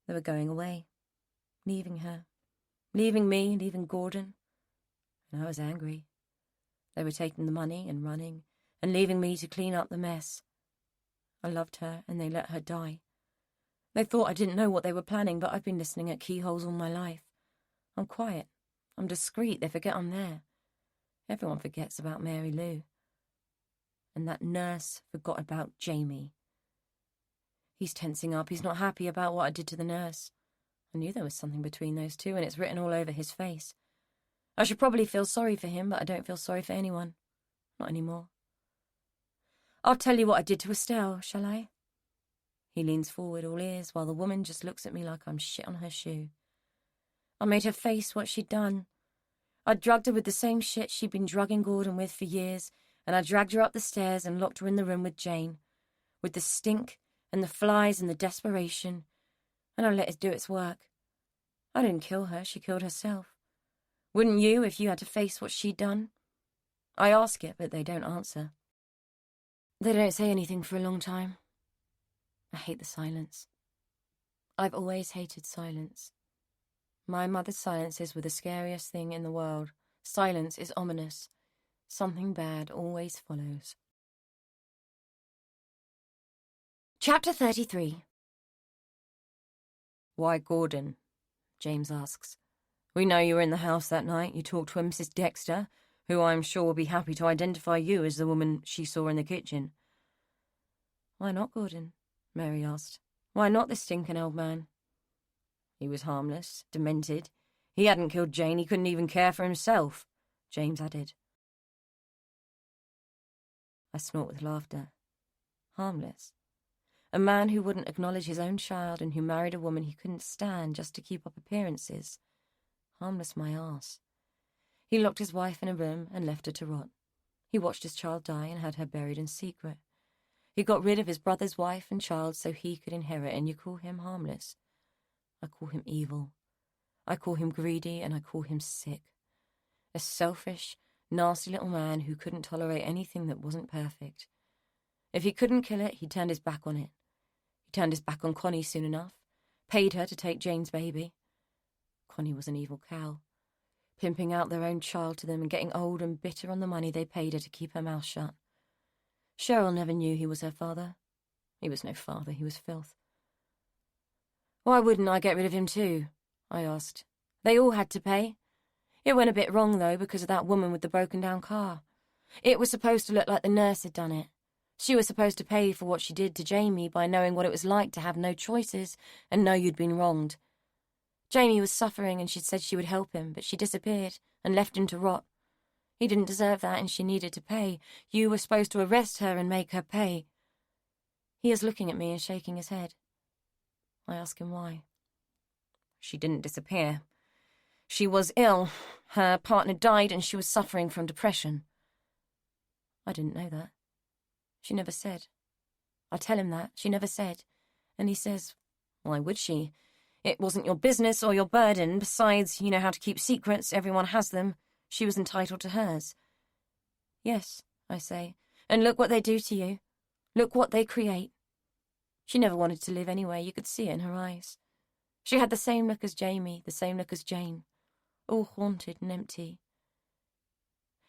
They were going away, leaving her, leaving me, leaving Gordon. And I was angry. They were taking the money and running and leaving me to clean up the mess. I loved her and they let her die. They thought I didn't know what they were planning, but I've been listening at keyholes all my life. I'm quiet. I'm discreet. They forget I'm there. Everyone forgets about Mary Lou. And that nurse forgot about Jamie. He's tensing up. He's not happy about what I did to the nurse. I knew there was something between those two, and it's written all over his face. I should probably feel sorry for him, but I don't feel sorry for anyone. Not anymore. I'll tell you what I did to Estelle, shall I? He leans forward, all ears, while the woman just looks at me like I'm shit on her shoe. I made her face what she'd done. I drugged her with the same shit she'd been drugging Gordon with for years, and I dragged her up the stairs and locked her in the room with Jane, with the stink and the flies and the desperation, and I let it do its work. I didn't kill her, she killed herself. Wouldn't you if you had to face what she'd done? I ask it, but they don't answer. They don't say anything for a long time. I hate the silence. I've always hated silence. My mother's silences were the scariest thing in the world. Silence is ominous. Something bad always follows. Chapter 33. Why Gordon? James asks. We know you were in the house that night. You talked to Mrs. Dexter, who I'm sure will be happy to identify you as the woman she saw in the kitchen. Why not Gordon? Mary asked. Why not this stinking old man? He was harmless, demented. He hadn't killed Jane. He couldn't even care for himself, James added. I snort with laughter. Harmless. A man who wouldn't acknowledge his own child and who married a woman he couldn't stand just to keep up appearances. Harmless my arse. He locked his wife in a room and left her to rot. He watched his child die and had her buried in secret. He got rid of his brother's wife and child so he could inherit, and you call him harmless. I call him evil. I call him greedy, and I call him sick. A selfish, nasty little man who couldn't tolerate anything that wasn't perfect. If he couldn't kill it, he turned his back on it. He turned his back on Connie soon enough, paid her to take Jane's baby. Connie was an evil cow, pimping out their own child to them and getting old and bitter on the money they paid her to keep her mouth shut. Cheryl never knew he was her father. He was no father, he was filth. Why wouldn't I get rid of him too? I asked. They all had to pay. It went a bit wrong, though, because of that woman with the broken-down car. It was supposed to look like the nurse had done it. She was supposed to pay for what she did to Jamie by knowing what it was like to have no choices and know you'd been wronged. Jamie was suffering and she'd said she would help him, but she disappeared and left him to rot. He didn't deserve that and she needed to pay. You were supposed to arrest her and make her pay. He is looking at me and shaking his head. I ask him why. She didn't disappear. She was ill. Her partner died and she was suffering from depression. I didn't know that. She never said. I tell him that. She never said. And he says, why would she? It wasn't your business or your burden. Besides, you know how to keep secrets. Everyone has them. She was entitled to hers. Yes, I say. And look what they do to you. Look what they create. She never wanted to live anyway. You could see it in her eyes. She had the same look as Jamie, the same look as Jane. All haunted and empty.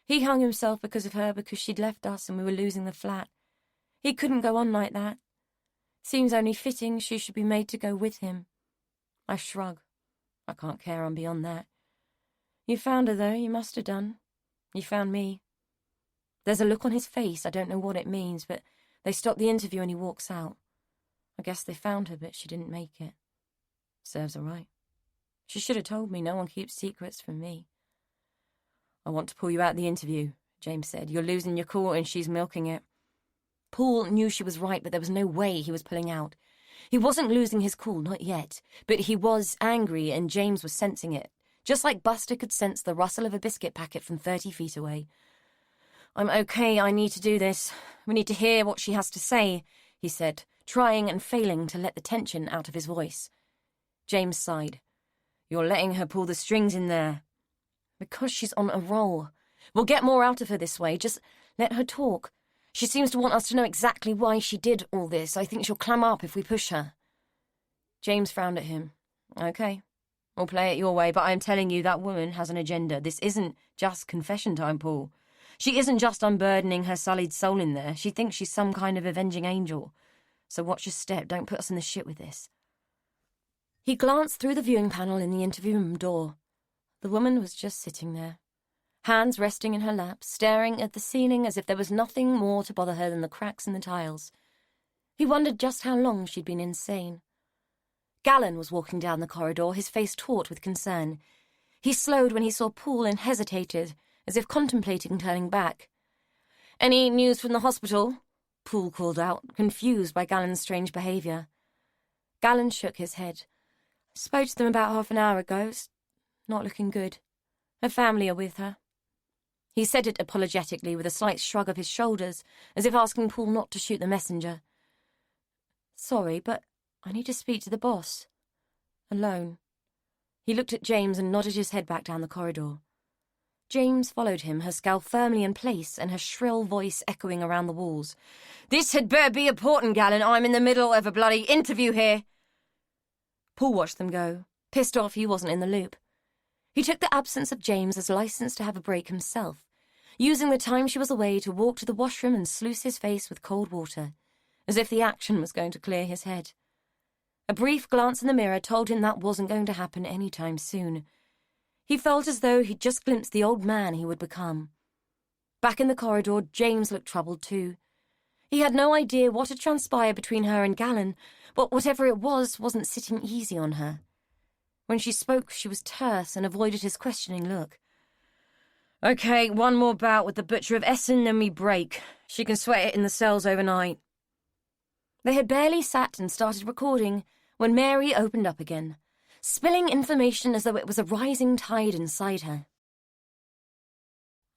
He hung himself because of her, because she'd left us and we were losing the flat. He couldn't go on like that. Seems only fitting she should be made to go with him. I shrug. I can't care on beyond that. You found her, though. You must have done. You found me. There's a look on his face. I don't know what it means, but they stop the interview and he walks out. I guess they found her, but she didn't make it. Serves her right. She should have told me. No one keeps secrets from me. I want to pull you out of the interview, James said. You're losing your cool and she's milking it. Paul knew she was right, but there was no way he was pulling out. He wasn't losing his cool, not yet, but he was angry and James was sensing it, just like Buster could sense the rustle of a biscuit packet from 30 feet away. I'm okay, I need to do this. We need to hear what she has to say, he said, trying and failing to let the tension out of his voice. James sighed. You're letting her pull the strings in there. Because she's on a roll. We'll get more out of her this way, just let her talk. She seems to want us to know exactly why she did all this. I think she'll clam up if we push her. James frowned at him. Okay, we'll play it your way, but I'm telling you that woman has an agenda. This isn't just confession time, Paul. She isn't just unburdening her sullied soul in there. She thinks she's some kind of avenging angel. So watch your step. Don't put us in the shit with this. He glanced through the viewing panel in the interview room door. The woman was just sitting there, hands resting in her lap, staring at the ceiling as if there was nothing more to bother her than the cracks in the tiles. He wondered just how long she'd been insane. Gallon was walking down the corridor, his face taut with concern. He slowed when he saw Paul and hesitated, as if contemplating turning back. Any news from the hospital? Paul called out, confused by Gallon's strange behaviour. Gallon shook his head. Spoke to them about half an hour ago. Not looking good. Her family are with her. He said it apologetically with a slight shrug of his shoulders, as if asking Paul not to shoot the messenger. Sorry, but I need to speak to the boss. Alone. He looked at James and nodded his head back down the corridor. James followed him, her scowl firmly in place and her shrill voice echoing around the walls. This had better be important, Gallon. I'm in the middle of a bloody interview here. Paul watched them go, pissed off he wasn't in the loop. He took the absence of James as license to have a break himself, using the time she was away to walk to the washroom and sluice his face with cold water, as if the action was going to clear his head. A brief glance in the mirror told him that wasn't going to happen any time soon. He felt as though he'd just glimpsed the old man he would become. Back in the corridor, James looked troubled too. He had no idea what had transpired between her and Gallon, but whatever it was wasn't sitting easy on her. When she spoke, she was terse and avoided his questioning look. Okay, one more bout with the Butcher of Essen, then we break. She can sweat it in the cells overnight. They had barely sat and started recording when Mary opened up again, spilling information as though it was a rising tide inside her.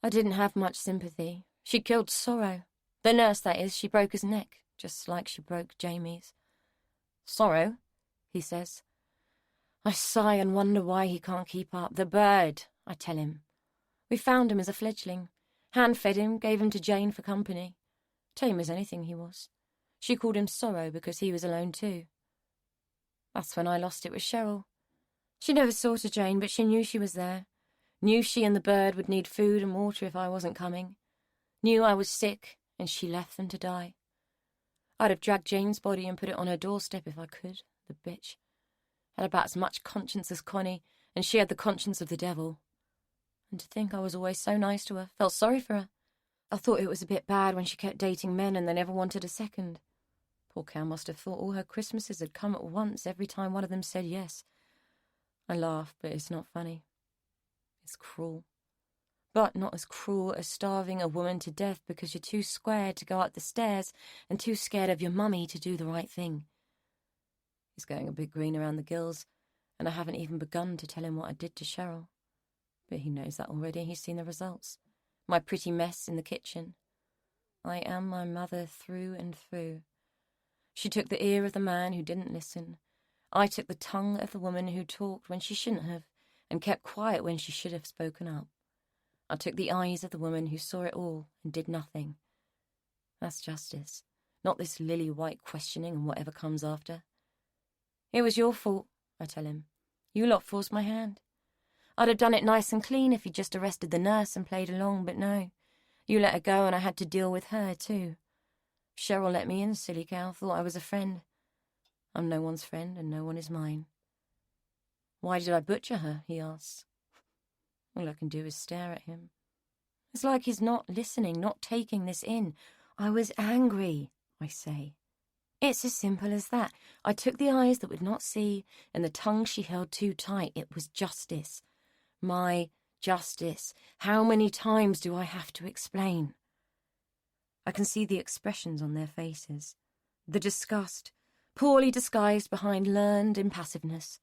I didn't have much sympathy. She killed Sorrow. The nurse, that is. She broke his neck, just like she broke Jamie's. Sorrow, he says. I sigh and wonder why he can't keep up. The bird, I tell him. We found him as a fledgling. Hand-fed him, gave him to Jane for company. Tame as anything he was. She called him Sorrow because he was alone too. That's when I lost it with Cheryl. She never saw to Jane, but she knew she was there. Knew she and the bird would need food and water if I wasn't coming. Knew I was sick, and she left them to die. I'd have dragged Jane's body and put it on her doorstep if I could, the bitch. Had about as much conscience as Connie, and she had the conscience of the devil. And to think I was always so nice to her, felt sorry for her. I thought it was a bit bad when she kept dating men and they never wanted a second. Poor cow must have thought all her Christmases had come at once every time one of them said yes. I laugh, but it's not funny. It's cruel. but not as cruel as starving a woman to death because you're too scared to go up the stairs and too scared of your mummy to do the right thing. He's going a bit green around the gills, and I haven't even begun to tell him what I did to Cheryl. But he knows that already. He's seen the results. My pretty mess in the kitchen. I am my mother through and through. She took the ear of the man who didn't listen. I took the tongue of the woman who talked when she shouldn't have, and kept quiet when she should have spoken up. I took the eyes of the woman who saw it all and did nothing. That's justice, not this lily-white questioning and whatever comes after. It was your fault, I tell him. You lot forced my hand. I'd have done it nice and clean if you'd just arrested the nurse and played along, but no. You let her go and I had to deal with her too. Cheryl let me in, silly cow, thought I was a friend. I'm no one's friend and no one is mine. Why did I butcher her, he asks. All I can do is stare at him. It's like he's not listening, not taking this in. I was angry, I say. It's as simple as that. I took the eyes that would not see and the tongue she held too tight. It was justice. My justice. How many times do I have to explain? I can see the expressions on their faces. The disgust, poorly disguised behind learned impassiveness.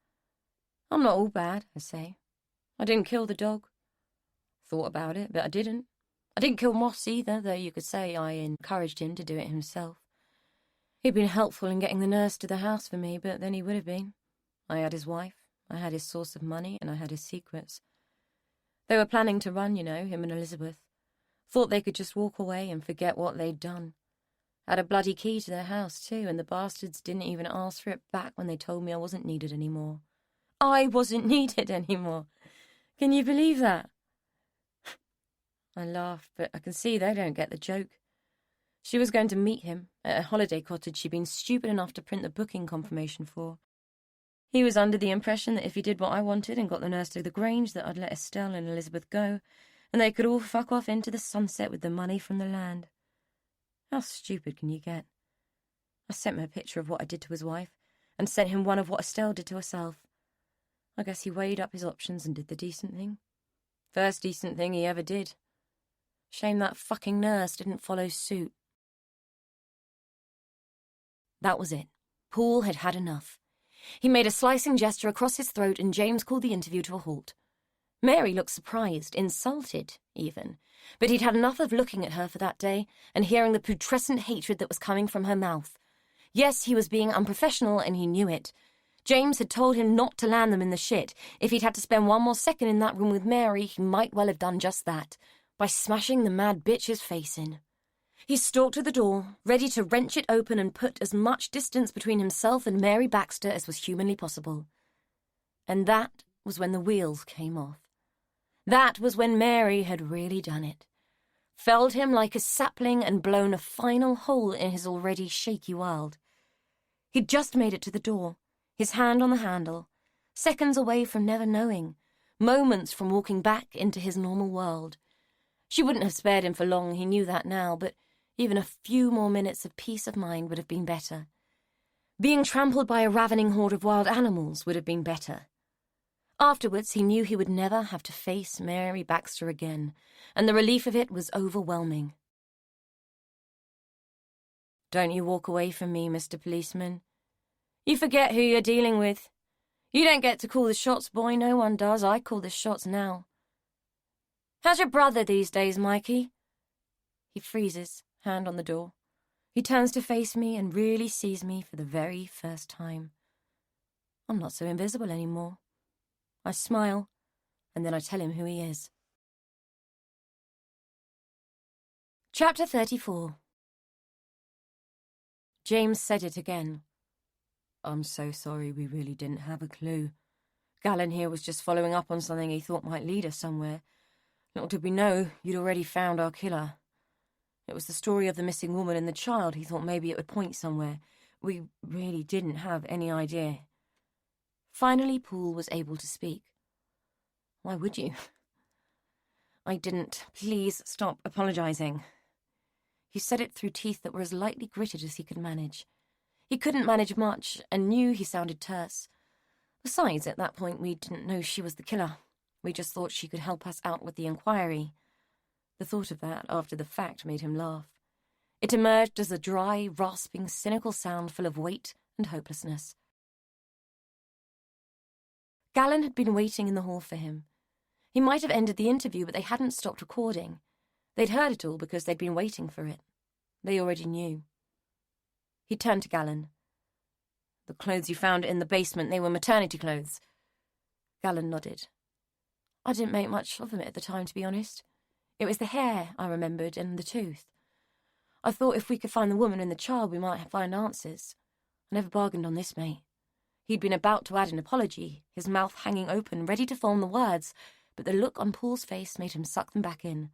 I'm not all bad, I say. I didn't kill the dog. Thought about it, but I didn't. I didn't kill Moss either, though you could say I encouraged him to do it himself. He'd been helpful in getting the nurse to the house for me, but then he would have been. I had his wife, I had his source of money, and I had his secrets. They were planning to run, you know, him and Elizabeth. Thought they could just walk away and forget what they'd done. Had a bloody key to their house, too, and the bastards didn't even ask for it back when they told me I wasn't needed anymore. I wasn't needed anymore. Can you believe that? I laughed, but I can see they don't get the joke. She was going to meet him at a holiday cottage she'd been stupid enough to print the booking confirmation for. He was under the impression that if he did what I wanted and got the nurse to the Grange, that I'd let Estelle and Elizabeth go, and they could all fuck off into the sunset with the money from the land. How stupid can you get? I sent him a picture of what I did to his wife, and sent him one of what Estelle did to herself. I guess he weighed up his options and did the decent thing. First decent thing he ever did. Shame that fucking nurse didn't follow suit. That was it. Paul had had enough. He made a slicing gesture across his throat and James called the interview to a halt. Mary looked surprised, insulted, even. But he'd had enough of looking at her for that day and hearing the putrescent hatred that was coming from her mouth. Yes, he was being unprofessional and he knew it. James had told him not to land them in the shit. If he'd had to spend one more second in that room with Mary, he might well have done just that, by smashing the mad bitch's face in. He stalked to the door, ready to wrench it open and put as much distance between himself and Mary Baxter as was humanly possible. And that was when the wheels came off. That was when Mary had really done it. Felled him like a sapling and blown a final hole in his already shaky world. He'd just made it to the door, his hand on the handle, seconds away from never knowing, moments from walking back into his normal world. She wouldn't have spared him for long, he knew that now, but even a few more minutes of peace of mind would have been better. Being trampled by a ravening horde of wild animals would have been better. Afterwards, he knew he would never have to face Mary Baxter again, and the relief of it was overwhelming. Don't you walk away from me, Mr. Policeman. You forget who you're dealing with. You don't get to call the shots, boy, no one does. I call the shots now. How's your brother these days, Mikey? He freezes, hand on the door. He turns to face me and really sees me for the very first time. I'm not so invisible anymore. I smile, and then I tell him who he is. Chapter 34. James said it again. I'm so sorry, we really didn't have a clue. Gallon here was just following up on something he thought might lead us somewhere. Little did we know you'd already found our killer. It was the story of the missing woman and the child. He thought maybe it would point somewhere. We really didn't have any idea. Finally, Paul was able to speak. Why would you? I didn't. Please stop apologising. He said it through teeth that were as lightly gritted as he could manage. He couldn't manage much and knew he sounded terse. Besides, at that point, we didn't know she was the killer. We just thought she could help us out with the inquiry. The thought of that after the fact made him laugh. It emerged as a dry, rasping, cynical sound full of weight and hopelessness. Gallon had been waiting in the hall for him. He might have ended the interview, but they hadn't stopped recording. They'd heard it all because they'd been waiting for it. They already knew. He turned to Gallon. "The clothes you found in the basement, they were maternity clothes." Gallon nodded. "I didn't make much of them at the time, to be honest. It was the hair I remembered and the tooth. I thought if we could find the woman and the child, we might find answers. I never bargained on this, mate." He'd been about to add an apology, his mouth hanging open, ready to form the words, but the look on Paul's face made him suck them back in.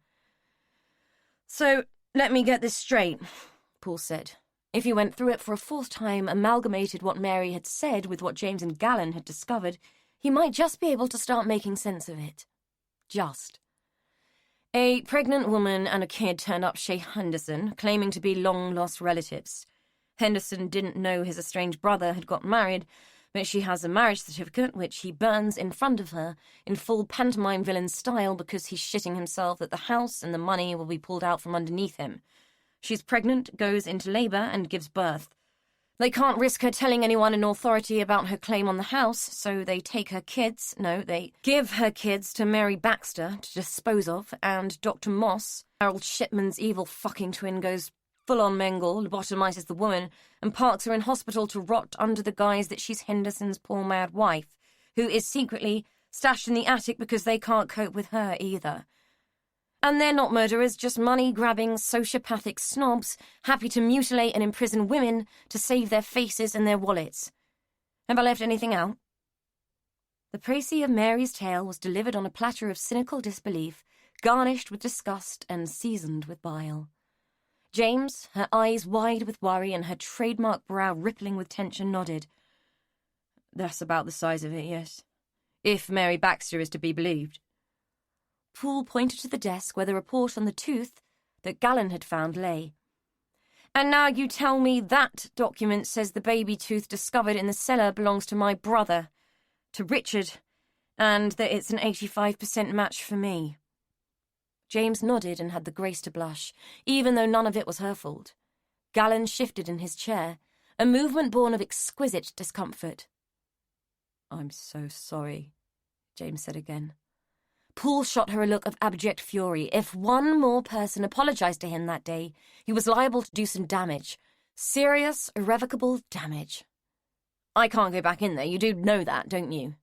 "So, let me get this straight," Paul said. If he went through it for a fourth time, amalgamated what Mary had said with what James and Gallon had discovered, he might just be able to start making sense of it. Just. "A pregnant woman and a kid turned up Chez Henderson, claiming to be long-lost relatives. Henderson didn't know his estranged brother had got married, but she has a marriage certificate which he burns in front of her in full pantomime villain style because he's shitting himself that the house and the money will be pulled out from underneath him. She's pregnant, goes into labour, and gives birth. They can't risk her telling anyone in authority about her claim on the house, so they give her kids to Mary Baxter to dispose of, and Dr. Moss, Harold Shipman's evil fucking twin, goes full-on Mengel, lobotomizes the woman, and parks her in hospital to rot under the guise that she's Henderson's poor mad wife, who is secretly stashed in the attic because they can't cope with her either. And they're not murderers, just money-grabbing, sociopathic snobs, happy to mutilate and imprison women to save their faces and their wallets. Have I left anything out?" The précis of Mary's tale was delivered on a platter of cynical disbelief, garnished with disgust and seasoned with bile. James, her eyes wide with worry and her trademark brow rippling with tension, nodded. "That's about the size of it, yes. If Mary Baxter is to be believed." Poole pointed to the desk where the report on the tooth that Gallon had found lay. "And now you tell me that document says the baby tooth discovered in the cellar belongs to my brother, to Richard, and that it's an 85% match for me." James nodded and had the grace to blush, even though none of it was her fault. Gallon shifted in his chair, a movement born of exquisite discomfort. "I'm so sorry," James said again. Poole shot her a look of abject fury. If one more person apologized to him that day, he was liable to do some damage. Serious, irrevocable damage. "I can't go back in there. You do know that, don't you?"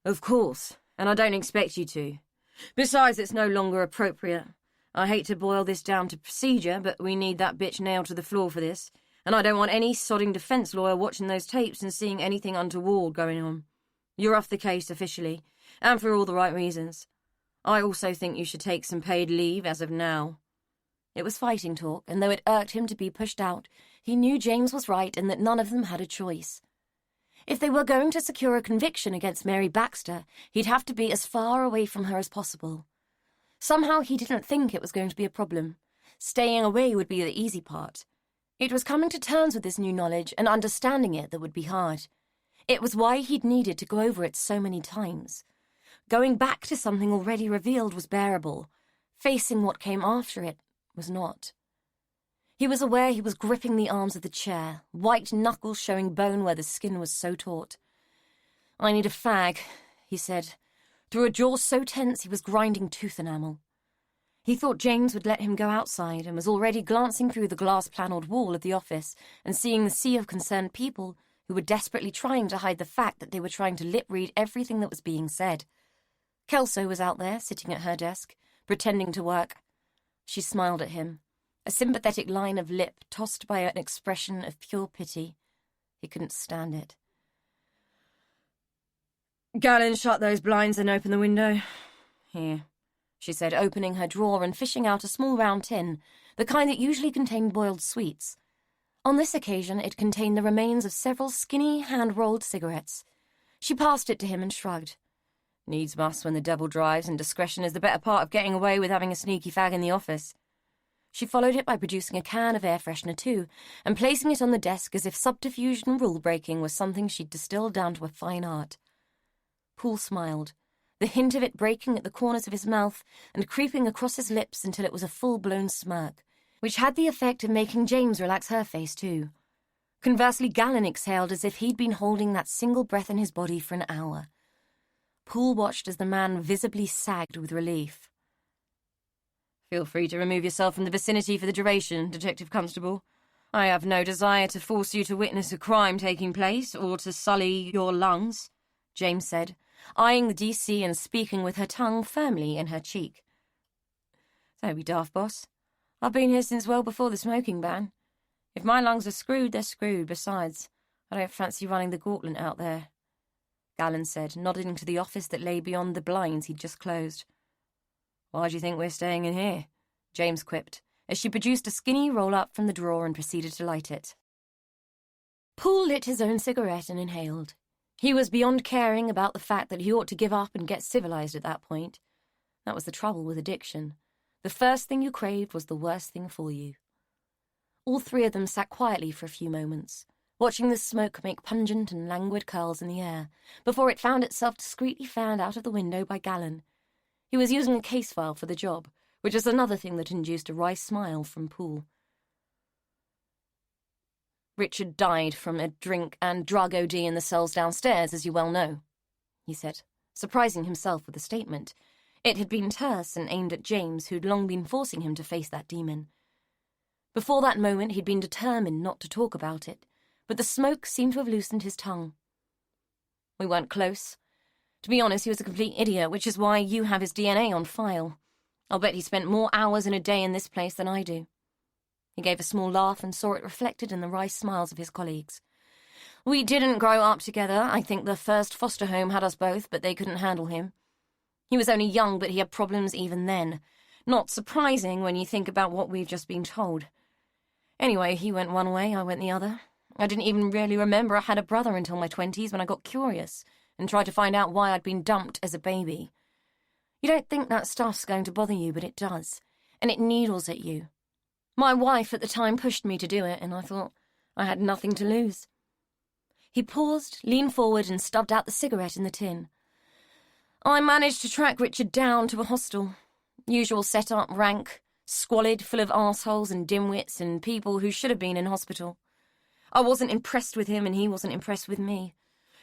"Of course, and I don't expect you to. Besides, it's no longer appropriate. I hate to boil this down to procedure, but we need that bitch nailed to the floor for this, and I don't want any sodding defence lawyer watching those tapes and seeing anything untoward going on. You're off the case officially, and for all the right reasons. I also think you should take some paid leave as of now." It was fighting talk, and though it irked him to be pushed out, he knew James was right and that none of them had a choice. If they were going to secure a conviction against Mary Baxter, he'd have to be as far away from her as possible. Somehow he didn't think it was going to be a problem. Staying away would be the easy part. It was coming to terms with this new knowledge and understanding it that would be hard. It was why he'd needed to go over it so many times. Going back to something already revealed was bearable. Facing what came after it was not. He was aware he was gripping the arms of the chair, white knuckles showing bone where the skin was so taut. "I need a fag," he said, through a jaw so tense he was grinding tooth enamel. He thought James would let him go outside and was already glancing through the glass-panelled wall of the office and seeing the sea of concerned people who were desperately trying to hide the fact that they were trying to lip-read everything that was being said. Kelso was out there, sitting at her desk, pretending to work. She smiled at him, a sympathetic line of lip tossed by an expression of pure pity. He couldn't stand it. "Gallon, shut those blinds and open the window." "Here," she said, opening her drawer and fishing out a small round tin, the kind that usually contained boiled sweets. On this occasion, it contained the remains of several skinny, hand-rolled cigarettes. She passed it to him and shrugged. "Needs must when the devil drives, and discretion is the better part of getting away with having a sneaky fag in the office." She followed it by producing a can of air freshener too, and placing it on the desk as if subterfuge and rule-breaking was something she'd distilled down to a fine art. Poole smiled, the hint of it breaking at the corners of his mouth and creeping across his lips until it was a full-blown smirk, which had the effect of making James relax her face too. Conversely, Gallon exhaled as if he'd been holding that single breath in his body for an hour. Poole watched as the man visibly sagged with relief. "Feel free to remove yourself from the vicinity for the duration, Detective Constable. I have no desire to force you to witness a crime taking place or to sully your lungs," James said, eyeing the DC and speaking with her tongue firmly in her cheek. "Don't be daft, boss. I've been here since well before the smoking ban. If my lungs are screwed, they're screwed. Besides, I don't fancy running the gauntlet out there," Gallon said, nodding to the office that lay beyond the blinds he'd just closed. "Why do you think we're staying in here?" James quipped, as she produced a skinny roll-up from the drawer and proceeded to light it. Poole lit his own cigarette and inhaled. He was beyond caring about the fact that he ought to give up and get civilized at that point. That was the trouble with addiction. The first thing you craved was the worst thing for you. All three of them sat quietly for a few moments, watching the smoke make pungent and languid curls in the air, before it found itself discreetly fanned out of the window by Gallon. He was using a case file for the job, which is another thing that induced a wry smile from Poole. "Richard died from a drink and drug OD in the cells downstairs, as you well know," he said, surprising himself with the statement. It had been terse and aimed at James, who'd long been forcing him to face that demon. Before that moment, he'd been determined not to talk about it, but the smoke seemed to have loosened his tongue. "We weren't close. To be honest, he was a complete idiot, which is why you have his DNA on file. I'll bet he spent more hours in a day in this place than I do." He gave a small laugh and saw it reflected in the wry smiles of his colleagues. "We didn't grow up together. I think the first foster home had us both, but they couldn't handle him. He was only young, but he had problems even then. Not surprising when you think about what we've just been told. Anyway, he went one way, I went the other. I didn't even really remember I had a brother until my 20s when I got curious and tried to find out why I'd been dumped as a baby. You don't think that stuff's going to bother you, but it does, and it needles at you. My wife at the time pushed me to do it, and I thought I had nothing to lose." He paused, leaned forward, and stubbed out the cigarette in the tin. "I managed to track Richard down to a hostel. Usual set-up, rank, squalid, full of arseholes and dimwits and people who should have been in hospital. I wasn't impressed with him, and he wasn't impressed with me.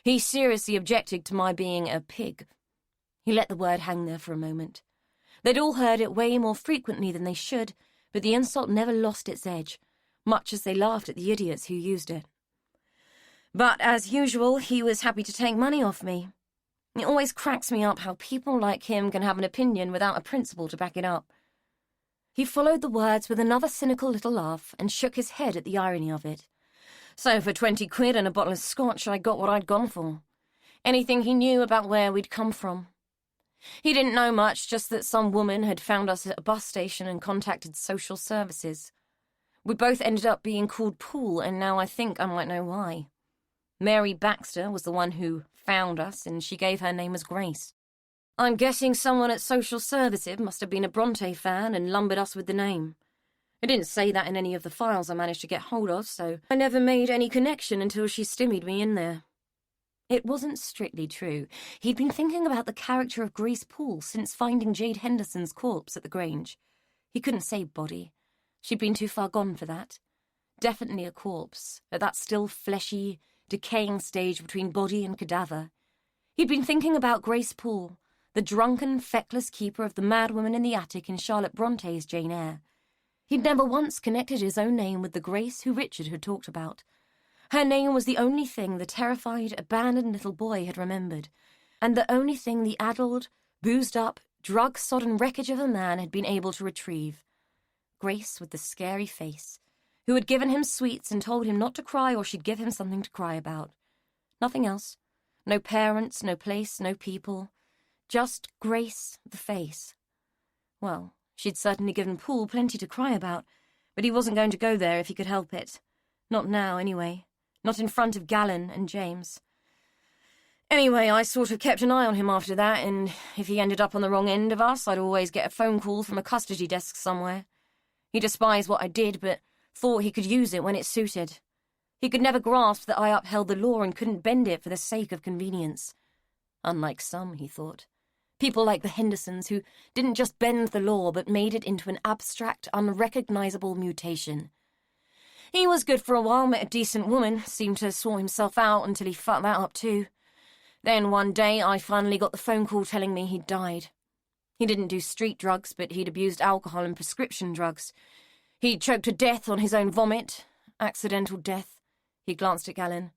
He seriously objected to my being a pig." He let the word hang there for a moment. They'd all heard it way more frequently than they should, but the insult never lost its edge, much as they laughed at the idiots who used it. "But, as usual, he was happy to take money off me. It always cracks me up how people like him can have an opinion without a principle to back it up." He followed the words with another cynical little laugh and shook his head at the irony of it. "So for 20 quid and a bottle of scotch, I got what I'd gone for. Anything he knew about where we'd come from. He didn't know much, just that some woman had found us at a bus station and contacted social services. We both ended up being called Poole, and now I think I might know why. Mary Baxter was the one who found us, and she gave her name as Grace. I'm guessing someone at social services must have been a Bronte fan and lumbered us with the name. It didn't say that in any of the files I managed to get hold of, so I never made any connection until she stymied me in there." It wasn't strictly true. He'd been thinking about the character of Grace Poole since finding Jade Henderson's corpse at the Grange. He couldn't say body. She'd been too far gone for that. Definitely a corpse, at that still fleshy, decaying stage between body and cadaver. He'd been thinking about Grace Poole, the drunken, feckless keeper of the mad woman in the attic in Charlotte Bronte's Jane Eyre. He'd never once connected his own name with the Grace who Richard had talked about. Her name was the only thing the terrified, abandoned little boy had remembered, and the only thing the addled, boozed-up, drug-sodden wreckage of a man had been able to retrieve. Grace with the scary face, who had given him sweets and told him not to cry or she'd give him something to cry about. Nothing else. No parents, no place, no people. Just Grace, the face. Well, she'd certainly given Poole plenty to cry about, but he wasn't going to go there if he could help it. Not now, anyway. Not in front of Gallon and James. Anyway, I sort of kept an eye on him after that, and if he ended up on the wrong end of us, I'd always get a phone call from a custody desk somewhere. He despised what I did, but thought he could use it when it suited. He could never grasp that I upheld the law and couldn't bend it for the sake of convenience. Unlike some, he thought. People like the Hendersons, who didn't just bend the law but made it into an abstract, unrecognizable mutation. He was good for a while, met a decent woman, seemed to sort himself out until he fucked that up too. Then one day I finally got the phone call telling me he'd died. He didn't do street drugs, but he'd abused alcohol and prescription drugs. He'd choked to death on his own vomit. Accidental death. He glanced at Galen.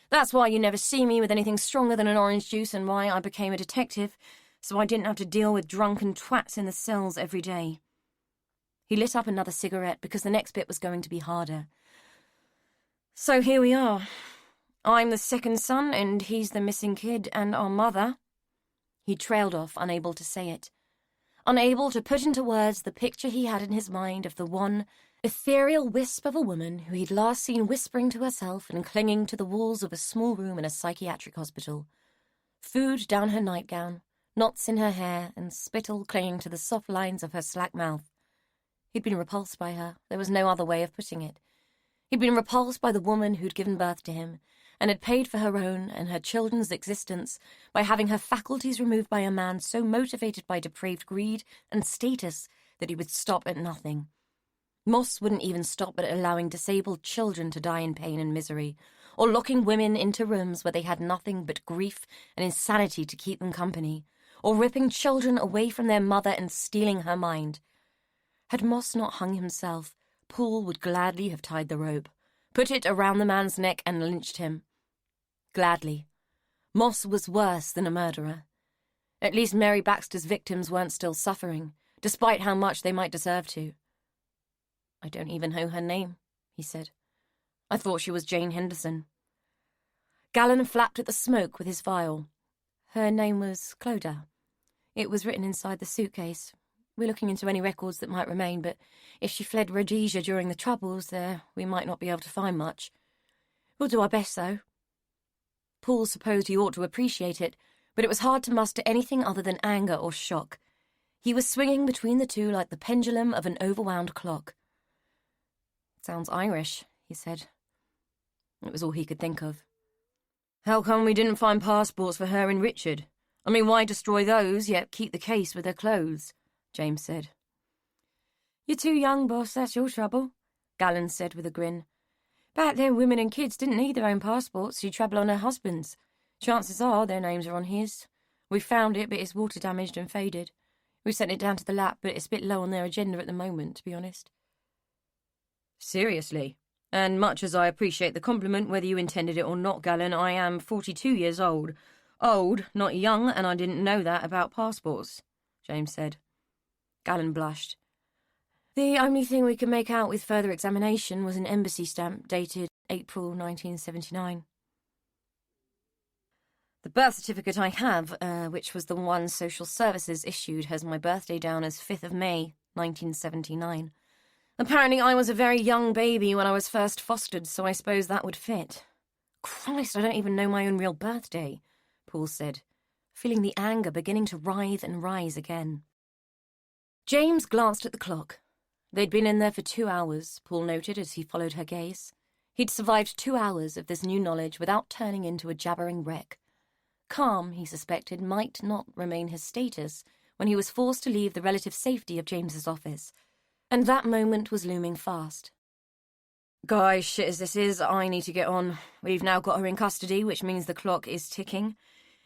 That's why you never see me with anything stronger than an orange juice and why I became a detective, so I didn't have to deal with drunken twats in the cells every day. He lit up another cigarette because the next bit was going to be harder. So here we are. I'm the second son, and he's the missing kid, and our mother. He trailed off, unable to say it. Unable to put into words the picture he had in his mind of the one ethereal wisp of a woman who he'd last seen whispering to herself and clinging to the walls of a small room in a psychiatric hospital. Food down her nightgown, knots in her hair, and spittle clinging to the soft lines of her slack mouth. He'd been repulsed by her. There was no other way of putting it. He'd been repulsed by the woman who'd given birth to him, and had paid for her own and her children's existence by having her faculties removed by a man so motivated by depraved greed and status that he would stop at nothing. Moss wouldn't even stop at allowing disabled children to die in pain and misery, or locking women into rooms where they had nothing but grief and insanity to keep them company, or ripping children away from their mother and stealing her mind. Had Moss not hung himself, Paul would gladly have tied the rope, put it around the man's neck and lynched him. Gladly. Moss was worse than a murderer. At least Mary Baxter's victims weren't still suffering, despite how much they might deserve to. I don't even know her name, he said. I thought she was Jane Henderson. Galen flapped at the smoke with his vial. Her name was Clodagh. It was written inside the suitcase. We're looking into any records that might remain, but if she fled Rhodesia during the Troubles, we might not be able to find much. We'll do our best, though. Paul supposed he ought to appreciate it, but it was hard to muster anything other than anger or shock. He was swinging between the two like the pendulum of an overwound clock. Sounds Irish, he said. It was all he could think of. How come we didn't find passports for her and Richard? I mean, why destroy those, yet keep the case with her clothes? James said. You're too young, boss, that's your trouble, Galen said with a grin. Back then, women and kids didn't need their own passports, she'd travel on her husband's. Chances are their names are on his. We found it, but it's water-damaged and faded. We sent it down to the lab, but it's a bit low on their agenda at the moment, to be honest. Seriously? And much as I appreciate the compliment, whether you intended it or not, Galen, I am 42 years old. Old, not young, and I didn't know that about passports, James said. Galen blushed. The only thing we could make out with further examination was an embassy stamp dated April 1979. The birth certificate I have, which was the one Social Services issued, has my birthday down as 5th of May, 1979. Apparently I was a very young baby when I was first fostered, so I suppose that would fit. Christ, I don't even know my own real birthday, Paul said, feeling the anger beginning to writhe and rise again. James glanced at the clock. They'd been in there for 2 hours, Paul noted as he followed her gaze. He'd survived 2 hours of this new knowledge without turning into a jabbering wreck. Calm, he suspected, might not remain his status when he was forced to leave the relative safety of James's office, and that moment was looming fast. Guys, shit as this is, I need to get on. We've now got her in custody, which means the clock is ticking.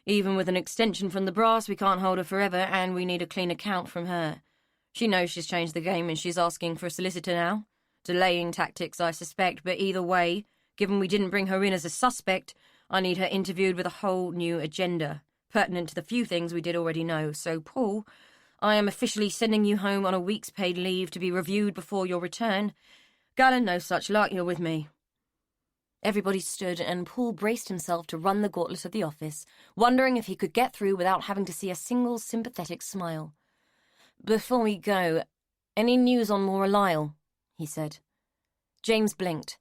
Even with an extension from the brass, we can't hold her forever, and we need a clean account from her. She knows she's changed the game and she's asking for a solicitor now. Delaying tactics, I suspect, but either way, given we didn't bring her in as a suspect, I need her interviewed with a whole new agenda, pertinent to the few things we did already know. So, Paul, I am officially sending you home on a week's paid leave to be reviewed before your return. Galen, no such luck, you're with me. Everybody stood, and Paul braced himself to run the gauntlet of the office, wondering if he could get through without having to see a single sympathetic smile. Before we go, any news on Maura Lyle? He said. James blinked,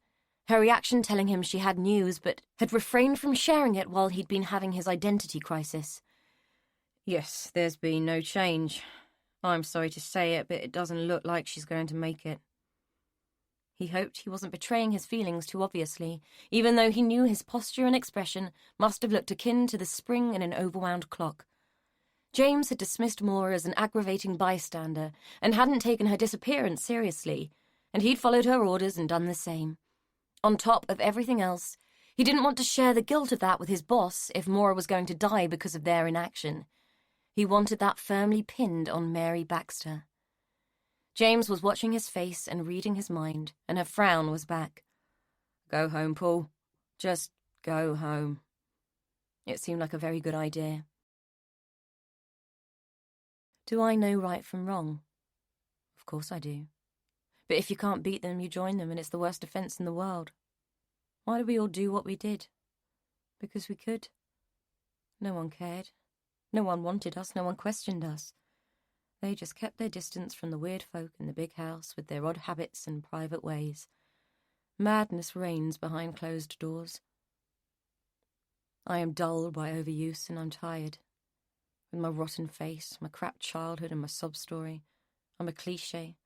her reaction telling him she had news but had refrained from sharing it while he'd been having his identity crisis. Yes, there's been no change. I'm sorry to say it, but it doesn't look like she's going to make it. He hoped he wasn't betraying his feelings too obviously, even though he knew his posture and expression must have looked akin to the spring in an overwound clock. James had dismissed Moore as an aggravating bystander and hadn't taken her disappearance seriously, and he'd followed her orders and done the same. On top of everything else, he didn't want to share the guilt of that with his boss if Moore was going to die because of their inaction. He wanted that firmly pinned on Mary Baxter. James was watching his face and reading his mind, and her frown was back. "Go home, Paul. Just go home." It seemed like a very good idea. Do I know right from wrong? Of course I do. But if you can't beat them, you join them, and it's the worst offence in the world. Why did we all do what we did? Because we could. No one cared. No one wanted us, no one questioned us. They just kept their distance from the weird folk in the big house with their odd habits and private ways. Madness reigns behind closed doors. I am dulled by overuse, and I'm tired. With my rotten face, my crap childhood, and my sob story, I'm a cliché.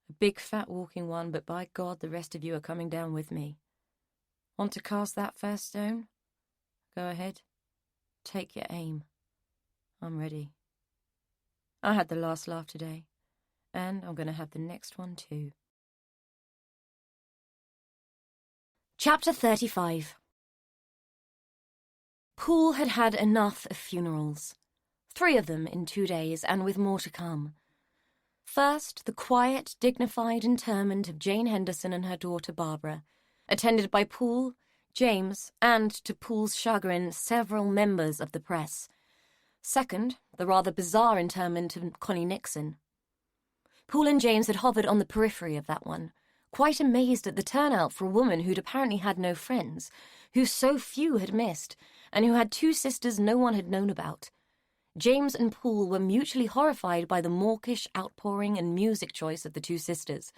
A big fat walking one, but by God, the rest of you are coming down with me. Want to cast that first stone? Go ahead. Take your aim. I'm ready. I had the last laugh today, and I'm going to have the next one too. Chapter 35. Paul had had enough of funerals. 3 of them in 2 days, and with more to come. First, the quiet, dignified interment of Jane Henderson and her daughter Barbara, attended by Paul, James, and, to Paul's chagrin, several members of the press. Second, the rather bizarre interment of Connie Nixon. Paul and James had hovered on the periphery of that one, quite amazed at the turnout for a woman who'd apparently had no friends, who so few had missed, and who had 2 sisters no one had known about. James and Paul were mutually horrified by the mawkish outpouring and music choice of the 2 sisters.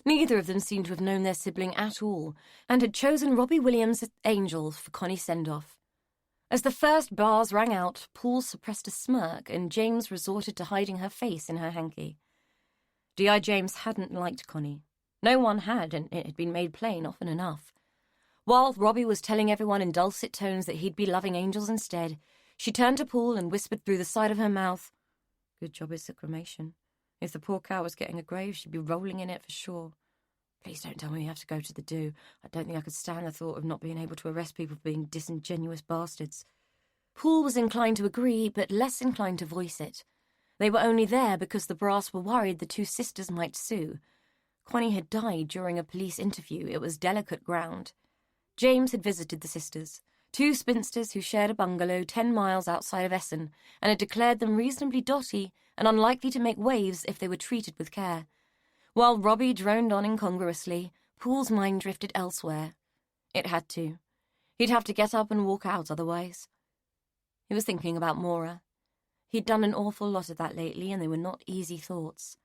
Neither of them seemed to have known their sibling at all, and had chosen Robbie Williams' Angel for Connie's send-off. As the first bars rang out, Paul suppressed a smirk, and James resorted to hiding her face in her hanky. D.I. James hadn't liked Connie. No one had, and it had been made plain often enough. While Robbie was telling everyone in dulcet tones that he'd be loving angels instead, she turned to Paul and whispered through the side of her mouth, "Good job it's a cremation. If the poor cow was getting a grave, she'd be rolling in it for sure. Please don't tell me we have to go to the do. I don't think I could stand the thought of not being able to arrest people for being disingenuous bastards." Paul was inclined to agree, but less inclined to voice it. They were only there because the brass were worried the 2 sisters might sue. Connie had died during a police interview. It was delicate ground. James had visited the sisters, 2 spinsters who shared a bungalow 10 miles outside of Essen, and had declared them reasonably dotty and unlikely to make waves if they were treated with care. While Robbie droned on incongruously, Paul's mind drifted elsewhere. It had to. He'd have to get up and walk out otherwise. He was thinking about Maura. He'd done an awful lot of that lately, and they were not easy thoughts.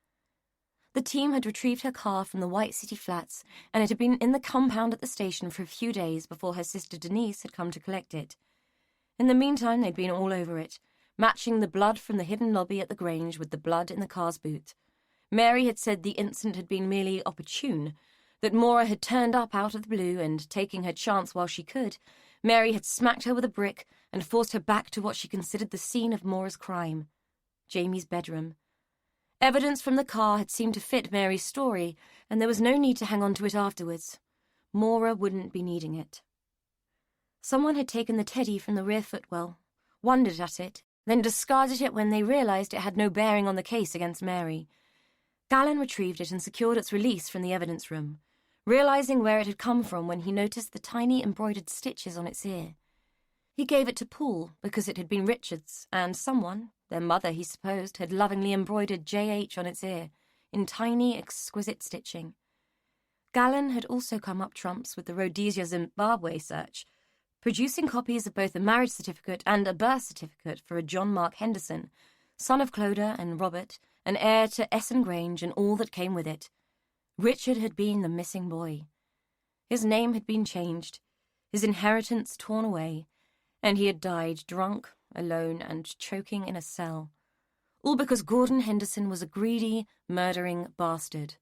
The team had retrieved her car from the White City flats, and it had been in the compound at the station for a few days before her sister Denise had come to collect it. In the meantime, they'd been all over it, matching the blood from the hidden lobby at the Grange with the blood in the car's boot. Mary had said the incident had been merely opportune, that Maura had turned up out of the blue, and, taking her chance while she could, Mary had smacked her with a brick and forced her back to what she considered the scene of Maura's crime, Jamie's bedroom. Evidence from the car had seemed to fit Mary's story, and there was no need to hang on to it afterwards. Maura wouldn't be needing it. Someone had taken the teddy from the rear footwell, wondered at it, then discarded it when they realised it had no bearing on the case against Mary. Gallen retrieved it and secured its release from the evidence room, realising where it had come from when he noticed the tiny embroidered stitches on its ear. He gave it to Paul because it had been Richard's, and someone, their mother he supposed, had lovingly embroidered JH on its ear, in tiny, exquisite stitching. Gallen had also come up trumps with the Rhodesia Zimbabwe search, producing copies of both a marriage certificate and a birth certificate for a John Mark Henderson, son of Clodagh and Robert, and heir to Essen Grange and all that came with it. Richard had been the missing boy. His name had been changed, his inheritance torn away, and he had died drunk, alone, and choking in a cell. All because Gordon Henderson was a greedy, murdering bastard.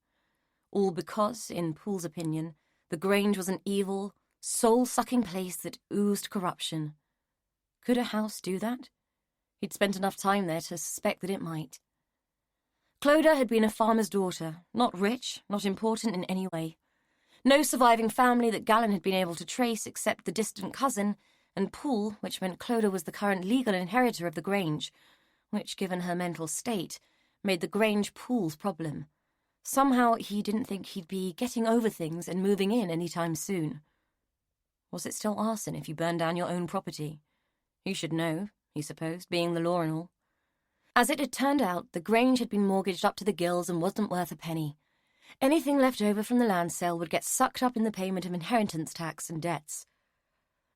All because, in Paul's opinion, the Grange was an evil, soul-sucking place that oozed corruption. Could a house do that? He'd spent enough time there to suspect that it might. Clodagh had been a farmer's daughter, not rich, not important in any way. No surviving family that Gallon had been able to trace except the distant cousin, and Poole, which meant Clodagh was the current legal inheritor of the Grange, which, given her mental state, made the Grange Poole's problem. Somehow he didn't think he'd be getting over things and moving in any time soon. Was it still arson if you burned down your own property? He should know, he supposed, being the law and all. As it had turned out, the Grange had been mortgaged up to the gills and wasn't worth a penny. Anything left over from the land sale would get sucked up in the payment of inheritance tax and debts.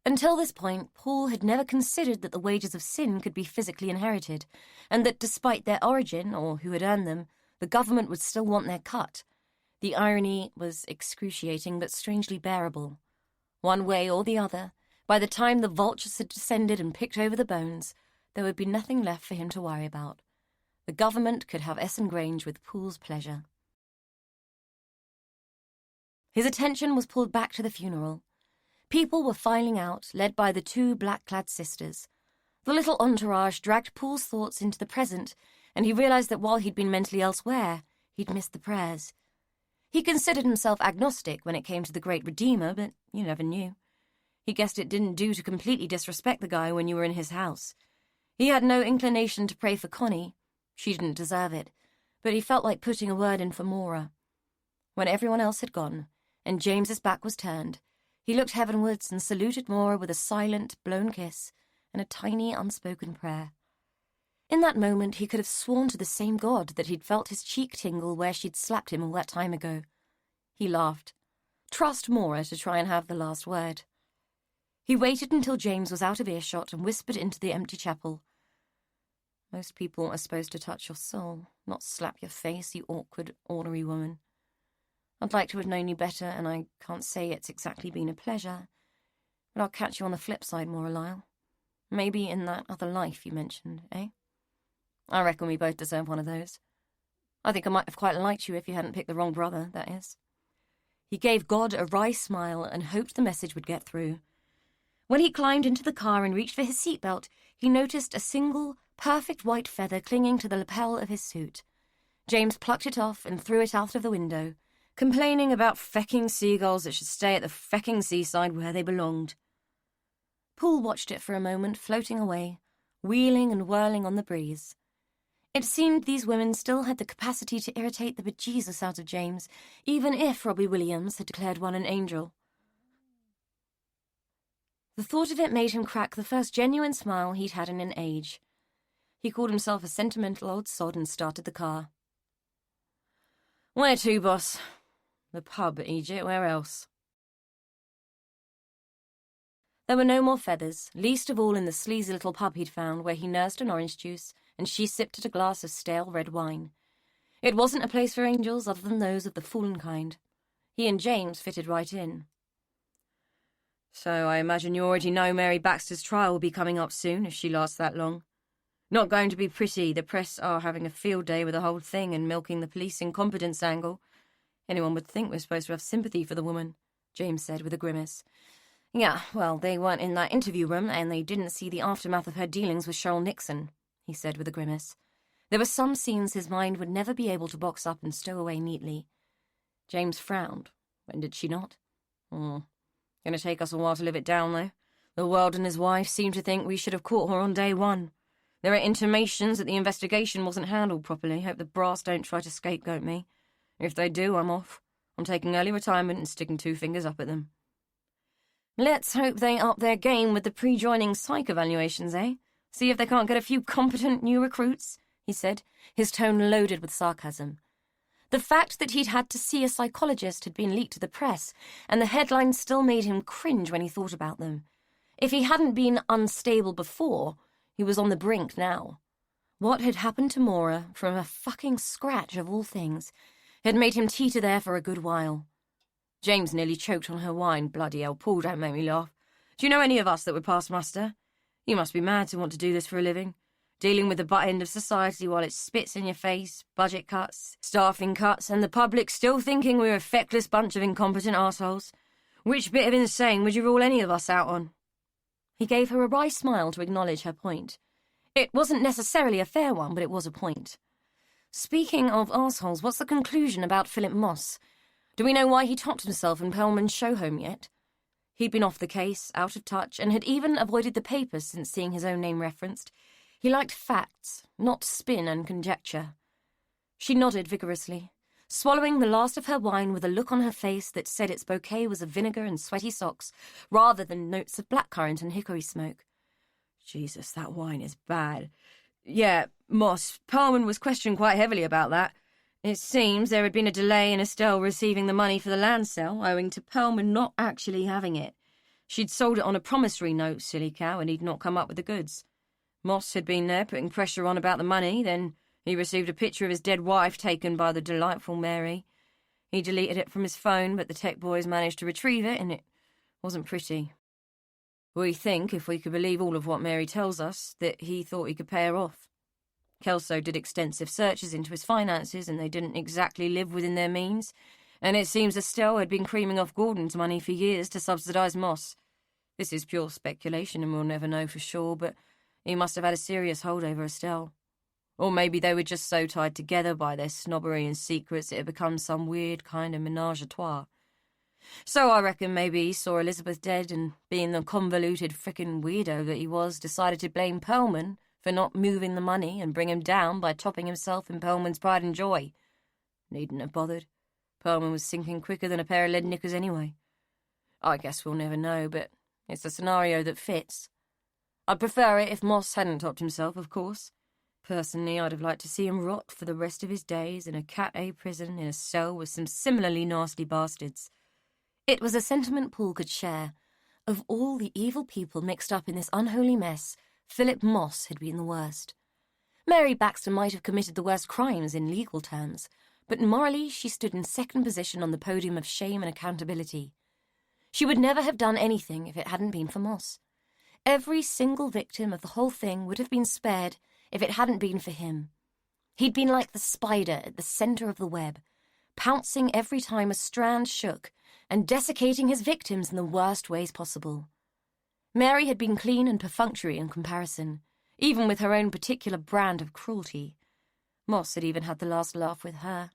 Until this point, Poole had never considered that the wages of sin could be physically inherited, and that despite their origin, or who had earned them, the government would still want their cut. The irony was excruciating but strangely bearable. One way or the other, by the time the vultures had descended and picked over the bones, there would be nothing left for him to worry about. The government could have Essen Grange with Poole's pleasure. His attention was pulled back to the funeral. People were filing out, led by the two black-clad sisters. The little entourage dragged Poole's thoughts into the present, and he realized that while he'd been mentally elsewhere, he'd missed the prayers. He considered himself agnostic when it came to the great Redeemer, but you never knew. He guessed it didn't do to completely disrespect the guy when you were in his house. He had no inclination to pray for Connie. She didn't deserve it, but he felt like putting a word in for Maura. When everyone else had gone, and James's back was turned, he looked heavenwards and saluted Maura with a silent, blown kiss and a tiny, unspoken prayer. In that moment, he could have sworn to the same God that he'd felt his cheek tingle where she'd slapped him all that time ago. He laughed. Trust Maura to try and have the last word. He waited until James was out of earshot and whispered into the empty chapel. Most people are supposed to touch your soul, not slap your face, you awkward, ornery woman. I'd like to have known you better, and I can't say it's exactly been a pleasure, but I'll catch you on the flip side, Maura Lyle. Maybe in that other life you mentioned, eh? I reckon we both deserve one of those. I think I might have quite liked you if you hadn't picked the wrong brother, that is. He gave God a wry smile and hoped the message would get through. When he climbed into the car and reached for his seatbelt, he noticed a single, perfect white feather clinging to the lapel of his suit. James plucked it off and threw it out of the window, complaining about fecking seagulls that should stay at the fecking seaside where they belonged. Poole watched it for a moment, floating away, wheeling and whirling on the breeze. It seemed these women still had the capacity to irritate the bejesus out of James, even if Robbie Williams had declared one an angel. The thought of it made him crack the first genuine smile he'd had in an age. He called himself a sentimental old sod and started the car. Where to, boss? The pub, Egypt, where else? There were no more feathers, least of all in the sleazy little pub he'd found where he nursed an orange juice and she sipped at a glass of stale red wine. It wasn't a place for angels other than those of the fallen kind. He and James fitted right in. So I imagine you already know Mary Baxter's trial will be coming up soon, if she lasts that long. Not going to be pretty. The press are having a field day with the whole thing and milking the police incompetence angle. Anyone would think we're supposed to have sympathy for the woman, James said with a grimace. Yeah, well, they weren't in that interview room and they didn't see the aftermath of her dealings with Cheryl Nixon, he said with a grimace. There were some scenes his mind would never be able to box up and stow away neatly. James frowned. When did she not? Gonna take us a while to live it down, though. The world and his wife seem to think we should have caught her on day one. There are intimations that the investigation wasn't handled properly. Hope the brass don't try to scapegoat me. If they do, I'm off. I'm taking early retirement and sticking 2 fingers up at them. Let's hope they up their game with the pre-joining psych evaluations, eh? See if they can't get a few competent new recruits, he said, his tone loaded with sarcasm. The fact that he'd had to see a psychologist had been leaked to the press, and the headlines still made him cringe when he thought about them. If he hadn't been unstable before, he was on the brink now. What had happened to Maura, from a fucking scratch of all things, had made him teeter there for a good while. James nearly choked on her wine. Bloody hell, Paul, don't make me laugh. Do you know any of us that would pass muster? You must be mad to want to do this for a living. Dealing with the butt end of society while it spits in your face, budget cuts, staffing cuts, and the public still thinking we're a feckless bunch of incompetent arseholes. Which bit of insane would you rule any of us out on? He gave her a wry smile to acknowledge her point. It wasn't necessarily a fair one, but it was a point. Speaking of arseholes, what's the conclusion about Philip Moss? Do we know why he topped himself in Perlman's show home yet? He'd been off the case, out of touch, and had even avoided the papers since seeing his own name referenced. He liked facts, not spin and conjecture. She nodded vigorously, swallowing the last of her wine with a look on her face that said its bouquet was of vinegar and sweaty socks, rather than notes of blackcurrant and hickory smoke. Jesus, that wine is bad. Yeah, Moss, Perlman was questioned quite heavily about that. It seems there had been a delay in Estelle receiving the money for the land sale, owing to Perlman not actually having it. She'd sold it on a promissory note, silly cow, and he'd not come up with the goods. Moss had been there putting pressure on about the money, then he received a picture of his dead wife taken by the delightful Mary. He deleted it from his phone, but the tech boys managed to retrieve it, and it wasn't pretty. We think, if we could believe all of what Mary tells us, that he thought he could pay her off. Kelso did extensive searches into his finances, and they didn't exactly live within their means, and it seems Estelle had been creaming off Gordon's money for years to subsidise Moss. This is pure speculation, and we'll never know for sure, but he must have had a serious hold over Estelle. Or maybe they were just so tied together by their snobbery and secrets it had become some weird kind of menage a trois. So I reckon maybe he saw Elizabeth dead and, being the convoluted frickin' weirdo that he was, decided to blame Perlman for not moving the money and bring him down by topping himself in Perlman's pride and joy. Needn't have bothered. Perlman was sinking quicker than a pair of lead knickers anyway. I guess we'll never know, but it's a scenario that fits. I'd prefer it if Moss hadn't topped himself, of course. Personally, I'd have liked to see him rot for the rest of his days in a Cat A prison in a cell with some similarly nasty bastards. It was a sentiment Paul could share. Of all the evil people mixed up in this unholy mess, Philip Moss had been the worst. Mary Baxter might have committed the worst crimes in legal terms, but morally she stood in second position on the podium of shame and accountability. She would never have done anything if it hadn't been for Moss. Every single victim of the whole thing would have been spared if it hadn't been for him. He'd been like the spider at the centre of the web, pouncing every time a strand shook and desiccating his victims in the worst ways possible. Mary had been clean and perfunctory in comparison, even with her own particular brand of cruelty. Moss had even had the last laugh with her.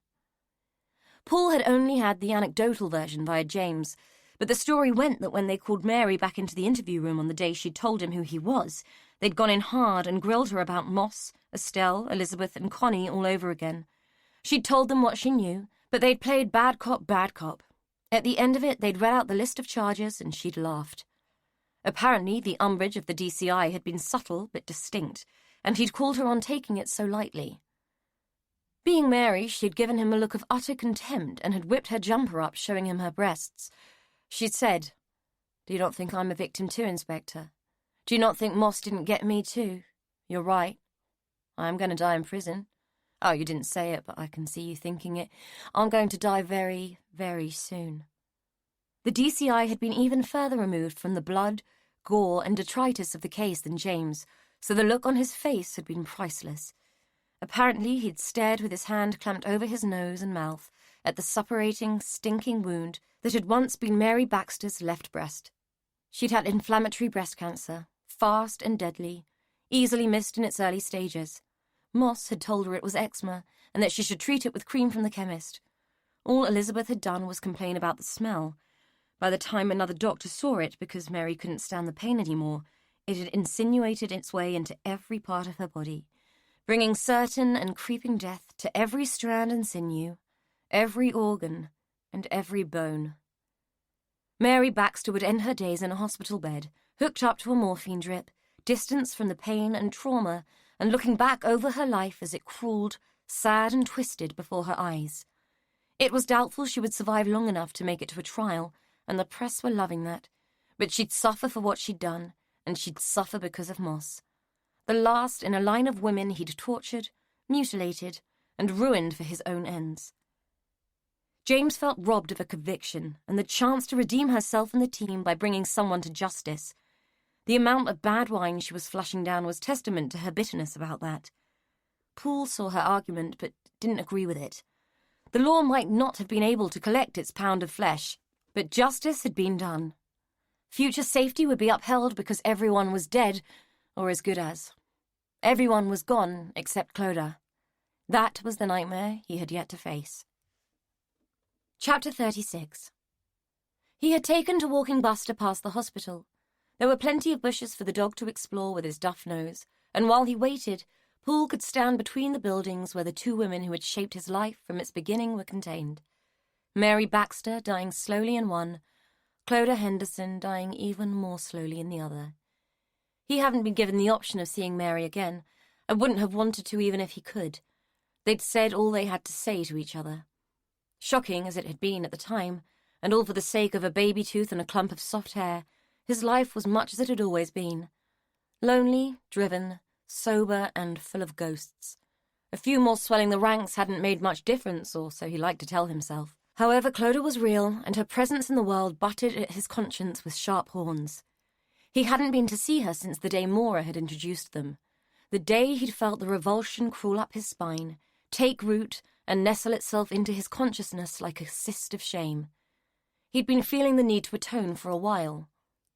Paul had only had the anecdotal version via James, but the story went that when they called Mary back into the interview room on the day she'd told him who he was, they'd gone in hard and grilled her about Moss, Estelle, Elizabeth, and Connie all over again. She'd told them what she knew, but they'd played bad cop, bad cop. At the end of it, they'd read out the list of charges, and she'd laughed. Apparently, the umbrage of the DCI had been subtle but distinct, and he'd called her on taking it so lightly. Being Mary, she'd given him a look of utter contempt and had whipped her jumper up, showing him her breasts. She'd said, "Do you not think I'm a victim too, Inspector? Do you not think Moss didn't get me too? You're right. I am going to die in prison. Oh, you didn't say it, but I can see you thinking it. I'm going to die very, very soon." The DCI had been even further removed from the blood, gore, and detritus of the case than James, so the look on his face had been priceless. Apparently, he'd stared with his hand clamped over his nose and mouth at the suppurating, stinking wound that had once been Mary Baxter's left breast. She'd had inflammatory breast cancer, fast and deadly, easily missed in its early stages. Moss had told her it was eczema and that she should treat it with cream from the chemist. All Elizabeth had done was complain about the smell. By the time another doctor saw it, because Mary couldn't stand the pain anymore, it had insinuated its way into every part of her body, bringing certain and creeping death to every strand and sinew, every organ, and every bone. Mary Baxter would end her days in a hospital bed, hooked up to a morphine drip, distanced from the pain and trauma, and looking back over her life as it crawled, sad and twisted, before her eyes. It was doubtful she would survive long enough to make it to a trial, and the press were loving that. But she'd suffer for what she'd done, and she'd suffer because of Moss. The last in a line of women he'd tortured, mutilated, and ruined for his own ends. James felt robbed of a conviction and the chance to redeem herself and the team by bringing someone to justice. The amount of bad wine she was flushing down was testament to her bitterness about that. Paul saw her argument, but didn't agree with it. The law might not have been able to collect its pound of flesh, but justice had been done. Future safety would be upheld because everyone was dead, or as good as. Everyone was gone except Clodagh. That was the nightmare he had yet to face. Chapter 36. He had taken to walking Buster past the hospital. There were plenty of bushes for the dog to explore with his duff nose, and while he waited, Poole could stand between the buildings where the two women who had shaped his life from its beginning were contained. Mary Baxter dying slowly in one, Clodagh Henderson dying even more slowly in the other. He hadn't been given the option of seeing Mary again, and wouldn't have wanted to even if he could. They'd said all they had to say to each other. Shocking as it had been at the time, and all for the sake of a baby tooth and a clump of soft hair, his life was much as it had always been. Lonely, driven, sober, and full of ghosts. A few more swelling the ranks hadn't made much difference, or so he liked to tell himself. However, Clodagh was real, and her presence in the world butted at his conscience with sharp horns. He hadn't been to see her since the day Mora had introduced them, the day he'd felt the revulsion crawl up his spine, take root, and nestle itself into his consciousness like a cyst of shame. He'd been feeling the need to atone for a while.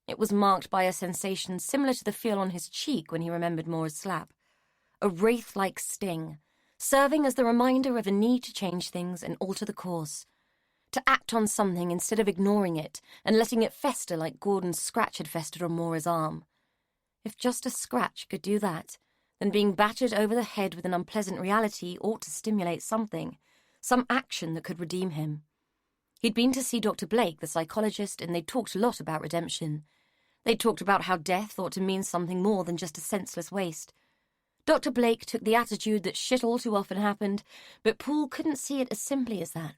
It was marked by a sensation similar to the feel on his cheek when he remembered Mora's slap. A wraith-like sting, serving as the reminder of a need to change things and alter the course. To act on something instead of ignoring it and letting it fester like Gordon's scratch had festered on Mora's arm. If just a scratch could do that, then being battered over the head with an unpleasant reality ought to stimulate something, some action that could redeem him. He'd been to see Dr. Blake, the psychologist, and they'd talked a lot about redemption. They'd talked about how death ought to mean something more than just a senseless waste. Dr. Blake took the attitude that shit all too often happened, but Poole couldn't see it as simply as that.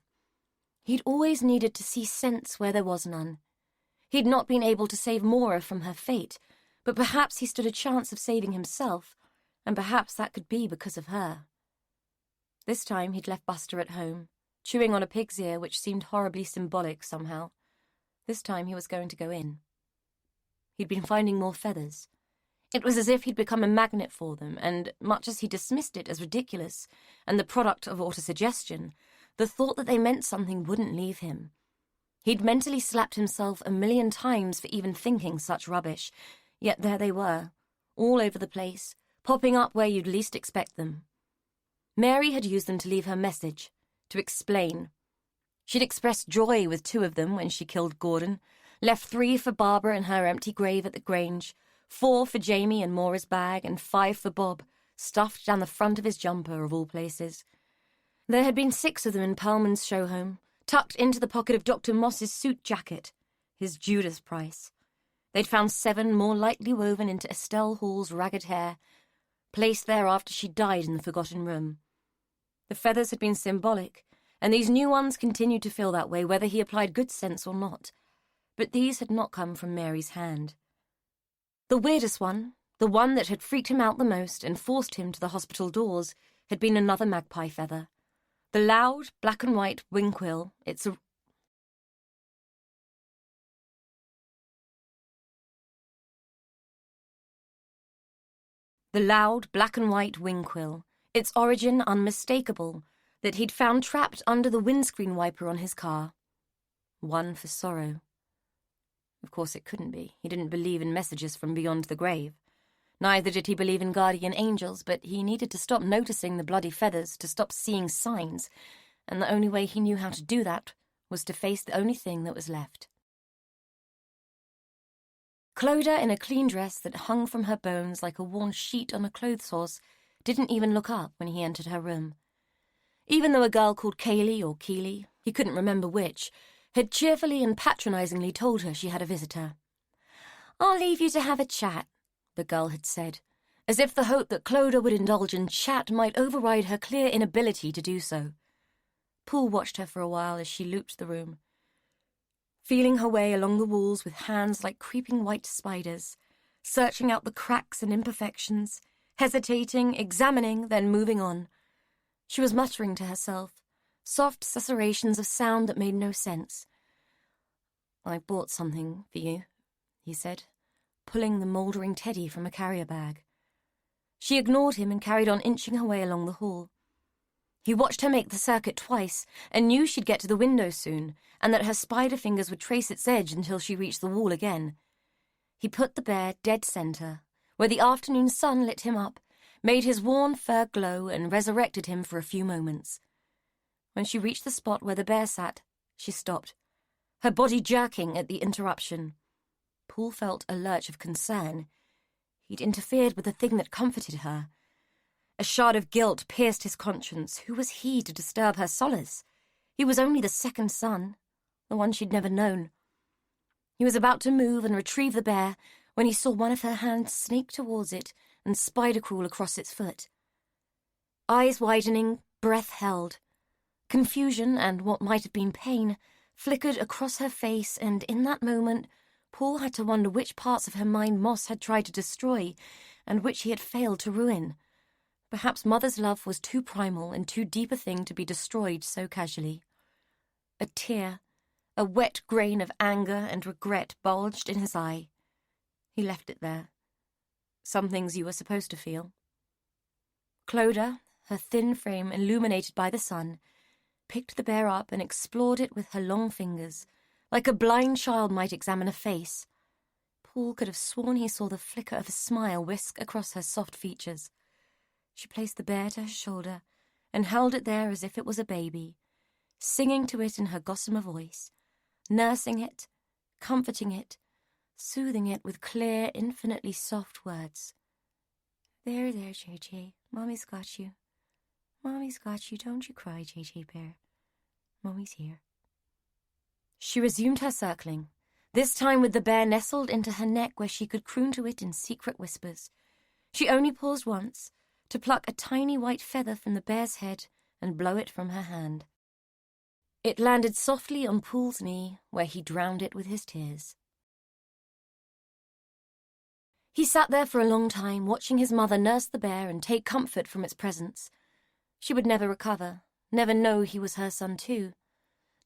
He'd always needed to see sense where there was none. He'd not been able to save Mora from her fate, but perhaps he stood a chance of saving himself, and perhaps that could be because of her. This time he'd left Buster at home, chewing on a pig's ear which seemed horribly symbolic somehow. This time he was going to go in. He'd been finding more feathers. It was as if he'd become a magnet for them, and much as he dismissed it as ridiculous and the product of autosuggestion, the thought that they meant something wouldn't leave him. He'd mentally slapped himself 1,000,000 times for even thinking such rubbish, yet there they were, all over the place, popping up where you'd least expect them. Mary had used them to leave her message, to explain. She'd expressed joy with 2 of them when she killed Gordon, left 3 for Barbara in her empty grave at the Grange, 4 for Jamie in Mora's bag, and 5 for Bob, stuffed down the front of his jumper of all places. There had been 6 of them in Perlman's show home, tucked into the pocket of Dr. Moss's suit jacket, his Judas price. They'd found 7 more lightly woven into Estelle Hall's ragged hair, placed there after she died in the forgotten room. The feathers had been symbolic, and these new ones continued to feel that way whether he applied good sense or not. But these had not come from Mary's hand. The weirdest one, the one that had freaked him out the most and forced him to the hospital doors, had been another magpie feather. The loud, black and white wing quill, its origin unmistakable, that he'd found trapped under the windscreen wiper on his car. One for sorrow. Of course it couldn't be. He didn't believe in messages from beyond the grave. Neither did he believe in guardian angels, but he needed to stop noticing the bloody feathers, to stop seeing signs, and the only way he knew how to do that was to face the only thing that was left. Clodagh, in a clean dress that hung from her bones like a worn sheet on a clothes horse, didn't even look up when he entered her room. Even though a girl called Kaylee or Keely, he couldn't remember which, had cheerfully and patronizingly told her she had a visitor. "I'll leave you to have a chat," the girl had said, as if the hope that Clodagh would indulge in chat might override her clear inability to do so. Poole watched her for a while as she looped the room, feeling her way along the walls with hands like creeping white spiders, searching out the cracks and imperfections, hesitating, examining, then moving on. She was muttering to herself, soft susurrations of sound that made no sense. "I bought something for you," he said, pulling the mouldering teddy from a carrier bag. She ignored him and carried on inching her way along the hall. He watched her make the circuit twice and knew she'd get to the window soon, and that her spider fingers would trace its edge until she reached the wall again. He put the bear dead center, where the afternoon sun lit him up, made his worn fur glow and resurrected him for a few moments. When she reached the spot where the bear sat, she stopped, her body jerking at the interruption. Paul felt a lurch of concern. He'd interfered with the thing that comforted her. A shard of guilt pierced his conscience. Who was he to disturb her solace? He was only the second son, the one she'd never known. He was about to move and retrieve the bear when he saw one of her hands snake towards it and spider crawl across its foot. Eyes widening, breath held. Confusion and what might have been pain flickered across her face, and in that moment, Paul had to wonder which parts of her mind Moss had tried to destroy and which he had failed to ruin. Perhaps Mother's love was too primal and too deep a thing to be destroyed so casually. A tear, a wet grain of anger and regret bulged in his eye. He left it there. Some things you were supposed to feel. Clodagh, her thin frame illuminated by the sun, picked the bear up and explored it with her long fingers, like a blind child might examine a face. Paul could have sworn he saw the flicker of a smile whisk across her soft features. She placed the bear to her shoulder and held it there as if it was a baby, singing to it in her gossamer voice, nursing it, comforting it, soothing it with clear, infinitely soft words. There, JJ, Mommy's got you. Mommy's got you, don't you cry, JJ Bear. Mommy's here. She resumed her circling, this time with the bear nestled into her neck where she could croon to it in secret whispers. She only paused once, to pluck a tiny white feather from the bear's head and blow it from her hand. It landed softly on Paul's knee, where he drowned it with his tears. He sat there for a long time, watching his mother nurse the bear and take comfort from its presence. She would never recover, never know he was her son too,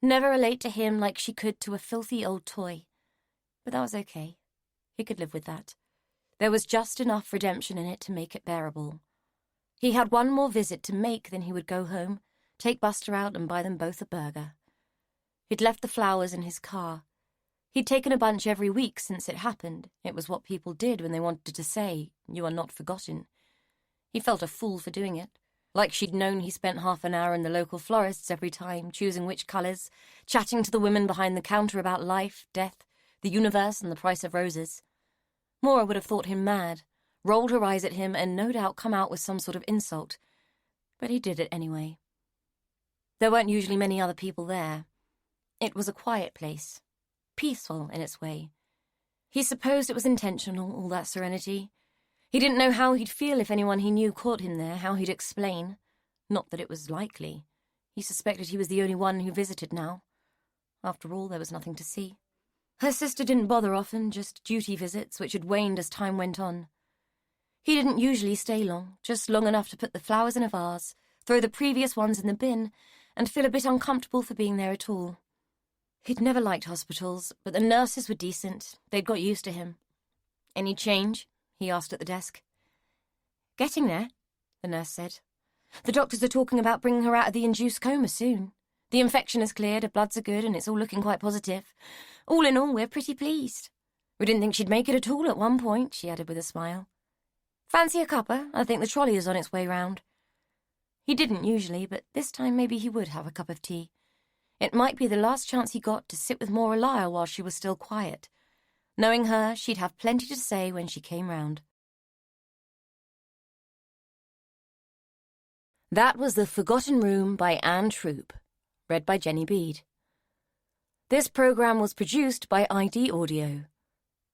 never relate to him like she could to a filthy old toy. But that was okay. He could live with that. There was just enough redemption in it to make it bearable. He had one more visit to make, then he would go home, take Buster out and buy them both a burger. He'd left the flowers in his car. He'd taken a bunch every week since it happened. It was what people did when they wanted to say, "You are not forgotten." He felt a fool for doing it, like she'd known he spent half an hour in the local florists every time, choosing which colours, chatting to the women behind the counter about life, death, the universe and the price of roses. Maura would have thought him mad, rolled her eyes at him and no doubt come out with some sort of insult. But he did it anyway. There weren't usually many other people there. It was a quiet place, peaceful in its way. He supposed it was intentional, all that serenity. He didn't know how he'd feel if anyone he knew caught him there, how he'd explain. Not that it was likely. He suspected he was the only one who visited now. After all, there was nothing to see. Her sister didn't bother often, just duty visits, which had waned as time went on. He didn't usually stay long, just long enough to put the flowers in a vase, throw the previous ones in the bin, and feel a bit uncomfortable for being there at all. He'd never liked hospitals, but the nurses were decent. They'd got used to him. "Any change?" he asked at the desk. "Getting there," the nurse said. "The doctors are talking about bringing her out of the induced coma soon. The infection has cleared, her bloods are good, and it's all looking quite positive. All in all, we're pretty pleased. We didn't think she'd make it at all at one point," she added with a smile. "Fancy a cuppa? I think the trolley is on its way round." He didn't usually, but this time maybe he would have a cup of tea. It might be the last chance he got to sit with Maura Lyle while she was still quiet. Knowing her, she'd have plenty to say when she came round. That was The Forgotten Room by Anne Troup, read by Jenny Bede. This programme was produced by ID Audio,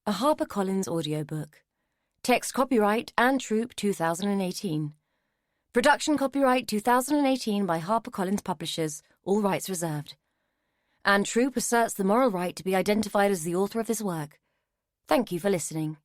a HarperCollins audiobook. Text copyright Anne Troup 2018. Production copyright 2018 by HarperCollins Publishers, all rights reserved. Anne Troup asserts the moral right to be identified as the author of this work. Thank you for listening.